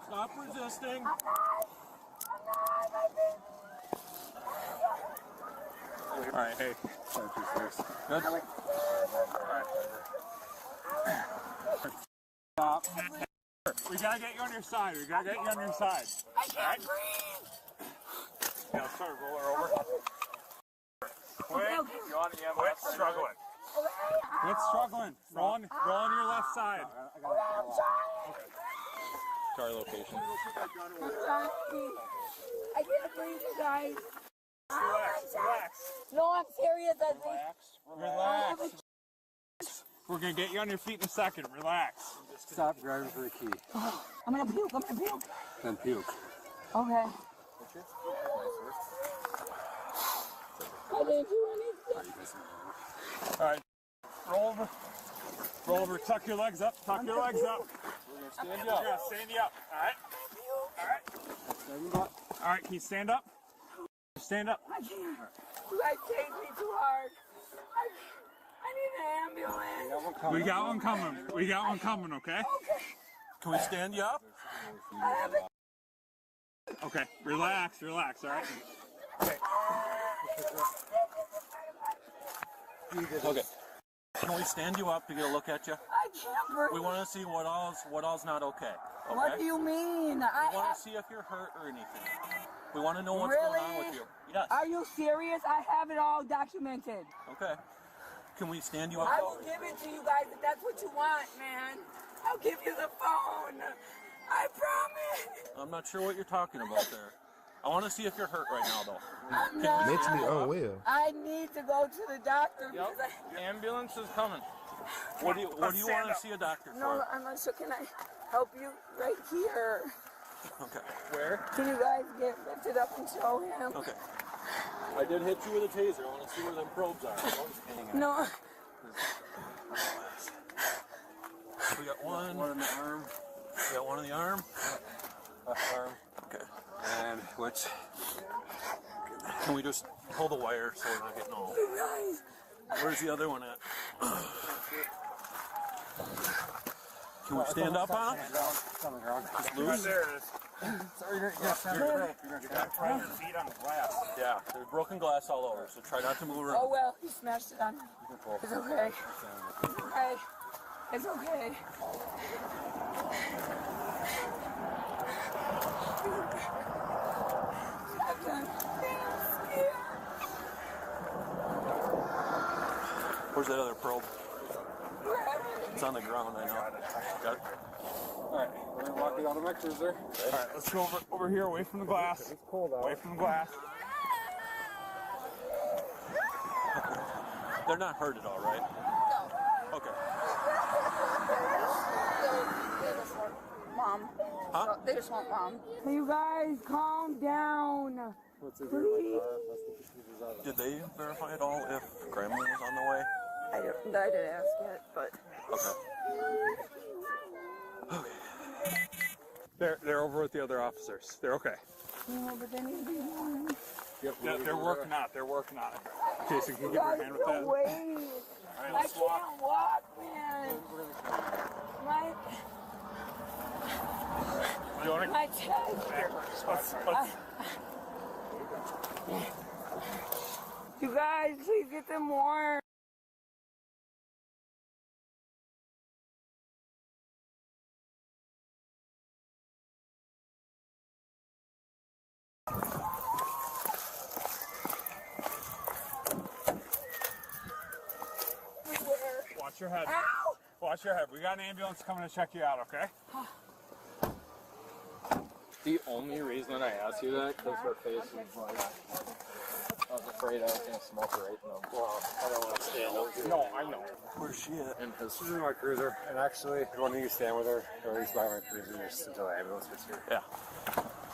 Stop resisting. All right, hey. Good? All right. Stop. We gotta get you on your side. I can't breathe. Yeah, sir, roll her over. Quit. Quit struggling. Quit struggling. Roll on your left side. Okay. To our location. I can't breathe, you guys. Relax. No, I'm serious. Relax. We're gonna get you on your feet in a second. Relax. Stop driving for the key. Oh, I'm gonna puke. I'm gonna puke. Then puke. Okay. I didn't do anything. All right. Roll over. Roll over. Tuck your legs up. Tuck your legs up. We're gonna stand you up. We're gonna stand you up. All right. All right. All right. Can you stand up? Stand up. I can't. You guys take me too hard. I need an ambulance. We got one coming. We got one coming, okay? Okay. Can we stand you up? I haven't. Okay, relax, relax, all right? Okay. Okay. Can we stand you up to get a look at you? I can't breathe. We want to see what all's not okay. What do you mean? We want to see if you're hurt or anything. We want to know what's going on with you. Yes. Are you serious? I have it all documented. Okay. Can we stand you up? I will give it to you guys if that's what you want, man. I'll give you the phone. I promise. I'm not sure what you're talking about there. I want to see if you're hurt right now, though. I'm not. Mentally unwell. I need to go to the doctor. Yep. Because Ambulance is coming. What do you want to see a doctor for? No, I'm not sure. Can I help you right here? Okay. Where? Can you guys get lifted up and show him? Okay. I did hit you with a taser. I want to see where them probes are. No. We got one in the arm. We got one in the arm. Left arm. Okay. And which? Can we just pull the wire so we're not getting all... You guys. Where's the other one at? Can we stand up on it? Just loose? There it is. Sorry, you're gonna try your feet on the glass. Yeah, there's broken glass all over, so try not to move around. Oh well, he smashed it on me. It's okay. It's okay. It's okay. Where's that other probe? It's on the ground, I know. Got it. Alright, we're gonna walk you out of my cruiser. Alright, let's go over here, away from the glass. It's cold out. Away from the glass. They're not hurt at all, right? No. Okay. They just want Mom. Huh? They just want Mom. You guys, calm down. Please. Did they verify at all if Grandma was on the way? I didn't ask yet, but... Okay. They're over with the other officers. They're okay. No, but they need to be warned. Yep, they're working on it. They're working on it. Jason, can you give her a hand with that? Wait. Right, I can't walk, man. My chest. You guys, please get them warm. Watch your head. Ow! Watch your head. We got an ambulance coming to check you out, okay? The only reason that I asked you that, because her face was like, I was afraid I was going to smoke her right in the well, I don't want to stand over you. No, I know. Where's she at? This is my cruiser, and actually, I want you to stand with her, or at least by my cruiser, just until the ambulance gets here. Yeah.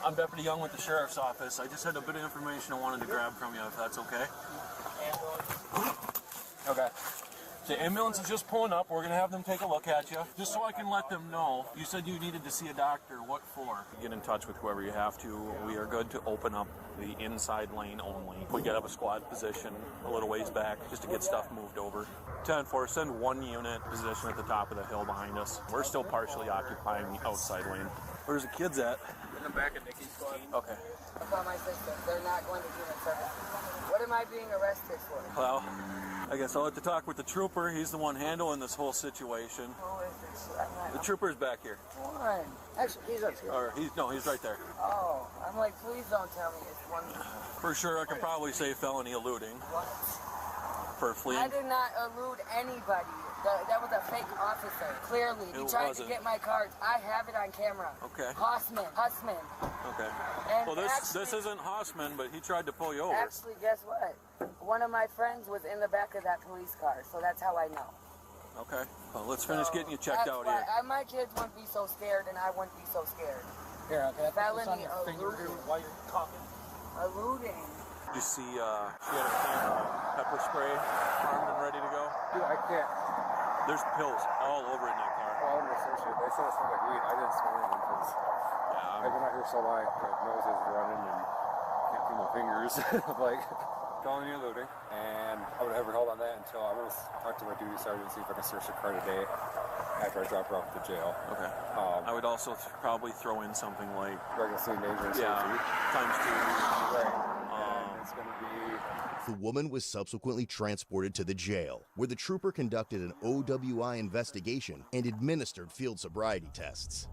I'm Deputy Young with the Sheriff's Office. I just had a bit of information I wanted to grab from you, if that's okay. Okay. The ambulance is just pulling up. We're going to have them take a look at you. Just so I can let them know. You said you needed to see a doctor. What for? Get in touch with whoever you have to. We are good to open up the inside lane only. We get up a squad position a little ways back just to get stuff moved over. 10-4, send one unit position at the top of the hill behind us. We're still partially occupying the outside lane. Where's the kids at? In the back of Nikki's squad. Okay. About my system. They're not going to human service. What am I being arrested for? Well, I guess I'll have to talk with the trooper. He's the one handling this whole situation. Who is this? The trooper's back here. One. Actually, he's up here. Or he's right there. Oh, I'm like, please don't tell me it's one. For sure, I could probably say felony eluding. What? For fleeing. I did not elude anybody. That was a fake officer. Clearly, he tried to get my cards. I have it on camera. Okay. Hussman. Okay. And well, this isn't Hossman, but he tried to pull you over. Actually, guess what? One of my friends was in the back of that police car, so that's how I know. Okay. Well, let's finish getting you checked out here. My kids wouldn't be so scared, and I wouldn't be so scared. Here, okay. Felony eluding. While you're talking. Eluding. You see, she had a pepper spray armed and ready to go. Dude, I can't. There's pills all over in that car. Well, I'm associate. They said it smelled like weed. I didn't smell anything because I've been out here so long. My nose is running and can't feel my fingers. I'm like, felony eluding. And I would never hold on that until I'm going to talk to my duty sergeant and see if I can search the car today after I drop her off at the jail. Okay. I would also probably throw in something like recklessly endangering safety. Times 2. Right. It's going to be. The woman was subsequently transported to the jail, where the trooper conducted an OWI investigation and administered field sobriety tests.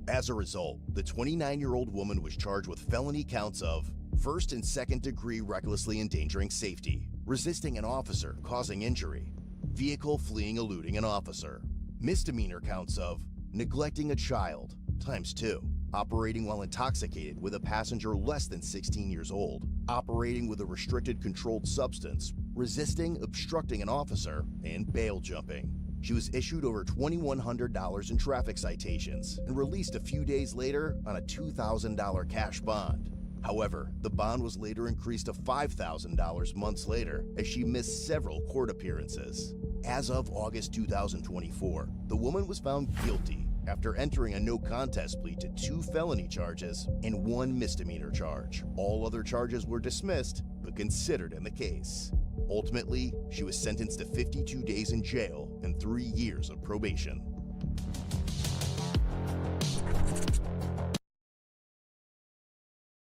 As a result, the 29-year-old woman was charged with felony counts of first and second degree recklessly endangering safety, resisting an officer causing injury, vehicle fleeing eluding an officer, misdemeanor counts of neglecting a child, times 2, operating while intoxicated with a passenger less than 16 years old, operating with a restricted controlled substance, resisting, obstructing an officer, and bail jumping. She was issued over $2,100 in traffic citations and released a few days later on a $2,000 cash bond. However, the bond was later increased to $5,000 months later as she missed several court appearances. As of August 2024, the woman was found guilty after entering a no contest plea to 2 felony charges and 1 misdemeanor charge. All other charges were dismissed but considered in the case. Ultimately, she was sentenced to 52 days in jail and 3 years of probation.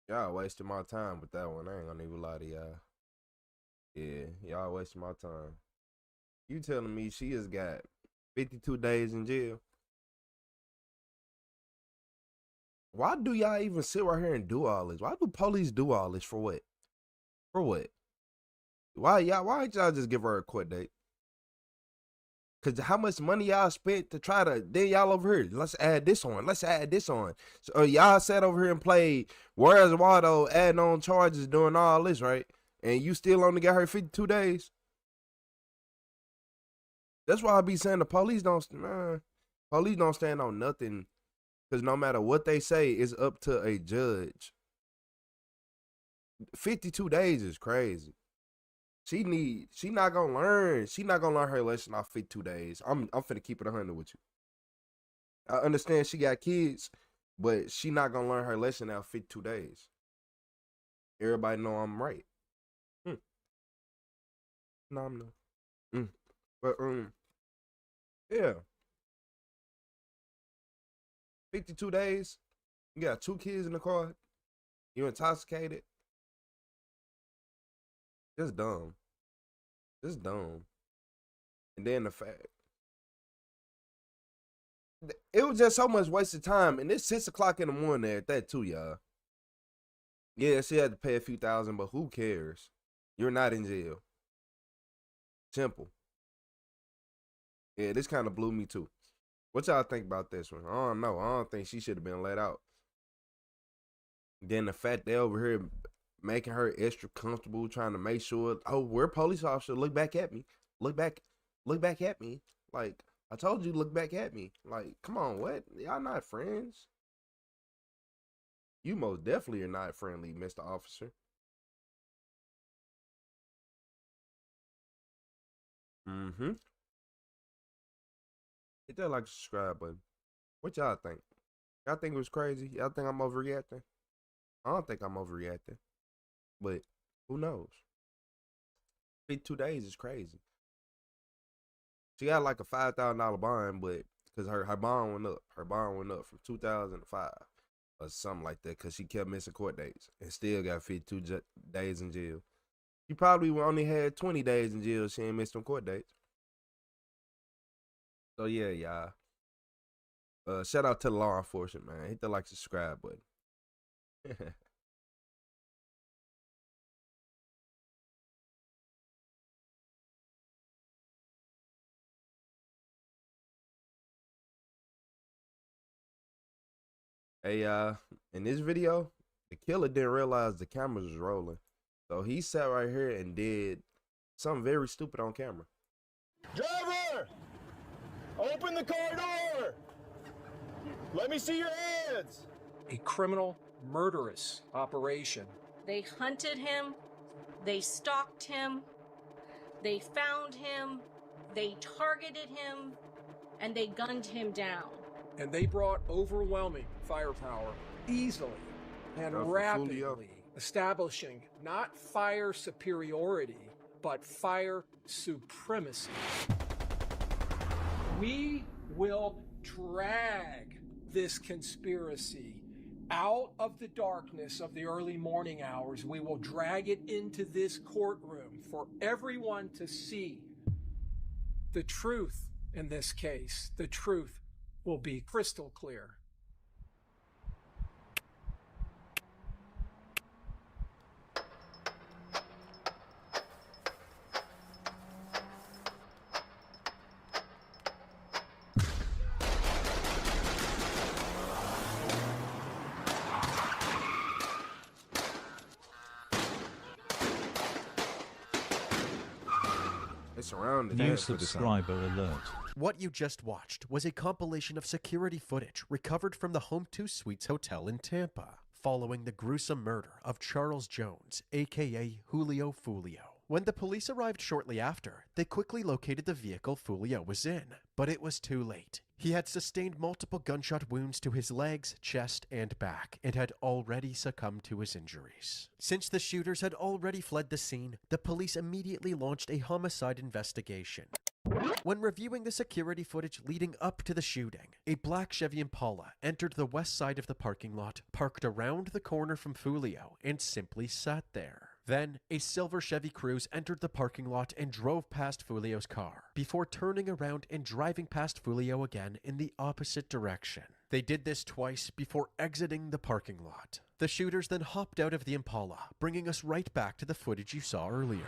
Y'all wasted my time with that one. I ain't gonna even lie to y'all. Yeah, y'all wasted my time. You telling me she has got 52 days in jail? Why do y'all even sit right here and do all this? Why do police do all this? For what? For what? Why ain't y'all just give her a court date? Cause how much money y'all spent to try to, then y'all over here, let's add this on, let's add this on. So y'all sat over here and played Where's Waldo, adding on charges, doing all this, right? And you still only got her 52 days. That's why I be saying the police don't stand on nothing. Cause no matter what they say, it's up to a judge. 52 days is crazy. She not gonna learn her lesson off 52 days. I'm finna keep it 100 with you. I understand she got kids, but she not gonna learn her lesson out 52 days. Everybody know I'm right. No, I'm not. But yeah. 52 days. You got 2 kids in the car. You intoxicated. Just dumb. Just dumb. And then the fact. It was just so much wasted time. And it's 6 o'clock in the morning at that too, y'all. Yeah, she had to pay a few thousand, but who cares? You're not in jail. Simple. Yeah, this kind of blew me too. What y'all think about this one? I don't know. I don't think she should have been let out. Then the fact they over here making her extra comfortable, trying to make sure, oh, we're a police officer. Look back at me. Look back at me. Like, I told you, look back at me. Like, come on, what? Y'all not friends? You most definitely are not friendly, Mr. Officer. Hit that like subscribe button. What y'all think? Y'all think it was crazy? Y'all think I'm overreacting? I don't think I'm overreacting. But who knows? 52 days is crazy. She got like a $5,000 bond, but because her bond went up. Her bond went up from 2005 or something like that because she kept missing court dates and still got 52 days in jail. She probably only had 20 days in jail. She ain't missed them court dates. So yeah, y'all. Shout out to the law enforcement, man. Hit the like, subscribe button. Hey, in this video, the killer didn't realize the cameras was rolling. So he sat right here and did something very stupid on camera. Driver! Open the car door! Let me see your hands! A criminal, murderous operation. They hunted him, they stalked him, they found him, they targeted him, and they gunned him down. And they brought overwhelming firepower easily and rapidly, establishing not fire superiority, but fire supremacy. We will drag this conspiracy out of the darkness of the early morning hours. We will drag it into this courtroom for everyone to see. The truth in this case, the truth will be crystal clear. New subscriber alert. What you just watched was a compilation of security footage recovered from the Home 2 Suites Hotel in Tampa, following the gruesome murder of Charles Jones, aka Julio Fulio. When the police arrived shortly after, they quickly located the vehicle Fulio was in, but it was too late. He had sustained multiple gunshot wounds to his legs, chest, and back, and had already succumbed to his injuries. Since the shooters had already fled the scene, the police immediately launched a homicide investigation. When reviewing the security footage leading up to the shooting, a black Chevy Impala entered the west side of the parking lot, parked around the corner from Fulio, and simply sat there. Then, a silver Chevy Cruze entered the parking lot and drove past Fulio's car, before turning around and driving past Fulio again in the opposite direction. They did this twice before exiting the parking lot. The shooters then hopped out of the Impala, bringing us right back to the footage you saw earlier.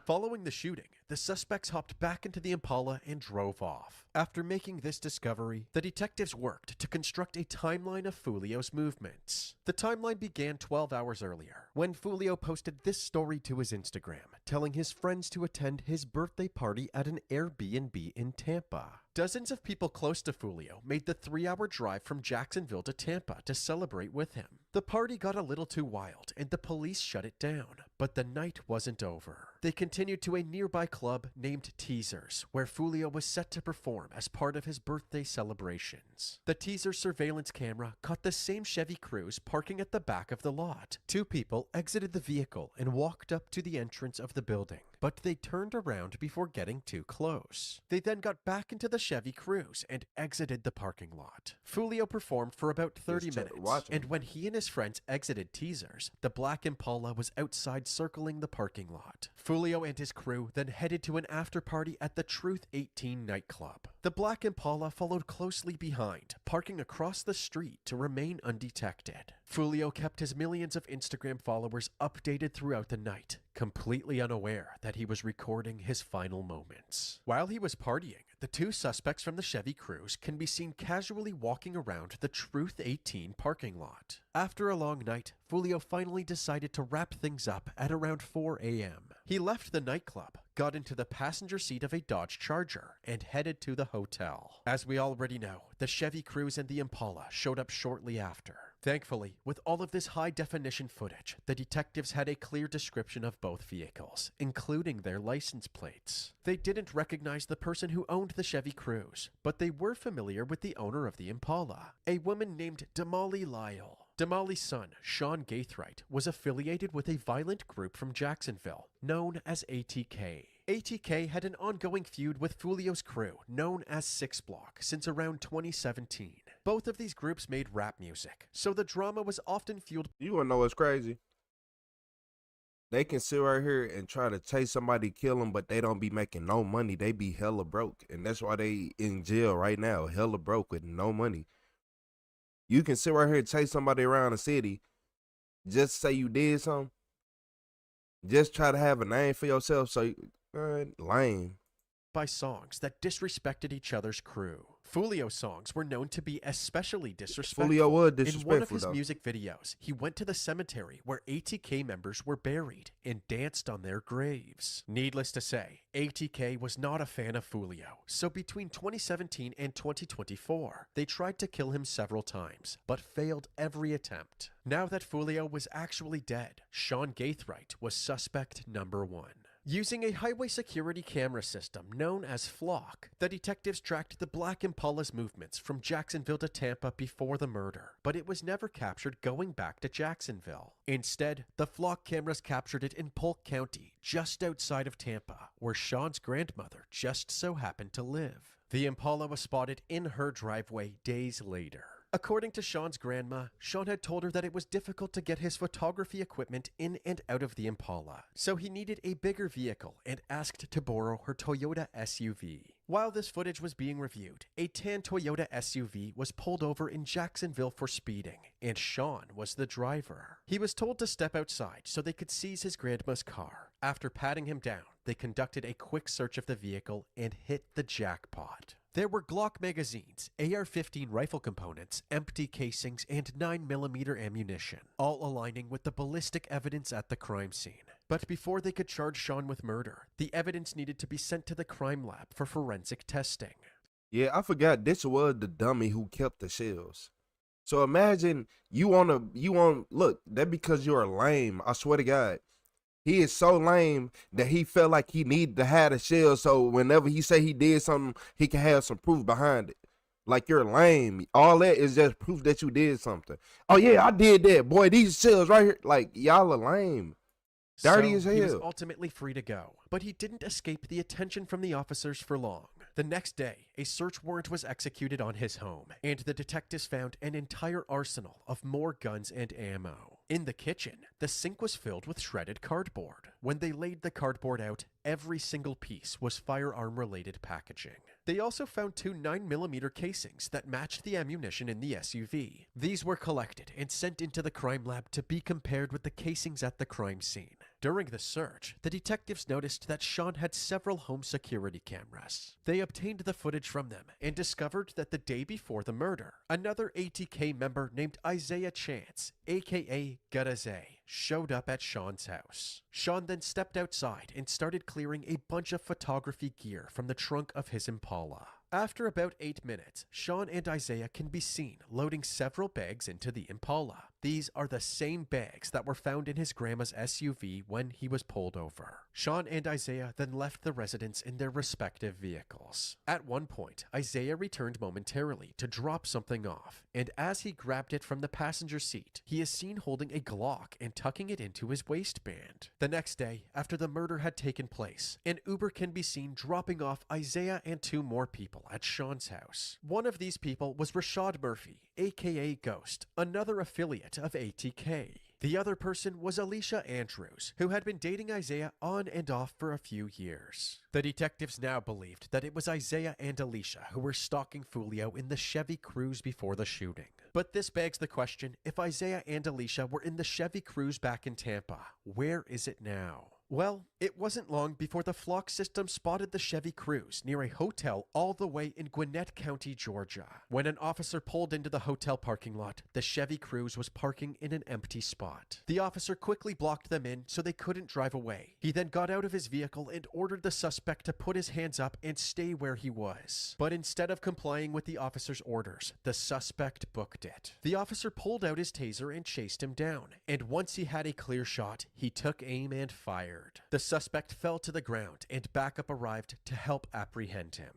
Following the shooting, the suspects hopped back into the Impala and drove off. After making this discovery, the detectives worked to construct a timeline of Fulio's movements. The timeline began 12 hours earlier, when Fulio posted this story to his Instagram, telling his friends to attend his birthday party at an Airbnb in Tampa. Dozens of people close to Fulio made the 3-hour drive from Jacksonville to Tampa to celebrate with him. The party got a little too wild, and the police shut it down, but the night wasn't over. They continued to a nearby club named Teasers, where Fulio was set to perform as part of his birthday celebrations. The Teasers surveillance camera caught the same Chevy Cruze parking at the back of the lot. 2 people exited the vehicle and walked up to the entrance of the building, but they turned around before getting too close. They then got back into the Chevy Cruze and exited the parking lot. Fulio performed for about 30 minutes, and when he and his friends exited Teasers, the black Impala was outside circling the parking lot. Fulio and his crew then headed to an after party at the Truth 18 nightclub. The black Impala followed closely behind, parking across the street to remain undetected. Fulio kept his millions of Instagram followers updated throughout the night, completely unaware that he was recording his final moments. While he was partying, the 2 suspects from the Chevy Cruze can be seen casually walking around the Truth 18 parking lot. After a long night, Fulio finally decided to wrap things up at around 4 a.m. He left the nightclub, got into the passenger seat of a Dodge Charger, and headed to the hotel. As we already know, the Chevy Cruze and the Impala showed up shortly after. Thankfully, with all of this high-definition footage, the detectives had a clear description of both vehicles, including their license plates. They didn't recognize the person who owned the Chevy Cruze, but they were familiar with the owner of the Impala, a woman named Damali Lyle. Damali's son, Sean Gaithright, was affiliated with a violent group from Jacksonville, known as ATK. ATK had an ongoing feud with Fulio's crew, known as 6 Block, since around 2017. Both of these groups made rap music, so the drama was often fueled. You wanna know what's crazy? They can sit right here and try to chase somebody, kill them, but they don't be making no money. They be hella broke, and that's why they in jail right now, hella broke with no money. You can sit right here and chase somebody around the city, just say you did something, just try to have a name for yourself, so lame. by songs that disrespected each other's crew. Foolio songs were known to be especially disrespectful. Foolio was In one of disrespectful, his though. music videos, he went to the cemetery where ATK members were buried and danced on their graves. Needless to say, ATK was not a fan of Foolio, so between 2017 and 2024, they tried to kill him several times, but failed every attempt. Now that Foolio was actually dead, Sean Gaithright was suspect number 1. Using a highway security camera system known as Flock, the detectives tracked the Black Impala's movements from Jacksonville to Tampa before the murder, but it was never captured going back to Jacksonville. Instead, the Flock cameras captured it in Polk County, just outside of Tampa, where Sean's grandmother just so happened to live. The Impala was spotted in her driveway days later. According to Sean's grandma, Sean had told her that it was difficult to get his photography equipment in and out of the Impala, so he needed a bigger vehicle and asked to borrow her Toyota SUV. While this footage was being reviewed, a tan Toyota SUV was pulled over in Jacksonville for speeding, and Sean was the driver. He was told to step outside so they could seize his grandma's car. After patting him down, they conducted a quick search of the vehicle and hit the jackpot. There were Glock magazines, AR-15 rifle components, empty casings, and 9mm ammunition, all aligning with the ballistic evidence at the crime scene. But before they could charge Sean with murder, the evidence needed to be sent to the crime lab for forensic testing. Yeah, I forgot this was the dummy who kept the shells. So imagine look, that because you're lame, I swear to God. He is so lame that he felt like he needed to have the shell so whenever he say he did something, he can have some proof behind it. Like, you're lame. All that is just proof that you did something. Oh yeah, I did that. Boy, these shells right here, like, y'all are lame. Dirty as hell. He was ultimately free to go, but he didn't escape the attention from the officers for long. The next day, a search warrant was executed on his home, and the detectives found an entire arsenal of more guns and ammo. In the kitchen, the sink was filled with shredded cardboard. When they laid the cardboard out, every single piece was firearm-related packaging. They also found 2 9mm casings that matched the ammunition in the SUV. These were collected and sent into the crime lab to be compared with the casings at the crime scene. During the search, the detectives noticed that Sean had several home security cameras. They obtained the footage from them and discovered that the day before the murder, another ATK member named Isaiah Chance, aka Gadaze, showed up at Sean's house. Sean then stepped outside and started clearing a bunch of photography gear from the trunk of his Impala. After about 8 minutes, Sean and Isaiah can be seen loading several bags into the Impala. These are the same bags that were found in his grandma's SUV when he was pulled over. Sean and Isaiah then left the residence in their respective vehicles. At one point, Isaiah returned momentarily to drop something off, and as he grabbed it from the passenger seat, he is seen holding a Glock and tucking it into his waistband. The next day, after the murder had taken place, an Uber can be seen dropping off Isaiah and 2 more people at Sean's house. One of these people was Rashad Murphy, aka Ghost, another affiliate of ATK. The other person was Alicia Andrews, who had been dating Isaiah on and off for a few years. The detectives now believed that it was Isaiah and Alicia who were stalking Foolio in the Chevy Cruze before the shooting. But this begs the question, if Isaiah and Alicia were in the Chevy Cruze back in Tampa, where is it now? Well, it wasn't long before the Flock system spotted the Chevy Cruze near a hotel all the way in Gwinnett County, Georgia. When an officer pulled into the hotel parking lot, the Chevy Cruze was parking in an empty spot. The officer quickly blocked them in so they couldn't drive away. He then got out of his vehicle and ordered the suspect to put his hands up and stay where he was. But instead of complying with the officer's orders, the suspect booked it. The officer pulled out his taser and chased him down, and once he had a clear shot, he took aim and fired. The suspect fell to the ground and backup arrived to help apprehend him.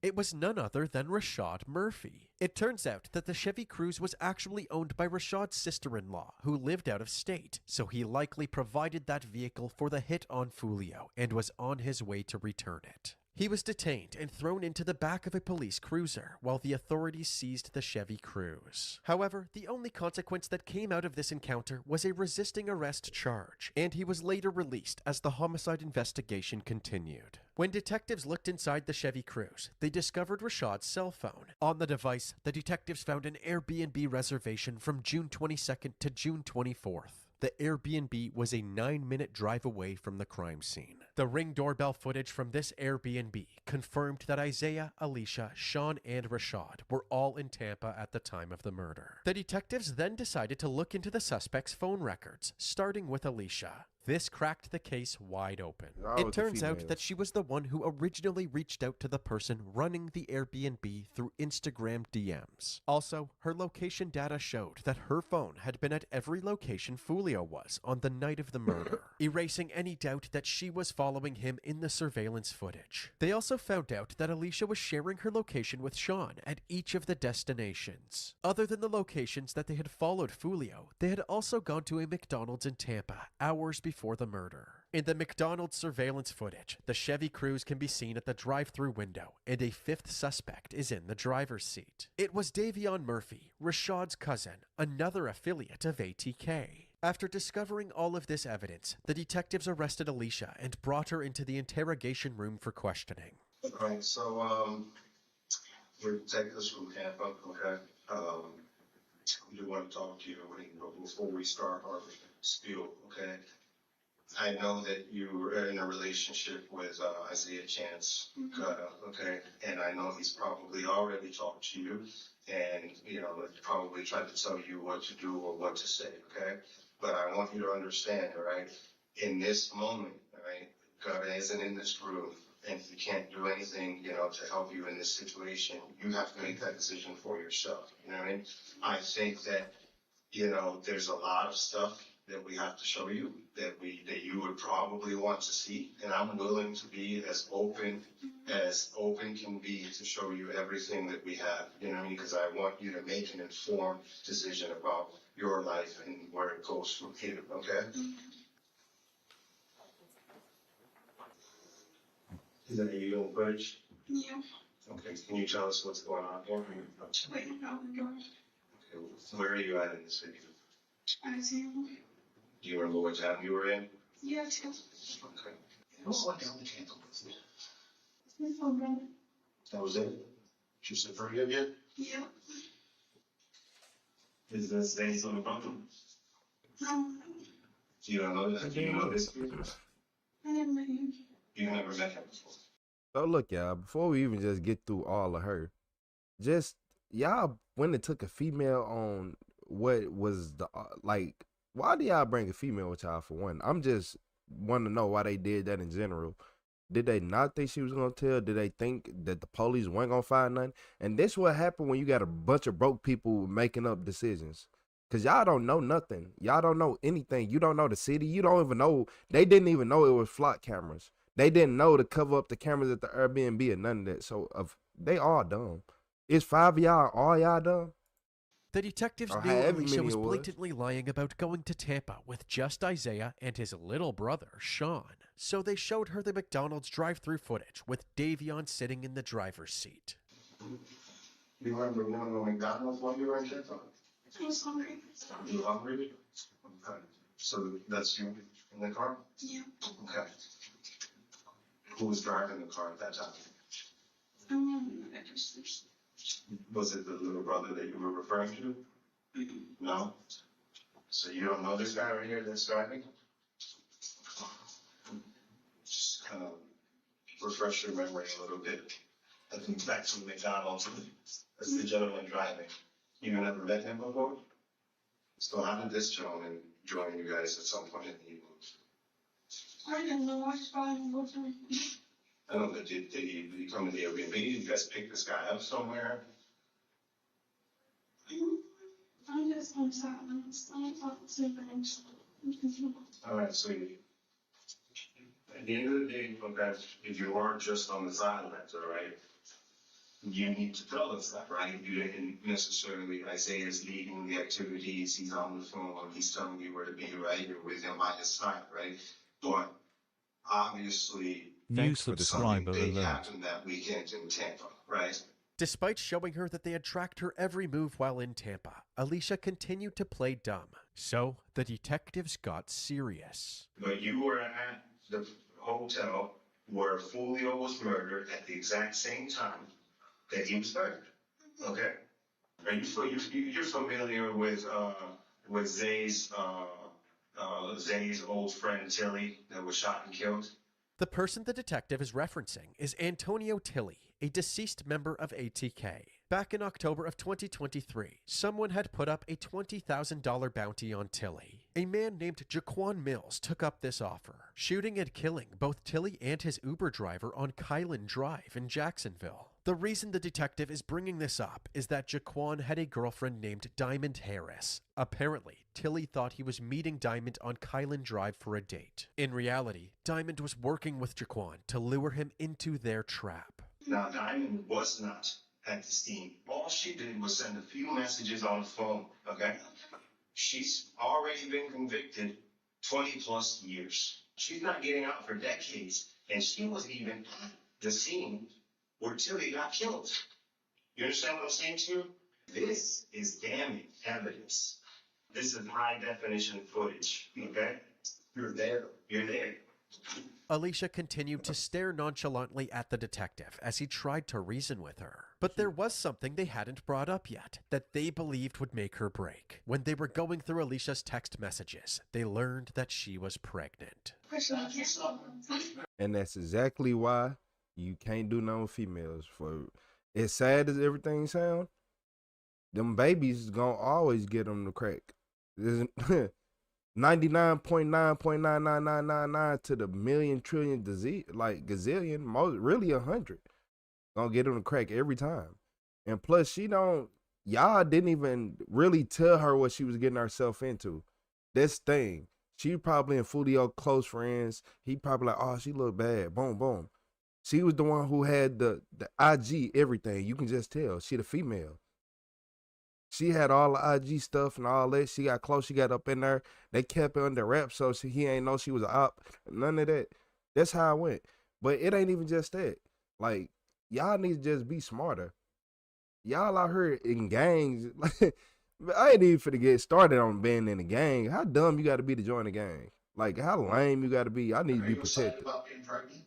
It was none other than Rashad Murphy. It turns out that the Chevy Cruze was actually owned by Rashad's sister-in-law, who lived out of state, so he likely provided that vehicle for the hit on Foolio and was on his way to return it. He was detained and thrown into the back of a police cruiser while the authorities seized the Chevy Cruze. However, the only consequence that came out of this encounter was a resisting arrest charge, and he was later released as the homicide investigation continued. When detectives looked inside the Chevy Cruze, they discovered Rashad's cell phone. On the device, the detectives found an Airbnb reservation from June 22nd to June 24th. The Airbnb was a 9-minute drive away from the crime scene. The Ring doorbell footage from this Airbnb confirmed that Isaiah, Alicia, Sean, and Rashad were all in Tampa at the time of the murder. The detectives then decided to look into the suspect's phone records, starting with Alicia. This cracked the case wide open. It turns out that she was the one who originally reached out to the person running the Airbnb through Instagram DMs. Also, her location data showed that her phone had been at every location Fulio was on the night of the murder, erasing any doubt that she was following him in the surveillance footage. They also found out that Alicia was sharing her location with Sean at each of the destinations. Other than the locations that they had followed Fulio, they had also gone to a McDonald's in Tampa hours before the murder. In the McDonald's surveillance footage, the Chevy Cruze can be seen at the drive-thru window, and a fifth suspect is in the driver's seat. It was Davion Murphy, Rashad's cousin, another affiliate of ATK. After discovering all of this evidence, the detectives arrested Alicia and brought her into the interrogation room for questioning. Alright, so we're detectives from Tampa, okay? We do want to talk to you before we start our spiel, okay? I know that you were in a relationship with Isaiah Chance, okay? And I know he's probably already talked to you and, you know, probably tried to tell you what to do or what to say, okay? But I want you to understand, all right? In this moment, all right, God isn't in this room and he can't do anything, you know, to help you in this situation. You have to make that decision for yourself, you know what I mean? I think that, you know, there's a lot of stuff that we have to show you that you would probably want to see, and I'm willing to be as open can be to show you everything that we have, you know what I mean? Because I want you to make an informed decision about your life and where it goes from here, okay? Is that you own footage? Yeah. Okay, can you tell us what's going on here? Waiting out the door. Okay, where are you at in this video? I see. Do you remember what time you were in? Yes. Okay. What's like on the candle? It's all right. That was it? She said forgive you? Yeah. Is this thing on the bottom? No. You don't know that? Do you know this? I never met him. You never met him before? So look, y'all, before we even just get through all of her, just y'all went and took a female on what was the, like, why do y'all bring a female with y'all for one? I'm just want to know why they did that in general. Did they not think she was going to tell? Did they think that the police weren't going to find nothing? And this what happened when you got a bunch of broke people making up decisions. Because y'all don't know nothing. Y'all don't know anything. You don't know the city. You don't even know. They didn't even know it was flock cameras. They didn't know to cover up the cameras at the Airbnb or none of that. So they all dumb. It's 5 of y'all, all y'all dumb? The detectives knew Alicia was blatantly lying about going to Tampa with just Isaiah and his little brother, Sean. So they showed her the McDonald's drive-thru footage with Davion sitting in the driver's seat. You remember going to McDonald's while you were in Tampa? I was hungry. You were hungry? Okay. So that's you in the car? Yeah. Okay. Who was driving the car at that time? I just. Was it the little brother that you were referring to? No? So you don't know this guy right here that's driving? Just kind of refresh your memory a little bit. I think back to McDonald's. That's the gentleman driving. You never met him before? So how did this gentleman join you guys at some point in the evening? I didn't know. I just thought he was with me. I don't know, did he come to the Airbnb? Did you guys pick this guy up somewhere? I'm just on silence. I don't talk to things. Alright, so at the end of the day, guys, if you weren't just on the sidelines, alright, you need to tell us that, right? You didn't necessarily, Isaiah's leading the activities, he's on the phone, he's telling you where to be, right? You're with him by his side, right? But obviously, New subscriber big alert. happened that weekend in Tampa, right? Despite showing her that they had tracked her every move while in Tampa, Alicia continued to play dumb. So the detectives got serious. But you were at the hotel where Fulio was murdered at the exact same time that he was murdered. Okay. Are you're familiar with Zay's old friend Tilly that was shot and killed? The person the detective is referencing is Antonio Tilley, a deceased member of ATK. Back in October of 2023, someone had put up a $20,000 bounty on Tilley. A man named Jaquan Mills took up this offer, shooting and killing both Tilley and his Uber driver on Kylan Drive in Jacksonville. The reason the detective is bringing this up is that Jaquan had a girlfriend named Diamond Harris. Apparently, Tilley thought he was meeting Diamond on Kylan Drive for a date. In reality, Diamond was working with Jaquan to lure him into their trap. Now, Diamond was not at the scene. All she did was send a few messages on the phone, okay? She's already been convicted 20 plus years. She's not getting out for decades, and she wasn't even at the scene where Tilley got killed. You understand what I'm saying to you? This is damning evidence. This is high definition footage, okay? You're there. You're there. Alicia continued to stare nonchalantly at the detective as he tried to reason with her. But there was something they hadn't brought up yet that they believed would make her break. When they were going through Alicia's text messages, they learned that she was pregnant. And that's exactly why you can't do nothing with females. For as sad as everything sound, them babies gonna always get them to crack. 99.9.99999 to the million trillion disease, like gazillion, most really 100, gonna get them to crack every time. And plus, y'all didn't even really tell her what she was getting herself into. This thing, she probably in Fulio close friends. He probably like, oh, she look bad. Boom, boom. She was the one who had the IG everything. You can just tell she the female. She had all the IG stuff and all that. She got close. She got up in there. They kept her under wraps, so he ain't know she was an op. None of that. That's how it went. But it ain't even just that. Like, y'all need to just be smarter. Y'all out here in gangs. I ain't even finna get started on being in a gang. How dumb you got to be to join a gang? Like, how lame you got to be? I need to be protected. About being pregnant?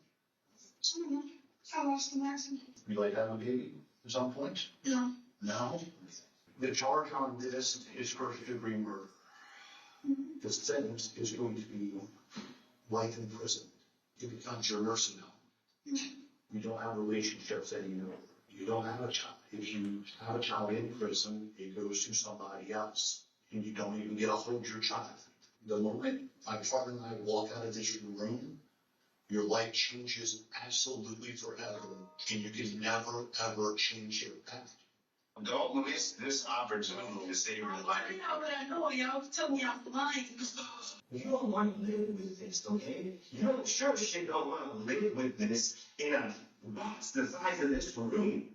I lost the maximum. You like having a baby at some point? No. No? The charge on this is first degree murder. The sentence is going to be life in prison. It becomes your nursing home. You don't have relationships anymore. You don't have a child. If you have a child in prison, it goes to somebody else. And you don't even get to hold your child. The moment my partner and I walk out of this room, your life changes absolutely forever, and you can never, ever change your path. Don't miss this opportunity to save your life. How would I know? Y'all tell me I'm blind. You don't want to live with this, okay? You don't sure shit don't want to live with this in a box the size of this room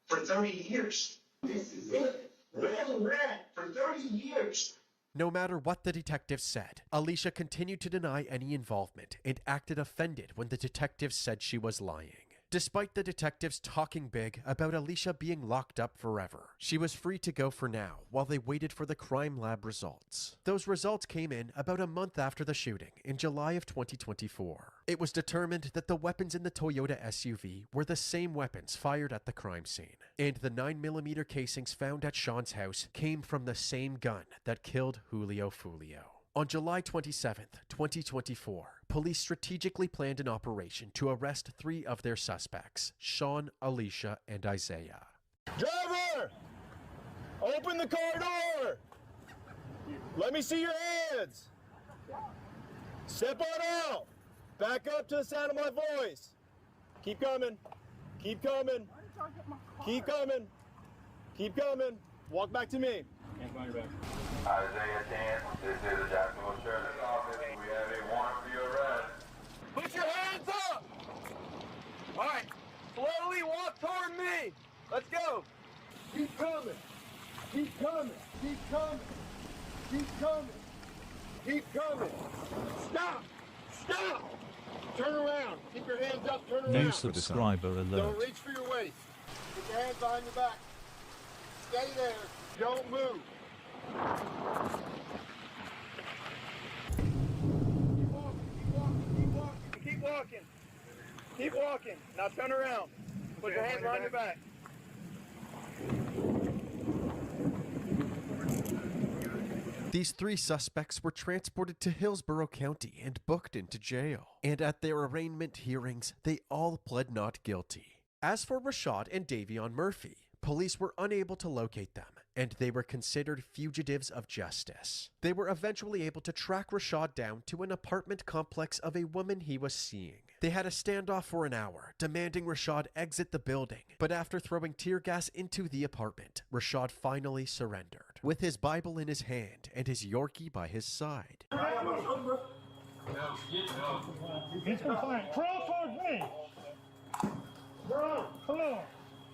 for 30 years. This is it. For 30 years. No matter what the detective said, Alicia continued to deny any involvement and acted offended when the detective said she was lying. Despite the detectives talking big about Alicia being locked up forever, she was free to go for now while they waited for the crime lab results. Those results came in about a month after the shooting in July of 2024. It was determined that the weapons in the Toyota SUV were the same weapons fired at the crime scene, and the 9mm casings found at Sean's house came from the same gun that killed Julio Fulio. On July 27th, 2024, police strategically planned an operation to arrest 3 of their suspects, Sean, Alicia, and Isaiah. Driver! Open the car door! Let me see your hands! Step on out! Back up to the sound of my voice! Keep coming! Keep coming! Keep coming! Keep coming! Walk back to me. Hands behind your back. Isaiah Dan, this is the Jacksonville Sheriff's Office. We have a warrant for your arrest. Put your hands up! All right, slowly walk toward me. Let's go. Keep coming. Keep coming. Keep coming. Keep coming. Keep coming. Stop. Stop. Turn around. Keep your hands up. Turn around. No subscriber alert. Don't reach for your waist. Put your hands behind your back. Stay there. Don't move. Keep walking. Keep walking. Now turn around. Put your hands behind your back. These 3 suspects were transported to Hillsborough County and booked into jail. And at their arraignment hearings, they all pled not guilty. As for Rashad and Davion Murphy, police were unable to locate them, and they were considered fugitives of justice. They were eventually able to track Rashad down to an apartment complex of a woman he was seeing. They had a standoff for an hour, demanding Rashad exit the building, but after throwing tear gas into the apartment, Rashad finally surrendered, with his Bible in his hand and his Yorkie by his side. He's compliant. Crawl towards me. Bro, come on.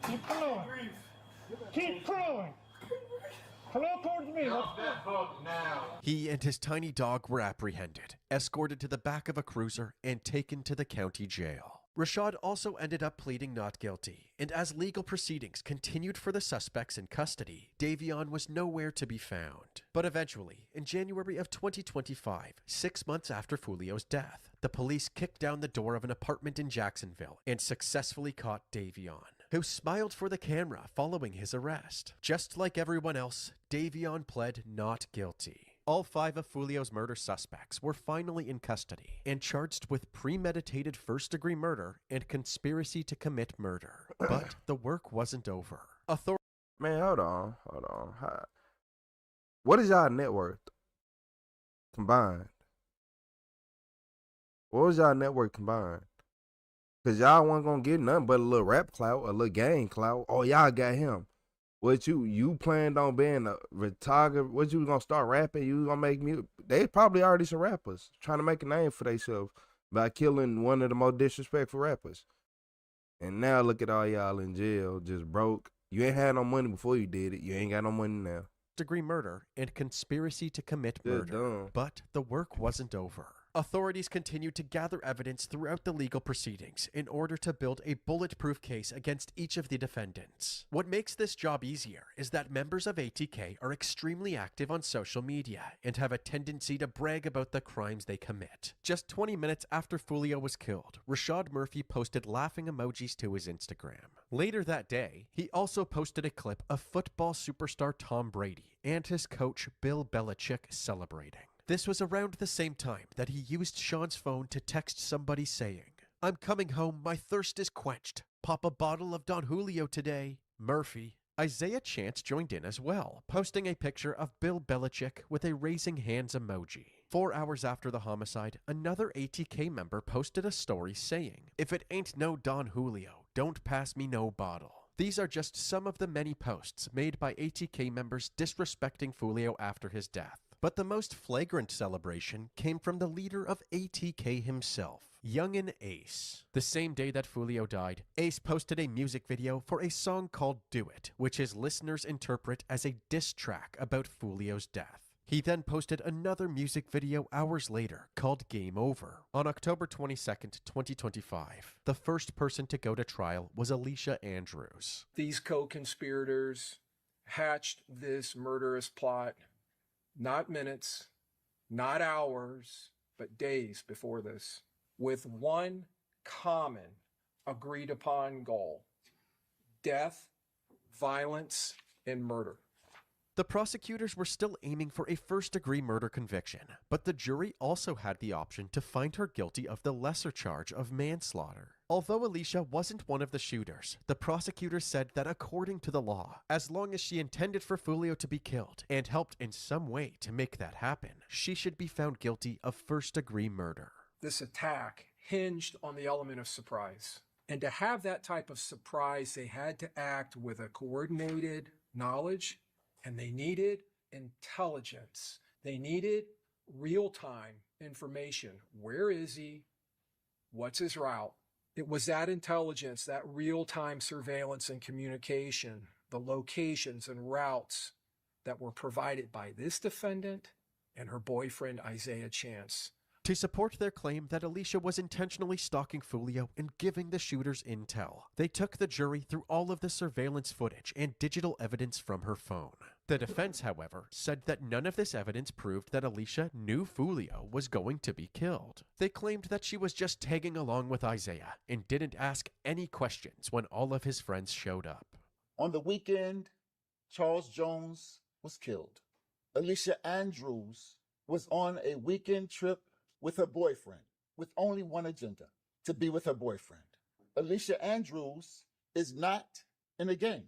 Keep crawling. Keep crawling. Crawl towards me. He and his tiny dog were apprehended, escorted to the back of a cruiser, and taken to the county jail. Rashad also ended up pleading not guilty, and as legal proceedings continued for the suspects in custody, Davion was nowhere to be found. But eventually, in January of 2025, 6 months after Fulio's death, the police kicked down the door of an apartment in Jacksonville and successfully caught Davion, who smiled for the camera following his arrest. Just like everyone else, Davion pled not guilty. All 5 of Fulio's murder suspects were finally in custody and charged with premeditated first-degree murder and conspiracy to commit murder. But the work wasn't over. Man, hold on. What is y'all net worth combined? What was y'all net worth combined? Because y'all wasn't going to get nothing but a little rap clout, a little gang clout. Oh, y'all got him. What you planned on being a photographer? What you was gonna start rapping? You was gonna make music? They probably already some rappers trying to make a name for themselves by killing one of the most disrespectful rappers. And now look at all y'all in jail, just broke. You ain't had no money before you did it. You ain't got no money now. Degree murder and conspiracy to commit murder. But the work wasn't over. Authorities continued to gather evidence throughout the legal proceedings in order to build a bulletproof case against each of the defendants. What makes this job easier is that members of ATK are extremely active on social media and have a tendency to brag about the crimes they commit. Just 20 minutes after Fulio was killed, Rashad Murphy posted laughing emojis to his Instagram. Later that day, he also posted a clip of football superstar Tom Brady and his coach Bill Belichick celebrating. This was around the same time that he used Sean's phone to text somebody saying, "I'm coming home, my thirst is quenched. Pop a bottle of Don Julio today, Murphy." Isaiah Chance joined in as well, posting a picture of Bill Belichick with a raising hands emoji. 4 hours after the homicide, another ATK member posted a story saying, "If it ain't no Don Julio, don't pass me no bottle." These are just some of the many posts made by ATK members disrespecting Fulio after his death. But the most flagrant celebration came from the leader of ATK himself, Youngin Ace. The same day that Fulio died, Ace posted a music video for a song called Do It, which his listeners interpret as a diss track about Fulio's death. He then posted another music video hours later called Game Over. On October 22nd, 2025, the first person to go to trial was Alicia Andrews. These co-conspirators hatched this murderous plot not minutes, not hours, but days before this, with one common agreed upon goal: death, violence, and murder. The prosecutors were still aiming for a first-degree murder conviction, but the jury also had the option to find her guilty of the lesser charge of manslaughter. Although Alicia wasn't one of the shooters, the prosecutors said that according to the law, as long as she intended for Fulio to be killed and helped in some way to make that happen, she should be found guilty of first-degree murder. This attack hinged on the element of surprise. And to have that type of surprise, they had to act with a coordinated knowledge, and they needed intelligence. They needed real-time information. Where is he? What's his route? It was that intelligence, that real-time surveillance and communication, the locations and routes that were provided by this defendant and her boyfriend, Isaiah Chance. To support their claim that Alicia was intentionally stalking Fulio and giving the shooters intel, they took the jury through all of the surveillance footage and digital evidence from her phone. The defense, however, said that none of this evidence proved that Alicia knew Fulio was going to be killed. They claimed that she was just tagging along with Isaiah and didn't ask any questions when all of his friends showed up. On the weekend, Charles Jones was killed. Alicia Andrews was on a weekend trip with her boyfriend with only one agenda, to be with her boyfriend. Alicia Andrews is not in a gang.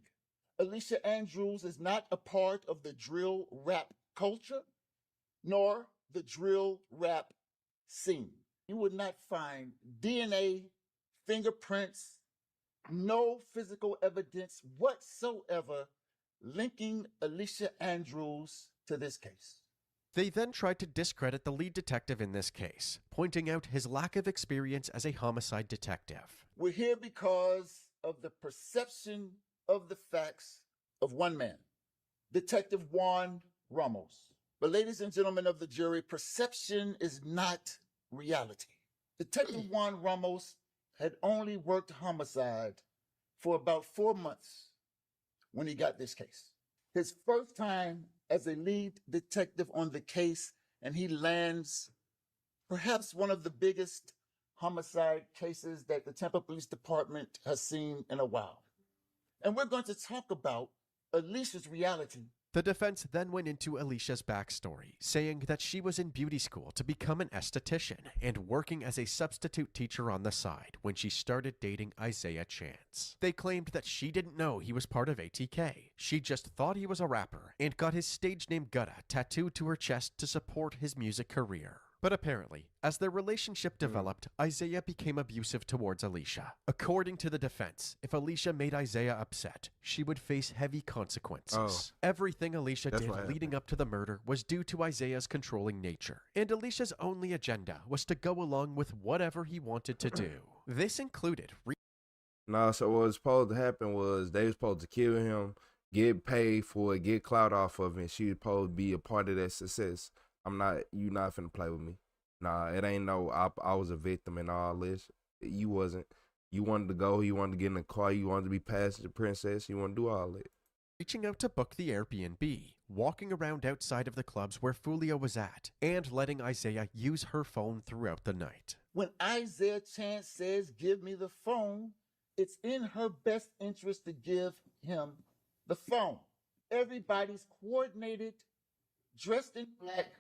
Alicia Andrews is not a part of the drill rap culture, nor the drill rap scene. You would not find DNA, fingerprints, no physical evidence whatsoever linking Alicia Andrews to this case. They then tried to discredit the lead detective in this case, pointing out his lack of experience as a homicide detective. We're here because of the perception of the facts of one man, Detective Juan Ramos. But ladies and gentlemen of the jury, perception is not reality. Detective Juan Ramos had only worked homicide for about 4 months when he got this case. His first time as a lead detective on the case, and he lands perhaps one of the biggest homicide cases that the Tampa Police Department has seen in a while. And we're going to talk about Alicia's reality. The defense then went into Alicia's backstory, saying that she was in beauty school to become an esthetician and working as a substitute teacher on the side when she started dating Isaiah Chance. They claimed that she didn't know he was part of ATK. She just thought he was a rapper and got his stage name Gutta tattooed to her chest to support his music career. But apparently, as their relationship developed, Isaiah became abusive towards Alicia. According to the defense, if Alicia made Isaiah upset, she would face heavy consequences. Everything Alicia did leading up to the murder was due to Isaiah's controlling nature, and Alicia's only agenda was to go along with whatever he wanted to do. This included so what was supposed to happen was they were supposed to kill him, get paid for it, get clout off of it, and she was supposed to be a part of that success. You not finna play with me. Nah, it ain't no, I was a victim in all this. You wasn't. You wanted to go, you wanted to get in the car, you wanted to be passenger princess, you want to do all that. Reaching out to book the Airbnb, walking around outside of the clubs where Fulia was at, and letting Isaiah use her phone throughout the night. When Isaiah Chance says, give me the phone, it's in her best interest to give him the phone. Everybody's coordinated, dressed in black,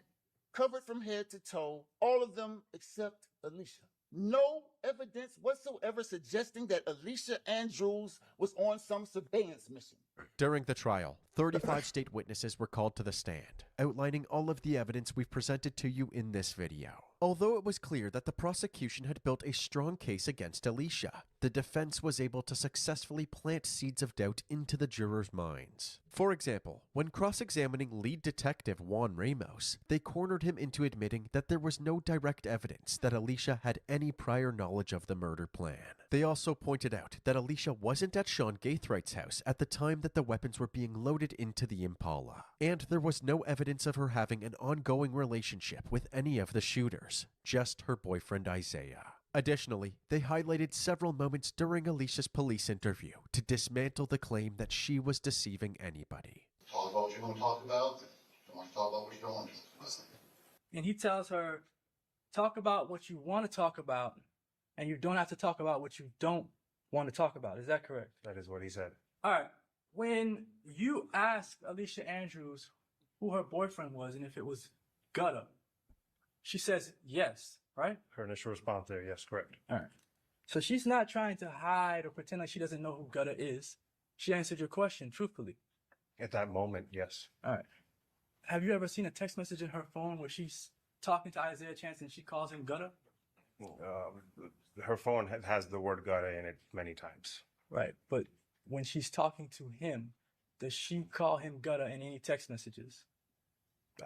covered from head to toe, all of them except Alicia. No evidence whatsoever suggesting that Alicia Andrews was on some surveillance mission. During the trial, 35 state witnesses were called to the stand, outlining all of the evidence we've presented to you in this video. Although it was clear that the prosecution had built a strong case against Alicia, the defense was able to successfully plant seeds of doubt into the jurors' minds. For example, when cross-examining lead detective Juan Ramos, they cornered him into admitting that there was no direct evidence that Alicia had any prior knowledge of the murder plan. They also pointed out that Alicia wasn't at Sean Gaithwright's house at the time that the weapons were being loaded into the Impala, and there was no evidence of her having an ongoing relationship with any of the shooters, just her boyfriend Isaiah. Additionally, they highlighted several moments during Alicia's police interview to dismantle the claim that she was deceiving anybody. Talk about what you're going to talk about. Don't want to talk about what you don't want to talk about. And he tells her, talk about what you want to talk about, and you don't have to talk about what you don't want to talk about. Is that correct? That is what he said. All right. When you asked Alicia Andrews who her boyfriend was and if it was Gutta, she says yes, right? Her initial response there, yes, correct. All right. So she's not trying to hide or pretend like she doesn't know who Gutta is. She answered your question truthfully. At that moment, yes. All right. Have you ever seen a text message in her phone where she's talking to Isaiah Chance and she calls him Gutta? Her phone has the word Gutta in it many times. Right, but when she's talking to him, does she call him Gutta in any text messages?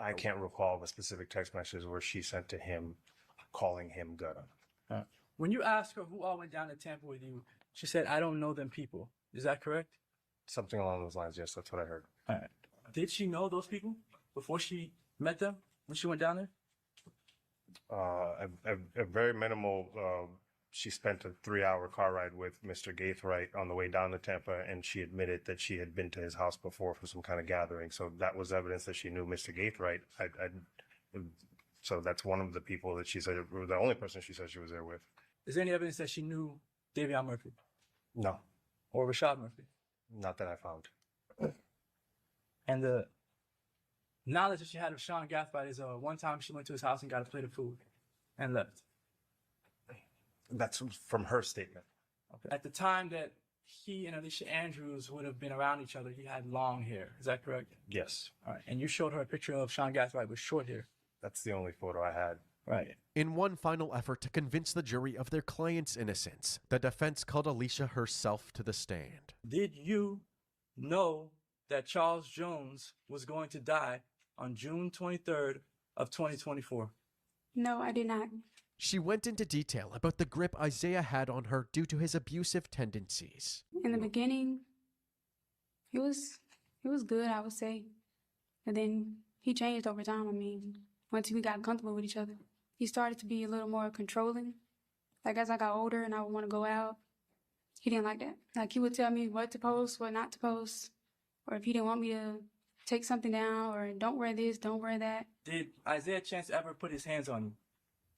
I can't recall the specific text messages where she sent to him calling him Gutta. When you asked her who all went down to Tampa with you, she said, I don't know them people. Is that correct? Something along those lines, yes, that's what I heard. All right. Did she know those people before she met them when she went down there? A very minimal. She spent a 3-hour car ride with Mr. Gaithwright on the way down to Tampa, and she admitted that she had been to his house before for some kind of gathering. So that was evidence that she knew Mr. Gaithwright. So that's one of the people that she said, the only person she said she was there with. Is there any evidence that she knew Davion Murphy? No. Or Rashad Murphy? Not that I found. And the knowledge that she had of Sean Gathright is one time she went to his house and got a plate of food and left. That's from her statement. Okay. At the time that he and Alicia Andrews would have been around each other, he had long hair. Is that correct? Yes. All right. And you showed her a picture of Sean Gathright with short hair. That's the only photo I had. Right. In one final effort to convince the jury of their client's innocence, the defense called Alicia herself to the stand. Did you know that Charles Jones was going to die on June 23rd of 2024? No, I did not. She went into detail about the grip Isaiah had on her due to his abusive tendencies. In the beginning, it was good, I would say. And then he changed over time. I mean, once we got comfortable with each other, he started to be a little more controlling. Like as I got older and I would want to go out, he didn't like that. Like he would tell me what to post, what not to post, or if he didn't want me to take something down, or don't wear this, don't wear that. Did Isaiah Chance ever put his hands on you?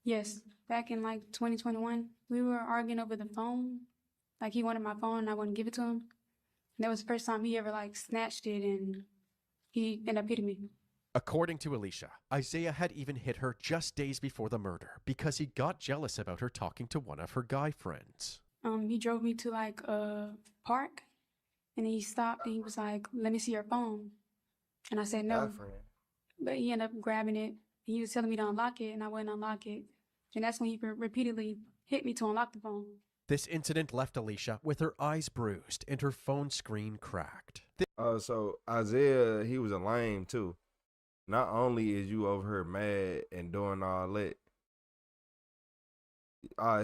Yes, back in like 2021, we were arguing over the phone. Like he wanted my phone and I wouldn't give it to him. And that was the first time he ever like snatched it and he ended up hitting me. According to Alicia, Isaiah had even hit her just days before the murder because he got jealous about her talking to one of her guy friends. He drove me to like a park and he stopped and he was like, "Let me see your phone." And I said no. But he ended up grabbing it. He was telling me to unlock it and I wouldn't unlock it. And that's when he repeatedly hit me to unlock the phone. This incident left Alicia with her eyes bruised and her phone screen cracked. So Isaiah, he was a lame too. Not only is you over here mad and doing all that,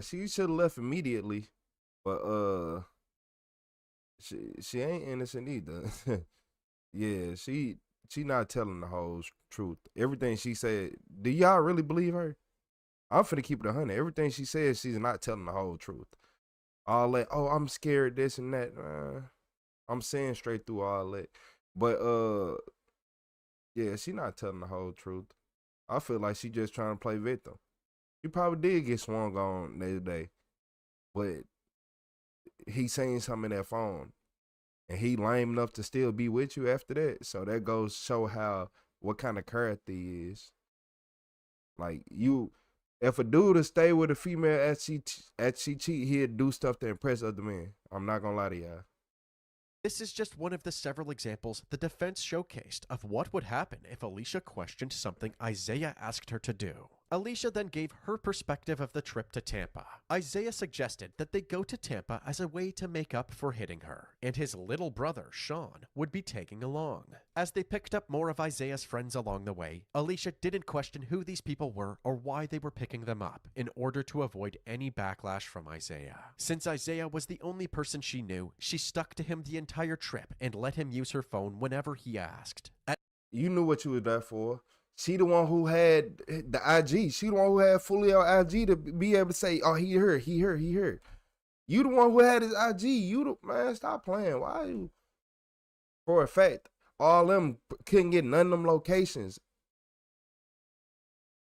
she should have left immediately, but she ain't innocent either. Yeah, she not telling the whole truth. Everything she said, do y'all really believe her? I'm finna keep it 100. Everything she says, she's not telling the whole truth. All that, oh, I'm scared, this and that. I'm saying straight through all that. But yeah, she not telling the whole truth. I feel like she just trying to play victim. She probably did get swung on the other day, but he saying something in that phone, and he lame enough to still be with you after that. So that goes to show what kind of character he is. Like if a dude to stay with a female at she cheat, he'd do stuff to impress other men. I'm not gonna lie to y'all. This is just one of the several examples the defense showcased of what would happen if Alicia questioned something Isaiah asked her to do. Alicia then gave her perspective of the trip to Tampa. Isaiah suggested that they go to Tampa as a way to make up for hitting her, and his little brother, Sean, would be tagging along. As they picked up more of Isaiah's friends along the way, Alicia didn't question who these people were or why they were picking them up in order to avoid any backlash from Isaiah. Since Isaiah was the only person she knew, she stuck to him the entire trip and let him use her phone whenever he asked. You knew what you were there for. She the one who had the IG. She the one who had fully on IG to be able to say, oh, he heard. You the one who had his IG. Man, stop playing. Why you? For a fact, all them couldn't get none of them locations.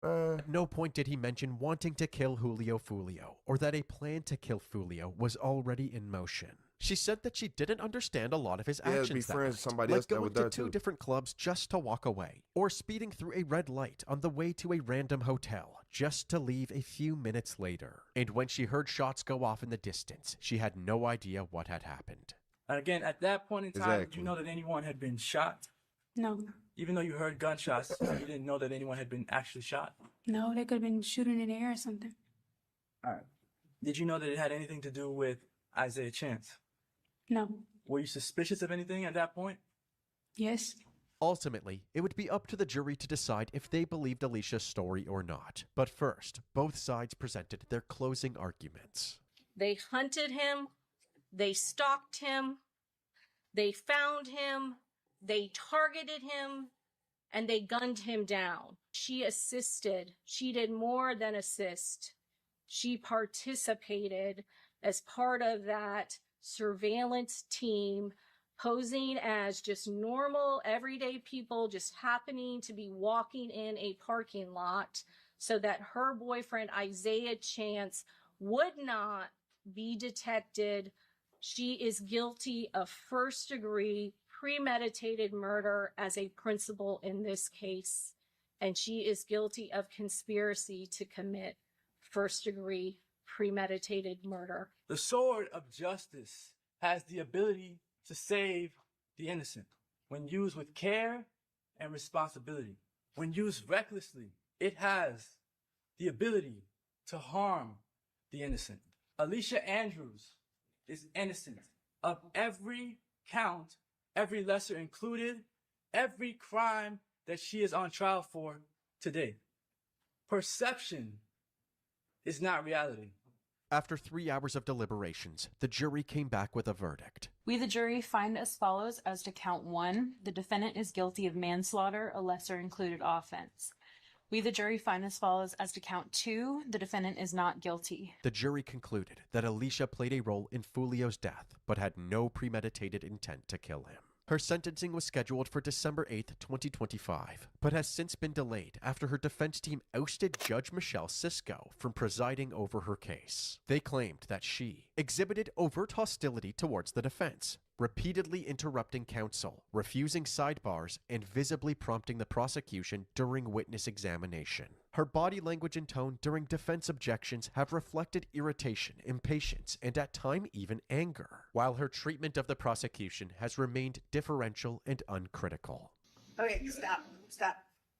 At no point did he mention wanting to kill Julio Fulio, or that a plan to kill Fulio was already in motion. She said that she didn't understand a lot of his actions be that friends night, with somebody like else that going was to there two too. different clubs just to walk away, or speeding through a red light on the way to a random hotel just to leave a few minutes later. And when she heard shots go off in the distance, she had no idea what had happened. And again, at that point in time, did you know that anyone had been shot? No. Even though you heard gunshots, you didn't know that anyone had been actually shot? No, they could have been shooting in the air or something. All right. Did you know that it had anything to do with Isaiah Chance? No. Were you suspicious of anything at that point? Yes. Ultimately, it would be up to the jury to decide if they believed Alicia's story or not. But first, both sides presented their closing arguments. They hunted him, they stalked him, they found him, they targeted him, and they gunned him down. She assisted. She did more than assist. She participated as part of that surveillance team, posing as just normal, everyday people just happening to be walking in a parking lot so that her boyfriend, Isaiah Chance, would not be detected. She is guilty of first-degree premeditated murder as a principal in this case, and she is guilty of conspiracy to commit first-degree premeditated murder. The sword of justice has the ability to save the innocent when used with care and responsibility. When used recklessly, it has the ability to harm the innocent. Alicia Andrews is innocent of every count, every lesser included, every crime that she is on trial for today. Perception is not reality. After 3 hours of deliberations, the jury came back with a verdict. We, the jury, find as follows as to count 1, the defendant is guilty of manslaughter, a lesser included offense. We, the jury, find as follows as to count 2, the defendant is not guilty. The jury concluded that Alicia played a role in Fulio's death, but had no premeditated intent to kill him. Her sentencing was scheduled for December 8, 2025, but has since been delayed after her defense team ousted Judge Michelle Cisco from presiding over her case. They claimed that she exhibited overt hostility towards the defense, repeatedly interrupting counsel, refusing sidebars, and visibly prompting the prosecution during witness examination. Her body language and tone during defense objections have reflected irritation, impatience, and at times even anger, while her treatment of the prosecution has remained differential and uncritical. Okay, stop.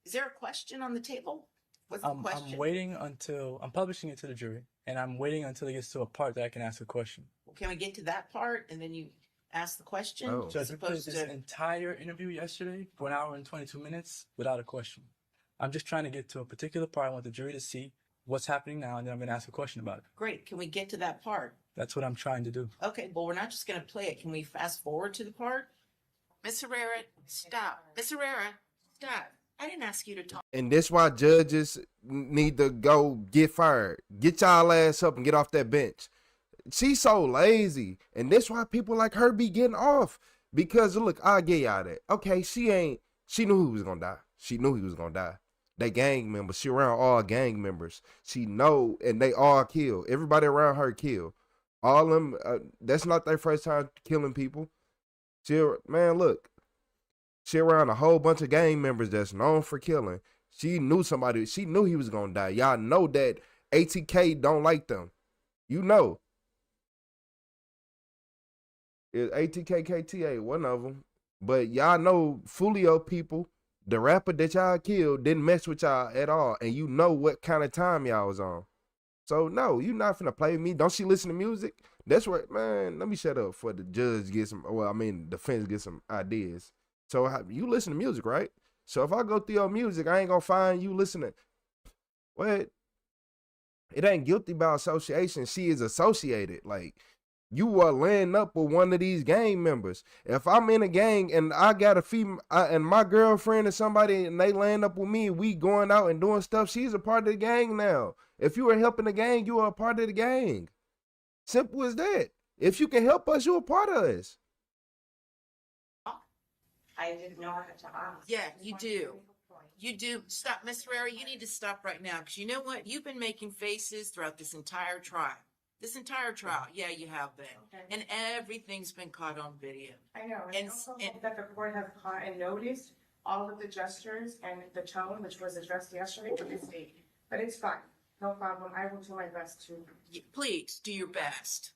Is there a question on the table? What's the question? I'm waiting until, I'm publishing it to the jury, and I'm waiting until it gets to a part that I can ask a question. Well, can we get to that part and then you ask the question? Oh. Judge, we played this entire interview yesterday for 1 hour and 22 minutes without a question. I'm just trying to get to a particular part. I want the jury to see what's happening now, and then I'm going to ask a question about it. Great. Can we get to that part? That's what I'm trying to do. Okay, well, we're not just going to play it. Can we fast forward to the part? Miss Herrera, stop. Miss Herrera, stop. I didn't ask you to talk. And that's why judges need to go get fired. Get y'all ass up and get off that bench. She's so lazy. And that's why people like her be getting off. Because, look, I'll get y'all that. Okay, she knew he was going to die. She knew he was going to die. They gang members. She around all gang members. She know, and they all kill. Everybody around her kill. All them, that's not their first time killing people. Man, look. She around a whole bunch of gang members that's known for killing. She knew somebody. She knew he was going to die. Y'all know that ATK don't like them. You know. It's ATK, KTA, one of them. But y'all know Fulio people, the rapper that y'all killed, didn't mess with y'all at all. And you know what kind of time y'all was on. So, no, you not finna play with me. Don't she listen to music? That's what, man, let me shut up for the judge get some, well, I mean, defense get some ideas. So, you listen to music, right? So, if I go through your music, I ain't gonna find you listening. What? It ain't guilty by association. She is associated. Like, you are laying up with one of these gang members. If I'm in a gang and I got a female and my girlfriend or somebody and they laying up with me, we going out and doing stuff, she's a part of the gang now. If you are helping the gang, you are a part of the gang. Simple as that. If you can help us, you're a part of us. I didn't know I had to ask. Yeah, you do. You do. Stop, Miss Herrera, you need to stop right now. Because you know what? You've been making faces throughout this entire trial. This entire trial, yeah, you have been. Okay. And everything's been caught on video. I know. And also that the court has caught and noticed all of the gestures and the tone, which was addressed yesterday to this date. But it's fine. No problem. I will do my best to. Please, do your best.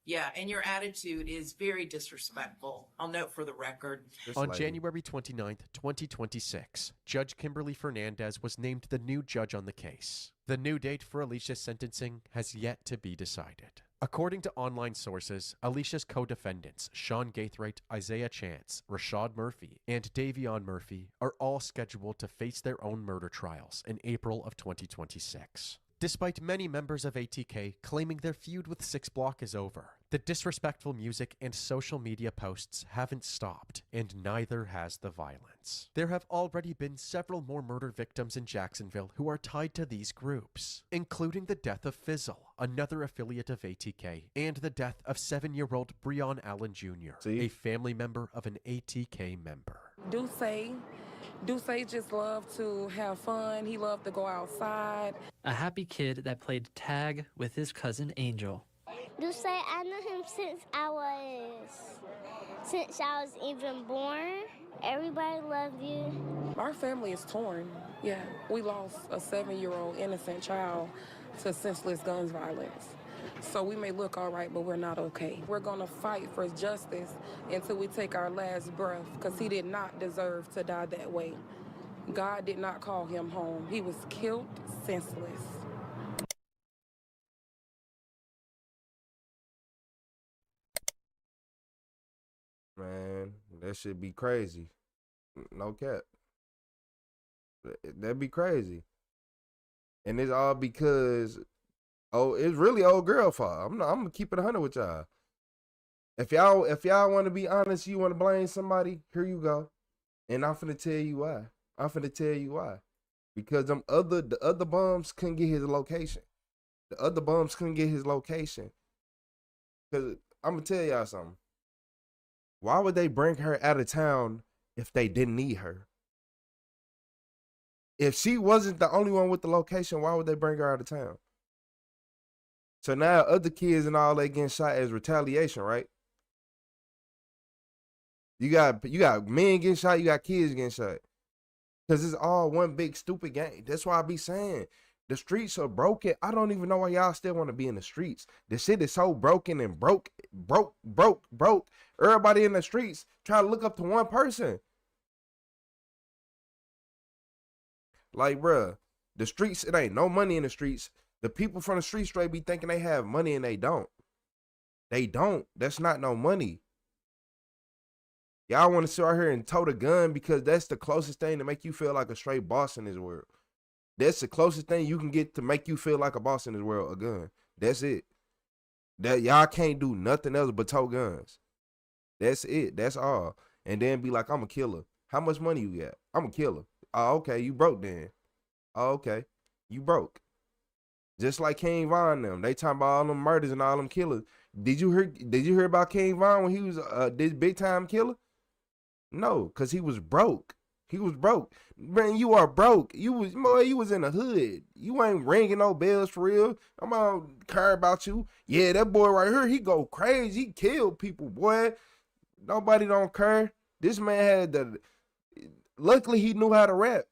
Yeah, and your attitude is very disrespectful. I'll note for the record. On January 29th, 2026, Judge Kimberly Fernandez was named the new judge on the case. The new date for Alicia's sentencing has yet to be decided. According to online sources, Alicia's co-defendants, Sean Gaithright, Isaiah Chance, Rashad Murphy, and Davion Murphy, are all scheduled to face their own murder trials in April of 2026. Despite many members of ATK claiming their feud with 6 Block is over, the disrespectful music and social media posts haven't stopped, and neither has the violence. There have already been several more murder victims in Jacksonville who are tied to these groups, including the death of Fizzle, another affiliate of ATK, and the death of 7-year-old Breon Allen Jr., a family member of an ATK member. Duce just loved to have fun. He loved to go outside. A happy kid that played tag with his cousin Angel. You say I know him since I was even born. Everybody loved you. Our family is torn. Yeah, we lost a 7-year-old innocent child to senseless guns violence. So we may look all right, but we're not okay. We're gonna fight for justice until we take our last breath, because he did not deserve to die that way. God did not call him home. He was killed senseless. Man, that should be crazy. No cap. That'd be crazy. And it's all because, it's really old girl fault. I'm gonna keep it 100 with y'all. If y'all want to be honest, you want to blame somebody, here you go. And I'm finna tell you why. Because the other bums couldn't get his location. Because I'm gonna tell y'all something. Why would they bring her out of town if they didn't need her? If she wasn't the only one with the location, why would they bring her out of town? So now other kids and all, they getting shot as retaliation, right? You got men getting shot, you got kids getting shot. Because it's all one big stupid game. That's why I be saying the streets are broken. I don't even know why y'all still want to be in the streets. The shit is so broken and broke. Everybody in the streets try to look up to one person. Like, bruh, the streets, it ain't no money in the streets. The people from the street straight be thinking they have money and they don't. They don't. That's not no money. Y'all want to sit out here and tote a gun because that's the closest thing to make you feel like a straight boss in this world. That's the closest thing you can get to make you feel like a boss in this world, a gun. That's it. That y'all can't do nothing else but tote guns. That's it. That's all. And then be like, I'm a killer. How much money you got? I'm a killer. Oh, okay, you broke then. Oh, okay, you broke. Just like King Von them. They talking about all them murders and all them killers. Did you hear about King Von when he was this big time killer? No, cause he was broke. He was broke. Man, you are broke. You was in the hood. You ain't ringing no bells for real. I'm gonna care about you. Yeah, that boy right here, he go crazy. He killed people, boy. Nobody don't care. This man had the. Luckily, he knew how to rap.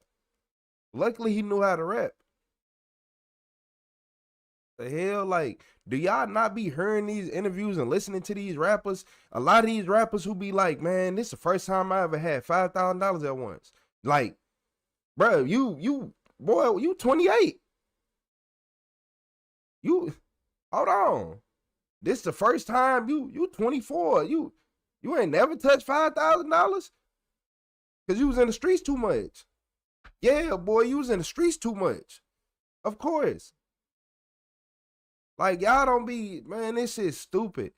The hell, like, do y'all not be hearing these interviews and listening to these rappers? A lot of these rappers who be like, man, this is the first time I ever had $5,000 at once. Like, bro, you 28. Hold on. This is the first time you 24. You ain't never touched $5,000? Because you was in the streets too much. Yeah, boy, you was in the streets too much. Of course. Like, y'all don't be, man, this shit's stupid.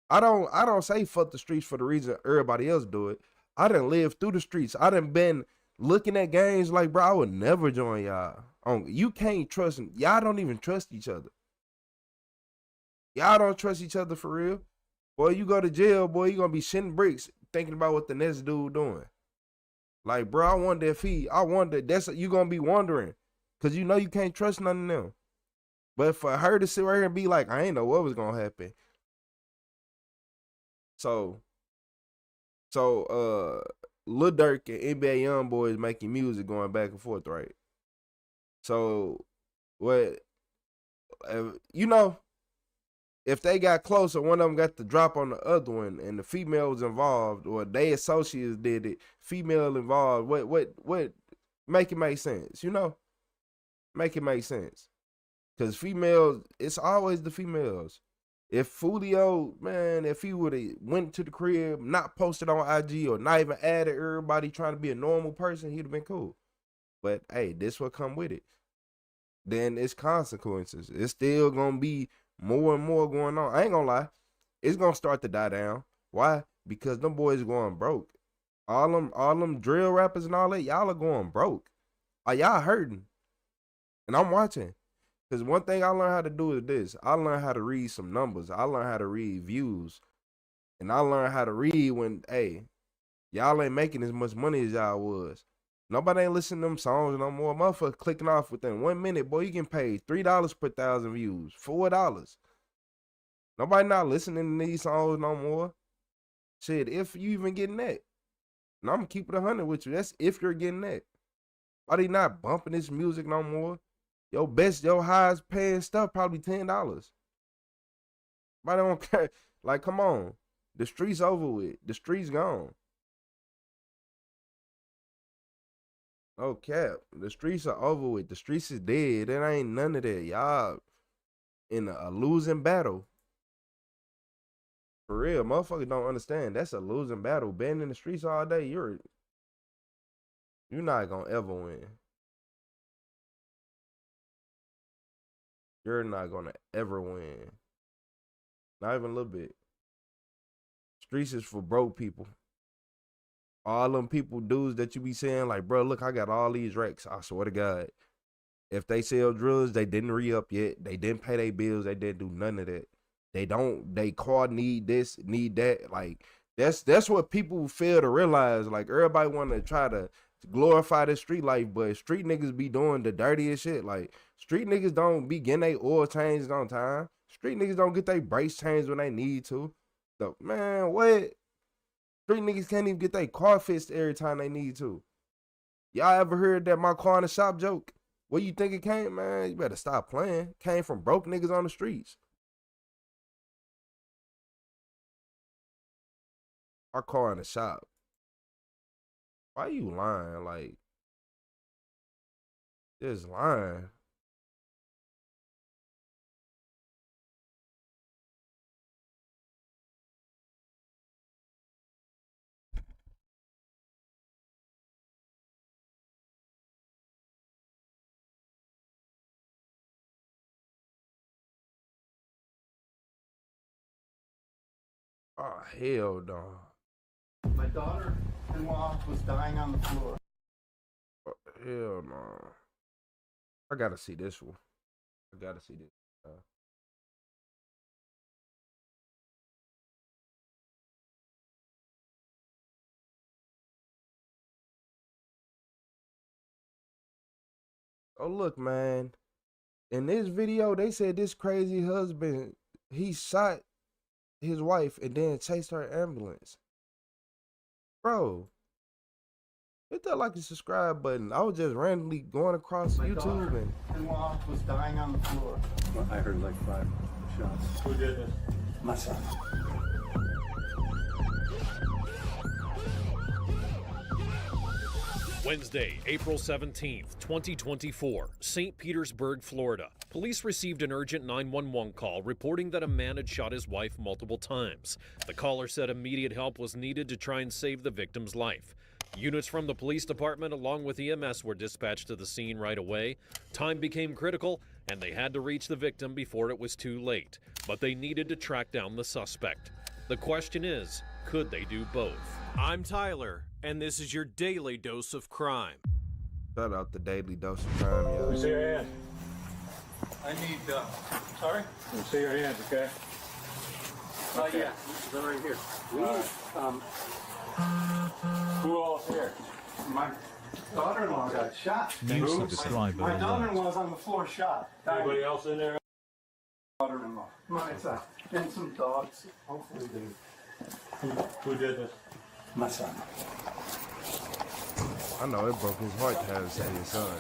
I don't say fuck the streets for the reason everybody else do it. I done lived through the streets. I done been looking at games like, bro, I would never join y'all. You can't trust, y'all don't even trust each other. Y'all don't trust each other for real. Boy, you go to jail, boy, you gonna be shitting bricks thinking about what the next dude doing. Like, bro, I wonder, that's you gonna be wondering. Cause you know you can't trust none of them. But for her to sit right here and be like, I ain't know what was gonna happen. So Lil Durk and NBA Youngboy making music going back and forth, right? So what, you know, if they got closer, one of them got the drop on the other one, and the female was involved, or they associates did it, female involved. What make it make sense? You know, make it make sense. Cause females, it's always the females. If Fulio, man, if he would have went to the crib, not posted on IG or not even added everybody trying to be a normal person, he'd have been cool. But hey, this will come with it. Then it's consequences. It's still gonna be more and more going on. I ain't gonna lie, it's gonna start to die down. Why? Because them boys going broke. All them drill rappers and all that, y'all are going broke. Are y'all hurting? And I'm watching. Because one thing I learned how to do is this. I learned how to read some numbers. I learned how to read views. And I learned how to read when, hey, y'all ain't making as much money as y'all was. Nobody ain't listening to them songs no more. Motherfucker clicking off within 1 minute. Boy, you can pay $3 per 1,000 views. $4. Nobody not listening to these songs no more. Shit, if you even getting that. And I'm gonna keep it 100 with you. That's if you're getting that. Why they not bumping this music no more? Your highest paying stuff probably $10. But I don't care. Like, come on. The streets over with. The streets gone. No cap. The streets are over with. The streets is dead. There ain't none of that. Y'all in a losing battle. For real, motherfuckers don't understand. That's a losing battle. Being in the streets all day, you're not gonna ever win. You're not gonna ever win. Not even a little bit. Streets is for broke people. All them people, dudes that you be saying, like, bro, look, I got all these racks. I swear to God. If they sell drugs, they didn't re-up yet. They didn't pay their bills. They didn't do none of that. They car need this, need that. Like, that's what people fail to realize. Like, everybody want to try to glorify the street life, but street niggas be doing the dirtiest shit. Like, street niggas don't be getting their oil changed on time. Street niggas don't get their brakes changed when they need to. So, man, what? Street niggas can't even get their car fixed every time they need to. Y'all ever heard that my car in the shop joke? Where you think it came, man? You better stop playing. Came from broke niggas on the streets. My car in the shop. Why you lying? Like, just lying. Oh, hell no. My daughter-in-law was dying on the floor. Oh, hell no. I gotta see this one. I gotta see this. Oh, look, man. In this video, they said this crazy husband, he shot his wife and then chased her ambulance. Bro, hit that like and subscribe button. I was just randomly going across YouTube and In-law was dying on the floor. Well, I heard like 5 shots. Who did this? My son. Wednesday, April 17th, 2024, St. Petersburg, Florida. Police received an urgent 911 call reporting that a man had shot his wife multiple times. The caller said immediate help was needed to try and save the victim's life. Units from the police department along with EMS were dispatched to the scene right away. Time became critical and they had to reach the victim before it was too late. But they needed to track down the suspect. The question is, could they do both? I'm Tyler, and this is your daily dose of crime. Shout out the daily dose of crime, yo. Let me see your hand. I need, sorry? Let me see your hands, okay? Okay. Yeah, they're right here. We need, who all here? My daughter-in-law got shot. New subscriber. My daughter-in-law's on the floor shot. Anybody else in there? Daughter-in-law. My son. And some dogs. Hopefully they... Who did this? My son. I know it broke his heart to have to say his son.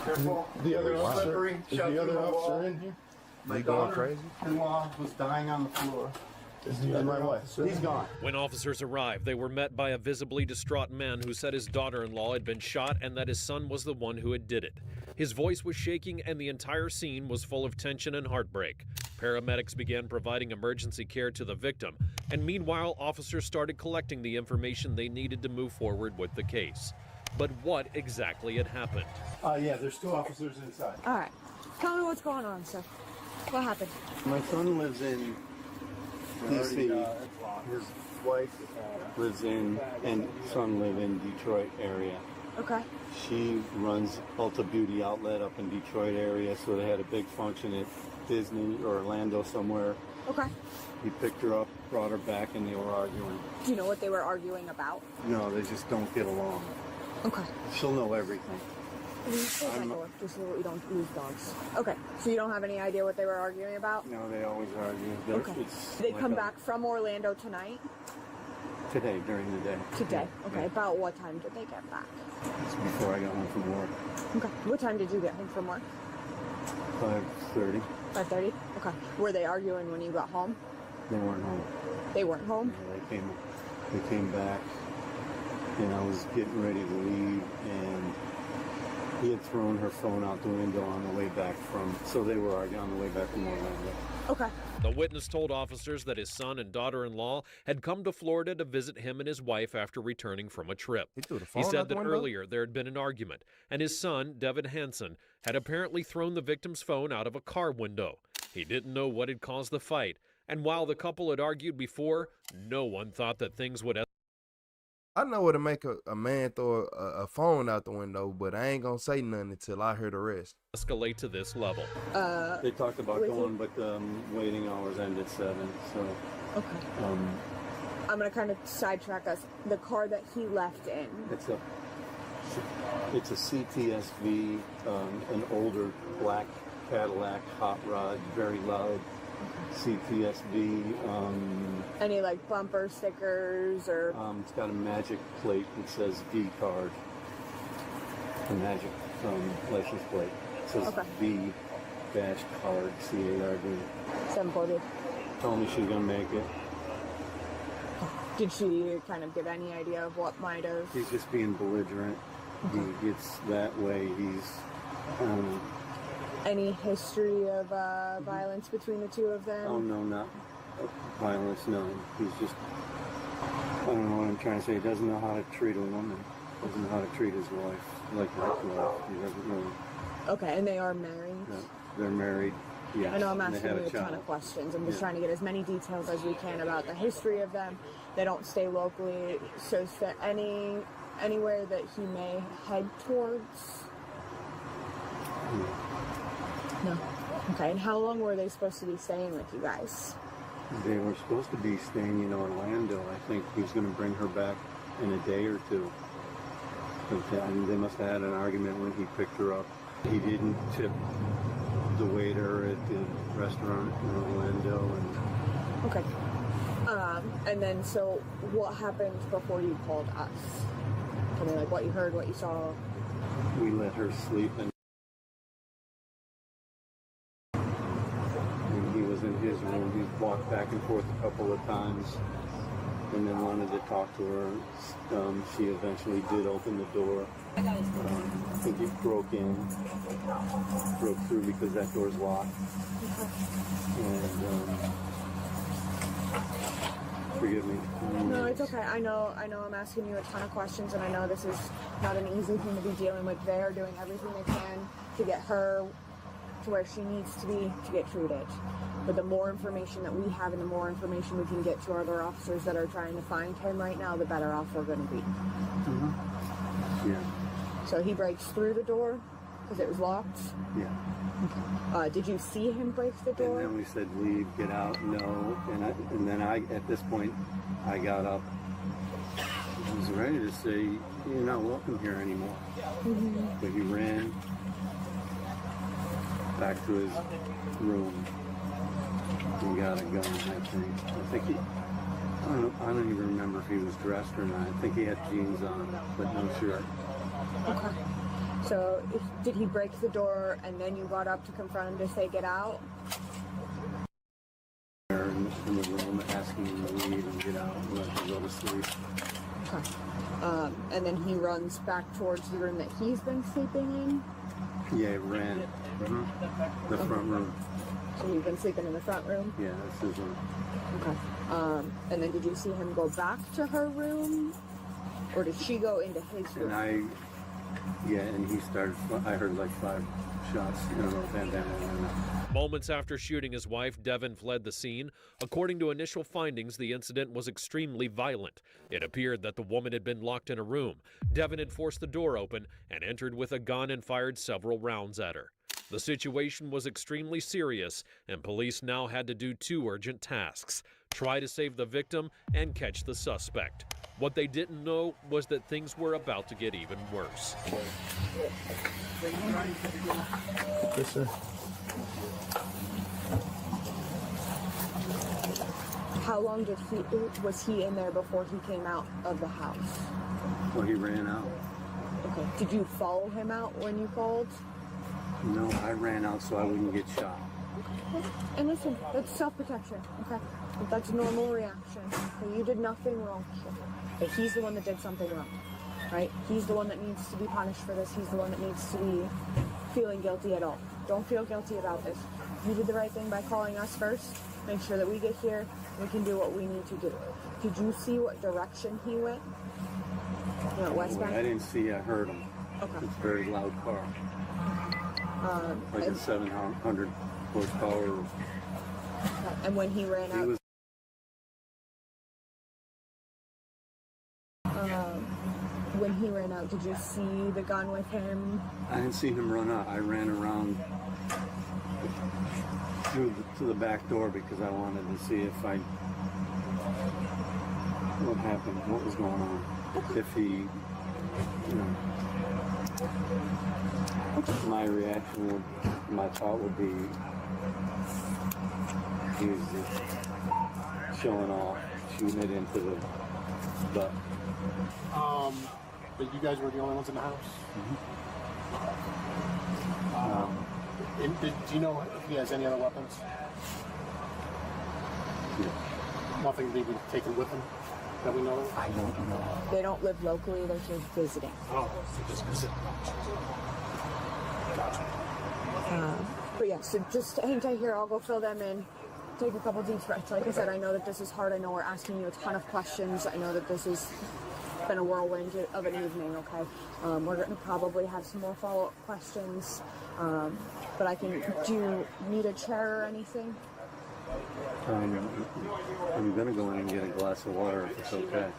Careful. The other officer, is the other officer in here? My going crazy? daughter-in-law was dying on the floor. And my wife. He's gone. When officers arrived, they were met by a visibly distraught man who said his daughter-in-law had been shot and that his son was the one who had did it. His voice was shaking and the entire scene was full of tension and heartbreak. Paramedics began providing emergency care to the victim, and meanwhile, officers started collecting the information they needed to move forward with the case. But what exactly had happened? Yeah, there's 2 officers inside. All right. Tell me what's going on, sir. What happened? My son lives in D.C. His wife lives in, and son live in Detroit area. Okay. She runs Ulta Beauty Outlet up in Detroit area, so they had a big function at Disney or Orlando somewhere. Okay. He picked her up, brought her back, and they were arguing. Do you know what they were arguing about? No, they just don't get along. Okay. She'll know everything. Can you close that door just so we don't lose dogs? Okay, so you don't have any idea what they were arguing about? No, they always argue. Okay. They come back from Orlando tonight? Today, during the day. Today, okay. About what time did they get back? It's before I got home from work. Okay. What time did you get home from work? 5:30. 5:30? Okay. Were they arguing when you got home? They weren't home. They weren't home? Yeah, they came back, and I was getting ready to leave, and he had thrown her phone out the window on the way back so they were arguing on the way back from Orlando. Okay. The witness told officers that his son and daughter-in-law had come to Florida to visit him and his wife after returning from a trip. He said that earlier there had been an argument, and his son, Devin Hansen, had apparently thrown the victim's phone out of a car window. He didn't know what had caused the fight, and while the couple had argued before, no one thought that things would I know what to make a man throw a phone out the window, but I ain't gonna say nothing until I hear the rest. Escalate to this level. They talked about going, but waiting hours end at 7. So. Okay. I'm gonna kind of sidetrack us. The car that he left in. It's a CTSV, an older black Cadillac hot rod, very loud. CTSV. Any like bumper stickers or? It's got a magic plate that says V card. A magic license plate. It says V dash card, CARD. 740. Told me she's gonna make it. Did she kind of give any idea of what might have? He's just being belligerent. He gets that way. He's. Any history of violence between the two of them? Oh, no, not violence, no. He's just, I don't know what I'm trying to say. He doesn't know how to treat a woman. Doesn't know how to treat his wife, like his wife. He doesn't know. Okay, and they are married? No, they're married, yes. I know I'm asking you a ton of questions. I'm just trying to get as many details as we can about the history of them. They don't stay locally, so is there anywhere that he may head towards? No. Okay, and how long were they supposed to be staying with you guys? They were supposed to be staying in Orlando. I think he was going to bring her back in a day or two. But they must have had an argument when he picked her up. He didn't tip the waiter at the restaurant in Orlando. Okay. And then, so what happened before you called us? Tell me, like, what you heard, what you saw. We let her sleep and he was in his room. He walked back and forth a couple of times and then wanted to talk to her. She eventually did open the door. I think he broke through because that door's locked. And forgive me. No, it's okay. I know I'm asking you a ton of questions, and I know this is not an easy thing to be dealing with. They're doing everything they can to get her to where she needs to be to get treated. But the more information that we have and the more information we can get to other officers that are trying to find him right now, the better off we're going to be. Mm-hmm. Yeah. So he breaks through the door because it was locked? Yeah. Okay. Did you see him break the door? And then we said, leave, get out, no. And then at this point, I got up. I was ready to say, you're not welcome here anymore. Mm-hmm. But he ran back to his room. He got a gun, I think I don't even remember if he was dressed or not. I think he had jeans on, but no shirt. Okay. So, did he break the door and then you got up to confront him to say, get out? In the room asking him to leave and get out and let him go to sleep. Okay. And then he runs back towards the room that he's been sleeping in? Yeah, he ran. Mm-hmm. The front room. So you've been sleeping in the front room? Yeah, that's his room. Okay. And then did you see him go back to her room? Or did she go into his room? And he started, I heard like 5 shots. I don't know if bandana. Moments after shooting his wife, Devin fled the scene. According to initial findings, the incident was extremely violent. It appeared that the woman had been locked in a room. Devin had forced the door open and entered with a gun and fired several rounds at her. The situation was extremely serious, and police now had to do 2 urgent tasks: try to save the victim, and catch the suspect. What they didn't know was that things were about to get even worse. Yes, sir. How long was he in there before he came out of the house? Well, he ran out. Okay. Did you follow him out when you called? No, I ran out so I wouldn't get shot. And listen, that's self-protection, okay? That's a normal reaction. Okay? You did nothing wrong. But he's the one that did something wrong, right? He's the one that needs to be punished for this. He's the one that needs to be feeling guilty at all. Don't feel guilty about this. You did the right thing by calling us first. Make sure that we get here. We can do what we need to do. Did you see what direction he went? You know, westbound? I didn't see. I heard him. Okay. It's a very loud car. Like a 700 horsepower. And when he ran out, when he ran out, did you see the gun with him? I didn't see him run out. I ran around to the back door because I wanted to see what happened, what was going on. If he, my reaction my thought would be, he was just showing off, shooting it into the butt. But you guys were the only ones in the house? Do you know if he has any other weapons? No. Nothing being taken with him that we know of? I don't know. They don't live locally, they're here visiting. Oh, just visiting. But yeah, so just hang tight here. I'll go fill them in. Take a couple deep breaths. Like I said, I know that this is hard. I know we're asking you a ton of questions. I know that this has been a whirlwind of an evening, okay? We're going to probably have some more follow-up questions. But do you need a chair or anything? I'm going to go in and get a glass of water if it's okay.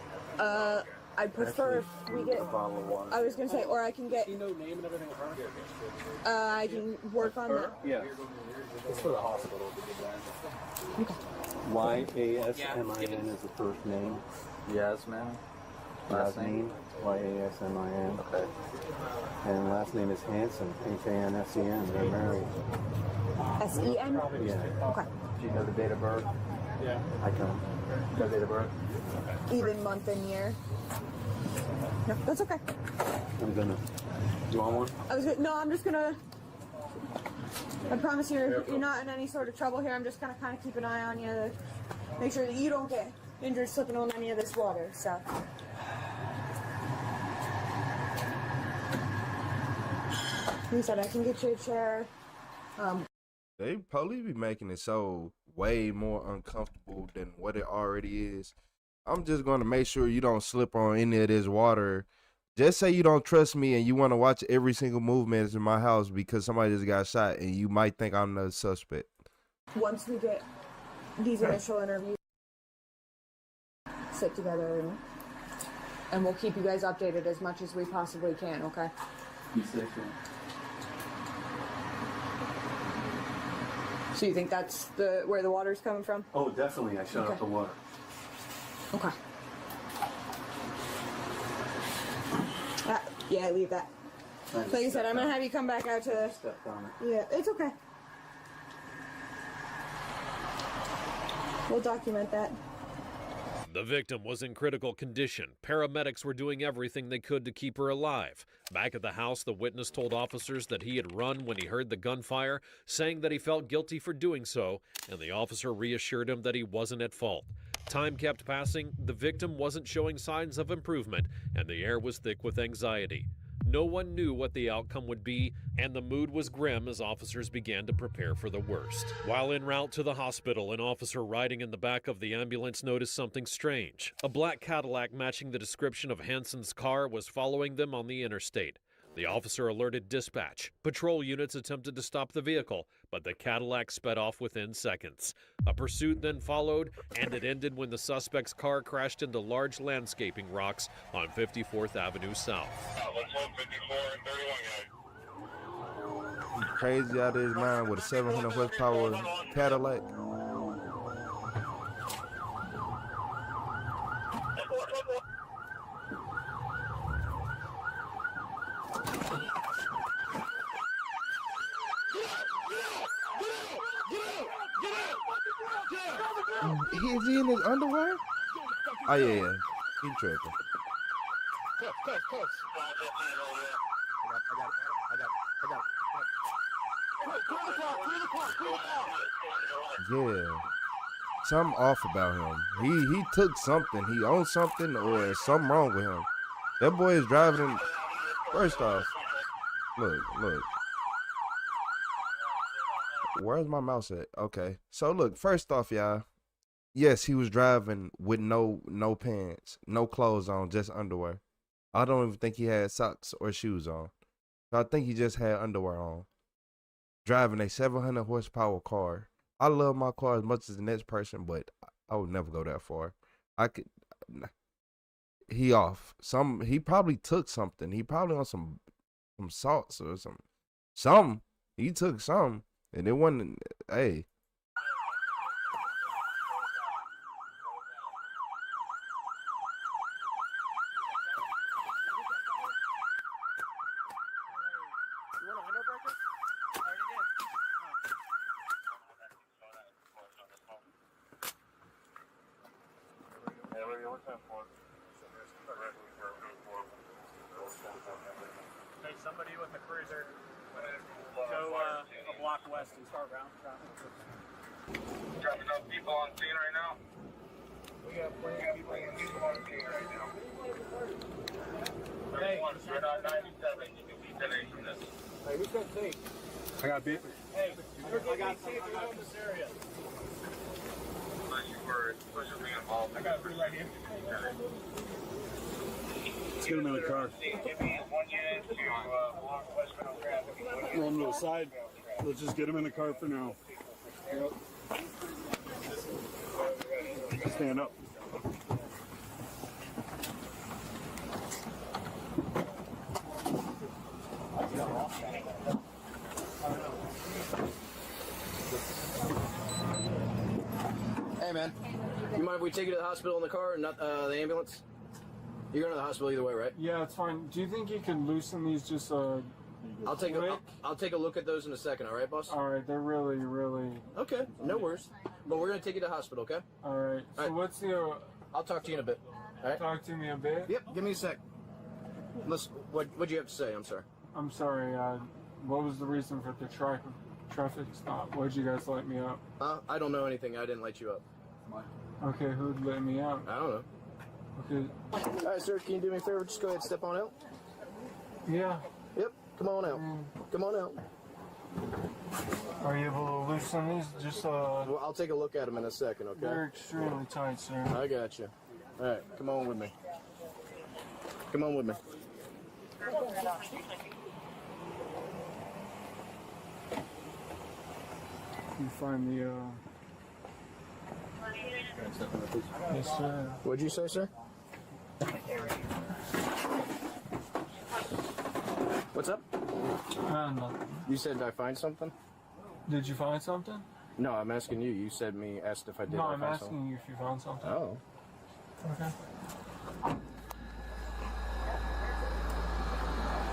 I'd prefer if we get, I was going to say, or I can get, Do you know name and everything of her? I can work on that. Yeah. It's for the hospital. Okay. Y-A-S-M-I-N is the first name. Yasmin. Last name? Y-A-S-M-I-N. Okay. And last name is Hansen, H-A-N-S-E-N. They're married. S-E-N? Yeah. Okay. Do you know the date of birth? Yeah. I don't. No date of birth? Even month and year? No, that's okay. I'm gonna. You want one? No, I'm just gonna. I promise you're not in any sort of trouble here. I'm just gonna kind of keep an eye on you to make sure that you don't get injured slipping on any of this water. So. He said I can get you a chair. They police be making it so way more uncomfortable than what it already is. I'm just going to make sure you don't slip on any of this water. Just say you don't trust me and you want to watch every single movement in my house because somebody just got shot and you might think I'm the suspect. Once we get these initial interviews, sit together and we'll keep you guys updated as much as we possibly can, okay? Be safe. So you think that's where the water's coming from? Oh, definitely. I shut off the water. Okay. Yeah, leave that. Like I said, I'm gonna have you come back out to. Stepped on it. Yeah, it's okay. We'll document that. The victim was in critical condition. Paramedics were doing everything they could to keep her alive. Back at the house, the witness told officers that he had run when he heard the gunfire, saying that he felt guilty for doing so, and the officer reassured him that he wasn't at fault. Time kept passing, the victim wasn't showing signs of improvement, and the air was thick with anxiety. No one knew what the outcome would be, and the mood was grim as officers began to prepare for the worst. While en route to the hospital, an officer riding in the back of the ambulance noticed something strange. A black Cadillac matching the description of Hansen's car was following them on the interstate. The officer alerted dispatch. Patrol units attempted to stop the vehicle, but the Cadillac sped off within seconds. A pursuit then followed, and it ended when the suspect's car crashed into large landscaping rocks on 54th Avenue South. He's crazy out of his mind with a 700 horsepower Cadillac. Is he in his underwear? Oh yeah. He tripping. Yeah. Something off about him. He took something. He owned something, or there's something wrong with him. That boy is driving. First off, look. Where's my mouse at? Okay. So look, first off, y'all. Yes, he was driving with no pants, no clothes on, just underwear. I don't even think he had socks or shoes on. So I think he just had underwear on. Driving a 700 horsepower car. I love my car as much as the next person, but I would never go that far. He off. He probably took something. He probably on some salts or something. He took some, and it wasn't. Hey. Hey, somebody with a cruiser, go a block west and start round traffic. Dropping off people on scene right now. We got plenty of people on scene right now. Hey, right on 97. You can beat the nation. Hey, who's got tape? I got beat. Hey, I got tape around this area. Especially involved. I got it right here. Let's get him in the car. Give me 1 unit to block westbound traffic. Roll him to the side. Let's just get him in the car for now. Yep. Stand up. Hey man, you mind if we take you to the hospital in the car and not the ambulance? You're going to the hospital either way, right? Yeah, it's fine. Do you think you can loosen these just I'll take a look at those in a second, all right, boss? All right, they're really Okay, no worries. But we're going to take you to the hospital, okay? All right. So what's the I'll talk to you in a bit. All right? Talk to me a bit? Yep, give me a sec. Listen, what'd you have to say? I'm sorry. I'm sorry. What was the reason for the traffic stop? Why'd you guys let me up? I don't know anything. I didn't light you up. Okay, who'd let me out? I don't know. Okay. All right, sir, can you do me a favor? Just go ahead and step on out. Yeah. Yep, come on out. Come on out. Are you able to loosen these? Just Well, I'll take a look at them in a second, okay? They're extremely tight, sir. I got you. All right, come on with me. Come on with me. You find the Yes, sir. What'd you say, sir? What's up? Nothing. You said, did I find something? Did you find something? No, I'm asking you. You said asked if I did. No, I I'm find asking something. you if you found something. Oh. Okay.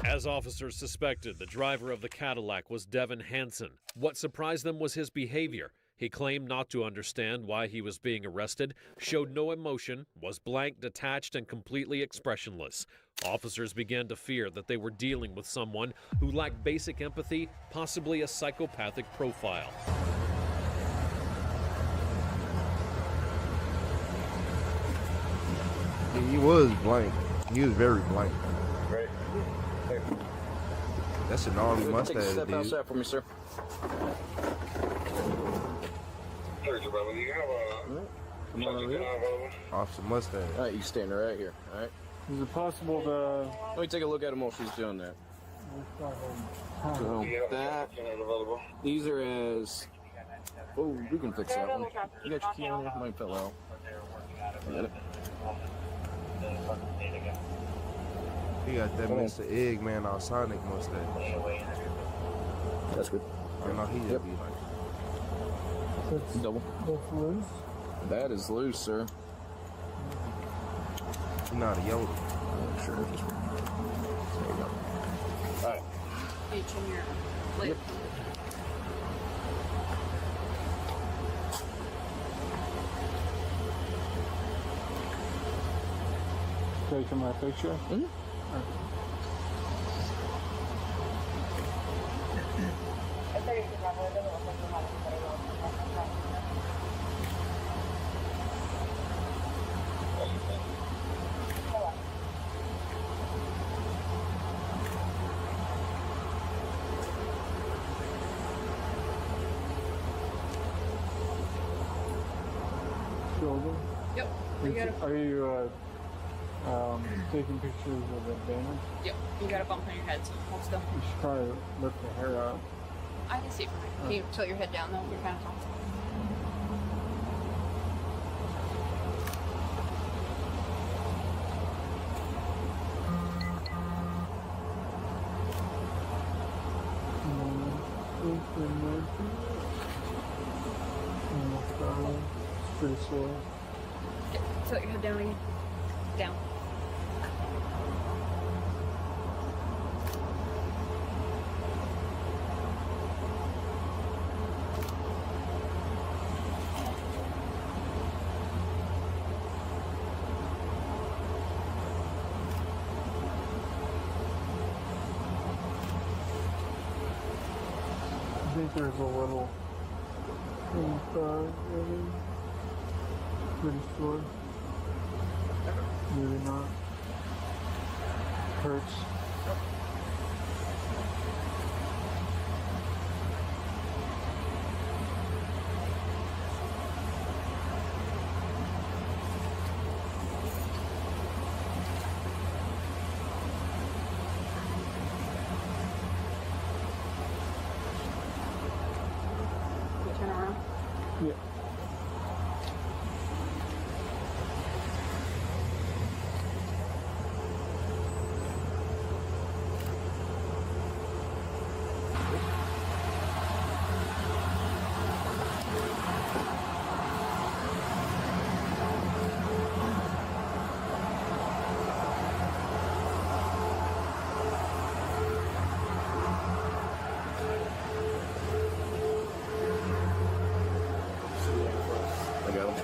As officers suspected, the driver of the Cadillac was Devin Hansen. What surprised them was his behavior. He claimed not to understand why he was being arrested, showed no emotion, was blank, detached, and completely expressionless. Officers began to fear that they were dealing with someone who lacked basic empathy, possibly a psychopathic profile. He was blank. He was very blank. Right. Here. That's an gnarly Take a mustache, step dude. outside for me, sir. Come on over here. Officer mustache. All right, you stand right here. All right. Is it possible to? Let me take a look at him while she's doing that. So that. These are as. Oh, we can fix that one. You got your key on there? Mine fell out. Got it. He got that Mr. Eggman or Sonic mustache. That's good. I know he just be like. Double. That's loose. That is loose, sir. Not a Yoda. Sure, just there you go. All right. H in your lip. Taking my picture? Shoulder? Yep. Are you taking pictures of the damage? Yep. You got a bump on your head, so hold still. You should probably lift the hair out. I can see it from here. Can you tilt your head down though? You're kind of tall. It's pretty sore. Okay. Tilt your head down again. Down. I think there's a little inside, maybe. Pretty sore. Maybe not. Hurts. Can you turn around? Yeah. I got him.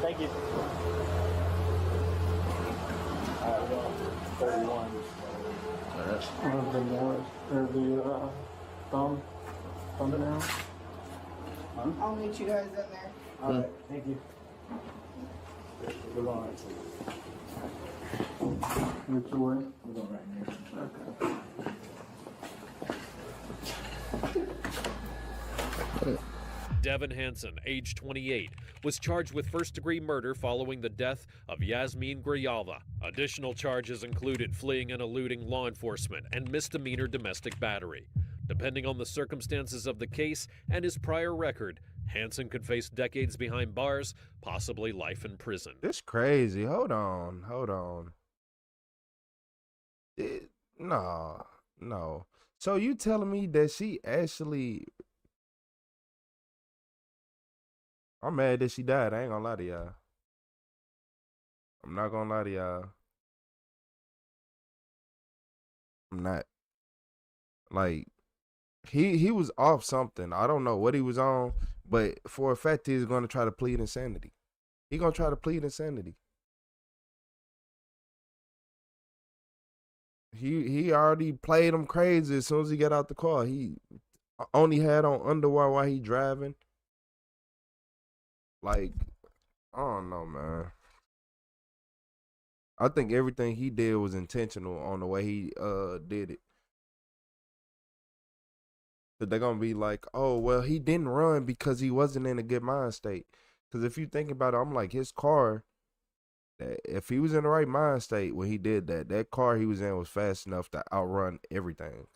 Thank you. Alright, well, 31. Alright. The more, or the thumbnail. I'll meet you guys in there. Alright, thank you. We're going which way? We're going right here. Okay. Devin Hansen, age 28, was charged with first-degree murder following the death of Yasmin Grijalva. Additional charges included fleeing and eluding law enforcement and misdemeanor domestic battery. Depending on the circumstances of the case and his prior record, Hansen could face decades behind bars, possibly life in prison. This crazy. Hold on. No. So you telling me that she actually... I'm mad that she died. I ain't gonna lie to y'all. I'm not gonna lie to y'all. I'm not. Like, he was off something. I don't know what he was on, but for a fact he's gonna try to plead insanity. He gonna try to plead insanity. He already played him crazy as soon as he got out the car. He only had on underwear while he driving. Like, I don't know, man. I think everything he did was intentional on the way he did it. But they're gonna be like, oh, well, he didn't run because he wasn't in a good mind state. Because if you think about it, I'm like, his car, if he was in the right mind state when he did that, that car he was in was fast enough to outrun everything.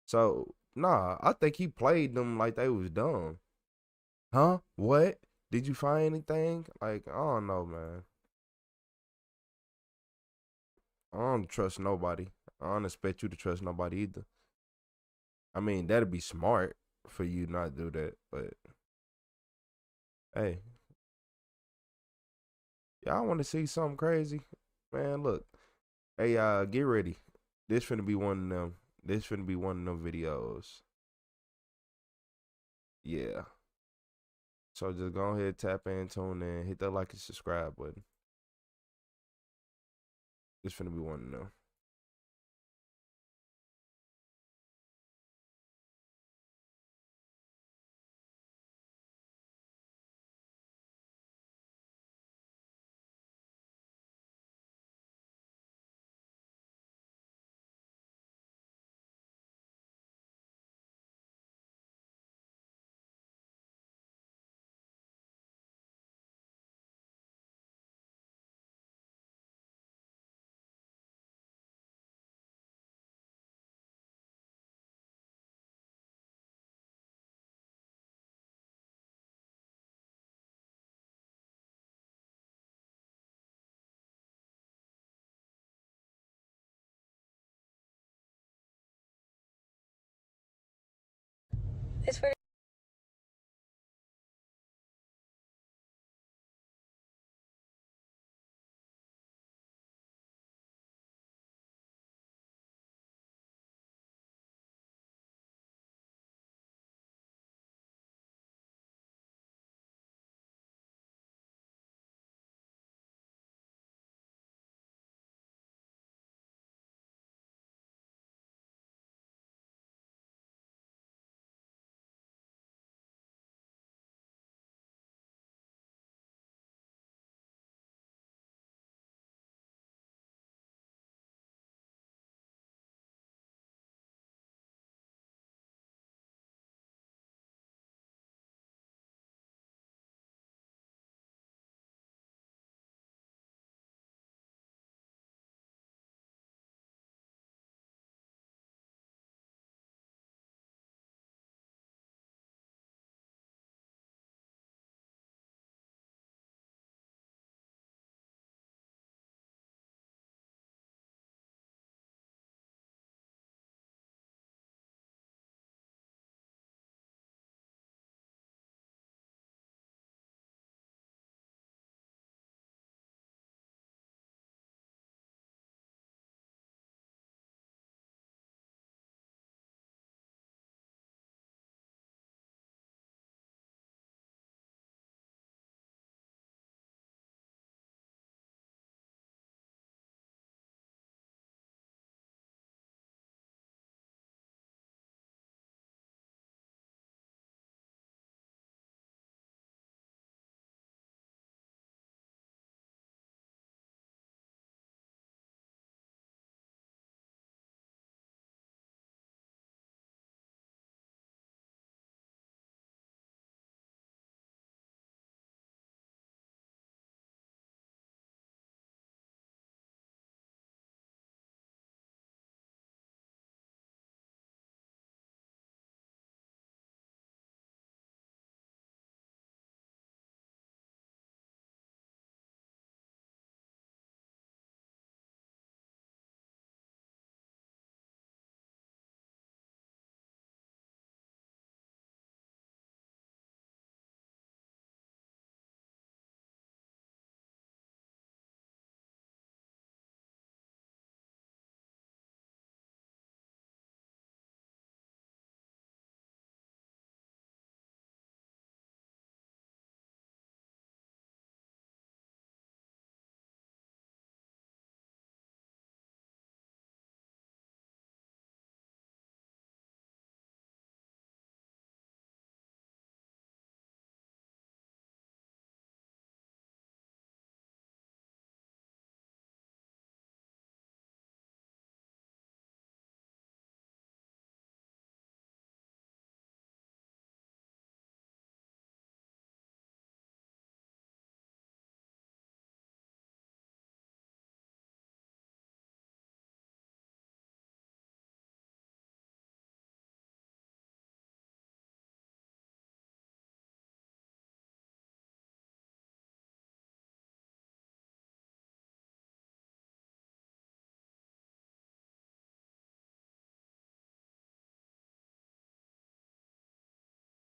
So, nah, I think he played them like they was dumb. Huh? What? Did you find anything? Like, I don't know, man. I don't trust nobody. I don't expect you to trust nobody either. I mean, that'd be smart for you not to do that, but hey, y'all want to see something crazy? Man, look. Hey, get ready. This finna be one of them. This finna be one of them videos. Yeah. So just go ahead, tap in, tune in, hit that like and subscribe button. This finna be one of them.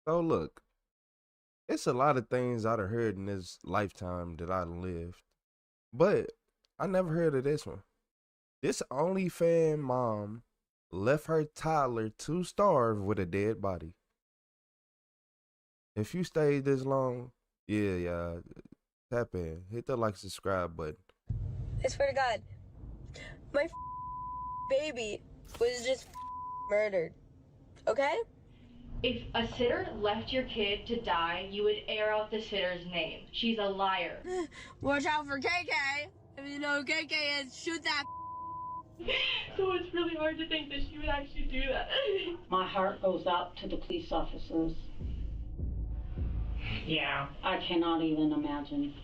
So look, it's a lot of things I'd have heard in this lifetime that I lived, but I never heard of this one. This OnlyFans mom left her toddler to starve with a dead body. If you stayed this long, yeah, tap in, hit the like, subscribe button. I swear to God, my baby was just murdered. Okay? If a sitter left your kid to die, you would air out the sitter's name. She's a liar. Watch out for KK. If you know who KK is, shoot that. So it's really hard to think that she would actually do that. My heart goes out to the police officers. Yeah. I cannot even imagine.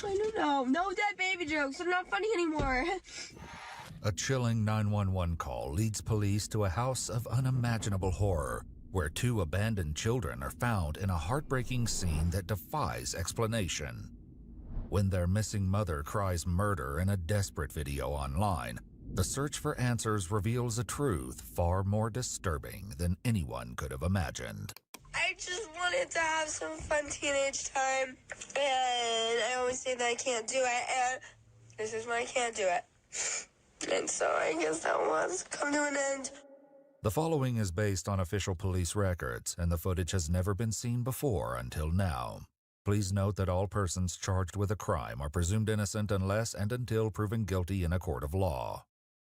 I don't know. No dead baby jokes. They're not funny anymore. A chilling 911 call leads police to a house of unimaginable horror, where 2 abandoned children are found in a heartbreaking scene that defies explanation. When their missing mother cries murder in a desperate video online, the search for answers reveals a truth far more disturbing than anyone could have imagined. I just wanted to have some fun teenage time, and I always say that I can't do it, and this is when I can't do it. And so I guess that was come to an end. The following is based on official police records, and the footage has never been seen before until now. Please note that all persons charged with a crime are presumed innocent unless and until proven guilty in a court of law.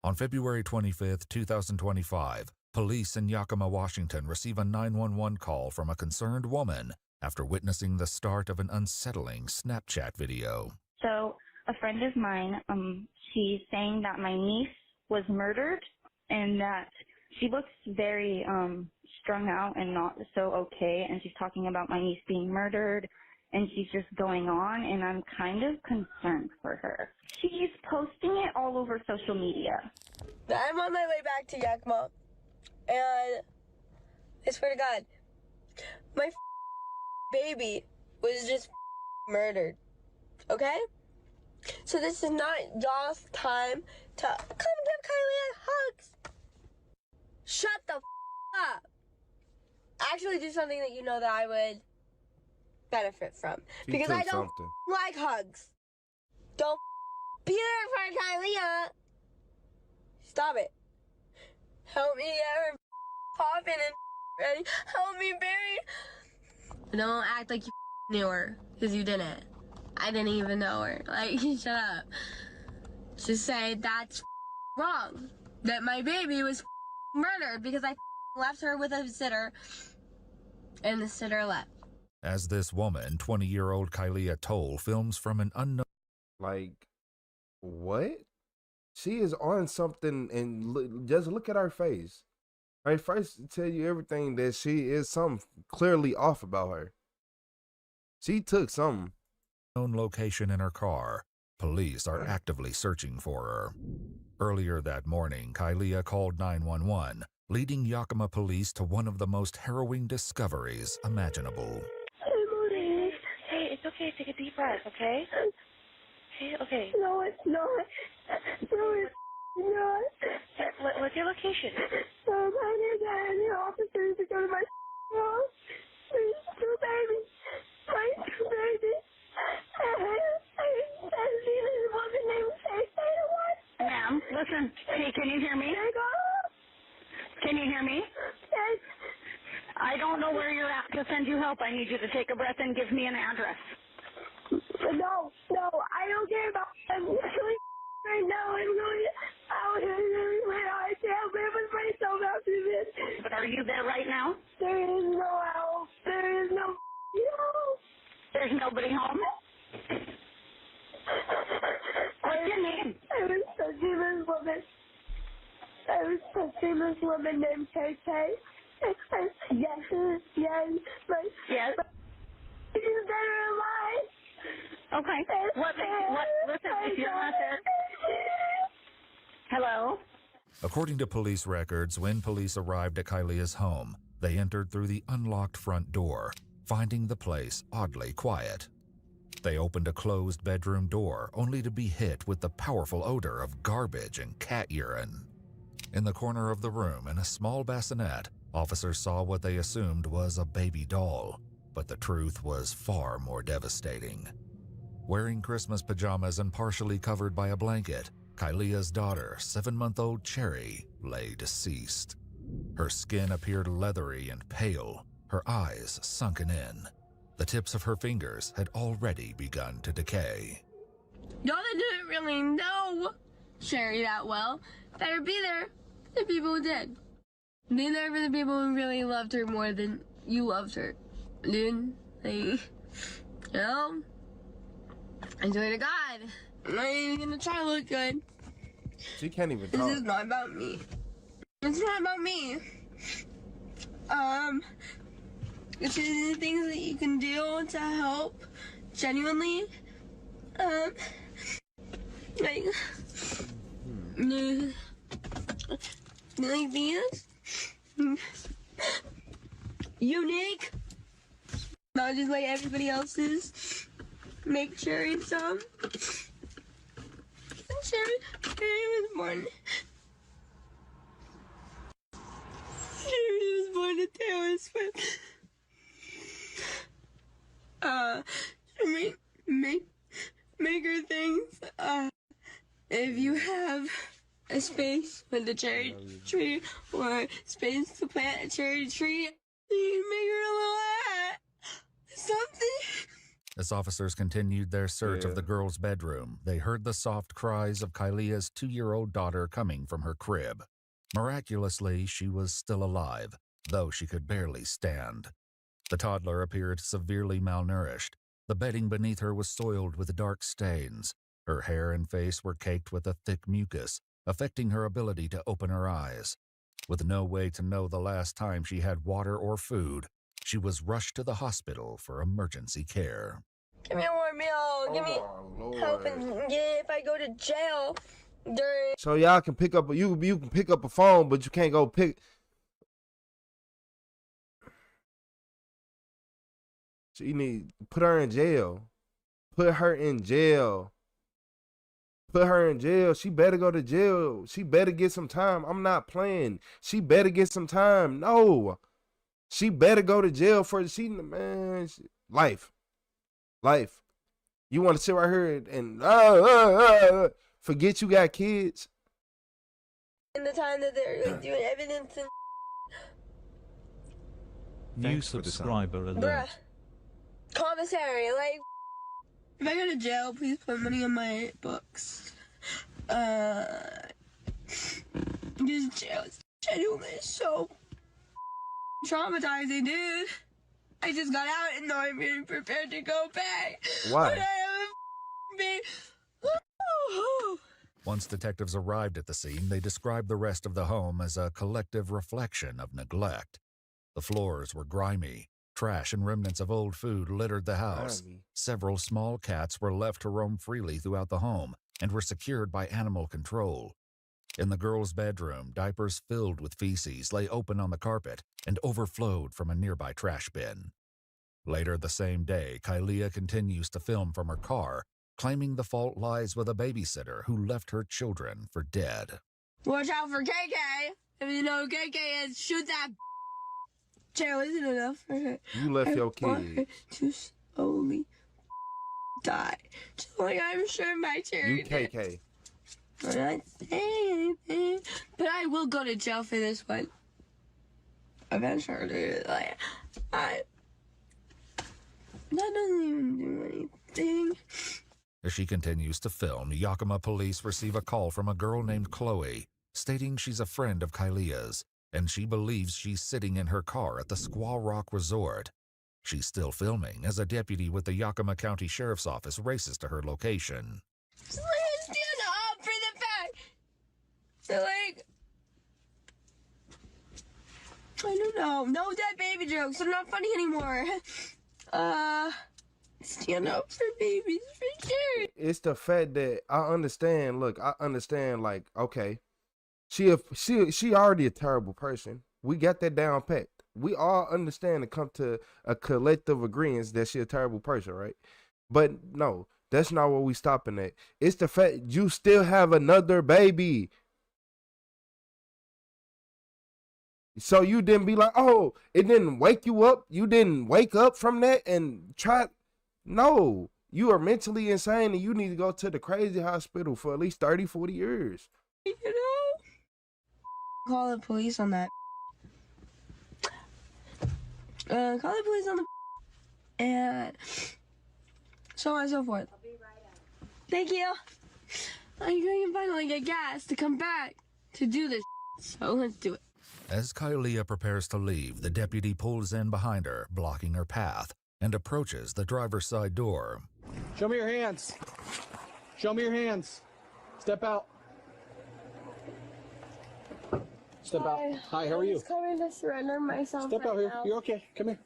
On February 25, 2025, police in Yakima, Washington receive a 911 call from a concerned woman after witnessing the start of an unsettling Snapchat video. So a friend of mine, she's saying that my niece was murdered and that she looks very strung out and not so okay, and she's talking about my niece being murdered, and she's just going on, and I'm kind of concerned for her. She's posting it all over social media. I'm on my way back to Yakima, and I swear to God, my baby was just murdered, okay? So this is not y'all's time to come give Kylie hugs. Shut the up. Actually do something that you know that I would benefit from. Because I don't like hugs. Don't be there for Kylie. Stop it. Help me get her popping and ready. Help me bury. Don't act like you knew her, because you didn't. I didn't even know her. Like, shut up. Just say that's wrong. That my baby was murdered because I left her with a sitter, and the sitter left. As this woman, 20-year-old Kylie Toll, films from an unknown... Like, what? She is on something, and just look at her face. Her face tell you everything that she is something clearly off about her. She took something. Location in her car. Police are actively searching for her. Earlier that morning, Kylie called 911, leading Yakima police to one of the most harrowing discoveries imaginable. Hey, it's okay. Take a deep breath, okay? Hey, okay. No, it's not. No, it's not. What's your location? I need the officers to go to my house. There's 2 babies. My 2 babies. Ma'am, listen. Hey, can you hear me? Can you hear me? Yes. I don't know where you're at to send you help. I need you to take a breath and give me an address. No, I don't care about I'm really right now. I'm going out everywhere. I can't live with myself after this. But are you there right now? There is no help. There is no help. There's nobody home? What's your name? I was touching this woman named KK. Yes. She's better alive. Okay. Listen, if you're not there. Hello? According to police records, when police arrived at Kylia's home, they entered through the unlocked front door, finding the place oddly quiet. They opened a closed bedroom door, only to be hit with the powerful odor of garbage and cat urine. In the corner of the room, in a small bassinet, Officers saw what they assumed was a baby doll, but the truth was far more devastating. Wearing Christmas pajamas and partially covered by a blanket, Kylea's daughter, 7-month-old Cherry, lay deceased. Her skin appeared leathery and pale, her eyes sunken in. The tips of her fingers had already begun to decay. Y'all that didn't really know Sherry that well better be there for the people who did. Be there for the people who really loved her more than you loved her. Dude, like, you know, I swear to God, I'm not even gonna try to look good. She can't even This talk. is not about me. It's not about me. It's the things that you can do to help, genuinely. Like these. Unique. Not just like everybody else's. Make sure it's Sherry was born. Sherry was born to Taylor Swift. Make her things. If you have a space with a cherry tree or space to plant a cherry tree, you can make her a little hat. Something. As officers continued their search of the girl's bedroom, they heard the soft cries of Kylea's 2-year-old daughter coming from her crib. Miraculously, she was still alive, though she could barely stand. The toddler appeared severely malnourished. The bedding beneath her was soiled with dark stains. Her hair and face were caked with a thick mucus, affecting her ability to open her eyes. With no way to know the last time she had water or food, she was rushed to the hospital for emergency care. Give me a warm meal. Give me help if I go to jail during. So y'all can pick up you can pick up a phone, but you can't go pick. So you need put her in jail. Put her in jail. Put her in jail. She better go to jail. She better get some time. I'm not playing. She better get some time. No. She better go to jail for life. Life. You want to sit right here and forget you got kids? In the time that they're like, doing evidence and New subscriber alert. bruh. Commissary, like, if I go to jail, please put money in my books. This jail is genuinely so traumatizing, dude. I just got out and now I'm really prepared to go back. Why? But I haven't been. Once detectives arrived at the scene, they described the rest of the home as a collective reflection of neglect. The floors were grimy. Trash and remnants of old food littered the house. Several small cats were left to roam freely throughout the home and were secured by animal control. In the girl's bedroom, diapers filled with feces lay open on the carpet and overflowed from a nearby trash bin. Later the same day, Kylea continues to film from her car, claiming the fault lies with a babysitter who left her children for dead. Watch out for KK. If you know who KK is, shoot that. Jail isn't enough for her. You left your want her kids. to slowly die. Just like I'm sure my charity You KK. I'm not saying anything, but I will go to jail for this one. Eventually, like, that doesn't even do anything. As she continues to film, Yakima police receive a call from a girl named Chloe, stating she's a friend of Kylea's, and she believes she's sitting in her car at the Squaw Rock Resort. She's still filming as a deputy with the Yakima County Sheriff's Office races to her location. Just like I stand up for the fact that, like, I don't know. No dead baby jokes. They're not funny anymore. Stand up for babies for sure. It's the fact that I understand. Look, I understand. Like, okay, she already a terrible person. We got that down pat. We all understand and come to a collective agreement that she a terrible person, right? But no, that's not what we stopping at. It's the fact you still have another baby. So you didn't be like, oh, it didn't wake you up. You didn't wake up from that and try. No, you are mentally insane and you need to go to the crazy hospital for at least 30, 40 years. You know? Call the police on that. Call the police on the and so on and so forth. I'll be right out. Thank you. I can finally get gas to come back to do this. So let's do it. As Kylia prepares to leave, the deputy pulls in behind her, blocking her path, and approaches the driver's side door. Show me your hands. Show me your hands. Step out. Step out. Hi, how are you? I'm just coming to surrender myself. Step out here. Now. You're okay. Come here.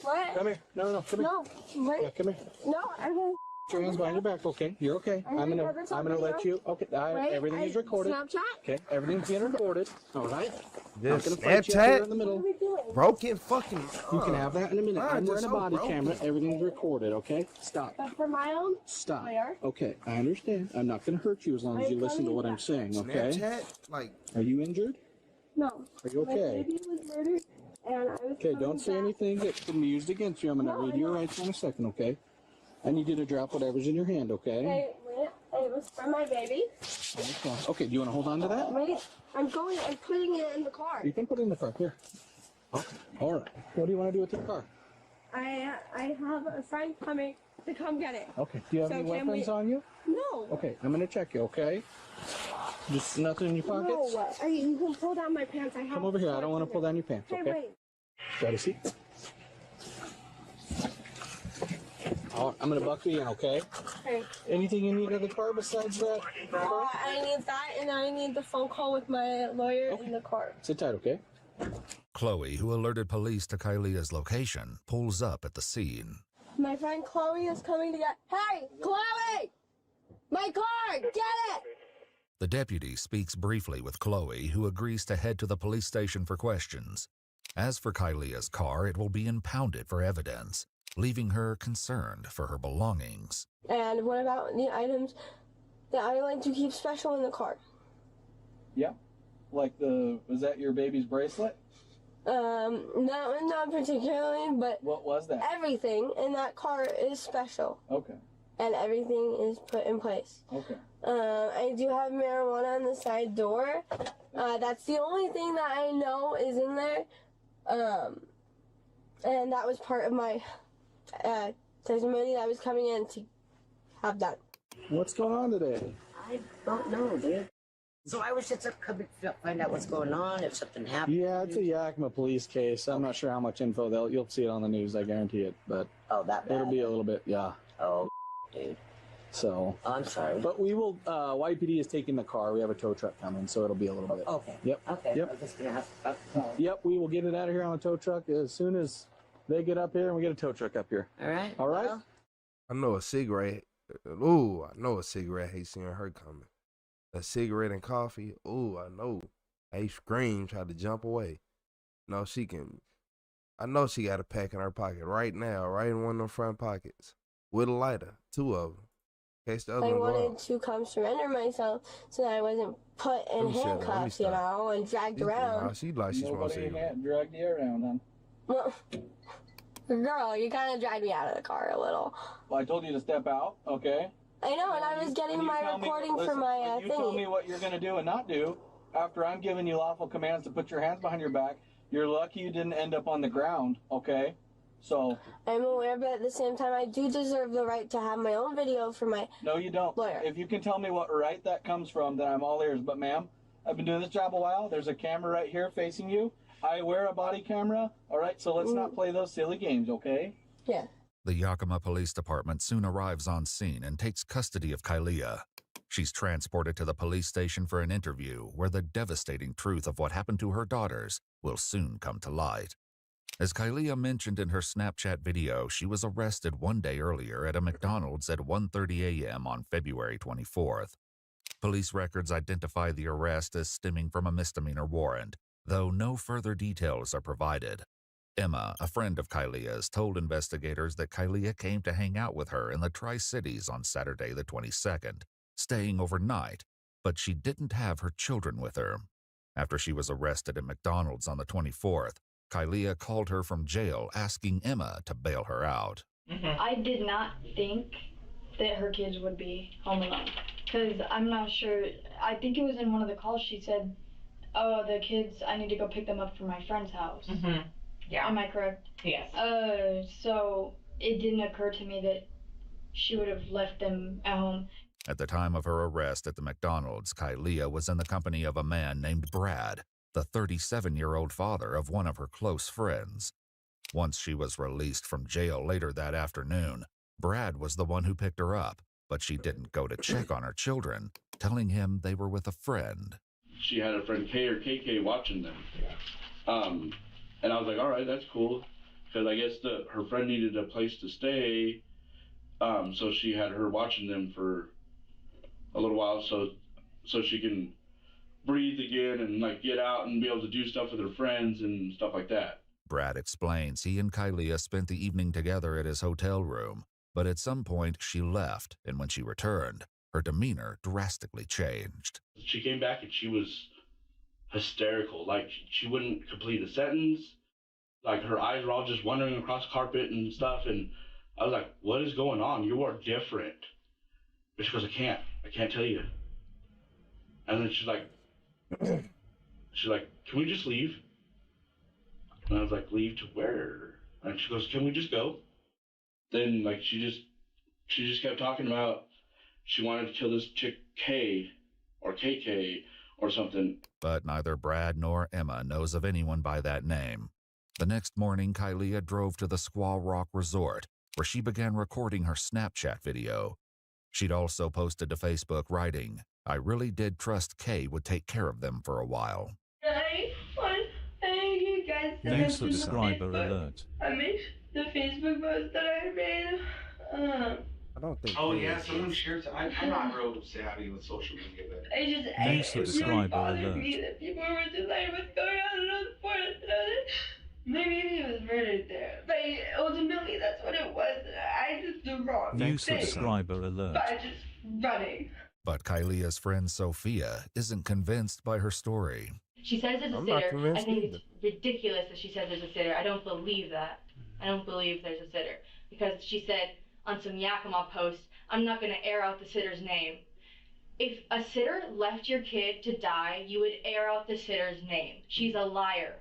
What? Come here. No, come here. No, wait. Yeah, come here. No, I won't. Put your hands behind your back, okay? You're okay. I'm gonna let you. Okay, everything is recorded. Snapchat? Okay, everything's being recorded. All right. This I'm gonna fight you up here in the Snapchat, middle. broken fucking. You can have that in a minute. Mine I'm just wearing a so body broken. camera. Everything's recorded. Okay. Stop. But for my own Stop. lawyer. Okay, I understand. I'm not gonna hurt you as long as you listen to what I'm saying. Okay. Snapchat, like. Are you injured? No. Are you okay? My baby was murdered, and I was. Okay, don't say anything that can be used against you. I'm going to read your rights in a second, okay? I need you to drop whatever's in your hand, okay? It was for my baby. Okay, do you want to hold on to that? Wait, I'm putting it in the car. You can put it in the car. Here. Okay. All right. What do you want to do with your car? I have a friend coming to come get it. Okay. Do you have any weapons on you? No. Okay, I'm going to check you, okay? Just nothing in your pockets? No, you can pull down my pants. I have. Come over here. I don't want to pull down your pants, Hey, okay? wait. Got a seat? All right, I'm going to buckle you in, okay? Okay. Anything you need in the car besides that? I need that, and I need the phone call with my lawyer in the car. Sit tight, okay? Chloe, who alerted police to Kylia's location, pulls up at the scene. My friend Chloe is coming to get. Hey, Chloe! My car! Get it! The deputy speaks briefly with Chloe, who agrees to head to the police station for questions. As for Kylia's car, it will be impounded for evidence, leaving her concerned for her belongings. And what about the items that I like to keep special in the car? Yeah. Like was that your baby's bracelet? No, not particularly, but What was that? everything in that car is special. Okay. And everything is put in place. Okay. I do have marijuana on the side door. That's the only thing that I know is in there. And that was part of my testimony that I was coming in to have done. What's going on today? I don't know, dude. So I was just coming to find out what's going on, if something happened. Yeah, it's a Yakima police case. I'm not sure how much info you'll see it on the news, I guarantee it. But that bad? it'll be a little bit, yeah. Oh, dude. So. I'm sorry. But we will. YPD is taking the car. We have a tow truck coming, so it'll be a little bit. Okay. Yep. Okay. Yep. I'm just gonna have to. Yep. We will get it out of here on a tow truck as soon as they get up here, and we get a tow truck up here. All right. All right. Well, I know a cigarette. Ooh, I know a cigarette hate seeing her coming. A cigarette and coffee. Ooh, I know. I scream, try to jump away. No, she can. I know she got a pack in her pocket right now, right in one of the front pockets, with a lighter, 2 of them. In case the other I one go wanted off. to come surrender myself so that I wasn't put in Let me see that. Let me handcuffs, you stop. know, and dragged Nah, around. she like she smokes Nobody cigarettes. dragged you around, huh? Well, girl, you kind of dragged me out of the car a little. Well, I told you to step out, okay? I know, and I was getting my recording for my you tell me thingy. what you're going to do and not do after I'm giving you lawful commands to put your hands behind your back. You're lucky you didn't end up on the ground, okay? So. I'm aware, but at the same time, I do deserve the right to have my own video for my No, you don't. lawyer. If you can tell me what right that comes from, then I'm all ears. But, ma'am, I've been doing this job a while. There's a camera right here facing you. I wear a body camera, all right? So let's not play those silly games, okay? Yeah. The Yakima Police Department soon arrives on scene and takes custody of Kylia. She's transported to the police station for an interview where the devastating truth of what happened to her daughters will soon come to light. As Kylia mentioned in her Snapchat video, she was arrested 1 day earlier at a McDonald's at 1:30 a.m. on February 24th. Police records identify the arrest as stemming from a misdemeanor warrant, though no further details are provided. Emma, a friend of Kylia's, told investigators that Kylia came to hang out with her in the Tri-Cities on Saturday the 22nd, staying overnight, but she didn't have her children with her. After she was arrested at McDonald's on the 24th, Kylia called her from jail asking Emma to bail her out. I did not think that her kids would be home alone. Because I'm not sure, I think it was in one of the calls she said, oh, the kids, I need to go pick them up from my friend's house. Yeah. Am I correct? Yes. So it didn't occur to me that she would have left them at home. At the time of her arrest at the McDonald's, Kylia was in the company of a man named Brad, the 37-year-old father of one of her close friends. Once she was released from jail later that afternoon, Brad was the one who picked her up, but she didn't go to check on her children, telling him they were with a friend. She had a friend K or KK watching them. And I was like, all right, that's cool. Because I guess her friend needed a place to stay. So she had her watching them for a little while so she can breathe again and like get out and be able to do stuff with her friends and stuff like that. Brad explains he and Kylia spent the evening together at his hotel room, but at some point she left, and when she returned, her demeanor drastically changed. She came back and she was hysterical. Like, she wouldn't complete a sentence. Like, her eyes were all just wandering across carpet and stuff, and I was like, what is going on? You are different. But she goes, I can't tell you. And then she's like, can we just leave? And I was like, leave to where? And she goes, can we just go? Then, like, she just kept talking about she wanted to kill this chick K or KK or something. But neither Brad nor Emma knows of anyone by that name. The next morning, Kylia drove to the Squaw Rock Resort, where she began recording her Snapchat video. She'd also posted to Facebook writing, I really did trust Kay would take care of them for a while. I you guys New subscriber alert. I made the Facebook post that I made. I don't think. Oh yeah, someone shared. I'm not real savvy with social media, but New subscriber bothered alert. me that people were just like, what's going on the forest? Maybe he was murdered there, but ultimately that's what it was. I just did wrong. New subscriber alert. By just running. But Kylia's friend Sophia isn't convinced by her story. She says there's a I'm not sitter. convinced I think either. it's ridiculous that she says there's a sitter. I don't believe that. I don't believe there's a sitter. Because she said on some Yakima post, I'm not going to air out the sitter's name. If a sitter left your kid to die, you would air out the sitter's name. She's a liar.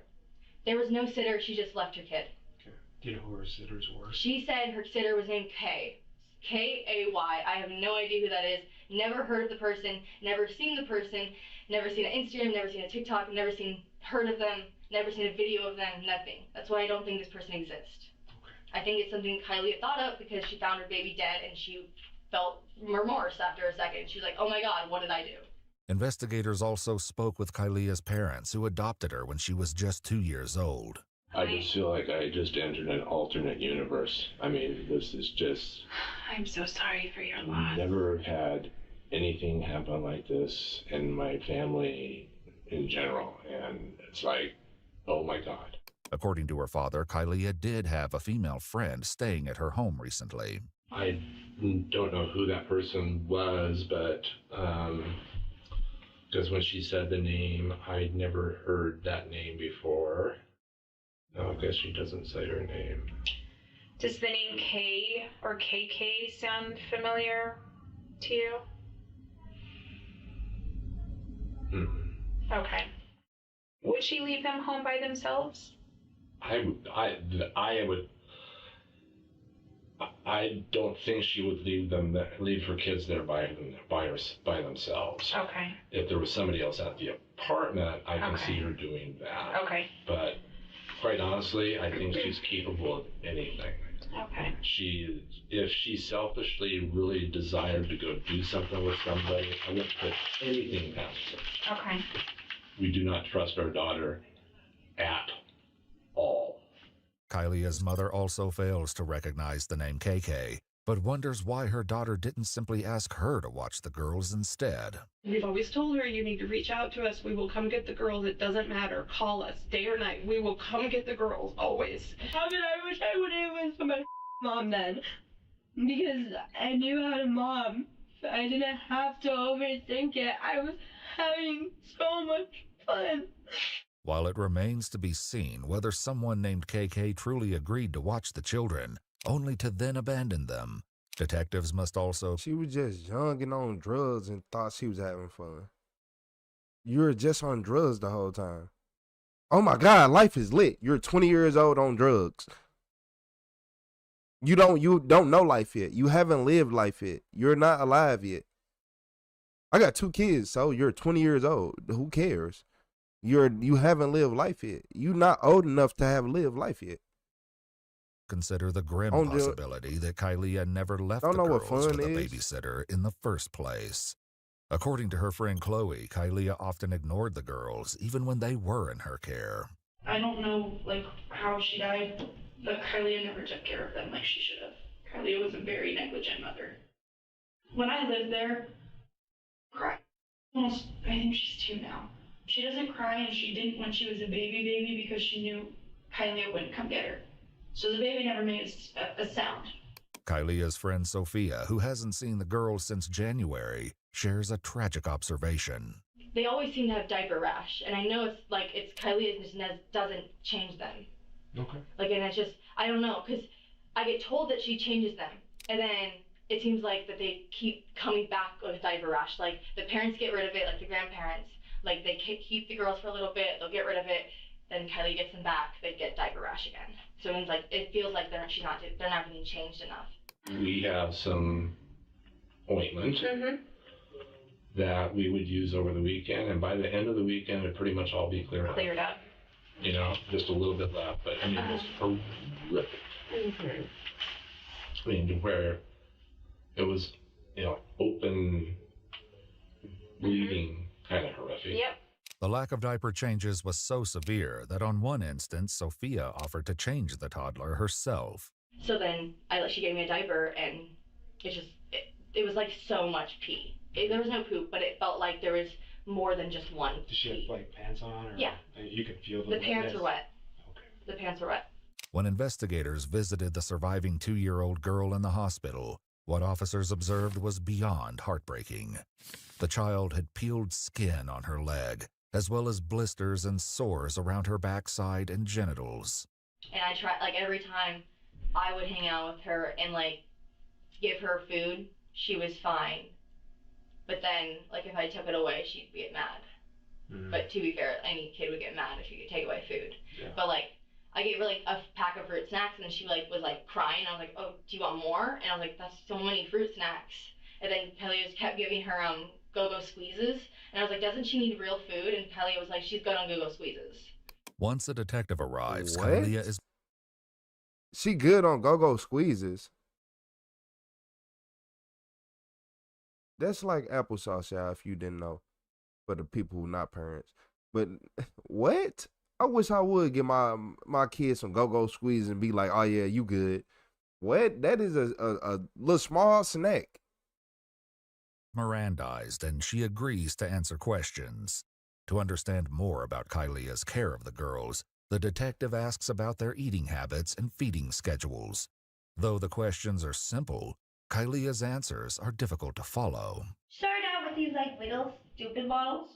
There was no sitter, she just left her kid. okay. Do you know who her sitters were? She said her sitter was named Kay. K-A-Y. I have no idea who that is. Never heard of the person, never seen the person, never seen an Instagram, never seen a TikTok, never heard of them, never seen a video of them, nothing. That's why I don't think this person exists. Okay. I think it's something Kylie thought of because she found her baby dead and she felt remorse after a second. She was like, oh my God, what did I do? Investigators also spoke with Kylia's parents, who adopted her when she was just 2 years old. I just feel like I just entered an alternate universe. I mean, this is just... I'm so sorry for your loss. Never had anything happen like this in my family in general, and it's like, oh my God. According to her father, Kylia did have a female friend staying at her home recently. I don't know who that person was, but because when she said the name, I'd never heard that name before. No, I guess she doesn't say her name. Does the name K or KK sound familiar to you? Okay. Would she leave them home by themselves? I don't think she would leave her kids there by themselves. Okay. If there was somebody else at the apartment, I can see her doing that. Okay. But quite honestly, I think she's capable of anything. Okay. If she selfishly really desired to go do something with somebody, I wouldn't put anything past her. Okay. We do not trust our daughter at all. Kylia's mother also fails to recognize the name KK, but wonders why her daughter didn't simply ask her to watch the girls instead. We've always told her, you need to reach out to us. We will come get the girls. It doesn't matter. Call us day or night. We will come get the girls, always. How did I wish I would have went to my mom then? Because I knew how to mom. I didn't have to overthink it. I was having so much fun. While it remains to be seen whether someone named KK truly agreed to watch the children, only to then abandon them, detectives must also... She was just young and on drugs and thought she was having fun. You were just on drugs the whole time. Oh my God, life is lit. You're 20 years old on drugs. You don't know life yet. You haven't lived life yet. You're not alive yet. I got 2 kids, so you're 20 years old. Who cares? You haven't lived life yet. You're not old enough to have lived life yet. Consider the grim possibility that Kylie never left the girls with a babysitter in the first place. According to her friend Chloe, Kylie often ignored the girls even when they were in her care. I don't know, like, how she died, but Kylie never took care of them like she should have. Kylie was a very negligent mother. When I lived there, cry. Almost, I think she's 2 now. She doesn't cry, and she didn't when she was a baby because she knew Kylie wouldn't come get her. So the baby never made a sound. Kylia's friend Sophia, who hasn't seen the girls since January, shares a tragic observation. They always seem to have diaper rash, and I know it's Kylie just doesn't change them. Okay. Like, and it's just, I don't know, because I get told that she changes them, and then it seems like that they keep coming back with diaper rash. Like, the parents get rid of it, like the grandparents. Like, they keep the girls for a little bit, they'll get rid of it, then Kylie gets them back, they get diaper rash again. So it's like, it feels like they're not being changed enough. We have some ointment that we would use over the weekend, and by the end of the weekend, it'd pretty much all be cleared up. You know, just a little bit left, but I mean, it was horrific. I mean, to where it was, you know, open bleeding, kind of horrific. Yep. The lack of diaper changes was so severe that on one instance, Sophia offered to change the toddler herself. So then she gave me a diaper, and it was like so much pee. There was no poop, but it felt like there was more than just one Did she have like pants on? Or yeah. You could feel the pants were wet. Okay. The pants were wet. When investigators visited the surviving 2-year-old girl in the hospital, what officers observed was beyond heartbreaking. The child had peeled skin on her leg, as well as blisters and sores around her backside and genitals. And I tried, like, every time I would hang out with her and, like, give her food, she was fine. But then, like, if I took it away, she'd get mad. But to be fair, any kid would get mad if you could take away food. Yeah. But, like, I gave her, like, a pack of fruit snacks, and she, like, was, like, crying. I was like, oh, do you want more? And I was like, that's so many fruit snacks. And then Kelly just kept giving her, go-go squeezes. And I was like, doesn't she need real food? And Kelly was like, she's good on go-go squeezes. Once a detective arrives, What? Kylia is... She good on go-go squeezes. That's like applesauce, y'all, if you didn't know. For the people who not parents. But what? I wish I would get my kids some go-go squeezes and be like, oh yeah, you good. What? That is a little small snack. Mirandized, and she agrees to answer questions. To understand more about Kylia's care of the girls, the detective asks about their eating habits and feeding schedules. Though the questions are simple, Kylia's answers are difficult to follow. Started out with these like little stupid bottles,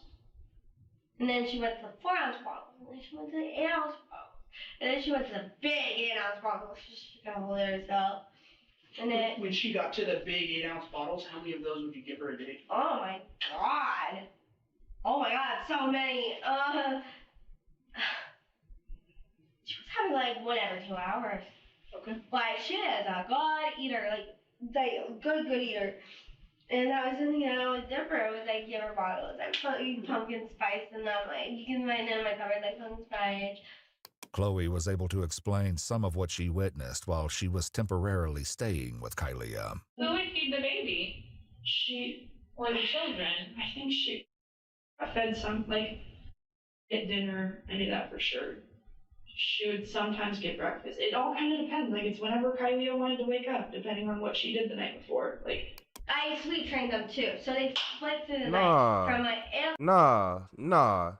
and then she went to the 4-ounce bottles, and then she went to the 8-ounce bottles, and then she went to the big 8-ounce bottles. She got a hold of herself. And then when she got to the big 8-ounce bottles, how many of those would you give her a day? Oh my god! Oh my god, so many. She was having like 1 every 2 hours. Okay. Like she is a good eater, like good eater. And that was something that was different. It was like give her bottles. I put pumpkin spice in them. Like you can find in my cupboard like pumpkin spice. Chloe was able to explain some of what she witnessed while she was temporarily staying with Kylia. Who would feed the baby? She or the children? I think she fed some, like at dinner. I knew that for sure. She would sometimes get breakfast. It all kind of depends. Like it's whenever Kylia wanted to wake up, depending on what she did the night before. Like I sleep trained them too, so they split through the night from like 8. Nah.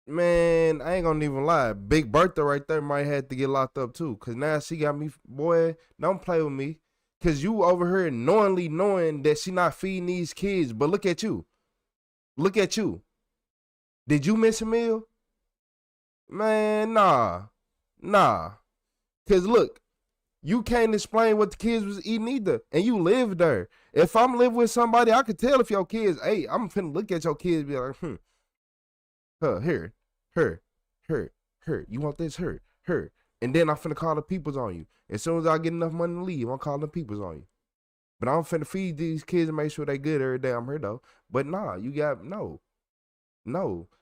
Man, I ain't gonna even lie. Big Bertha right there might have to get locked up too. Cause now she got me, boy, don't play with me. Cause you over here knowingly knowing that she not feeding these kids. But look at you. Look at you. Did you miss a meal? Man, nah. Cause look, you can't explain what the kids was eating either, and you live there. If I'm living with somebody, I could tell if your kids, hey, I'm finna look at your kids and be like, here, you want this, her. And then I'm finna call the peoples on you. As soon as I get enough money to leave, I'm calling the peoples on you. But I'm finna feed these kids and make sure they good every day I'm here though. But nah, you got, no.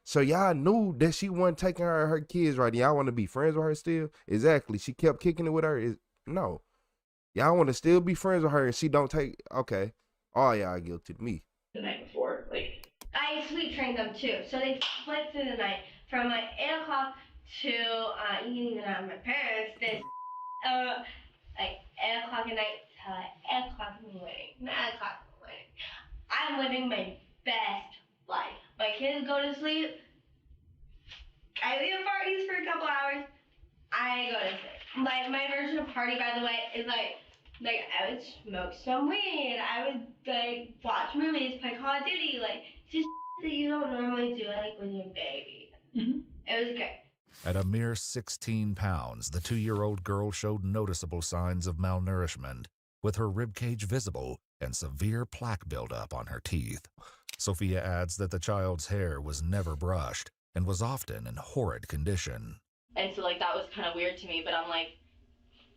So y'all knew that she wasn't taking her kids right. Y'all want to be friends with her still? Exactly. She kept kicking it with her. No. Y'all want to still be friends with her and she don't take, okay. All y'all guilty to me. The night before, like. I sleep trained them too. So they slept through the night from like 8 o'clock to, you can even ask my parents, this, like 8 o'clock at night to like 8 o'clock in the morning, 9 o'clock in the morning. I'm living my best life. My kids go to sleep. I leave parties for a couple hours. I go to sleep. My version of party, by the way, is like I would smoke some weed. I would like watch movies, play Call of Duty, like just that you don't normally do like when you're a baby. Mm-hmm. It was great. At a mere 16 pounds, the 2-year-old girl showed noticeable signs of malnourishment, with her ribcage visible and severe plaque buildup on her teeth. Sophia adds that the child's hair was never brushed and was often in horrid condition. And so like that was kind of weird to me, but I'm like,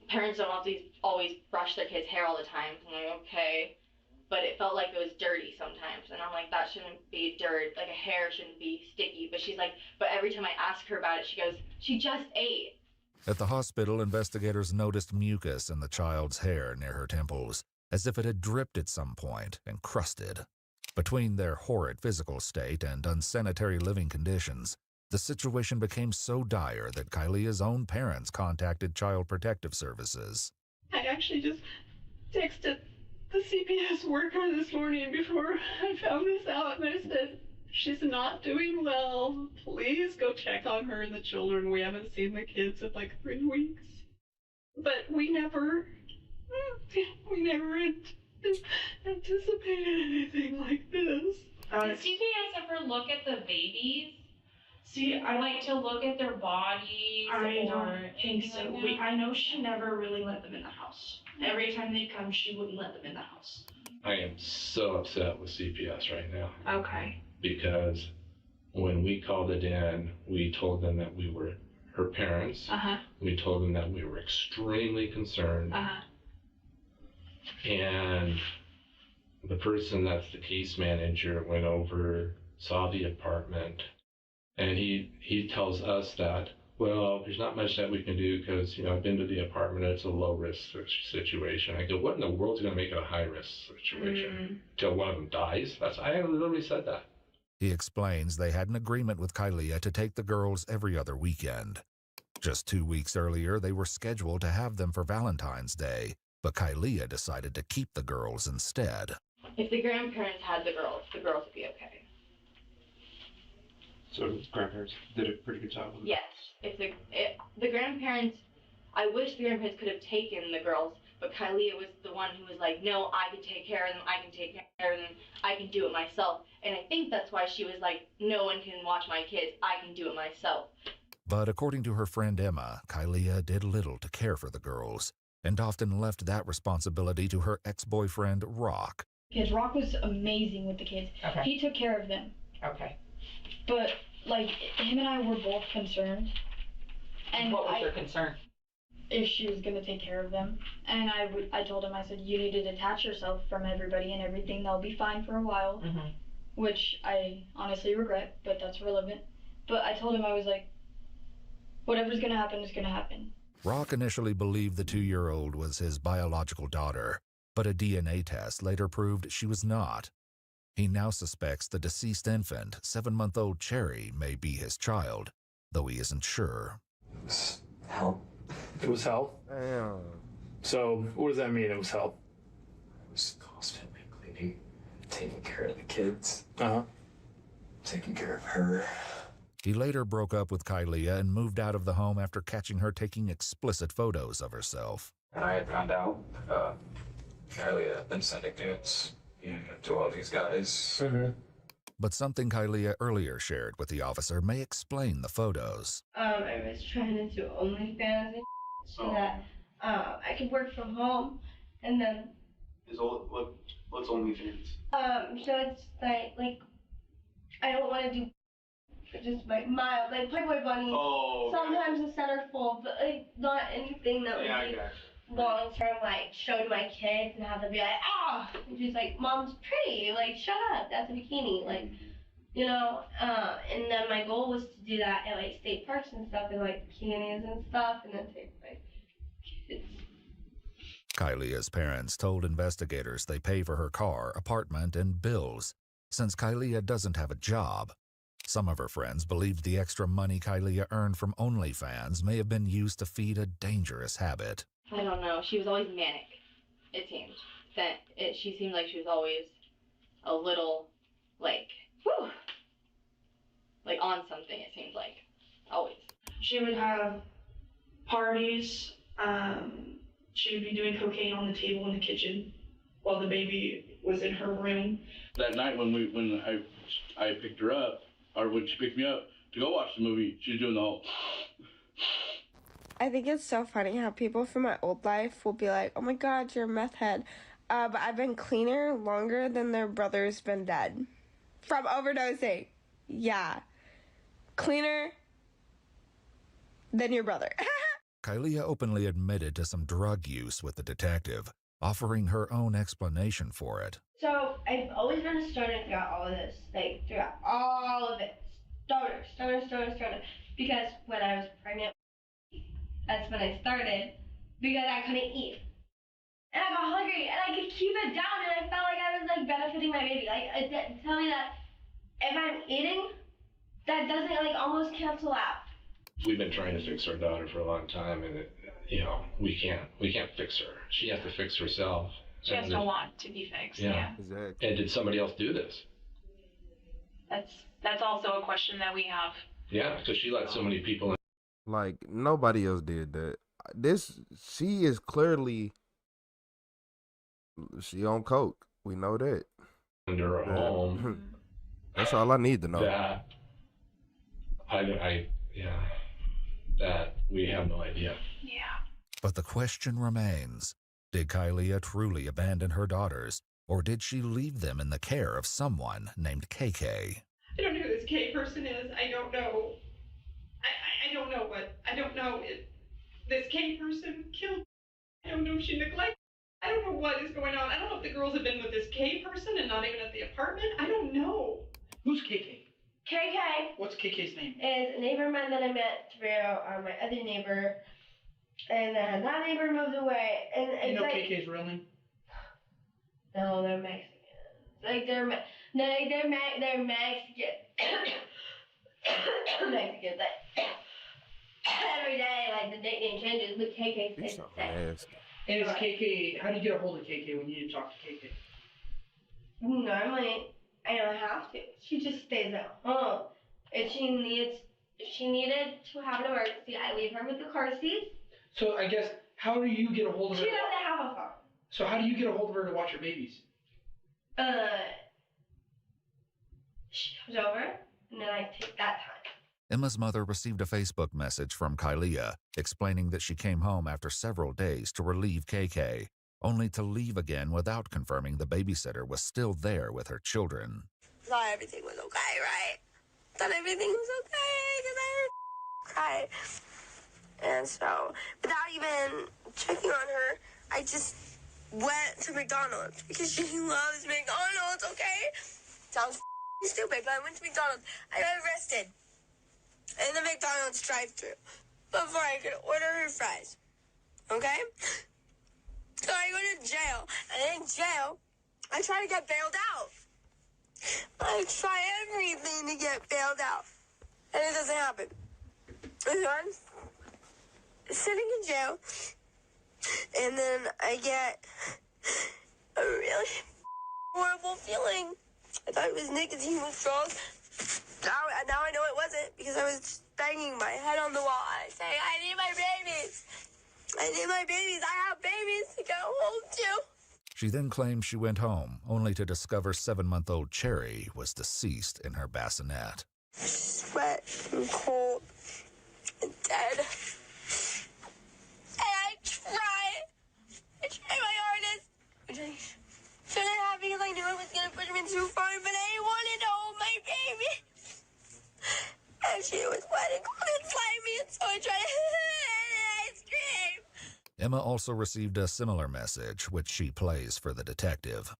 parents don't always brush their kids' hair all the time. I'm like, okay. But it felt like it was dirty sometimes. And I'm like, that shouldn't be dirt. Like a hair shouldn't be sticky. But she's like, but every time I ask her about it, she goes, she just ate. At the hospital, investigators noticed mucus in the child's hair near her temples, as if it had dripped at some point and crusted. Between their horrid physical state and unsanitary living conditions, the situation became so dire that Kylia's own parents contacted Child Protective Services. I actually just texted the CPS worker this morning before I found this out, and I said, she's not doing well. Please go check on her and the children. We haven't seen the kids in like 3 weeks. But we never anticipated anything like this. Does CPS ever look at the babies? See, I like to look at their bodies. I don't think so. Like I know she never really let them in the house. Every time they'd come, she wouldn't let them in the house. I am so upset with CPS right now. Okay. Because when we called it in, we told them that we were her parents. We told them that we were extremely concerned. And the person that's the case manager went over, saw the apartment, and he tells us that, well, there's not much that we can do because, I've been to the apartment, it's a low-risk situation. I go, what in the world's going to make it a high-risk situation? Till one of them dies? I literally said that. He explains they had an agreement with Kylia to take the girls every other weekend. Just 2 weeks earlier, they were scheduled to have them for Valentine's Day, but Kylia decided to keep the girls instead. If the grandparents had the girls would be okay. So grandparents did a pretty good job with it? Yes. If the grandparents, I wish the grandparents could have taken the girls, but Kylia was the one who was like, no, I can take care of them, I can take care of them, I can do it myself. And I think that's why she was like, no one can watch my kids, I can do it myself. But according to her friend Emma, Kylia did little to care for the girls, and often left that responsibility to her ex-boyfriend, Rock. Because Rock was amazing with the kids. Okay. He took care of them. Okay. But, him and I were both concerned. And what was your concern? If she was going to take care of them. And I told him, I said, you need to detach yourself from everybody and everything. They'll be fine for a while. Which I honestly regret, but that's relevant. But I told him, I was like, whatever's going to happen is going to happen. Rock initially believed the 2-year-old was his biological daughter, but a DNA test later proved she was not. He now suspects the deceased infant, 7-month-old Cherry, may be his child, though he isn't sure. It was hell. It was hell? Damn. So, what does that mean, it was hell? It was constantly cleaning, taking care of the kids. Taking care of her. He later broke up with Kylia and moved out of the home after catching her taking explicit photos of herself. And I had found out Kylia had been sending nudes to all these guys. But something Kylia earlier shared with the officer may explain the photos. I was trying to do OnlyFans and so that I could work from home, and then. What's OnlyFans? So it's like I don't want to do just like mild, like Playboy Bunny. Oh. Sometimes the centerfold, but like not anything that would be long term, like show to my kids and have them be like, and just like, Mom's pretty, like shut up, that's a bikini, like, you know. And then my goal was to do that at like state parks and stuff, and like bikinis and stuff, and then take like kids. Kylia's parents told investigators they pay for her car, apartment, and bills. Since Kylia doesn't have a job, some of her friends believed the extra money Kylia earned from OnlyFans may have been used to feed a dangerous habit. I don't know. She was always manic, it seemed. She seemed like she was always a little, like, like on something, it seemed like. Always. She would have parties. She would be doing cocaine on the table in the kitchen while the baby was in her room. That night when I picked her up, or when she picked me up to go watch the movie, she was doing the whole. I think it's so funny how people from my old life will be like, oh my God, you're a meth head. But I've been cleaner longer than their brother's been dead. From overdosing. Yeah. Cleaner than your brother. Kylia openly admitted to some drug use with the detective, offering her own explanation for it. So I've always been a stoner throughout all of this. Like, throughout all of it. Stoner. Because when I was pregnant, that's when I started, because I couldn't eat. And I got hungry, and I could keep it down, and I felt like I was, like, benefiting my baby. Like, tell me that if I'm eating, that doesn't, like, almost cancel out. We've been trying to fix our daughter for a long time, and we can't fix her. She has to fix herself. She has to want to be fixed. Yeah. Exactly. And did somebody else do this? That's also a question that we have. Yeah, because she let so many people in. Like, nobody else did that. She is clearly, she on coke. We know that. Under her home. That's all I need to know. That that we have no idea. Yeah. But the question remains, did Kylia truly abandon her daughters, or did she leave them in the care of someone named KK? I don't know who this K person is. I don't know. I don't know if this K person killed. I don't know if she neglected. I don't know what is going on. I don't know if the girls have been with this K person and not even at the apartment. I don't know. Who's KK? KK. What's KK's name? Is a neighbor man that I met through my other neighbor. And then that neighbor moved away. And You know like, KK's real name? No, they're Mexican. Like they're Mexican. Mexicans. Like every day, like the nickname changes, but KK stays the same. And is KK? How do you get a hold of KK when you need to talk to KK? Normally, I don't have to. She just stays at home. If she needed to have an emergency, I leave her with the car seat. So I guess, how do you get a hold of her? She doesn't have a phone. So how do you get a hold of her to watch your babies? She comes over, and then I take that time. Emma's mother received a Facebook message from Kylia explaining that she came home after several days to relieve KK, only to leave again without confirming the babysitter was still there with her children. Thought everything was okay, right? Thought everything was okay, because I heard cry. And so, without even checking on her, I just went to McDonald's because she loves McDonald's, okay? Sounds stupid, but I went to McDonald's. I got arrested in the McDonald's drive-thru before I could order her fries, okay? So I go to jail, and in jail, I try to get bailed out. I try everything to get bailed out, and it doesn't happen. And so I'm sitting in jail, and then I get a really horrible feeling. I thought it was nicotine withdrawals. Now I know it wasn't, because I was banging my head on the wall and saying, I need my babies. I need my babies. I have babies to go home to. She then claimed she went home, only to discover 7-month-old Cherry was deceased in her bassinet. Sweat and cold and dead. And I tried my hardest. Which I shouldn't have because I knew I was going to push him in too far, but I wanted to hold my baby. And she was wet and cold and slimy, and so I tried and I screamed. Emma also received a similar message, which she plays for the detective.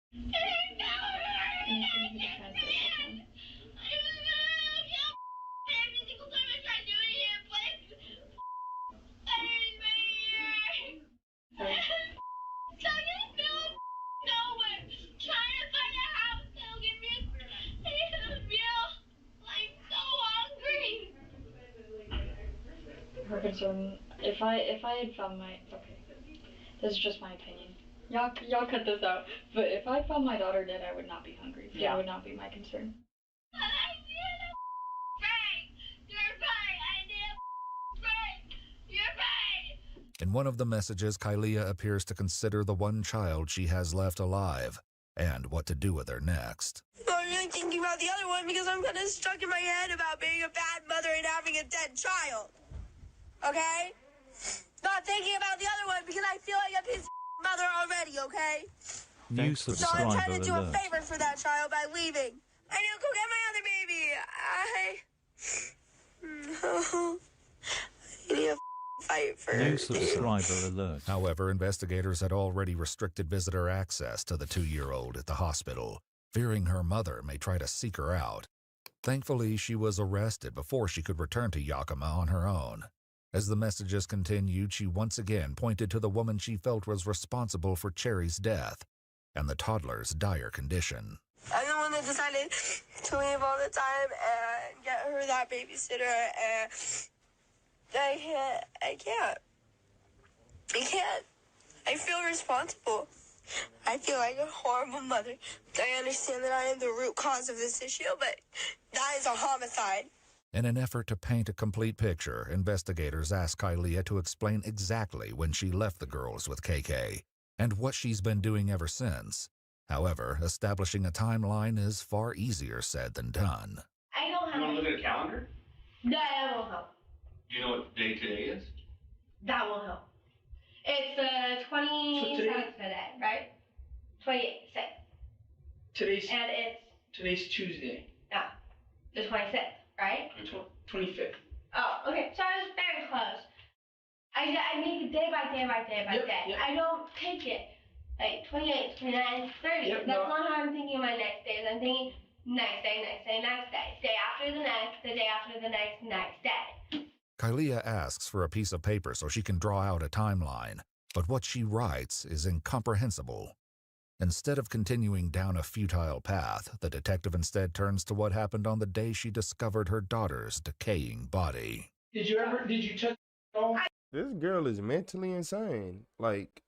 Her concern, if I had found my, okay, this is just my opinion. Y'all cut this out. But if I found my daughter dead, I would not be hungry. That would not be my concern. In one of the messages, Kylia appears to consider the one child she has left alive and what to do with her next. I'm really thinking about the other one because I'm kind of stuck in my head about being a bad mother and having a dead child. Okay? Not thinking about the other one because I feel like a piece of mother already, okay? New So I'm subscriber trying to do a alert. favor for that child by leaving. I need to go get my other baby. I need to fight for New subscriber alert. However, investigators had already restricted visitor access to the 2-year-old at the hospital, fearing her mother may try to seek her out. Thankfully, she was arrested before she could return to Yakima on her own. As the messages continued, she once again pointed to the woman she felt was responsible for Cherry's death and the toddler's dire condition. I'm the one that decided to leave all the time and get her that babysitter, and I can't. I feel responsible. I feel like a horrible mother. I understand that I am the root cause of this issue, but that is a homicide. In an effort to paint a complete picture, investigators asked Kylia to explain exactly when she left the girls with KK and what she's been doing ever since. However, establishing a timeline is far easier said than done. I don't have. You want to look at a calendar? No, that won't help. Do you know what day today is? That won't help. It's the 27th today, right? 26th. Today's Tuesday. Yeah, the 26th, right? 25th. Oh, okay. So I was very close. I make it day by day by day by day. Yep. I don't take it like 28, 29, 30. Yep, That's not how I'm thinking of my next days. I'm thinking next day, next day, next day. Day after the next, the day after the next day. Kylia asks for a piece of paper so she can draw out a timeline, but what she writes is incomprehensible. Instead of continuing down a futile path, the detective instead turns to what happened on the day she discovered her daughter's decaying body. Did you check at all? This girl is mentally insane. Like,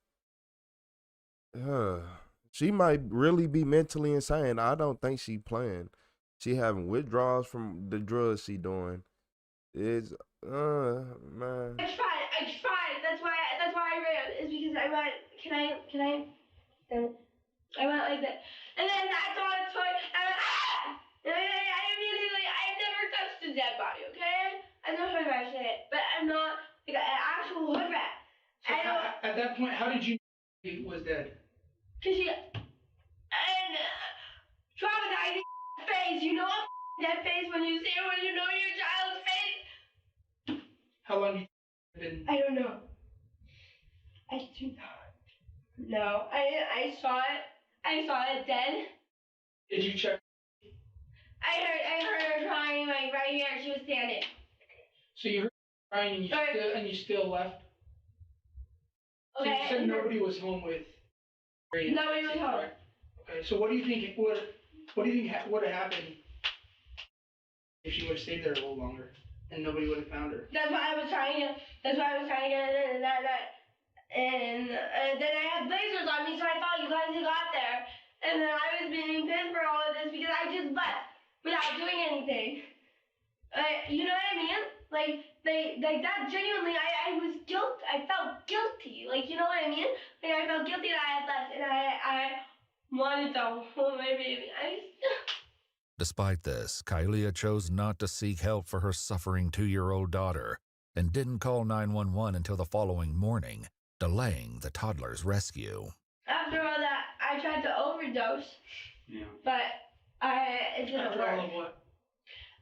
she might really be mentally insane. I don't think she playing. She having withdrawals from the drugs she doing. It's man. I tried. That's why I ran. Is because I went. Can I? I went like that, and then that's all it's for. I went and I immediately. I've never touched a dead body. Okay, I know how to say it, but I'm not like an actual hood rat. So at that point, how did you know he was dead? Cause and traumatizing face. You know a dead face when you see it, when you know your child's face. How long have you been? I don't know. I do not. No, I saw it. I saw it dead. Did you check? I heard her crying like right here. She was standing. So you heard her crying and you still left? So Okay. you said nobody was home with Mary. Nobody was home. Okay, so what do you think would have happened if she would have stayed there a little longer and nobody would have found her? That's why I was trying to get that. And then I had lasers on me, so I thought you guys had got there. And then I was being pinned for all of this because I just left without doing anything. You know what I mean? Like that genuinely, I was I felt guilty. Like, you know what I mean? Like, I felt guilty that I had left, and I wanted to hold my baby. Despite this, Kylia chose not to seek help for her suffering 2-year-old daughter and didn't call 911 until the following morning, delaying the toddler's rescue. After all that, I tried to overdose. Yeah. But it didn't After work. all of what?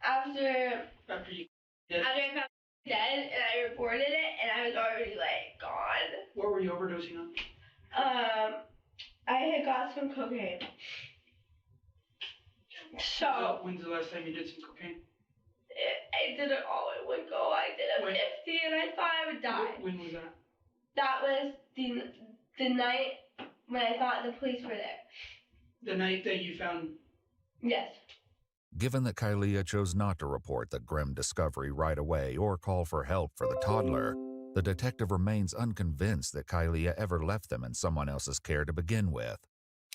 After you I found dead and I reported it, and I was already like gone. What were you overdosing on? I had got some cocaine. So When's the last time you did some cocaine? I did it all in one go. I did a 50, and I thought I would die. When was that? That was the night when I thought the police were there. The night that you found. Yes. Given that Kylia chose not to report the grim discovery right away or call for help for the toddler, the detective remains unconvinced that Kylia ever left them in someone else's care to begin with.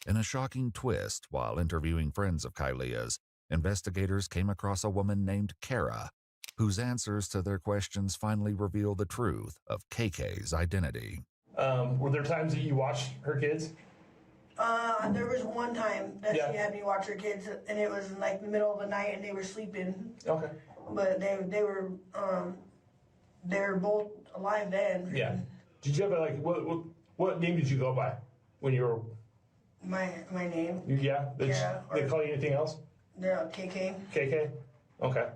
In a shocking twist, while interviewing friends of Kylia's, investigators came across a woman named Kara, whose answers to their questions finally reveal the truth of KK's identity. Were there times that you watched her kids? There was one time that she had me watch her kids, and it was in like the middle of the night, and they were sleeping. Okay. But they were both alive then. Yeah. Did you ever what name did you go by when you were? My name. Yeah. They call you anything else? Yeah, KK. KK. Okay.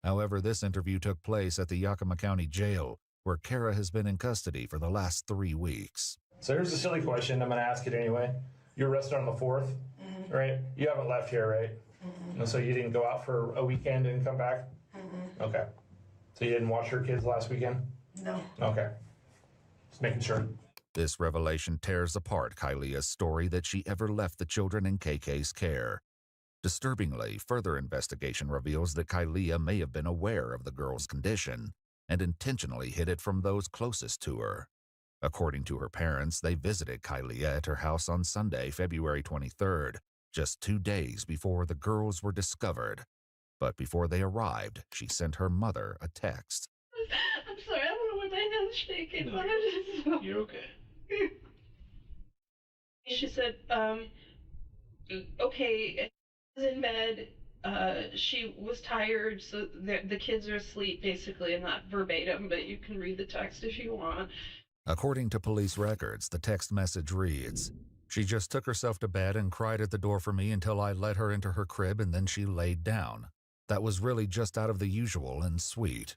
However, this interview took place at the Yakima County Jail, where Kara has been in custody for the last 3 weeks. So here's a silly question. I'm going to ask it anyway. You were arrested on the 4th, right? You haven't left here, right? And so you didn't go out for a weekend and come back? Okay. So you didn't watch your kids last weekend? No. Okay. Just making sure. This revelation tears apart Kylia's story that she ever left the children in KK's care. Disturbingly, further investigation reveals that Kylia may have been aware of the girl's condition and intentionally hid it from those closest to her. According to her parents, they visited Kylia at her house on Sunday, February 23rd, just 2 days before the girls were discovered. But before they arrived, she sent her mother a text. I'm sorry, I don't know why my hand's shaking. No, you're okay. She said, okay, I was in bed, she was tired, so the kids are asleep, basically, and not verbatim, but you can read the text if you want. According to police records, the text message reads, "She just took herself to bed and cried at the door for me until I let her into her crib and then she laid down. That was really just out of the usual and sweet."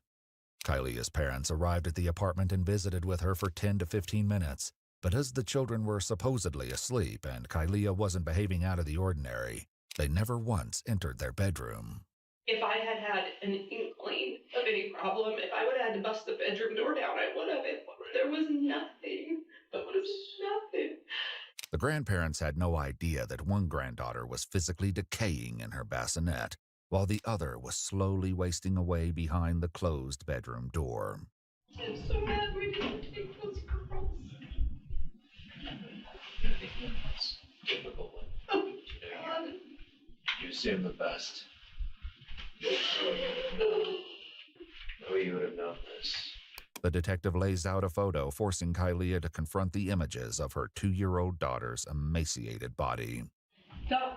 Kylia's parents arrived at the apartment and visited with her for 10 to 15 minutes. But as the children were supposedly asleep and Kylia wasn't behaving out of the ordinary, they never once entered their bedroom. If I had had an inkling of any problem, if I would have had to bust the bedroom door down, I would have. There was nothing. There was nothing. The grandparents had no idea that one granddaughter was physically decaying in her bassinet, while the other was slowly wasting away behind the closed bedroom door. I'm so mad we didn't take those girls. It's difficult. Oh, God. You assume the best. No, you would have known this. The detective lays out a photo, forcing Kylia to confront the images of her 2-year-old daughter's emaciated body. Don't.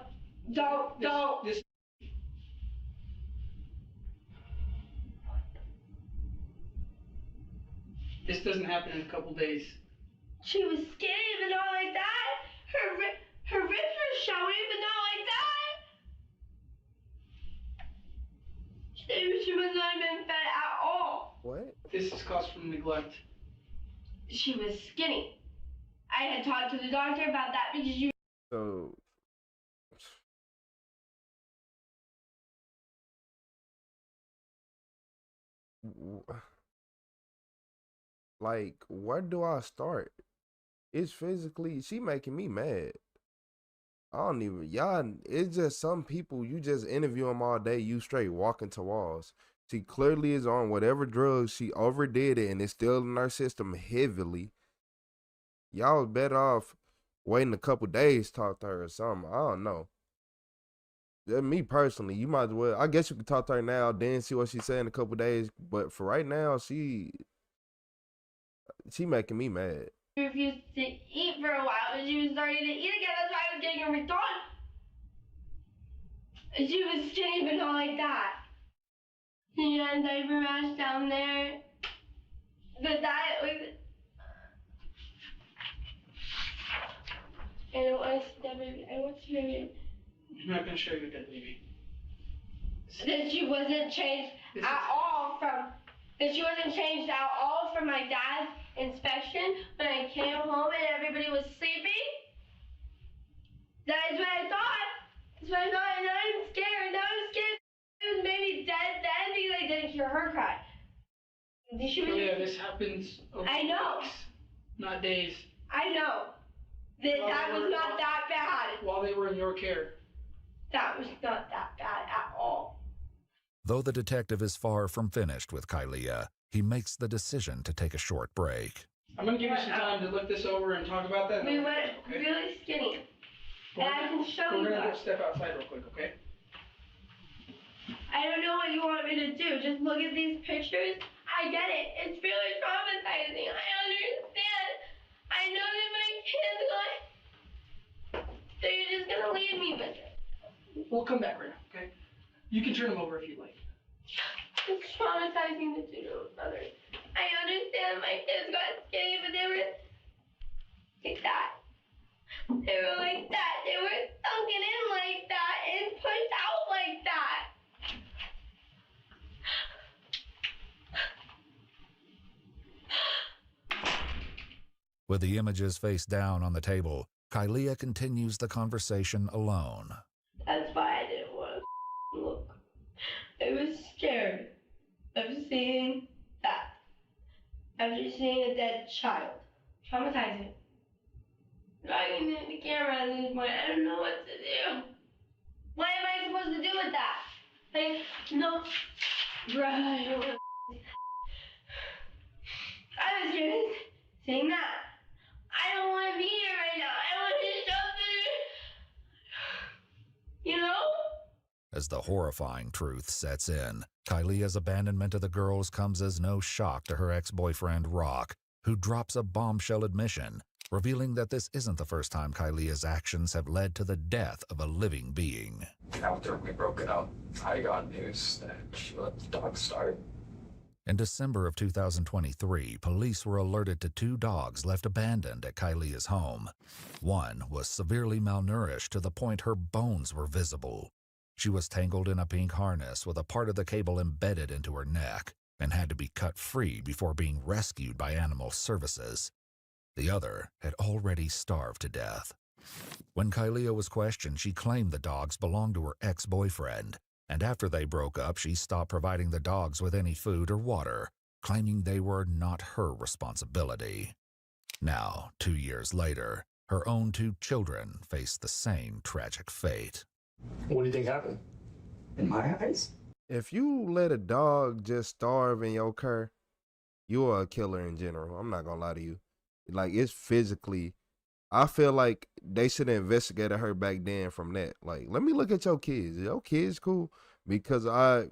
This doesn't happen in a couple days. She was skinny, but not like that. Her ribs were showing, but not like that. She was not even fed at all. What? This is caused from neglect. She was skinny. I had talked to the doctor about that because you. So. Like, where do I start? It's physically, she making me mad. I don't even, y'all, it's just some people, you just interview them all day, you straight walking to walls. She clearly is on whatever drugs, she overdid it, and it's still in our system heavily. Y'all was better off waiting a couple days to talk to her or something. I don't know. Me personally, you might as well. I guess you could talk to her now, then see what she said in a couple days. But for right now, she making me mad. She refused to eat for a while, and she was starting to eat again. That's why I was getting her McDonald's. And she was skinny, but not like that. She had diaper rash down there. The diet was. I don't want to see that baby. I want to see my baby. I'm not gonna show you that baby. That she wasn't changed at all from. That she wasn't changed at all from my dad's inspection when I came home and everybody was sleeping. That is what I thought. That's what I thought, and now I'm scared. Now I'm scared. It was maybe dead then because I didn't hear her cry. Yeah, this happens over I know. weeks, not days. I know. That was not that bad. While they were in your care. That was not that bad at all. Though the detective is far from finished with Kylia, he makes the decision to take a short break. I'm gonna give you some time to look this over and talk about that. We went really skinny. And I can show you We're gonna that. go step outside real quick, okay? I don't know what you want me to do. Just look at these pictures. I get it. It's really traumatizing. I understand. I know that my kids they're just gonna leave me with it. We'll come back right now, okay? You can turn them over if you like. It's traumatizing to do to others. I understand my kids got skinny, but they were like that. They were like that. They were sunken in like that and pushed out like that. With the images face down on the table, Kylia continues the conversation alone. That's why I didn't want to look. I was scared of seeing that. After seeing a dead child. Traumatizing. Dragging in the camera at this point, I don't know what to do. What am I supposed to do with that? Like, no. Right. I was scared seeing that. I don't want to be here right now. I want to shelter. You know? As the horrifying truth sets in, Kylia's abandonment of the girls comes as no shock to her ex-boyfriend, Rock, who drops a bombshell admission, revealing that this isn't the first time Kylia's actions have led to the death of a living being. After we broke it up, I got news that she let the dog start. In December of 2023, police were alerted to 2 dogs left abandoned at Kylia's home. One was severely malnourished to the point her bones were visible. She was tangled in a pink harness with a part of the cable embedded into her neck and had to be cut free before being rescued by animal services. The other had already starved to death. When Kylia was questioned, she claimed the dogs belonged to her ex-boyfriend, and after they broke up, she stopped providing the dogs with any food or water, claiming they were not her responsibility. Now, 2 years later, her own 2 children face the same tragic fate. What do you think happened? In my eyes? If you let a dog just starve in your care, you are a killer in general. I'm not gonna lie to you. Like, it's physically, I feel like they should have investigated her back then from that. Like, let me look at your kids. Your kids cool? Because I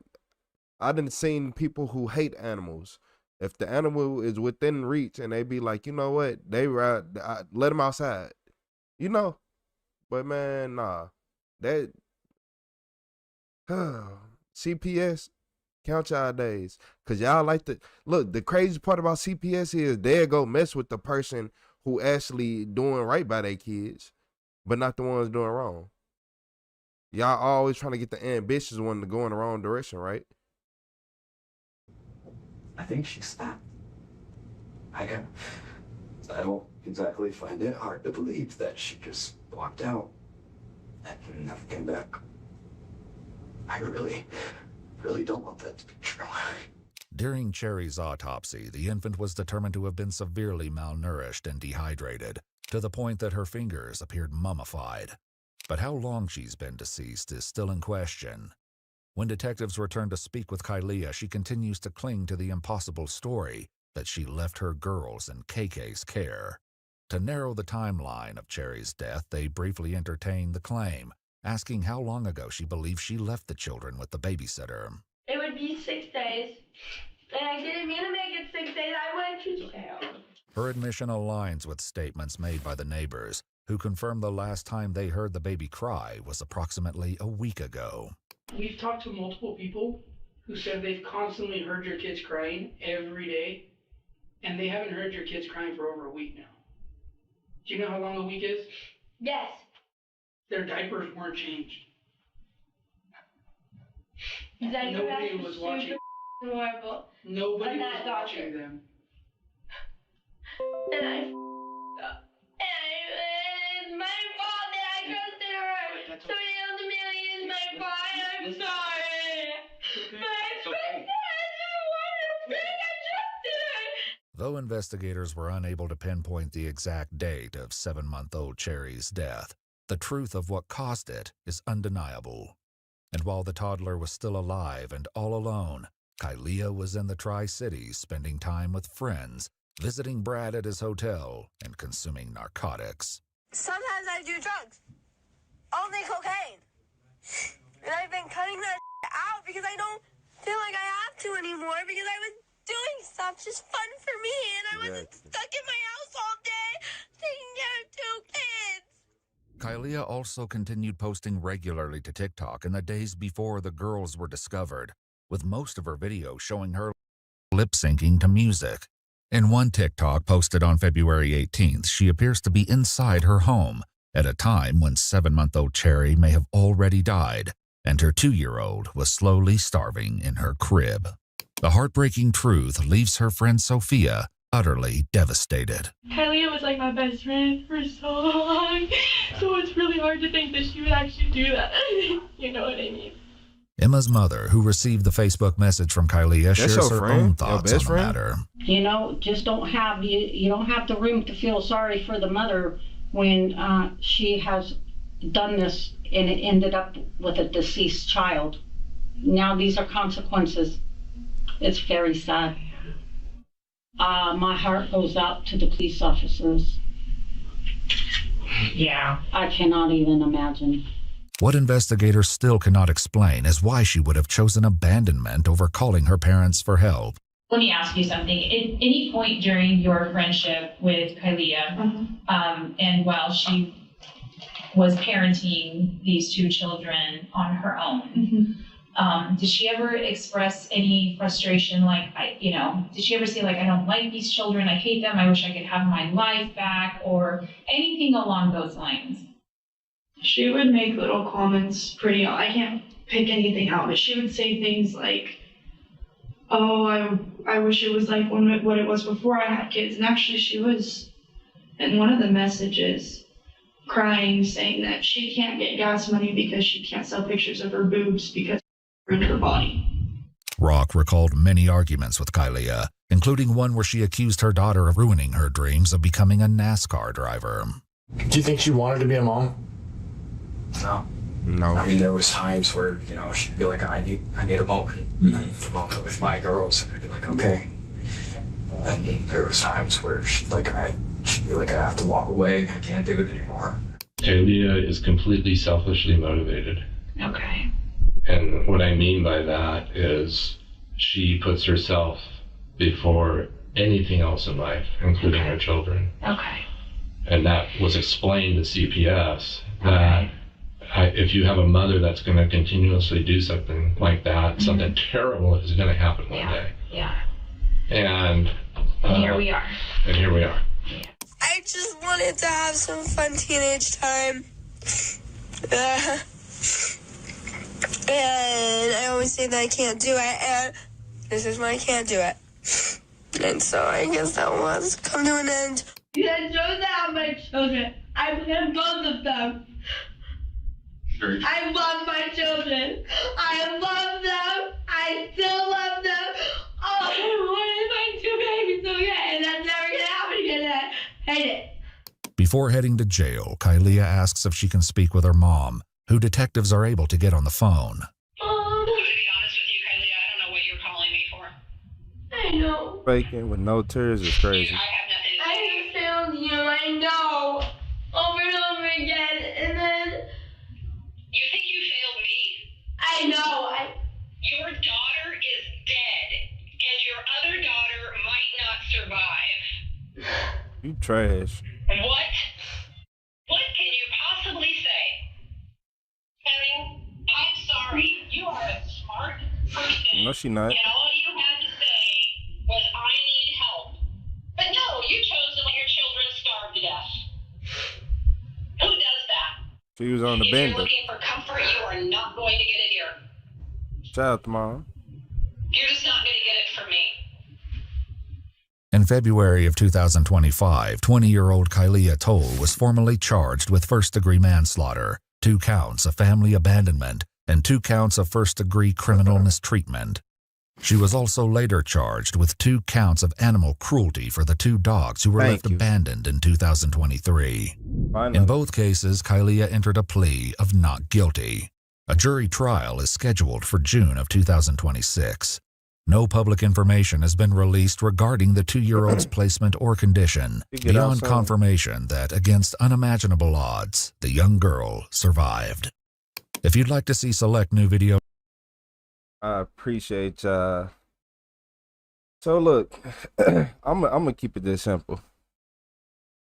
done seen people who hate animals. If the animal is within reach and they be like, you know what, they let them outside, you know. But man, nah, that CPS, count y'all days, cause y'all like to look. The crazy part about CPS is they'll go mess with the person who actually doing right by their kids, but not the ones doing wrong. Y'all always trying to get the ambitious one to go in the wrong direction, right? I think she snapped. I don't exactly find it hard to believe that she just walked out and never came back. I really don't want that to be true. During Cherry's autopsy, the infant was determined to have been severely malnourished and dehydrated, to the point that her fingers appeared mummified. But how long she's been deceased is still in question. When detectives return to speak with Kylia, she continues to cling to the impossible story that she left her girls in KK's care. To narrow the timeline of Cherry's death, they briefly entertain the claim asking how long ago she believes she left the children with the babysitter. It would be 6 days. And I didn't mean to make it 6 days. I went to jail. Her admission aligns with statements made by the neighbors, who confirmed the last time they heard the baby cry was approximately a week ago. We've talked to multiple people who said they've constantly heard your kids crying every day, and they haven't heard your kids crying for over a week now. Do you know how long a week is? Yes. Their diapers weren't changed. Nobody was watching. Horrible. Nobody And was that watching doctor. them. And I up. And it's my fault that I trusted her. Somebody else immediately is my fault. I'm sorry. My friend said I trusted her. Though investigators were unable to pinpoint the exact date of 7-month-old Cherry's death, the truth of what caused it is undeniable. And while the toddler was still alive and all alone, Kylia was in the Tri-Cities spending time with friends, visiting Brad at his hotel, and consuming narcotics. Sometimes I do drugs. Only cocaine. And I've been cutting that out because I don't feel like I have to anymore because I was doing stuff just fun for me and I wasn't stuck in my house all day taking care of 2 kids. Kylia also continued posting regularly to TikTok in the days before the girls were discovered, with most of her videos showing her lip-syncing to music. In one TikTok posted on February 18th, she appears to be inside her home at a time when 7-month-old Cherry may have already died, and her 2-year-old was slowly starving in her crib. The heartbreaking truth leaves her friend Sophia utterly devastated. Kylia was like my best friend for so long, so it's really hard to think that she would actually do that. You know what I mean? Emma's mother, who received the Facebook message from Kylia, shares her own thoughts on the matter. You know, just don't have you don't have the room to feel sorry for the mother when she has done this and it ended up with a deceased child. Now these are consequences. It's very sad. My heart goes out to the police officers. Yeah. I cannot even imagine. What investigators still cannot explain is why she would have chosen abandonment over calling her parents for help. Let me ask you something. At any point during your friendship with Kylia, and while she was parenting these 2 children on her own, did she ever express any frustration? Like, did she ever say, like, I don't like these children, I hate them, I wish I could have my life back, or anything along those lines? She would make little comments I can't pick anything out, but she would say things like, oh, I wish it was like what it was before I had kids. And actually she was, in one of the messages, crying, saying that she can't get gas money because she can't sell pictures of her boobs because in her body. Rock recalled many arguments with Kylia, including one where she accused her daughter of ruining her dreams of becoming a NASCAR driver. Do you think she wanted to be a mom? No. I mean, there was times where, she'd be like, I need a moment. With my girls, and I'd be like, okay. And there was times where she'd be like, I have to walk away. I can't do it anymore. Kylia is completely selfishly motivated. Okay. And what I mean by that is she puts herself before anything else in life, including her children. Okay. And that was explained to CPS that if you have a mother that's going to continuously do something like that, something terrible is going to happen one day. Yeah. And here we are. And here we are. I just wanted to have some fun teenage time. And I always say that I can't do it, and this is why I can't do it. And so I guess that was come to an end. You guys don't have my children. I have both of them. I love my children. I love them. I still love them. All I want is my 2 babies, okay? And that's never gonna happen again. I hate it. Before heading to jail, Kylia asks if she can speak with her mom, who detectives are able to get on the phone. To be honest with you, Kylie, I don't know what you're calling me for. I know. Faking with no tears is crazy. I failed you. I know. Over and over again, and then trash. And what can you possibly say? Kevin, I'm sorry. You are a smart person. No, she not. And all you had to say was, I need help. But no, you chose to let your children starve to death. Who does that? She was on the If bender. you're looking for comfort, you are not going to get it here. Shout out to Mom. You're just not going to get it from me. In February of 2025, 20-year-old Kylia Toll was formally charged with first-degree manslaughter, 2 counts of family abandonment, and 2 counts of first-degree criminal mistreatment. She was also later charged with 2 counts of animal cruelty for the 2 dogs who were left abandoned in 2023. In both cases, Kylia entered a plea of not guilty. A jury trial is scheduled for June of 2026. No public information has been released regarding the 2-year-old's placement or condition, beyond confirmation that, against unimaginable odds, the young girl survived. If you'd like to see select new videos, I appreciate y'all. So look, I'm gonna keep it this simple.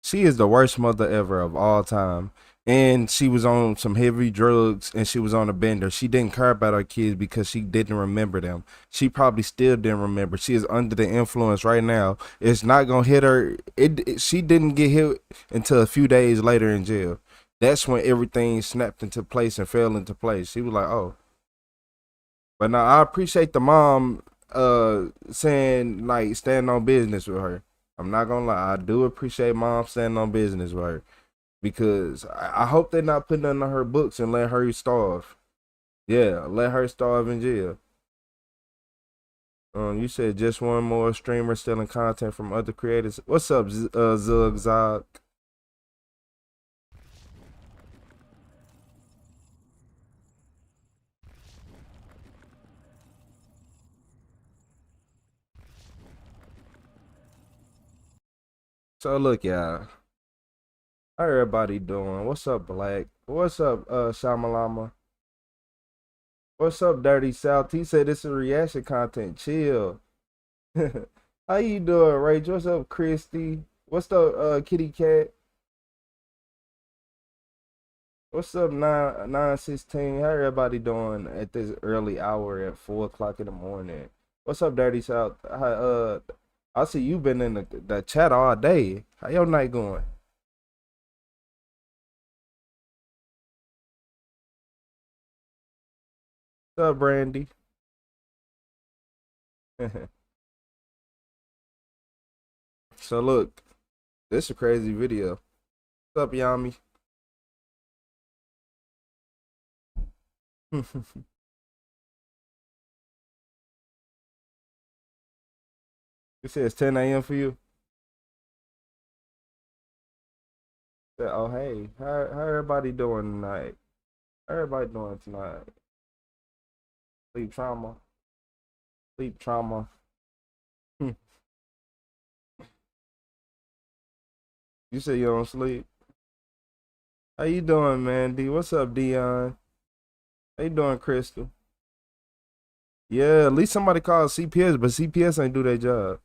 She is the worst mother ever of all time. And she was on some heavy drugs and she was on a bender. She didn't care about her kids because she didn't remember them. She probably still didn't remember. She is under the influence right now. It's not going to hit her. She didn't get hit until a few days later in jail. That's when everything snapped into place and fell into place. She was like, oh. But now I appreciate the mom saying, like, stand on business with her. I'm not going to lie. I do appreciate mom standing on business with her. Because I hope they're not putting nothing on her books and let her starve. Yeah, let her starve in jail. You said just one more streamer stealing content from other creators. What's up, Zug Zog? So look, y'all. How everybody doing? What's up, Black? What's up, Shamalama? What's up, Dirty South? He said this is reaction content. Chill. How you doing, Rachel? What's up, Christy? What's up, Kitty Cat? What's up, 916? How everybody doing at this early hour at 4 o'clock in the morning? What's up, Dirty South? I see you been in the chat all day. How your night going? What's up, Brandy? So look, this is a crazy video. What's up, Yami? It says 10 a.m. for you. Oh, hey, how everybody doing tonight? How everybody doing tonight? Sleep trauma. Sleep trauma. You say you don't sleep? How you doing, Mandy? What's up, Dion? How you doing, Crystal? Yeah, at least somebody called CPS, but CPS ain't do their job.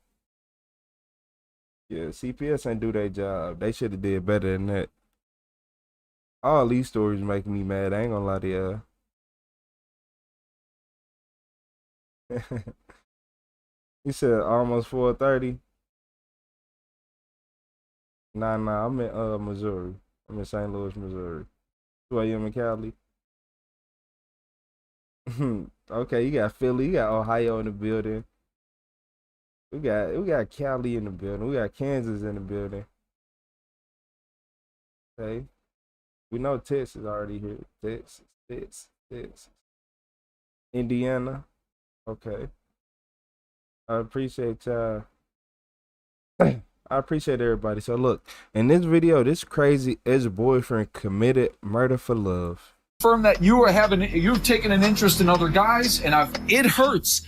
Yeah, CPS ain't do their job. They should have did better than that. All these stories make me mad. I ain't gonna lie to y'all. You said almost 4:30. Nah, I'm in Missouri. I'm in St. Louis, Missouri. 2 a.m. in Cali. Okay, you got Philly, you got Ohio in the building. We got Cali in the building. We got Kansas in the building. Okay. We know Texas already here. Texas. Indiana. Okay. I appreciate y'all. I appreciate everybody. So look, in this video, this crazy ex-boyfriend committed murder for love. Confirm that you're taking an interest in other guys, and it hurts.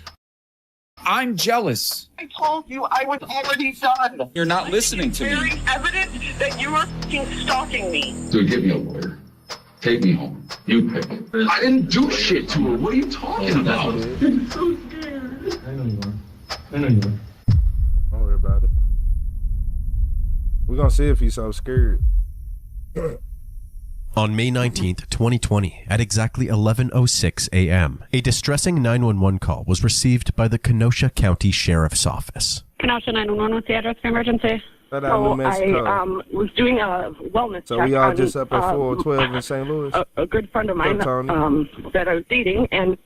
I'm jealous. I told you I was already done. You're not listening to me. Very evident that you are stalking me. Dude, get me a lawyer. Take me home. You pick it. I didn't do shit to her. What are you talking about? I'm so scared. I know you are. Don't worry about it. We're gonna see if he's so scared. On May 19th, 2020, at exactly 11:06 a.m., a distressing 911 call was received by the Kenosha County Sheriff's Office. Kenosha 911, what's the address for emergency? So I was doing a wellness So check we all on, just up at 412 in St. Louis? A good friend of mine that I was dating, and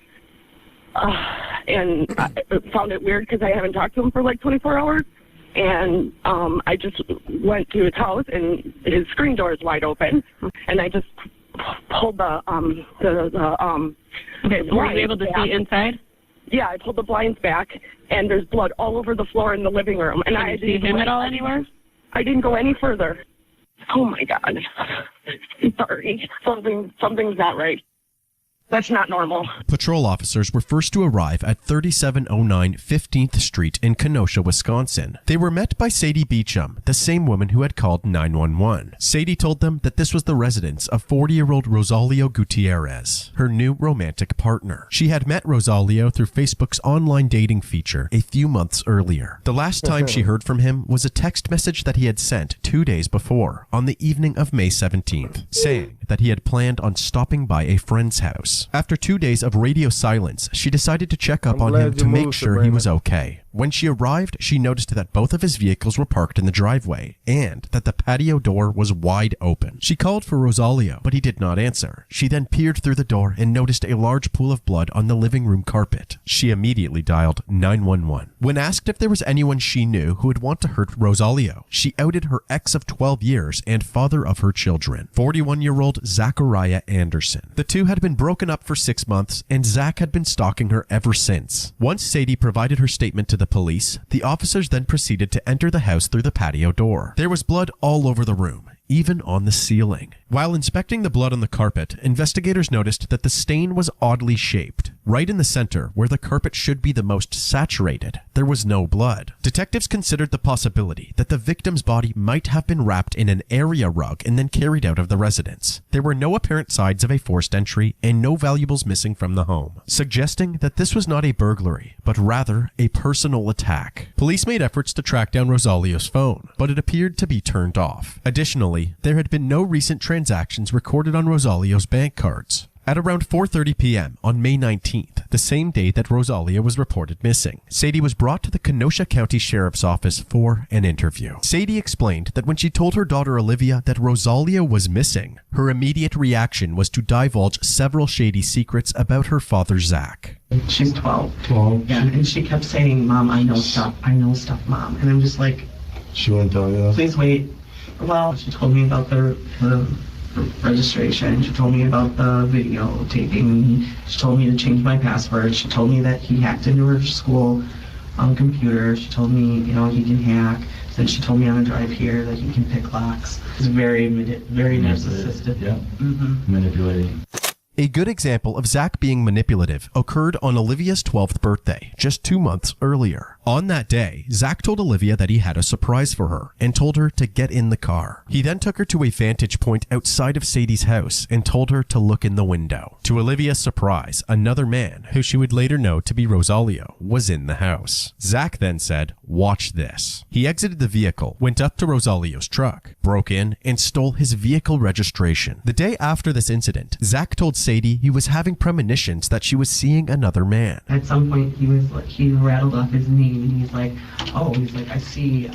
I found it weird because I haven't talked to him for like 24 hours. And I just went to his house, and his screen door is wide open, and I just pulled the Okay, were you able to see inside? Yeah, I pulled the blinds back, and there's blood all over the floor in the living room. And I didn't see him at all anywhere? I didn't go any further. Oh my God! I'm sorry, something's not right. That's not normal. Patrol officers were first to arrive at 3709 15th Street in Kenosha, Wisconsin. They were met by Sadie Beecham, the same woman who had called 911. Sadie told them that this was the residence of 40-year-old Rosalio Gutierrez, her new romantic partner. She had met Rosalio through Facebook's online dating feature a few months earlier. The last time she heard from him was a text message that he had sent 2 days before, on the evening of May 17th, saying that he had planned on stopping by a friend's house. After 2 days of radio silence, she decided to check up on him to make sure he was okay. When she arrived, she noticed that both of his vehicles were parked in the driveway and that the patio door was wide open. She called for Rosalio, but he did not answer. She then peered through the door and noticed a large pool of blood on the living room carpet. She immediately dialed 911. When asked if there was anyone she knew who would want to hurt Rosalio, she outed her ex of 12 years and father of her children, 41-year-old Zachariah Anderson. The two had been broken up for 6 months, and Zach had been stalking her ever since. Once Sadie provided her statement to the police, the officers then proceeded to enter the house through the patio door. There was blood all over the room, even on the ceiling. While inspecting the blood on the carpet, investigators noticed that the stain was oddly shaped. Right in the center, where the carpet should be the most saturated, there was no blood. Detectives considered the possibility that the victim's body might have been wrapped in an area rug and then carried out of the residence. There were no apparent signs of a forced entry and no valuables missing from the home, suggesting that this was not a burglary, but rather a personal attack. Police made efforts to track down Rosalio's phone, but it appeared to be turned off. Additionally, there had been no recent transactions recorded on Rosalio's bank cards. At around 4:30 p.m. on May 19th, the same day that Rosalio was reported missing, Sadie was brought to the Kenosha County Sheriff's Office for an interview. Sadie explained that when she told her daughter Olivia that Rosalio was missing, her immediate reaction was to divulge several shady secrets about her father, Zach. She's 12. 12? Yeah, and she kept saying, Mom, I know stuff, Mom. And I'm just like... She wouldn't tell you that? Please wait. Well, she told me about the registration. She told me about the videotaping. She told me to change my password. She told me that he hacked into her school computer. She told me, he can hack. Then she told me on a drive here that he can pick locks. It's very narcissistic. Yeah. Manipulating. A good example of Zach being manipulative occurred on Olivia's 12th birthday, just 2 months earlier. On that day, Zach told Olivia that he had a surprise for her and told her to get in the car. He then took her to a vantage point outside of Sadie's house and told her to look in the window. To Olivia's surprise, another man, who she would later know to be Rosalio, was in the house. Zach then said, "Watch this." He exited the vehicle, went up to Rosalio's truck, broke in, and stole his vehicle registration. The day after this incident, Zach told Sadie he was having premonitions that she was seeing another man. At some point, he rattled off his name, and he's like, I see,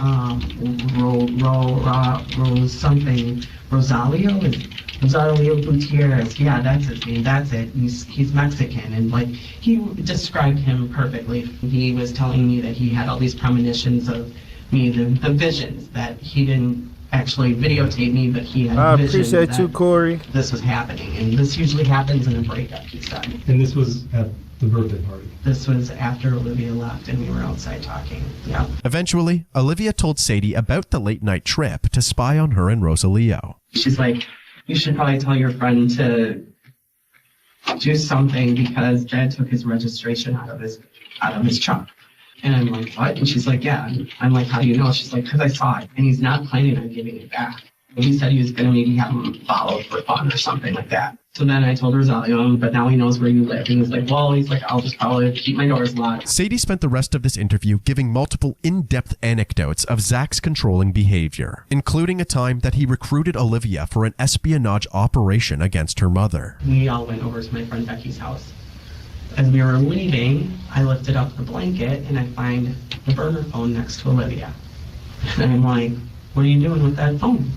Rosalio Gutierrez. Yeah, that's his name. That's it. He's Mexican, and he described him perfectly. He was telling me that he had all these premonitions of me, the visions, that he didn't actually videotape me, but he had I visions appreciate that you, Corey. this was happening, and this usually happens in a breakup, he said. And this was at the birthday party? This was after Olivia left and we were outside talking. Yeah. Eventually, Olivia told Sadie about the late-night trip to spy on her and Rosalio. She's like, you should probably tell your friend to do something because Dad took his registration out of his truck. And I'm like, what? And she's like, yeah. And I'm like, how do you know? She's like, because I saw it. And he's not planning on giving it back. And he said he was going to maybe have him followed for fun or something like that. So then I told Rosario, but now he knows where you live. And he's like, well, I'll just probably keep my doors locked. Sadie spent the rest of this interview giving multiple in-depth anecdotes of Zach's controlling behavior, including a time that he recruited Olivia for an espionage operation against her mother. We all went over to my friend Becky's house. As we were leaving, I lifted up the blanket and I find the burner phone next to Olivia. And I'm like, what are you doing with that phone?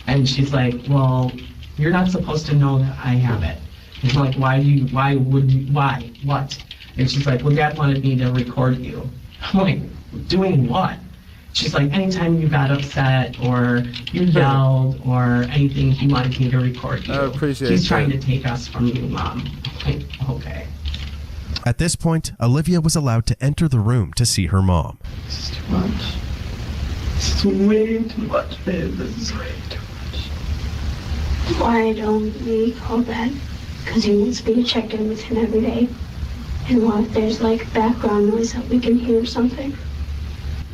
And she's like, well, you're not supposed to know that I have it. It's like, why? What? And she's like, well, Dad wanted me to record you. I'm like, doing what? She's like, anytime you got upset or you yelled or anything, he wanted me to record you. I appreciate He's that. trying to take us from you, Mom. I'm like, okay. At this point, Olivia was allowed to enter the room to see her mom. This is too much. This is way too much, babe. This is way too much. Why don't we call Dad? Because he wants me to check in with him every day. And what if there's like background noise that we can hear something?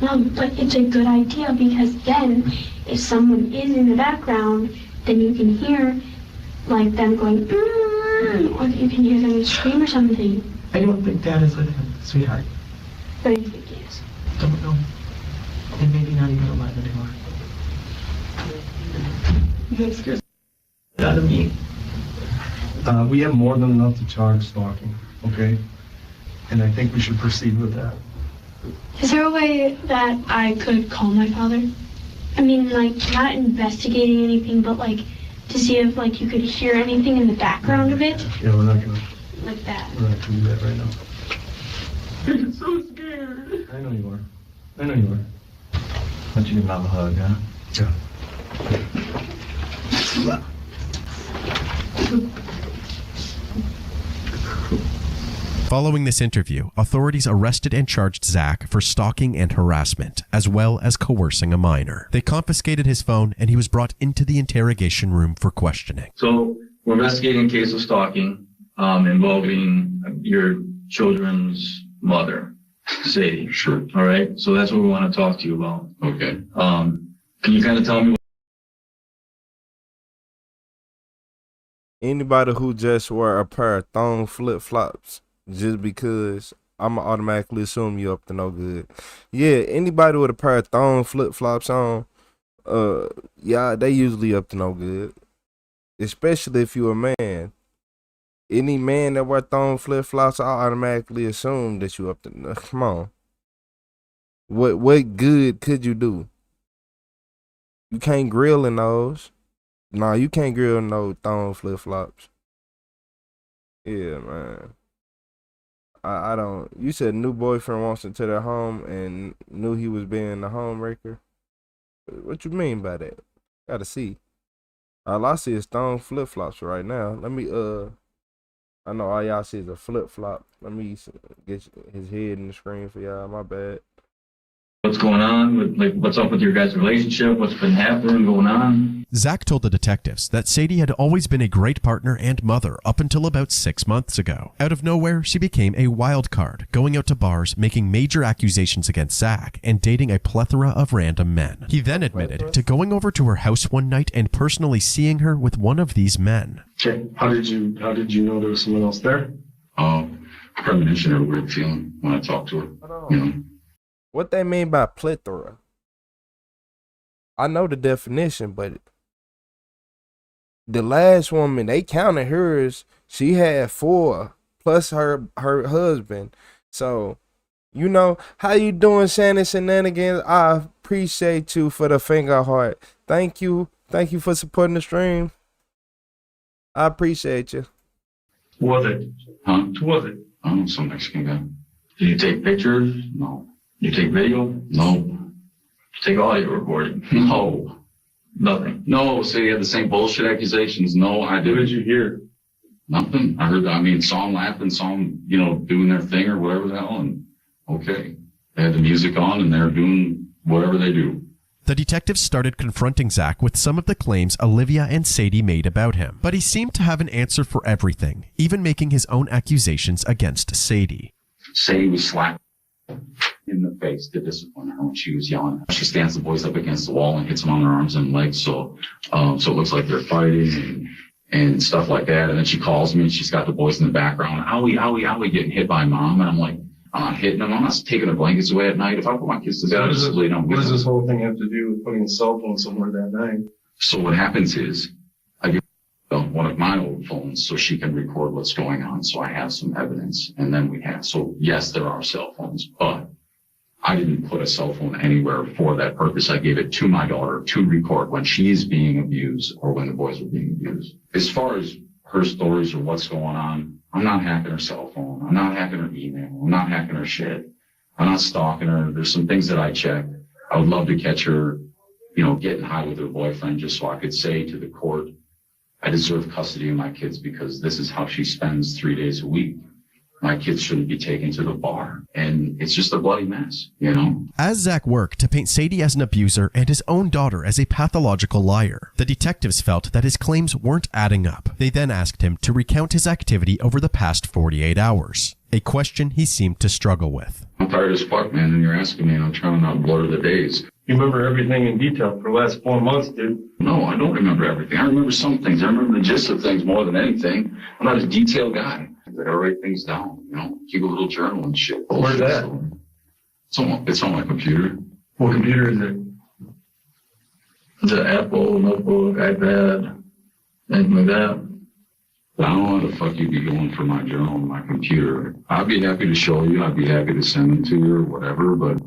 Mom, but it's a good idea because then if someone is in the background, then you can hear like them going, or you can hear them scream or something. I don't think Dad is with him, sweetheart. What do you think he is? Don't know. And maybe not even alive anymore. That scares the out of me. We have more than enough to charge stalking, okay? And I think we should proceed with that. Is there a way that I could call my father? I mean, like, not investigating anything, but like, to see if like you could hear anything in the background of it? Yeah, we're not gonna Like that. do that right now. I'm so scared. I know you are. Why don't you give Mom a hug, huh? Yeah. Following this interview, authorities arrested and charged Zach for stalking and harassment, as well as coercing a minor. They confiscated his phone and he was brought into the interrogation room for questioning. So we're investigating a case of stalking involving your children's mother, Sadie. Sure. All right. So that's what we want to talk to you about. Okay. Can you kind of tell me? Anybody who just wear a pair of thong flip-flops just because, I'ma automatically assume you up to no good. Yeah, anybody with a pair of thong flip-flops on, yeah, they usually up to no good. Especially if you a man. Any man that wear thong flip-flops, I automatically assume that you up to no. Come on. What good could you do? You can't grill in those. Nah, you can't grill in no thong flip-flops. Yeah, man. I don't. You said new boyfriend wants into their home and knew he was being the homewrecker. What you mean by that? Gotta see. All I see is thong flip-flops right now. Let me I know all y'all see is a flip-flop. Let me get his head in the screen for y'all. My bad. What's going on? What's up with your guys' relationship? What's been happening, going on? Zach told the detectives that Sadie had always been a great partner and mother up until about 6 months ago. Out of nowhere, she became a wild card, going out to bars, making major accusations against Zach, and dating a plethora of random men. He then admitted to going over to her house one night and personally seeing her with one of these men. Okay. How did you know there was someone else there? Premonition or weird feeling when I talked to her. You know. What they mean by plethora? I know the definition, but the last woman, they counted hers. She had 4 plus her husband. So, you know, how you doing, Shannon Shenanigans? I appreciate you for the finger heart. Thank you. Thank you for supporting the stream. I appreciate you. Who was it? Huh? Who was it? Oh, some Mexican guy. Did you take pictures? No. You take video? No. Take audio recording? No. Nothing. No. So you had the same bullshit accusations? No, I didn't. What did you hear? Nothing. I heard, saw them laughing, saw them, doing their thing or whatever the hell, and okay. They had the music on and they're doing whatever they do. The detectives started confronting Zach with some of the claims Olivia and Sadie made about him, but he seemed to have an answer for everything, even making his own accusations against Sadie. Sadie was slapped in the face to discipline her when she was yelling. She stands the boys up against the wall and hits them on their arms and legs, so it looks like they're fighting, and stuff like that. And then she calls me and she's got the boys in the background, owie, owie, owie, getting hit by mom. And I'm like, I'm not hitting them. I'm not taking their blankets away at night. If I put my kids to bed, What does this whole thing have to do with putting a cell phone somewhere that night? So what happens is I give one of my old phones so she can record what's going on. So I have some evidence. And then so yes, there are cell phones, but I didn't put a cell phone anywhere for that purpose. I gave it to my daughter to record when she's being abused or when the boys were being abused. As far as her stories or what's going on, I'm not hacking her cell phone. I'm not hacking her email. I'm not hacking her shit. I'm not stalking her. There's some things that I check. I would love to catch her, getting high with her boyfriend just so I could say to the court, I deserve custody of my kids because this is how she spends 3 days a week. My kids shouldn't be taken to the bar. And it's just a bloody mess, As Zach worked to paint Sadie as an abuser and his own daughter as a pathological liar, the detectives felt that his claims weren't adding up. They then asked him to recount his activity over the past 48 hours, a question he seemed to struggle with. I'm tired as fuck, man, and you're asking me and I'm trying to not blur the days. You remember everything in detail for the last 4 months, dude. No, I don't remember everything. I remember some things. I remember the gist of things more than anything. I'm not a detailed guy. I gotta write things down, keep a little journal and shit. Where's that? It's on my computer. What computer is it? The Apple, notebook, iPad, anything like that. I don't know how the fuck you'd be going for my journal on my computer. I'd be happy to show you. I'd be happy to send them to you or whatever, but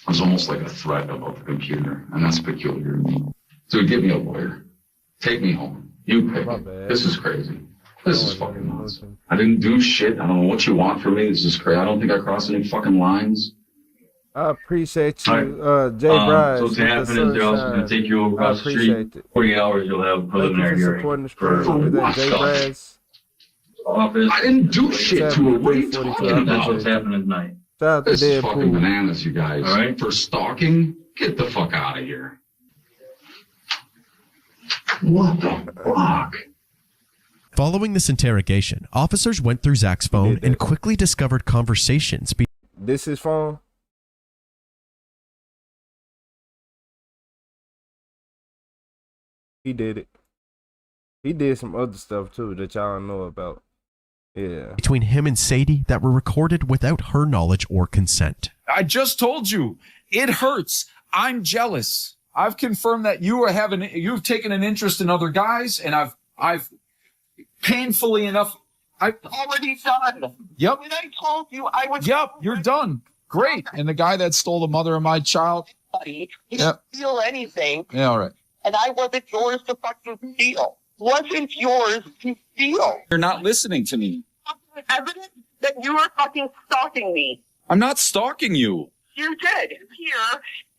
it's almost like a threat about the computer, and that's peculiar to me. Dude, get me a lawyer. Take me home. You pick it. This is crazy. This is fucking nuts. I didn't do shit. I don't know what you want from me. This is crazy. I don't think I crossed any fucking lines. I appreciate you, Jay Bryce. So what's happening is they're also going to take you over across the street. 40 hours, you'll have preliminary hearing. For what stuff? Office. I didn't do shit to her. What are you talking about? That's what's happening tonight. This is fucking bananas, you guys. All right. For stalking? Get the fuck out of here. What the fuck? Following this interrogation, officers went through Zach's phone and quickly discovered conversations. This his phone? He did it. He did some other stuff too that y'all don't know about. Yeah. Between him and Sadie that were recorded without her knowledge or consent. I just told you, it hurts. I'm jealous. I've confirmed that you've taken an interest in other guys, and I've painfully enough, I've already done. Yep. When I told you I was. Yep, you're done. Great. And the guy that stole the mother of my child. Buddy, he didn't steal anything. Yeah, all right. And I wasn't yours to fucking steal. Wasn't yours to steal. You're not listening to me. Evidence that you were fucking stalking me. I'm not stalking you. You did. Here,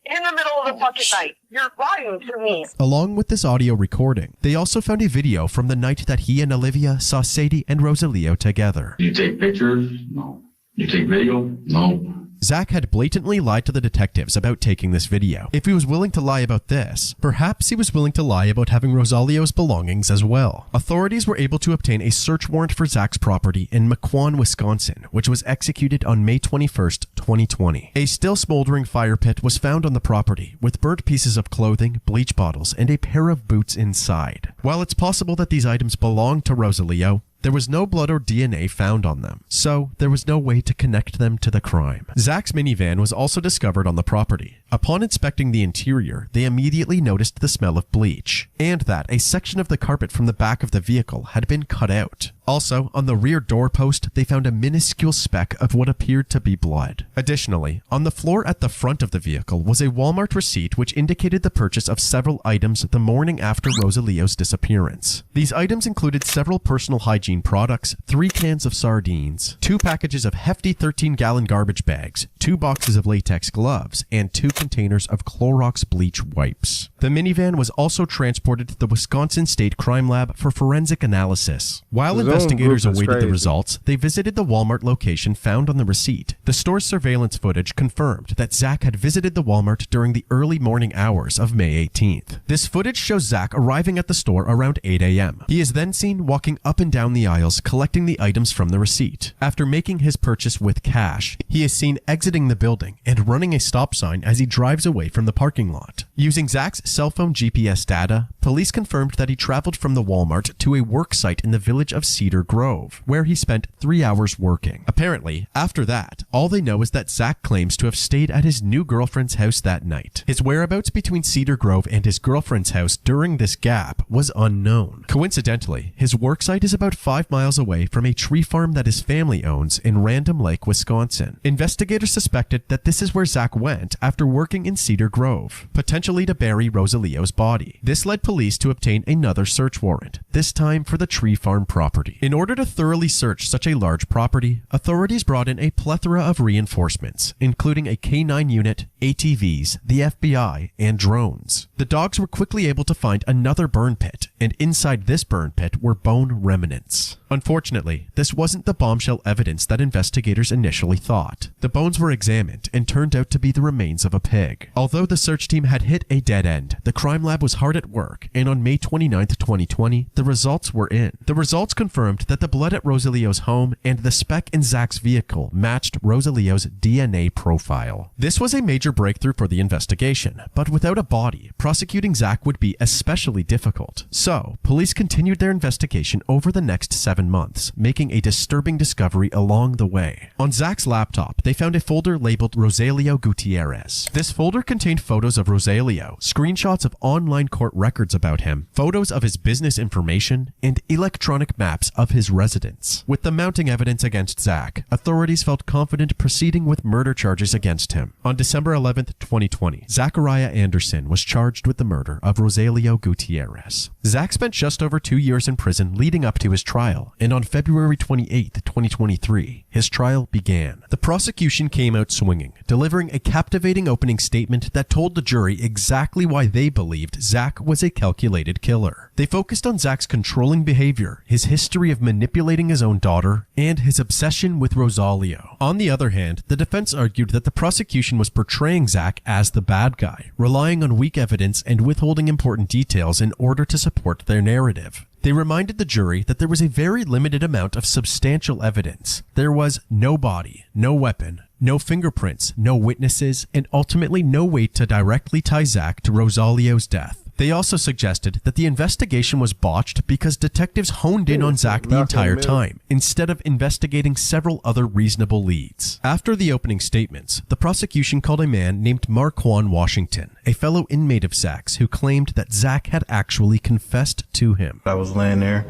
in the middle of the fucking night. You're lying to me. Along with this audio recording, they also found a video from the night that he and Olivia saw Sadie and Rosalio together. You take pictures? No. You take video? No. Zach had blatantly lied to the detectives about taking this video. If he was willing to lie about this, perhaps he was willing to lie about having Rosalio's belongings as well. Authorities were able to obtain a search warrant for Zach's property in Mequon, Wisconsin, which was executed on May 21st, 2020. A still smoldering fire pit was found on the property, with burnt pieces of clothing, bleach bottles, and a pair of boots inside. While it's possible that these items belonged to Rosalio, there was no blood or DNA found on them, so there was no way to connect them to the crime. Zach's minivan was also discovered on the property. Upon inspecting the interior, they immediately noticed the smell of bleach, and that a section of the carpet from the back of the vehicle had been cut out. Also, on the rear doorpost, they found a minuscule speck of what appeared to be blood. Additionally, on the floor at the front of the vehicle was a Walmart receipt which indicated the purchase of several items the morning after Rosalio's disappearance. These items included several personal hygiene products, 3 cans of sardines, 2 packages of hefty 13-gallon garbage bags, 2 boxes of latex gloves, and 2 containers of Clorox bleach wipes. The minivan was also transported to the Wisconsin State Crime Lab for forensic analysis. While investigators awaited the results, they visited the Walmart location found on the receipt. The store's surveillance footage confirmed that Zach had visited the Walmart during the early morning hours of May 18th. This footage shows Zach arriving at the store around 8 a.m. He is then seen walking up and down the aisles collecting the items from the receipt. After making his purchase with cash, he is seen exiting the building and running a stop sign as he drives away from the parking lot. Using Zach's cell phone GPS data, Police confirmed that he traveled from the Walmart to a work site in the village of Cedar Grove, where he spent 3 hours working. Apparently, after that, all they know is that Zach claims to have stayed at his new girlfriend's house that night. His whereabouts between Cedar Grove and his girlfriend's house during this gap was unknown. Coincidentally, his work site is about 5 miles away from a tree farm that his family owns in Random Lake, Wisconsin. Investigators suspected that this is where Zach went after working in Cedar Grove, potentially to bury Rosaleo's body. This led police to obtain another search warrant, this time for the tree farm property. In order to thoroughly search such a large property, authorities brought in a plethora of reinforcements, including a K-9 unit, ATVs, the FBI, and drones. The dogs were quickly able to find another burn pit, and inside this burn pit were bone remnants. Unfortunately, this wasn't the bombshell evidence that investigators initially thought. The bones were examined and turned out to be the remains of a pig. Although the search team had hit a dead end, the crime lab was hard at work, and on May 29, 2020, the results were in. The results confirmed that the blood at Rosaleo's home and the speck in Zach's vehicle matched Rosaleo's DNA profile. This was a major breakthrough for the investigation, but without a body, prosecuting Zach would be especially difficult. So, police continued their investigation over the next 7 months, making a disturbing discovery along the way. On Zach's laptop, they found a folder labeled Rosalio Gutierrez. This folder contained photos of Rosalio, screenshots of online court records about him, photos of his business information, and electronic maps of his residence. With the mounting evidence against Zach, authorities felt confident proceeding with murder charges against him. On December 11, 2020, Zachariah Anderson was charged with the murder of Rosalio Gutierrez. Zach spent just over 2 years in prison leading up to his trial, and on February 28, 2023, his trial began. The prosecution came out swinging, delivering a captivating opening statement that told the jury exactly why they believed Zach was a calculated killer. They focused on Zach's controlling behavior, his history of manipulating his own daughter, and his obsession with Rosalio. On the other hand, the defense argued that the prosecution was portraying Zach as the bad guy, relying on weak evidence and withholding important details in order to support their narrative. They reminded the jury that there was a very limited amount of substantial evidence. There was no body, no weapon, no fingerprints, no witnesses, and ultimately no way to directly tie Zach to Rosalio's death. They also suggested that the investigation was botched because detectives honed in on Zach the entire time, instead of investigating several other reasonable leads. After the opening statements, the prosecution called a man named Marquand Washington, a fellow inmate of Zach's, who claimed that Zach had actually confessed to him. I was laying there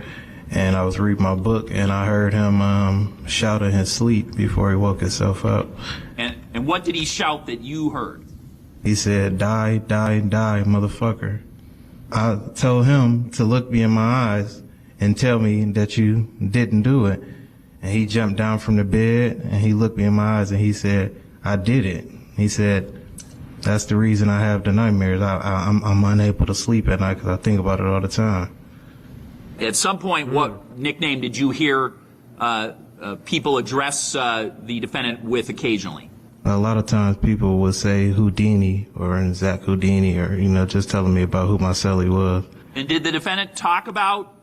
and I was reading my book and I heard him shout in his sleep before he woke himself up. And what did he shout that you heard? He said, "Die, die, die, motherfucker." I told him to look me in my eyes and tell me that you didn't do it. And he jumped down from the bed and he looked me in my eyes and he said, "I did it." He said, "That's the reason I have the nightmares. I'm unable to sleep at night because I think about it all the time." At some point, what nickname did you hear people address the defendant with occasionally? A lot of times people would say Houdini or Zach Houdini or, just telling me about who my cellie was. And did the defendant talk about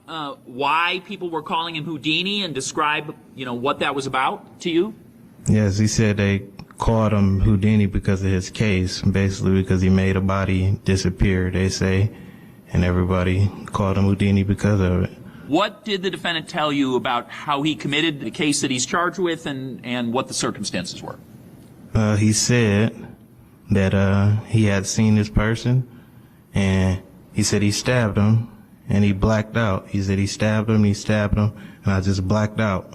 why people were calling him Houdini and describe, what that was about to you? Yes, he said they called him Houdini because of his case, basically because he made a body disappear, they say, and everybody called him Houdini because of it. What did the defendant tell you about how he committed the case that he's charged with and what the circumstances were? He said that he had seen this person, and he said he stabbed him, and he blacked out. He said he stabbed him, and I just blacked out.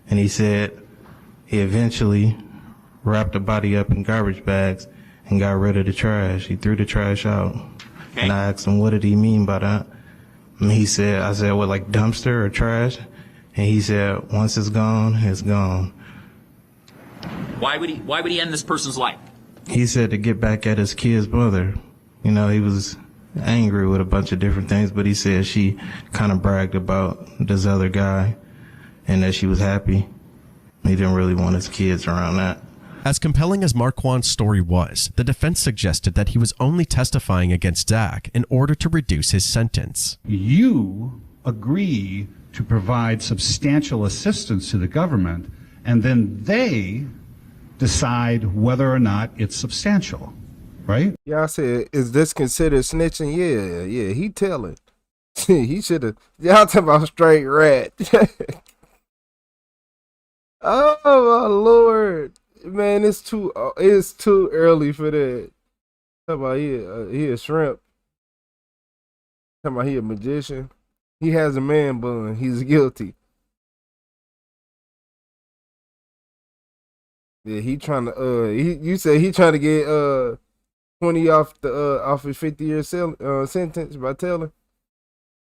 And he said he eventually wrapped the body up in garbage bags and got rid of the trash. He threw the trash out. Okay. And I asked him, what did he mean by that? And I said, what, like dumpster or trash? And he said, once it's gone, it's gone. Why would he end this person's life? He said to get back at his kid's mother. He was angry with a bunch of different things, but he said she kind of bragged about this other guy and that she was happy. He didn't really want his kids around that. As compelling as Marquand's story was, the defense suggested that he was only testifying against Zach in order to reduce his sentence. You agree to provide substantial assistance to the government, and then they decide whether or not it's substantial, right? Yeah, I said, is this considered snitching? Yeah, he telling. He should have. Y'all talking about straight rat. Oh my lord, man, it's too early for that. Talking about he a shrimp. Talking about he a magician. He has a man bun. He's guilty. Yeah, he trying to you say he trying to get 20 off off his 50-year sentence by telling.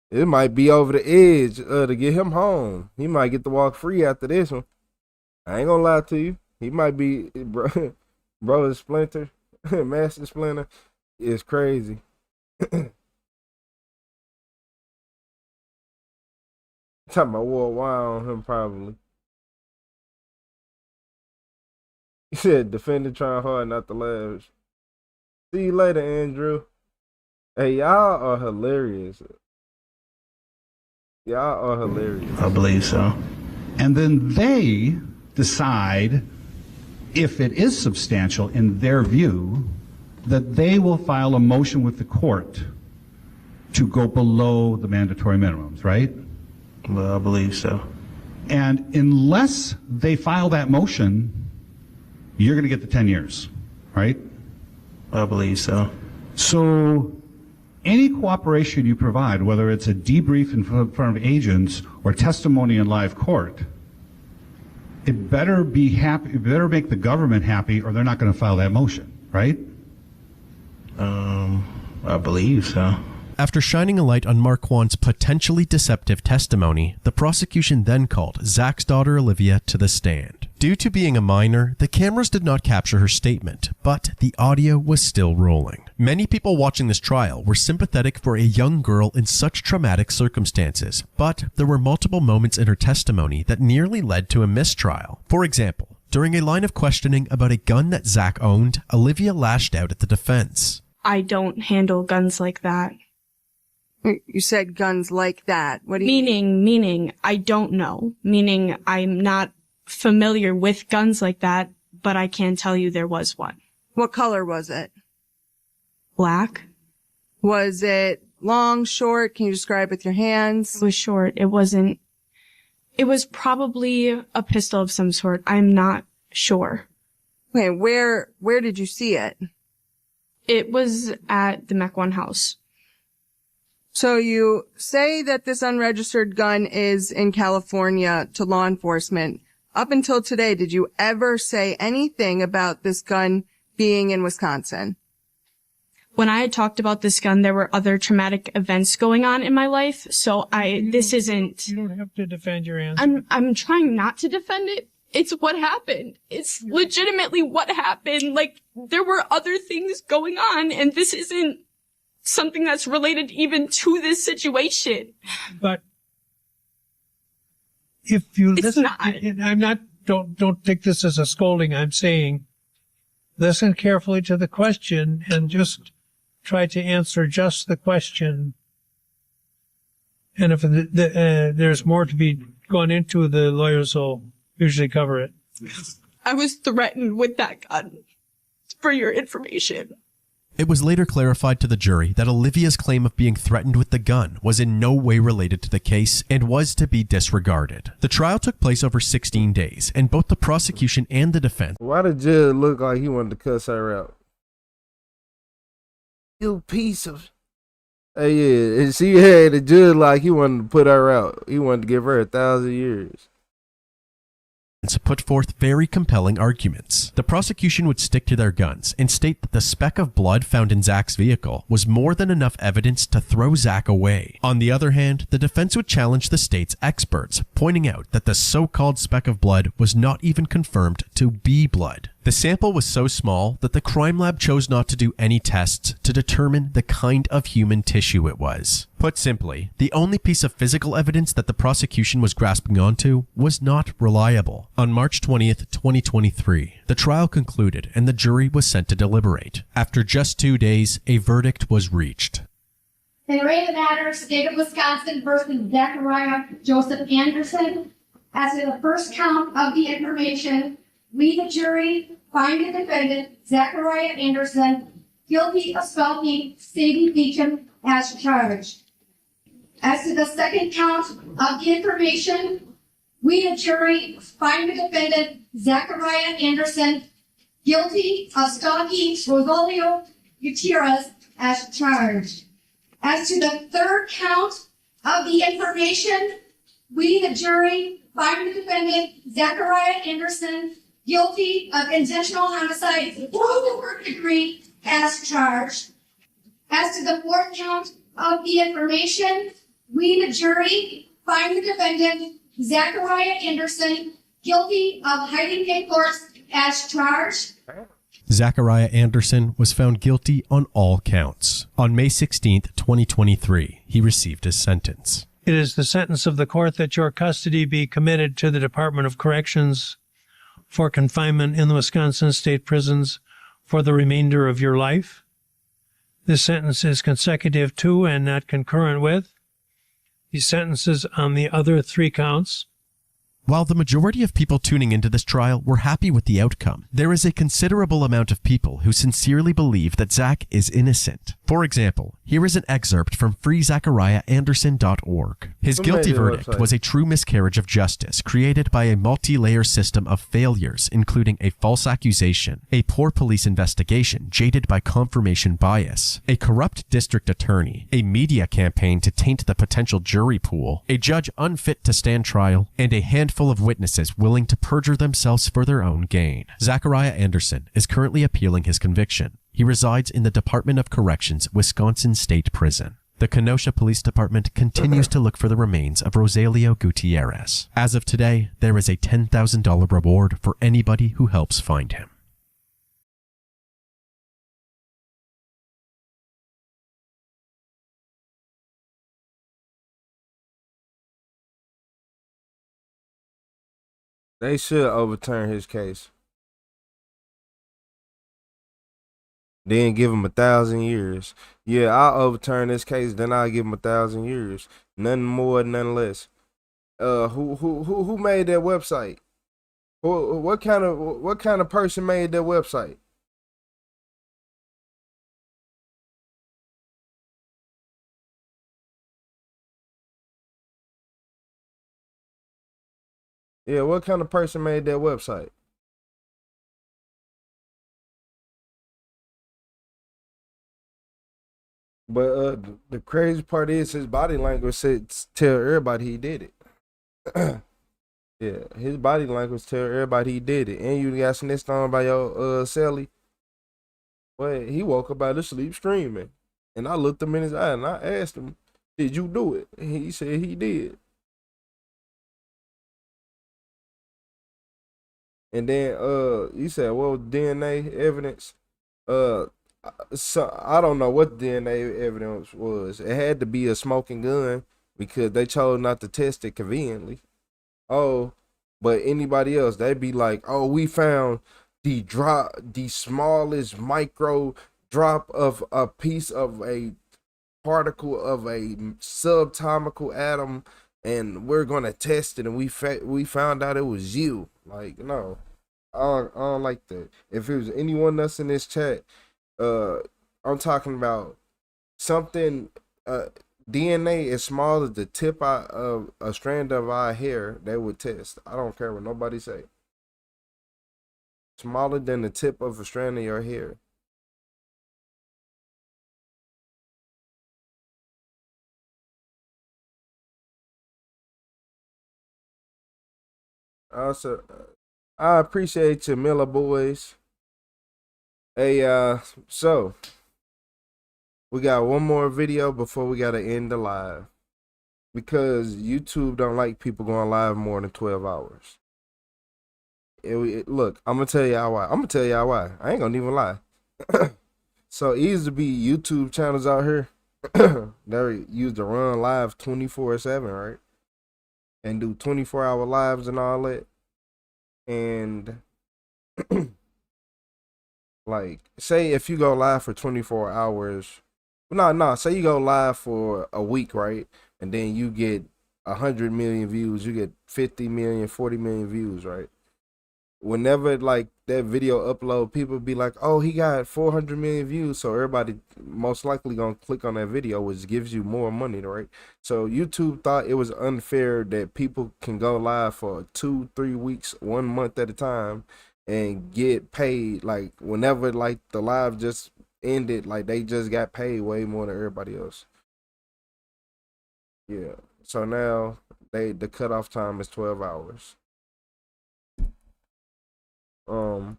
It might be over the edge to get him home. He might get to walk free after this one. I ain't gonna lie to you. He might be bro is Splinter, Master Splinter. It's crazy. Talking about worldwide on him probably. He said defendant trying hard not to laugh. See you later, Andrew. Hey, y'all are hilarious. Y'all are hilarious. I believe so. And then they decide, if it is substantial in their view, that they will file a motion with the court to go below the mandatory minimums, right? Well, I believe so. And unless they file that motion, you're going to get the 10 years, right? I believe so. So any cooperation you provide, whether it's a debrief in front of agents or testimony in live court, it better be happy. It better make the government happy, or they're not going to file that motion, right? I believe so. After shining a light on Marquand's potentially deceptive testimony, the prosecution then called Zach's daughter Olivia to the stand. Due to being a minor, the cameras did not capture her statement, but the audio was still rolling. Many people watching this trial were sympathetic for a young girl in such traumatic circumstances, but there were multiple moments in her testimony that nearly led to a mistrial. For example, during a line of questioning about a gun that Zach owned, Olivia lashed out at the defense. I don't handle guns like that. You said guns like that. What do you Meaning, I don't know. Meaning, I'm not familiar with guns like that, but I can tell you there was one. What color was it? Black. Was it long, short? Can you describe with your hands? It was short. It was probably a pistol of some sort. I'm not sure. Okay, where did you see it? It was at the Mech 1 house. So you say that this unregistered gun is in California to law enforcement. Up until today, did you ever say anything about this gun being in Wisconsin? When I had talked about this gun, there were other traumatic events going on in my life, so this isn't... You don't have to defend your answer. I'm trying not to defend it. It's what happened. It's legitimately what happened. Like, there were other things going on, and this isn't something that's related even to this situation. But if you listen, don't take this as a scolding. I'm saying, listen carefully to the question and just try to answer just the question. And if there's more to be gone into, the lawyers will usually cover it. I was threatened with that gun, for your information. It was later clarified to the jury that Olivia's claim of being threatened with the gun was in no way related to the case and was to be disregarded. The trial took place over 16 days, and both the prosecution and the defense... Why did Judge look like he wanted to cuss her out? You piece of... Hey, yeah, and she had the judge like he wanted to put her out. He wanted to give her 1,000 years. Put forth very compelling arguments. The prosecution would stick to their guns and state that the speck of blood found in Zach's vehicle was more than enough evidence to throw Zach away. On the other hand, the defense would challenge the state's experts, pointing out that the so-called speck of blood was not even confirmed to be blood. The sample was so small that the crime lab chose not to do any tests to determine the kind of human tissue it was. Put simply, the only piece of physical evidence that the prosecution was grasping onto was not reliable. On March 20th, 2023, the trial concluded and the jury was sent to deliberate. After just 2 days, a verdict was reached. In the rate of matter, state of Wisconsin versus Zachariah Joseph Anderson, as to the first count of the information, we, the jury, find the defendant, Zachariah Anderson, guilty of stalking Sadie Beecham as charged. As to the second count of the information, we, the jury, find the defendant, Zachariah Anderson, guilty of stalking Rogelio Gutierrez as charged. As to the third count of the information, we, the jury, find the defendant, Zachariah Anderson, guilty of intentional homicide with the first degree as charged. As to the fourth count of the information, we, the jury, find the defendant, Zachariah Anderson, guilty of hiding a corpse as charged. Zachariah Anderson was found guilty on all counts. On May 16th, 2023, he received his sentence. It is the sentence of the court that your custody be committed to the Department of Corrections for confinement in the Wisconsin state prisons for the remainder of your life. This sentence is consecutive to and not concurrent with the sentences on the other 3 counts. While the majority of people tuning into this trial were happy with the outcome, there is a considerable amount of people who sincerely believe that Zach is innocent. For example, here is an excerpt from freezachariahanderson.org. His guilty verdict was a true miscarriage of justice created by a multi-layer system of failures, including a false accusation, a poor police investigation jaded by confirmation bias, a corrupt district attorney, a media campaign to taint the potential jury pool, a judge unfit to stand trial, and a handful of witnesses willing to perjure themselves for their own gain. Zachariah Anderson is currently appealing his conviction. He resides in the Department of Corrections, Wisconsin State Prison. The Kenosha Police Department continues to look for the remains of Rogelio Gutierrez. As of today, there is a $10,000 reward for anybody who helps find him. They should overturn his case. Then give him 1,000 years. Yeah, I'll overturn this case, then I'll give him 1,000 years. Nothing more, nothing less. Who made that website? What kind of person made that website? Yeah, what kind of person made that website? But the crazy part is his body language said tell everybody he did it. Yeah, his body language tell everybody he did it. And you got snitched on by your Sally. Well, he woke up out of sleep screaming. And I looked him in his eye and I asked him, "Did you do it?" And he said he did. And then you said, well, DNA evidence. So I don't know what DNA evidence was. It had to be a smoking gun because they chose not to test it conveniently. Oh, but anybody else, they'd be like, oh, we found the smallest micro drop of a piece of a particle of a subatomic atom, and we're gonna test it, and we found out it was you. Like, no, I don't like that. If it was anyone else in this chat, I'm talking about something. DNA is small as the tip of a strand of our hair. They would test. I don't care what nobody say. Smaller than the tip of a strand of your hair. Also, I appreciate you, Miller boys. Hey, so we got one more video before we gotta end the live because YouTube don't like people going live more than 12 hours. Look, I'm gonna tell y'all why. I ain't gonna even lie. So easy to be YouTube channels out here. They used to run live 24/7, right? And do 24-hour lives and all that. And like, say if you go live for 24 hours, say you go live for a week, right? And then you get 100 million views, you get 50 million, 40 million views, right? whenever like that video upload, people be like, "Oh, he got 400 million views," so everybody most likely gonna click on that video, which gives you more money, right? So YouTube thought it was unfair that people can go live for 2-3 weeks, 1 month at a time, and get paid like whenever like the live just ended, like they just got paid way more than everybody else. Yeah. So now the cutoff time is 12 hours. Um,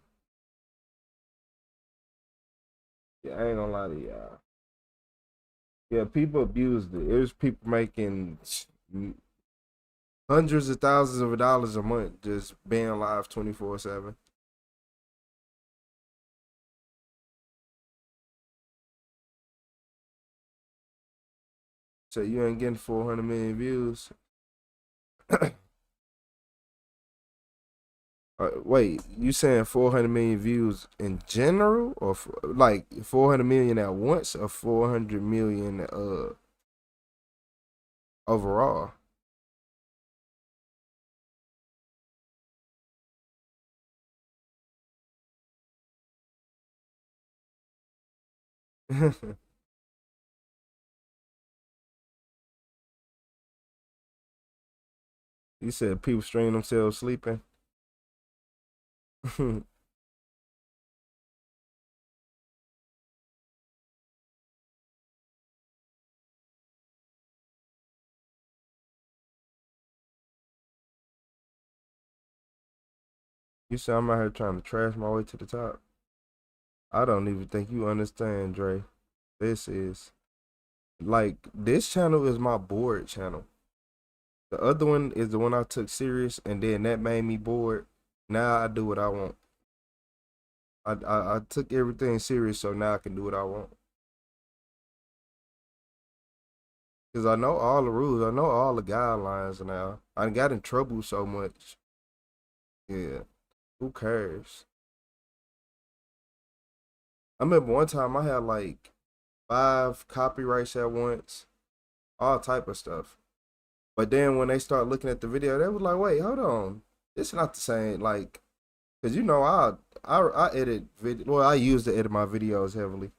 yeah, I ain't gonna lie to y'all. Yeah, people abused it. It was people making hundreds of thousands of dollars a month just being live 24/7. So you ain't getting 400 million views. Wait, you saying 400 million views in general, or like 400 million at once, or 400 million overall? You said people strain themselves sleeping. You said I'm out here trying to trash my way to the top. I don't even think you understand, Dre. This is like this channel is my bored channel. The other one is the one I took serious, and then that made me bored. Now I do what I want. I took everything serious, so now I can do what I want. Cause I know all the rules, I know all the guidelines now. I got in trouble so much. Yeah, who cares? I remember one time I had like 5 copyrights at once, all type of stuff. But then when they start looking at the video, they was like, "Wait, hold on, it's not the same." Like, cause you know I edit video. Well, I used to edit my videos heavily.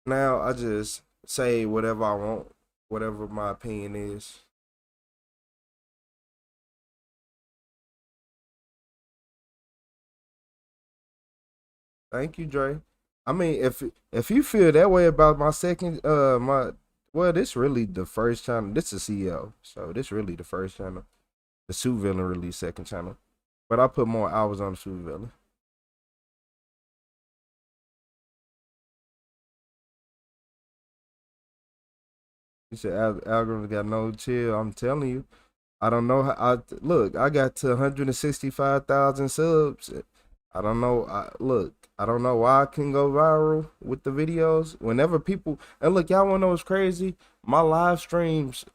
Now I just say whatever I want, whatever my opinion is. Thank you, Dre. I mean, if you feel that way about my second my well, this really the first channel. This is CEO, so this really the first channel. The Suit Villain release second channel, but I put more hours on the Suit Villain. You said algorithm got no chill. I'm telling you, I don't know how. Look. I got to 165,000 subs. I don't know. Look. I don't know why I can go viral with the videos. Whenever people and look, y'all wanna know what's crazy? My live streams,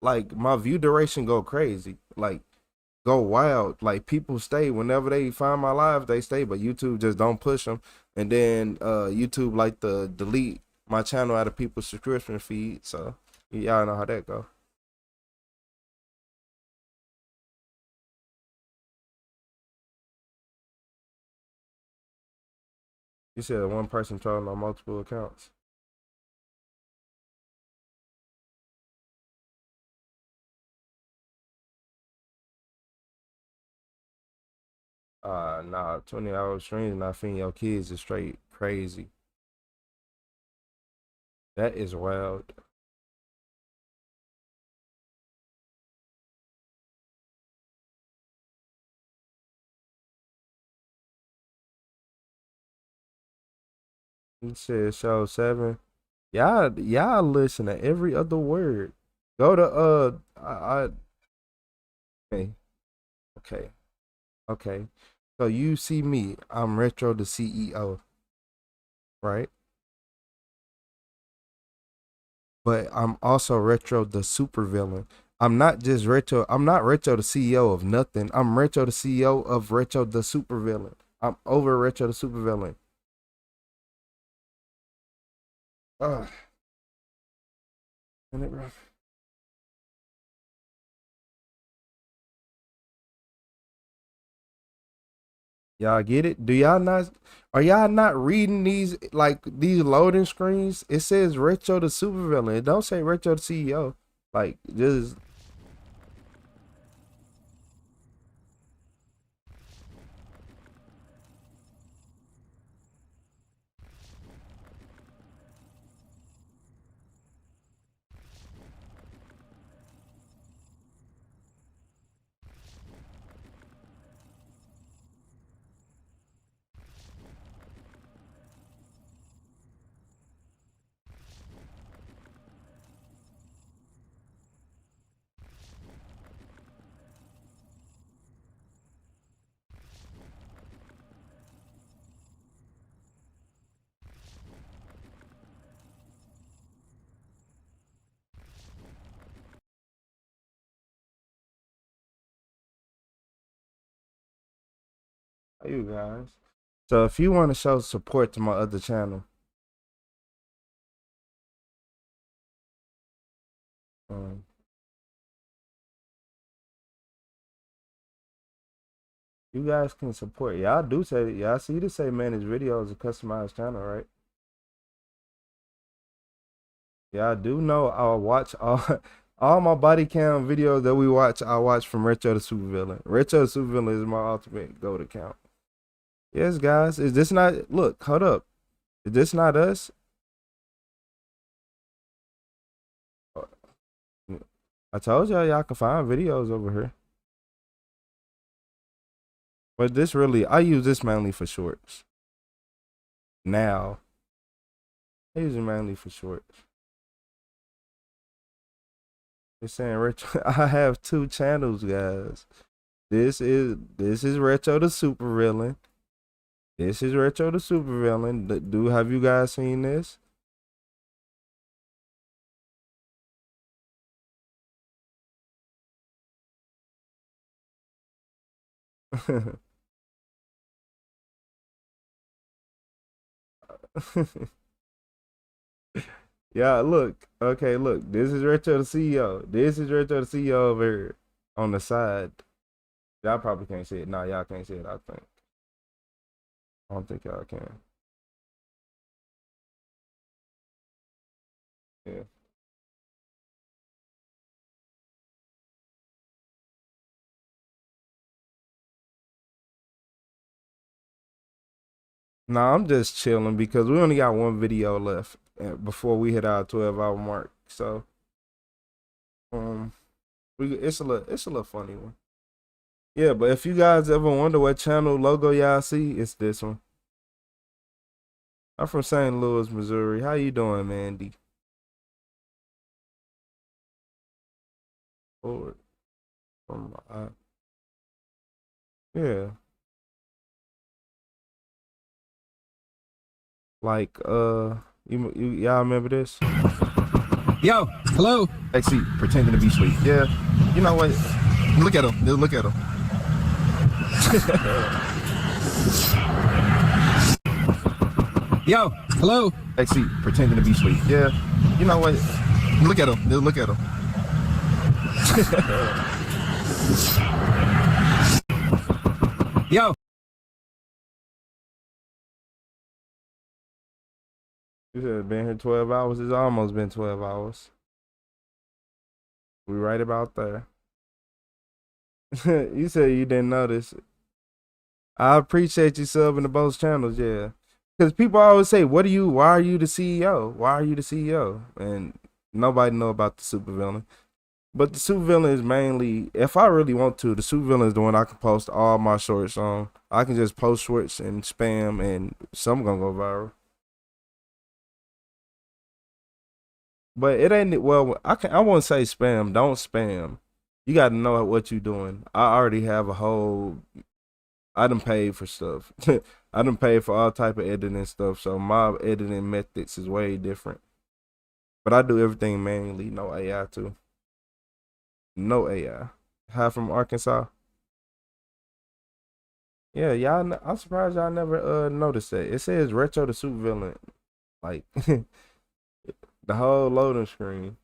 like my view duration, go crazy. Like go wild. Like people stay whenever they find my live, they stay. But YouTube just don't push them. And then YouTube like to delete my channel out of people's subscription feed. So y'all know how that go. You said one person trolling on multiple accounts. Nah, 20-hour streams not feeding your kids is straight crazy. That is wild. He said show 7. Y'all listen to every other word. Go to okay, okay, okay. So you see me, I'm Retro the CEO, right? But I'm also Retro the supervillain. I'm not just Retro, I'm not Retro the CEO of nothing. I'm Retro the CEO of Retro the supervillain. I'm over Retro the supervillain. Ugh. Isn't it rough? Y'all get it? Do y'all not? Are y'all not reading these these loading screens? It says Retro the Supervillain. It don't say Retro the CEO. Like just. You guys. So if you want to show support to my other channel, you guys can support. Y'all do say y'all see to say manage videos a customized channel, right? Y'all do know I'll watch all all my body cam videos that we watch. I watch from Retro the Supervillain. Retro the Supervillain is my ultimate go-to account. Yes, guys. Is this not? Look, hold up. Is this not us? I told y'all can find videos over here. But this really, I use this mainly for shorts. Now, I use it mainly for shorts. It's saying retro. I have 2 channels, guys. This is Retro the Supervillain. This is Retro the Supervillain. Have you guys seen this? Yeah, look. Okay, look. This is Retro the CEO. This is Retro the CEO over here on the side. Y'all probably can't see it. No, y'all can't see it, I think. I don't think y'all can. Yeah. Nah, I'm just chilling because we only got 1 video left before we hit our 12-hour mark. So, it's a little funny one. Yeah, but if you guys ever wonder what channel logo y'all see, it's this one. I'm from St. Louis, Missouri. How you doing, Mandy? Forward. Yeah. Like y'all remember this? Yo, hello. Actually, pretending to be asleep. Yeah. You know what? Look at him. Look at him. Yo, hello. Actually, pretending to be asleep. Yeah. You know what? Look at him. Look at him. Yo. You said been here 12 hours. It's almost been 12 hours. We right about there. You said you didn't notice. I appreciate you subbing to both channels, yeah. Because people always say, why are you the CEO? Why are you the CEO? And nobody know about the supervillain. But the supervillain is mainly, if I really want to, the supervillain is the one I can post all my shorts on. I can just post shorts and spam and some gonna go viral. But it ain't, well, I won't say spam. Don't spam. You got to know what you're doing. I already have I done paid for stuff. I done paid for all type of editing stuff. So my editing methods is way different. But I do everything manually. No AI too. No AI. Hi from Arkansas. Yeah, y'all. I'm surprised y'all never noticed that. It says Retro the Supervillain. Like the whole loading screen.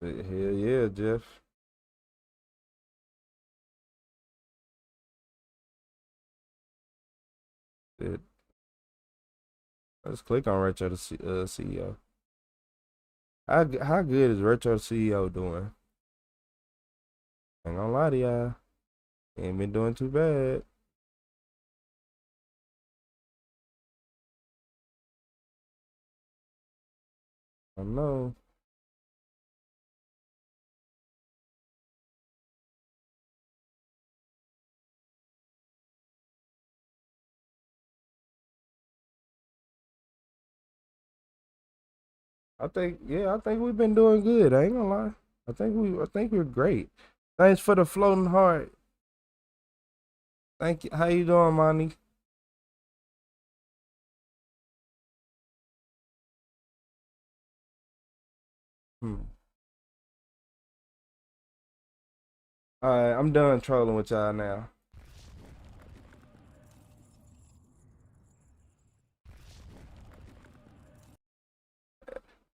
Hell yeah, Jeff. Shit. Let's click on CEO. How good is RetroTheCeo doing? Ain't gonna lie to y'all. Ain't been doing too bad. I know. I think we've been doing good. I ain't gonna lie. I think we're great. Thanks for the floating heart. Thank you. How you doing, Monty? Alright, I'm done trolling with y'all now.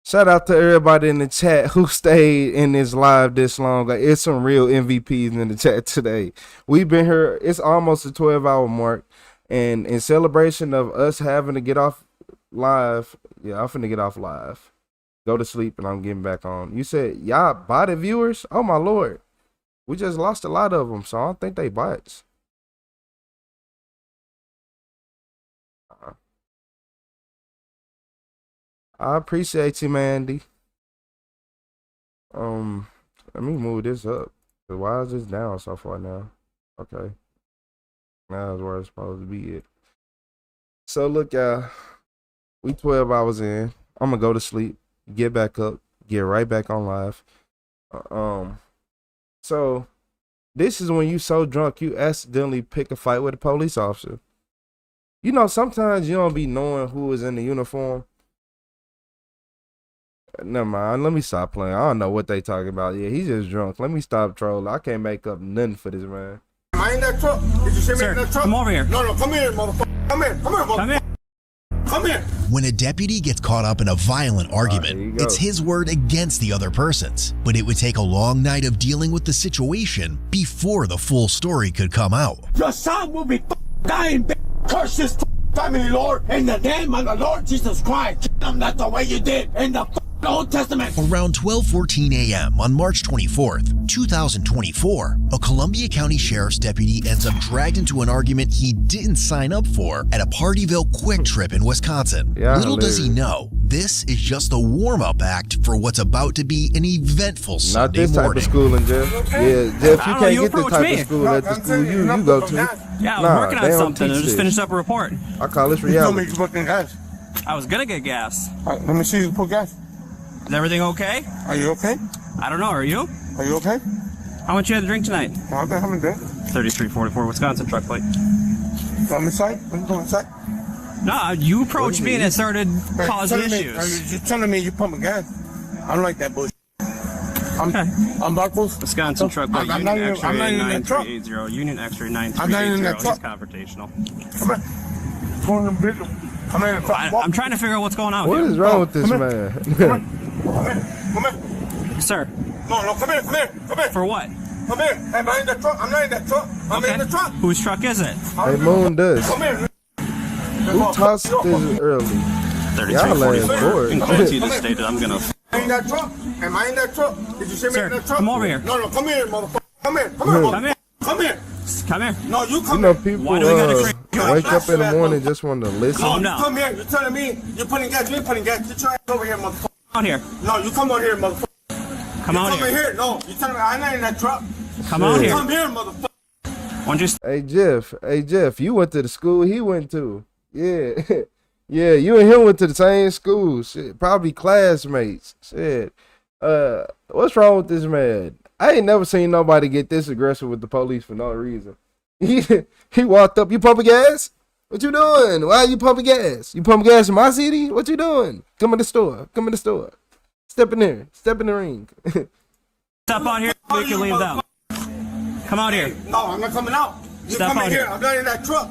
Shout out to everybody in the chat who stayed in this live this long. Like, it's some real MVPs in the chat today. We've been here. It's almost a 12-hour mark. And in celebration of us having to get off live, yeah, I'm finna get off live. Go to sleep and I'm getting back on. You said, y'all botted viewers? Oh, my Lord. We just lost a lot of them, so I don't think they bots. I appreciate you, Mandy. Let me move this up. Why is this down so far now? Okay. Now is where it's supposed to be it. So look, y'all. We 12 hours in. I'm gonna go to sleep, get back up, get right back on live. So this is when you so drunk you accidentally pick a fight with a police officer. You know, sometimes you don't be knowing who is in the uniform. Never mind. Let me stop playing. I don't know what they talking about. Yeah, he's just drunk. Let me stop trolling. I can't make up nothing for this man. Am I in that truck? Did you see me in that truck? Come over here. No, come here, motherfucker. Come here, motherfucker. Come here. Come here. When a deputy gets caught up in a violent argument, it's his word against the other person's. But it would take a long night of dealing with the situation before the full story could come out. Your son will be dying. Curse this family, Lord, in the name of the Lord Jesus Christ. Kill him. That's the way you did in the Old Testament. Around 12:14 a.m. on March 24th, 2024, a Columbia County Sheriff's deputy ends up dragged into an argument he didn't sign up for at a Partyville Quick Trip in Wisconsin. Little does he know, this is just a warm-up act for what's about to be an eventful Sunday morning. Not this type of schooling, Jeff. Yeah, Jeff, you can't get this type of school at the school you go to. Yeah, I was working on something. I just finished up a report. I call this reality. You told me you gas. I was gonna get gas. All right, let me see you put gas. Is everything okay? Are you okay? I don't know. Are you? Are you okay? How much you had to drink tonight? I've been having a drink. 3344 Wisconsin truck plate. Come inside? When you come inside? No, you approached me and it started causing issues. You're telling me you pumping gas. I don't like that bullshit. I'm Marcos. Wisconsin truck plate. Union X-ray 9380. Union X-ray 9380. He's confrontational. Come on. Go in the video. I'm trying to figure out what's going on. What is wrong with this man? Come here. Sir. No, come here. For what? Come here. Am I in that truck? I'm not in that truck. I'm in the truck. Whose truck is it? Hey, Moon does. Come here. Who tossed this early? 3344. Includes you just stated I'm gonna. Am I in that truck? Am I in that truck? Did you see me in that truck? Come over here. No, come here, motherfucker. Come here. Come here. No, you come here. You know, people wake up in the morning just want to listen. No, you come here. You're telling me you're putting gas. You're putting gas. Get your ass over here, motherfucker. Come on here. No, you come on here, motherfucker. Come on here. No, you're telling me I'm not in that truck. Come on here. Come here, motherfucker. Hey Jeff, you went to the school he went to. Yeah. Yeah, you and him went to the same school. Shit, probably classmates. Shit. What's wrong with this man? I ain't never seen nobody get this aggressive with the police for no reason. He walked up, you pumping gas? What you doing? Why are you pumping gas? You pumping gas in my city? What you doing? Come in the store. Step in there. Step in the ring. Step out here. We can leave them. Come out here. No, I'm not coming out. You Step coming out here. here. I'm not in that truck.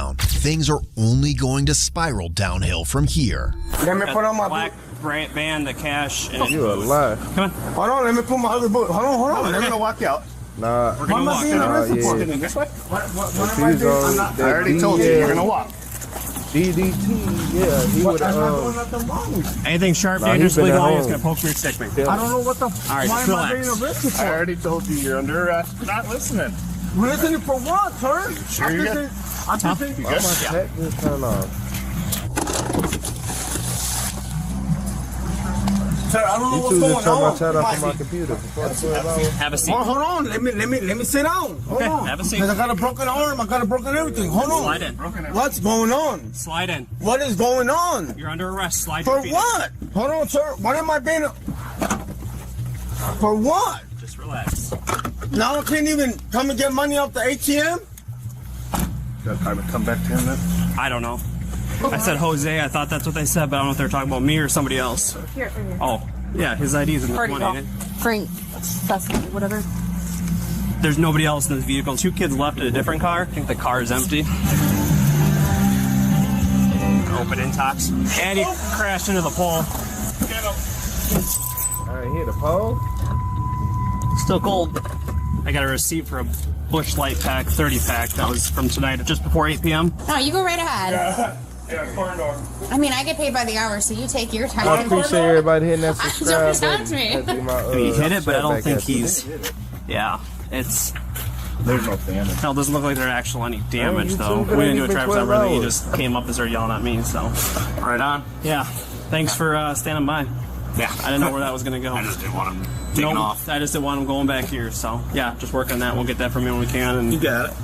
down, things are only going to spiral downhill from here. Let me put on my black van, the cash. And You a lie. Come on. Hold on, let me put my other boot. Hold on. They're gonna walk out. Nah. Why am I being arrested for? Yeah. This way? What If am I he's being? on I that already told you, you're gonna walk. DDT, yeah, he would I'm not doing nothing wrong with you. Anything sharp, Nah, dangerous, he's been legal, at you're just home. gonna poke me or stick me. I don't know what the. All right, why just am I being relax. arrested for? I already told you you're under arrest for not listening. Listening for what, sir? Sure you good? I'm just saying. You Why good? my tech just turn off? Sir, I don't know You what's two going just turned my on. chat off on my computer before 12 hours. Have a seat. Hold on, let me sit down. Hold Okay, on. have a seat. Because I got a broken arm, I got a broken everything. Hold on. Slide in. What's going on? Slide in. What is going on? You're under arrest. Slide For your feet in. what? Hold on, sir. What am I being? For what? Just relax. Now I can't even come and get money off the ATM? Got time to come back to him then? I don't know. I said Jose. I thought that's what they said, but I don't know if they're talking about me or somebody else. Here, right here. Oh, yeah, his ID's in this Already one, go. ain't it? Frank, Cecily, whatever. There's nobody else in this vehicle. 2 kids left in a different car. I think the car is empty. Open intox. And he crashed into the pole. I ain't hit a pole. Still cold. I got a receipt for a Bush Light Pack 30 pack that was from tonight, just before 8 p.m. No, you go right ahead. Yeah, corridor. I mean, I get paid by the hour, so you take your time. I appreciate everybody hitting that Don't subscribe sound button. me. Had to do my, He hit it, but I don't back think after he's. this. Yeah, it's. There's no damage. Hell, doesn't look like there's actual any damage, you though. two We didn't do a been traffic 12 stop or anything. He hours. just came up and started yelling at me, so. Right on. Yeah. Thanks for standing by. Yeah. I didn't know where that was going to go. I just didn't want him taking off. I just didn't want him going back here, so. Yeah, just work on that. We'll get that from you when we can. And You got it.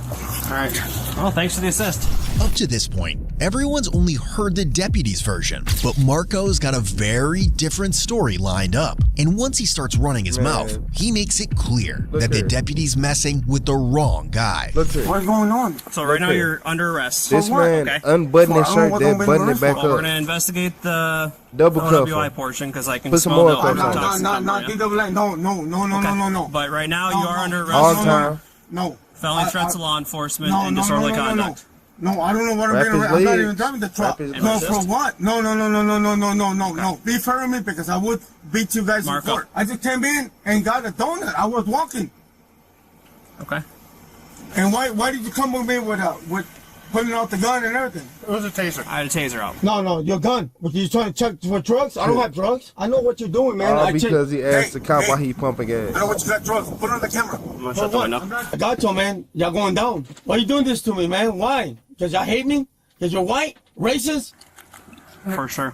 all right. Well, thanks for the assist. Up to this point, everyone's only heard the deputy's version, but Marco's got a very different story lined up. And once he starts running his mouth, he makes it clear that the deputy's messing with the wrong guy. Look here. What's going on? So right now you're under arrest. This man Okay. unbuttoned his For- I don't shirt, know then what buttoned it I'm back Well, we're up. going to investigate the Double cuff OWI him. portion because I can Put some smell more the cuffs on. overtoxin No, number, yeah. DWA. No. But right now you are under arrest. All for time. No. felony threats to law enforcement No, and no, disorderly no, no, no, conduct. No, I don't know what I'm Wrap being his arrested. I'm not legs. even driving the truck. Wrap his No, legs. for what? No. Be fair with me because I would beat you guys in Marco. court. I just came in and got a donut. I was walking. Okay. And why did you come with me with putting out the gun and everything? It was a taser. I had a taser out. No, your gun. Were you trying to check for drugs? I don't have drugs. I know what you're doing, man. All because he asked the cop why he pumping I know gas. what you got drugs. Put it on the camera. I'm gonna For shut the what? window. I got you, man. Y'all going down. Why you doing this to me, man? Why? Because y'all hate me? Because you're white? Racist? For sure.